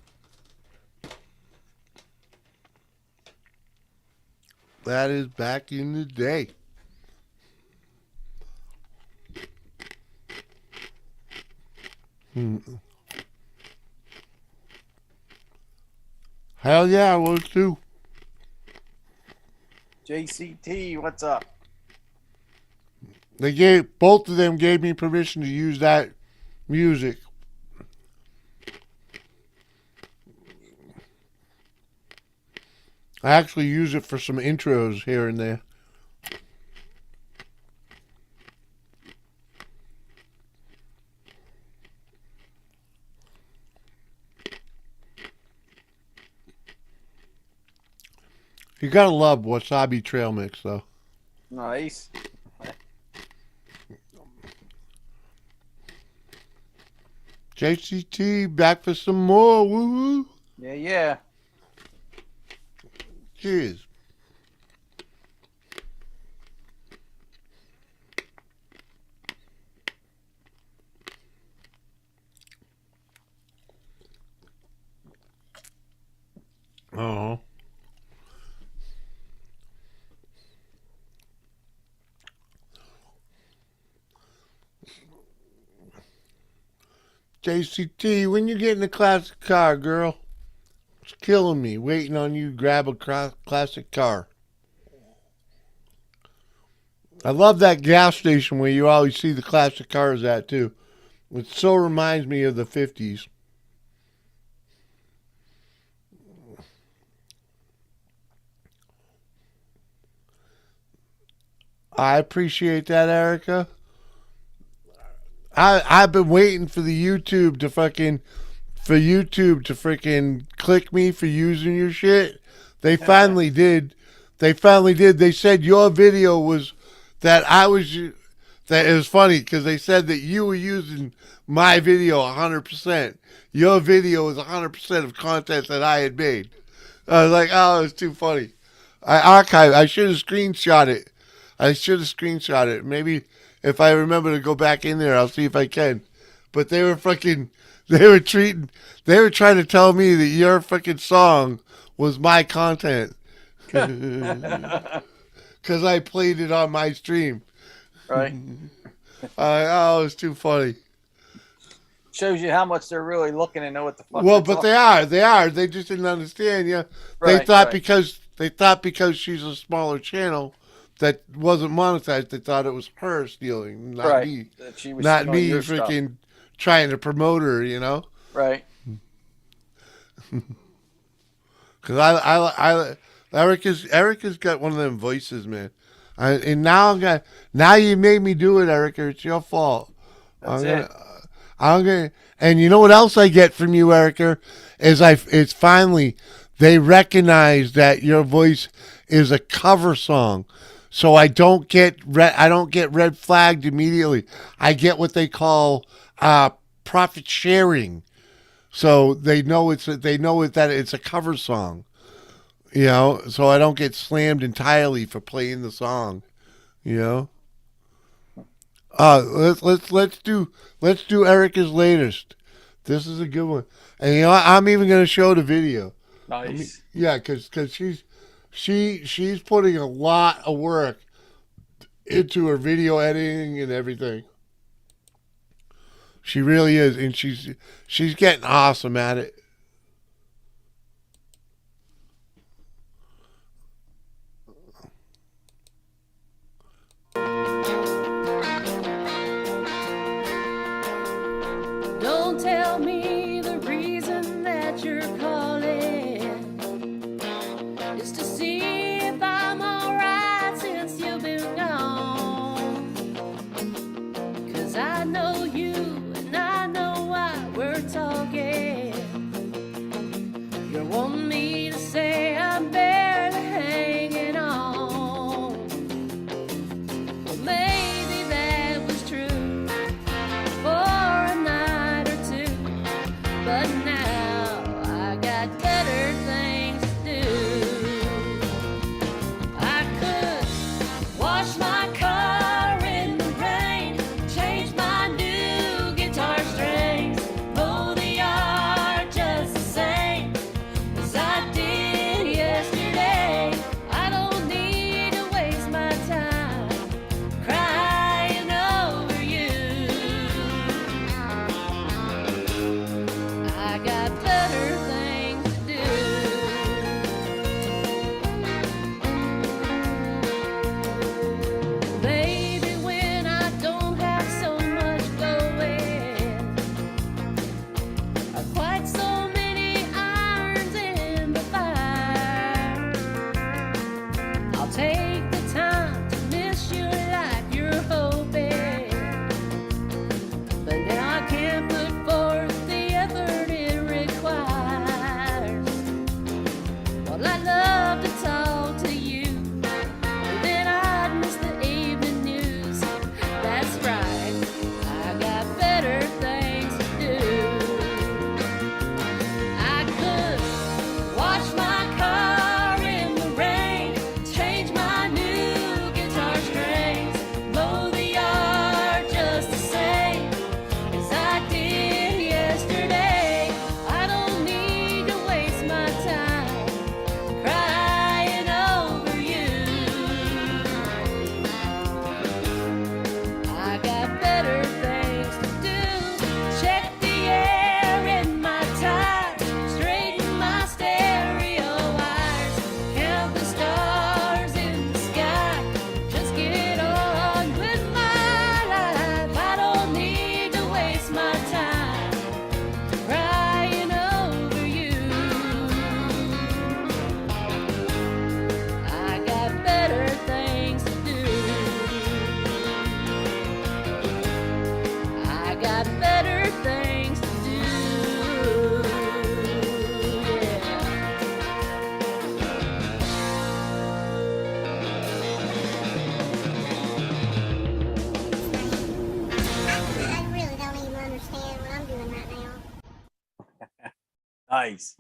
That is back in the day. Hell yeah, I was too. JCT, what's up? Both of them gave me permission to use that music. I actually use it for some intros here and there. You gotta love wasabi trail mix, though. Nice. JCT back for some more. Woo woo. Yeah, yeah. Cheers. Oh. JCT, when you get in the classic car, girl? It's killing me. Waiting on you to grab a classic car. I love that gas station where you always see the classic cars at, too. It so reminds me of the 50s. I appreciate that, Erica. I've been waiting for the YouTube to freaking click me for using your shit. They finally did. They said your video was that it was funny because they said that you were using my video 100%. Your video was 100% of content that I had made. I was like, oh, it's too funny. I should have screenshot it. Maybe if I remember to go back in there, I'll see if I can. But they were trying to tell me that your fucking song was my content. Because I played it on my stream. Right. Oh, it's too funny. Shows you how much they're really looking and know what the fuck. Well, but they are. They just didn't understand. Yeah, Right, they thought right. because she's a smaller channel that wasn't monetized, they thought it was her stealing, not Right. me. That she was Not stealing me your stuff. freaking trying to promote her, you know? Right. Because Erica's got one of them voices, man. Now you made me do it, Erica. It's your fault. That's I'm gonna, and you know what else I get from you, Erica, it's finally they recognize that your voice is a cover song, so I don't get red flagged immediately. I get what they call profit sharing, so they know that it's a cover song, you know. So I don't get slammed entirely for playing the song, you know. Let's do Erica's latest. This is a good one, and you know I'm even gonna show the video. Nice. Yeah, because she's putting a lot of work into her video editing and everything. She really is, and she's getting awesome at it. Don't tell me the reason that you're calling is to see if I'm alright since you've been gone. 'Cause I know you and I know why we're talking. You're wanting me to say I'm barely hanging on. Well, maybe that was true for a night or two, but now I got better things to do. I could wash my car in the rain, change my new Nice.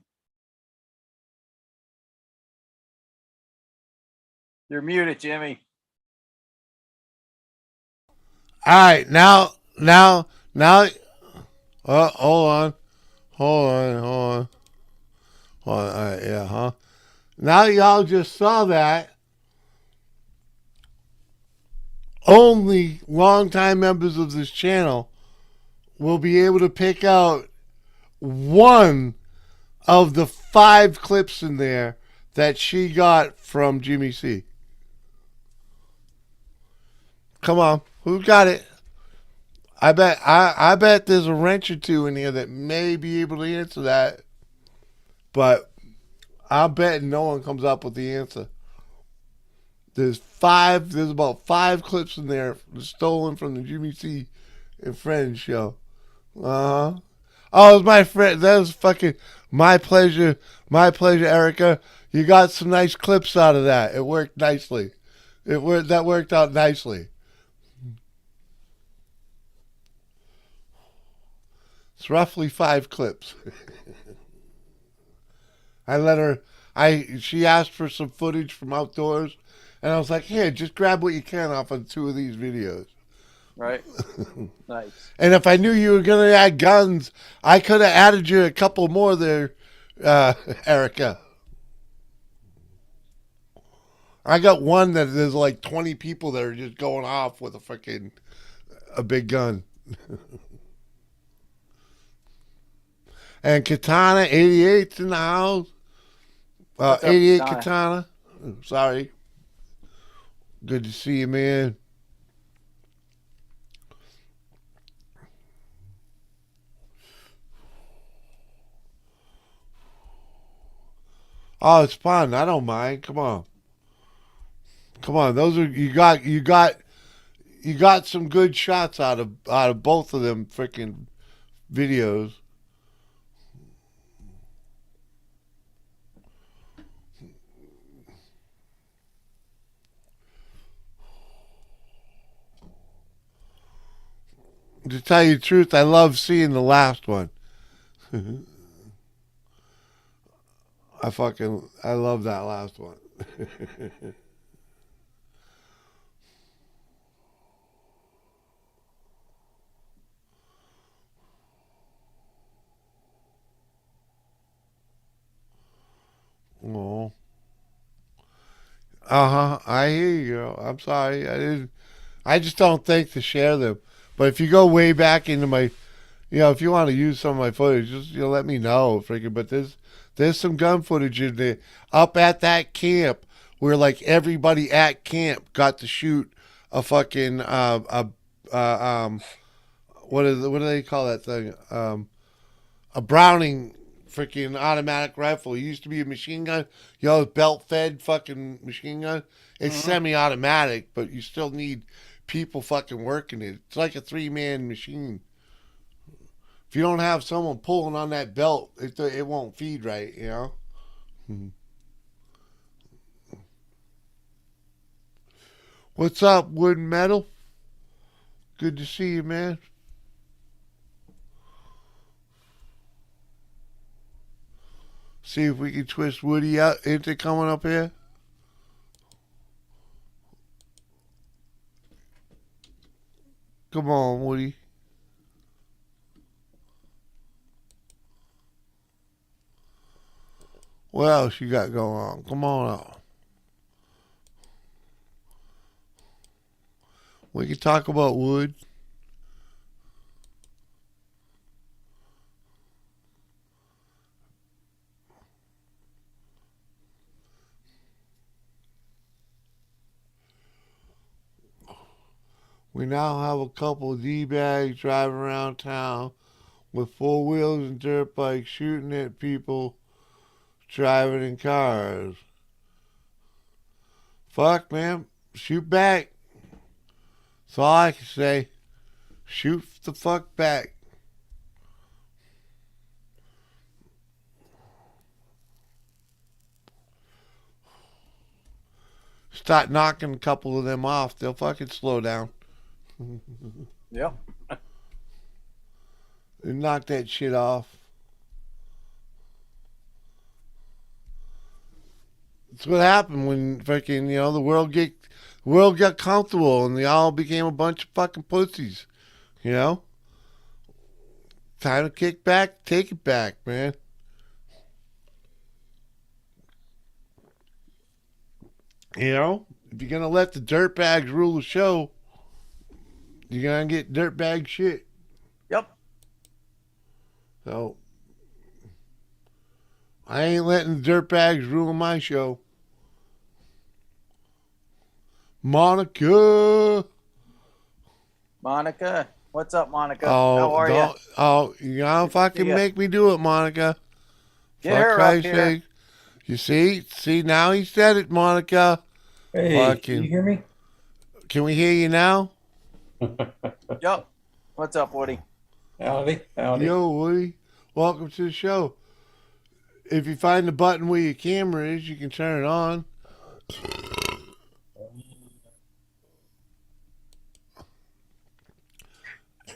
You're muted, Jimmy. All right, now. Oh, hold on. All right, yeah, huh? Now y'all just saw that. Only longtime members of this channel will be able to pick out one of the 5 clips in there that she got from Jimmy C. Come on, who got it? I bet there's a wrench or two in here that may be able to answer that, but I bet no one comes up with the answer. There's about 5 clips in there stolen from the Jimmy C and Friends show. Uh-huh. Oh, it was my friend. That was fucking my pleasure. My pleasure, Erica. You got some nice clips out of that. It worked nicely. That worked out nicely. It's roughly 5 clips. She asked for some footage from outdoors, and I was like, here, just grab what you can off of 2 of these videos. Right. Nice. And if I knew you were going to add guns, I could have added you a couple more there, Erica. I got one that there's like 20 people that are just going off with a big gun. And Katana 88's in the house. 88 Katana. Sorry. Good to see you, man. Oh, it's fun. I don't mind. Come on. Those are you got some good shots out of both of them freaking videos. To tell you the truth, I love seeing the last one. I love that last one. Oh. I hear you, girl. I'm sorry. I just don't think to share them. But if you go way back into my, if you want to use some of my footage, just let me know, freaking. But there's some gun footage in there up at that camp where like everybody at camp got to shoot a fucking what do they call that thing? A Browning freaking automatic rifle. It used to be a machine gun, belt fed fucking machine gun. It's semi-automatic, but you still need people fucking working it. It's like a 3-man machine. If you don't have someone pulling on that belt, it won't feed right, What's up, Wood and Metal? Good to see you, man. See if we can twist Woody out into coming up here. Come on, Woody. What else you got going on? Come on out. We can talk about wood. We now have a couple of D-bags driving around town with 4 wheels and dirt bikes shooting at people driving in cars. Fuck, man. Shoot back. That's all I can say. Shoot the fuck back. Start knocking a couple of them off. They'll fucking slow down. Yep. And knock that shit off. That's what happened when fucking the world got comfortable and they all became a bunch of fucking pussies. You know, time to kick back, take it back, man. You know, if you're gonna let the dirtbags rule the show, you're gonna get dirtbag shit. Yep. So I ain't letting the dirtbags rule my show. Monica. Monica. What's up, Monica? Oh, How are you? you gotta fucking ya. make me do it, Monica. Get For her up Christ's here. sake. You see, now he said it, Monica. Hey, can you hear me? Can we hear you now? Yup. What's up, Woody? Howdy. Yo, Woody. Welcome to the show. If you find the button where your camera is, you can turn it on.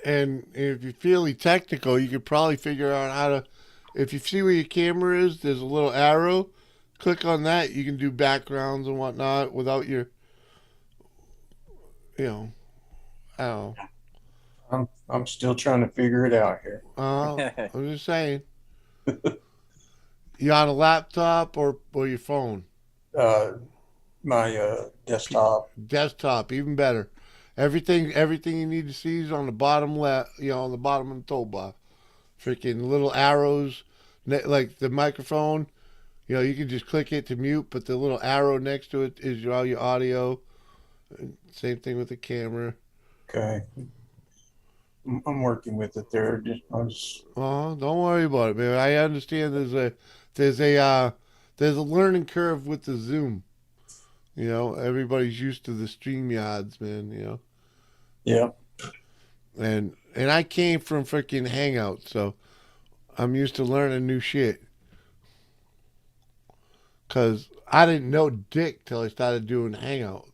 And if you're fairly technical, you could probably figure out how to. If you see where your camera is, there's a little arrow. Click on that. You can do backgrounds and whatnot without your. I don't know. I'm still trying to figure it out here. I'm just saying. You on a laptop or your phone? My desktop. Desktop, even better. Everything you need to see is on the bottom left. On the bottom of the toolbar. Freaking little arrows, like the microphone. You can just click it to mute, but the little arrow next to it is all your audio. Same thing with the camera. Okay. I'm working with it there. Don't worry about it, man. I understand there's a learning curve with the Zoom. Everybody's used to the StreamYards, man. Yeah. And I came from freaking Hangouts, so I'm used to learning new shit. Cause I didn't know dick till I started doing Hangouts.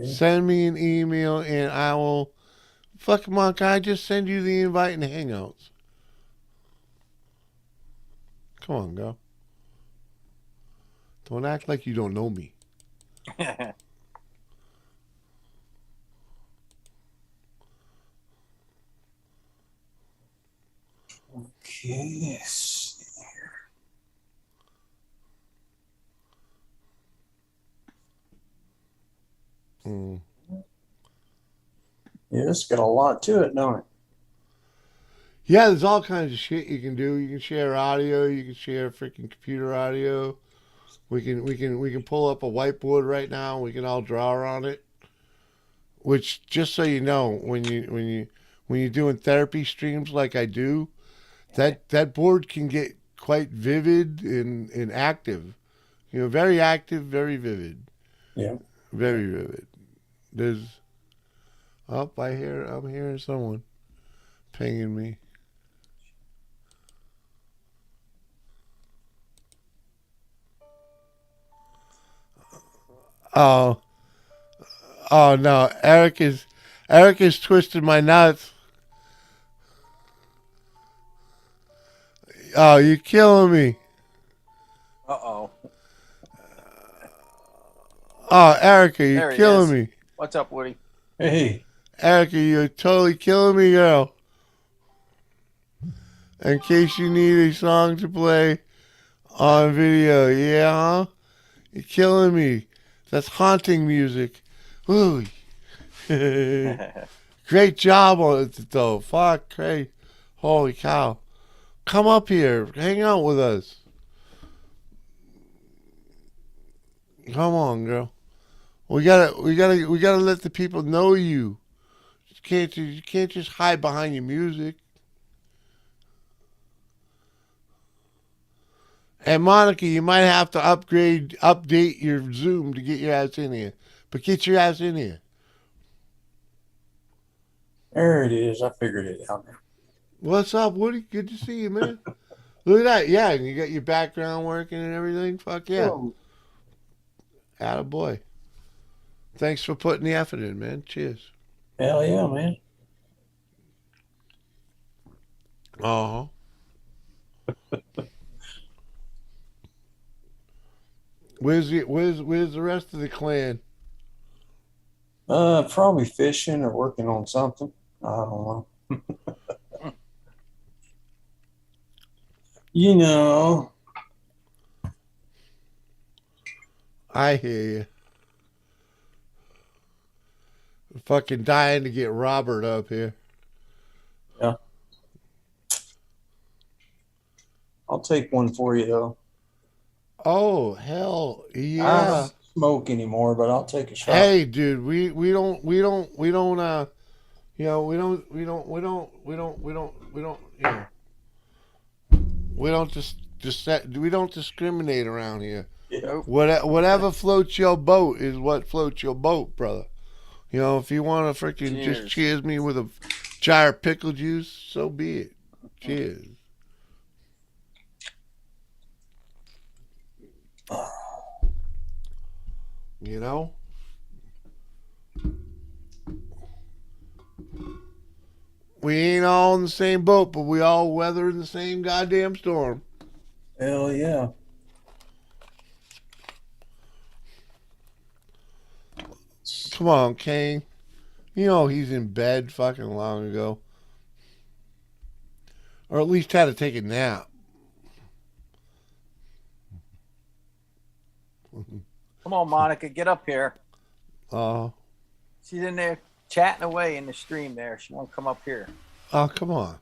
Send me an email and I will. Fucking on, can I just send you the invite in Hangouts? Come on, girl. Don't act like you don't know me. Okay. Let's see here. Yeah, it's got a lot to it, don't it? Yeah, there's all kinds of shit you can do. You can share audio. You can share freaking computer audio. We can pull up a whiteboard right now. We can all draw on it. Which, just so you know, when you're doing therapy streams like I do, that board can get quite vivid and active. Very active, very vivid. Yeah. Very vivid. I'm hearing someone pinging me. Oh no, Eric is twisting my nuts. Oh, you're killing me. Uh-oh. Oh, Erica, you're There he killing is. me. What's up, Woody? Hey. Erica, you're totally killing me, girl. In case you need a song to play on video, yeah, huh? You're killing me. That's haunting music. Ooh. Great job on it, though. Fuck, great. Holy cow. Come up here. Hang out with us. Come on, girl. We gotta let the people know you. You can't just hide behind your music. And Monica, you might have to update your Zoom to get your ass in here. But get your ass in here. There it is. I figured it out now. What's up, Woody? Good to see you, man. Look at that. Yeah, and you got your background working and everything. Fuck yeah. Attaboy. Thanks for putting the effort in, man. Cheers. Hell yeah, man. Where's the rest of the clan? Probably fishing or working on something. I don't know. You know. I hear you. Fucking dying to get Robert up here. Yeah. I'll take one for you though. Oh hell I yeah! don't smoke anymore, but I'll take a shot. Hey, dude, we don't you know we don't we don't discriminate around here. Yeah. Whatever floats your boat is what floats your boat, brother. You know, if you want to freaking just Cheers. cheers me with a jar of pickle juice, so be it. Cheers. You know? We ain't all in the same boat, but we all weathering the same goddamn storm. Hell yeah. Come on, Kane. You know he's in bed fucking long ago. Or at least had to take a nap. Come on, Monica, get up here. She's in there chatting away in the stream there. She won't come up here. Oh, come on.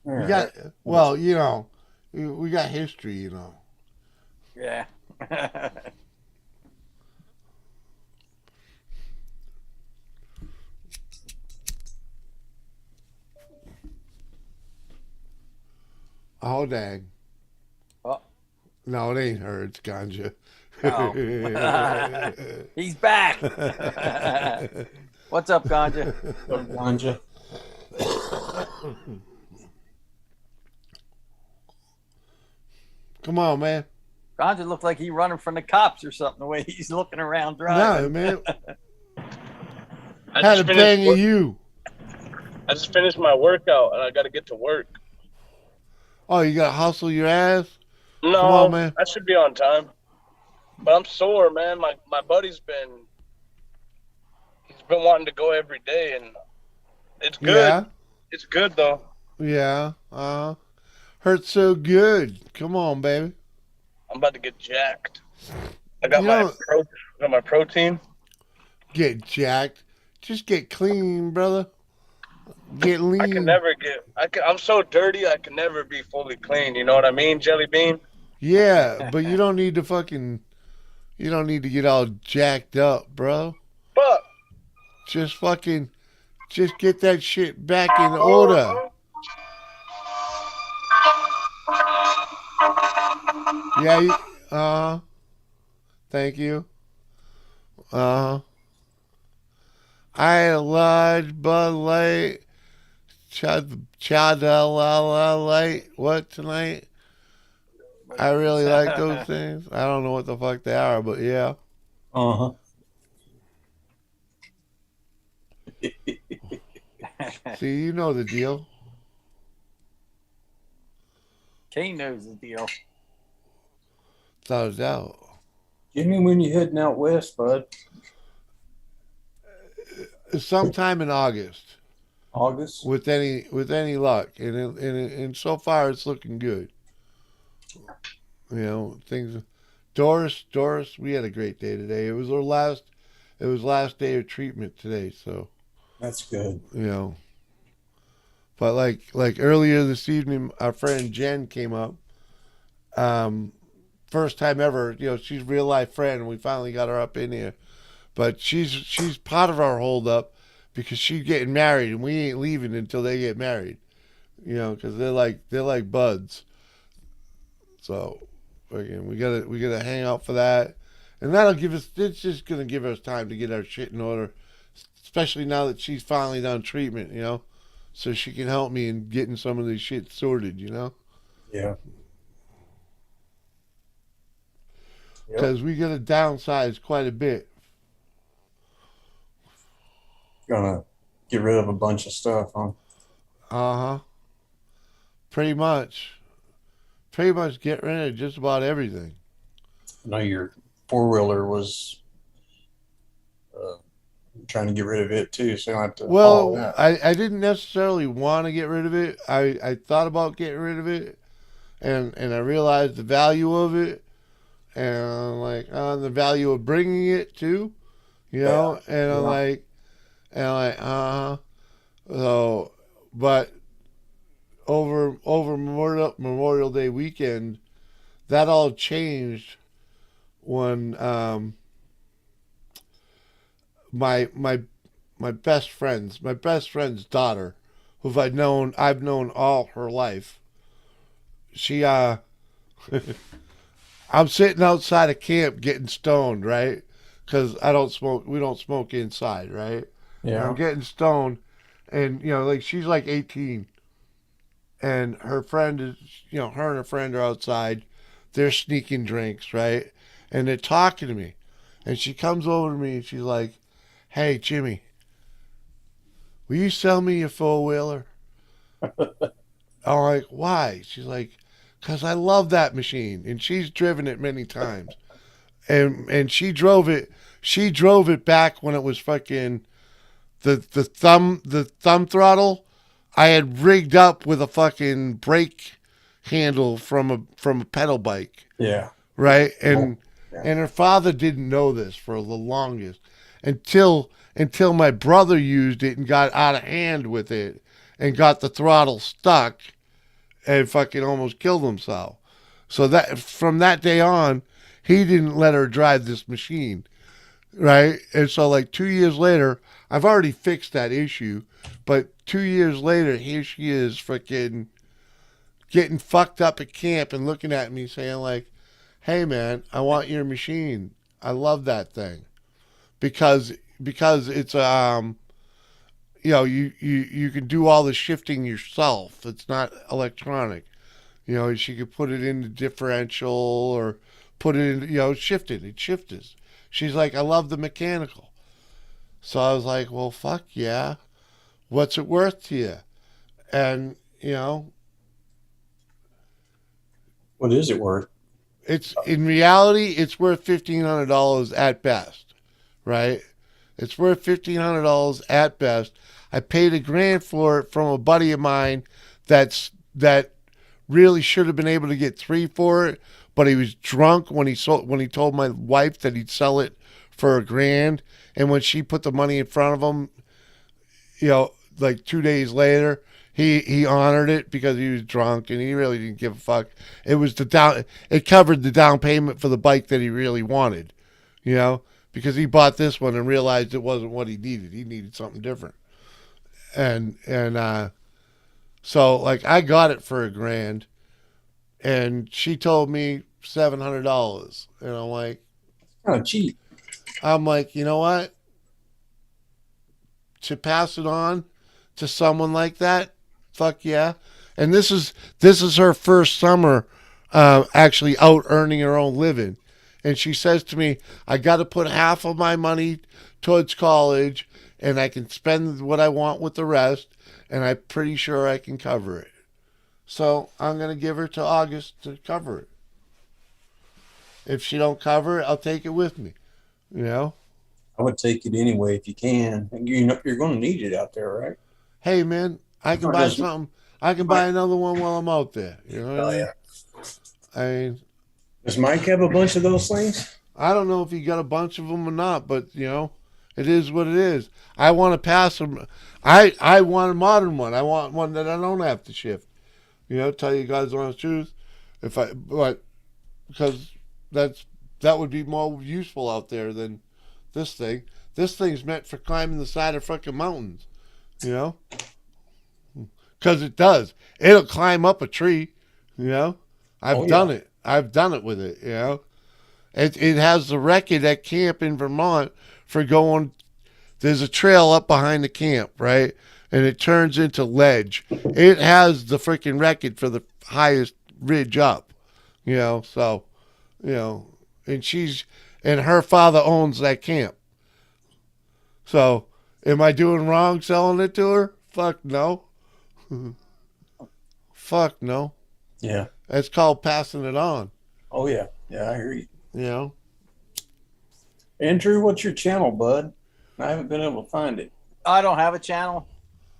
All We got, well, you know, we got history, you know. Yeah. Oh, dang. Oh. No, it ain't her. It's Ganja. Oh. He's back. What's up, Ganja? Ganja. Come on, man. Ganja looked like he running from the cops or something, the way he's looking around driving. No, man. I Had just a finished bang work- of you. I just finished my workout and I got to get to work. Oh, you got to hustle your ass? No, Come on, man. I should be on time. But I'm sore, man. My buddy's been wanting to go every day, and it's good. Yeah. It's good though. Yeah. Hurts so good. Come on, baby. I'm about to get jacked. I got You my know- protein. Get jacked. Just get clean, brother. Get lean. I can never get. I'm so dirty. I can never be fully clean. You know what I mean, Jelly Bean? Yeah, but you don't need to fucking. You don't need to get all jacked up, bro. But just get that shit back in order. Yeah. Thank you. I had a large Bud Light, Chadala Light. What tonight? I really like those things. I don't know what the fuck they are, but yeah. See, you know the deal. Kane knows the deal. Without a doubt. Give me when you're heading out west, bud. Sometime in August. August? With any luck, and so far it's looking good. You know, things. Doris, we had a great day today. It was last day of treatment today, so That's good. you know. But like earlier this evening, our friend Jen came up. First time ever, you know, she's a real life friend, and we finally got her up in here. But she's part of our hold up because she's getting married, and we ain't leaving until they get married. You know, because they're like buds. So, again, we gotta hang out for that, and that'll give us. It's just gonna give us time to get our shit in order, especially now that she's finally done treatment. You know, so she can help me in getting some of this shit sorted. You know. Yeah. Because we gotta downsize quite a bit. Gonna get rid of a bunch of stuff, huh? Pretty much. pretty much get rid of just about everything. I know your 4-wheeler was trying to get rid of it too, so you don't have to haul Well, that. I didn't necessarily want to get rid of it. I thought about getting rid of it, and I realized the value of it, and like the value of bringing it too, you know. And I'm Yeah. like, so, but over Memorial Day weekend, that all changed when my best friend's daughter, who I've known all her life. She I'm sitting outside of camp getting stoned, right? Because I don't smoke. We don't smoke inside, right? And I'm Yeah. getting stoned, and like she's like 18, and her friend is, her and her friend are outside. They're sneaking drinks, right? And they're talking to me, and she comes over to me and she's like, "Hey, Jimmy, will you sell me your 4-wheeler?" I'm like, "Why?" She's like, "'Cause I love that machine," and she's driven it many times, and she drove it. She drove it back when it was fucking the thumb throttle. I had rigged up with a fucking brake handle from a pedal bike, Yeah. right? And Yeah. and her father didn't know this for the longest until my brother used it and got out of hand with it and got the throttle stuck and fucking almost killed himself. So that from that day on, he didn't let her drive this machine, right? And so like 2 years later, I've already fixed that issue, but 2 years later, here she is fucking getting fucked up at camp and looking at me saying like, "Hey man, I want your machine. I love that thing." Because it's you can do all the shifting yourself. It's not electronic. She could put it in the differential or put it in, shift it. It shifts. She's like, "I love the mechanical." So I was like, "Well, fuck yeah. What's it worth to you?" And, What is it worth? it's in reality, it's worth $1,500 at best, right? It's worth $1,500 at best. I paid $1,000 for it from a buddy of mine that really should have been able to get 3 for it, but he was drunk when he told my wife that he'd sell it for $1,000, and when she put the money in front of him, like 2 days later, he honored it because he was drunk and he really didn't give a fuck. It covered the down payment for the bike that he really wanted, because he bought this one and realized it wasn't what he needed. He needed something different. And so like I got it for $1,000 and she told me $700. And I'm like, kind of cheap. I'm like, you know what? To pass it on to someone like that, fuck yeah. And this is her first summer actually out earning her own living. And she says to me, "I got to put half of my money towards college and I can spend what I want with the rest, and I'm pretty sure I can cover it." So I'm going to give her to August to cover it. If she don't cover it, I'll take it with me, I would take it anyway if you can. And you're going to need it out there, right? Hey man, I can buy something. I can buy another one while I'm out there. You know what I mean? I mean, does Mike have a bunch of those things? I don't know if he got a bunch of them or not, but it is what it is. I want to pass them. I want a modern one. I want one that I don't have to shift. Tell you guys the honest truth. Because that would be more useful out there than this thing. This thing's meant for climbing the side of fucking mountains, because it does. It'll climb up a tree, I've done it. I've done it with it, It has the record at camp in Vermont for going. There's a trail up behind the camp, right? And it turns into ledge. It has the freaking record for the highest ridge up, so, and her father owns that camp. So, am I doing wrong selling it to her? Fuck no. Fuck no. Yeah. That's called passing it on. Oh yeah, yeah, I hear you. You know. Andrew, what's your channel, bud? I haven't been able to find it. I don't have a channel.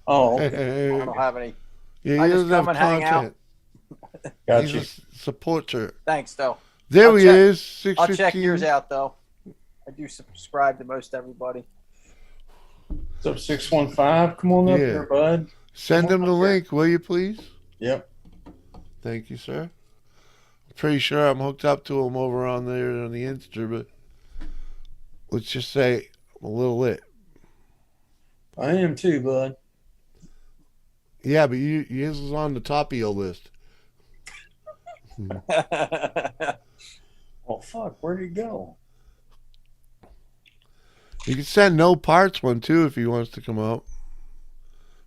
Oh, okay. I don't have any. Yeah, I he just doesn't have come and hang out. content. Gotcha. He's a supporter. Thanks, though. There I'll he check- is. I'll check 6:15. yours out, though. I do subscribe to most everybody. What's up, 615? Come on up Yeah. here, bud. Send Come him on the up here. link, will you please? Yep. Thank you, sir. Pretty sure I'm hooked up to him over on there on the Insta, but let's just say I'm a little lit. I am too, bud. Yeah, but yours is on the top of your list. Oh fuck, where'd he go? You can send no parts one too if he wants to come up.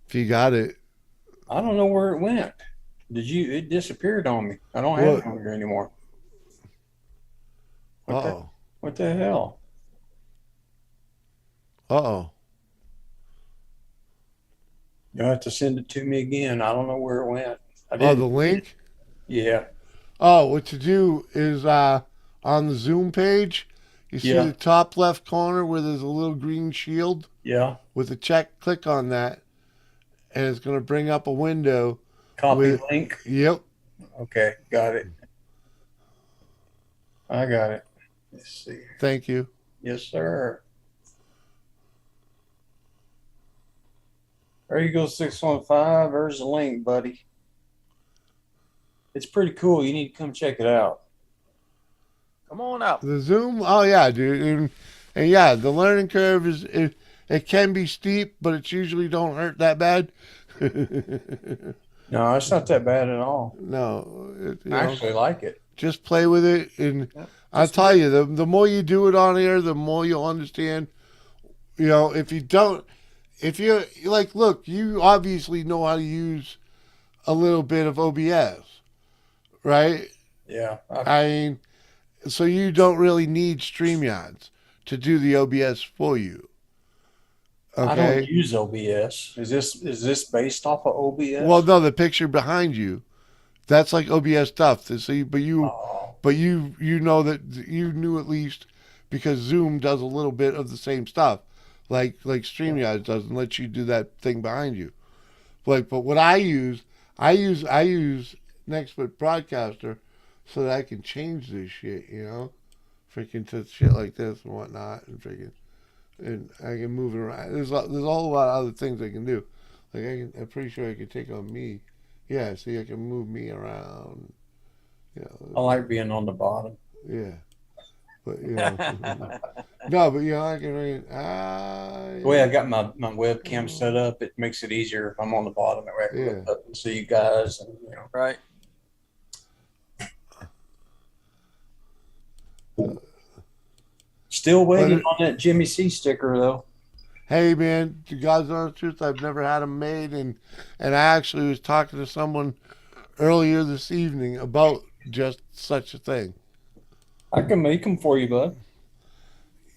If you got it. I don't know where it went. It disappeared on me. I don't have it on here anymore. Uh-oh. What the hell? Uh-oh. You'll have to send it to me again. I don't know where it went. Oh, the link? Yeah. Oh, what to do is on the Zoom page, you see Yeah. the top left corner where there's a little green shield? Yeah. With a check, click on that, and it's going to bring up a window. Copy link? Yep. Okay, got it. I got it. Let's see. Thank you. Yes, sir. There you go, 615. There's the link, buddy. It's pretty cool. You need to come check it out. Come on up. The Zoom? Oh, yeah, dude. And yeah, the learning curve is, it can be steep, but it usually don't hurt that bad. No, it's not that bad at all. No. I actually like it. Just play with it. And I'll tell you, the more you do it on here, the more you'll understand. You know, if you're like, look, you obviously know how to use a little bit of OBS, right? Yeah. I mean, so you don't really need StreamYards to do the OBS for you. I Okay. don't use OBS. Is this based off of OBS? Well, no, the picture behind you, that's like OBS stuff. So, but you know that you knew at least because Zoom does a little bit of the same stuff, like StreamYard does, and lets you do that thing behind you. But what I use Nextbit Broadcaster so that I can change this shit, you know, freaking to shit like this and whatnot, and freaking. And I can move it around. There's a whole lot of other things I can do. Like I'm pretty sure I can take on me. Yeah, see, I can move me around. You know. I like being on the bottom. Yeah, but you know, no, but you know, I can. The way I got my webcam set up, it makes it easier if I'm on the bottom. I can look up and see you guys, and you know. Right. Still waiting on that Jimmy C sticker though. Hey man, to God's honest truth, I've never had them made, and I actually was talking to someone earlier this evening about just such a thing. I can make them for you, bud.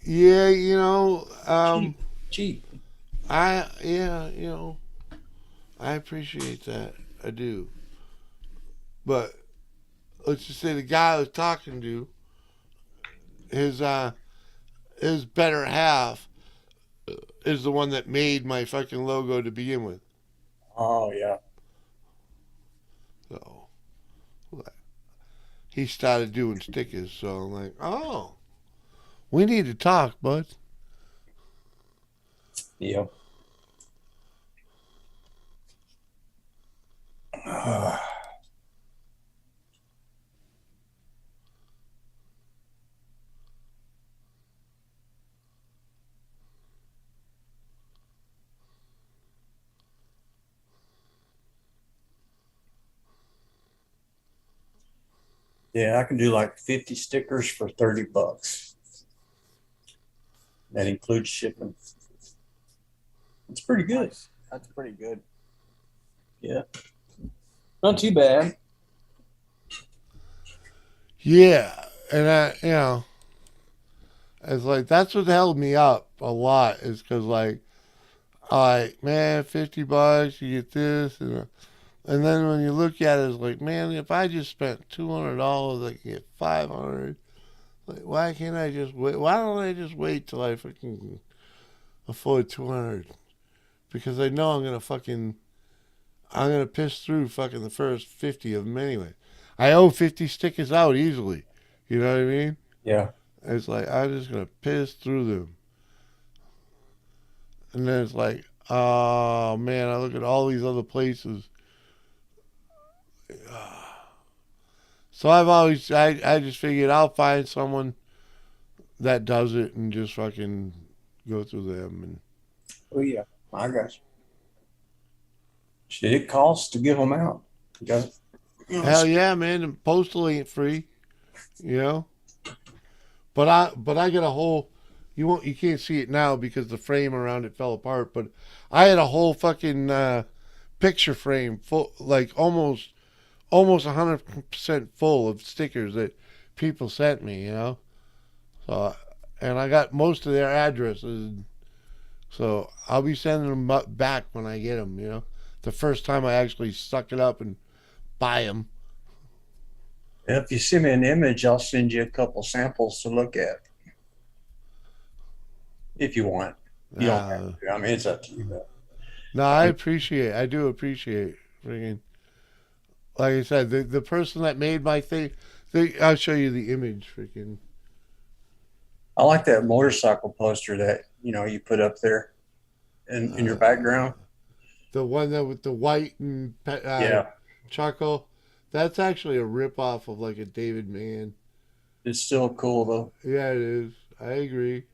Yeah, you know, cheap. You know, I appreciate that. I do. But let's just say the guy I was talking to, his better half is the one that made my fucking logo to begin with. Oh yeah. So he started doing stickers, so I'm like, oh, we need to talk, bud. Yeah. Yeah, I can do like 50 stickers for $30. That includes shipping. It's pretty good. Nice. That's pretty good. Yeah. Not too bad. Yeah, and you know, it's like that's what held me up a lot is because like, man, $50 you get this, and And then when you look at it, it's like, man, if I just spent $200, I can get 500. Like, why can't I just wait? Why don't I just wait till I fucking afford 200? Because I know I'm gonna piss through fucking the first 50 of them anyway. I owe 50 stickers out easily. You know what I mean? Yeah. It's like I'm just gonna piss through them. And then it's like, oh man, I look at all these other places. So I just figured I'll find someone that does it and just fucking go through them. And Oh yeah, I got you. Shit, it costs to give them out. You got it. hell yeah, man, and postal ain't free, you know. But I got a whole, you can't see it now because the frame around it fell apart. But I had a whole fucking picture frame full, like almost 100% full of stickers that people sent me, you know. So, and I got most of their addresses. So I'll be sending them back when I get them, you know. The first time I actually suck it up and buy them. If you send me an image, I'll send you a couple samples to look at. If you want. You don't have to. I mean, it's up to you. Though. No, I do appreciate freaking, like I said, the person that made my thing, I'll show you the image, freaking. I like that motorcycle poster that, you put up there in your background. The one that with the white and charcoal. That's actually a ripoff of like a David Mann. It's still cool though. Yeah, it is. I agree.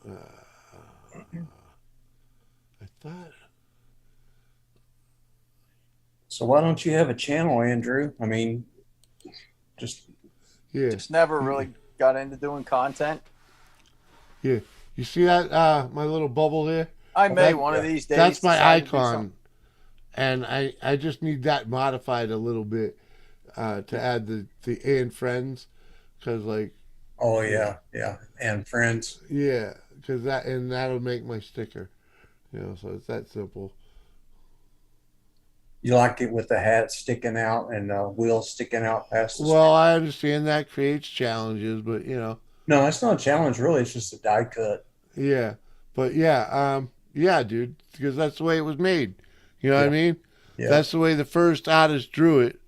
I thought. So why don't you have a channel, Andrew? I mean, just never really got into doing content. Yeah, you see that my little bubble there? I may one of these days. That's my decide to do icon, something. and I just need that modified a little bit to add the and friends, because like. Oh yeah, and friends. Yeah, because that'll make my sticker, so it's that simple. You like it with the hat sticking out and the wheels sticking out past the Well, I understand that creates challenges, but No, it's not a challenge really. It's just a die cut. Yeah, but yeah, dude, because that's the way it was made. You know what I mean? Yeah. That's the way the first artist drew it,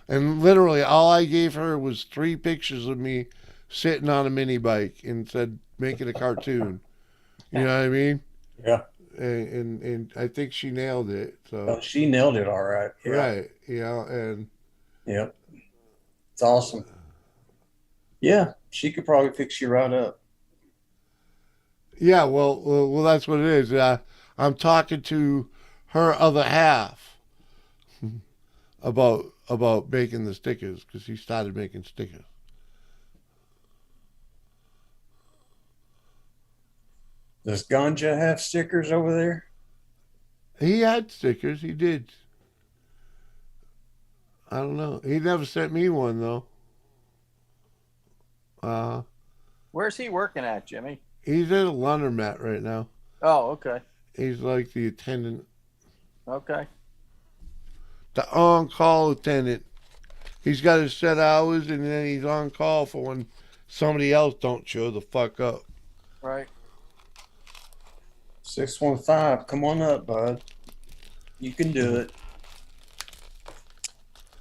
and literally all I gave her was 3 pictures of me sitting on a mini bike and said, "Make it a cartoon." You know what I mean? Yeah. And I think she nailed it. So Oh, she nailed it all right. Yeah. Right. And yep. It's awesome. Yeah, she could probably fix you right up. yeah, well, that's what it is. I'm talking to her other half about making the stickers because he started making stickers. Does Ganja have stickers over there? He had stickers. He did. I don't know. He never sent me one though. Where's he working at, Jimmy? He's at a laundromat right now. Oh, okay. He's like the attendant. Okay. The on-call attendant. He's got his set hours, and then he's on call for when somebody else don't show the fuck up. Right. 615, come on up, bud. You can do it.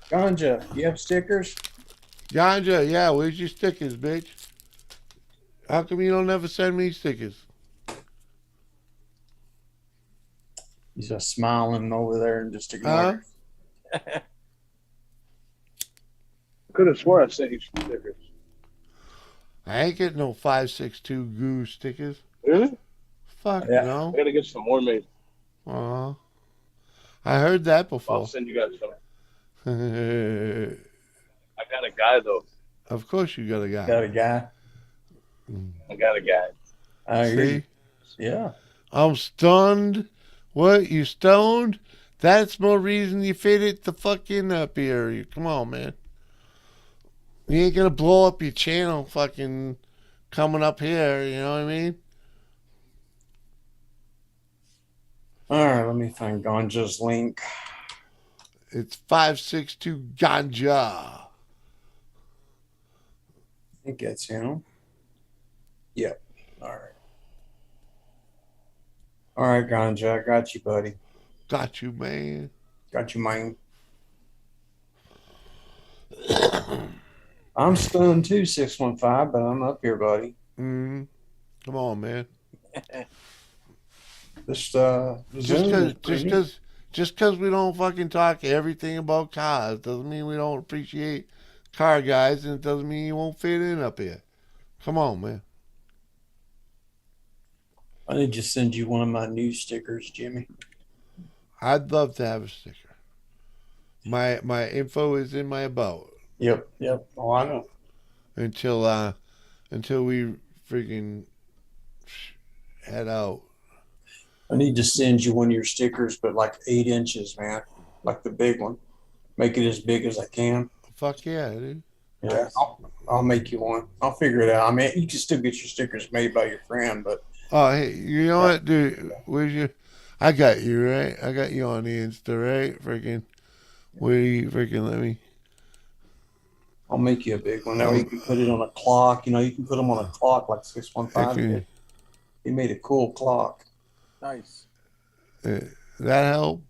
Ganja, you have stickers? Ganja, yeah, where's your stickers, bitch? How come you don't ever send me stickers? He's just smiling over there and just ignoring. Could have swore I sent you some stickers. I ain't getting no 562 goo stickers. Really? Fuck Yeah. no. I gotta get some more made. I heard that before. I'll send you guys some. I got a guy though. Of course you got a guy. Got a guy? I got a guy. I agree. See? Yeah. I'm stunned. What? You stoned? That's more reason you faded the fucking apiary. Come on, man. You ain't gonna blow up your channel fucking coming up here, you know what I mean? All right, let me find Ganja's link. It's 562 Ganja. I think that's him. Yep. All right. All right, Ganja, I got you, buddy. Got you, man. Got you, man. I'm stunned too, 615, but I'm up here, buddy. Come on, man. Just because we don't fucking talk everything about cars doesn't mean we don't appreciate car guys, and it doesn't mean you won't fit in up here. Come on, man. I need to send you one of my new stickers, Jimmy. I'd love to have a sticker. My info is in my about. Yep. Oh, I know. Until we freaking head out. I need to send you one of your stickers, but like 8 inches, man. Like the big one. Make it as big as I can. Fuck yeah, dude. Yeah, I'll make you one. I'll figure it out. I mean, you can still get your stickers made by your friend, but. Oh, hey, you know what, dude? Where's your? I got you, right? I got you on the Insta, right? Freaking. Where do you freaking let me? I'll make you a big one. That way you can put it on a clock. You know, you can put them on a clock like 615 did. He made a cool clock. Nice. That help?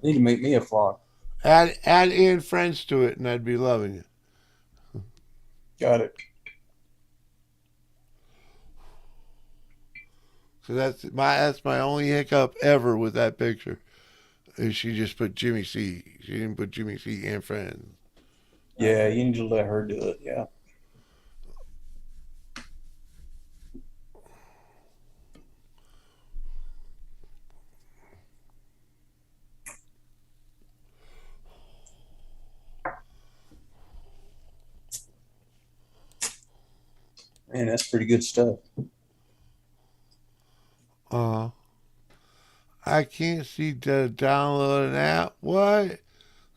I need to make me a clock. Add in friends to it, and I'd be loving you. Got it. So that's my only hiccup ever with that picture. Is she just put Jimmy C. She didn't put Jimmy C. and friends. Yeah, you need to let her do it. Yeah. Man, that's pretty good stuff. I can't see the download an app. What?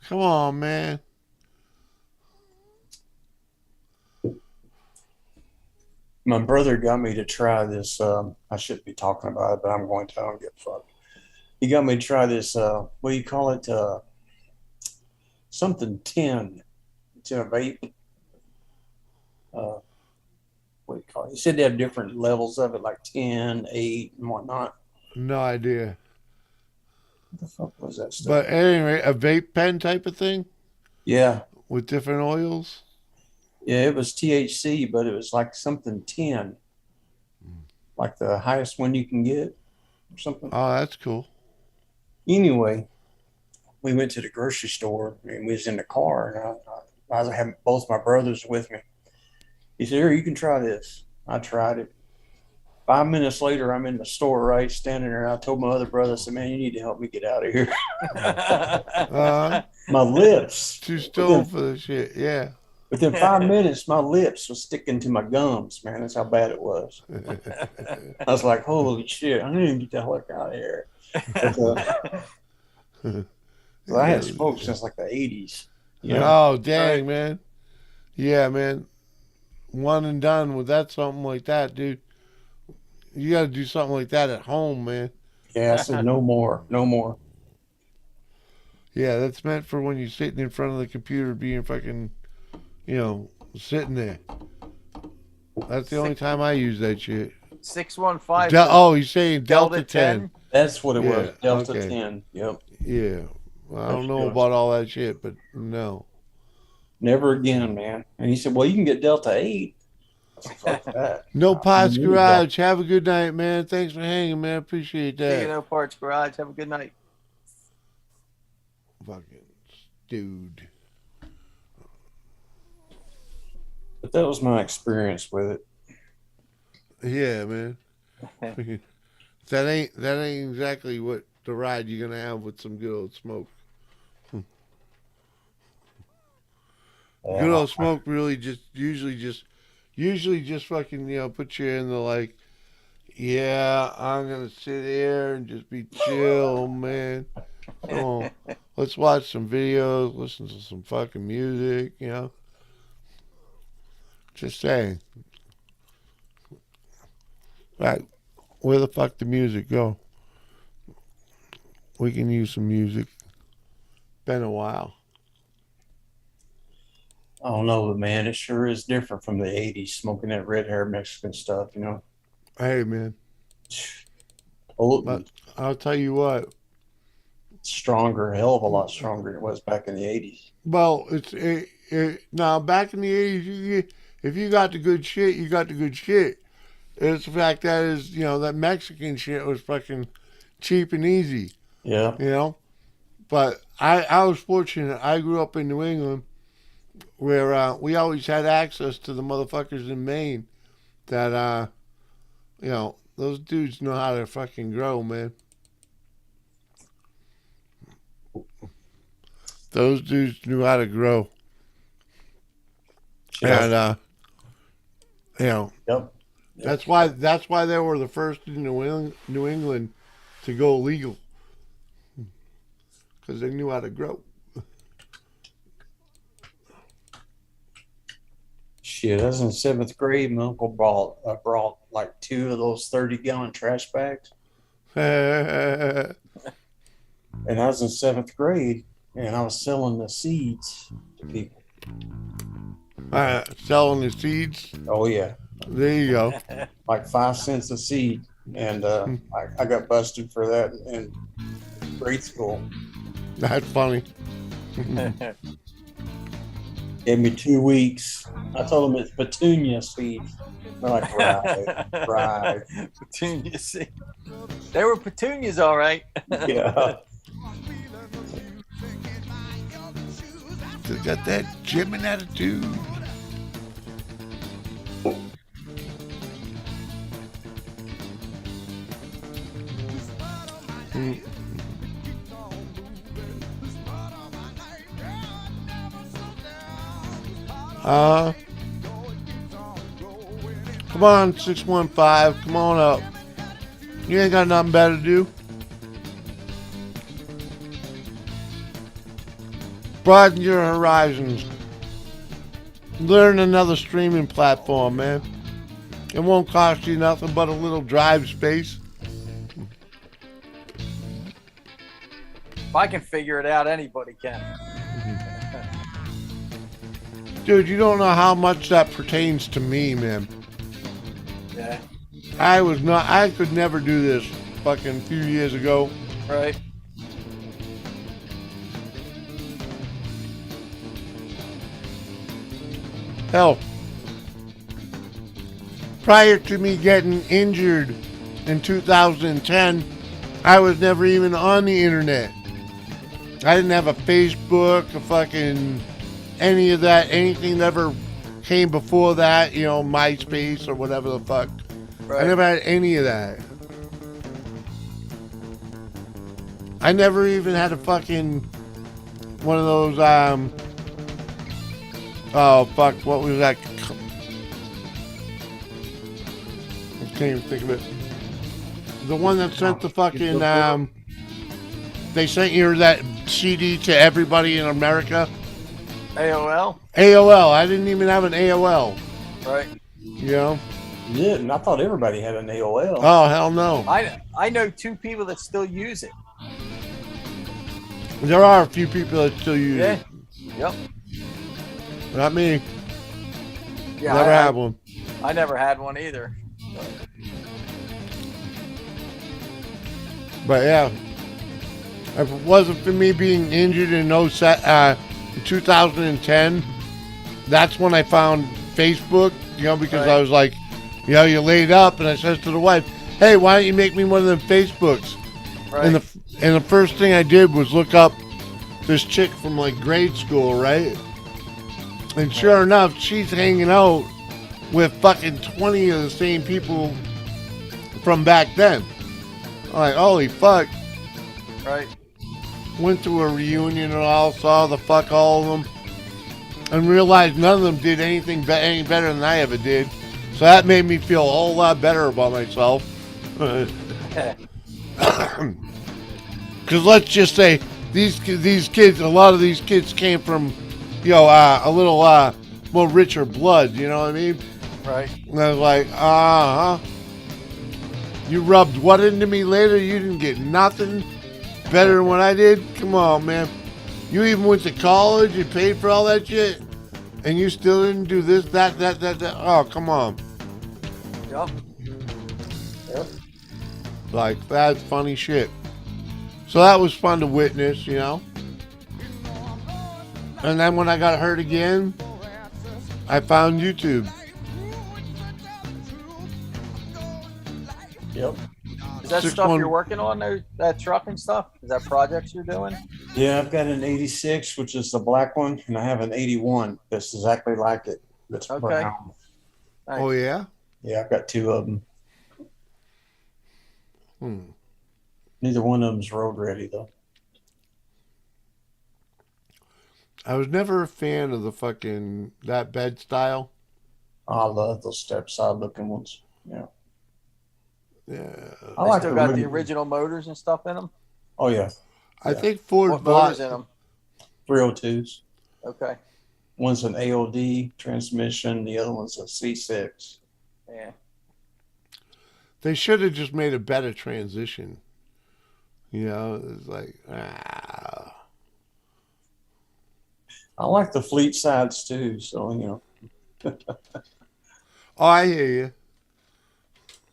Come on, man. My brother got me to try this. I shouldn't be talking about it, but I'm going to. I don't get fucked. He got me to try this. What do you call it? Something 10. It's in a vape. What do you call it? He said they have different levels of it, like 10, 8, and whatnot. No idea. What the fuck was that stuff? But anyway, a vape pen type of thing? Yeah. With different oils? Yeah, it was THC, but it was like something 10. Like the highest one you can get or something. Oh, that's cool. Anyway, we went to the grocery store and we was in the car, and I was having both my brothers with me. He said, "Here, you can try this." I tried it. 5 minutes later, I'm in the store, right, standing there. I told my other brother, I said, "Man, you need to help me get out of here." My lips. Too stoned for the shit, yeah. Within 5 minutes, my lips was sticking to my gums, man. That's how bad it was. I was like, holy shit, I need to get the hell out of here. So I had smoked since like the 80s. You know? Oh, dang, man. Yeah, man. One and done with that, something like that, dude. You got to do something like that at home, man. Yeah, I said no more. No more. Yeah, that's meant for when you're sitting in front of the computer being fucking, sitting there. That's the only time I use that shit. 615. Oh, he's saying Delta 10. That's what it was. Delta 10. Yep. Yeah. Well, I don't know about all that shit, but no. Never again, man. And he said, well, you can get Delta 8. Fuck that. No Parts Garage. Have a good night, man. Thanks for hanging, man. Appreciate that. See you, No Parts Garage. Have a good night. Fucking dude. But that was my experience with it. Yeah, man. That ain't exactly what the ride you're gonna have with some good old smoke. Good old smoke really usually just fucking put you in the like, yeah, I'm gonna sit here and just be chill, man. Oh, let's watch some videos, listen to some fucking music, Just saying. Right. Where the fuck the music go? We can use some music. Been a while. I don't know, but man, it sure is different from the 80s, smoking that red hair Mexican stuff, you know? Hey, man. Totally. But I'll tell you what. Stronger, a hell of a lot stronger than it was back in the 80s. Well, now back in the 80s, if you got the good shit, you got the good shit. It's the fact that is, that Mexican shit was fucking cheap and easy. Yeah. But I was fortunate. I grew up in New England where we always had access to the motherfuckers in Maine that, those dudes know how to fucking grow, man. Those dudes knew how to grow. Yeah. And, Yep. That's why they were the first in New England to go legal. Because they knew how to grow. Shit, I was in 7th grade. My uncle brought like 2 of those 30-gallon trash bags. And I was in 7th grade, and I was selling the seeds to people. Selling the seeds? Oh, yeah. There you go. Like 5 cents a seed. And I got busted for that in grade school. That's funny. Gave me 2 weeks. I told them it's petunia seeds. They're like, right. Petunia seeds. They were petunias, all right. Yeah. They got that German attitude. Come on, 615. Come on up. You ain't got nothing better to do. Broaden your horizons. Learn another streaming platform, man. It won't cost you nothing but a little drive space. If I can figure it out, anybody can. Dude, you don't know how much that pertains to me, man. Yeah. I could never do this fucking few years ago. Right. Hell, prior to me getting injured in 2010, I was never even on the internet. I didn't have a Facebook, a fucking any of that, anything that ever came before that, MySpace or whatever the fuck. Right. I never had any of that. I never even had a fucking one of those, oh fuck, what was that? I can't even think of it. The one that sent the fucking, they sent you that CD to everybody in America. AOL? AOL. I didn't even have an AOL. Right. Yeah, and I thought everybody had an AOL. Oh, hell no. I know 2 people that still use it. There are a few people that still use it. Yep. Not me. Yeah, Never had one. I never had one either. But yeah, if it wasn't for me being injured in 2010, that's when I found Facebook, because I was like, you laid up, and I said to the wife, hey, why don't you make me one of them Facebooks? Right. And the first thing I did was look up this chick from like grade school, right? And sure enough, she's hanging out with fucking 20 of the same people from back then. I'm like, holy fuck. Right. Went to a reunion and all, saw all of them, and realized none of them did anything any better than I ever did. So that made me feel a whole lot better about myself. Because let's just say these kids, a lot of these kids came from, a little more richer blood. You know what I mean? Right. And I was like, You rubbed what into me later? You didn't get nothing better than what I did? Come on, man. You even went to college and paid for all that shit, and you still didn't do this, that. Oh, come on. Yep. Yep. Like, that's funny shit. So that was fun to witness, you know. And then when I got hurt again, I found YouTube. Yep. Is that stuff you're working on there? That trucking stuff? Is that projects you're doing? Yeah, I've got an 86, which is the black one, and I have an 81 that's exactly like it. That's brown. Nice. Oh, yeah? Yeah, I've got two of them. Neither one of them's road ready, though. I was never a fan of that bed style. I love those step side looking ones. Yeah. Yeah. I like still got the original motors and stuff in them? Oh, yeah. I think Ford What bought motors in them? 302s. Okay. One's an AOD transmission. The other one's a C6. Yeah. They should have just made a better transition. You know, it's like, I like the fleet sides too, so, you know. Oh, I hear you.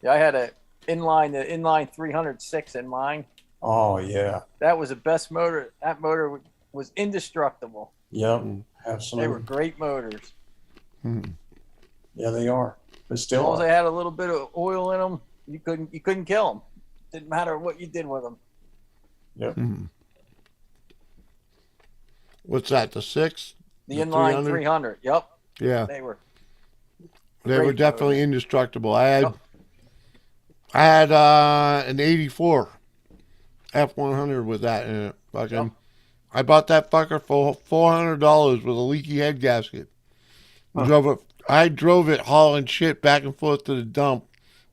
Yeah, I had the inline 306 in mine. Oh, yeah. That was the best motor. That motor was indestructible. Yep, Mm. absolutely. They were great motors. Yeah, they are. They As still long as are. they had a little bit of oil in them, you couldn't kill them. Didn't matter what you did with them. Yep. What's that, the 6? The inline 300. Yep. Yeah. They were definitely indestructible. I had an 84 F100 with that in it. Fucking, I bought that fucker for $400 with a leaky head gasket. I drove it hauling shit back and forth to the dump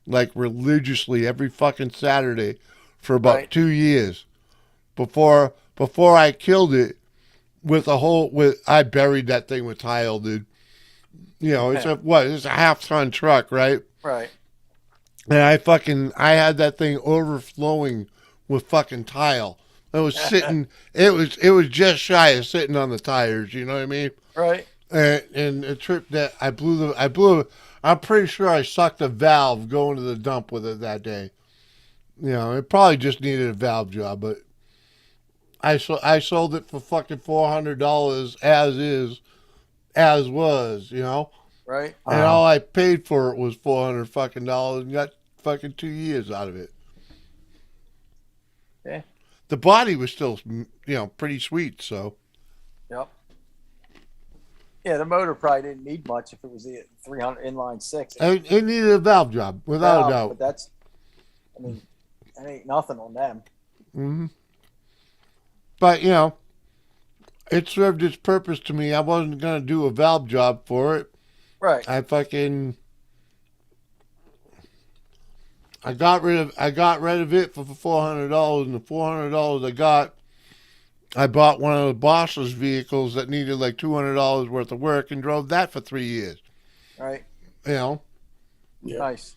like religiously every fucking Saturday for about 2 years before I killed it I buried that thing with tile, dude. You know, it's a half-ton truck, right? Right. And I had that thing overflowing with fucking tile. It was sitting, it was just shy of sitting on the tires, you know what I mean? Right. And a trip that I'm pretty sure I sucked a valve going to the dump with it that day. You know, it probably just needed a valve job, but I sold it for fucking $400 as was, you know? Right. And all I paid for it was $400 fucking dollars and got fucking 2 years out of it. Yeah. The body was still, you know, pretty sweet, so. Yep. Yeah, the motor probably didn't need much if it was the 300 inline 6. It needed a valve job, without a doubt. But that ain't nothing on them. Mm-hmm. But, you know, it served its purpose to me. I wasn't going to do a valve job for it. Right. I got rid of it for $400, and the $400 I bought one of the boss's vehicles that needed like $200 worth of work and drove that for 3 years. Right. You know? Yeah. Nice.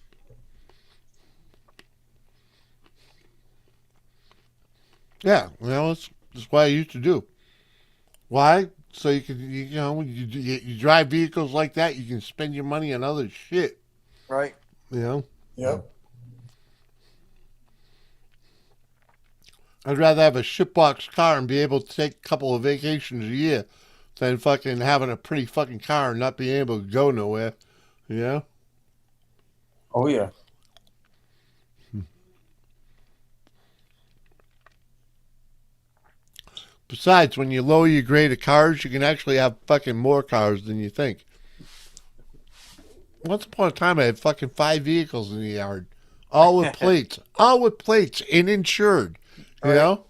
Yeah, you know, that's what I used to do. Why? So you drive vehicles like that, you can spend your money on other shit. Right. You know? Yep. I'd rather have a shitbox car and be able to take a couple of vacations a year than fucking having a pretty fucking car and not being able to go nowhere. You know? Oh, yeah. Besides, when you lower your grade of cars, you can actually have fucking more cars than you think. Once upon a time, I had fucking 5 vehicles in the yard. All with plates. All with plates and insured. You know?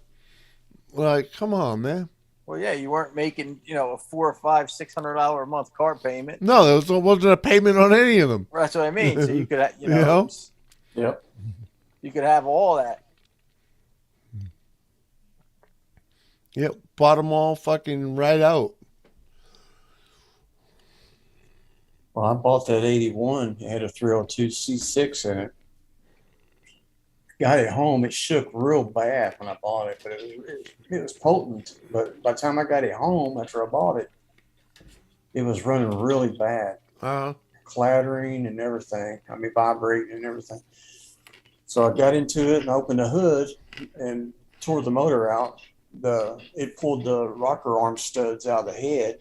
Like, come on, man. Well, yeah, you weren't making, a $400 or $600 a month car payment. No, there wasn't a payment on any of them. That's what I mean. So you could, Yep. You could have all that. Yep, bought them all fucking right out. Well, I bought that 81. It had a 302 C6 in it. got it home, it shook real bad when I bought it, but it was potent. But by the time I got it home after I bought it, it was running really bad, clattering and everything. I mean, vibrating and everything. So I got into it and opened the hood and tore the motor out. It pulled the rocker arm studs out of the head,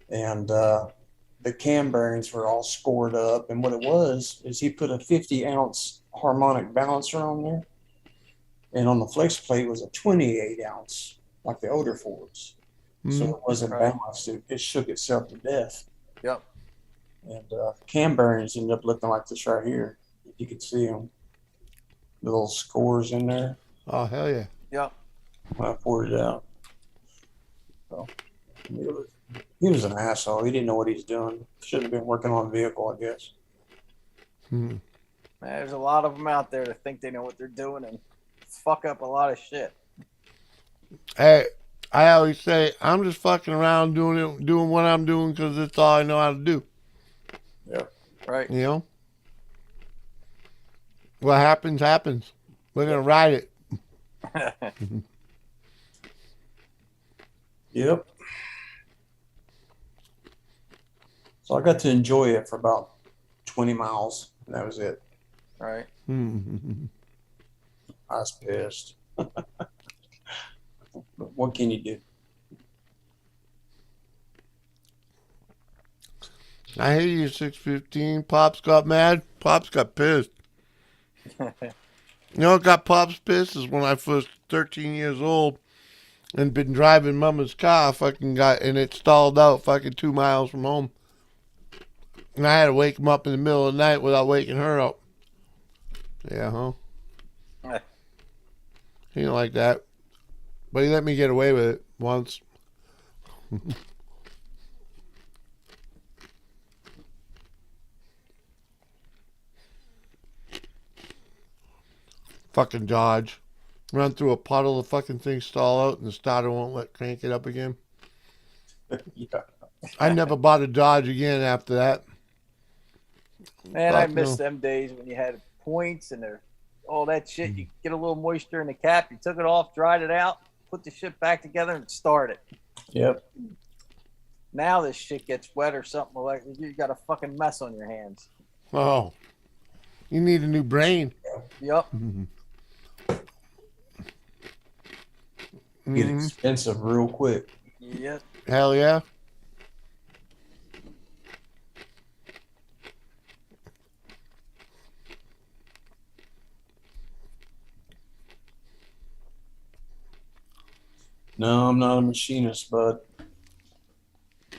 and the cam bearings were all scored up. And what it was is he put a 50-ounce harmonic balancer on there, and on the flex plate was a 28-ounce, like the older Fords. So it wasn't balanced. It shook itself to death. Yep. And cam bearings ended up looking like this right here. You could see them, the little scores in there. Oh, hell yeah. Yep. When I poured it out. So he was an asshole. He didn't know what he's doing. Should have been working on a vehicle, I guess. Man, there's a lot of them out there that think they know what they're doing and fuck up a lot of shit. Hey, I always say I'm just fucking around doing what I'm doing because it's all I know how to do. Yeah. Right. You know? What happens, happens. We're going to ride it. Yep. So I got to enjoy it for about 20 miles, and that was it. Right. I was pissed. But what can you do? I hate you, 615. Pops got mad. Pops got pissed. You know what got Pops pissed is when I was 13 years old and been driving Mama's car, and it stalled out 2 miles from home. And I had to wake him up in the middle of the night without waking her up. Yeah, huh? He didn't like that. But he let me get away with it once. Fucking Dodge. Run through a puddle, the fucking thing stall out, and the starter won't crank it up again. Yeah. I never bought a Dodge again after that. Man, Fuck I miss no. them days when you had points and all that shit. You get a little moisture in the cap, you took it off, dried it out, put the shit back together, and start it. Yep. Now this shit gets wet or something like you got a fucking mess on your hands. Oh. You need a new brain. Yep. Get expensive real quick. Yep. Hell yeah. No, I'm not a machinist, but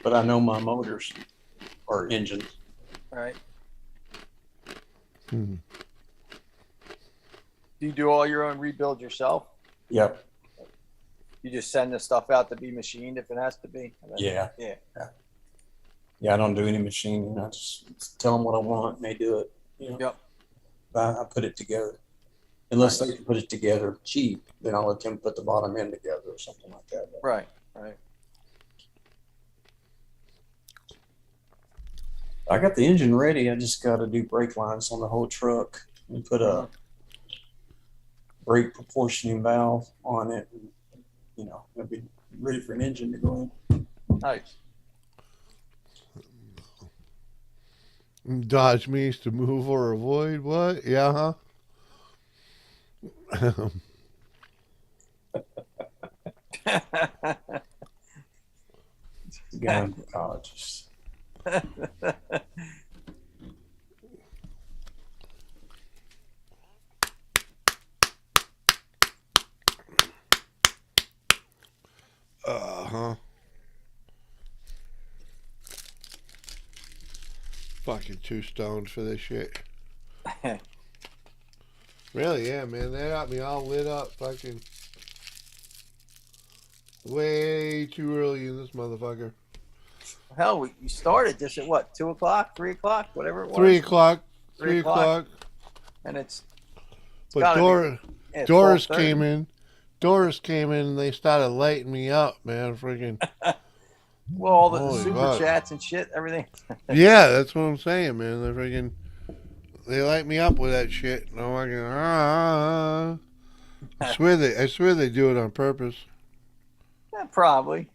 I know my motors or engines. Right. Hmm. Do you do all your own rebuild yourself? Yep. You just send the stuff out to be machined if it has to be? Yeah. Yeah. Yeah, I don't do any machining. I just tell them what I want and they do it. You know? Yep. I put it together. Unless they can put it together cheap, then I'll let them put the bottom end together or something like that. Right. Right. I got the engine ready. I just got to do brake lines on the whole truck and put a brake proportioning valve on it. And, you know, it'll be ready for an engine to go in. Nice. Dodge means to move or avoid what? Yeah, huh? Gynecologist. Uh-huh. Fucking too stoned for this shit. Really, yeah, man. They got me all lit up fucking way too early in this motherfucker. Hell, you started this at what, 2 o'clock, 3 o'clock, whatever it was? 3 o'clock. 3 o'clock. And it's But it's Doris 12:30. came in. Doris came in and they started lighting me up, man. Freaking. Well, all the Holy super God. chats and shit, everything. Yeah, that's what I'm saying, man. They're freaking. They light me up with that shit. And I'm like, I swear they do it on purpose. Yeah, probably.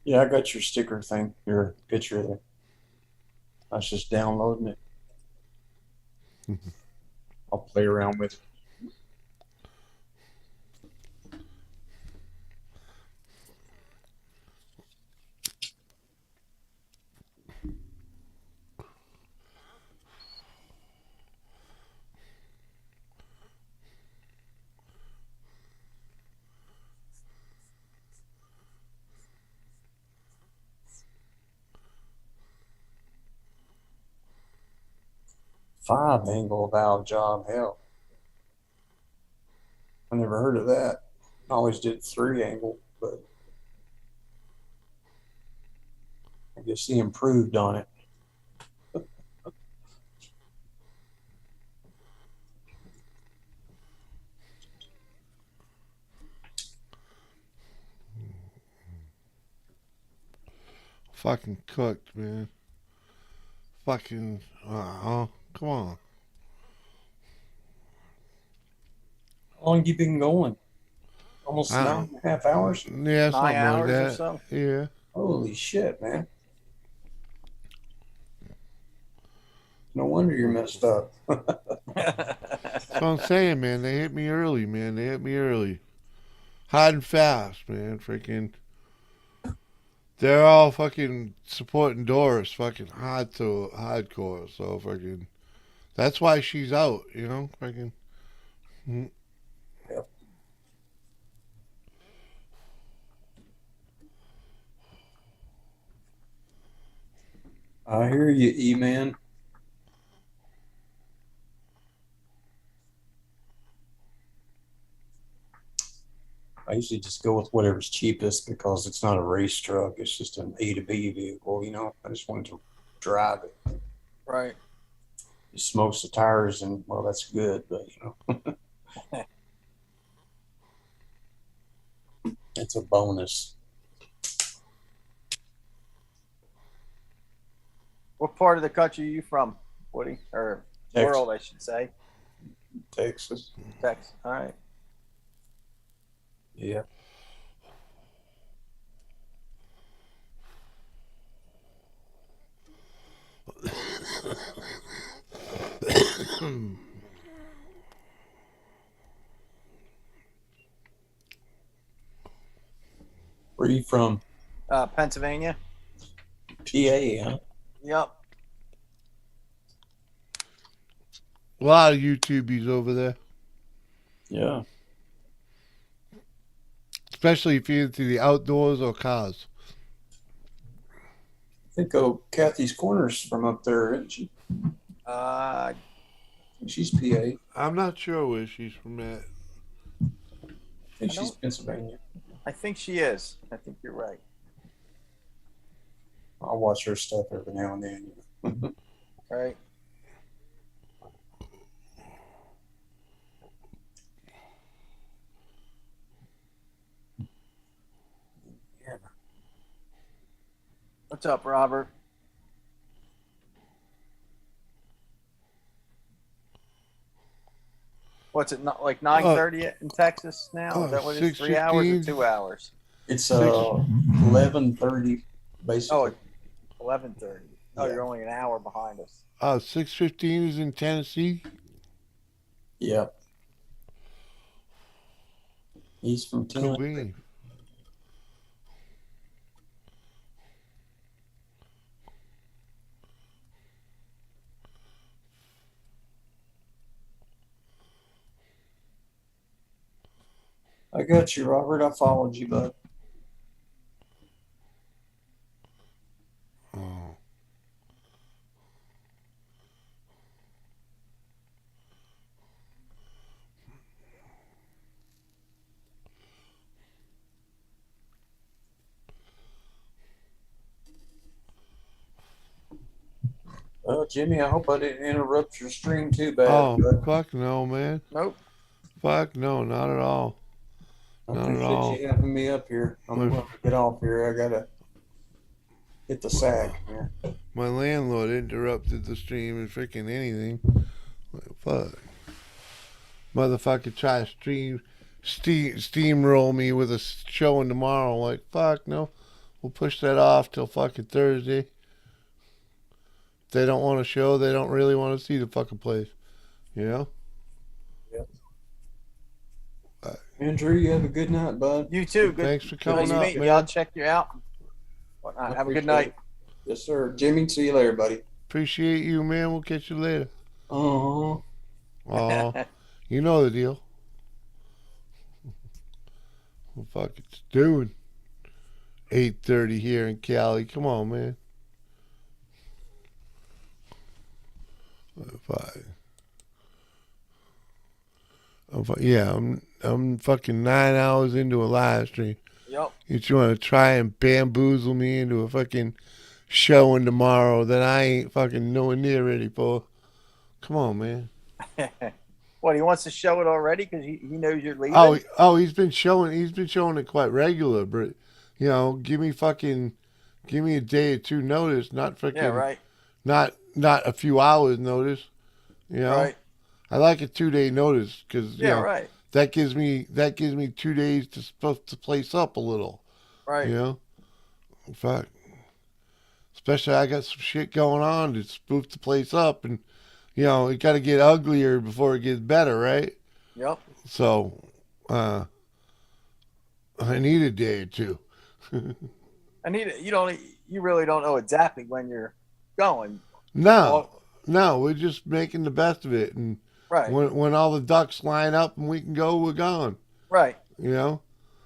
Yeah, I got your sticker thing, your picture there. I was just downloading it. I'll play around with it. Five angle valve job, hell. I never heard of that. I always did 3 angle, but I guess he improved on it. Fucking cooked, man. Fucking, come on. How long you been going? Almost 9.5 hours? Yeah, 9 something like hours or that. so. Yeah. Holy shit, man. No wonder you're messed up. That's what I'm saying, man. They hit me early, man. They hit me early. Hard and fast, man. Freaking. They're all fucking supporting Doris, fucking hardcore. So fucking. That's why she's out, you know? Fucking. Yep. I hear you, E-Man. I usually just go with whatever's cheapest because it's not a race truck. It's just an A to B vehicle, you know. I just wanted to drive it. Right. It smokes the tires and, well, that's good, but, you know. It's a bonus. What part of the country are you from, Woody? Or Texas. world, I should say. Texas. Texas. All right. Yeah. Where are you from? Pennsylvania. PA, huh? Yep. A lot of YouTubies over there. Yeah. Especially if you're into the outdoors or cars. I think Kathy's Corner's from up there, isn't she? She's PA. I'm not sure where she's from at. I think she's Pennsylvania. I think she is. I think you're right. I'll watch her stuff every now and then. Right. Yeah. What's up, Robert? What's it, not like 9:30 in Texas now? Is that what it is? 3 hours or 2 hours? It's 11:30 basically. Oh, 11:30. Oh, Yeah. you're only an hour behind us. 6:15 is in Tennessee. Yep. He's from Could Tennessee. be. I got you, Robert. I followed you, bud. Oh. Well, Jimmy, I hope I didn't interrupt your stream too bad. Oh, But fuck no, man. Nope. Fuck no, not at all. I Not at appreciate all. you having me up here. I'm My- going to get off here. I gotta hit the sack. Yeah. My landlord interrupted the stream and freaking anything. Like, fuck. Motherfucker try to steamroll me with a showing tomorrow. Like, fuck no. We'll push that off till fucking Thursday. If they don't want to show, they don't really want to see the fucking place. You know? Yep. Andrew, you have a good night, bud. You too. Good. Thanks for coming nice up, meeting you. man. I'll check you out. Whatnot. Have a good night. Yes, sir. Jimmy, see you later, buddy. Appreciate you, man. We'll catch you later. Uh-huh. Oh, you know the deal. Well, fuck, it's doing 8:30 here in Cali. Come on, man. I'm fucking 9 hours into a live stream. Yep. You want to try and bamboozle me into a fucking showing tomorrow that I ain't fucking nowhere near ready for. Come on, man. What, he wants to show it already because he knows you're leaving? He's been showing it quite regular, but you know, give me a day or two notice, not freaking Yeah, right. not a few hours notice. You know, Right. I like a 2-day notice because Yeah, right. that gives me 2 days to spruce the place up a little. Right. You know, in fact, especially I got some shit going on to spoof the place up, and you know, it got to get uglier before it gets better, right? Yep. So, I need a day or two. You really don't know exactly when you're going. No, we're just making the best of it, and Right. when all the ducks line up and we can go, we're gone. Right. You know.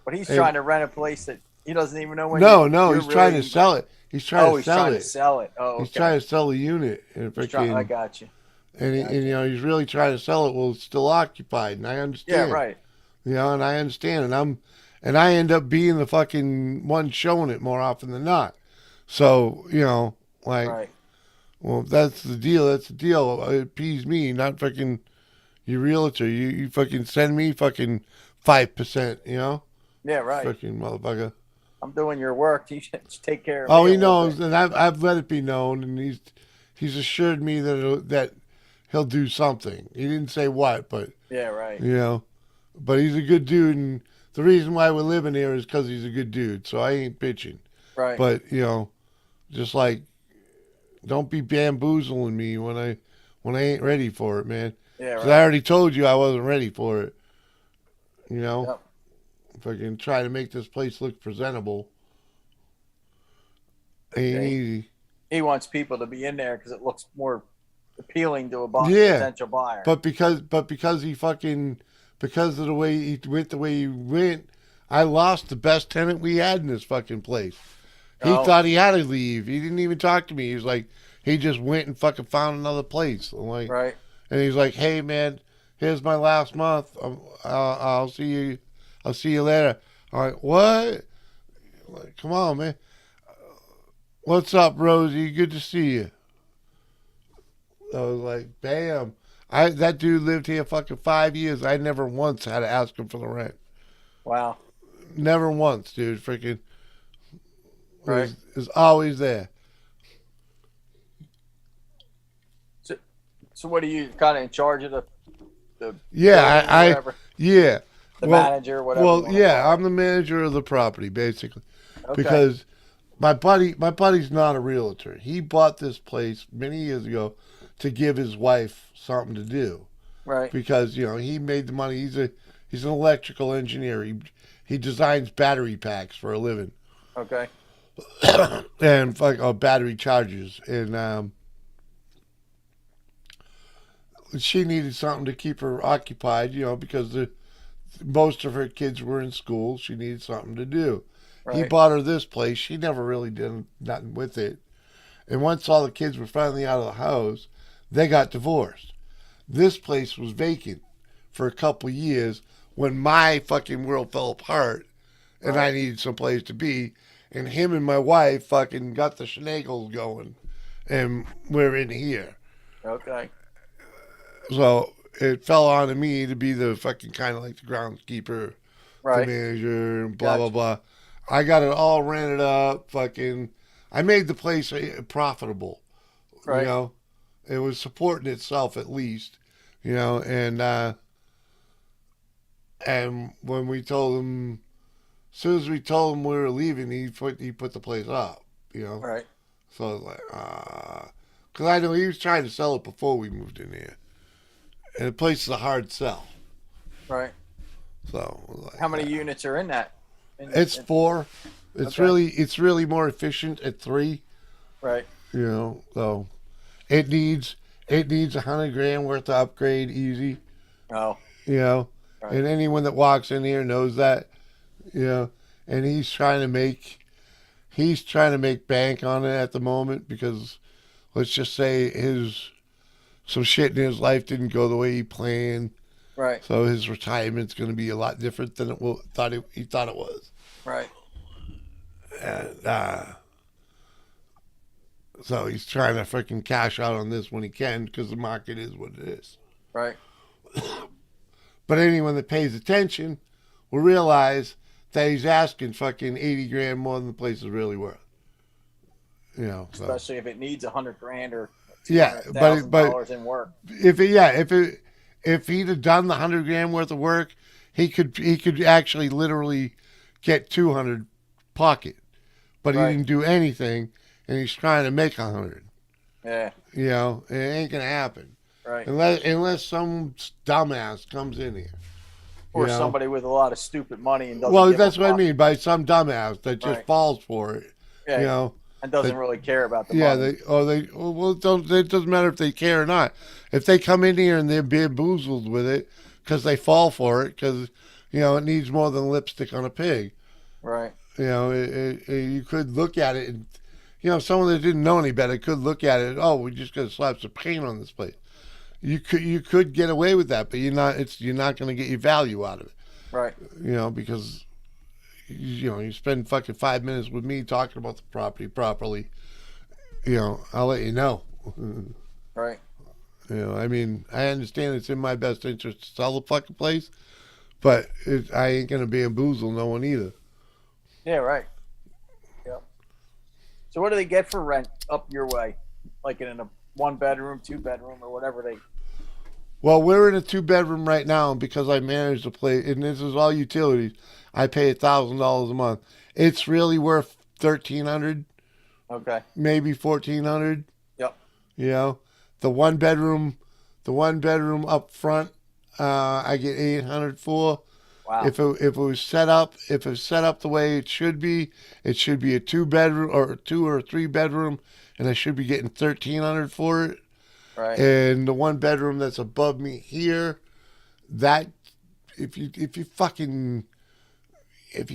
But he's And- trying to rent a place that he doesn't even know when. No, you're he's trying to really- sell it. He's trying to he's sell trying it. to sell it. Oh, He's okay. trying to sell the unit, and I got you. And you know, he's really trying to sell it while it's still occupied, and I understand. Yeah, right. You know, and I understand, and I end up being the fucking one showing it more often than not. So, you know, like, Right. well, if that's the deal. That's the deal. It appease me, not fucking your realtor. You fucking send me fucking 5%. You know. Yeah, right. Fucking motherfucker. I'm doing your work. You should just take care of Oh, me he a little knows, bit. and I've let it be known, and he's assured me that he'll do something. He didn't say what, but Yeah, right. you know, but he's a good dude, and the reason why we're living here is because he's a good dude. So I ain't bitching. Right. But you know, just like, don't be bamboozling me when I ain't ready for it, man. Yeah, 'Cause right. I already told you I wasn't ready for it. You know, Yep. if I can try to make this place look presentable, ain't Okay. easy. He wants people to be in there because it looks more appealing to a potential buyer. But because of the way he went, I lost the best tenant we had in this fucking place. He Oh. thought he had to leave. He didn't even talk to me. He was like, he just went and fucking found another place. I'm like, Right. And he's like, hey man, here's my last month. I'll see you. I'll see you later. I'm like, what? I'm like, come on, man. What's up, Rosie? Good to see you. I was like, bam. That dude lived here fucking 5 years. I never once had to ask him for the rent. Wow. Never once, dude. Freaking Right. is always there. So what are you kind of in charge of the Yeah, building or whatever? yeah. The manager, whatever you Well, wanna yeah, I'm the manager of the property, basically. Okay. Because my buddy's not a realtor. He bought this place many years ago to give his wife something to do. Right. Because, you know, he made the money. He's an electrical engineer. He designs battery packs for a living. Okay. And battery chargers. And she needed something to keep her occupied, you know, because most of her kids were in school. She needed something to do. He Right. bought her this place. She never really did nothing with it. And once all the kids were finally out of the house, they got divorced. This place was vacant for a couple of years when my fucking world fell apart and I needed some place to be. And him and my wife fucking got the shenanigans going. and we're in here. Okay. So it fell on me to be the fucking kind of like the groundskeeper, Right. the manager, and blah, blah, blah. I got it all rented up. Fucking, I made the place profitable. Right. You know, it was supporting itself at least. You know, and when we told him, as soon as we told him we were leaving, he put the place up. You know. Right. So I was like, because I know he was trying to sell it before we moved in here, and the place is a hard sell. Right. So I was like, How many units are in that? It's 4. It's really more efficient at 3. Right. You know, so it needs $100,000 worth of upgrade easy. Oh. You know, Right. and anyone that walks in here knows that. You know, and he's trying to make bank on it at the moment because let's just say some shit in his life didn't go the way he planned. Right. So his retirement's going to be a lot different than he thought it was. Right. And so he's trying to freaking cash out on this when he can because the market is what it is. Right. But anyone that pays attention will realize that he's asking fucking $80,000 more than the place is really worth. You know, so. Especially if it needs $100,000 or Yeah, $200,000 in work. If he'd have done the $100,000 worth of work, he could actually literally get 200 pocket, but he didn't do anything, and he's trying to make 100. Yeah. You know, it ain't gonna happen. Right. Unless some dumbass comes in here. Or you know? somebody with a lot of stupid money and doesn't. Well, give that's a what I fuck. mean by some dumbass that just Right. falls for it. Yeah. You know, And doesn't really care about the yeah, money. it doesn't matter if they care or not. If they come in here and they're bamboozled with it because they fall for it because, you know, it needs more than lipstick on a pig. Right. You know, you could look at it and, you know, someone that didn't know any better could look at it. Oh, we just got to slap some paint on this place. You could get away with that, but you're not going to get your value out of it. Right. You know, because you spend fucking 5 minutes with me talking about the property properly. You know, I'll let you know. Right. You know, I mean, I understand it's in my best interest to sell the fucking place, but I ain't gonna bamboozle no one either. Yeah. Right. Yeah. So what do they get for rent up your way, like in a 1-bedroom, 2-bedroom, or whatever they? Well, we're in a 2-bedroom right now, and because I manage the place, and this is all utilities, I pay $1,000 a month. It's really worth $1,300, Okay. maybe $1,400. Yep. You know, the one bedroom up front, I get $800 for. Wow. If it was set up the way it should be a 2-bedroom or a 2 or 3-bedroom, and I should be getting $1,300 for it. Right. And the 1-bedroom that's above me here, that if you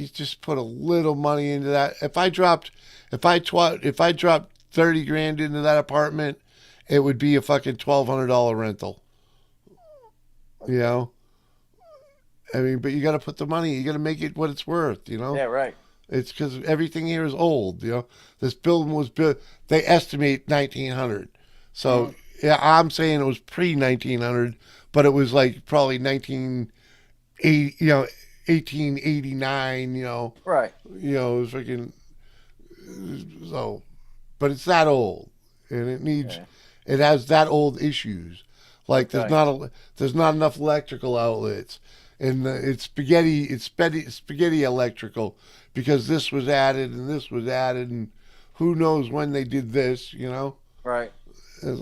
just put a little money into that, if I dropped $30,000 into that apartment, it would be a fucking $1,200 rental. You know, I mean, but you got to put the money, you got to make it what it's worth. You know. Yeah. Right. It's because everything here is old. You know, this building was built. They estimate 1900. So yeah, I'm saying it was pre-1900, but it was like probably 1889. You know. Right. You know, it was freaking. So, but it's that old, and it needs. Yeah. It has that old issues. Like Okay. there's not enough electrical outlets, and it's spaghetti electrical because this was added and this was added, and who knows when they did this, you know? Right. It's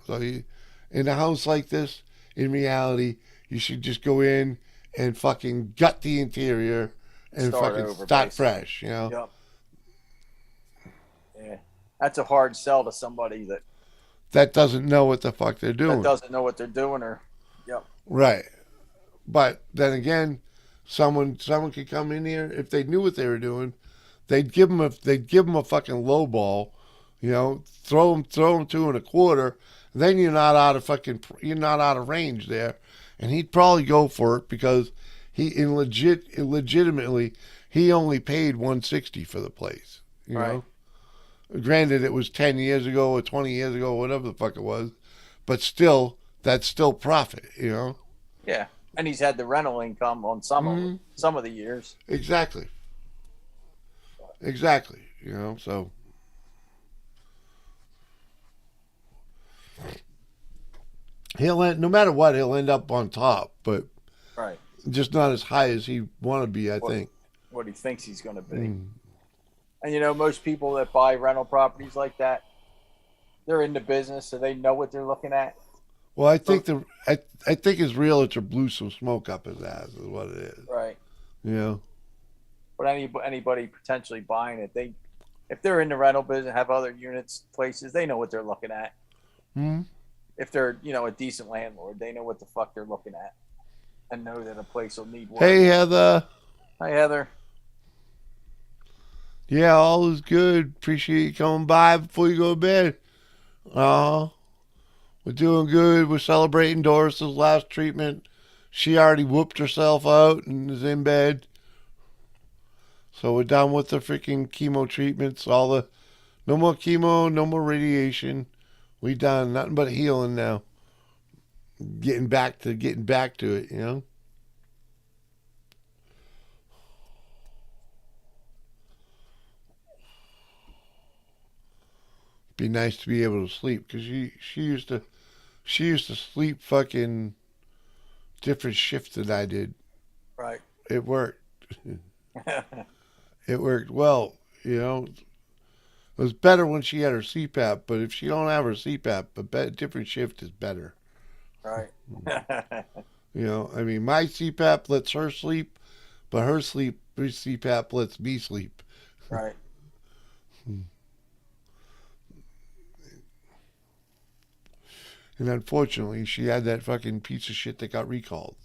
like, in a house like this, in reality, you should just go in and fucking gut the interior and Start fucking over, start basically. fresh, you know? Yep. Yeah. That's a hard sell to somebody That doesn't know what the fuck they're that doing. doesn't know what they're doing, or. Yep. Right. But then again, someone could come in here if they knew what they were doing. They'd give them a fucking low ball, you know, throw them 2 1/4. Then you're not out of range there, and he'd probably go for it because legitimately he only paid $160 for the place, you Right. know. Granted, it was 10 years ago or 20 years ago, whatever the fuck it was, but still, that's still profit, you know. Yeah, and he's had the rental income on some of the years. Exactly. Exactly. You know, so he'll no matter what, he'll end up on top, but Right. just not as high as he want to be, I think. What he thinks he's going to be. Mm. And you know, most people that buy rental properties like that, they're in the business, so they know what they're looking at. Well, I think I think his realtor blew some smoke up his ass is what it is. Right. You know. But anybody potentially buying it, if they're in the rental business, have other units, places, they know what they're looking at. Hmm. If they're, a decent landlord, they know what the fuck they're looking at, and know that a place will need work. Hey, Heather. Hi, Heather. Yeah, all is good. Appreciate you coming by before you go to bed. We're doing good. We're celebrating Doris's last treatment. She already whooped herself out and is in bed. So we're done with the freaking chemo treatments. No more chemo, no more radiation. We done nothing but healing now. Getting back to it, you know. Be nice to be able to sleep because she used to sleep fucking different shifts than I did. Right. It worked. It worked well, you know. It was better when she had her CPAP, but if she don't have her CPAP, a different shift is better. Right. You know, I mean, my CPAP lets her sleep, but her CPAP lets me sleep. Right. And unfortunately, she had that fucking piece of shit that got recalled.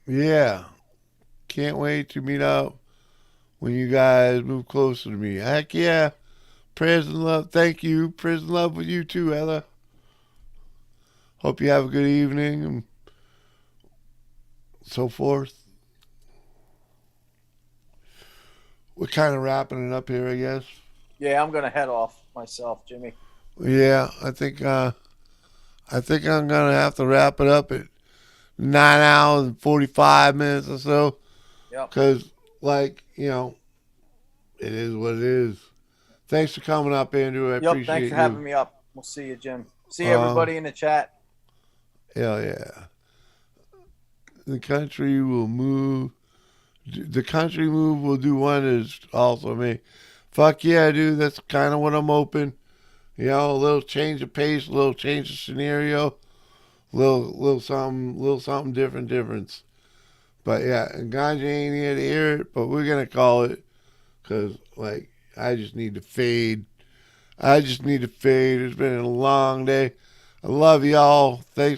Yeah. Can't wait to meet up when you guys move closer to me. Heck yeah. Prayers and love. Thank you. Prayers and love with you too, Heather. Hope you have a good evening and so forth. We're kind of wrapping it up here, I guess. Yeah, I'm gonna head off myself, Jimmy. Yeah, I think I'm gonna have to wrap it up at 9 hours and 45 minutes or so. Yep. Because, it is what it is. Thanks for coming up, Andrew. I appreciate Thanks for you. having me up. We'll see you, Jim. See everybody in the chat. Hell yeah. The country move will do wonders also, me. Fuck yeah, dude. That's kind of what I'm hoping. You know, a little change of pace, a little change of scenario, little something difference. But yeah, and Ganja ain't here to hear it, but we're gonna call it, cause I just need to fade. It's been a long day. I love y'all. Thanks